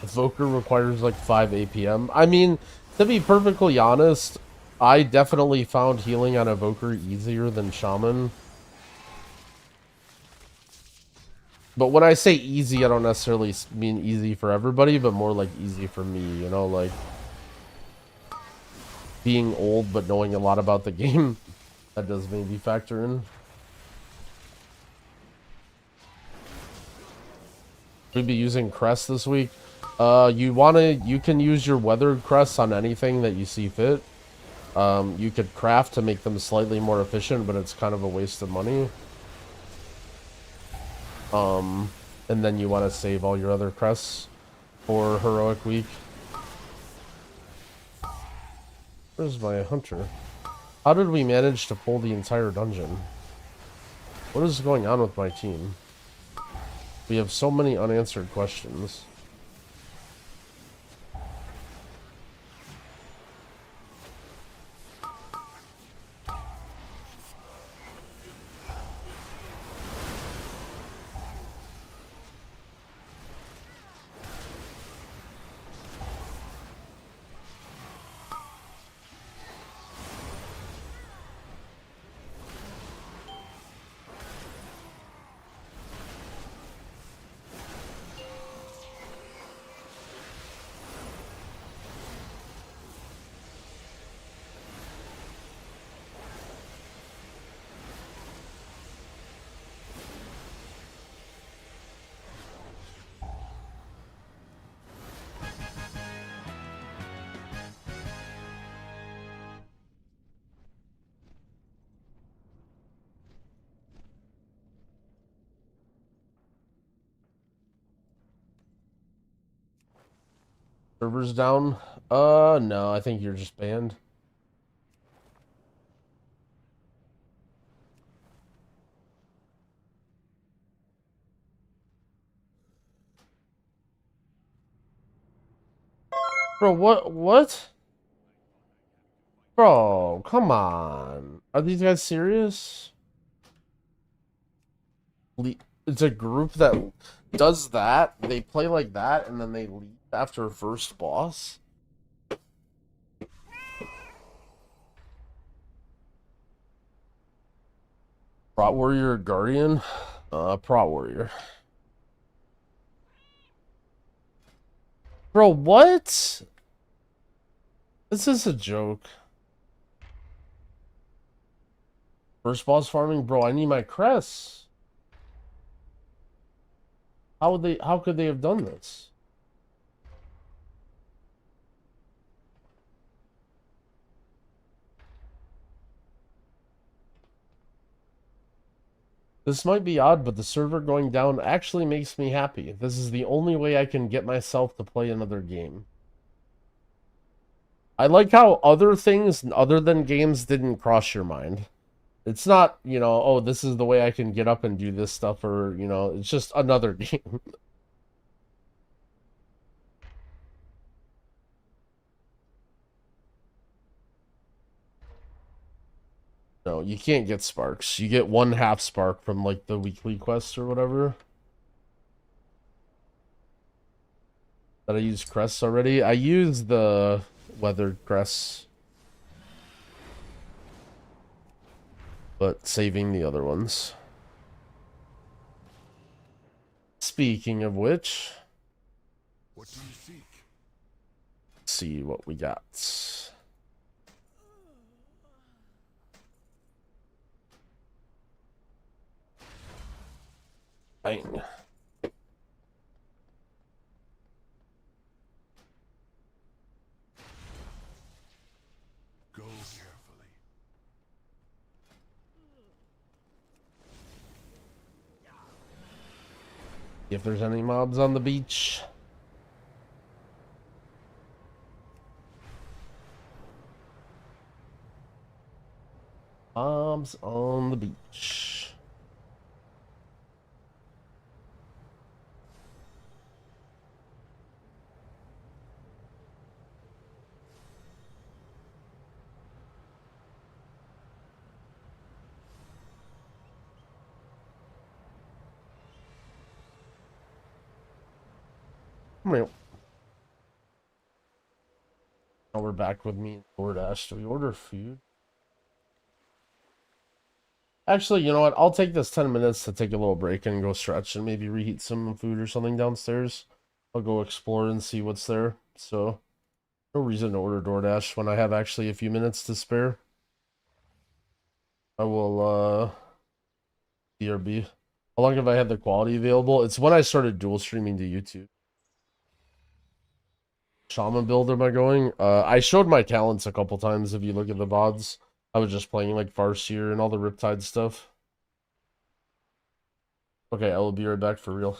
Evoker requires like 5 APM. I mean, to be perfectly honest, I definitely found healing on Evoker easier than Shaman. But when I say easy, I don't necessarily mean easy for everybody, but more like easy for me, you know, like being old but knowing a lot about the game. That does maybe factor in. We'd be using Crest this week. You can use your weathered crests on anything that you see fit. You could craft to make them slightly more efficient, but it's kind of a waste of money. And then you want to save all your other crests for Heroic Week. Where's my hunter? How did we manage to pull the entire dungeon? What is going on with my team? We have so many unanswered questions. Servers down? No, I think you're just banned. Bro, what? Bro, come on. Are these guys serious? It's a group that does that. They play like that, and then they leave after first boss. Prot Warrior Guardian? Prot Warrior. Bro, what? This is a joke. First boss farming? Bro, I need my crests. How could they have done this? This might be odd, but the server going down actually makes me happy. This is the only way I can get myself to play another game. I like how other things other than games didn't cross your mind. It's not, you know, oh, this is the way I can get up and do this stuff, or, you know, it's just another game. No, you can't get sparks. You get 1/2 spark from, like, the weekly quest or whatever. That I use crests already. I use the weathered crests, but saving the other ones. Speaking of which, What do you seek? let's see what we got. Bang. Go carefully. If there's any mobs on the beach. Mobs on the beach. Now we're back with me and DoorDash. Do we order food? Actually, you know what? I'll take this 10 minutes to take a little break and go stretch and maybe reheat some food or something downstairs. I'll go explore and see what's there. So, no reason to order DoorDash when I have actually a few minutes to spare. I will, BRB. How long have I had the quality available? It's when I started dual streaming to YouTube. Shaman build am I going? I showed my talents a couple times if you look at the VODs. I was just playing like Farseer and all the Riptide stuff. Okay, I will be right back for real.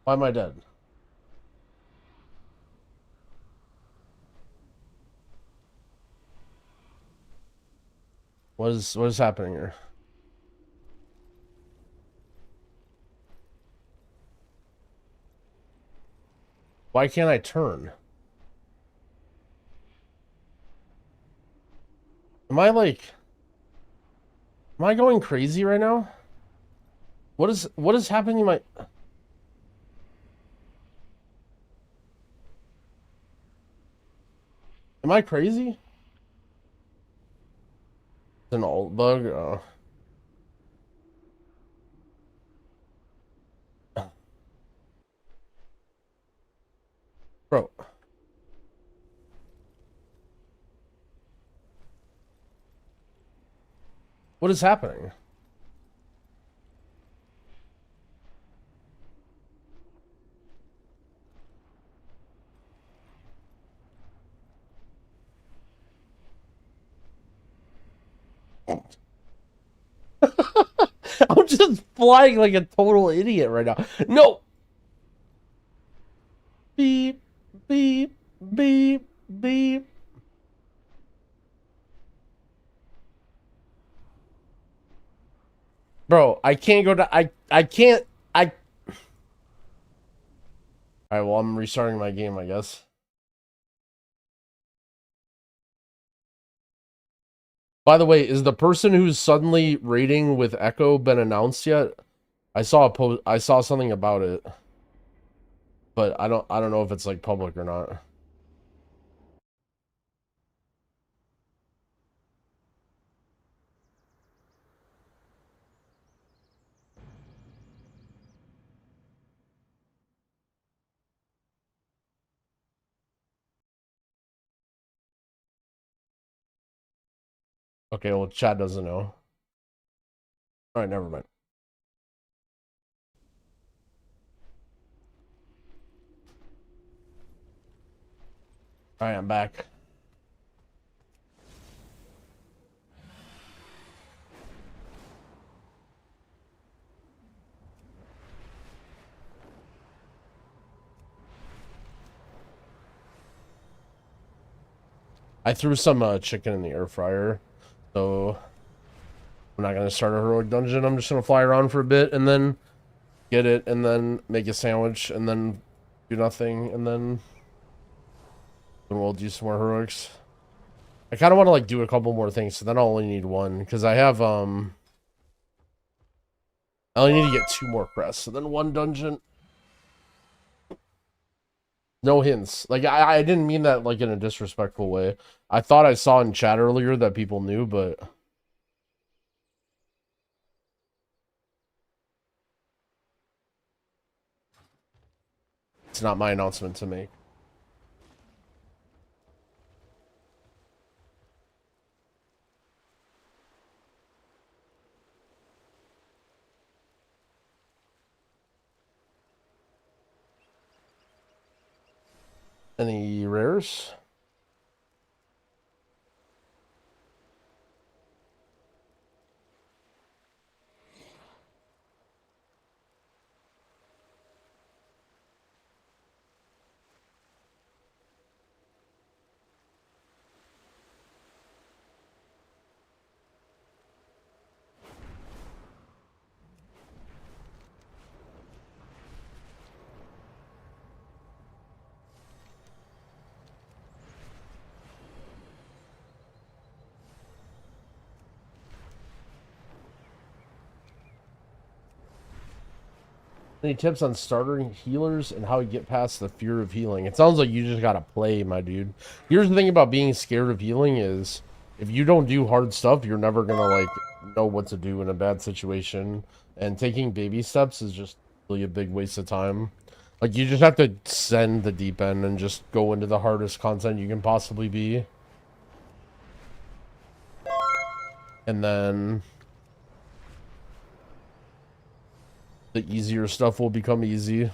Why am I dead? What is happening here? Why can't I turn? Am I going crazy right now? What is happening in my... Am I crazy? It's an alt bug? Oh. Bro. What is happening? I'm just flying like a total idiot right now. No! Beep, beep, beep, beep. Bro, I can't go to... I can't... Alright, well, I'm restarting my game, I guess. By the way, is the person who's suddenly raiding with Echo been announced yet? I saw a post. I saw something about it, but I don't know if it's like public or not. Okay, well, Chad doesn't know. All right, never mind. All right, I'm back. I threw some chicken in the air fryer, so I'm not gonna start a heroic dungeon. I'm just gonna fly around for a bit and then get it, and then make a sandwich, and then do nothing, and then we'll do some more heroics. I kind of want to like do a couple more things, so then I'll only need one because I have I only need to get 2 more crests, so then 1 dungeon. No hints. Like, I didn't mean that, like, in a disrespectful way. I thought I saw in chat earlier that people knew, but... It's not my announcement to make. Any rares? Any tips on starting healers and how to get past the fear of healing? It sounds like you just gotta play, my dude. Here's the thing about being scared of healing is if you don't do hard stuff, you're never gonna like know what to do in a bad situation. And taking baby steps is just really a big waste of time. Like, you just have to send the deep end and just go into the hardest content you can possibly be. And then the easier stuff will become easy.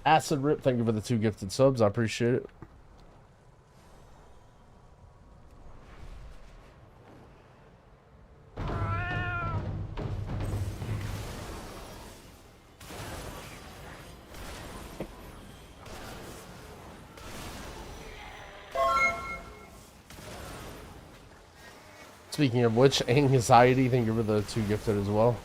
Acid Rip, thank you for the 2 gifted subs. I appreciate it. Speaking of which, anxiety, thank you for the 2 gifted as well.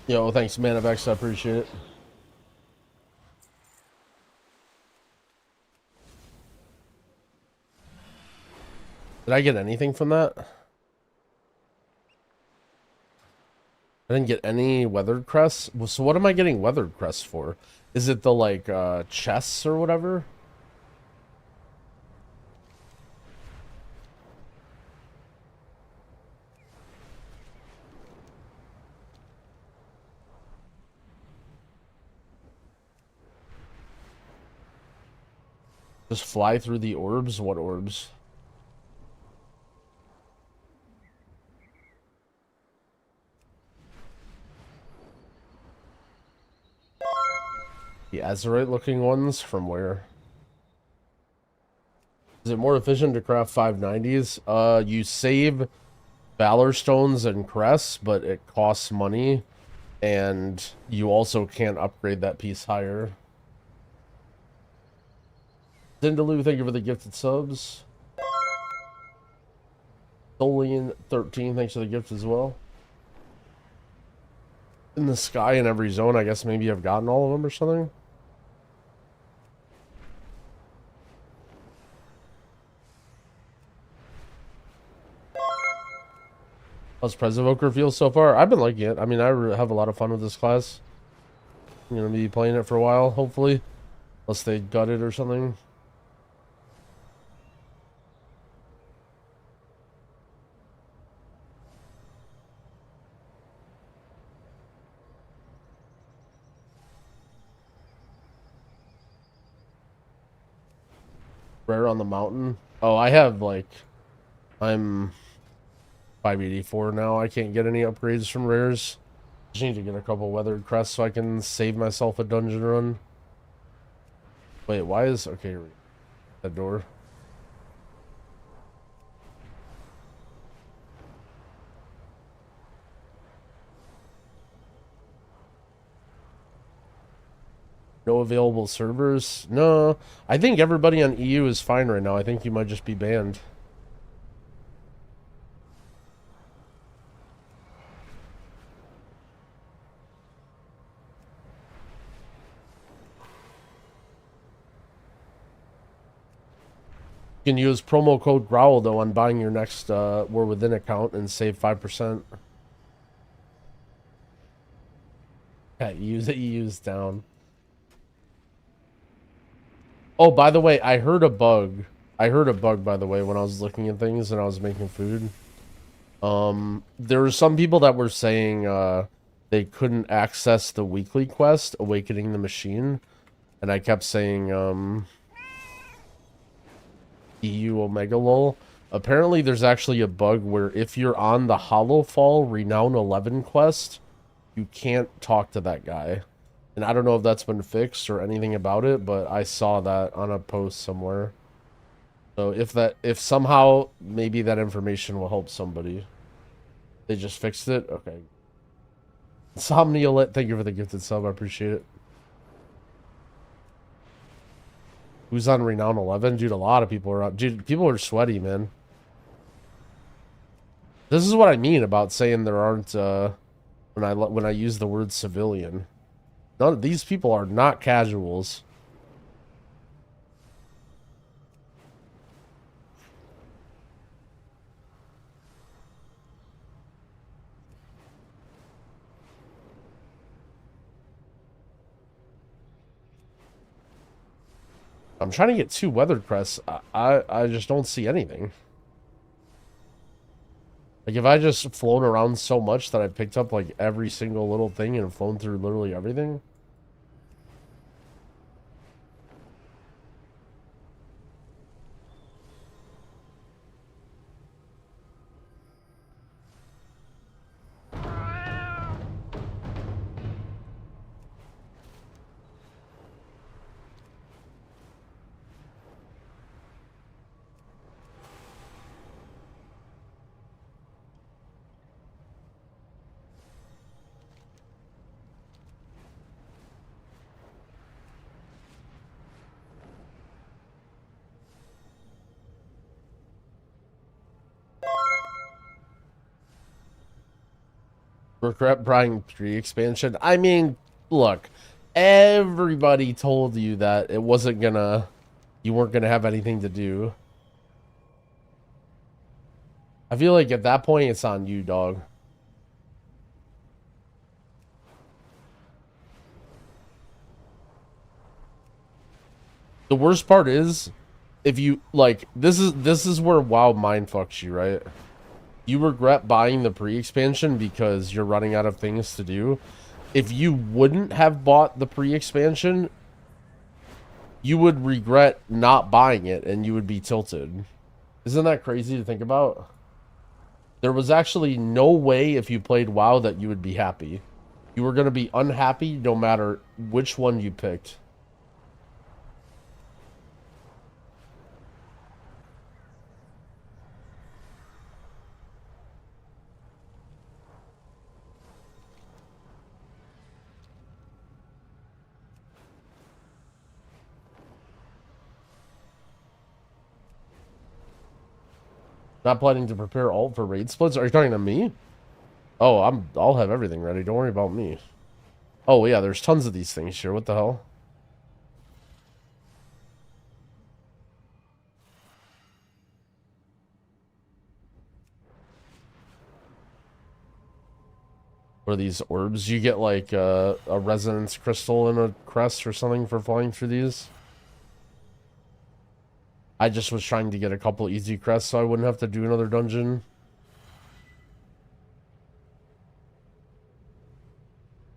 Yo, thanks, Manavex. I appreciate it. Did I get anything from that? I didn't get any weathered crests. Well, so what am I getting weathered crests for? Is it the, like, chests or whatever? Just fly through the orbs? What orbs? The Azurite looking ones? From where? Is it more efficient to craft 590s? You save Valor Stones and Crests, but it costs money. And you also can't upgrade that piece higher. Zindaloo, thank you for the gifted subs. Solian13, thanks for the gift as well. In the sky in every zone, I guess maybe I've gotten all of them or something. How's Prez Evoker feel so far? I've been liking it. I mean, I have a lot of fun with this class. I'm gonna be playing it for a while, hopefully. Unless they gut it or something. Rare on the mountain. Oh, I have like, I'm 584 now. I can't get any upgrades from rares. Just need to get a couple weathered crests so I can save myself a dungeon run. Wait, why is okay? That door. No available servers? No, I think everybody on EU is fine right now. I think you might just be banned. You can use promo code GROWL though on buying your next War Within account and save 5%. Yeah, EU's down. Oh, by the way, I heard a bug. By the way, when I was looking at things and I was making food. There were some people that were saying they couldn't access the weekly quest, Awakening the Machine. And I kept saying EU Omega lol. Apparently there's actually a bug where if you're on the Hollowfall Renown 11 quest, you can't talk to that guy. And I don't know if that's been fixed or anything about it, but I saw that on a post somewhere. So if somehow maybe that information will help somebody. They just fixed it? Okay. Somniolet, thank you for the gifted sub, I appreciate it. Who's on Renown 11? Dude, a lot of people are on. Dude, people are sweaty, man. This is what I mean about saying there aren't when I use the word civilian. None of these people are not casuals. I'm trying to get 2 weathered crests. I just don't see anything. Like, if I just flown around so much that I picked up, like, every single little thing and flown through literally everything. Regret buying pre-expansion. I mean, look, everybody told you that it wasn't gonna, you weren't gonna have anything to do. I feel like at that point it's on you, dog. The worst part is, if you like, this is where WoW mindfucks you, right? You regret buying the pre-expansion because you're running out of things to do. If you wouldn't have bought the pre-expansion, you would regret not buying it and you would be tilted. Isn't that crazy to think about? There was actually no way if you played WoW that you would be happy. You were going to be unhappy no matter which one you picked. Not planning to prepare alt for raid splits? Are you talking to me? Oh, I'll have everything ready. Don't worry about me. Oh yeah, there's tons of these things here. What the hell? What are these orbs? You get like a resonance crystal and a crest or something for flying through these? I just was trying to get a couple easy crests so I wouldn't have to do another dungeon.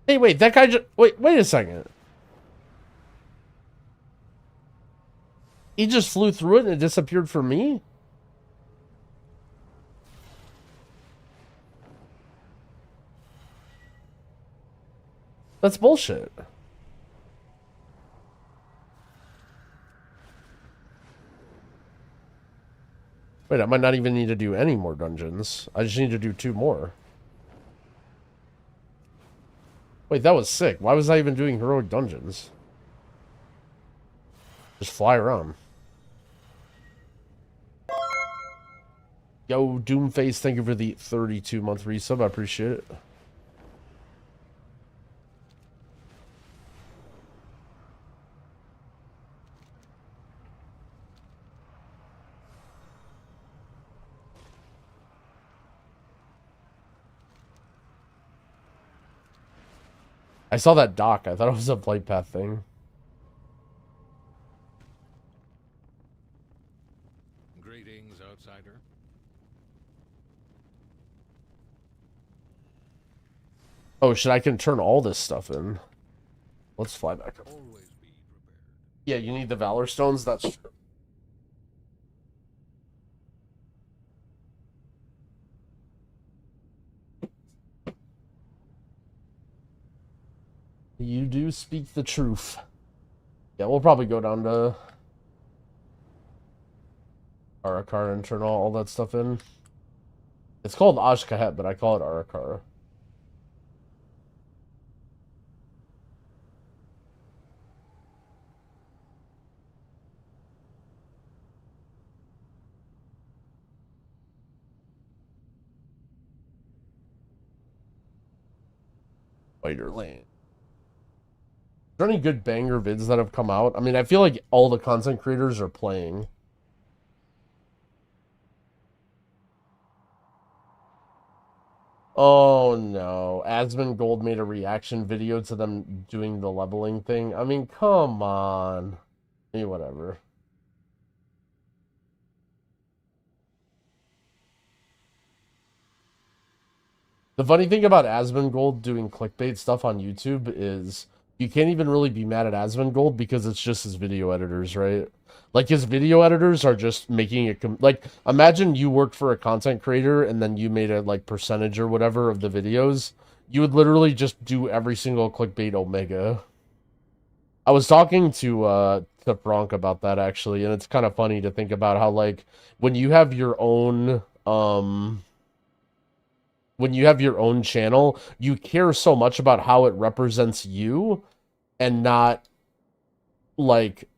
Hey, wait, that guy just... Wait a second. He just flew through it and it disappeared for me? That's bullshit. Wait, I might not even need to do any more dungeons. I just need to do 2 more. Wait, that was sick. Why was I even doing heroic dungeons? Just fly around. Yo, Doomface, thank you for the 32-month resub. I appreciate it. I saw that dock. I thought it was a flight path thing. Greetings, outsider. Oh, shit, I can turn all this stuff in. Let's fly back up. Yeah, you need the Valor Stones? That's true. You do speak the truth. Yeah, we'll probably go down to Arakar and turn all that stuff in. It's called Ashkahet, but I call it Arakar. Spider Lane. Are there any good banger vids that have come out? I mean, I feel like all the content creators are playing. Oh no. Asmongold made a reaction video to them doing the leveling thing. I mean, come on. Hey, whatever. The funny thing about Asmongold doing clickbait stuff on YouTube is you can't even really be mad at Asmongold because it's just his video editors, right? Like, his video editors are just making it... like, imagine you worked for a content creator and then you made a, like, percentage or whatever of the videos. You would literally just do every single clickbait omega. I was talking to Frank about that, actually, and it's kind of funny to think about how, like, when you have your own... when you have your own channel, you care so much about how it represents you and not, like,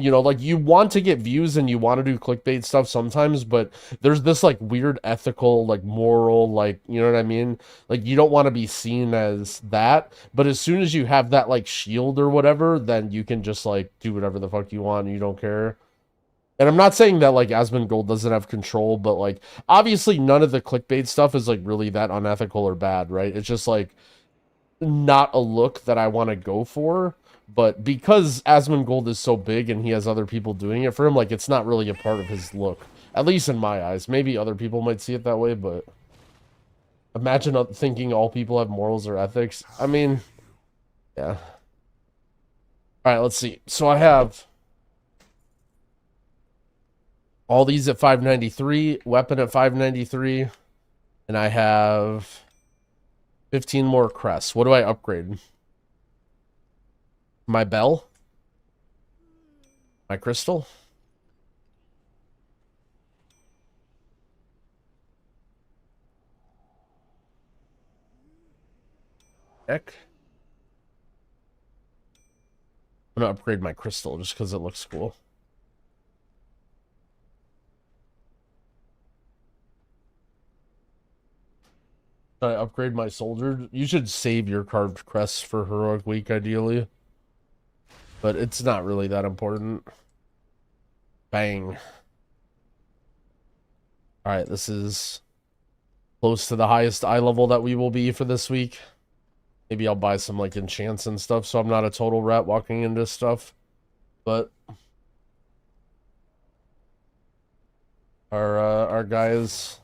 You know, like, you want to get views and you want to do clickbait stuff sometimes, but there's this, like, weird ethical, like, moral, like, you know what I mean? Like, you don't want to be seen as that, but as soon as you have that, like, shield or whatever, then you can just, like, do whatever the fuck you want and you don't care. And I'm not saying that, like, Asmongold doesn't have control, but, like, obviously none of the clickbait stuff is, like, really that unethical or bad, right? It's just, like, not a look that I want to go for. But because Asmongold is so big and he has other people doing it for him, like, it's not really a part of his look. At least in my eyes. Maybe other people might see it that way, but imagine thinking all people have morals or ethics. I mean, yeah. Alright, let's see. So I have all these at 593, weapon at 593, and I have 15 more crests. What do I upgrade? My bell? My crystal? Heck. I'm gonna upgrade my crystal just because it looks cool. Should I upgrade my soldier? You should save your carved crests for heroic week, ideally. But it's not really that important. Bang. Alright, this is close to the highest eye level that we will be for this week. Maybe I'll buy some, like, enchants and stuff so I'm not a total rat walking into stuff. But our guy is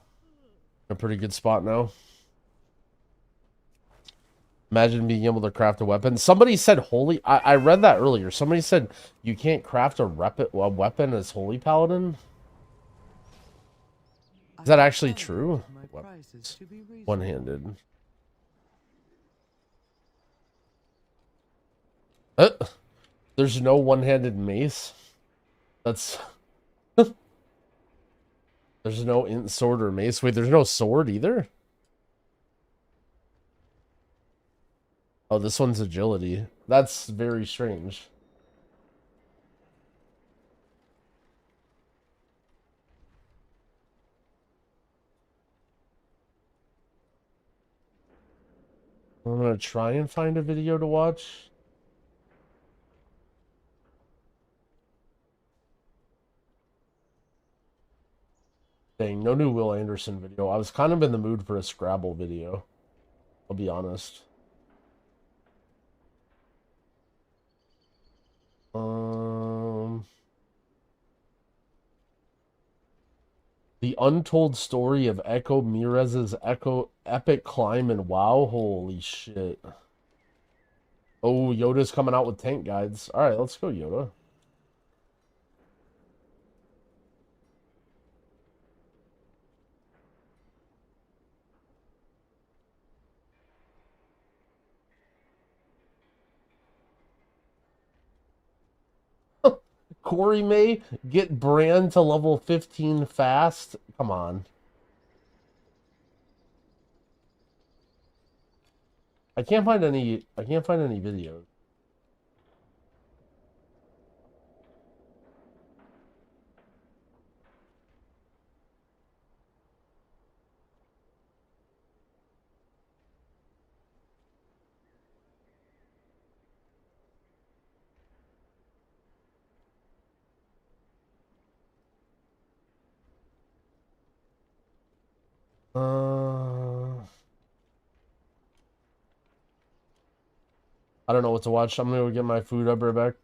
in a pretty good spot now. Imagine being able to craft a weapon. Somebody said holy... I read that earlier. Somebody said you can't craft a weapon as Holy Paladin. Is that actually true? One-handed. There's no one-handed mace? That's... There's no sword or mace. Wait, there's no sword either? Oh, this one's agility. That's very strange. I'm gonna try and find a video to watch. Dang, no new Will Anderson video. I was kind of in the mood for a Scrabble video. I'll be honest. The Untold Story of Echo Mirez's Epic Climb in WoW. Holy shit. Oh, Yoda's coming out with tank guides. Alright, let's go, Yoda. Corey May, get Bran to level 15 fast. Come on. I can't find any videos. I don't know what to watch. I'm gonna go get my food. I'll be right back.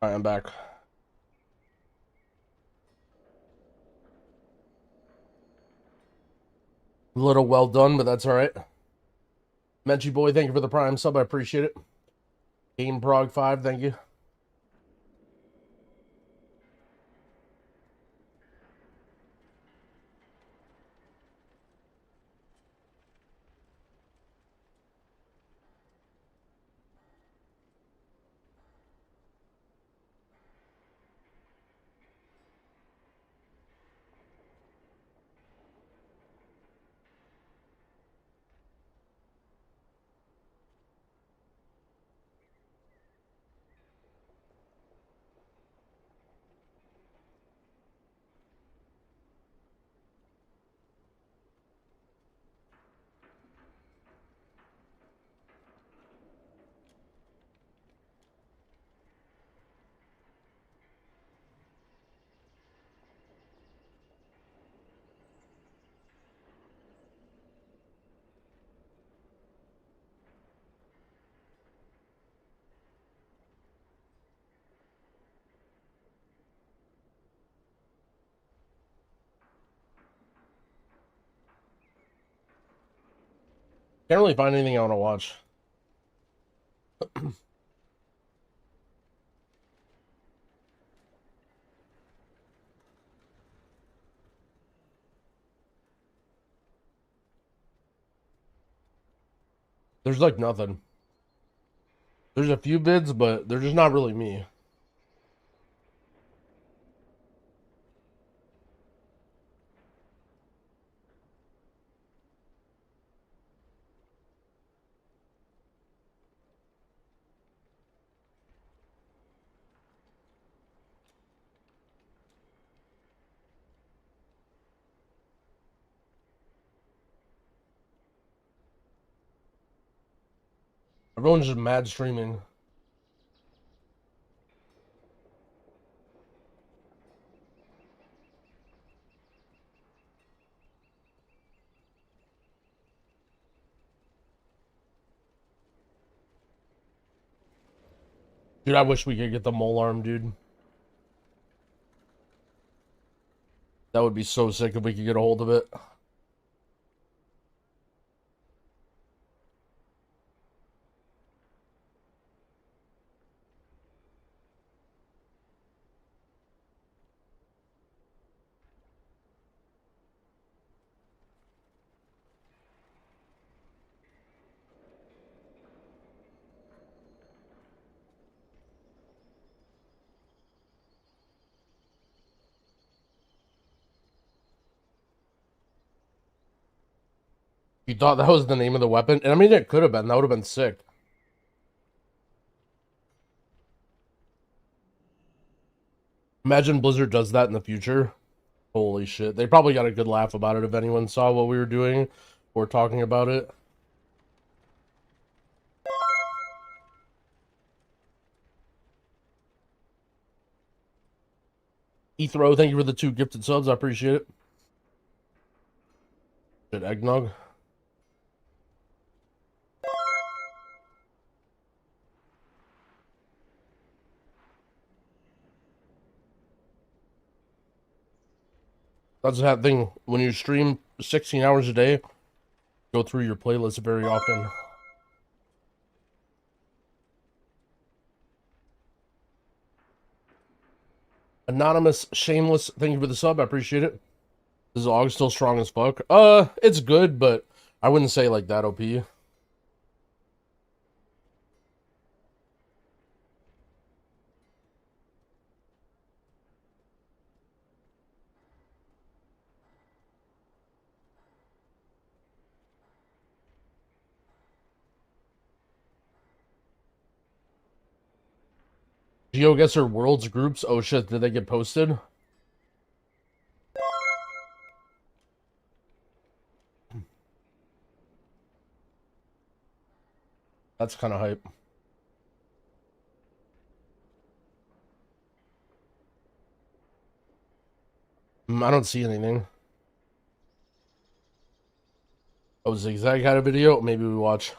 Alright, I'm back. A little well done, but that's alright. Menchie boy, thank you for the prime sub. I appreciate it. Game Prog 5, thank you. Can't really find anything I want to watch. There's like nothing. There's a few bids, but they're just not really me. Everyone's just mad streaming. Dude, I wish we could get the mole arm, dude. That would be so sick if we could get a hold of it. You thought that was the name of the weapon? And I mean, it could have been. That would have been sick. Imagine Blizzard does that in the future. Holy shit. They probably got a good laugh about it if anyone saw what we were doing or talking about it. Ethro, thank you for the 2 gifted subs. I appreciate it. Shit, eggnog. That's that thing. When you stream 16 hours a day, go through your playlist very often. Anonymous Shameless, thank you for the sub. I appreciate it. Is Og still strong as fuck? It's good, but I wouldn't say like that OP. GeoGuessr Worlds groups. Oh shit, did they get posted? That's kind of hype. I don't see anything. Oh, Zigzag had a video? Maybe we watch.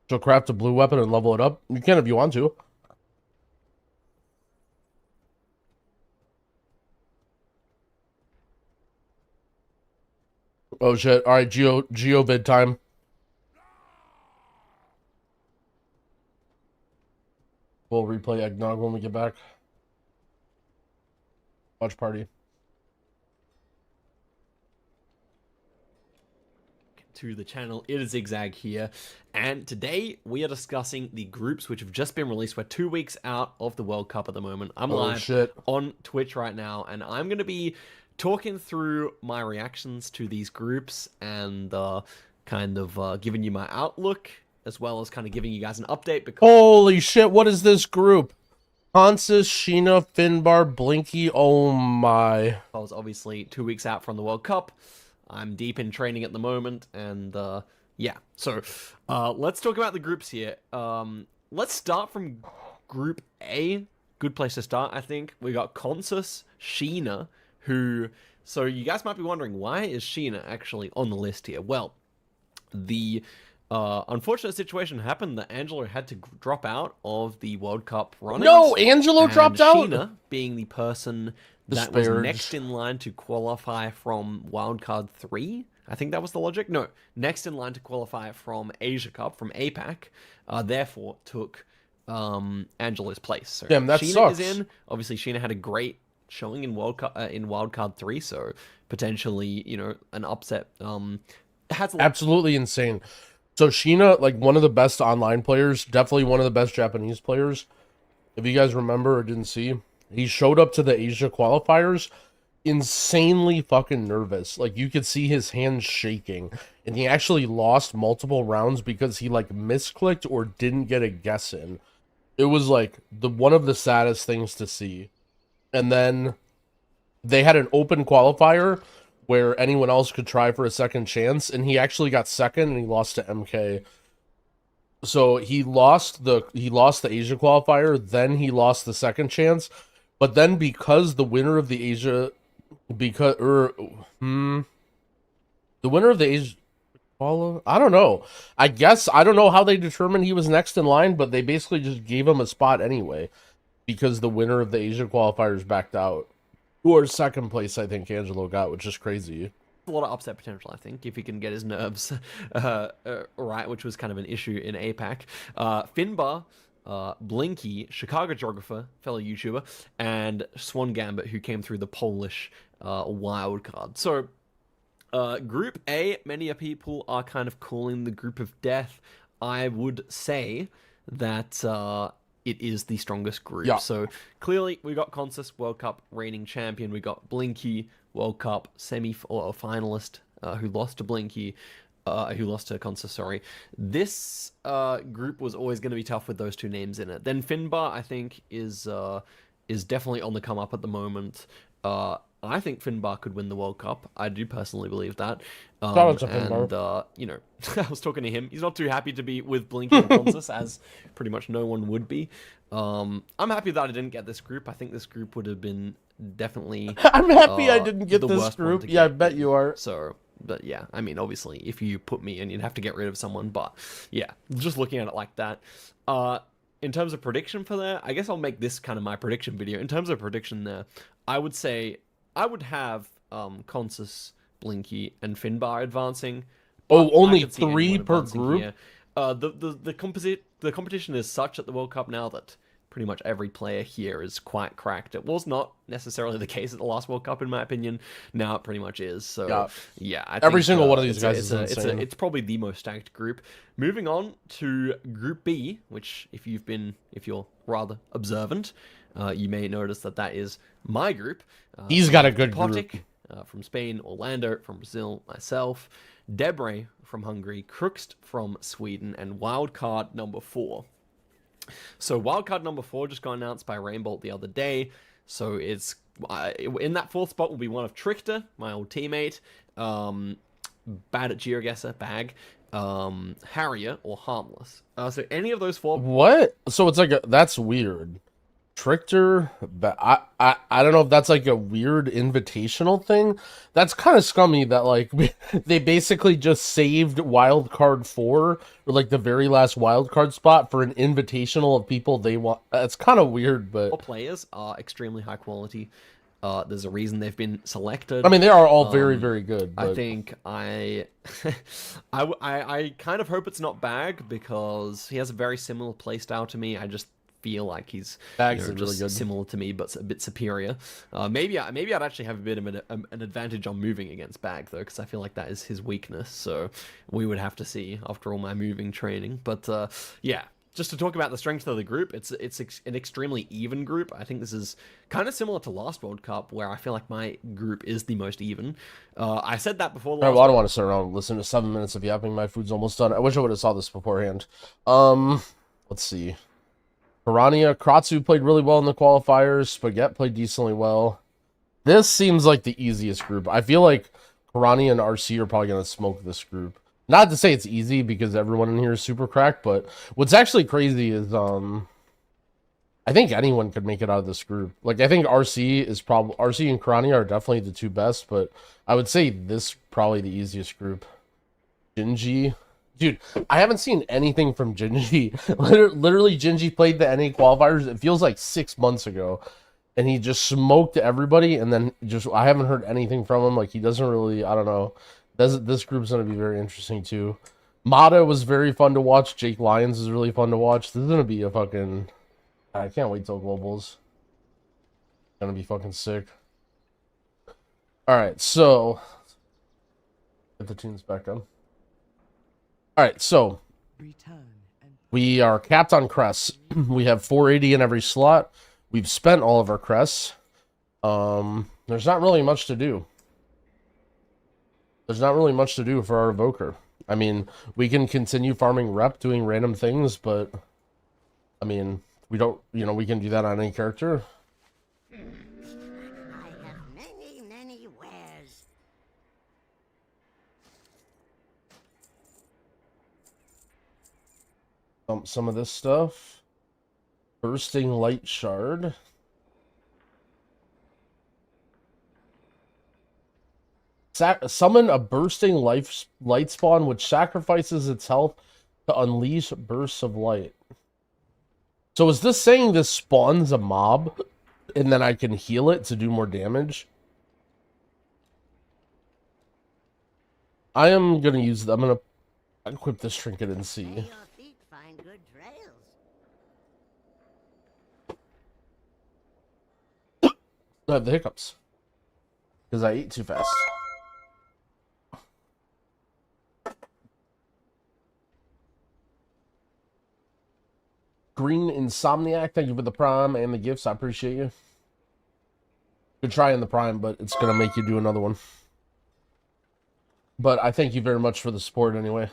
So craft a blue weapon and level it up. You can if you want to. Oh shit! All right, Geovid time. We'll replay Eggnog when we get back. Watch party. To the channel, it is Zigzag here, and today we are discussing the groups which have just been released. We're 2 weeks out of the World Cup at the moment. I'm live on Twitch right now, and I'm going to be talking through my reactions to these groups and kind of giving you my outlook, as well as kind of giving you guys an update. Because holy shit, what is this group? Hansis, Sheena, Finbar, Blinky, oh my. I was obviously 2 weeks out from the World Cup. I'm deep in training at the moment, and yeah. So let's talk about the groups here. Let's start from Group A. Good place to start, I think. We got Consus, Sheena, who... So you guys might be wondering, why is Sheena actually on the list here? Well, the unfortunate situation happened that Angelo had to drop out of the World Cup runnings. No, Angelo dropped out? Sheena, being the person that was next in line to qualify from Wildcard 3. I think that was the logic. No, next in line to qualify from Asia Cup, from APAC, therefore took Angelo's place. So damn, that Sheena sucks. is in. Obviously, Sheena had a great showing in Wildcard 3, so potentially, you know, an upset. Has absolutely insane. So Sheena, like one of the best online players, definitely one of the best Japanese players. If you guys remember or didn't see, he showed up to the Asia qualifiers insanely fucking nervous. Like you could see his hands shaking, and he actually lost multiple rounds because he like misclicked or didn't get a guess in. It was like one of the saddest things to see. And then they had an open qualifier where anyone else could try for a second chance, and he actually got second and he lost to MK. So he lost the Asia qualifier, then he lost the second chance. But then because the winner of the Asia, the winner of the Asia, I don't know. I guess, I don't know how they determined he was next in line, but they basically just gave him a spot anyway, because the winner of the Asia qualifiers backed out. Or second place, I think Angelo got, which is crazy. A lot of upset potential, I think, if he can get his nerves right, which was kind of an issue in APAC. Finbar, Blinky, Chicago Geographer, fellow YouTuber, and Swan Gambit, who came through the Polish wildcard. So, Group A, many people are kind of calling the Group of Death. I would say that it is the strongest group. Yeah. So, clearly, we got Consus, World Cup reigning champion. We got Blinky, World Cup finalist, who lost to Blinky. Who lost to Consus, sorry. This group was always going to be tough with those two names in it. Then Finbar, I think, is definitely on the come up at the moment. I think Finbar could win the World Cup. I do personally believe that. Shout out to Finbar. You know, I was talking to him. He's not too happy to be with Blinky and Consus, as pretty much no one would be. I'm happy that I didn't get this group. I think this group would have been definitely... I'm happy I didn't get this group. Yeah, I bet you are. So... But yeah, I mean, obviously, if you put me in, you'd have to get rid of someone. But yeah, just looking at it like that. In terms of prediction for that, I guess I'll make this kind of my prediction video. In terms of prediction there, I would say I would have Consus, Blinky, and Finbar advancing. Oh, only 3 per group? Here. The competition is such at the World Cup now that pretty much every player here is quite cracked. It was not necessarily the case at the last World Cup, in my opinion. Now it pretty much is. So yeah, I every think, single one of these guys is insane. It's probably the most stacked group. Moving on to Group B, which if you're rather observant, you may notice that is my group. He's got a good Potic, group. From Spain, Orlando from Brazil, myself, Debre from Hungary, Crooksed from Sweden, and Wildcard number 4. So Wildcard number 4 just got announced by Rainbolt the other day. So it's in that 4th spot will be one of Trichter, my old teammate, Bad at GeoGuessr, Bag, Harrier, or Harmless. So any of those 4... What? So it's like that's weird. Trickster, but I don't know if that's like a weird invitational thing. That's kind of scummy that like they basically just saved wildcard 4 or like the very last wildcard spot for an invitational of people they want. That's kind of weird, but All players are extremely high quality. There's a reason they've been selected. I mean, they are all very, very good. But... I think I kind of hope it's not Bag because he has a very similar playstyle to me. I just feel like he's Bag's just really good. similar to me, but a bit superior. Maybe I'd actually have a bit of an advantage on moving against Bag though, because I feel like that is his weakness. So we would have to see after all my moving training. But yeah. Just to talk about the strength of the group, it's an extremely even group. I think this is kind of similar to last World Cup, where I feel like my group is the most even. I said that before. All right, well, I don't want to sit around and listen to 7 minutes of yapping. My food's almost done. I wish I would have saw this beforehand. Let's see. Piranha, Kratzu played really well in the qualifiers. Spaghetti played decently well. This seems like the easiest group. I feel like Piranha and RC are probably going to smoke this group. Not to say it's easy because everyone in here is super cracked, but what's actually crazy is I think anyone could make it out of this group. Like I think RC and Piranha are definitely the two best, but I would say this probably the easiest group. Gingy. Dude, I haven't seen anything from Gingy. Literally, Gingy played the NA qualifiers, it feels like 6 months ago. And he just smoked everybody, and then I haven't heard anything from him. Like, he doesn't really, I don't know. This group's going to be very interesting, too. Mata was very fun to watch. Jake Lyons is really fun to watch. This is going to be a fucking... I can't wait till Globals. It's going to be fucking sick. Alright, so... Get the tunes back on. Alright, so we are capped on crests. We have 480 in every slot. We've spent all of our crests. There's not really much to do. There's not really much to do for our Evoker. I mean, we can continue farming rep, doing random things, but I mean, we don't, we can do that on any character. I have many wares. Some of this stuff. Bursting Light Shard. Summon a bursting light spawn which sacrifices its health to unleash bursts of light. So is this saying this spawns a mob and then I can heal it to do more damage? I am going to use I'm going to equip this trinket and see. I have the hiccups because I ate too fast. Green Insomniac, thank you for the prime and the gifts. I appreciate you. Good try in the prime, but it's gonna make you do another one. But I thank you very much for the support anyway.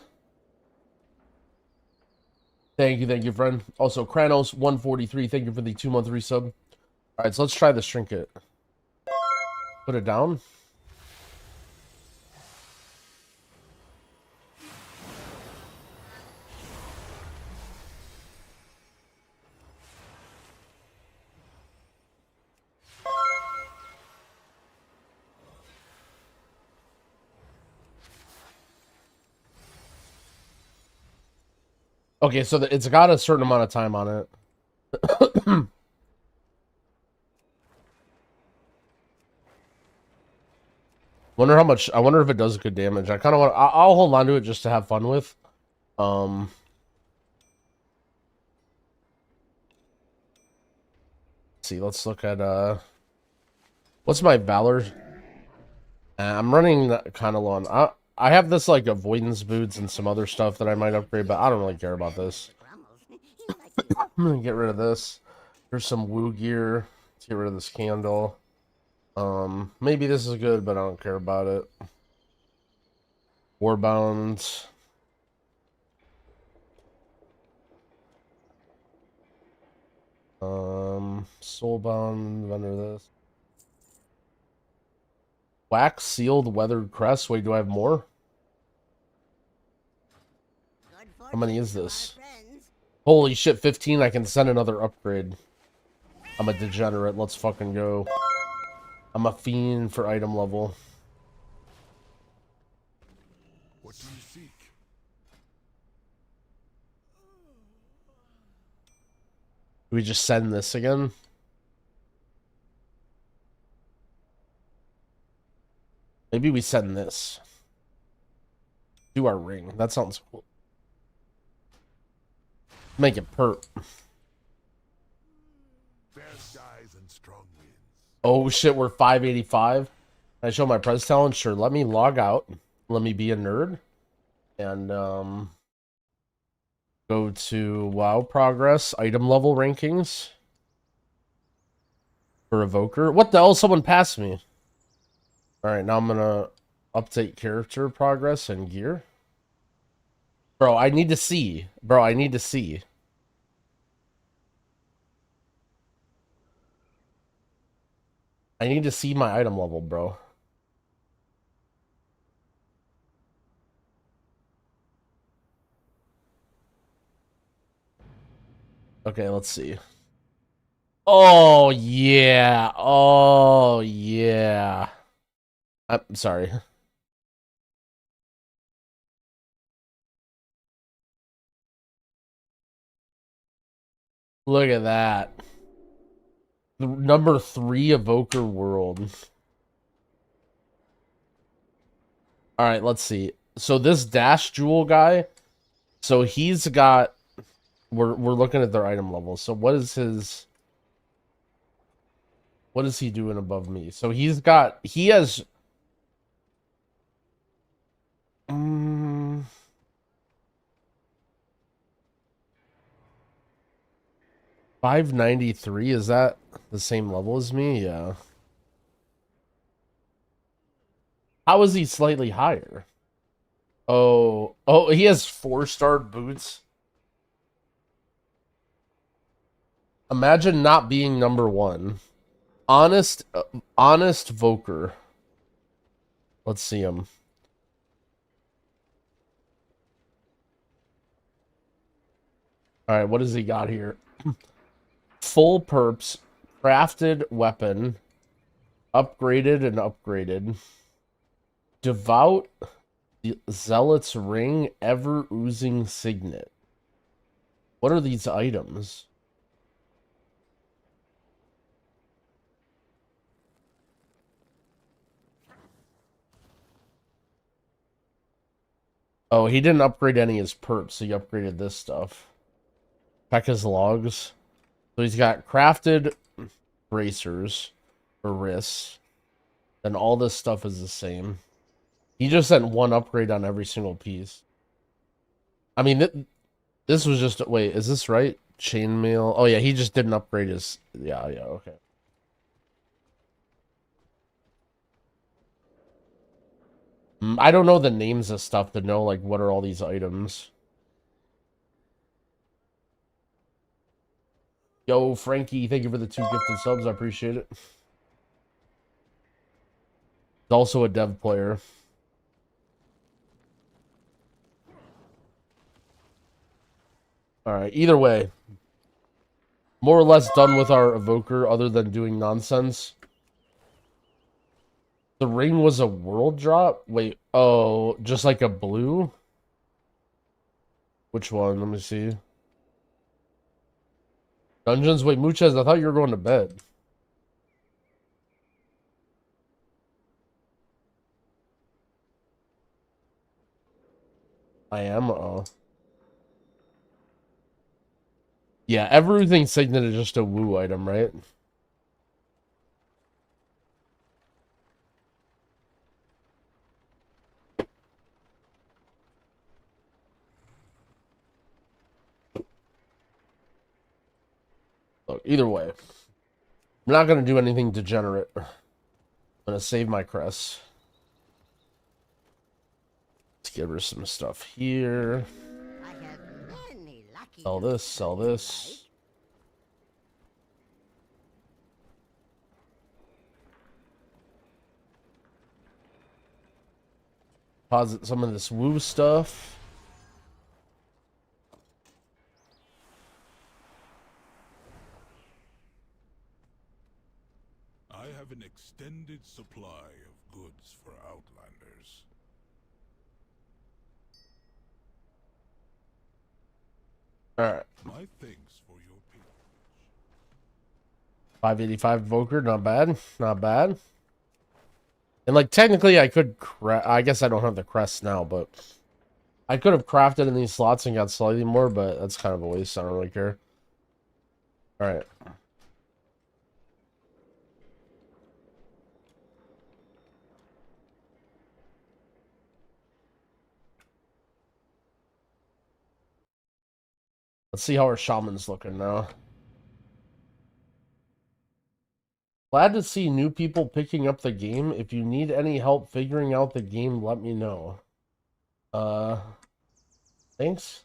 Thank you, friend. Also, Kranos 143, thank you for the 2-month resub. Alright, so let's try this trinket. Put it down. Okay, so it's got a certain amount of time on it. Wonder how much. I wonder if it does good damage. I kind of want. I'll hold on to it just to have fun with. Let's see. Let's look at what's my Valor? I'm running kind of low on. I have this like avoidance boots and some other stuff that I might upgrade, but I don't really care about this. I'm gonna get rid of this. There's some woo gear. Let's get rid of this candle. Maybe this is good, but I don't care about it. Warbound. Soulbound, under this. Wax sealed weathered crest. Wait, do I have more? How many is this? Holy shit, 15. I can send another upgrade. I'm a degenerate. Let's fucking go. I'm a fiend for item level. What do you seek? Do we just send this again? Maybe we send this. Do our ring. That sounds cool. Make it perp. Fair skies and strong winds. Oh shit, we're 585. Can I show my press talent? Sure. Let me log out. Let me be a nerd. And go to WoW progress, item level rankings. For Evoker. What the hell? Someone passed me. Alright, now I'm gonna update character progress and gear. Bro, I need to see. Bro, I need to see. I need to see my item level, bro. Okay, let's see. Oh, yeah. Oh, yeah. I'm sorry. Look at that. The number 3 Evoker world. Alright, let's see. So this Dash Jewel guy, so he's got... We're looking at their item level. So what is his... What is he doing above me? So he's got... He has... 593, is that the same level as me? Yeah. How is he slightly higher? Oh, he has 4-star boots. Imagine not being number 1. Honest Voker. Let's see him. All right, what does he got here? Full perps, crafted weapon, upgraded and upgraded. Devout Zealot's ring, ever oozing signet. What are these items? Oh, he didn't upgrade any of his perps, so he upgraded this stuff. Check his logs. So he's got crafted bracers for wrists. Then all this stuff is the same. He just sent 1 upgrade on every single piece. I mean, this was just... Wait, is this right? Chainmail. Oh, yeah, he just didn't upgrade his... Yeah, okay. I don't know the names of stuff to know, like, what are all these items. Yo, Frankie, thank you for the 2 gifted subs. I appreciate it. He's also a dev player. Alright, either way. More or less done with our Evoker, other than doing nonsense. The ring was a world drop? Wait, oh, just like a blue? Which one? Let me see. Dungeons? Wait, Muchez, I thought you were going to bed. I am, yeah, everything Signet is just a woo item, right? Look, either way. I'm not going to do anything degenerate. I'm going to save my crest. Let's give her some stuff here. Sell this, sell this. Deposit some of this woo stuff. supply of goods for Outlanders. Alright. My thanks for your patronage. 585 Evoker, not bad. Not bad. And like technically I could I guess I don't have the crest now, but I could have crafted in these slots and got slightly more, but that's kind of a waste. I don't really care. Alright. Let's see how our shaman's looking now. Glad to see new people picking up the game. If you need any help figuring out the game, let me know. Thanks.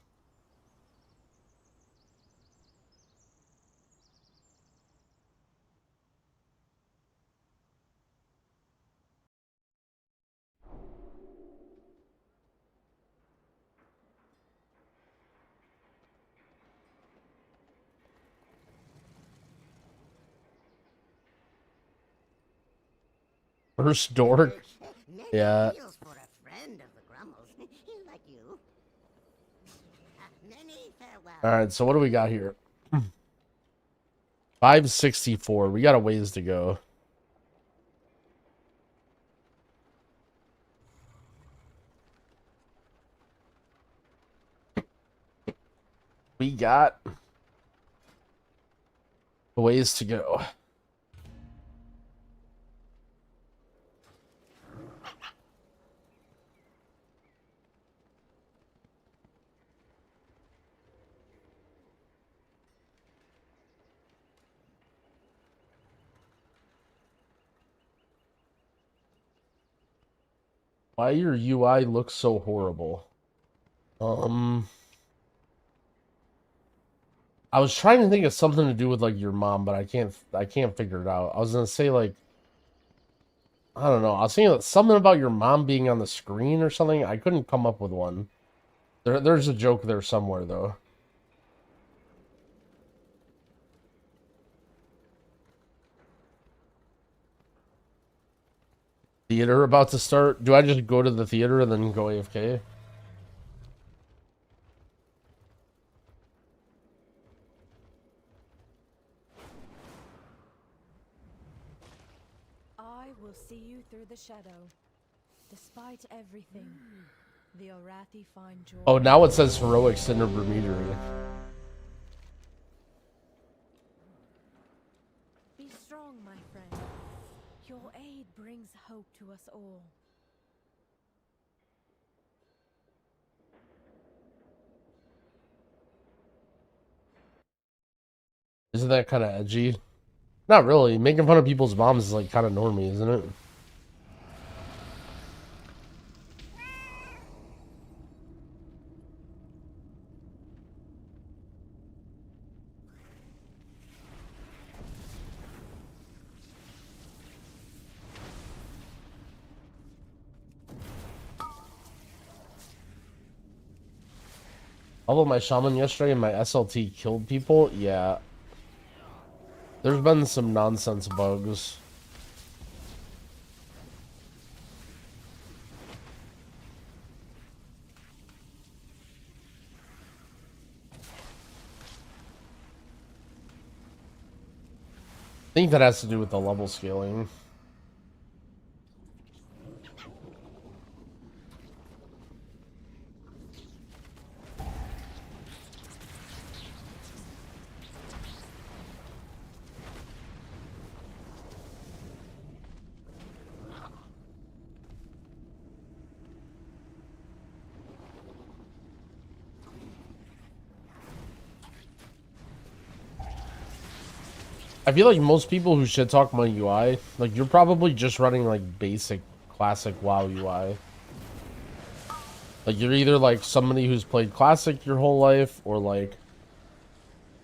First dork. Yeah. For a friend of the Grummles, like you. Many farewells. Alright, so what do we got here? 564. We got a ways to go. We got a ways to go. Why your UI looks so horrible? I was trying to think of something to do with like your mom, but I can't figure it out. I was gonna say like I don't know. I was thinking something about your mom being on the screen or something. I couldn't come up with one. There's a joke there somewhere though. Theater about to start. Do I just go to the theater and then go AFK? I will see you through the shadow. Despite everything, the Arathi find joy. Oh, now it says heroics in Bermuda. Be strong, my friend. Your aid brings hope to us all. Isn't that kind of edgy? Not really. Making fun of people's moms is like kind of normie, isn't it? Although my shaman yesterday and my SLT killed people, yeah. There's been some nonsense bugs. I think that has to do with the level scaling. I feel like most people who shit talk my UI, like you're probably just running like basic classic WoW UI. Like you're either like somebody who's played classic your whole life, or like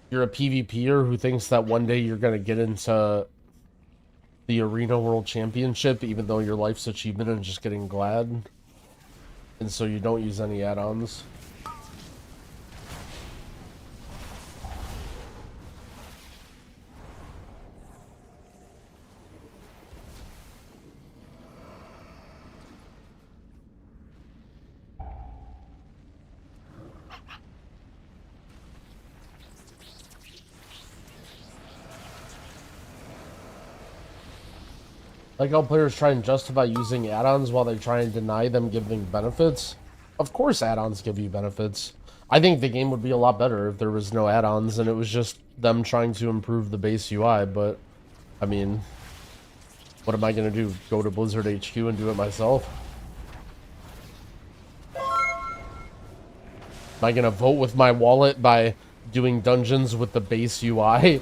you're a PvPer who thinks that one day you're gonna get into the Arena World Championship, even though your life's achievement is just getting glad, and so you don't use any add-ons. Like how players try and justify using add-ons while they try and deny them giving benefits. Of course add-ons give you benefits. I think the game would be a lot better if there was no add-ons and it was just them trying to improve the base UI, but I mean, what am I gonna do? Go to Blizzard HQ and do it myself? Am I gonna vote with my wallet by doing dungeons with the base UI?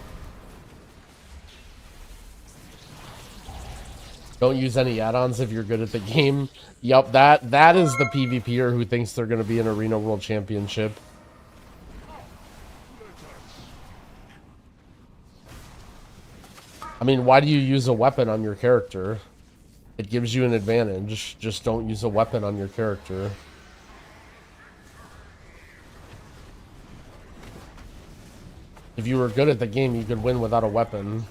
Don't use any add-ons if you're good at the game. Yup, that is the PvPer who thinks they're gonna be an Arena World Championship. I mean, why do you use a weapon on your character? It gives you an advantage. Just don't use a weapon on your character. If you were good at the game, you could win without a weapon.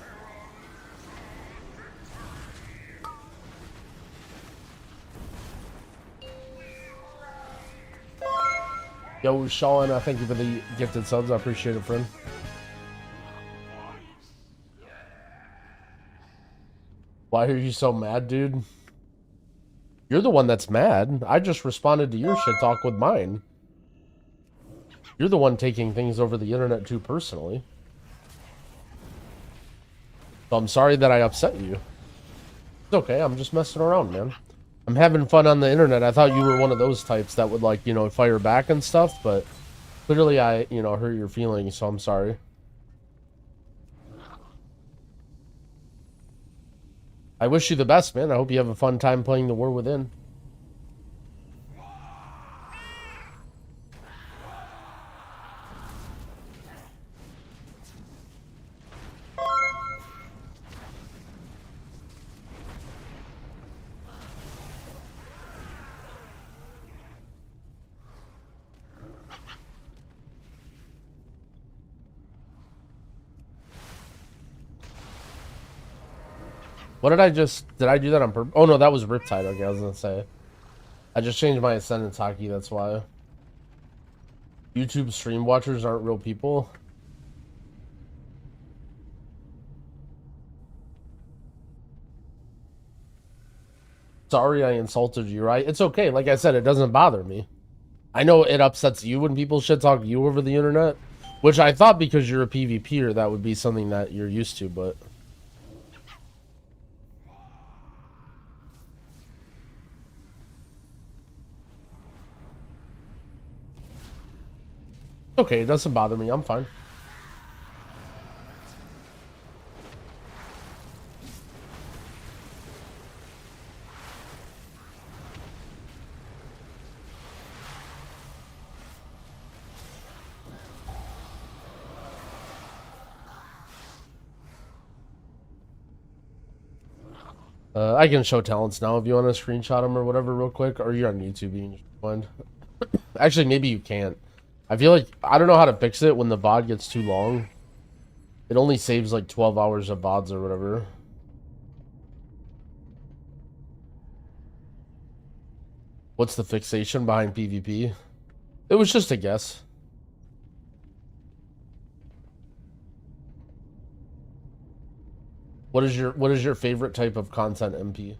Yo, Sean, thank you for the gifted subs. I appreciate it, friend. Why are you so mad, dude? You're the one that's mad. I just responded to your shit talk with mine. You're the one taking things over the internet too personally. So I'm sorry that I upset you. It's okay, I'm just messing around, man. I'm having fun on the internet. I thought you were one of those types that would, like, you know, fire back and stuff, but clearly I, you know, hurt your feelings, so I'm sorry. I wish you the best, man. I hope you have a fun time playing The War Within. What did I do that on purpose? Oh no, that was Riptide. Okay, I was gonna say. I just changed my Ascendance hockey, that's why. YouTube stream watchers aren't real people. Sorry I insulted you, right? It's okay. Like I said, it doesn't bother me. I know it upsets you when people shit talk you over the internet, which I thought because you're a PvPer that would be something that you're used to, but... Okay, it doesn't bother me. I'm fine. I can show talents now if you want to screenshot them or whatever real quick, or you're on YouTube, you can just find. Actually, maybe you can't. I feel like, I don't know how to fix it when the VOD gets too long. It only saves like 12 hours of VODs or whatever. What's the fixation behind PvP? It was just a guess. What is your favorite type of content, MP?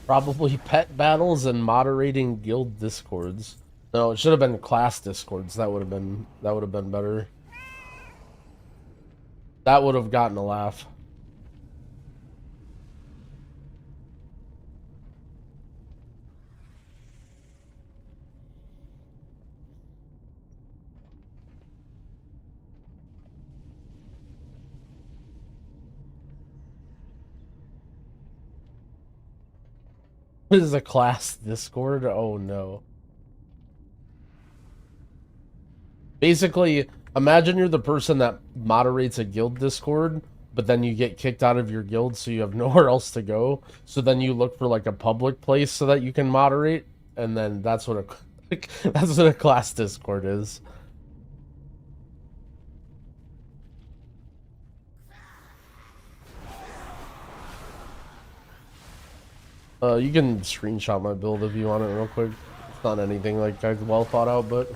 Probably pet battles and moderating guild discords. No, it should have been class discords. That would have been better. That would have gotten a laugh. What is a class Discord? Oh no. Basically, imagine you're the person that moderates a guild Discord, but then you get kicked out of your guild, so you have nowhere else to go. So then you look for like a public place so that you can moderate, and then that's what a class Discord is. You can screenshot my build if you want it real quick. It's not anything like well thought out, but.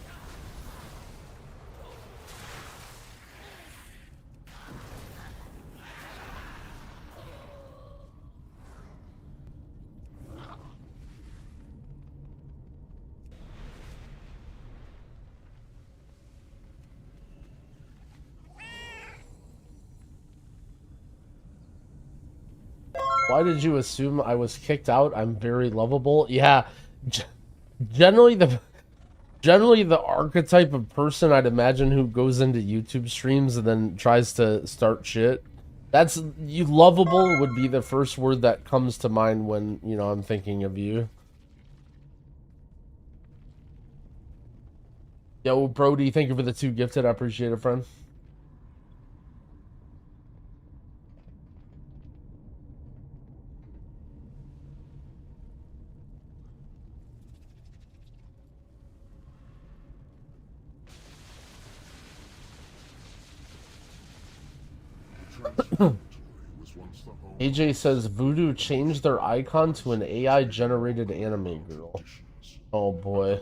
Why did you assume I was kicked out? I'm very lovable. Yeah, generally the archetype of person I'd imagine who goes into YouTube streams and then tries to start shit. That's you. Lovable would be the first word that comes to mind when I'm thinking of you. Yo, Brody, thank you for the 2 gifted. I appreciate it, friend. AJ says Voodoo changed their icon to an AI generated anime girl. Oh boy.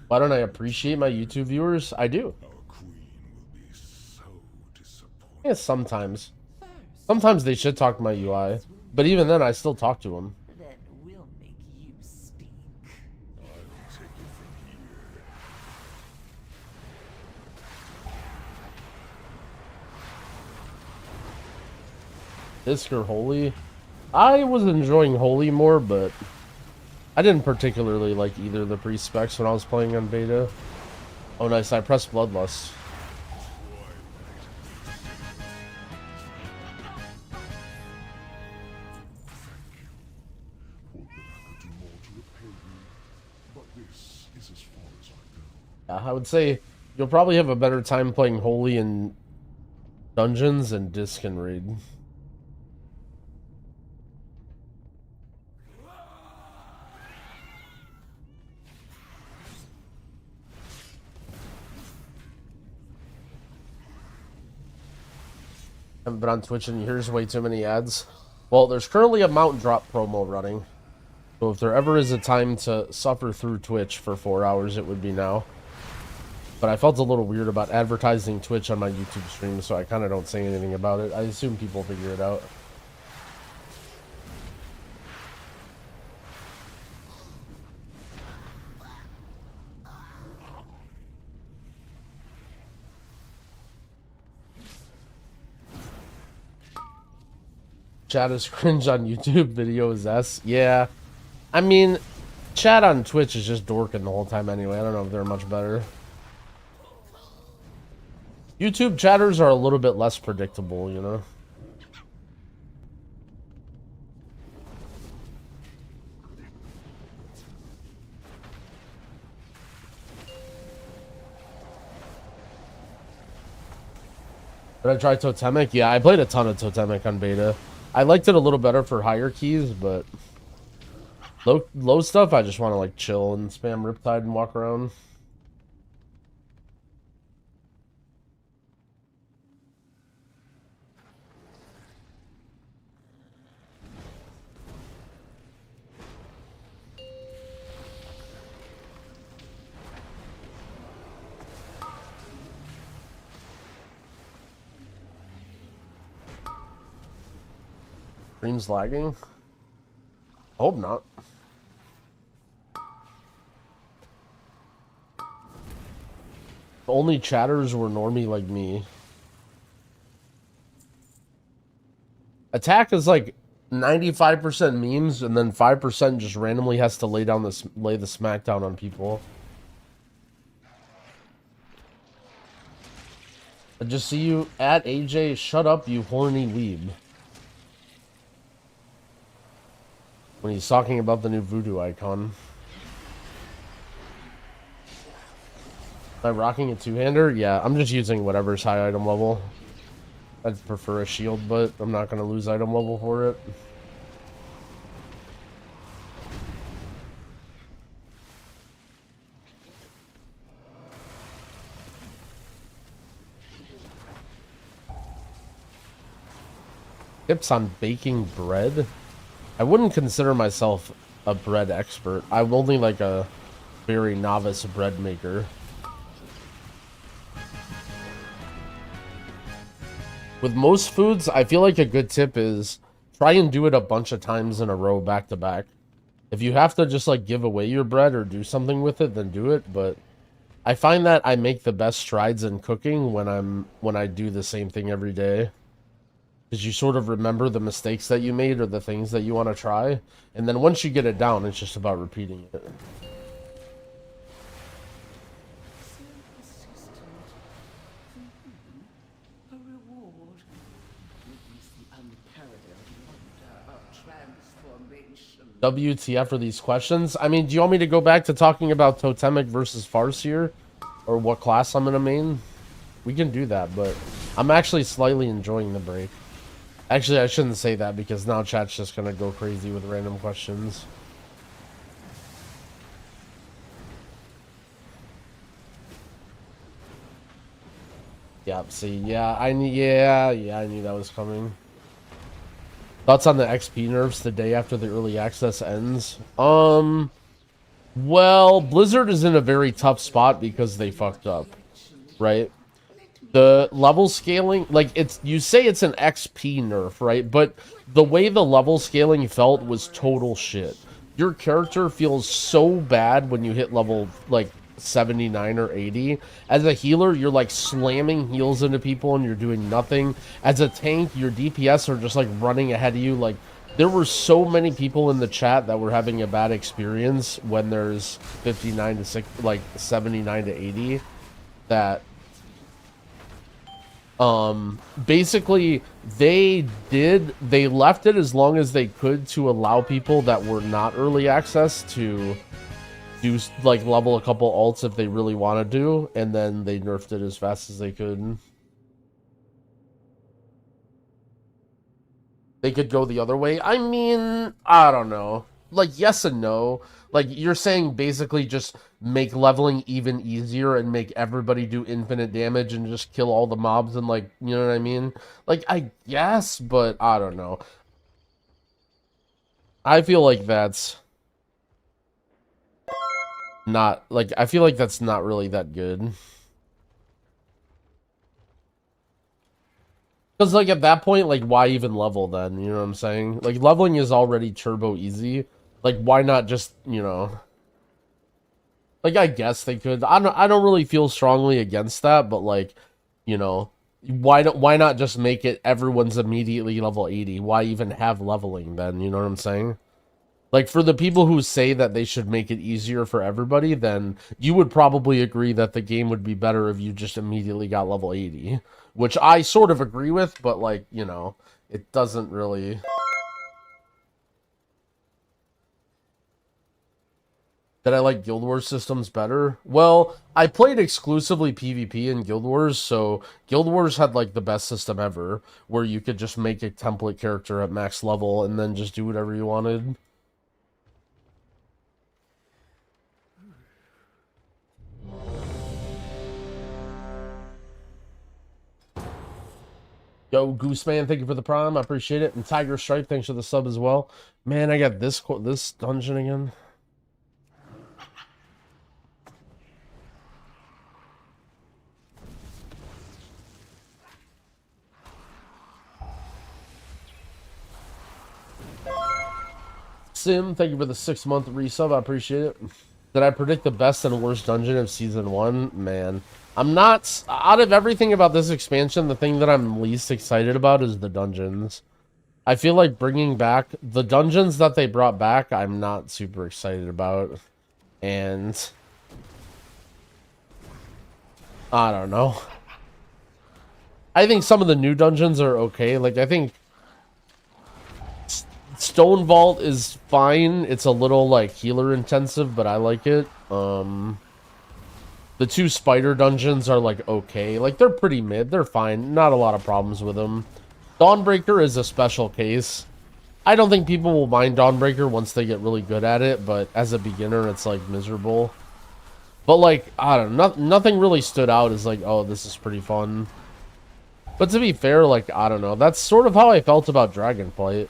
Why don't I appreciate my YouTube viewers? I do. Yeah, sometimes. Sometimes they should talk to my UI. But even then, I still talk to them. Disc or Holy? I was enjoying Holy more, but I didn't particularly like either of the pre-specs when I was playing on beta. Oh nice, I pressed Bloodlust. Yeah, I would say you'll probably have a better time playing Holy in Dungeons and Disc and Raid. Haven't been on Twitch in years, way too many ads. Well, there's currently a mount drop promo running. So if there ever is a time to suffer through Twitch for 4 hours, it would be now. But I felt a little weird about advertising Twitch on my YouTube stream, so I kind of don't say anything about it. I assume people figure it out. Chat is cringe on YouTube, video is S. Yeah. I mean, chat on Twitch is just dorking the whole time anyway. I don't know if they're much better. YouTube chatters are a little bit less predictable, you know? Did I try Totemic? Yeah, I played a ton of Totemic on beta. I liked it a little better for higher keys, but low stuff, I just want to like chill and spam Riptide and walk around. Stream's lagging? I hope not. Only chatters were normie like me. Attack is like 95% memes, and then 5% just randomly has to lay the smackdown on people. I just see you at AJ. Shut up, you horny weeb. when he's talking about the new voodoo icon. Am I rocking a two-hander? Yeah, I'm just using whatever's high item level. I'd prefer a shield, but I'm not going to lose item level for it. Tips on baking bread? I wouldn't consider myself a bread expert. I'm only like a very novice bread maker. With most foods, I feel like a good tip is try and do it a bunch of times in a row back to back. If you have to just like give away your bread or do something with it, then do it. But I find that I make the best strides in cooking when I do the same thing every day. Because you sort of remember the mistakes that you made or the things that you want to try. And then once you get it down, it's just about repeating it. WTF for these questions? I mean, do you want me to go back to talking about Totemic versus Farseer? Or what class I'm going to main? We can do that, but I'm actually slightly enjoying the break. Actually, I shouldn't say that because now chat's just going to go crazy with random questions. Yep, see, yeah, I knew that was coming. Thoughts on the XP nerfs the day after the early access ends? Well, Blizzard is in a very tough spot because they fucked up, right? The level scaling, like, you say it's an XP nerf, right? But the way the level scaling felt was total shit. Your character feels so bad when you hit level, like, 79 or 80. As a healer, you're, like, slamming heals into people and you're doing nothing. As a tank, your DPS are just, like, running ahead of you. Like, there were so many people in the chat that were having a bad experience when there's 59 to 6, like, 79 to 80 that... basically they left it as long as they could to allow people that were not early access to do, like, level a couple ults if they really wanted to, and then they nerfed it as fast as they could. They could go the other way. I mean, I don't know. Like, yes and no. Like, you're saying basically just make leveling even easier and make everybody do infinite damage and just kill all the mobs and, like, you know what I mean? Like, I guess, but I don't know. I feel like that's not, like, I feel like that's not really that good. Because, like, at that point, like, why even level then? You know what I'm saying? Like, leveling is already turbo easy. Like, why not just, you know... Like, I guess they could. I don't really feel strongly against that, but, like, you know, why not just make it everyone's immediately level 80? Why even have leveling then? You know what I'm saying? Like, for the people who say that they should make it easier for everybody, then you would probably agree that the game would be better if you just immediately got level 80. Which I sort of agree with, but, like, you know, it doesn't really... Did I like Guild Wars systems better? Well, I played exclusively PvP in Guild Wars, so Guild Wars had, like, the best system ever, where you could just make a template character at max level and then just do whatever you wanted. Yo, Gooseman, thank you for the prime. I appreciate it. And Tiger Stripe, thanks for the sub as well. Man, I got this dungeon again. Sim, thank you for the 6-month resub. I appreciate it. Did I predict the best and worst dungeon of Season 1? Man, I'm not... Out of everything about this expansion, the thing that I'm least excited about is the dungeons. I feel like bringing back... The dungeons that they brought back, I'm not super excited about. And... I don't know. I think some of the new dungeons are okay. Like, I think... Stone Vault is fine. It's a little like healer intensive, but I like it. The 2 spider dungeons are like okay. Like they're pretty mid. They're fine. Not a lot of problems with them. Dawnbreaker is a special case. I don't think people will mind Dawnbreaker once they get really good at it, but as a beginner, it's like miserable. But like, I don't know, nothing really stood out as like, oh, this is pretty fun. But to be fair, like, I don't know, that's sort of how I felt about Dragonflight.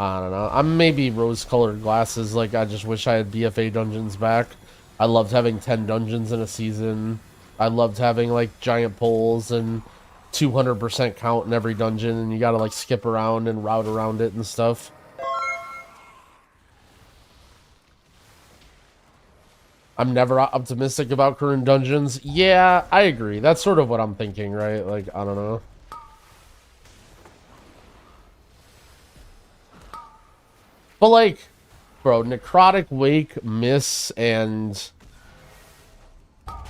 I don't know, I'm maybe rose-colored glasses, like, I just wish I had BFA dungeons back. I loved having 10 dungeons in a season. I loved having, like, giant poles and 200% count in every dungeon, and you gotta, like, skip around and route around it and stuff. I'm never optimistic about current dungeons. Yeah, I agree. That's sort of what I'm thinking, right? Like, I don't know. But, like, bro, Necrotic Wake, Miss, and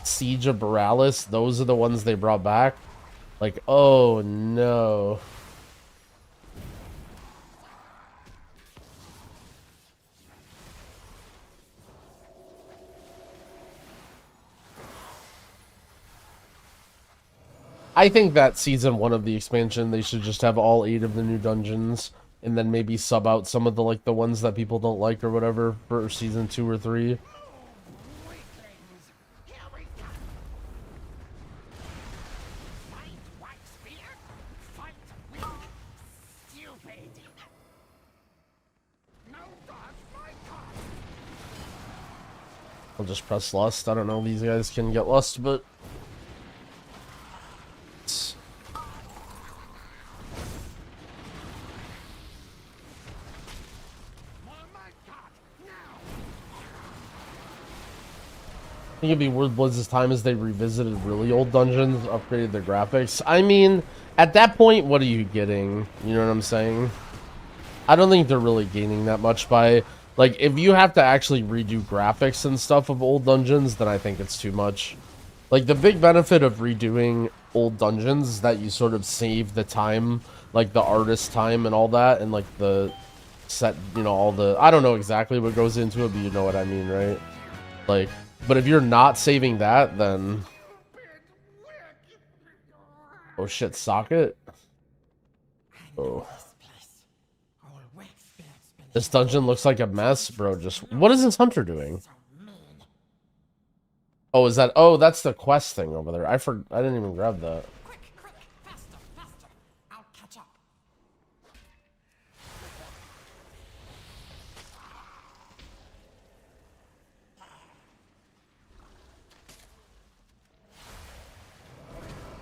Siege of Borealis, those are the ones they brought back. Like, oh no. I think that season 1 of the expansion, they should just have all 8 of the new dungeons, and then maybe sub out some of the, like, the ones that people don't like or whatever for season 2 or 3. I'll just press lust. I don't know, these guys can get lust, but... I think it'd be worth Blizz's time as they revisited really old dungeons, upgraded their graphics. I mean, at that point, what are you getting? You know what I'm saying? I don't think they're really gaining that much by... Like, if you have to actually redo graphics and stuff of old dungeons, then I think it's too much. Like, the big benefit of redoing old dungeons is that you sort of save the time, like the artist time and all that, and like the set, you know, all the... I don't know exactly what goes into it, but you know what I mean, right? Like... But if you're not saving that, then... Oh shit, socket? Oh. This dungeon looks like a mess, bro. Just... What is this hunter doing? Oh, is that... Oh, that's the quest thing over there. I didn't even grab that.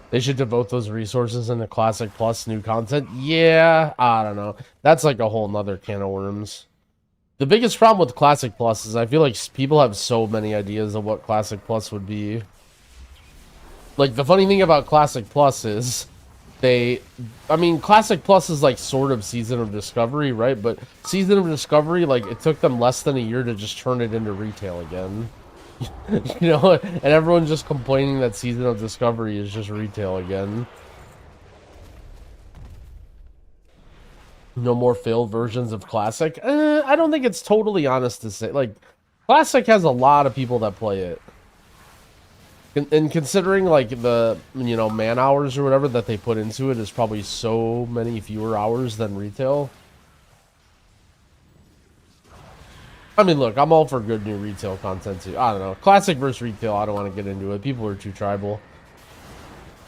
They should devote those resources into Classic Plus new content. Yeah, I don't know. That's like a whole nother can of worms. The biggest problem with Classic Plus is I feel like people have so many ideas of what Classic Plus would be. Like, the funny thing about Classic Plus is I mean, Classic Plus is like sort of Season of Discovery, right? But Season of Discovery, like, it took them less than a year to just turn it into retail again. You know, and everyone's just complaining that Season of Discovery is just retail again. No more failed versions of Classic. I don't think it's totally honest to say. Like, Classic has a lot of people that play it. And considering, like, the, you know, man hours or whatever that they put into it is probably so many fewer hours than retail. I mean, look, I'm all for good new retail content, too. I don't know. Classic versus retail, I don't want to get into it. People are too tribal.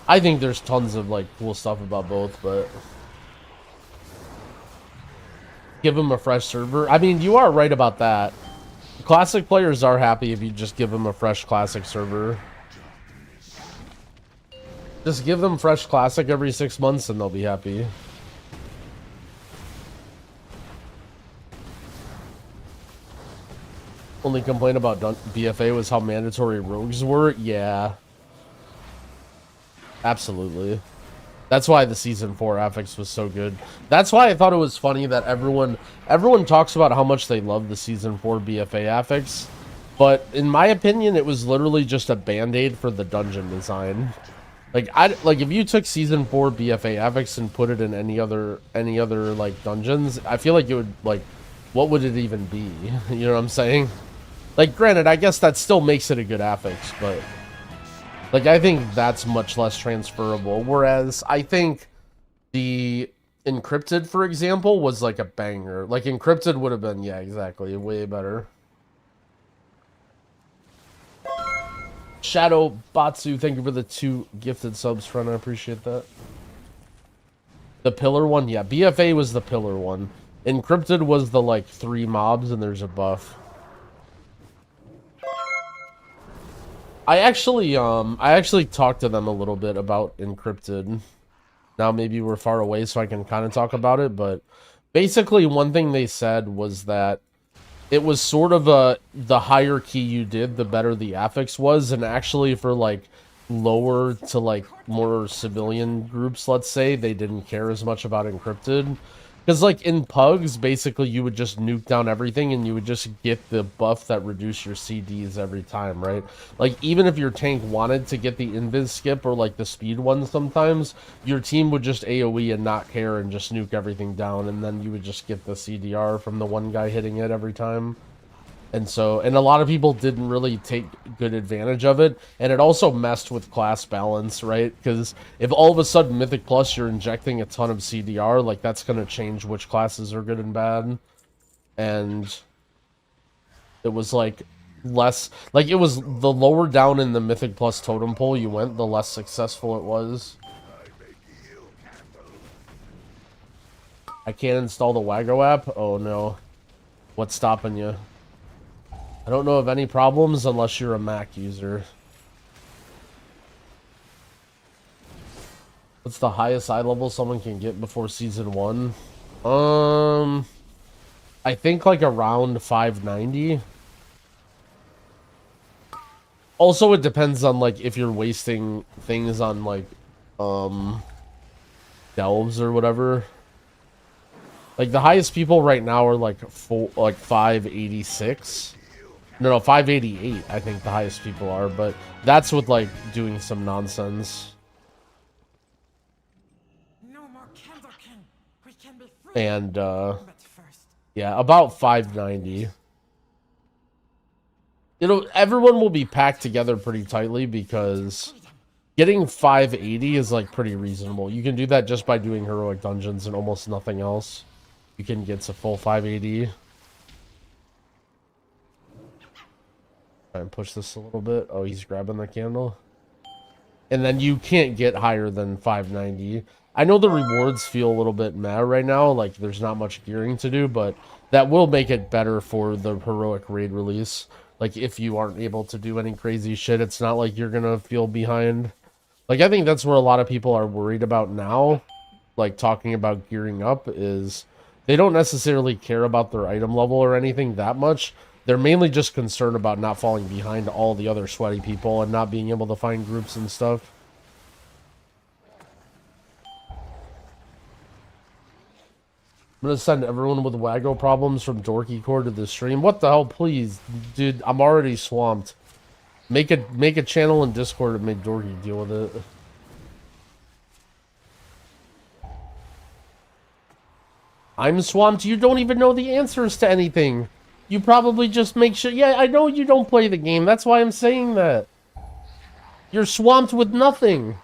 I think there's tons of, like, cool stuff about both, but... Give them a fresh server. I mean, you are right about that. Classic players are happy if you just give them a fresh Classic server. Just give them fresh Classic every 6 months and they'll be happy. Only complaint about BFA was how mandatory rogues were. Yeah. Absolutely. That's why the Season 4 affix was so good. That's why I thought it was funny that everyone talks about how much they love the Season 4 BFA affix. But in my opinion, it was literally just a band-aid for the dungeon design. Like if you took season 4 BFA Avix and put it in any other like dungeons, I feel like it would like, what would it even be? You know what I'm saying? Like, granted, I guess that still makes it a good affix, but like I think that's much less transferable. Whereas I think the Encrypted, for example, was like a banger. Like Encrypted would have been, yeah, exactly, way better. Shadow Batsu, thank you for the 2 gifted subs, friend. I appreciate that. The pillar one, yeah. BFA was the pillar one. Encrypted was the like 3 mobs and there's a buff. I actually talked to them a little bit about Encrypted. Now maybe we're far away, so I can kind of talk about it. But basically, one thing they said was that it was sort of the higher key you did, the better the affix was, and actually for like lower to like more civilian groups, let's say, they didn't care as much about Encrypted. Because like in Pugs, basically you would just nuke down everything and you would just get the buff that reduced your CDs every time, right? Like even if your tank wanted to get the invis skip or like the speed one sometimes, your team would just AoE and not care and just nuke everything down, and then you would just get the CDR from the one guy hitting it every time. And so, and a lot of people didn't really take good advantage of it, and it also messed with class balance, right? Because if all of a sudden Mythic Plus you're injecting a ton of CDR, like that's going to change which classes are good and bad. And it was like less, like it was the lower down in the Mythic Plus totem pole you went, the less successful it was. I can't install the Wago app? Oh no. What's stopping you? I don't know of any problems unless you're a Mac user. What's the highest eye level someone can get before season 1? I think like around 590. Also, it depends on like if you're wasting things on like delves or whatever. Like the highest people right now are like 586. No, 588, I think the highest people are, but that's with, like, doing some nonsense. No more Candlekin. We can be free. And, But first, yeah, about 590. Everyone will be packed together pretty tightly because getting 580 is, like, pretty reasonable. You can do that just by doing heroic dungeons and almost nothing else. You can get to full 580. Try and push this a little bit. Oh, he's grabbing the candle. And then you can't get higher than 590. I know the rewards feel a little bit meh right now, like there's not much gearing to do, but that will make it better for the heroic raid release. Like if you aren't able to do any crazy shit, it's not like you're gonna feel behind. Like I think that's where a lot of people are worried about now, like talking about gearing up, is they don't necessarily care about their item level or anything that much. They're mainly just concerned about not falling behind all the other sweaty people and not being able to find groups and stuff. I'm gonna send everyone with Wago problems from Dorky Core to the stream. What the hell, please, dude? I'm already swamped. Make a channel in Discord and make Dorky deal with it. I'm swamped. You don't even know the answers to anything. You probably just make sure. Yeah, I know you don't play the game. That's why I'm saying that. You're swamped with nothing.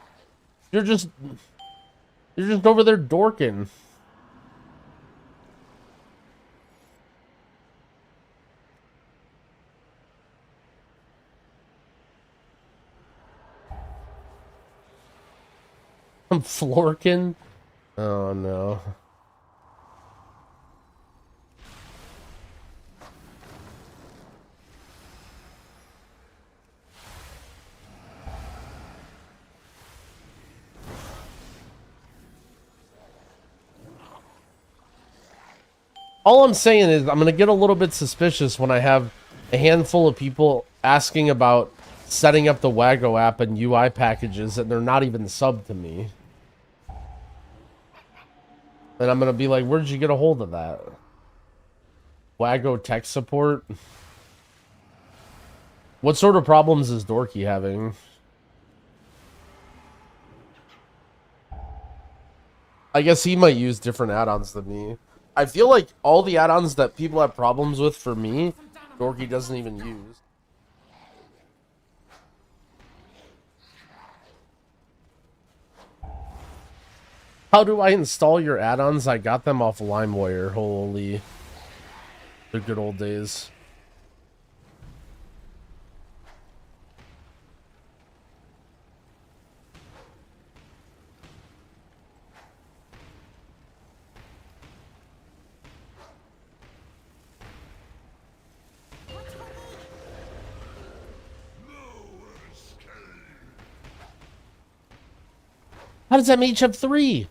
You're just over there dorking. I'm florking. Oh no. All I'm saying is I'm going to get a little bit suspicious when I have a handful of people asking about setting up the Wago app and UI packages and they're not even subbed to me. And I'm going to be like, where did you get a hold of that? Wago tech support? What sort of problems is Dorky having? I guess he might use different add-ons than me. I feel like all the add-ons that people have problems with for me, Dorky doesn't even use. How do I install your add-ons? I got them off LimeWire. Holy. The good old days. How does that mage have 3?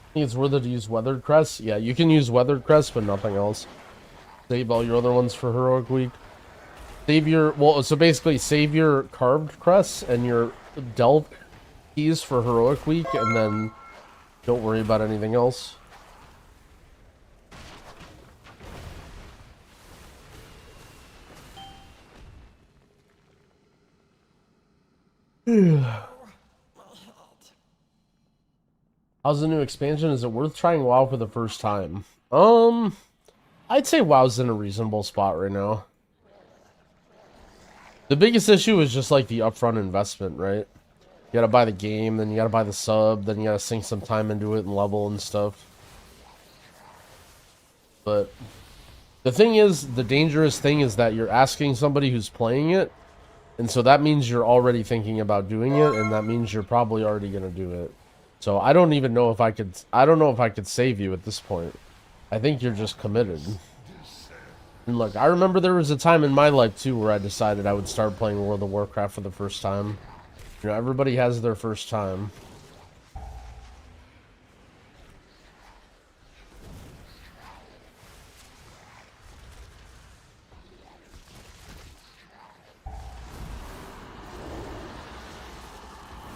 I think it's worth it to use Weathered Crest. Yeah, you can use Weathered Crest, but nothing else. Save all your other ones for Heroic Week. Save your... Well, so basically, save your Carved Crests and your Delve keys for Heroic Week, and then don't worry about anything else. How's the new expansion? Is it worth trying WoW for the first time? I'd say WoW's in a reasonable spot right now. The biggest issue is just like the upfront investment, right? You gotta buy the game, then you gotta buy the sub, then you gotta sink some time into it and level and stuff. But the thing is, the dangerous thing is that you're asking somebody who's playing it, and so that means you're already thinking about doing it, and that means you're probably already gonna do it. So I don't even know if I could... I don't know if I could save you at this point. I think you're just committed. And look, I remember there was a time in my life too where I decided I would start playing World of Warcraft for the first time. You know, everybody has their first time.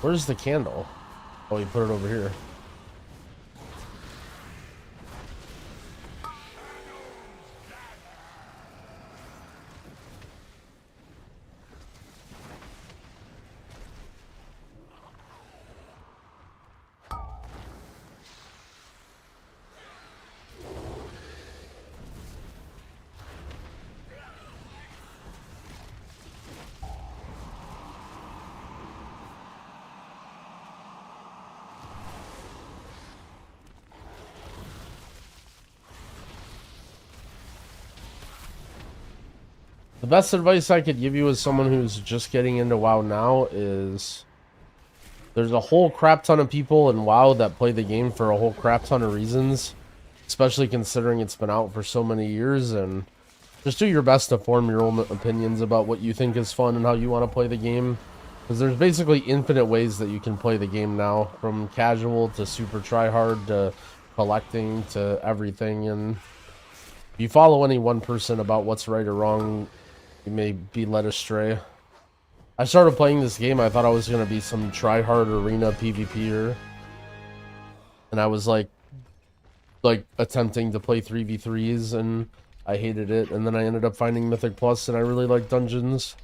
Where's the candle? Oh, you put it over here. The best advice I could give you as someone who's just getting into WoW now is there's a whole crap ton of people in WoW that play the game for a whole crap ton of reasons, especially considering it's been out for so many years, and just do your best to form your own opinions about what you think is fun and how you want to play the game, because there's basically infinite ways that you can play the game now, from casual to super tryhard to collecting to everything, and if you follow any one person about what's right or wrong, you may be led astray. I started playing this game, I thought I was going to be some try-hard arena PvPer. And I was like attempting to play 3v3s, and I hated it. And then I ended up finding Mythic Plus, and I really like dungeons.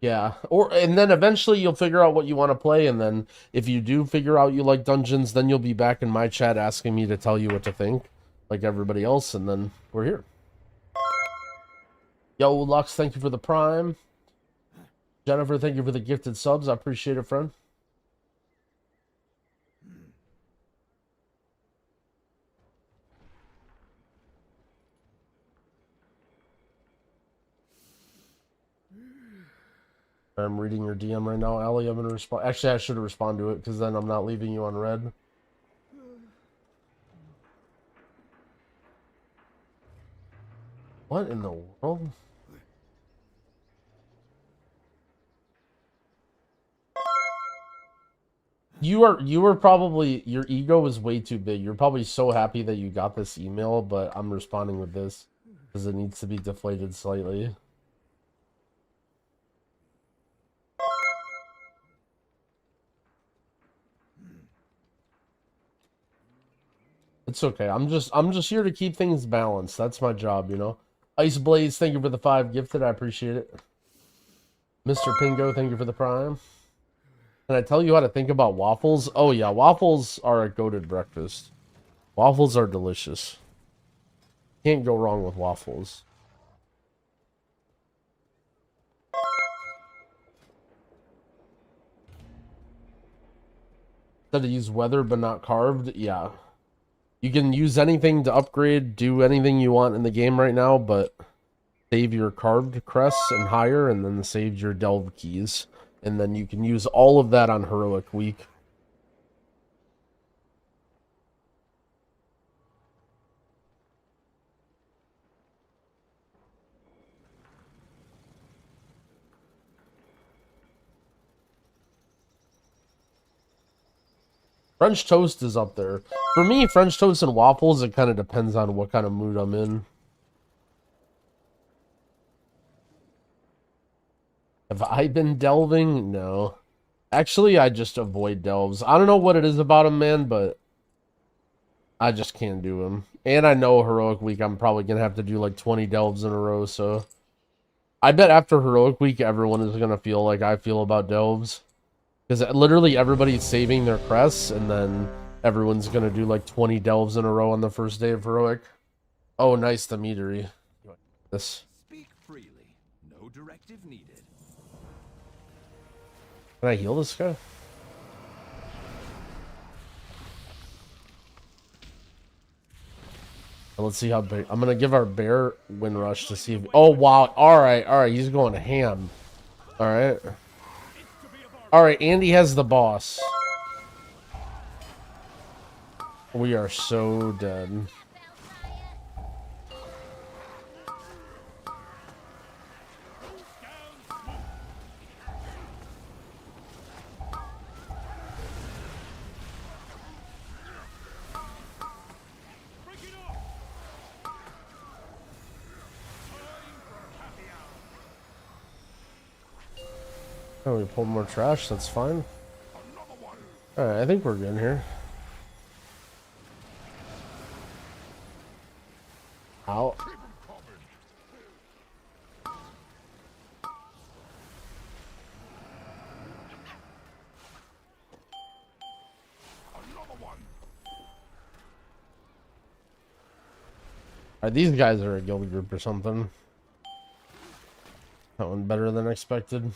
Yeah, and then eventually you'll figure out what you want to play, and then if you do figure out you like dungeons, then you'll be back in my chat asking me to tell you what to think, like everybody else, and then we're here. Yo, Lux, thank you for the prime. Jennifer, thank you for the gifted subs. I appreciate it, friend. I'm reading your DM right now, Allie. I'm gonna respond. Actually, I should respond to it because then I'm not leaving you on red. What in the world? You were probably, your ego is way too big. You're probably so happy that you got this email, but I'm responding with this because it needs to be deflated slightly. It's okay. I'm just here to keep things balanced. That's my job, you know. Ice Blaze, thank you for the 5 gifted. I appreciate it. Mr. Pingo, thank you for the prime. Can I tell you how to think about waffles? Oh yeah, waffles are a goated breakfast. Waffles are delicious. Can't go wrong with waffles. Said to use weather but not carved? Yeah. You can use anything to upgrade, do anything you want in the game right now, but save your carved crests and higher, and then save your delve keys. And then you can use all of that on Heroic Week. French toast is up there. For me, French toast and waffles, it kind of depends on what kind of mood I'm in. Have I been delving? No. Actually, I just avoid delves. I don't know what it is about them, man, but I just can't do them. And I know Heroic Week, I'm probably going to have to do like 20 delves in a row, so... I bet after Heroic Week, everyone is going to feel like I feel about delves. Because literally everybody's saving their crests, and then everyone's going to do like 20 delves in a row on the first day of Heroic. Oh, nice, the meadery. This. Speak freely. No directive needed. Can I heal this guy? Let's see how big. I'm going to give our bear wind rush to see if... Oh, wow. Alright. He's going ham. Alright. Alright, Andy has the boss. We are so dead. Oh, we pulled more trash, that's fine. Alright, I think we're good here. Ow. Alright, these guys are a guild group or something. That one better than expected.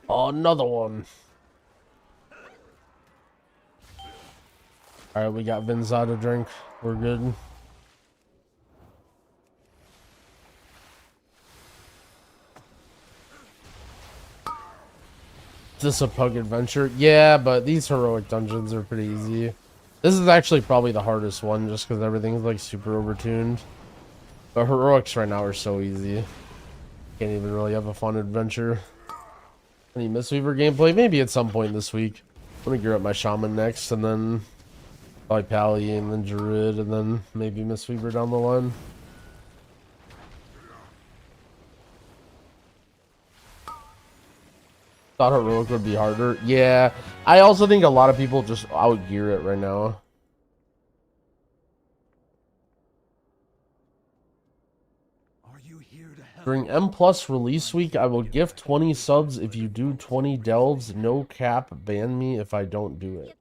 Oh, another one. Alright, we got Vinza to drink. We're good. Is this a pug adventure? Yeah, but these heroic dungeons are pretty easy. This is actually probably the hardest one just because everything's like super overtuned. But heroics right now are so easy. Can't even really have a fun adventure. Any Mistweaver gameplay? Maybe at some point this week. I'm gonna gear up my Shaman next, and then probably Pally, and then Druid, and then maybe Mistweaver down the line. Thought heroic would be harder. Yeah, I also think a lot of people just out-gear it right now. During M Plus release week, I will gift 20 subs if you do 20 delves. No cap, ban me if I don't do it.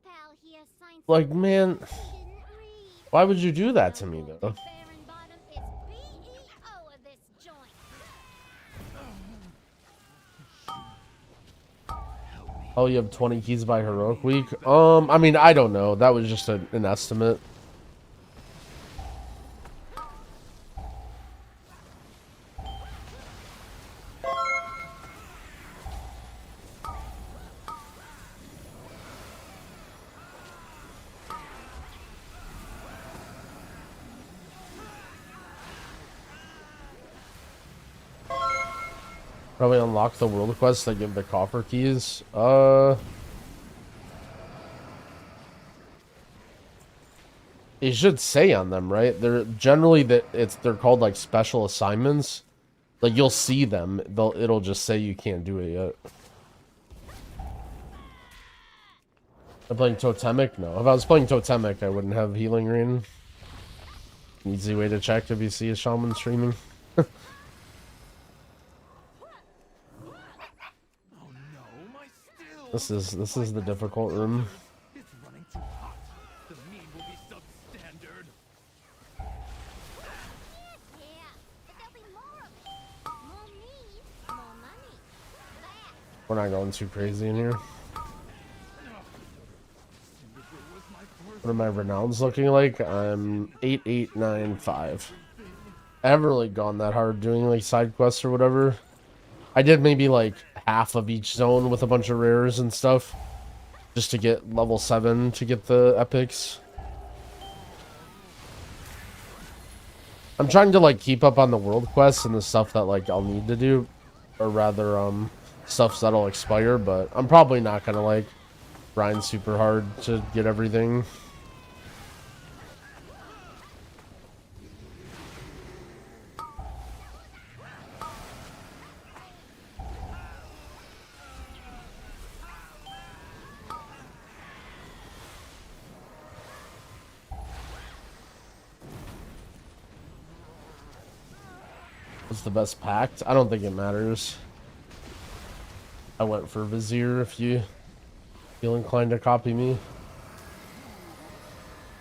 Like, man, why would you do that to me, though? Oh, you have 20 keys by Heroic Week? I mean, I don't know. That was just an estimate. Probably unlock the world quests that give the coffer keys. It should say on them, right? They're generally they're called like special assignments. Like, you'll see them. It'll just say you can't do it yet. I'm playing Totemic? No. If I was playing Totemic, I wouldn't have Healing Rain. Easy way to check if you see a shaman streaming. This is the difficult room. We're not going too crazy in here. What are my renowns looking like? I'm 8895. I haven't really gone that hard doing like side quests or whatever. I did maybe like half of each zone with a bunch of rares and stuff, just to get level 7 to get the epics. I'm trying to like keep up on the world quests and the stuff that like I'll need to do, or rather stuff that'll expire, but I'm probably not gonna like grind super hard to get everything. What's the best pact? I don't think it matters. I went for Vizier if you feel inclined to copy me.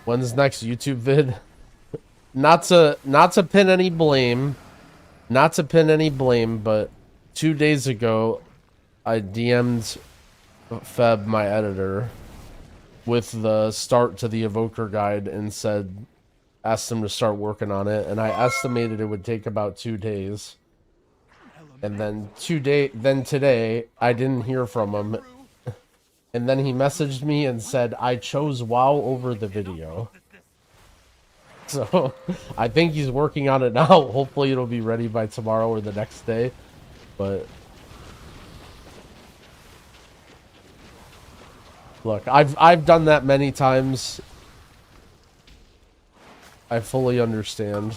When's next YouTube vid? Not to pin any blame. Not to pin any blame, but 2 days ago I DM'd Feb, my editor, with the start to the Evoker guide and asked him to start working on it, and I estimated it would take about 2 days. And then today, I didn't hear from him. And then he messaged me and said, I chose WoW over the video. So, I think he's working on it now. Hopefully it'll be ready by tomorrow or the next day. But look, I've done that many times. I fully understand.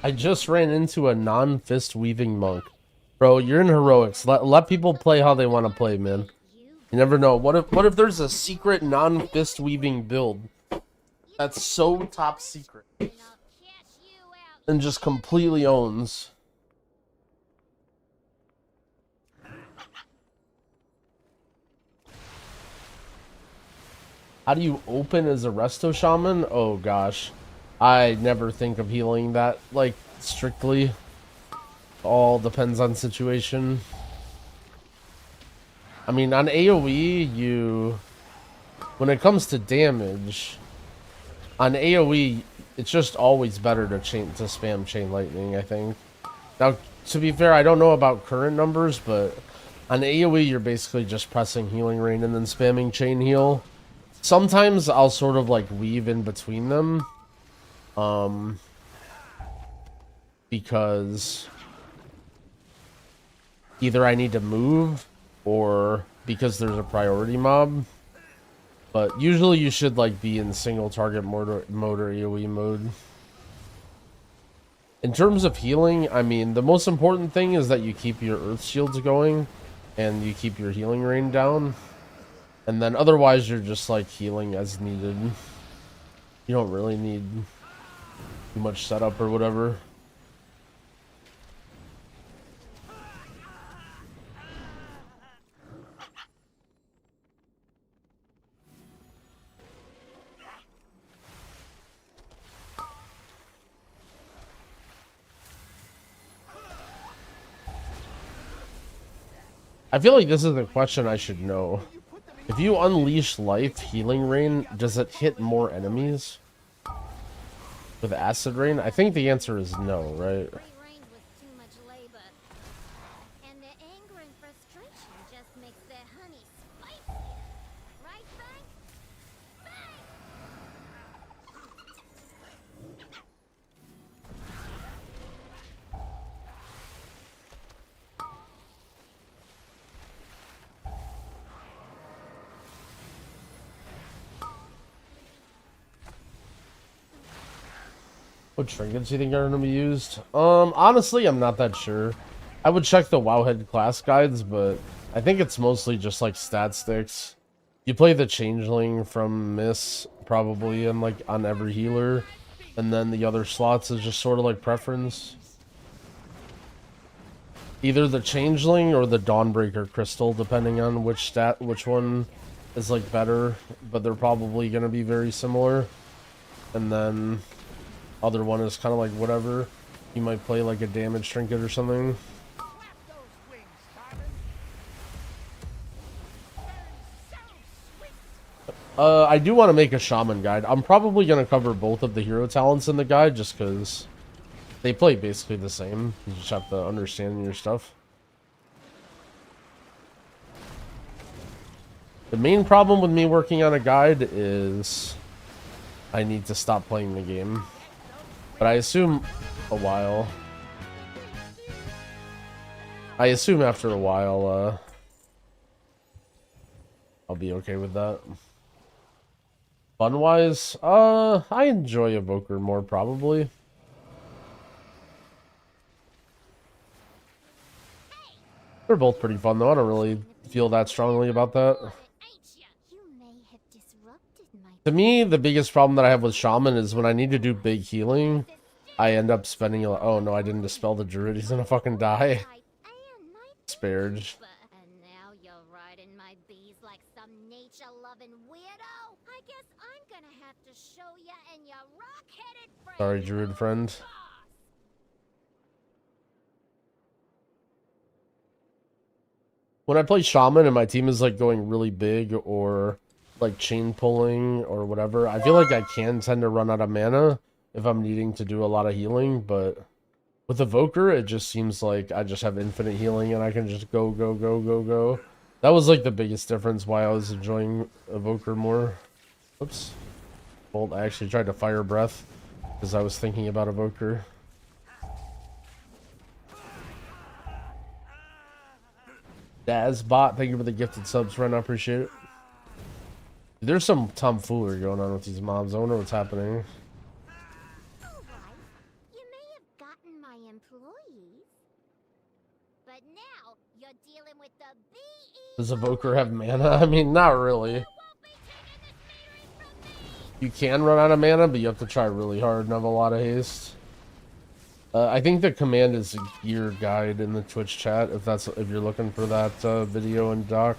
I just ran into a non-fist weaving monk. Bro, you're in heroics. Let people play how they want to play, man. You never know. What if there's a secret non-fist weaving build that's so top secret and just completely owns? How do you open as a resto shaman? Oh gosh. I never think of healing that, like, strictly. All depends on situation. I mean, on AoE, when it comes to damage, on AoE, it's just always better to spam Chain Lightning, I think. Now, to be fair, I don't know about current numbers, but on AoE, you're basically just pressing Healing Rain and then spamming Chain Heal. Sometimes I'll sort of, like, weave in between them. Because either I need to move or because there's a priority mob. But usually you should like be in single target mode or AoE mode. In terms of healing, I mean, the most important thing is that you keep your earth shields going and you keep your healing rain down. And then otherwise you're just like healing as needed. You don't really need too much setup or whatever. I feel like this is a question I should know. If you unleash life healing rain, does it hit more enemies? With acid rain? I think the answer is no, right? labor. And their anger and frustration just makes their honey spicier. Right, Frank? What trinkets do you think are going to be used? Honestly, I'm not that sure. I would check the Wowhead class guides, but I think it's mostly just like stat sticks. You play the Changeling from Miss, probably, and like on every healer. And then the other slots is just sort of like preference. Either the Changeling or the Dawnbreaker Crystal, depending on which one is like better. But they're probably going to be very similar. And then other one is kind of like whatever. You might play like a damage trinket or something. I do want to make a shaman guide. I'm probably going to cover both of the hero talents in the guide just because they play basically the same. You just have to understand your stuff. The main problem with me working on a guide is I need to stop playing the game. But I assume a while. I assume after a while, I'll be okay with that. Fun-wise, I enjoy Evoker more, probably. They're both pretty fun, though. I don't really feel that strongly about that. To me, the biggest problem that I have with Shaman is when I need to do big healing, I end up spending a lot. Oh no, I didn't dispel the druid. He's gonna fucking die. Spared. And now you're riding my bees like some nature-loving weirdo. I guess I'm gonna have to show ya and your rock-headed friend. Sorry, druid friend. When I play Shaman and my team is like going really big or like chain pulling or whatever, I feel like I can tend to run out of mana if I'm needing to do a lot of healing, but with Evoker, it just seems like I just have infinite healing and I can just go. That was like the biggest difference why I was enjoying Evoker more. Oops. Well, I actually tried to fire breath because I was thinking about Evoker. Dazbot, thank you for the gifted subs, friend. I appreciate it. There's some tomfoolery going on with these mobs. I wonder what's happening. Does Evoker have mana? I mean, not really. You can run out of mana, but you have to try really hard and have a lot of haste. I think the command is a gear guide in the Twitch chat, if you're looking for that video and doc.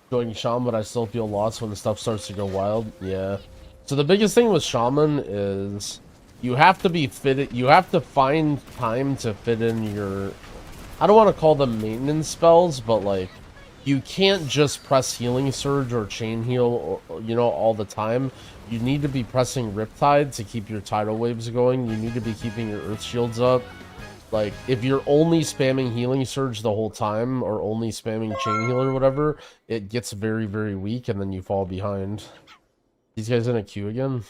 Going Shaman, but I still feel lost when the stuff starts to go wild. Yeah. So the biggest thing with Shaman is you have to be fitted. You have to find time to fit in your. I don't want to call them maintenance spells, but like you can't just press Healing Surge or Chain Heal, all the time. You need to be pressing Riptide to keep your tidal waves going. You need to be keeping your Earth Shields up. Like, if you're only spamming Healing Surge the whole time, or only spamming Chain Heal or whatever, it gets very, very weak, and then you fall behind. These guys in a queue again?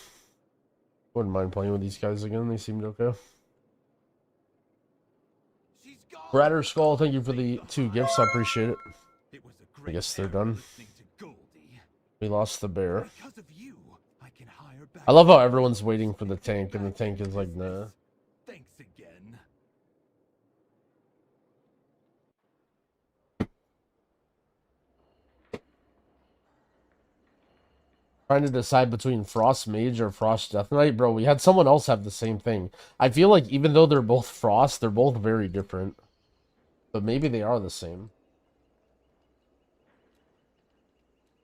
Wouldn't mind playing with these guys again, they seemed okay. Bradder Skull, thank you for the 2 gifts, I appreciate it. I guess they're done. We lost the bear. I love how everyone's waiting for the tank, and the tank is like, nah. Trying to decide between Frost Mage or Frost Death Knight. Bro, we had someone else have the same thing. I feel like even though they're both Frost, they're both very different. But maybe they are the same.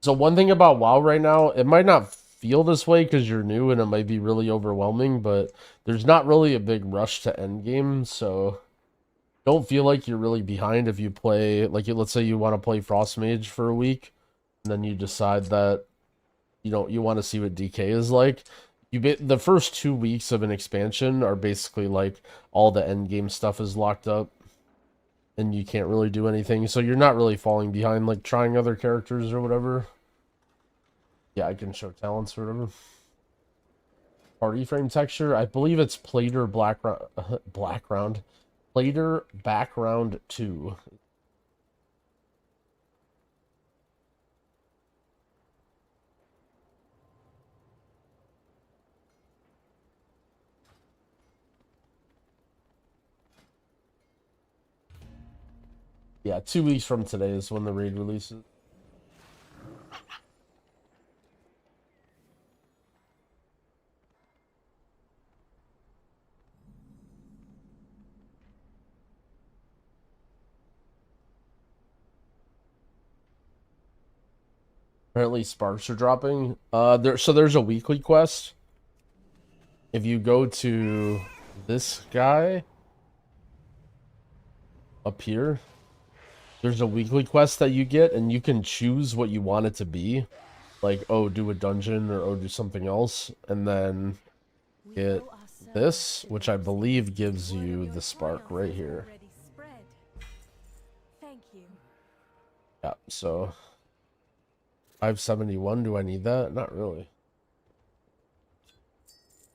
So one thing about WoW right now, it might not feel this way because you're new and it might be really overwhelming, but there's not really a big rush to endgame, so don't feel like you're really behind if you play, like, let's say you want to play Frost Mage for a week, and then you decide that, you want to see what DK is like. The first 2 weeks of an expansion are basically like all the endgame stuff is locked up, and you can't really do anything, so you're not really falling behind, like, trying other characters or whatever. Yeah, I can show talents or whatever. Party frame texture, I believe it's Plater Plater Background 2. Yeah, 2 weeks from today is when the raid releases. Apparently sparks are dropping. So there's a weekly quest. If you go to this guy up here, there's a weekly quest that you get, and you can choose what you want it to be. Like, oh, do a dungeon, or oh, do something else. And then get this, which I believe gives you the spark right here. Thank you. Yeah, so 571, do I need that? Not really.